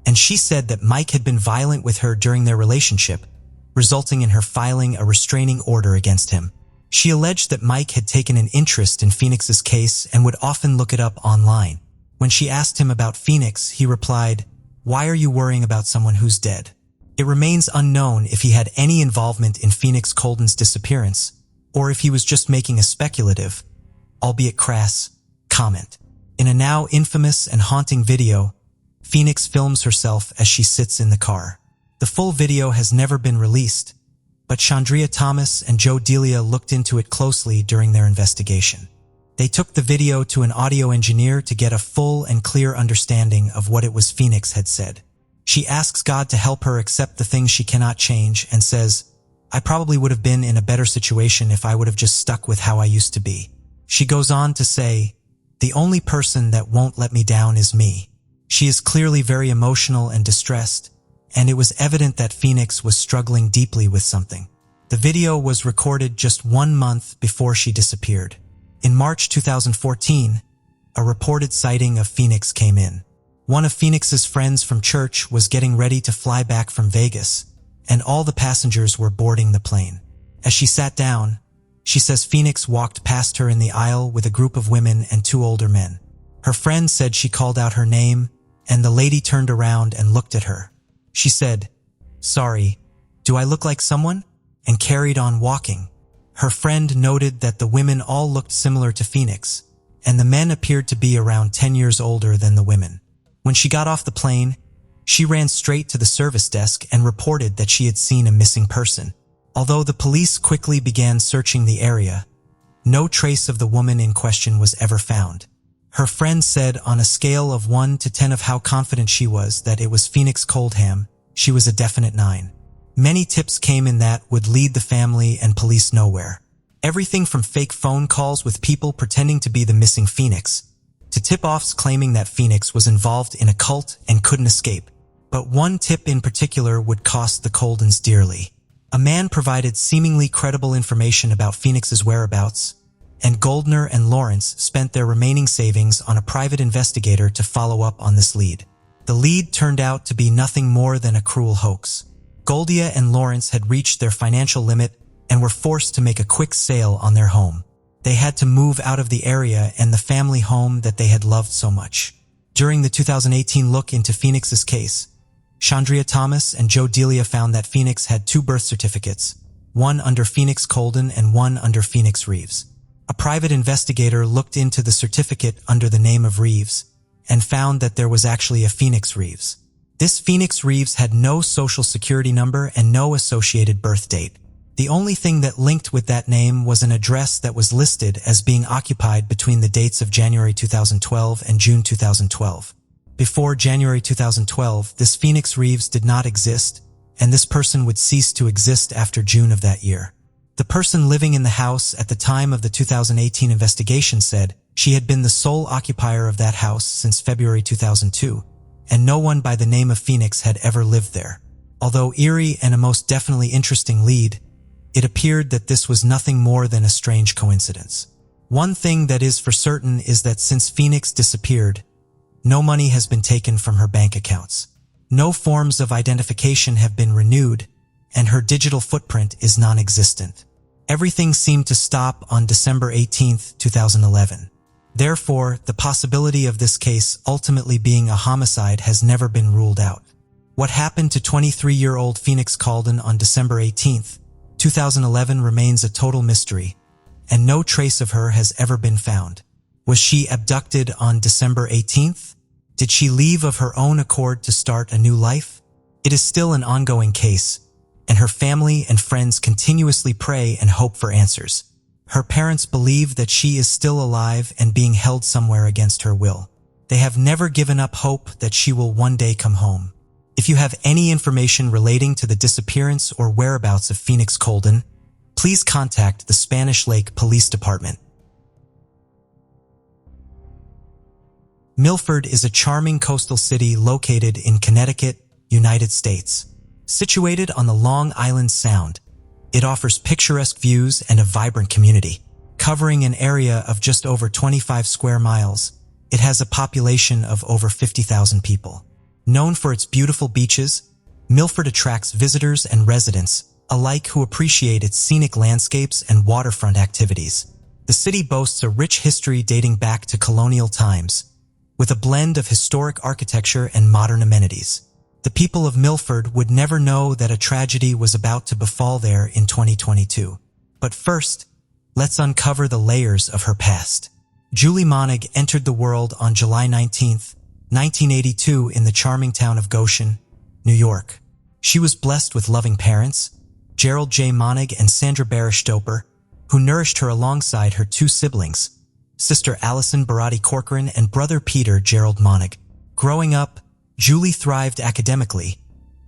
and she said that Mike had been violent with her during their relationship, resulting in her filing a restraining order against him. She alleged that Mike had taken an interest in Phoenix's case and would often look it up online. When she asked him about Phoenix, he replied, "Why are you worrying about someone who's dead?" It remains unknown if he had any involvement in Phoenix Colden's disappearance, or if he was just making a speculative, albeit crass, comment. In a now infamous and haunting video, Phoenix films herself as she sits in the car. The full video has never been released, but Chandria Thomas and Joe Delia looked into it closely during their investigation. They took the video to an audio engineer to get a full and clear understanding of what it was Phoenix had said. She asks God to help her accept the things she cannot change and says, "I probably would have been in a better situation if I would have just stuck with how I used to be." She goes on to say, "The only person that won't let me down is me." She is clearly very emotional and distressed, and it was evident that Phoenix was struggling deeply with something. The video was recorded just 1 month before she disappeared. In March 2014, a reported sighting of Phoenix came in. One of Phoenix's friends from church was getting ready to fly back from Vegas, and all the passengers were boarding the plane. As she sat down, she says Phoenix walked past her in the aisle with a group of women and 2 older men. Her friend said she called out her name, and the lady turned around and looked at her. She said, "Sorry, do I look like someone?" and carried on walking. Her friend noted that the women all looked similar to Phoenix, and the men appeared to be around 10 years older than the women. When she got off the plane, she ran straight to the service desk and reported that she had seen a missing person. Although the police quickly began searching the area, no trace of the woman in question was ever found. Her friend said on a scale of 1 to 10 of how confident she was that it was Phoenix Coldham, she was a definite 9. Many tips came in that would lead the family and police nowhere. Everything from fake phone calls with people pretending to be the missing Phoenix, to tip-offs claiming that Phoenix was involved in a cult and couldn't escape. But one tip in particular would cost the Coldens dearly. A man provided seemingly credible information about Phoenix's whereabouts, and Goldner and Lawrence spent their remaining savings on a private investigator to follow up on this lead. The lead turned out to be nothing more than a cruel hoax. Goldia and Lawrence had reached their financial limit and were forced to make a quick sale on their home. They had to move out of the area and the family home that they had loved so much. During the 2018 look into Phoenix's case, Chandria Thomas and Joe Delia found that Phoenix had 2 birth certificates, one under Phoenix Colden and one under Phoenix Reeves. A private investigator looked into the certificate under the name of Reeves and found that there was actually a Phoenix Reeves. This Phoenix Reeves had no social security number and no associated birth date. The only thing that linked with that name was an address that was listed as being occupied between the dates of January 2012 and June 2012. Before January 2012, this Phoenix Reeves did not exist, and this person would cease to exist after June of that year. The person living in the house at the time of the 2018 investigation said she had been the sole occupier of that house since February 2002, and no one by the name of Phoenix had ever lived there. Although eerie and a most definitely interesting lead, it appeared that this was nothing more than a strange coincidence. One thing that is for certain is that since Phoenix disappeared, no money has been taken from her bank accounts. No forms of identification have been renewed, and her digital footprint is non-existent. Everything seemed to stop on December 18, 2011. Therefore, the possibility of this case ultimately being a homicide has never been ruled out. What happened to 23-year-old Phoenix Colden on December 18, 2011 remains a total mystery, and no trace of her has ever been found. Was she abducted on December 18th? Did she leave of her own accord to start a new life? It is still an ongoing case, and her family and friends continuously pray and hope for answers. Her parents believe that she is still alive and being held somewhere against her will. They have never given up hope that she will one day come home. If you have any information relating to the disappearance or whereabouts of Phoenix Colden, please contact the Spanish Lake Police Department. Milford is a charming coastal city located in Connecticut, United States. Situated on the Long Island Sound, it offers picturesque views and a vibrant community. Covering an area of just over 25 square miles, it has a population of over 50,000 people. Known for its beautiful beaches, Milford attracts visitors and residents alike who appreciate its scenic landscapes and waterfront activities. The city boasts a rich history dating back to colonial times, with a blend of historic architecture and modern amenities. The people of Milford would never know that a tragedy was about to befall there in 2022. But first, let's uncover the layers of her past. Julie Monig entered the world on July 19, 1982 in the charming town of Goshen, New York. She was blessed with loving parents, Gerald J. Monig and Sandra Barish Doper, who nourished her alongside her 2 siblings, sister Allison Barati Corcoran, and brother Peter Gerald Monig. Growing up, Julie thrived academically,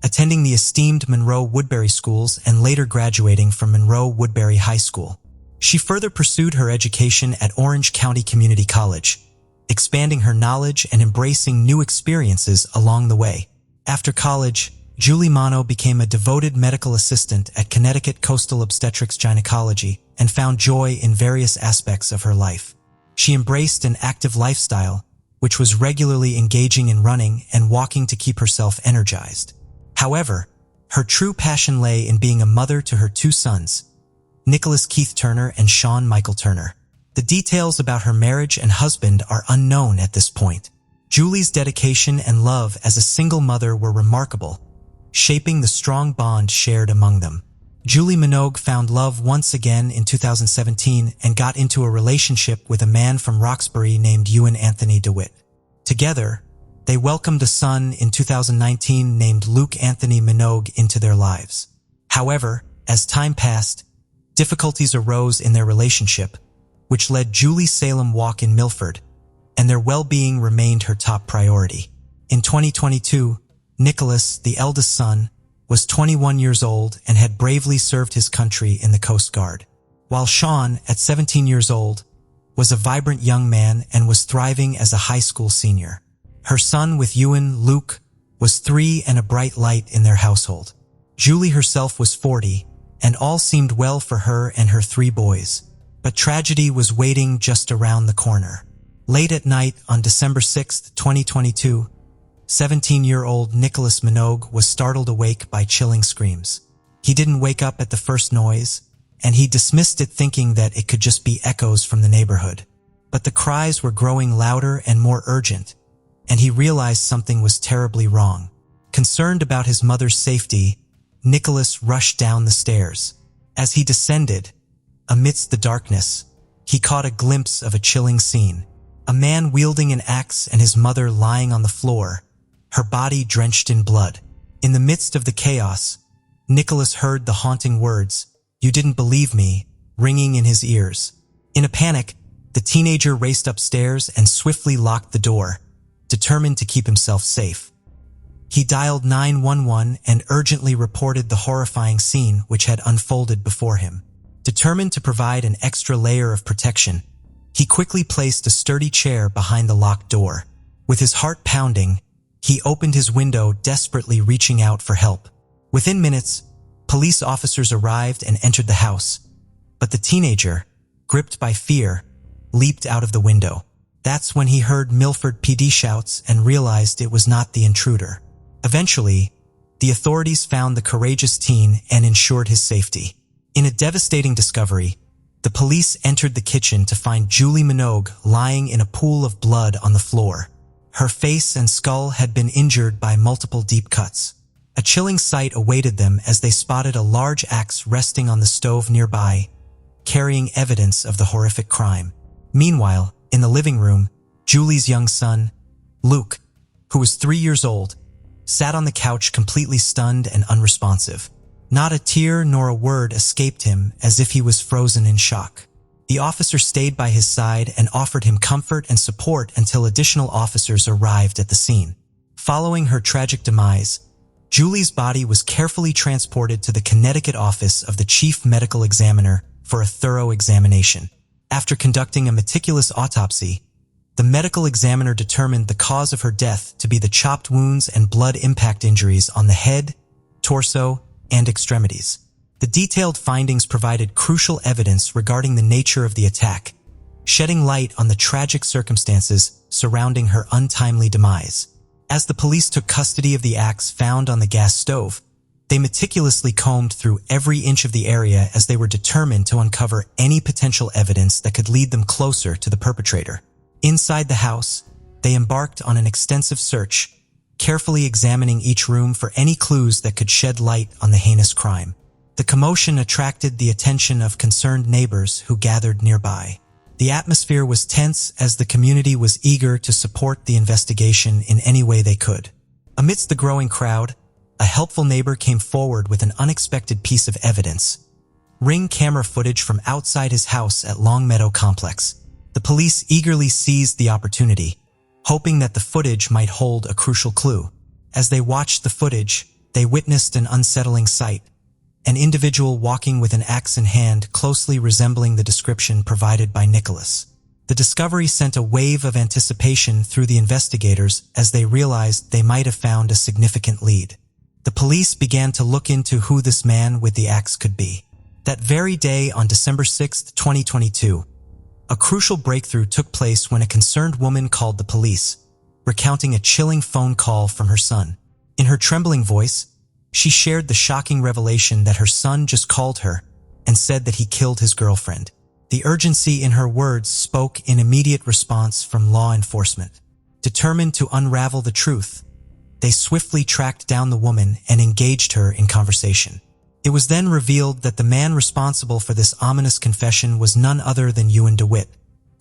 attending the esteemed Monroe-Woodbury schools and later graduating from Monroe-Woodbury High School. She further pursued her education at Orange County Community College, expanding her knowledge and embracing new experiences along the way. After college, Julie Mono became a devoted medical assistant at Connecticut Coastal Obstetrics Gynecology and found joy in various aspects of her life. She embraced an active lifestyle, which was regularly engaging in running and walking to keep herself energized. However, her true passion lay in being a mother to her two sons, Nicholas Keith Turner and Sean Michael Turner. The details about her marriage and husband are unknown at this point. Julie's dedication and love as a single mother were remarkable, shaping the strong bond shared among them. Julie Minogue found love once again in 2017 and got into a relationship with a man from Roxbury named Ewan Anthony DeWitt. Together, they welcomed a son in 2019 named Luke Anthony Minogue into their lives. However, as time passed, difficulties arose in their relationship, which led Julie Salem walk in Milford, and their well-being remained her top priority. In 2022, Nicholas, the eldest son, was 21 years old and had bravely served his country in the Coast Guard, while Sean, at 17 years old, was a vibrant young man and was thriving as a high school senior. Her son with Ewan, Luke, was 3 and a bright light in their household. Julie herself was 40, and all seemed well for her and her 3 boys. But tragedy was waiting just around the corner. Late at night on December 6, 2022, 17-year-old Nicholas Minogue was startled awake by chilling screams. He didn't wake up at the first noise, and he dismissed it thinking that it could just be echoes from the neighborhood. But the cries were growing louder and more urgent, and he realized something was terribly wrong. Concerned about his mother's safety, Nicholas rushed down the stairs. As he descended, amidst the darkness, he caught a glimpse of a chilling scene. A man wielding an axe and his mother lying on the floor, her body drenched in blood. In the midst of the chaos, Nicholas heard the haunting words, "You didn't believe me," ringing in his ears. In a panic, the teenager raced upstairs and swiftly locked the door, determined to keep himself safe. He dialed 911 and urgently reported the horrifying scene which had unfolded before him. Determined to provide an extra layer of protection, he quickly placed a sturdy chair behind the locked door. With his heart pounding, he opened his window, desperately reaching out for help. Within minutes, police officers arrived and entered the house, but the teenager, gripped by fear, leaped out of the window. That's when he heard Milford PD shouts and realized it was not the intruder. Eventually, the authorities found the courageous teen and ensured his safety. In a devastating discovery, the police entered the kitchen to find Julie Minogue lying in a pool of blood on the floor. Her face and skull had been injured by multiple deep cuts. A chilling sight awaited them as they spotted a large axe resting on the stove nearby, carrying evidence of the horrific crime. Meanwhile, in the living room, Julie's young son, Luke, who was 3 years old, sat on the couch completely stunned and unresponsive. Not a tear nor a word escaped him, as if he was frozen in shock. The officer stayed by his side and offered him comfort and support until additional officers arrived at the scene. Following her tragic demise, Julie's body was carefully transported to the Connecticut office of the chief medical examiner for a thorough examination. After conducting a meticulous autopsy, the medical examiner determined the cause of her death to be the chopped wounds and blood impact injuries on the head, torso, and extremities. The detailed findings provided crucial evidence regarding the nature of the attack, shedding light on the tragic circumstances surrounding her untimely demise. As the police took custody of the axe found on the gas stove, they meticulously combed through every inch of the area as they were determined to uncover any potential evidence that could lead them closer to the perpetrator. Inside the house, they embarked on an extensive search, carefully examining each room for any clues that could shed light on the heinous crime. The commotion attracted the attention of concerned neighbors who gathered nearby. The atmosphere was tense as the community was eager to support the investigation in any way they could. Amidst the growing crowd, a helpful neighbor came forward with an unexpected piece of evidence: Ring camera footage from outside his house at Longmeadow Complex. The police eagerly seized the opportunity, hoping that the footage might hold a crucial clue. As they watched the footage, they witnessed an unsettling sight: an individual walking with an axe in hand, closely resembling the description provided by Nicholas. The discovery sent a wave of anticipation through the investigators as they realized they might have found a significant lead. The police began to look into who this man with the axe could be. That very day, on December 6, 2022, a crucial breakthrough took place when a concerned woman called the police, recounting a chilling phone call from her son. In her trembling voice, she shared the shocking revelation that her son just called her and said that he killed his girlfriend. The urgency in her words spoke in immediate response from law enforcement. Determined to unravel the truth, they swiftly tracked down the woman and engaged her in conversation. It was then revealed that the man responsible for this ominous confession was none other than Ewan DeWitt,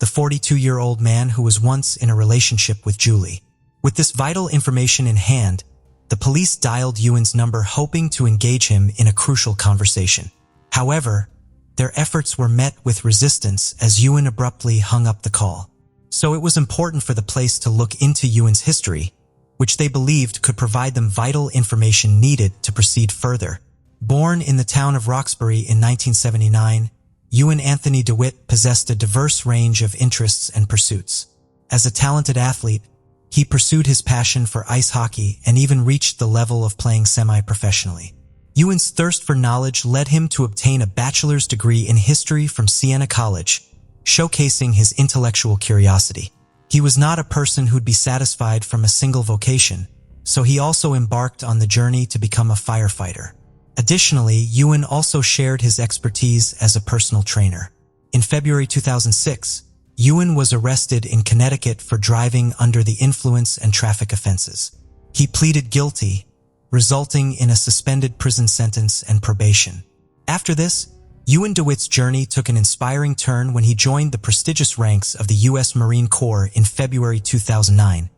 the 42-year-old man who was once in a relationship with Julie. With this vital information in hand, the police dialed Ewan's number, hoping to engage him in a crucial conversation. However, their efforts were met with resistance as Ewan abruptly hung up the call. So it was important for the police to look into Ewan's history, which they believed could provide them vital information needed to proceed further. Born in the town of Roxbury in 1979, Ewan Anthony DeWitt possessed a diverse range of interests and pursuits. As a talented athlete, he pursued his passion for ice hockey and even reached the level of playing semi-professionally. Ewan's thirst for knowledge led him to obtain a bachelor's degree in history from Siena College, showcasing his intellectual curiosity. He was not a person who'd be satisfied from a single vocation, so he also embarked on the journey to become a firefighter. Additionally, Ewan also shared his expertise as a personal trainer. In February 2006, Ewan was arrested in Connecticut for driving under the influence and traffic offenses. He pleaded guilty, resulting in a suspended prison sentence and probation. After this, Ewan DeWitt's journey took an inspiring turn when he joined the prestigious ranks of the U.S. Marine Corps in February 2009,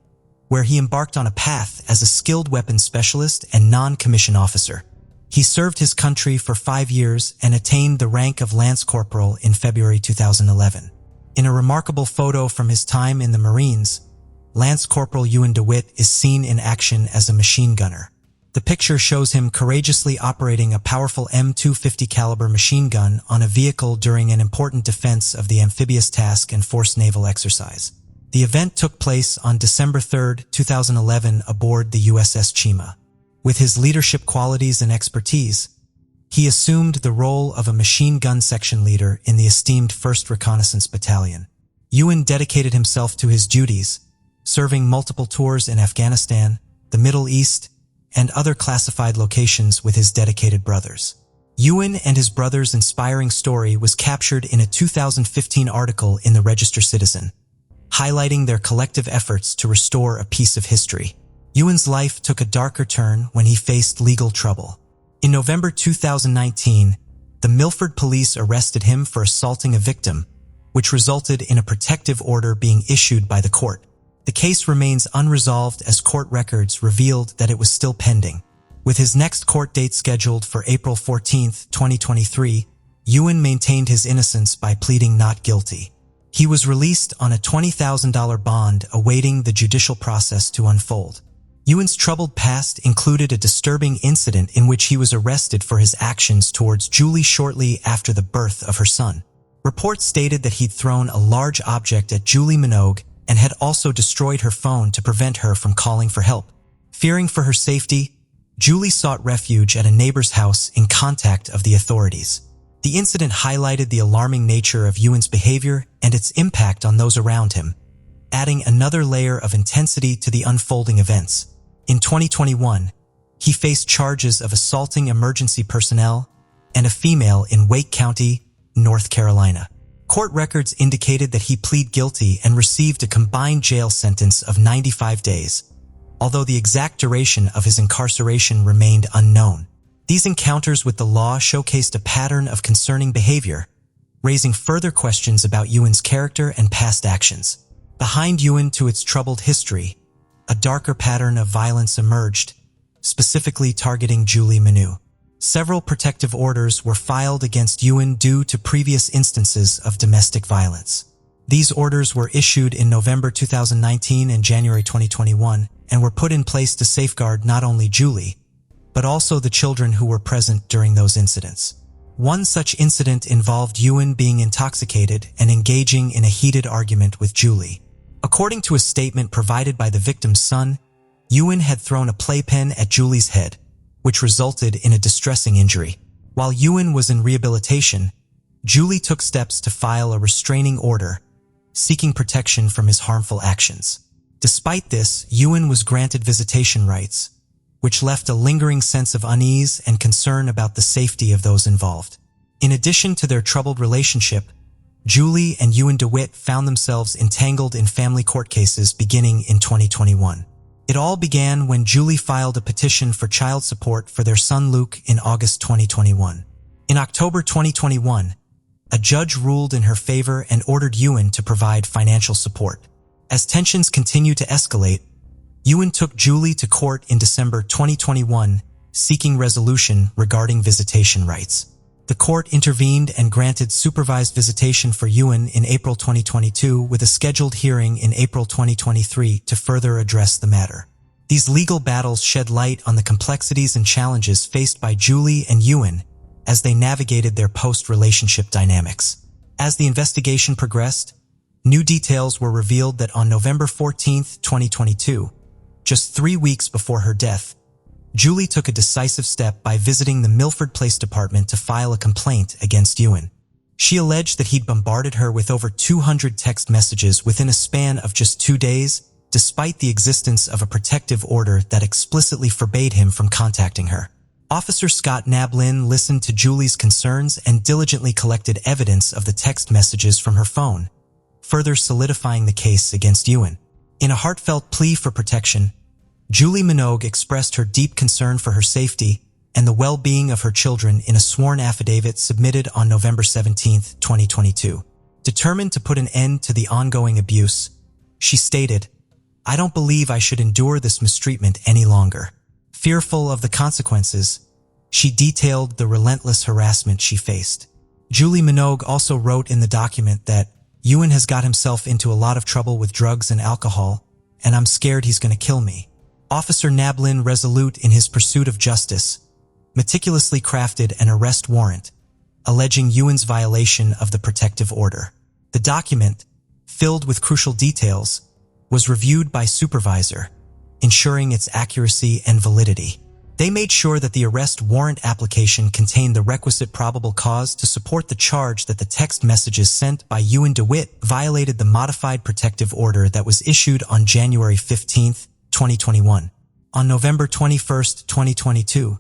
where he embarked on a path as a skilled weapons specialist and non-commissioned officer. He served his country for 5 years and attained the rank of Lance Corporal in February 2011. In a remarkable photo from his time in the Marines, Lance Corporal Ewan DeWitt is seen in action as a machine gunner. The picture shows him courageously operating a powerful M250 caliber machine gun on a vehicle during an important defense of the amphibious task and forced naval exercise. The event took place on December 3, 2011 aboard the USS Chima. With his leadership qualities and expertise, he assumed the role of a machine gun section leader in the esteemed 1st Reconnaissance Battalion. Ewan dedicated himself to his duties, serving multiple tours in Afghanistan, the Middle East, and other classified locations with his dedicated brothers. Ewan and his brothers' inspiring story was captured in a 2015 article in the Register Citizen, highlighting their collective efforts to restore a piece of history. Ewan's life took a darker turn when he faced legal trouble. In November 2019, the Milford police arrested him for assaulting a victim, which resulted in a protective order being issued by the court. The case remains unresolved as court records revealed that it was still pending. With his next court date scheduled for April 14, 2023, Ewan maintained his innocence by pleading not guilty. He was released on a $20,000 bond awaiting the judicial process to unfold. Ewan's troubled past included a disturbing incident in which he was arrested for his actions towards Julie shortly after the birth of her son. Reports stated that he'd thrown a large object at Julie Minogue and had also destroyed her phone to prevent her from calling for help. Fearing for her safety, Julie sought refuge at a neighbor's house in contact of the authorities. The incident highlighted the alarming nature of Ewan's behavior and its impact on those around him, adding another layer of intensity to the unfolding events. In 2021, he faced charges of assaulting emergency personnel and a female in Wake County, North Carolina. Court records indicated that he pleaded guilty and received a combined jail sentence of 95 days, although the exact duration of his incarceration remained unknown. These encounters with the law showcased a pattern of concerning behavior, raising further questions about Ewan's character and past actions. Behind Ewan to its troubled history, a darker pattern of violence emerged, specifically targeting Julie Minogue. Several protective orders were filed against Ewan due to previous instances of domestic violence. These orders were issued in November 2019 and January 2021 and were put in place to safeguard not only Julie, but also the children who were present during those incidents. One such incident involved Ewan being intoxicated and engaging in a heated argument with Julie. According to a statement provided by the victim's son, Ewan had thrown a playpen at Julie's head, which resulted in a distressing injury. While Ewan was in rehabilitation, Julie took steps to file a restraining order, seeking protection from his harmful actions. Despite this, Ewan was granted visitation rights, which left a lingering sense of unease and concern about the safety of those involved. In addition to their troubled relationship, Julie and Ewan DeWitt found themselves entangled in family court cases beginning in 2021. It all began when Julie filed a petition for child support for their son Luke in August 2021. In October 2021, a judge ruled in her favor and ordered Ewan to provide financial support. As tensions continued to escalate, Ewan took Julie to court in December 2021, seeking resolution regarding visitation rights. The court intervened and granted supervised visitation for Ewan in April 2022 with a scheduled hearing in April 2023 to further address the matter. These legal battles shed light on the complexities and challenges faced by Julie and Ewan as they navigated their post-relationship dynamics. As the investigation progressed, new details were revealed that on November 14, 2022, just 3 weeks before her death, Julie took a decisive step by visiting the Milford Police Department to file a complaint against Ewan. She alleged that he'd bombarded her with over 200 text messages within a span of just 2 days, despite the existence of a protective order that explicitly forbade him from contacting her. Officer Scott Nablin listened to Julie's concerns and diligently collected evidence of the text messages from her phone, further solidifying the case against Ewan. In a heartfelt plea for protection, Julie Minogue expressed her deep concern for her safety and the well-being of her children in a sworn affidavit submitted on November 17, 2022. Determined to put an end to the ongoing abuse, she stated, "I don't believe I should endure this mistreatment any longer." Fearful of the consequences, she detailed the relentless harassment she faced. Julie Minogue also wrote in the document that Ewan has got himself into a lot of trouble with drugs and alcohol, and I'm scared he's going to kill me. Officer Nablin, resolute in his pursuit of justice, meticulously crafted an arrest warrant, alleging Ewan's violation of the protective order. The document, filled with crucial details, was reviewed by supervisor, ensuring its accuracy and validity. They made sure that the arrest warrant application contained the requisite probable cause to support the charge that the text messages sent by Ewan DeWitt violated the modified protective order that was issued on January 15, 2021. On November 21, 2022,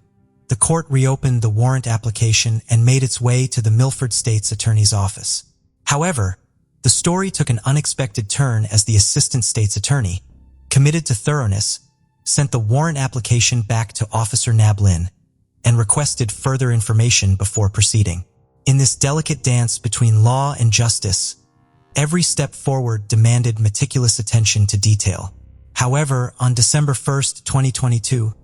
the court reopened the warrant application and made its way to the Milford State's Attorney's Office. However, the story took an unexpected turn as the Assistant State's Attorney, committed to thoroughness, sent the warrant application back to Officer Nablin and requested further information before proceeding. In this delicate dance between law and justice, every step forward demanded meticulous attention to detail. However, on December 1, 2022,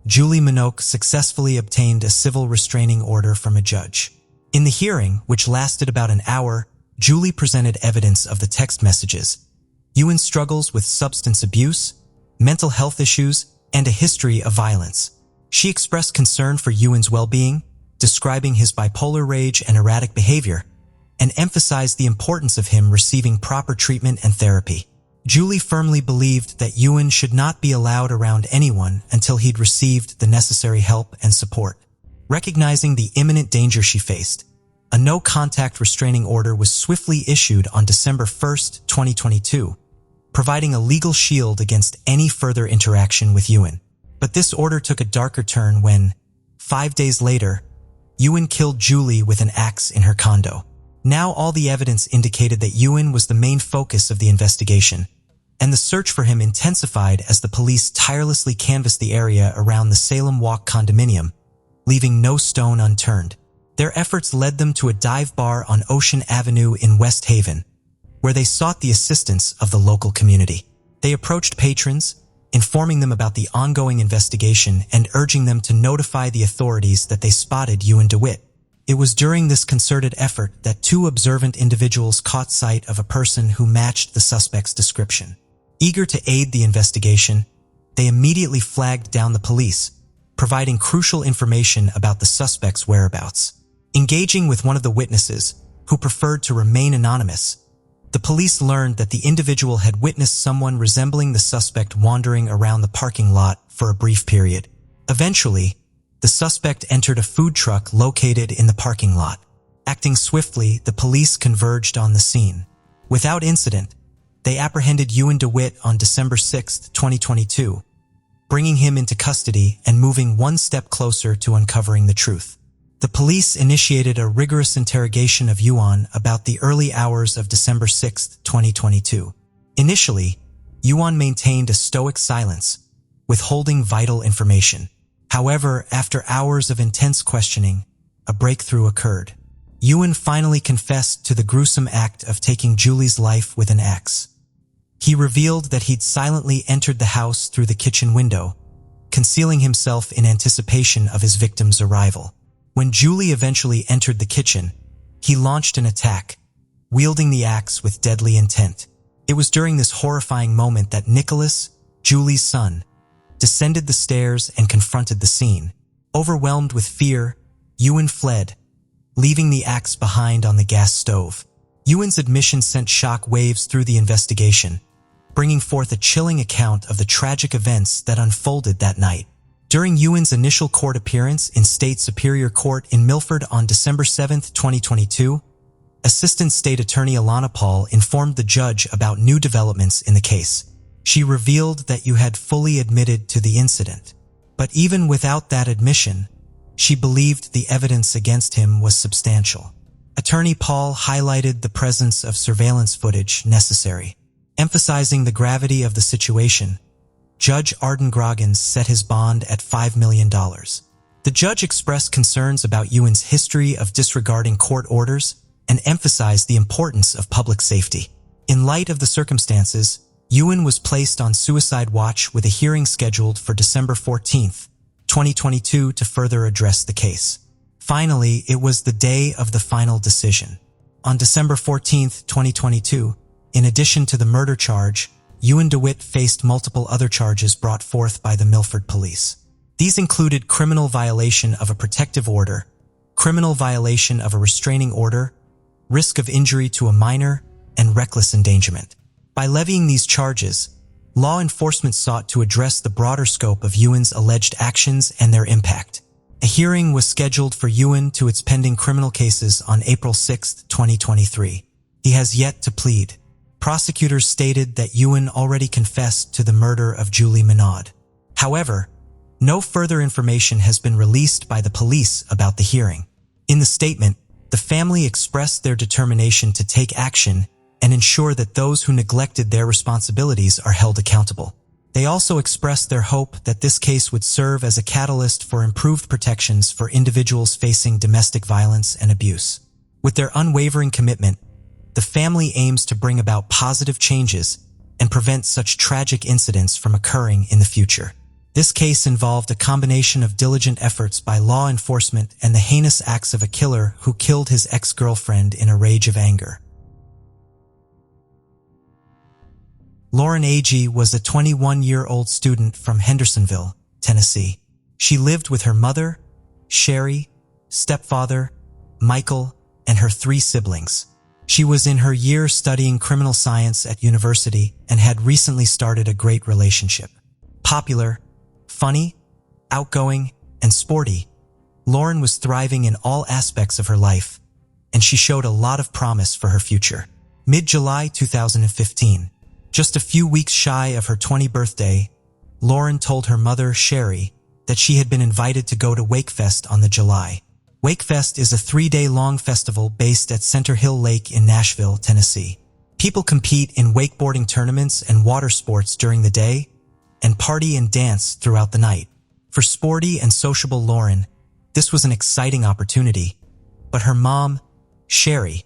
Julie Minogue successfully obtained a civil restraining order from a judge. In the hearing, which lasted about an hour, Julie presented evidence of the text messages, Ewan's struggles with substance abuse, mental health issues, and a history of violence. She expressed concern for Ewan's well-being, describing his bipolar rage and erratic behavior, and emphasized the importance of him receiving proper treatment and therapy. Julie firmly believed that Ewan should not be allowed around anyone until he'd received the necessary help and support. Recognizing the imminent danger she faced, a no-contact restraining order was swiftly issued on December 1, 2022, providing a legal shield against any further interaction with Ewan. But this order took a darker turn when, 5 days later, Ewan killed Julie with an axe in her condo. Now all the evidence indicated that Ewan was the main focus of the investigation, and the search for him intensified as the police tirelessly canvassed the area around the Salem Walk condominium, leaving no stone unturned. Their efforts led them to a dive bar on Ocean Avenue in West Haven, where they sought the assistance of the local community. They approached patrons, informing them about the ongoing investigation and urging them to notify the authorities that they spotted Ewan DeWitt. It was during this concerted effort that two observant individuals caught sight of a person who matched the suspect's description. Eager to aid the investigation, they immediately flagged down the police, providing crucial information about the suspect's whereabouts. Engaging with one of the witnesses, who preferred to remain anonymous, the police learned that the individual had witnessed someone resembling the suspect wandering around the parking lot for a brief period. Eventually, the suspect entered a food truck located in the parking lot. Acting swiftly, the police converged on the scene. Without incident, they apprehended Ewan DeWitt on December 6, 2022, bringing him into custody and moving one step closer to uncovering the truth. The police initiated a rigorous interrogation of Ewan about the early hours of December 6, 2022. Initially, Ewan maintained a stoic silence, withholding vital information. However, after hours of intense questioning, a breakthrough occurred. Ewan finally confessed to the gruesome act of taking Julie's life with an axe. He revealed that he'd silently entered the house through the kitchen window, concealing himself in anticipation of his victim's arrival. When Julie eventually entered the kitchen, he launched an attack, wielding the axe with deadly intent. It was during this horrifying moment that Nicholas, Julie's son, descended the stairs and confronted the scene. Overwhelmed with fear, Ewan fled, leaving the axe behind on the gas stove. Ewan's admission sent shock waves through the investigation, bringing forth a chilling account of the tragic events that unfolded that night. During Ewan's initial court appearance in State Superior Court in Milford on December 7, 2022, Assistant State Attorney Alana Paul informed the judge about new developments in the case. She revealed that you had fully admitted to the incident. But even without that admission, she believed the evidence against him was substantial. Attorney Paul highlighted the presence of surveillance footage necessary. Emphasizing the gravity of the situation, Judge Arden Groggins set his bond at $5 million. The judge expressed concerns about Ewan's history of disregarding court orders and emphasized the importance of public safety. In light of the circumstances, Ewan was placed on suicide watch with a hearing scheduled for December 14, 2022 to further address the case. Finally, it was the day of the final decision. On December 14, 2022, in addition to the murder charge, Ewan DeWitt faced multiple other charges brought forth by the Milford police. These included criminal violation of a protective order, criminal violation of a restraining order, risk of injury to a minor, and reckless endangerment. By levying these charges, law enforcement sought to address the broader scope of Ewan's alleged actions and their impact. A hearing was scheduled for Ewan to its pending criminal cases on April 6, 2023. He has yet to plead. Prosecutors stated that Ewan already confessed to the murder of Julie Minaud. However, no further information has been released by the police about the hearing. In the statement, the family expressed their determination to take action and ensure that those who neglected their responsibilities are held accountable. They also expressed their hope that this case would serve as a catalyst for improved protections for individuals facing domestic violence and abuse. With their unwavering commitment, the family aims to bring about positive changes and prevent such tragic incidents from occurring in the future. This case involved a combination of diligent efforts by law enforcement and the heinous acts of a killer who killed his ex-girlfriend in a rage of anger. Lauren Agee was a 21-year-old student from Hendersonville, Tennessee. She lived with her mother, Sherry, stepfather, Michael, and her 3 siblings. She was in her year studying criminal science at university and had recently started a great relationship. Popular, funny, outgoing, and sporty, Lauren was thriving in all aspects of her life, and she showed a lot of promise for her future. Mid-July 2015, just a few weeks shy of her 20th birthday, Lauren told her mother, Sherry, that she had been invited to go to Wakefest on the July. Wakefest is a 3-day-long festival based at Center Hill Lake in Nashville, Tennessee. People compete in wakeboarding tournaments and water sports during the day, and party and dance throughout the night. For sporty and sociable Lauren, this was an exciting opportunity, but her mom, Sherry,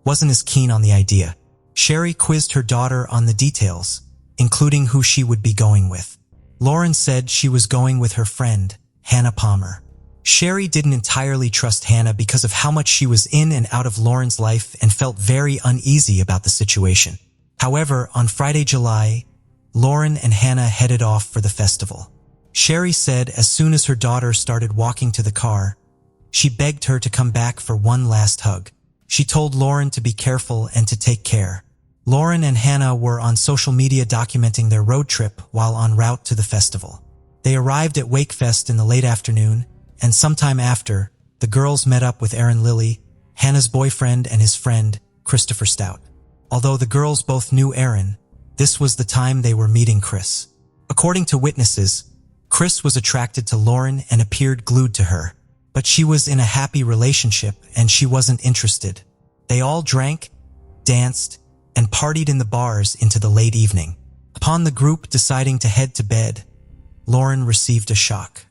wasn't as keen on the idea. Sherry quizzed her daughter on the details, including who she would be going with. Lauren said she was going with her friend, Hannah Palmer. Sherry didn't entirely trust Hannah because of how much she was in and out of Lauren's life and felt very uneasy about the situation. However, on Friday, July, Lauren and Hannah headed off for the festival. Sherry said as soon as her daughter started walking to the car, she begged her to come back for one last hug. She told Lauren to be careful and to take care. Lauren and Hannah were on social media documenting their road trip while en route to the festival. They arrived at Wakefest in the late afternoon, and sometime after, the girls met up with Aaron Lilly, Hannah's boyfriend, and his friend, Christopher Stout. Although the girls both knew Aaron, this was the time they were meeting Chris. According to witnesses, Chris was attracted to Lauren and appeared glued to her, but she was in a happy relationship and she wasn't interested. They all drank, danced, and partied in the bars into the late evening. Upon the group deciding to head to bed, Lauren received a shock.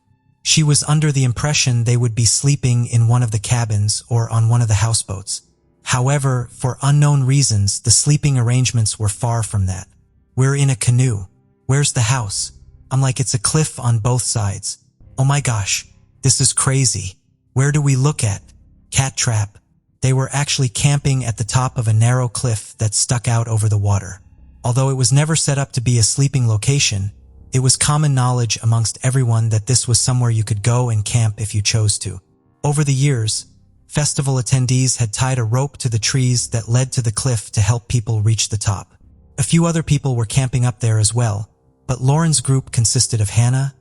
She was under the impression they would be sleeping in one of the cabins or on one of the houseboats. However, for unknown reasons, the sleeping arrangements were far from that. "We're in a canoe. Where's the house?" I'm like, "It's a cliff on both sides." "Oh my gosh, this is crazy. Where do we look at?" "Cat trap." They were actually camping at the top of a narrow cliff that stuck out over the water. Although it was never set up to be a sleeping location, it was common knowledge amongst everyone that this was somewhere you could go and camp if you chose to. Over the years, festival attendees had tied a rope to the trees that led to the cliff to help people reach the top. A few other people were camping up there as well, but Lauren's group consisted of Hannah,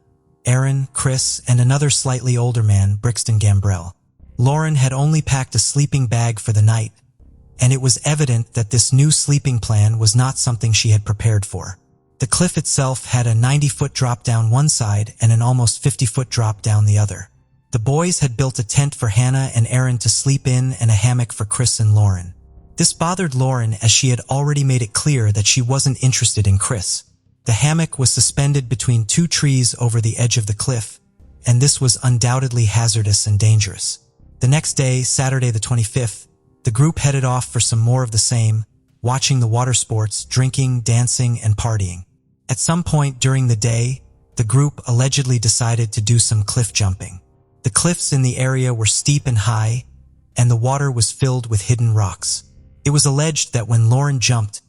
Aaron, Chris, and another slightly older man, Brixton Gambrell. Lauren had only packed a sleeping bag for the night, and it was evident that this new sleeping plan was not something she had prepared for. The cliff itself had a 90-foot drop down one side and an almost 50-foot drop down the other. The boys had built a tent for Hannah and Aaron to sleep in and a hammock for Chris and Lauren. This bothered Lauren as she had already made it clear that she wasn't interested in Chris. The hammock was suspended between two trees over the edge of the cliff, and this was undoubtedly hazardous and dangerous. The next day, Saturday the 25th, the group headed off for some more of the same, watching the water sports, drinking, dancing, and partying. At some point during the day, the group allegedly decided to do some cliff jumping. The cliffs in the area were steep and high, and the water was filled with hidden rocks. It was alleged that when Lauren jumped,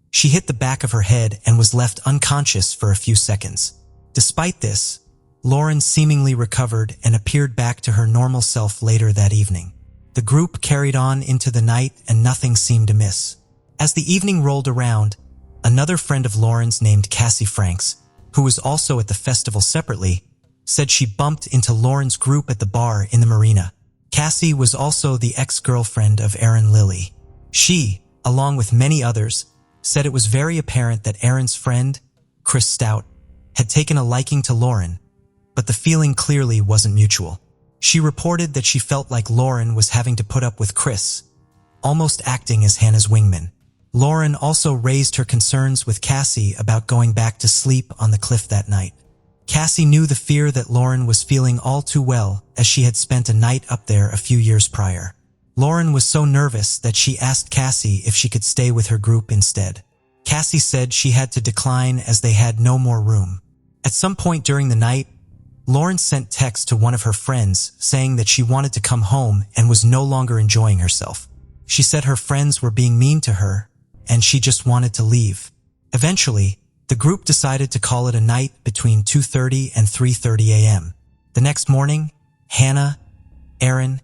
she hit the back of her head and was left unconscious for a few seconds. Despite this, Lauren seemingly recovered and appeared back to her normal self later that evening. The group carried on into the night and nothing seemed amiss. As the evening rolled around, another friend of Lauren's named Cassie Franks, who was also at the festival separately, said she bumped into Lauren's group at the bar in the marina. Cassie was also the ex-girlfriend of Aaron Lilly. She, along with many others, said it was very apparent that Aaron's friend, Chris Stout, had taken a liking to Lauren, but the feeling clearly wasn't mutual. She reported that she felt like Lauren was having to put up with Chris, almost acting as Hannah's wingman. Lauren also raised her concerns with Cassie about going back to sleep on the cliff that night. Cassie knew the fear that Lauren was feeling all too well as she had spent a night up there a few years prior. Lauren was so nervous that she asked Cassie if she could stay with her group instead. Cassie said she had to decline as they had no more room. At some point during the night, Lauren sent text to one of her friends saying that she wanted to come home and was no longer enjoying herself. She said her friends were being mean to her and she just wanted to leave. Eventually, the group decided to call it a night between 2:30 and 3:30 a.m. The next morning, Hannah, Aaron,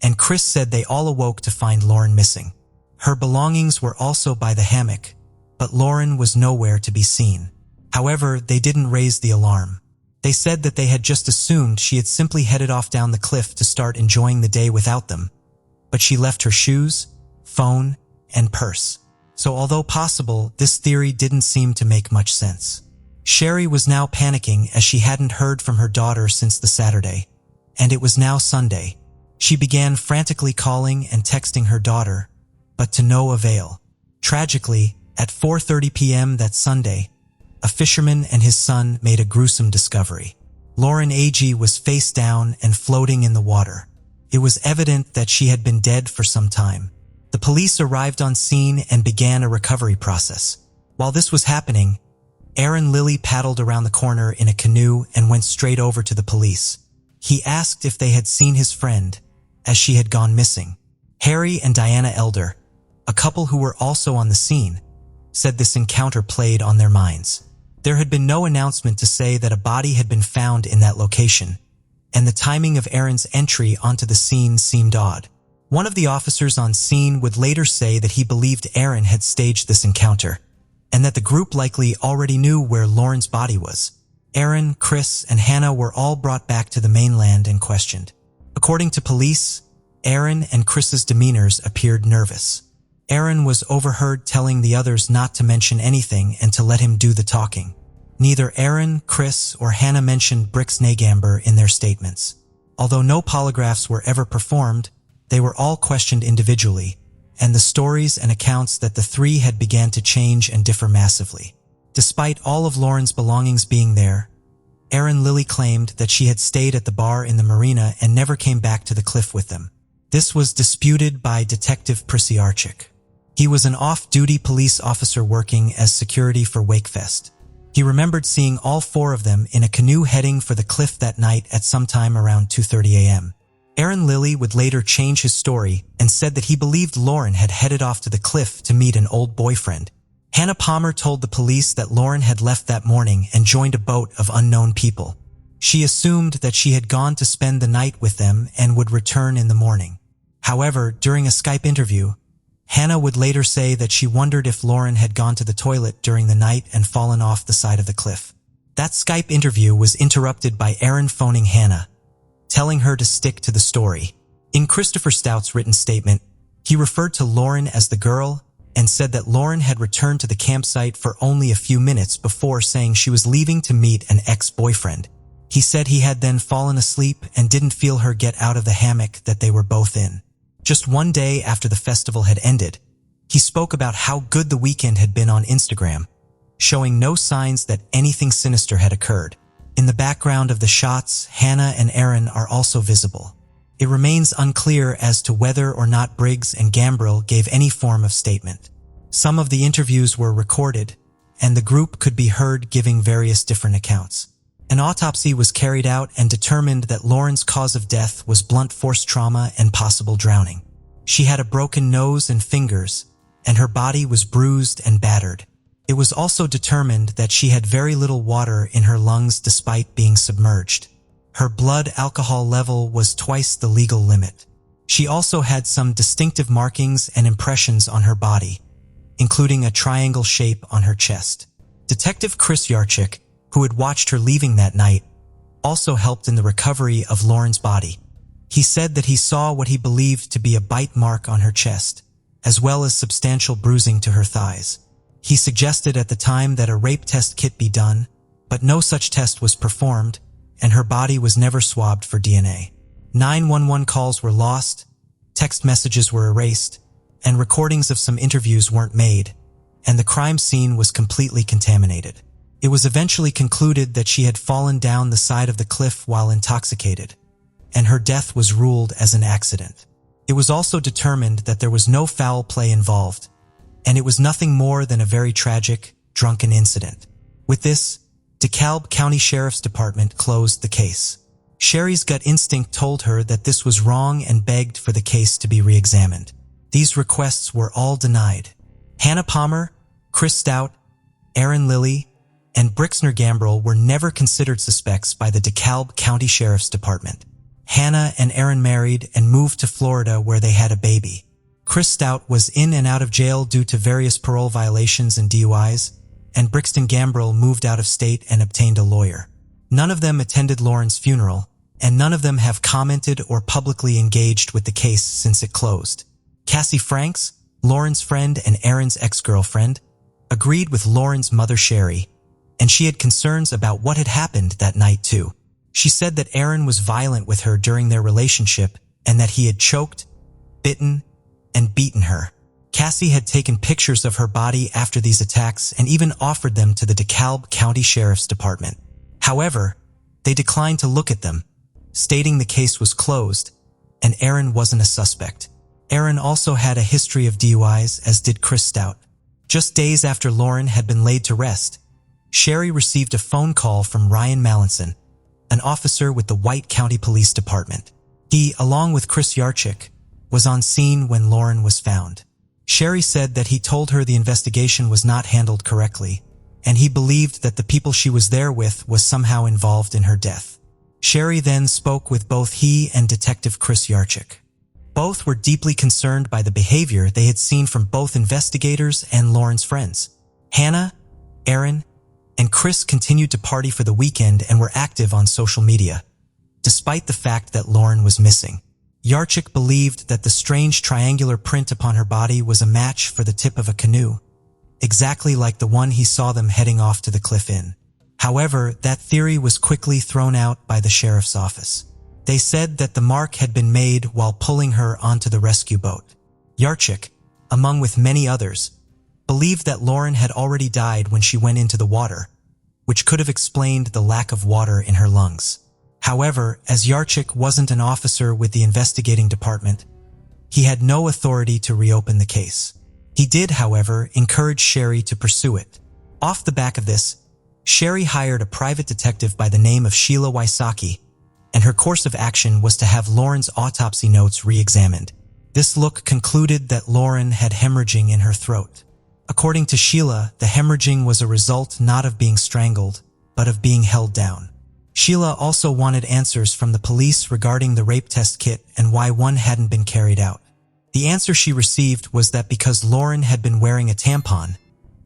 and Chris said they all awoke to find Lauren missing. Her belongings were also by the hammock, but Lauren was nowhere to be seen. However, they didn't raise the alarm. They said that they had just assumed she had simply headed off down the cliff to start enjoying the day without them, but she left her shoes, phone, and purse. So although possible, this theory didn't seem to make much sense. Sherry was now panicking as she hadn't heard from her daughter since the Saturday, and it was now Sunday. She began frantically calling and texting her daughter, but to no avail. Tragically, at 4:30 p.m. that Sunday, a fisherman and his son made a gruesome discovery. Lauren Agee was face down and floating in the water. It was evident that she had been dead for some time. The police arrived on scene and began a recovery process. While this was happening, Aaron Lilly paddled around the corner in a canoe and went straight over to the police. He asked if they had seen his friend, as she had gone missing. Harry and Diana Elder, a couple who were also on the scene, said this encounter played on their minds. There had been no announcement to say that a body had been found in that location, and the timing of Aaron's entry onto the scene seemed odd. One of the officers on scene would later say that he believed Aaron had staged this encounter, and that the group likely already knew where Lauren's body was. Aaron, Chris, and Hannah were all brought back to the mainland and questioned. According to police, Aaron and Chris's demeanors appeared nervous. Aaron was overheard telling the others not to mention anything and to let him do the talking. Neither Aaron, Chris, or Hannah mentioned Brix Nagamber in their statements. Although no polygraphs were ever performed, they were all questioned individually, and the stories and accounts that the three had began to change and differ massively. Despite all of Lauren's belongings being there, Erin Lilly claimed that she had stayed at the bar in the marina and never came back to the cliff with them. This was disputed by Detective Prisiarchik. He was an off-duty police officer working as security for Wakefest. He remembered seeing all four of them in a canoe heading for the cliff that night at sometime around 2:30 a.m. Erin Lilly would later change his story and said that he believed Lauren had headed off to the cliff to meet an old boyfriend. Hannah Palmer told the police that Lauren had left that morning and joined a boat of unknown people. She assumed that she had gone to spend the night with them and would return in the morning. However, during a Skype interview, Hannah would later say that she wondered if Lauren had gone to the toilet during the night and fallen off the side of the cliff. That Skype interview was interrupted by Aaron phoning Hannah, telling her to stick to the story. In Christopher Stout's written statement, he referred to Lauren as the girl and said that Lauren had returned to the campsite for only a few minutes before saying she was leaving to meet an ex-boyfriend. He said he had then fallen asleep and didn't feel her get out of the hammock that they were both in. Just one day after the festival had ended, he spoke about how good the weekend had been on Instagram, showing no signs that anything sinister had occurred. In the background of the shots, Hannah and Aaron are also visible. It remains unclear as to whether or not Briggs and Gambrill gave any form of statement. Some of the interviews were recorded, and the group could be heard giving various different accounts. An autopsy was carried out and determined that Lauren's cause of death was blunt force trauma and possible drowning. She had a broken nose and fingers, and her body was bruised and battered. It was also determined that she had very little water in her lungs despite being submerged. Her blood alcohol level was twice the legal limit. She also had some distinctive markings and impressions on her body, including a triangle shape on her chest. Detective Chris Yarchik, who had watched her leaving that night, also helped in the recovery of Lauren's body. He said that he saw what he believed to be a bite mark on her chest, as well as substantial bruising to her thighs. He suggested at the time that a rape test kit be done, but no such test was performed, and her body was never swabbed for DNA. 911 calls were lost, text messages were erased, and recordings of some interviews weren't made, and the crime scene was completely contaminated. It was eventually concluded that she had fallen down the side of the cliff while intoxicated, and her death was ruled as an accident. It was also determined that there was no foul play involved, and it was nothing more than a very tragic, drunken incident. With this, DeKalb County Sheriff's Department closed the case. Sherry's gut instinct told her that this was wrong and begged for the case to be re-examined. These requests were all denied. Hannah Palmer, Chris Stout, Erin Lilly, and Brixner Gambrill were never considered suspects by the DeKalb County Sheriff's Department. Hannah and Erin married and moved to Florida where they had a baby. Chris Stout was in and out of jail due to various parole violations and DUIs, and Brixton Gambrill moved out of state and obtained a lawyer. None of them attended Lauren's funeral, and none of them have commented or publicly engaged with the case since it closed. Cassie Franks, Lauren's friend and Erin's ex-girlfriend, agreed with Lauren's mother Sherry, and she had concerns about what had happened that night too. She said that Erin was violent with her during their relationship and that he had choked, bitten, and beaten her. Cassie had taken pictures of her body after these attacks and even offered them to the DeKalb County Sheriff's Department. However, they declined to look at them, stating the case was closed and Erin wasn't a suspect. Erin also had a history of DUIs, as did Chris Stout. Just days after Lauren had been laid to rest, Sherry received a phone call from Ryan Mallinson, an officer with the White County Police Department. He, along with Chris Yarchik, was on scene when Lauren was found. Sherry said that he told her the investigation was not handled correctly, and he believed that the people she was there with was somehow involved in her death. Sherry then spoke with both he and Detective Chris Yarchik. Both were deeply concerned by the behavior they had seen from both investigators and Lauren's friends. Hannah, Aaron, and Chris continued to party for the weekend and were active on social media, despite the fact that Lauren was missing. Yarchik believed that the strange triangular print upon her body was a match for the tip of a canoe, exactly like the one he saw them heading off to the cliff in. However, that theory was quickly thrown out by the sheriff's office. They said that the mark had been made while pulling her onto the rescue boat. Yarchik, among with many others, believed that Lauren had already died when she went into the water, which could have explained the lack of water in her lungs. However, as Yarchik wasn't an officer with the investigating department, he had no authority to reopen the case. He did, however, encourage Sherry to pursue it. Off the back of this, Sherry hired a private detective by the name of Sheila Wysocki, and her course of action was to have Lauren's autopsy notes re-examined. This look concluded that Lauren had hemorrhaging in her throat. According to Sheila, the hemorrhaging was a result not of being strangled, but of being held down. Sheila also wanted answers from the police regarding the rape test kit and why one hadn't been carried out. The answer she received was that because Lauren had been wearing a tampon,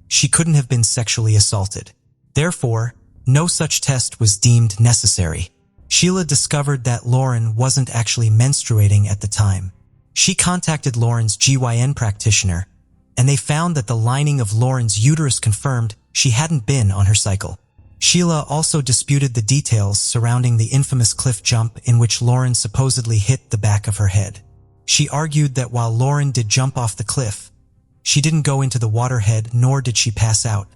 she couldn't have been sexually assaulted. Therefore, no such test was deemed necessary. Sheila discovered that Lauren wasn't actually menstruating at the time. She contacted Lauren's GYN practitioner, and they found that the lining of Lauren's uterus confirmed she hadn't been on her cycle. Sheila also disputed the details surrounding the infamous cliff jump in which Lauren supposedly hit the back of her head. She argued that while Lauren did jump off the cliff, she didn't go into the waterhead nor did she pass out,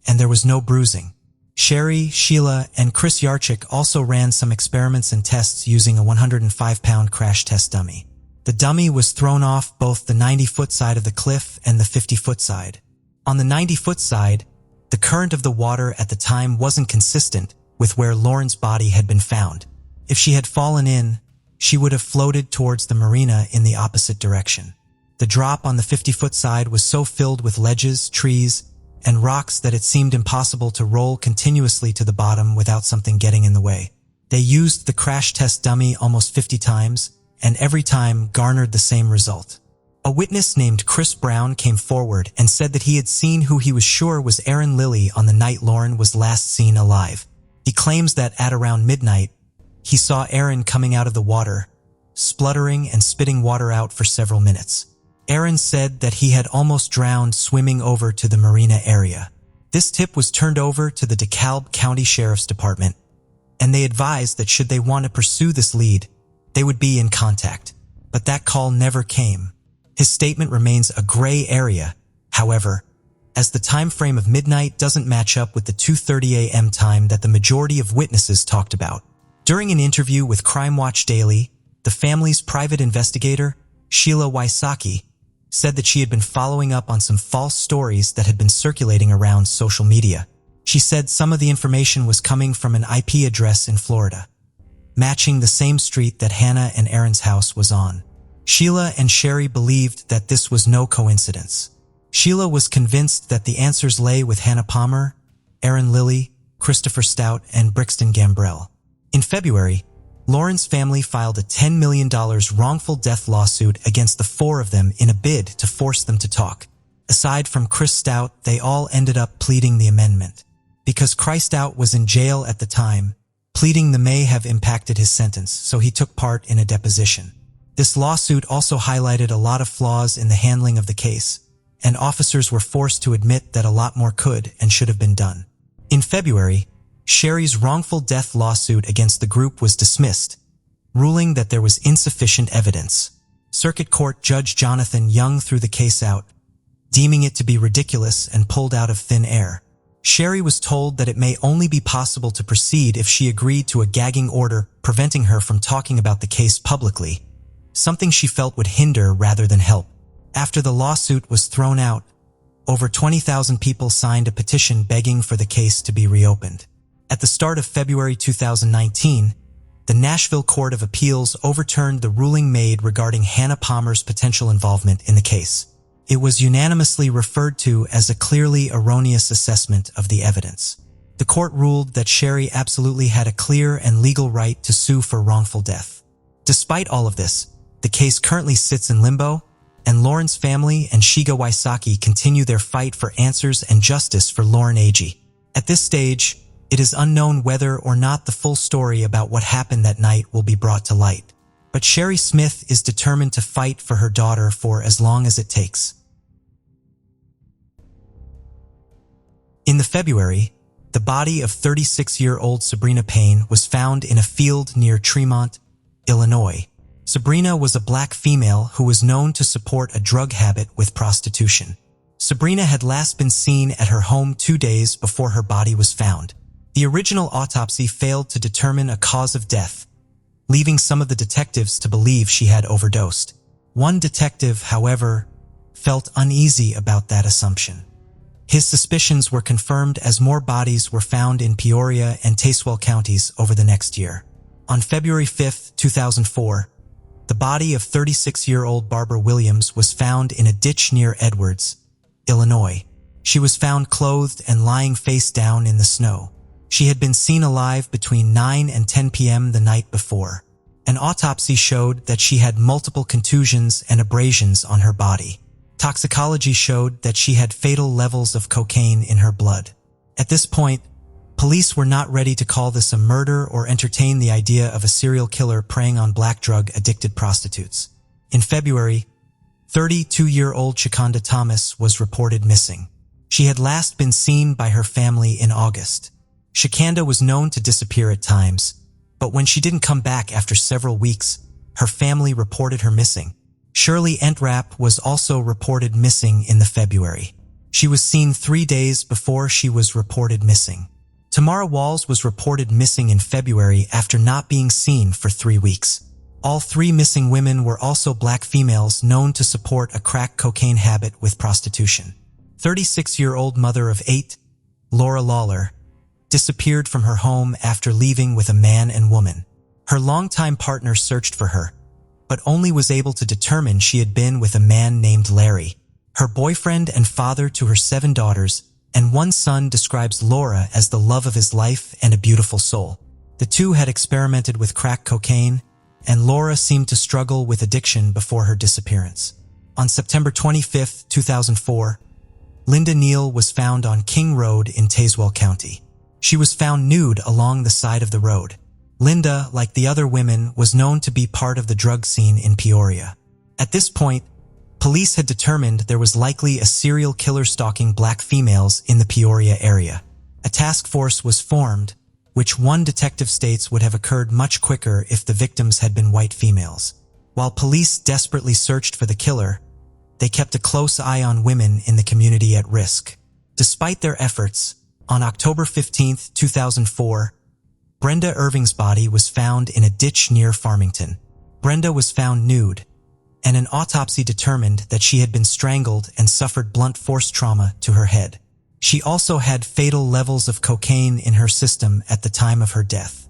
and there was no bruising. Sherry, Sheila, and Chris Yarchik also ran some experiments and tests using a 105-pound crash test dummy. The dummy was thrown off both the 90-foot side of the cliff and the 50-foot side. On the 90-foot side, the current of the water at the time wasn't consistent with where Lauren's body had been found. If she had fallen in, she would have floated towards the marina in the opposite direction. The drop on the 50-foot side was so filled with ledges, trees, and rocks that it seemed impossible to roll continuously to the bottom without something getting in the way. They used the crash test dummy almost 50 times, and every time garnered the same result. A witness named Chris Brown came forward and said that he had seen who he was sure was Aaron Lilly on the night Lauren was last seen alive. He claims that at around midnight, he saw Aaron coming out of the water, spluttering and spitting water out for several minutes. Aaron said that he had almost drowned swimming over to the marina area. This tip was turned over to the DeKalb County Sheriff's Department, and they advised that should they want to pursue this lead, they would be in contact. But that call never came. His statement remains a gray area, however, as the time frame of midnight doesn't match up with the 2:30 a.m. time that the majority of witnesses talked about. During an interview with Crime Watch Daily, the family's private investigator, Sheila Wysocki, said that she had been following up on some false stories that had been circulating around social media. She said some of the information was coming from an IP address in Florida, matching the same street that Hannah and Aaron's house was on. Sheila and Sherry believed that this was no coincidence. Sheila was convinced that the answers lay with Hannah Palmer, Aaron Lilly, Christopher Stout, and Brixton Gambrell. In February, Lauren's family filed a $10 million wrongful death lawsuit against the four of them in a bid to force them to talk. Aside from Chris Stout, they all ended up pleading the amendment. Because Chris Stout was in jail at the time, pleading the may have impacted his sentence, so he took part in a deposition. This lawsuit also highlighted a lot of flaws in the handling of the case, and officers were forced to admit that a lot more could and should have been done. In February, Sherry's wrongful death lawsuit against the group was dismissed, ruling that there was insufficient evidence. Circuit Court Judge Jonathan Young threw the case out, deeming it to be ridiculous and pulled out of thin air. Sherry was told that it may only be possible to proceed if she agreed to a gagging order preventing her from talking about the case publicly, something she felt would hinder rather than help. After the lawsuit was thrown out, over 20,000 people signed a petition begging for the case to be reopened. At the start of February 2019, the Nashville Court of Appeals overturned the ruling made regarding Hannah Palmer's potential involvement in the case. It was unanimously referred to as a clearly erroneous assessment of the evidence. The court ruled that Sherry absolutely had a clear and legal right to sue for wrongful death. Despite all of this, the case currently sits in limbo, and Lauren's family and Shiga Waisaki continue their fight for answers and justice for Lauren Agee. At this stage, it is unknown whether or not the full story about what happened that night will be brought to light. But Sherry Smith is determined to fight for her daughter for as long as it takes. In February, the body of 36-year-old Sabrina Payne was found in a field near Tremont, Illinois. Sabrina was a black female who was known to support a drug habit with prostitution. Sabrina had last been seen at her home 2 days before her body was found. The original autopsy failed to determine a cause of death, leaving some of the detectives to believe she had overdosed. One detective, however, felt uneasy about that assumption. His suspicions were confirmed as more bodies were found in Peoria and Tazewell counties over the next year. On February 5, 2004, the body of 36-year-old Barbara Williams was found in a ditch near Edwards, Illinois. She was found clothed and lying face down in the snow. She had been seen alive between 9 and 10 p.m. the night before. An autopsy showed that she had multiple contusions and abrasions on her body. Toxicology showed that she had fatal levels of cocaine in her blood. At this point, police were not ready to call this a murder or entertain the idea of a serial killer preying on black drug-addicted prostitutes. In February, 32-year-old Shakanda Thomas was reported missing. She had last been seen by her family in August. Shakanda was known to disappear at times, but when she didn't come back after several weeks, her family reported her missing. Shirley Entrap was also reported missing in February. She was seen 3 days before she was reported missing. Tamara Walls was reported missing in February after not being seen for 3 weeks. All 3 missing women were also black females known to support a crack cocaine habit with prostitution. 36-year-old mother of 8, Laura Lawler, disappeared from her home after leaving with a man and woman. Her longtime partner searched for her, but only was able to determine she had been with a man named Larry. Her boyfriend and father to her 7 daughters and 1 son describes Laura as the love of his life and a beautiful soul. The two had experimented with crack cocaine, and Laura seemed to struggle with addiction before her disappearance. On September 25, 2004, Linda Neal was found on King Road in Tazewell County. She was found nude along the side of the road. Linda, like the other women, was known to be part of the drug scene in Peoria. At this point, police had determined there was likely a serial killer stalking black females in the Peoria area. A task force was formed, which one detective states would have occurred much quicker if the victims had been white females. While police desperately searched for the killer, they kept a close eye on women in the community at risk. Despite their efforts, on October 15, 2004, Brenda Irving's body was found in a ditch near Farmington. Brenda was found nude, and an autopsy determined that she had been strangled and suffered blunt force trauma to her head. She also had fatal levels of cocaine in her system at the time of her death.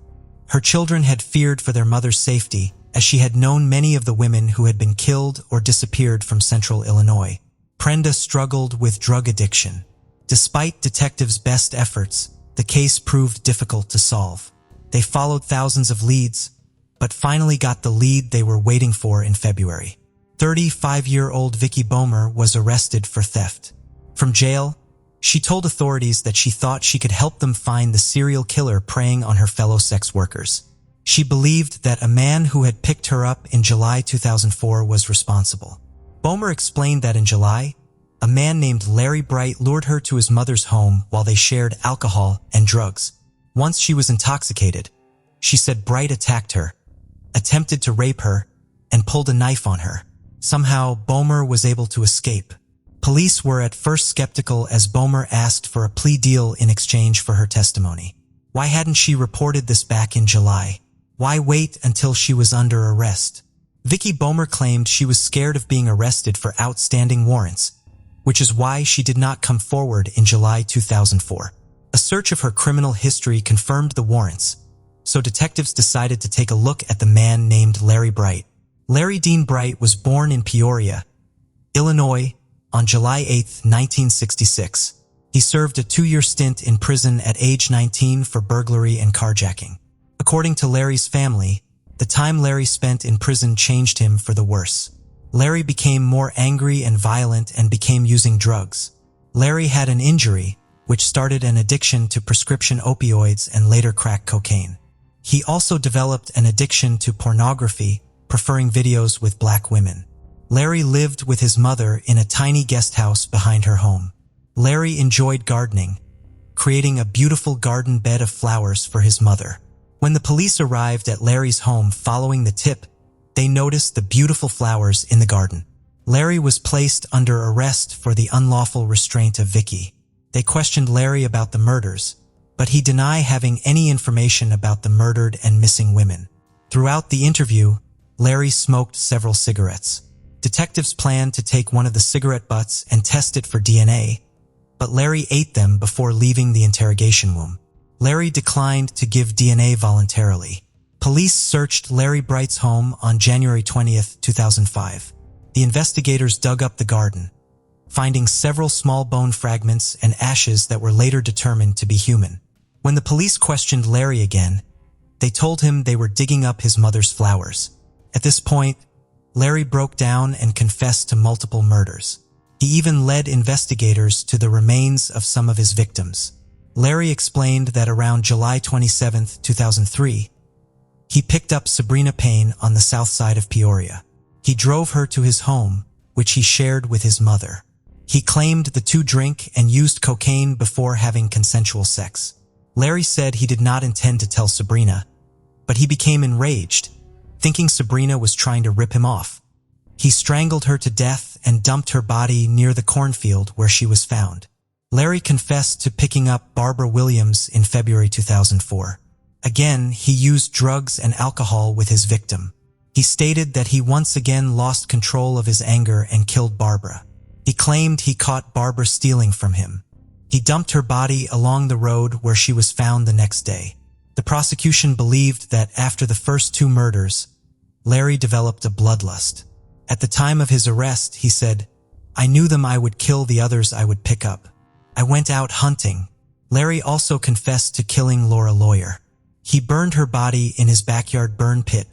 Her children had feared for their mother's safety, as she had known many of the women who had been killed or disappeared from central Illinois. Brenda struggled with drug addiction. Despite detectives' best efforts, the case proved difficult to solve. They followed thousands of leads, but finally got the lead they were waiting for in February. 35-year-old Vicky Bomer was arrested for theft. From jail, she told authorities that she thought she could help them find the serial killer preying on her fellow sex workers. She believed that a man who had picked her up in July 2004 was responsible. Bomer explained that in July, a man named Larry Bright lured her to his mother's home while they shared alcohol and drugs. Once she was intoxicated, she said Bright attacked her, attempted to rape her, and pulled a knife on her. Somehow, Bomer was able to escape. Police were at first skeptical as Bomer asked for a plea deal in exchange for her testimony. Why hadn't she reported this back in July? Why wait until she was under arrest? Vicky Bomer claimed she was scared of being arrested for outstanding warrants, which is why she did not come forward in July 2004. A search of her criminal history confirmed the warrants, so detectives decided to take a look at the man named Larry Bright. Larry Dean Bright was born in Peoria, Illinois, on July 8, 1966. He served a 2-year stint in prison at age 19 for burglary and carjacking. According to Larry's family, the time Larry spent in prison changed him for the worse. Larry became more angry and violent and began using drugs. Larry had an injury, which started an addiction to prescription opioids and later crack cocaine. He also developed an addiction to pornography, preferring videos with black women. Larry lived with his mother in a tiny guest house behind her home. Larry enjoyed gardening, creating a beautiful garden bed of flowers for his mother. When the police arrived at Larry's home following the tip, they noticed the beautiful flowers in the garden. Larry was placed under arrest for the unlawful restraint of Vicky. They questioned Larry about the murders, but he denied having any information about the murdered and missing women. Throughout the interview, Larry smoked several cigarettes. Detectives planned to take one of the cigarette butts and test it for DNA, but Larry ate them before leaving the interrogation room. Larry declined to give DNA voluntarily. Police searched Larry Bright's home on January 20, 2005. The investigators dug up the garden, finding several small bone fragments and ashes that were later determined to be human. When the police questioned Larry again, they told him they were digging up his mother's flowers. At this point, Larry broke down and confessed to multiple murders. He even led investigators to the remains of some of his victims. Larry explained that around July 27, 2003, he picked up Sabrina Payne on the south side of Peoria. He drove her to his home, which he shared with his mother. He claimed the two drank and used cocaine before having consensual sex. Larry said he did not intend to tell Sabrina, but he became enraged, thinking Sabrina was trying to rip him off. He strangled her to death and dumped her body near the cornfield where she was found. Larry confessed to picking up Barbara Williams in February 2004. Again, he used drugs and alcohol with his victim. He stated that he once again lost control of his anger and killed Barbara. He claimed he caught Barbara stealing from him. He dumped her body along the road where she was found the next day. The prosecution believed that after the first 2 murders, Larry developed a bloodlust. At the time of his arrest, he said, "I knew them I would kill, the others I would pick up. I went out hunting." Larry also confessed to killing Laura Lawyer. He burned her body in his backyard burn pit,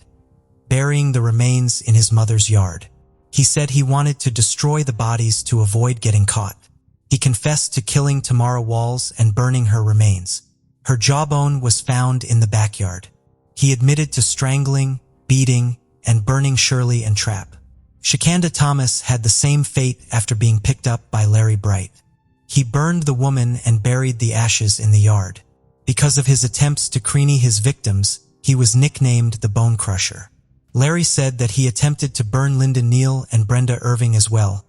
burying the remains in his mother's yard. He said he wanted to destroy the bodies to avoid getting caught. He confessed to killing Tamara Walls and burning her remains. Her jawbone was found in the backyard. He admitted to strangling, beating, and burning Shirley and Trapp. Shakanda Thomas had the same fate after being picked up by Larry Bright. He burned the woman and buried the ashes in the yard. Because of his attempts to creamy his victims, he was nicknamed the Bone Crusher. Larry said that he attempted to burn Lyndon Neal and Brenda Irving as well,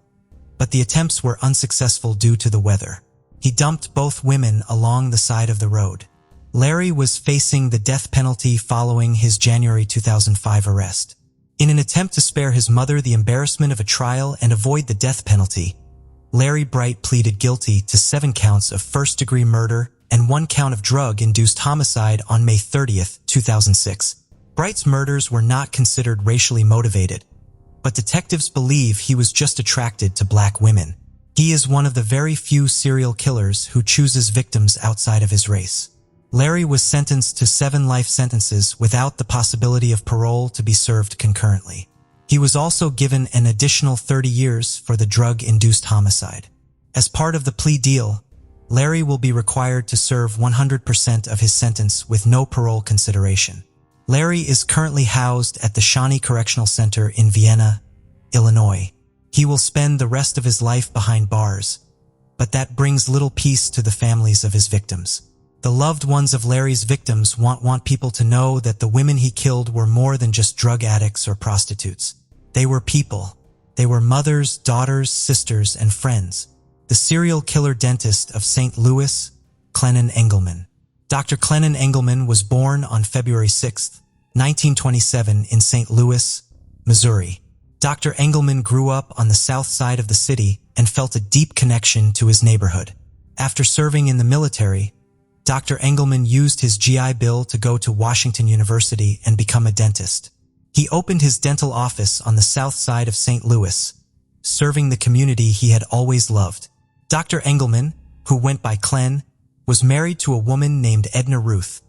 but the attempts were unsuccessful due to the weather. He dumped both women along the side of the road. Larry was facing the death penalty following his January 2005 arrest. In an attempt to spare his mother the embarrassment of a trial and avoid the death penalty, Larry Bright pleaded guilty to 7 counts of first-degree murder and 1 count of drug-induced homicide on May 30, 2006. Bright's murders were not considered racially motivated, but detectives believe he was just attracted to black women. He is one of the very few serial killers who chooses victims outside of his race. Larry was sentenced to 7 life sentences without the possibility of parole to be served concurrently. He was also given an additional 30 years for the drug-induced homicide. As part of the plea deal, Larry will be required to serve 100% of his sentence with no parole consideration. Larry is currently housed at the Shawnee Correctional Center in Vienna, Illinois. He will spend the rest of his life behind bars, but that brings little peace to the families of his victims. The loved ones of Larry's victims want people to know that the women he killed were more than just drug addicts or prostitutes. They were people. They were mothers, daughters, sisters, and friends. The serial killer dentist of St. Louis, Clennon Engelman. Dr. Clennon Engelman was born on February 6, 1927 in St. Louis, Missouri. Dr. Engelman grew up on the south side of the city and felt a deep connection to his neighborhood. After serving in the military, Dr. Engelman used his GI Bill to go to Washington University and become a dentist. He opened his dental office on the south side of St. Louis, serving the community he had always loved. Dr. Engelman, who went by Clen, was married to a woman named Edna Ruth,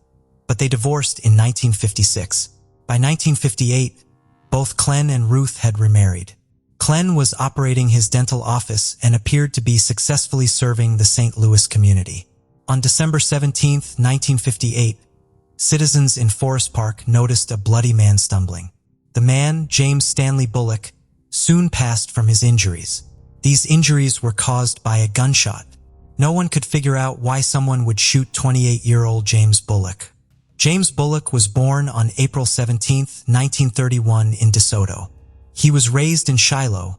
but they divorced in 1956. By 1958, both Clen and Ruth had remarried. Clen was operating his dental office and appeared to be successfully serving the St. Louis community. On December 17, 1958, citizens in Forest Park noticed a bloody man stumbling. The man, James Stanley Bullock, soon passed from his injuries. These injuries were caused by a gunshot. No one could figure out why someone would shoot 28-year-old James Bullock. James Bullock was born on April 17, 1931 in DeSoto. He was raised in Shiloh,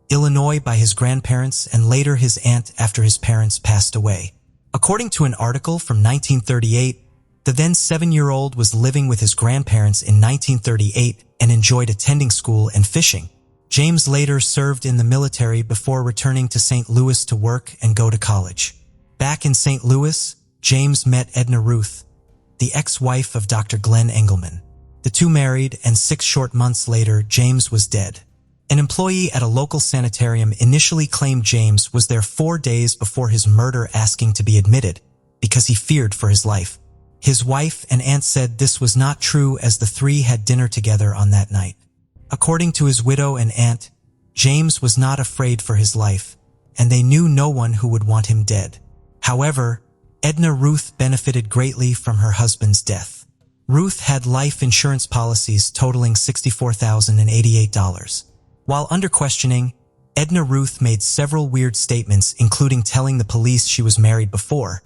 Illinois by his grandparents and later his aunt after his parents passed away. According to an article from 1938, the then 7-year-old was living with his grandparents in 1938 and enjoyed attending school and fishing. James later served in the military before returning to St. Louis to work and go to college. Back in St. Louis, James met Edna Ruth, the ex-wife of Dr. Glenn Engelman. The two married, and 6 short months later, James was dead. An employee at a local sanitarium initially claimed James was there 4 days before his murder, asking to be admitted because he feared for his life. His wife and aunt said this was not true, as the three had dinner together on that night. According to his widow and aunt, James was not afraid for his life, and they knew no one who would want him dead. However, Edna Ruth benefited greatly from her husband's death. Ruth had life insurance policies totaling $64,088. While under questioning, Edna Ruth made several weird statements, including telling the police she was married before,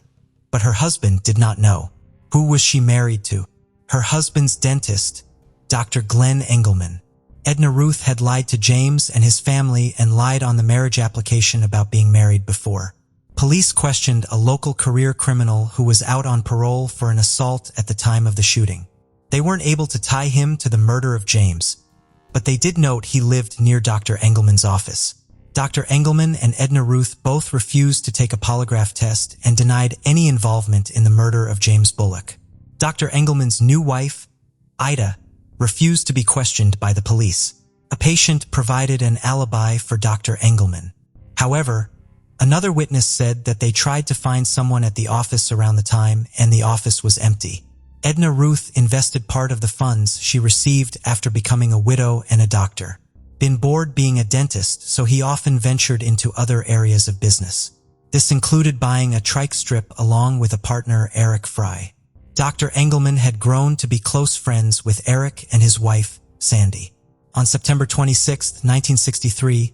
but her husband did not know. Who was she married to? Her husband's dentist, Dr. Glenn Engelman. Edna Ruth had lied to James and his family and lied on the marriage application about being married before. Police questioned a local career criminal who was out on parole for an assault at the time of the shooting. They weren't able to tie him to the murder of James, but they did note he lived near Dr. Engelman's office. Dr. Engelman and Edna Ruth both refused to take a polygraph test and denied any involvement in the murder of James Bullock. Dr. Engelman's new wife, Ida, refused to be questioned by the police. A patient provided an alibi for Dr. Engelman. However, another witness said that they tried to find someone at the office around the time and the office was empty. Edna Ruth invested part of the funds she received after becoming a widow and a doctor. Been bored being a dentist, so he often ventured into other areas of business. This included buying a trike strip along with a partner, Eric Fry. Dr. Engelman had grown to be close friends with Eric and his wife, Sandy. On September 26, 1963,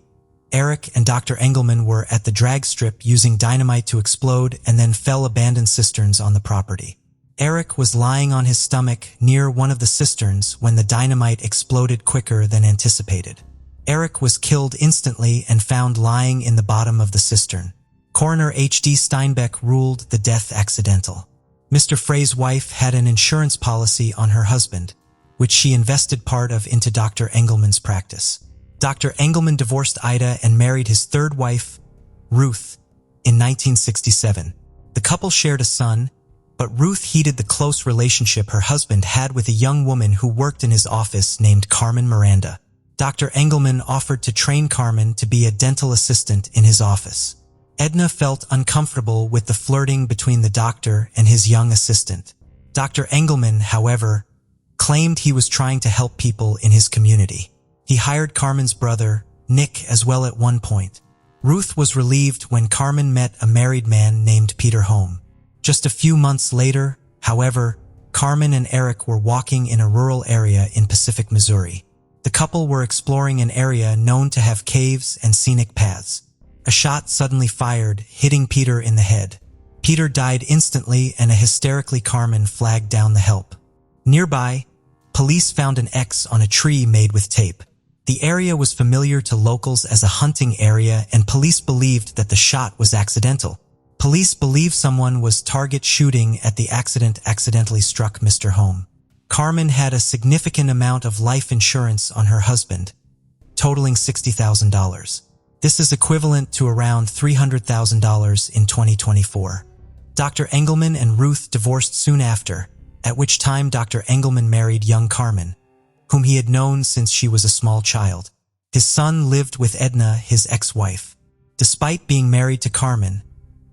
Eric and Dr. Engelman were at the drag strip using dynamite to explode and then fell abandoned cisterns on the property. Eric was lying on his stomach near one of the cisterns when the dynamite exploded quicker than anticipated. Eric was killed instantly and found lying in the bottom of the cistern. Coroner H.D. Steinbeck ruled the death accidental. Mr. Frey's wife had an insurance policy on her husband, which she invested part of into Dr. Engelman's practice. Dr. Engelman divorced Ida and married his third wife, Ruth, in 1967. The couple shared a son, but Ruth heeded the close relationship her husband had with a young woman who worked in his office named Carmen Miranda. Dr. Engelman offered to train Carmen to be a dental assistant in his office. Edna felt uncomfortable with the flirting between the doctor and his young assistant. Dr. Engelman, however, claimed he was trying to help people in his community. He hired Carmen's brother, Nick, as well at one point. Ruth was relieved when Carmen met a married man named Peter Home. Just a few months later, however, Carmen and Eric were walking in a rural area in Pacific, Missouri. The couple were exploring an area known to have caves and scenic paths. A shot suddenly fired, hitting Peter in the head. Peter died instantly and a hysterically Carmen flagged down the help. Nearby, police found an X on a tree made with tape. The area was familiar to locals as a hunting area and police believed that the shot was accidental. Police believe someone was target shooting at the accident accidentally struck Mr. Home. Carmen had a significant amount of life insurance on her husband, totaling $60,000. This is equivalent to around $300,000 in 2024. Dr. Engelman and Ruth divorced soon after, at which time Dr. Engelman married young Carmen, whom he had known since she was a small child. His son lived with Edna, his ex-wife. Despite being married to Carmen,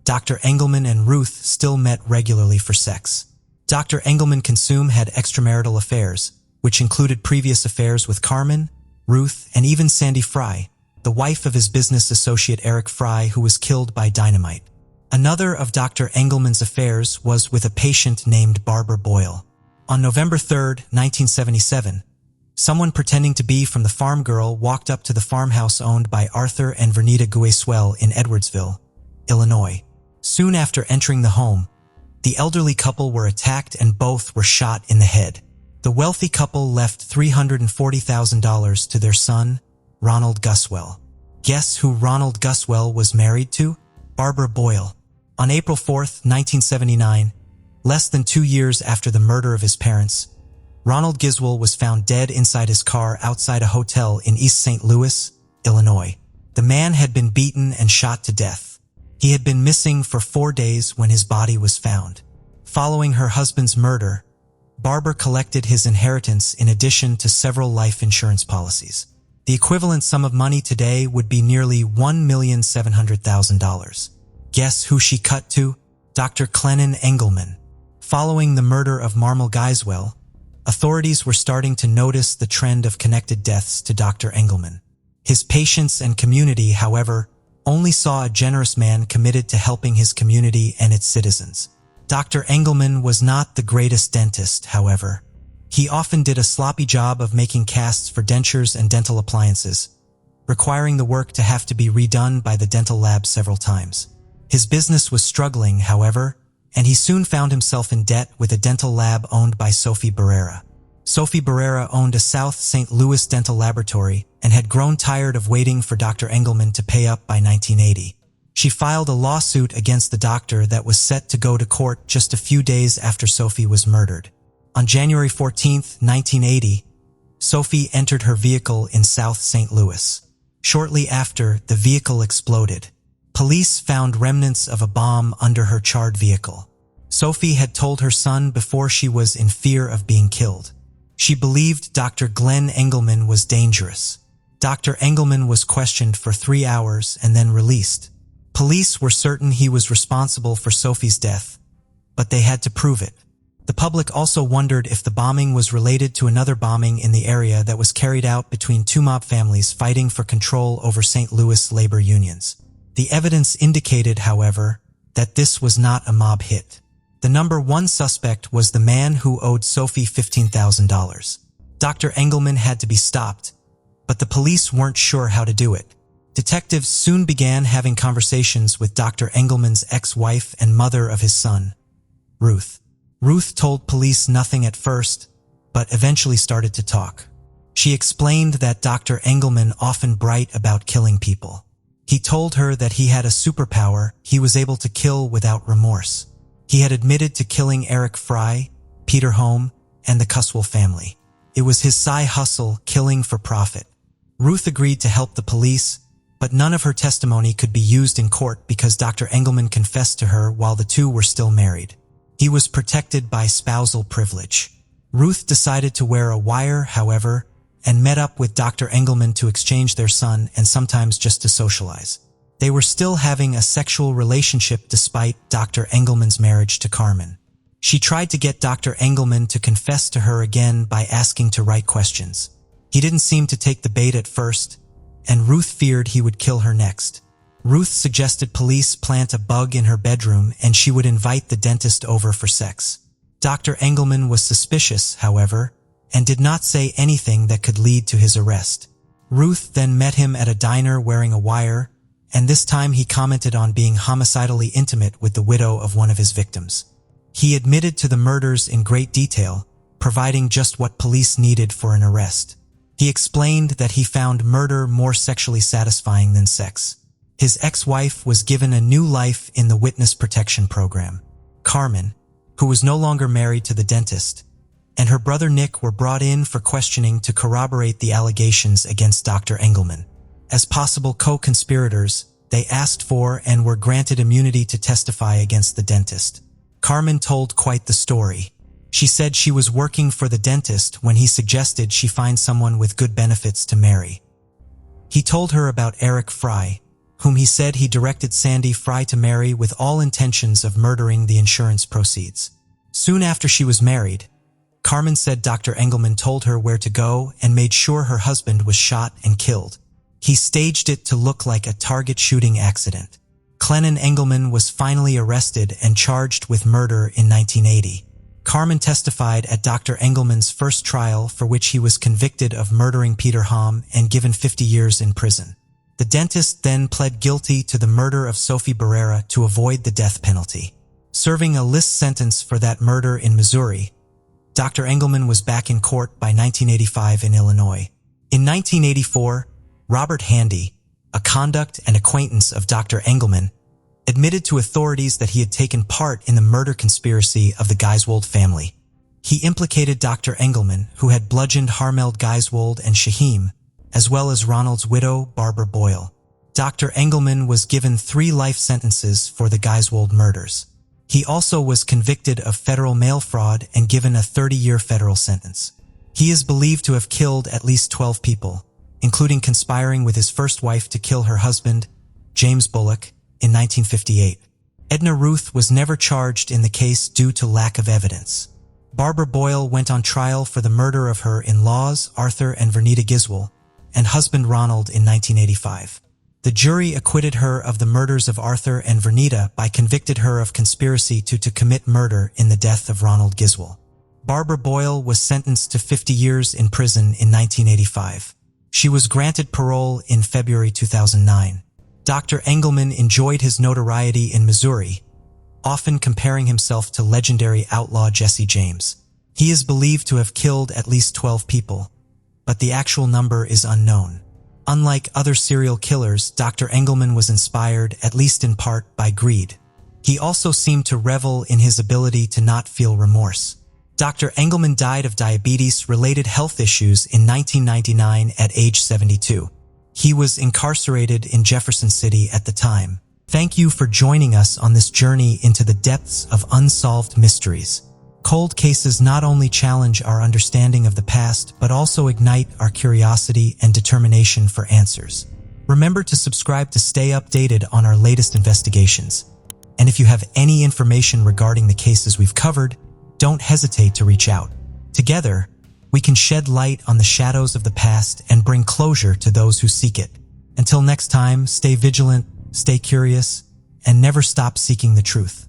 Dr. Engelman and Ruth still met regularly for sex. Dr. Engelman Consume had extramarital affairs, which included previous affairs with Carmen, Ruth, and even Sandy Fry, the wife of his business associate Eric Fry, who was killed by dynamite. Another of Dr. Engelman's affairs was with a patient named Barbara Boyle. On November 3, 1977, someone pretending to be from the farm girl walked up to the farmhouse owned by Arthur and Vernita Gueswell in Edwardsville, Illinois. Soon after entering the home, the elderly couple were attacked and both were shot in the head. The wealthy couple left $340,000 to their son, Ronald Guswell. Guess who Ronald Guswell was married to? Barbara Boyle. On April 4, 1979, less than 2 years after the murder of his parents, Ronald Giswell was found dead inside his car outside a hotel in East St. Louis, Illinois. The man had been beaten and shot to death. He had been missing for 4 days when his body was found. Following her husband's murder, Barbara collected his inheritance in addition to several life insurance policies. The equivalent sum of money today would be nearly $1,700,000. Guess who she cut to? Dr. Clennon Engelman. Following the murder of Marmal Gueswell, authorities were starting to notice the trend of connected deaths to Dr. Engelman. His patients and community, however, only saw a generous man committed to helping his community and its citizens. Dr. Engelman was not the greatest dentist, however. He often did a sloppy job of making casts for dentures and dental appliances, requiring the work to have to be redone by the dental lab several times. His business was struggling, however, and he soon found himself in debt with a dental lab owned by Sophie Barrera. Sophie Barrera owned a South St. Louis dental laboratory and had grown tired of waiting for Dr. Engelman to pay up by 1980. She filed a lawsuit against the doctor that was set to go to court just a few days after Sophie was murdered. On January 14, 1980, Sophie entered her vehicle in South St. Louis. Shortly after, the vehicle exploded. Police found remnants of a bomb under her charred vehicle. Sophie had told her son before she was in fear of being killed. She believed Dr. Glenn Engelman was dangerous. Dr. Engelman was questioned for 3 hours and then released. Police were certain he was responsible for Sophie's death, but they had to prove it. The public also wondered if the bombing was related to another bombing in the area that was carried out between two mob families fighting for control over St. Louis labor unions. The evidence indicated, however, that this was not a mob hit. The number one suspect was the man who owed Sophie $15,000. Dr. Engelman had to be stopped, but the police weren't sure how to do it. Detectives soon began having conversations with Dr. Engelman's ex-wife and mother of his son, Ruth. Ruth told police nothing at first, but eventually started to talk. She explained that Dr. Engelman often bragged about killing people. He told her that he had a superpower. He was able to kill without remorse. He had admitted to killing Eric Fry, Peter Home, and the Guswell family. It was his side hustle, killing for profit. Ruth agreed to help the police, but none of her testimony could be used in court because Dr. Engelman confessed to her while the two were still married. He was protected by spousal privilege. Ruth decided to wear a wire, however, and met up with Dr. Engelman to exchange their son and sometimes just to socialize. They were still having a sexual relationship despite Dr. Engelman's marriage to Carmen. She tried to get Dr. Engelman to confess to her again by asking to write questions. He didn't seem to take the bait at first, and Ruth feared he would kill her next. Ruth suggested police plant a bug in her bedroom and she would invite the dentist over for sex. Dr. Engelman was suspicious, however, and did not say anything that could lead to his arrest. Ruth then met him at a diner wearing a wire, and this time he commented on being homicidally intimate with the widow of one of his victims. He admitted to the murders in great detail, providing just what police needed for an arrest. He explained that he found murder more sexually satisfying than sex. His ex-wife was given a new life in the witness protection program. Carmen, who was no longer married to the dentist, and her brother Nick were brought in for questioning to corroborate the allegations against Dr. Engelman. As possible co-conspirators, They asked for and were granted immunity to testify against the dentist. Carmen told quite the story. She said she was working for the dentist when he suggested she find someone with good benefits to marry. He told her about Eric Fry, whom he said he directed Sandy Fry to marry with all intentions of murdering the insurance proceeds. Soon after she was married, Carmen said Dr. Engelman told her where to go and made sure her husband was shot and killed. He staged it to look like a target shooting accident. Clennon Engelman was finally arrested and charged with murder in 1980. Carmen testified at Dr. Engelman's first trial, for which he was convicted of murdering Peter Hamm and given 50 years in prison. The dentist then pled guilty to the murder of Sophie Barrera to avoid the death penalty. Serving a list sentence for that murder in Missouri, Dr. Engelman was back in court by 1985 in Illinois. In 1984, Robert Handy, a conduct and acquaintance of Dr. Engelman, admitted to authorities that he had taken part in the murder conspiracy of the Geiswold family. He implicated Dr. Engelman, who had bludgeoned Harmeld Geiswold and Shahim, as well as Ronald's widow, Barbara Boyle. Dr. Engelman was given 3 life sentences for the Geiswold murders. He also was convicted of federal mail fraud and given a 30-year federal sentence. He is believed to have killed at least 12 people, including conspiring with his first wife to kill her husband, James Bullock, in 1958. Edna Ruth was never charged in the case due to lack of evidence. Barbara Boyle went on trial for the murder of her in-laws, Arthur and Vernita Giswell, and husband Ronald in 1985. The jury acquitted her of the murders of Arthur and Vernita by convicted her of conspiracy to commit murder in the death of Ronald Giswell. Barbara Boyle was sentenced to 50 years in prison in 1985. She was granted parole in February 2009. Dr. Engelman enjoyed his notoriety in Missouri, often comparing himself to legendary outlaw Jesse James. He is believed to have killed at least 12 people, but the actual number is unknown. Unlike other serial killers, Dr. Engelman was inspired, at least in part, by greed. He also seemed to revel in his ability to not feel remorse. Dr. Engelman died of diabetes-related health issues in 1999 at age 72. He was incarcerated in Jefferson City at the time. Thank you for joining us on this journey into the depths of unsolved mysteries. Cold cases not only challenge our understanding of the past, but also ignite our curiosity and determination for answers. Remember to subscribe to stay updated on our latest investigations. And if you have any information regarding the cases we've covered, don't hesitate to reach out. Together, we can shed light on the shadows of the past and bring closure to those who seek it. Until next time, stay vigilant, stay curious, and never stop seeking the truth.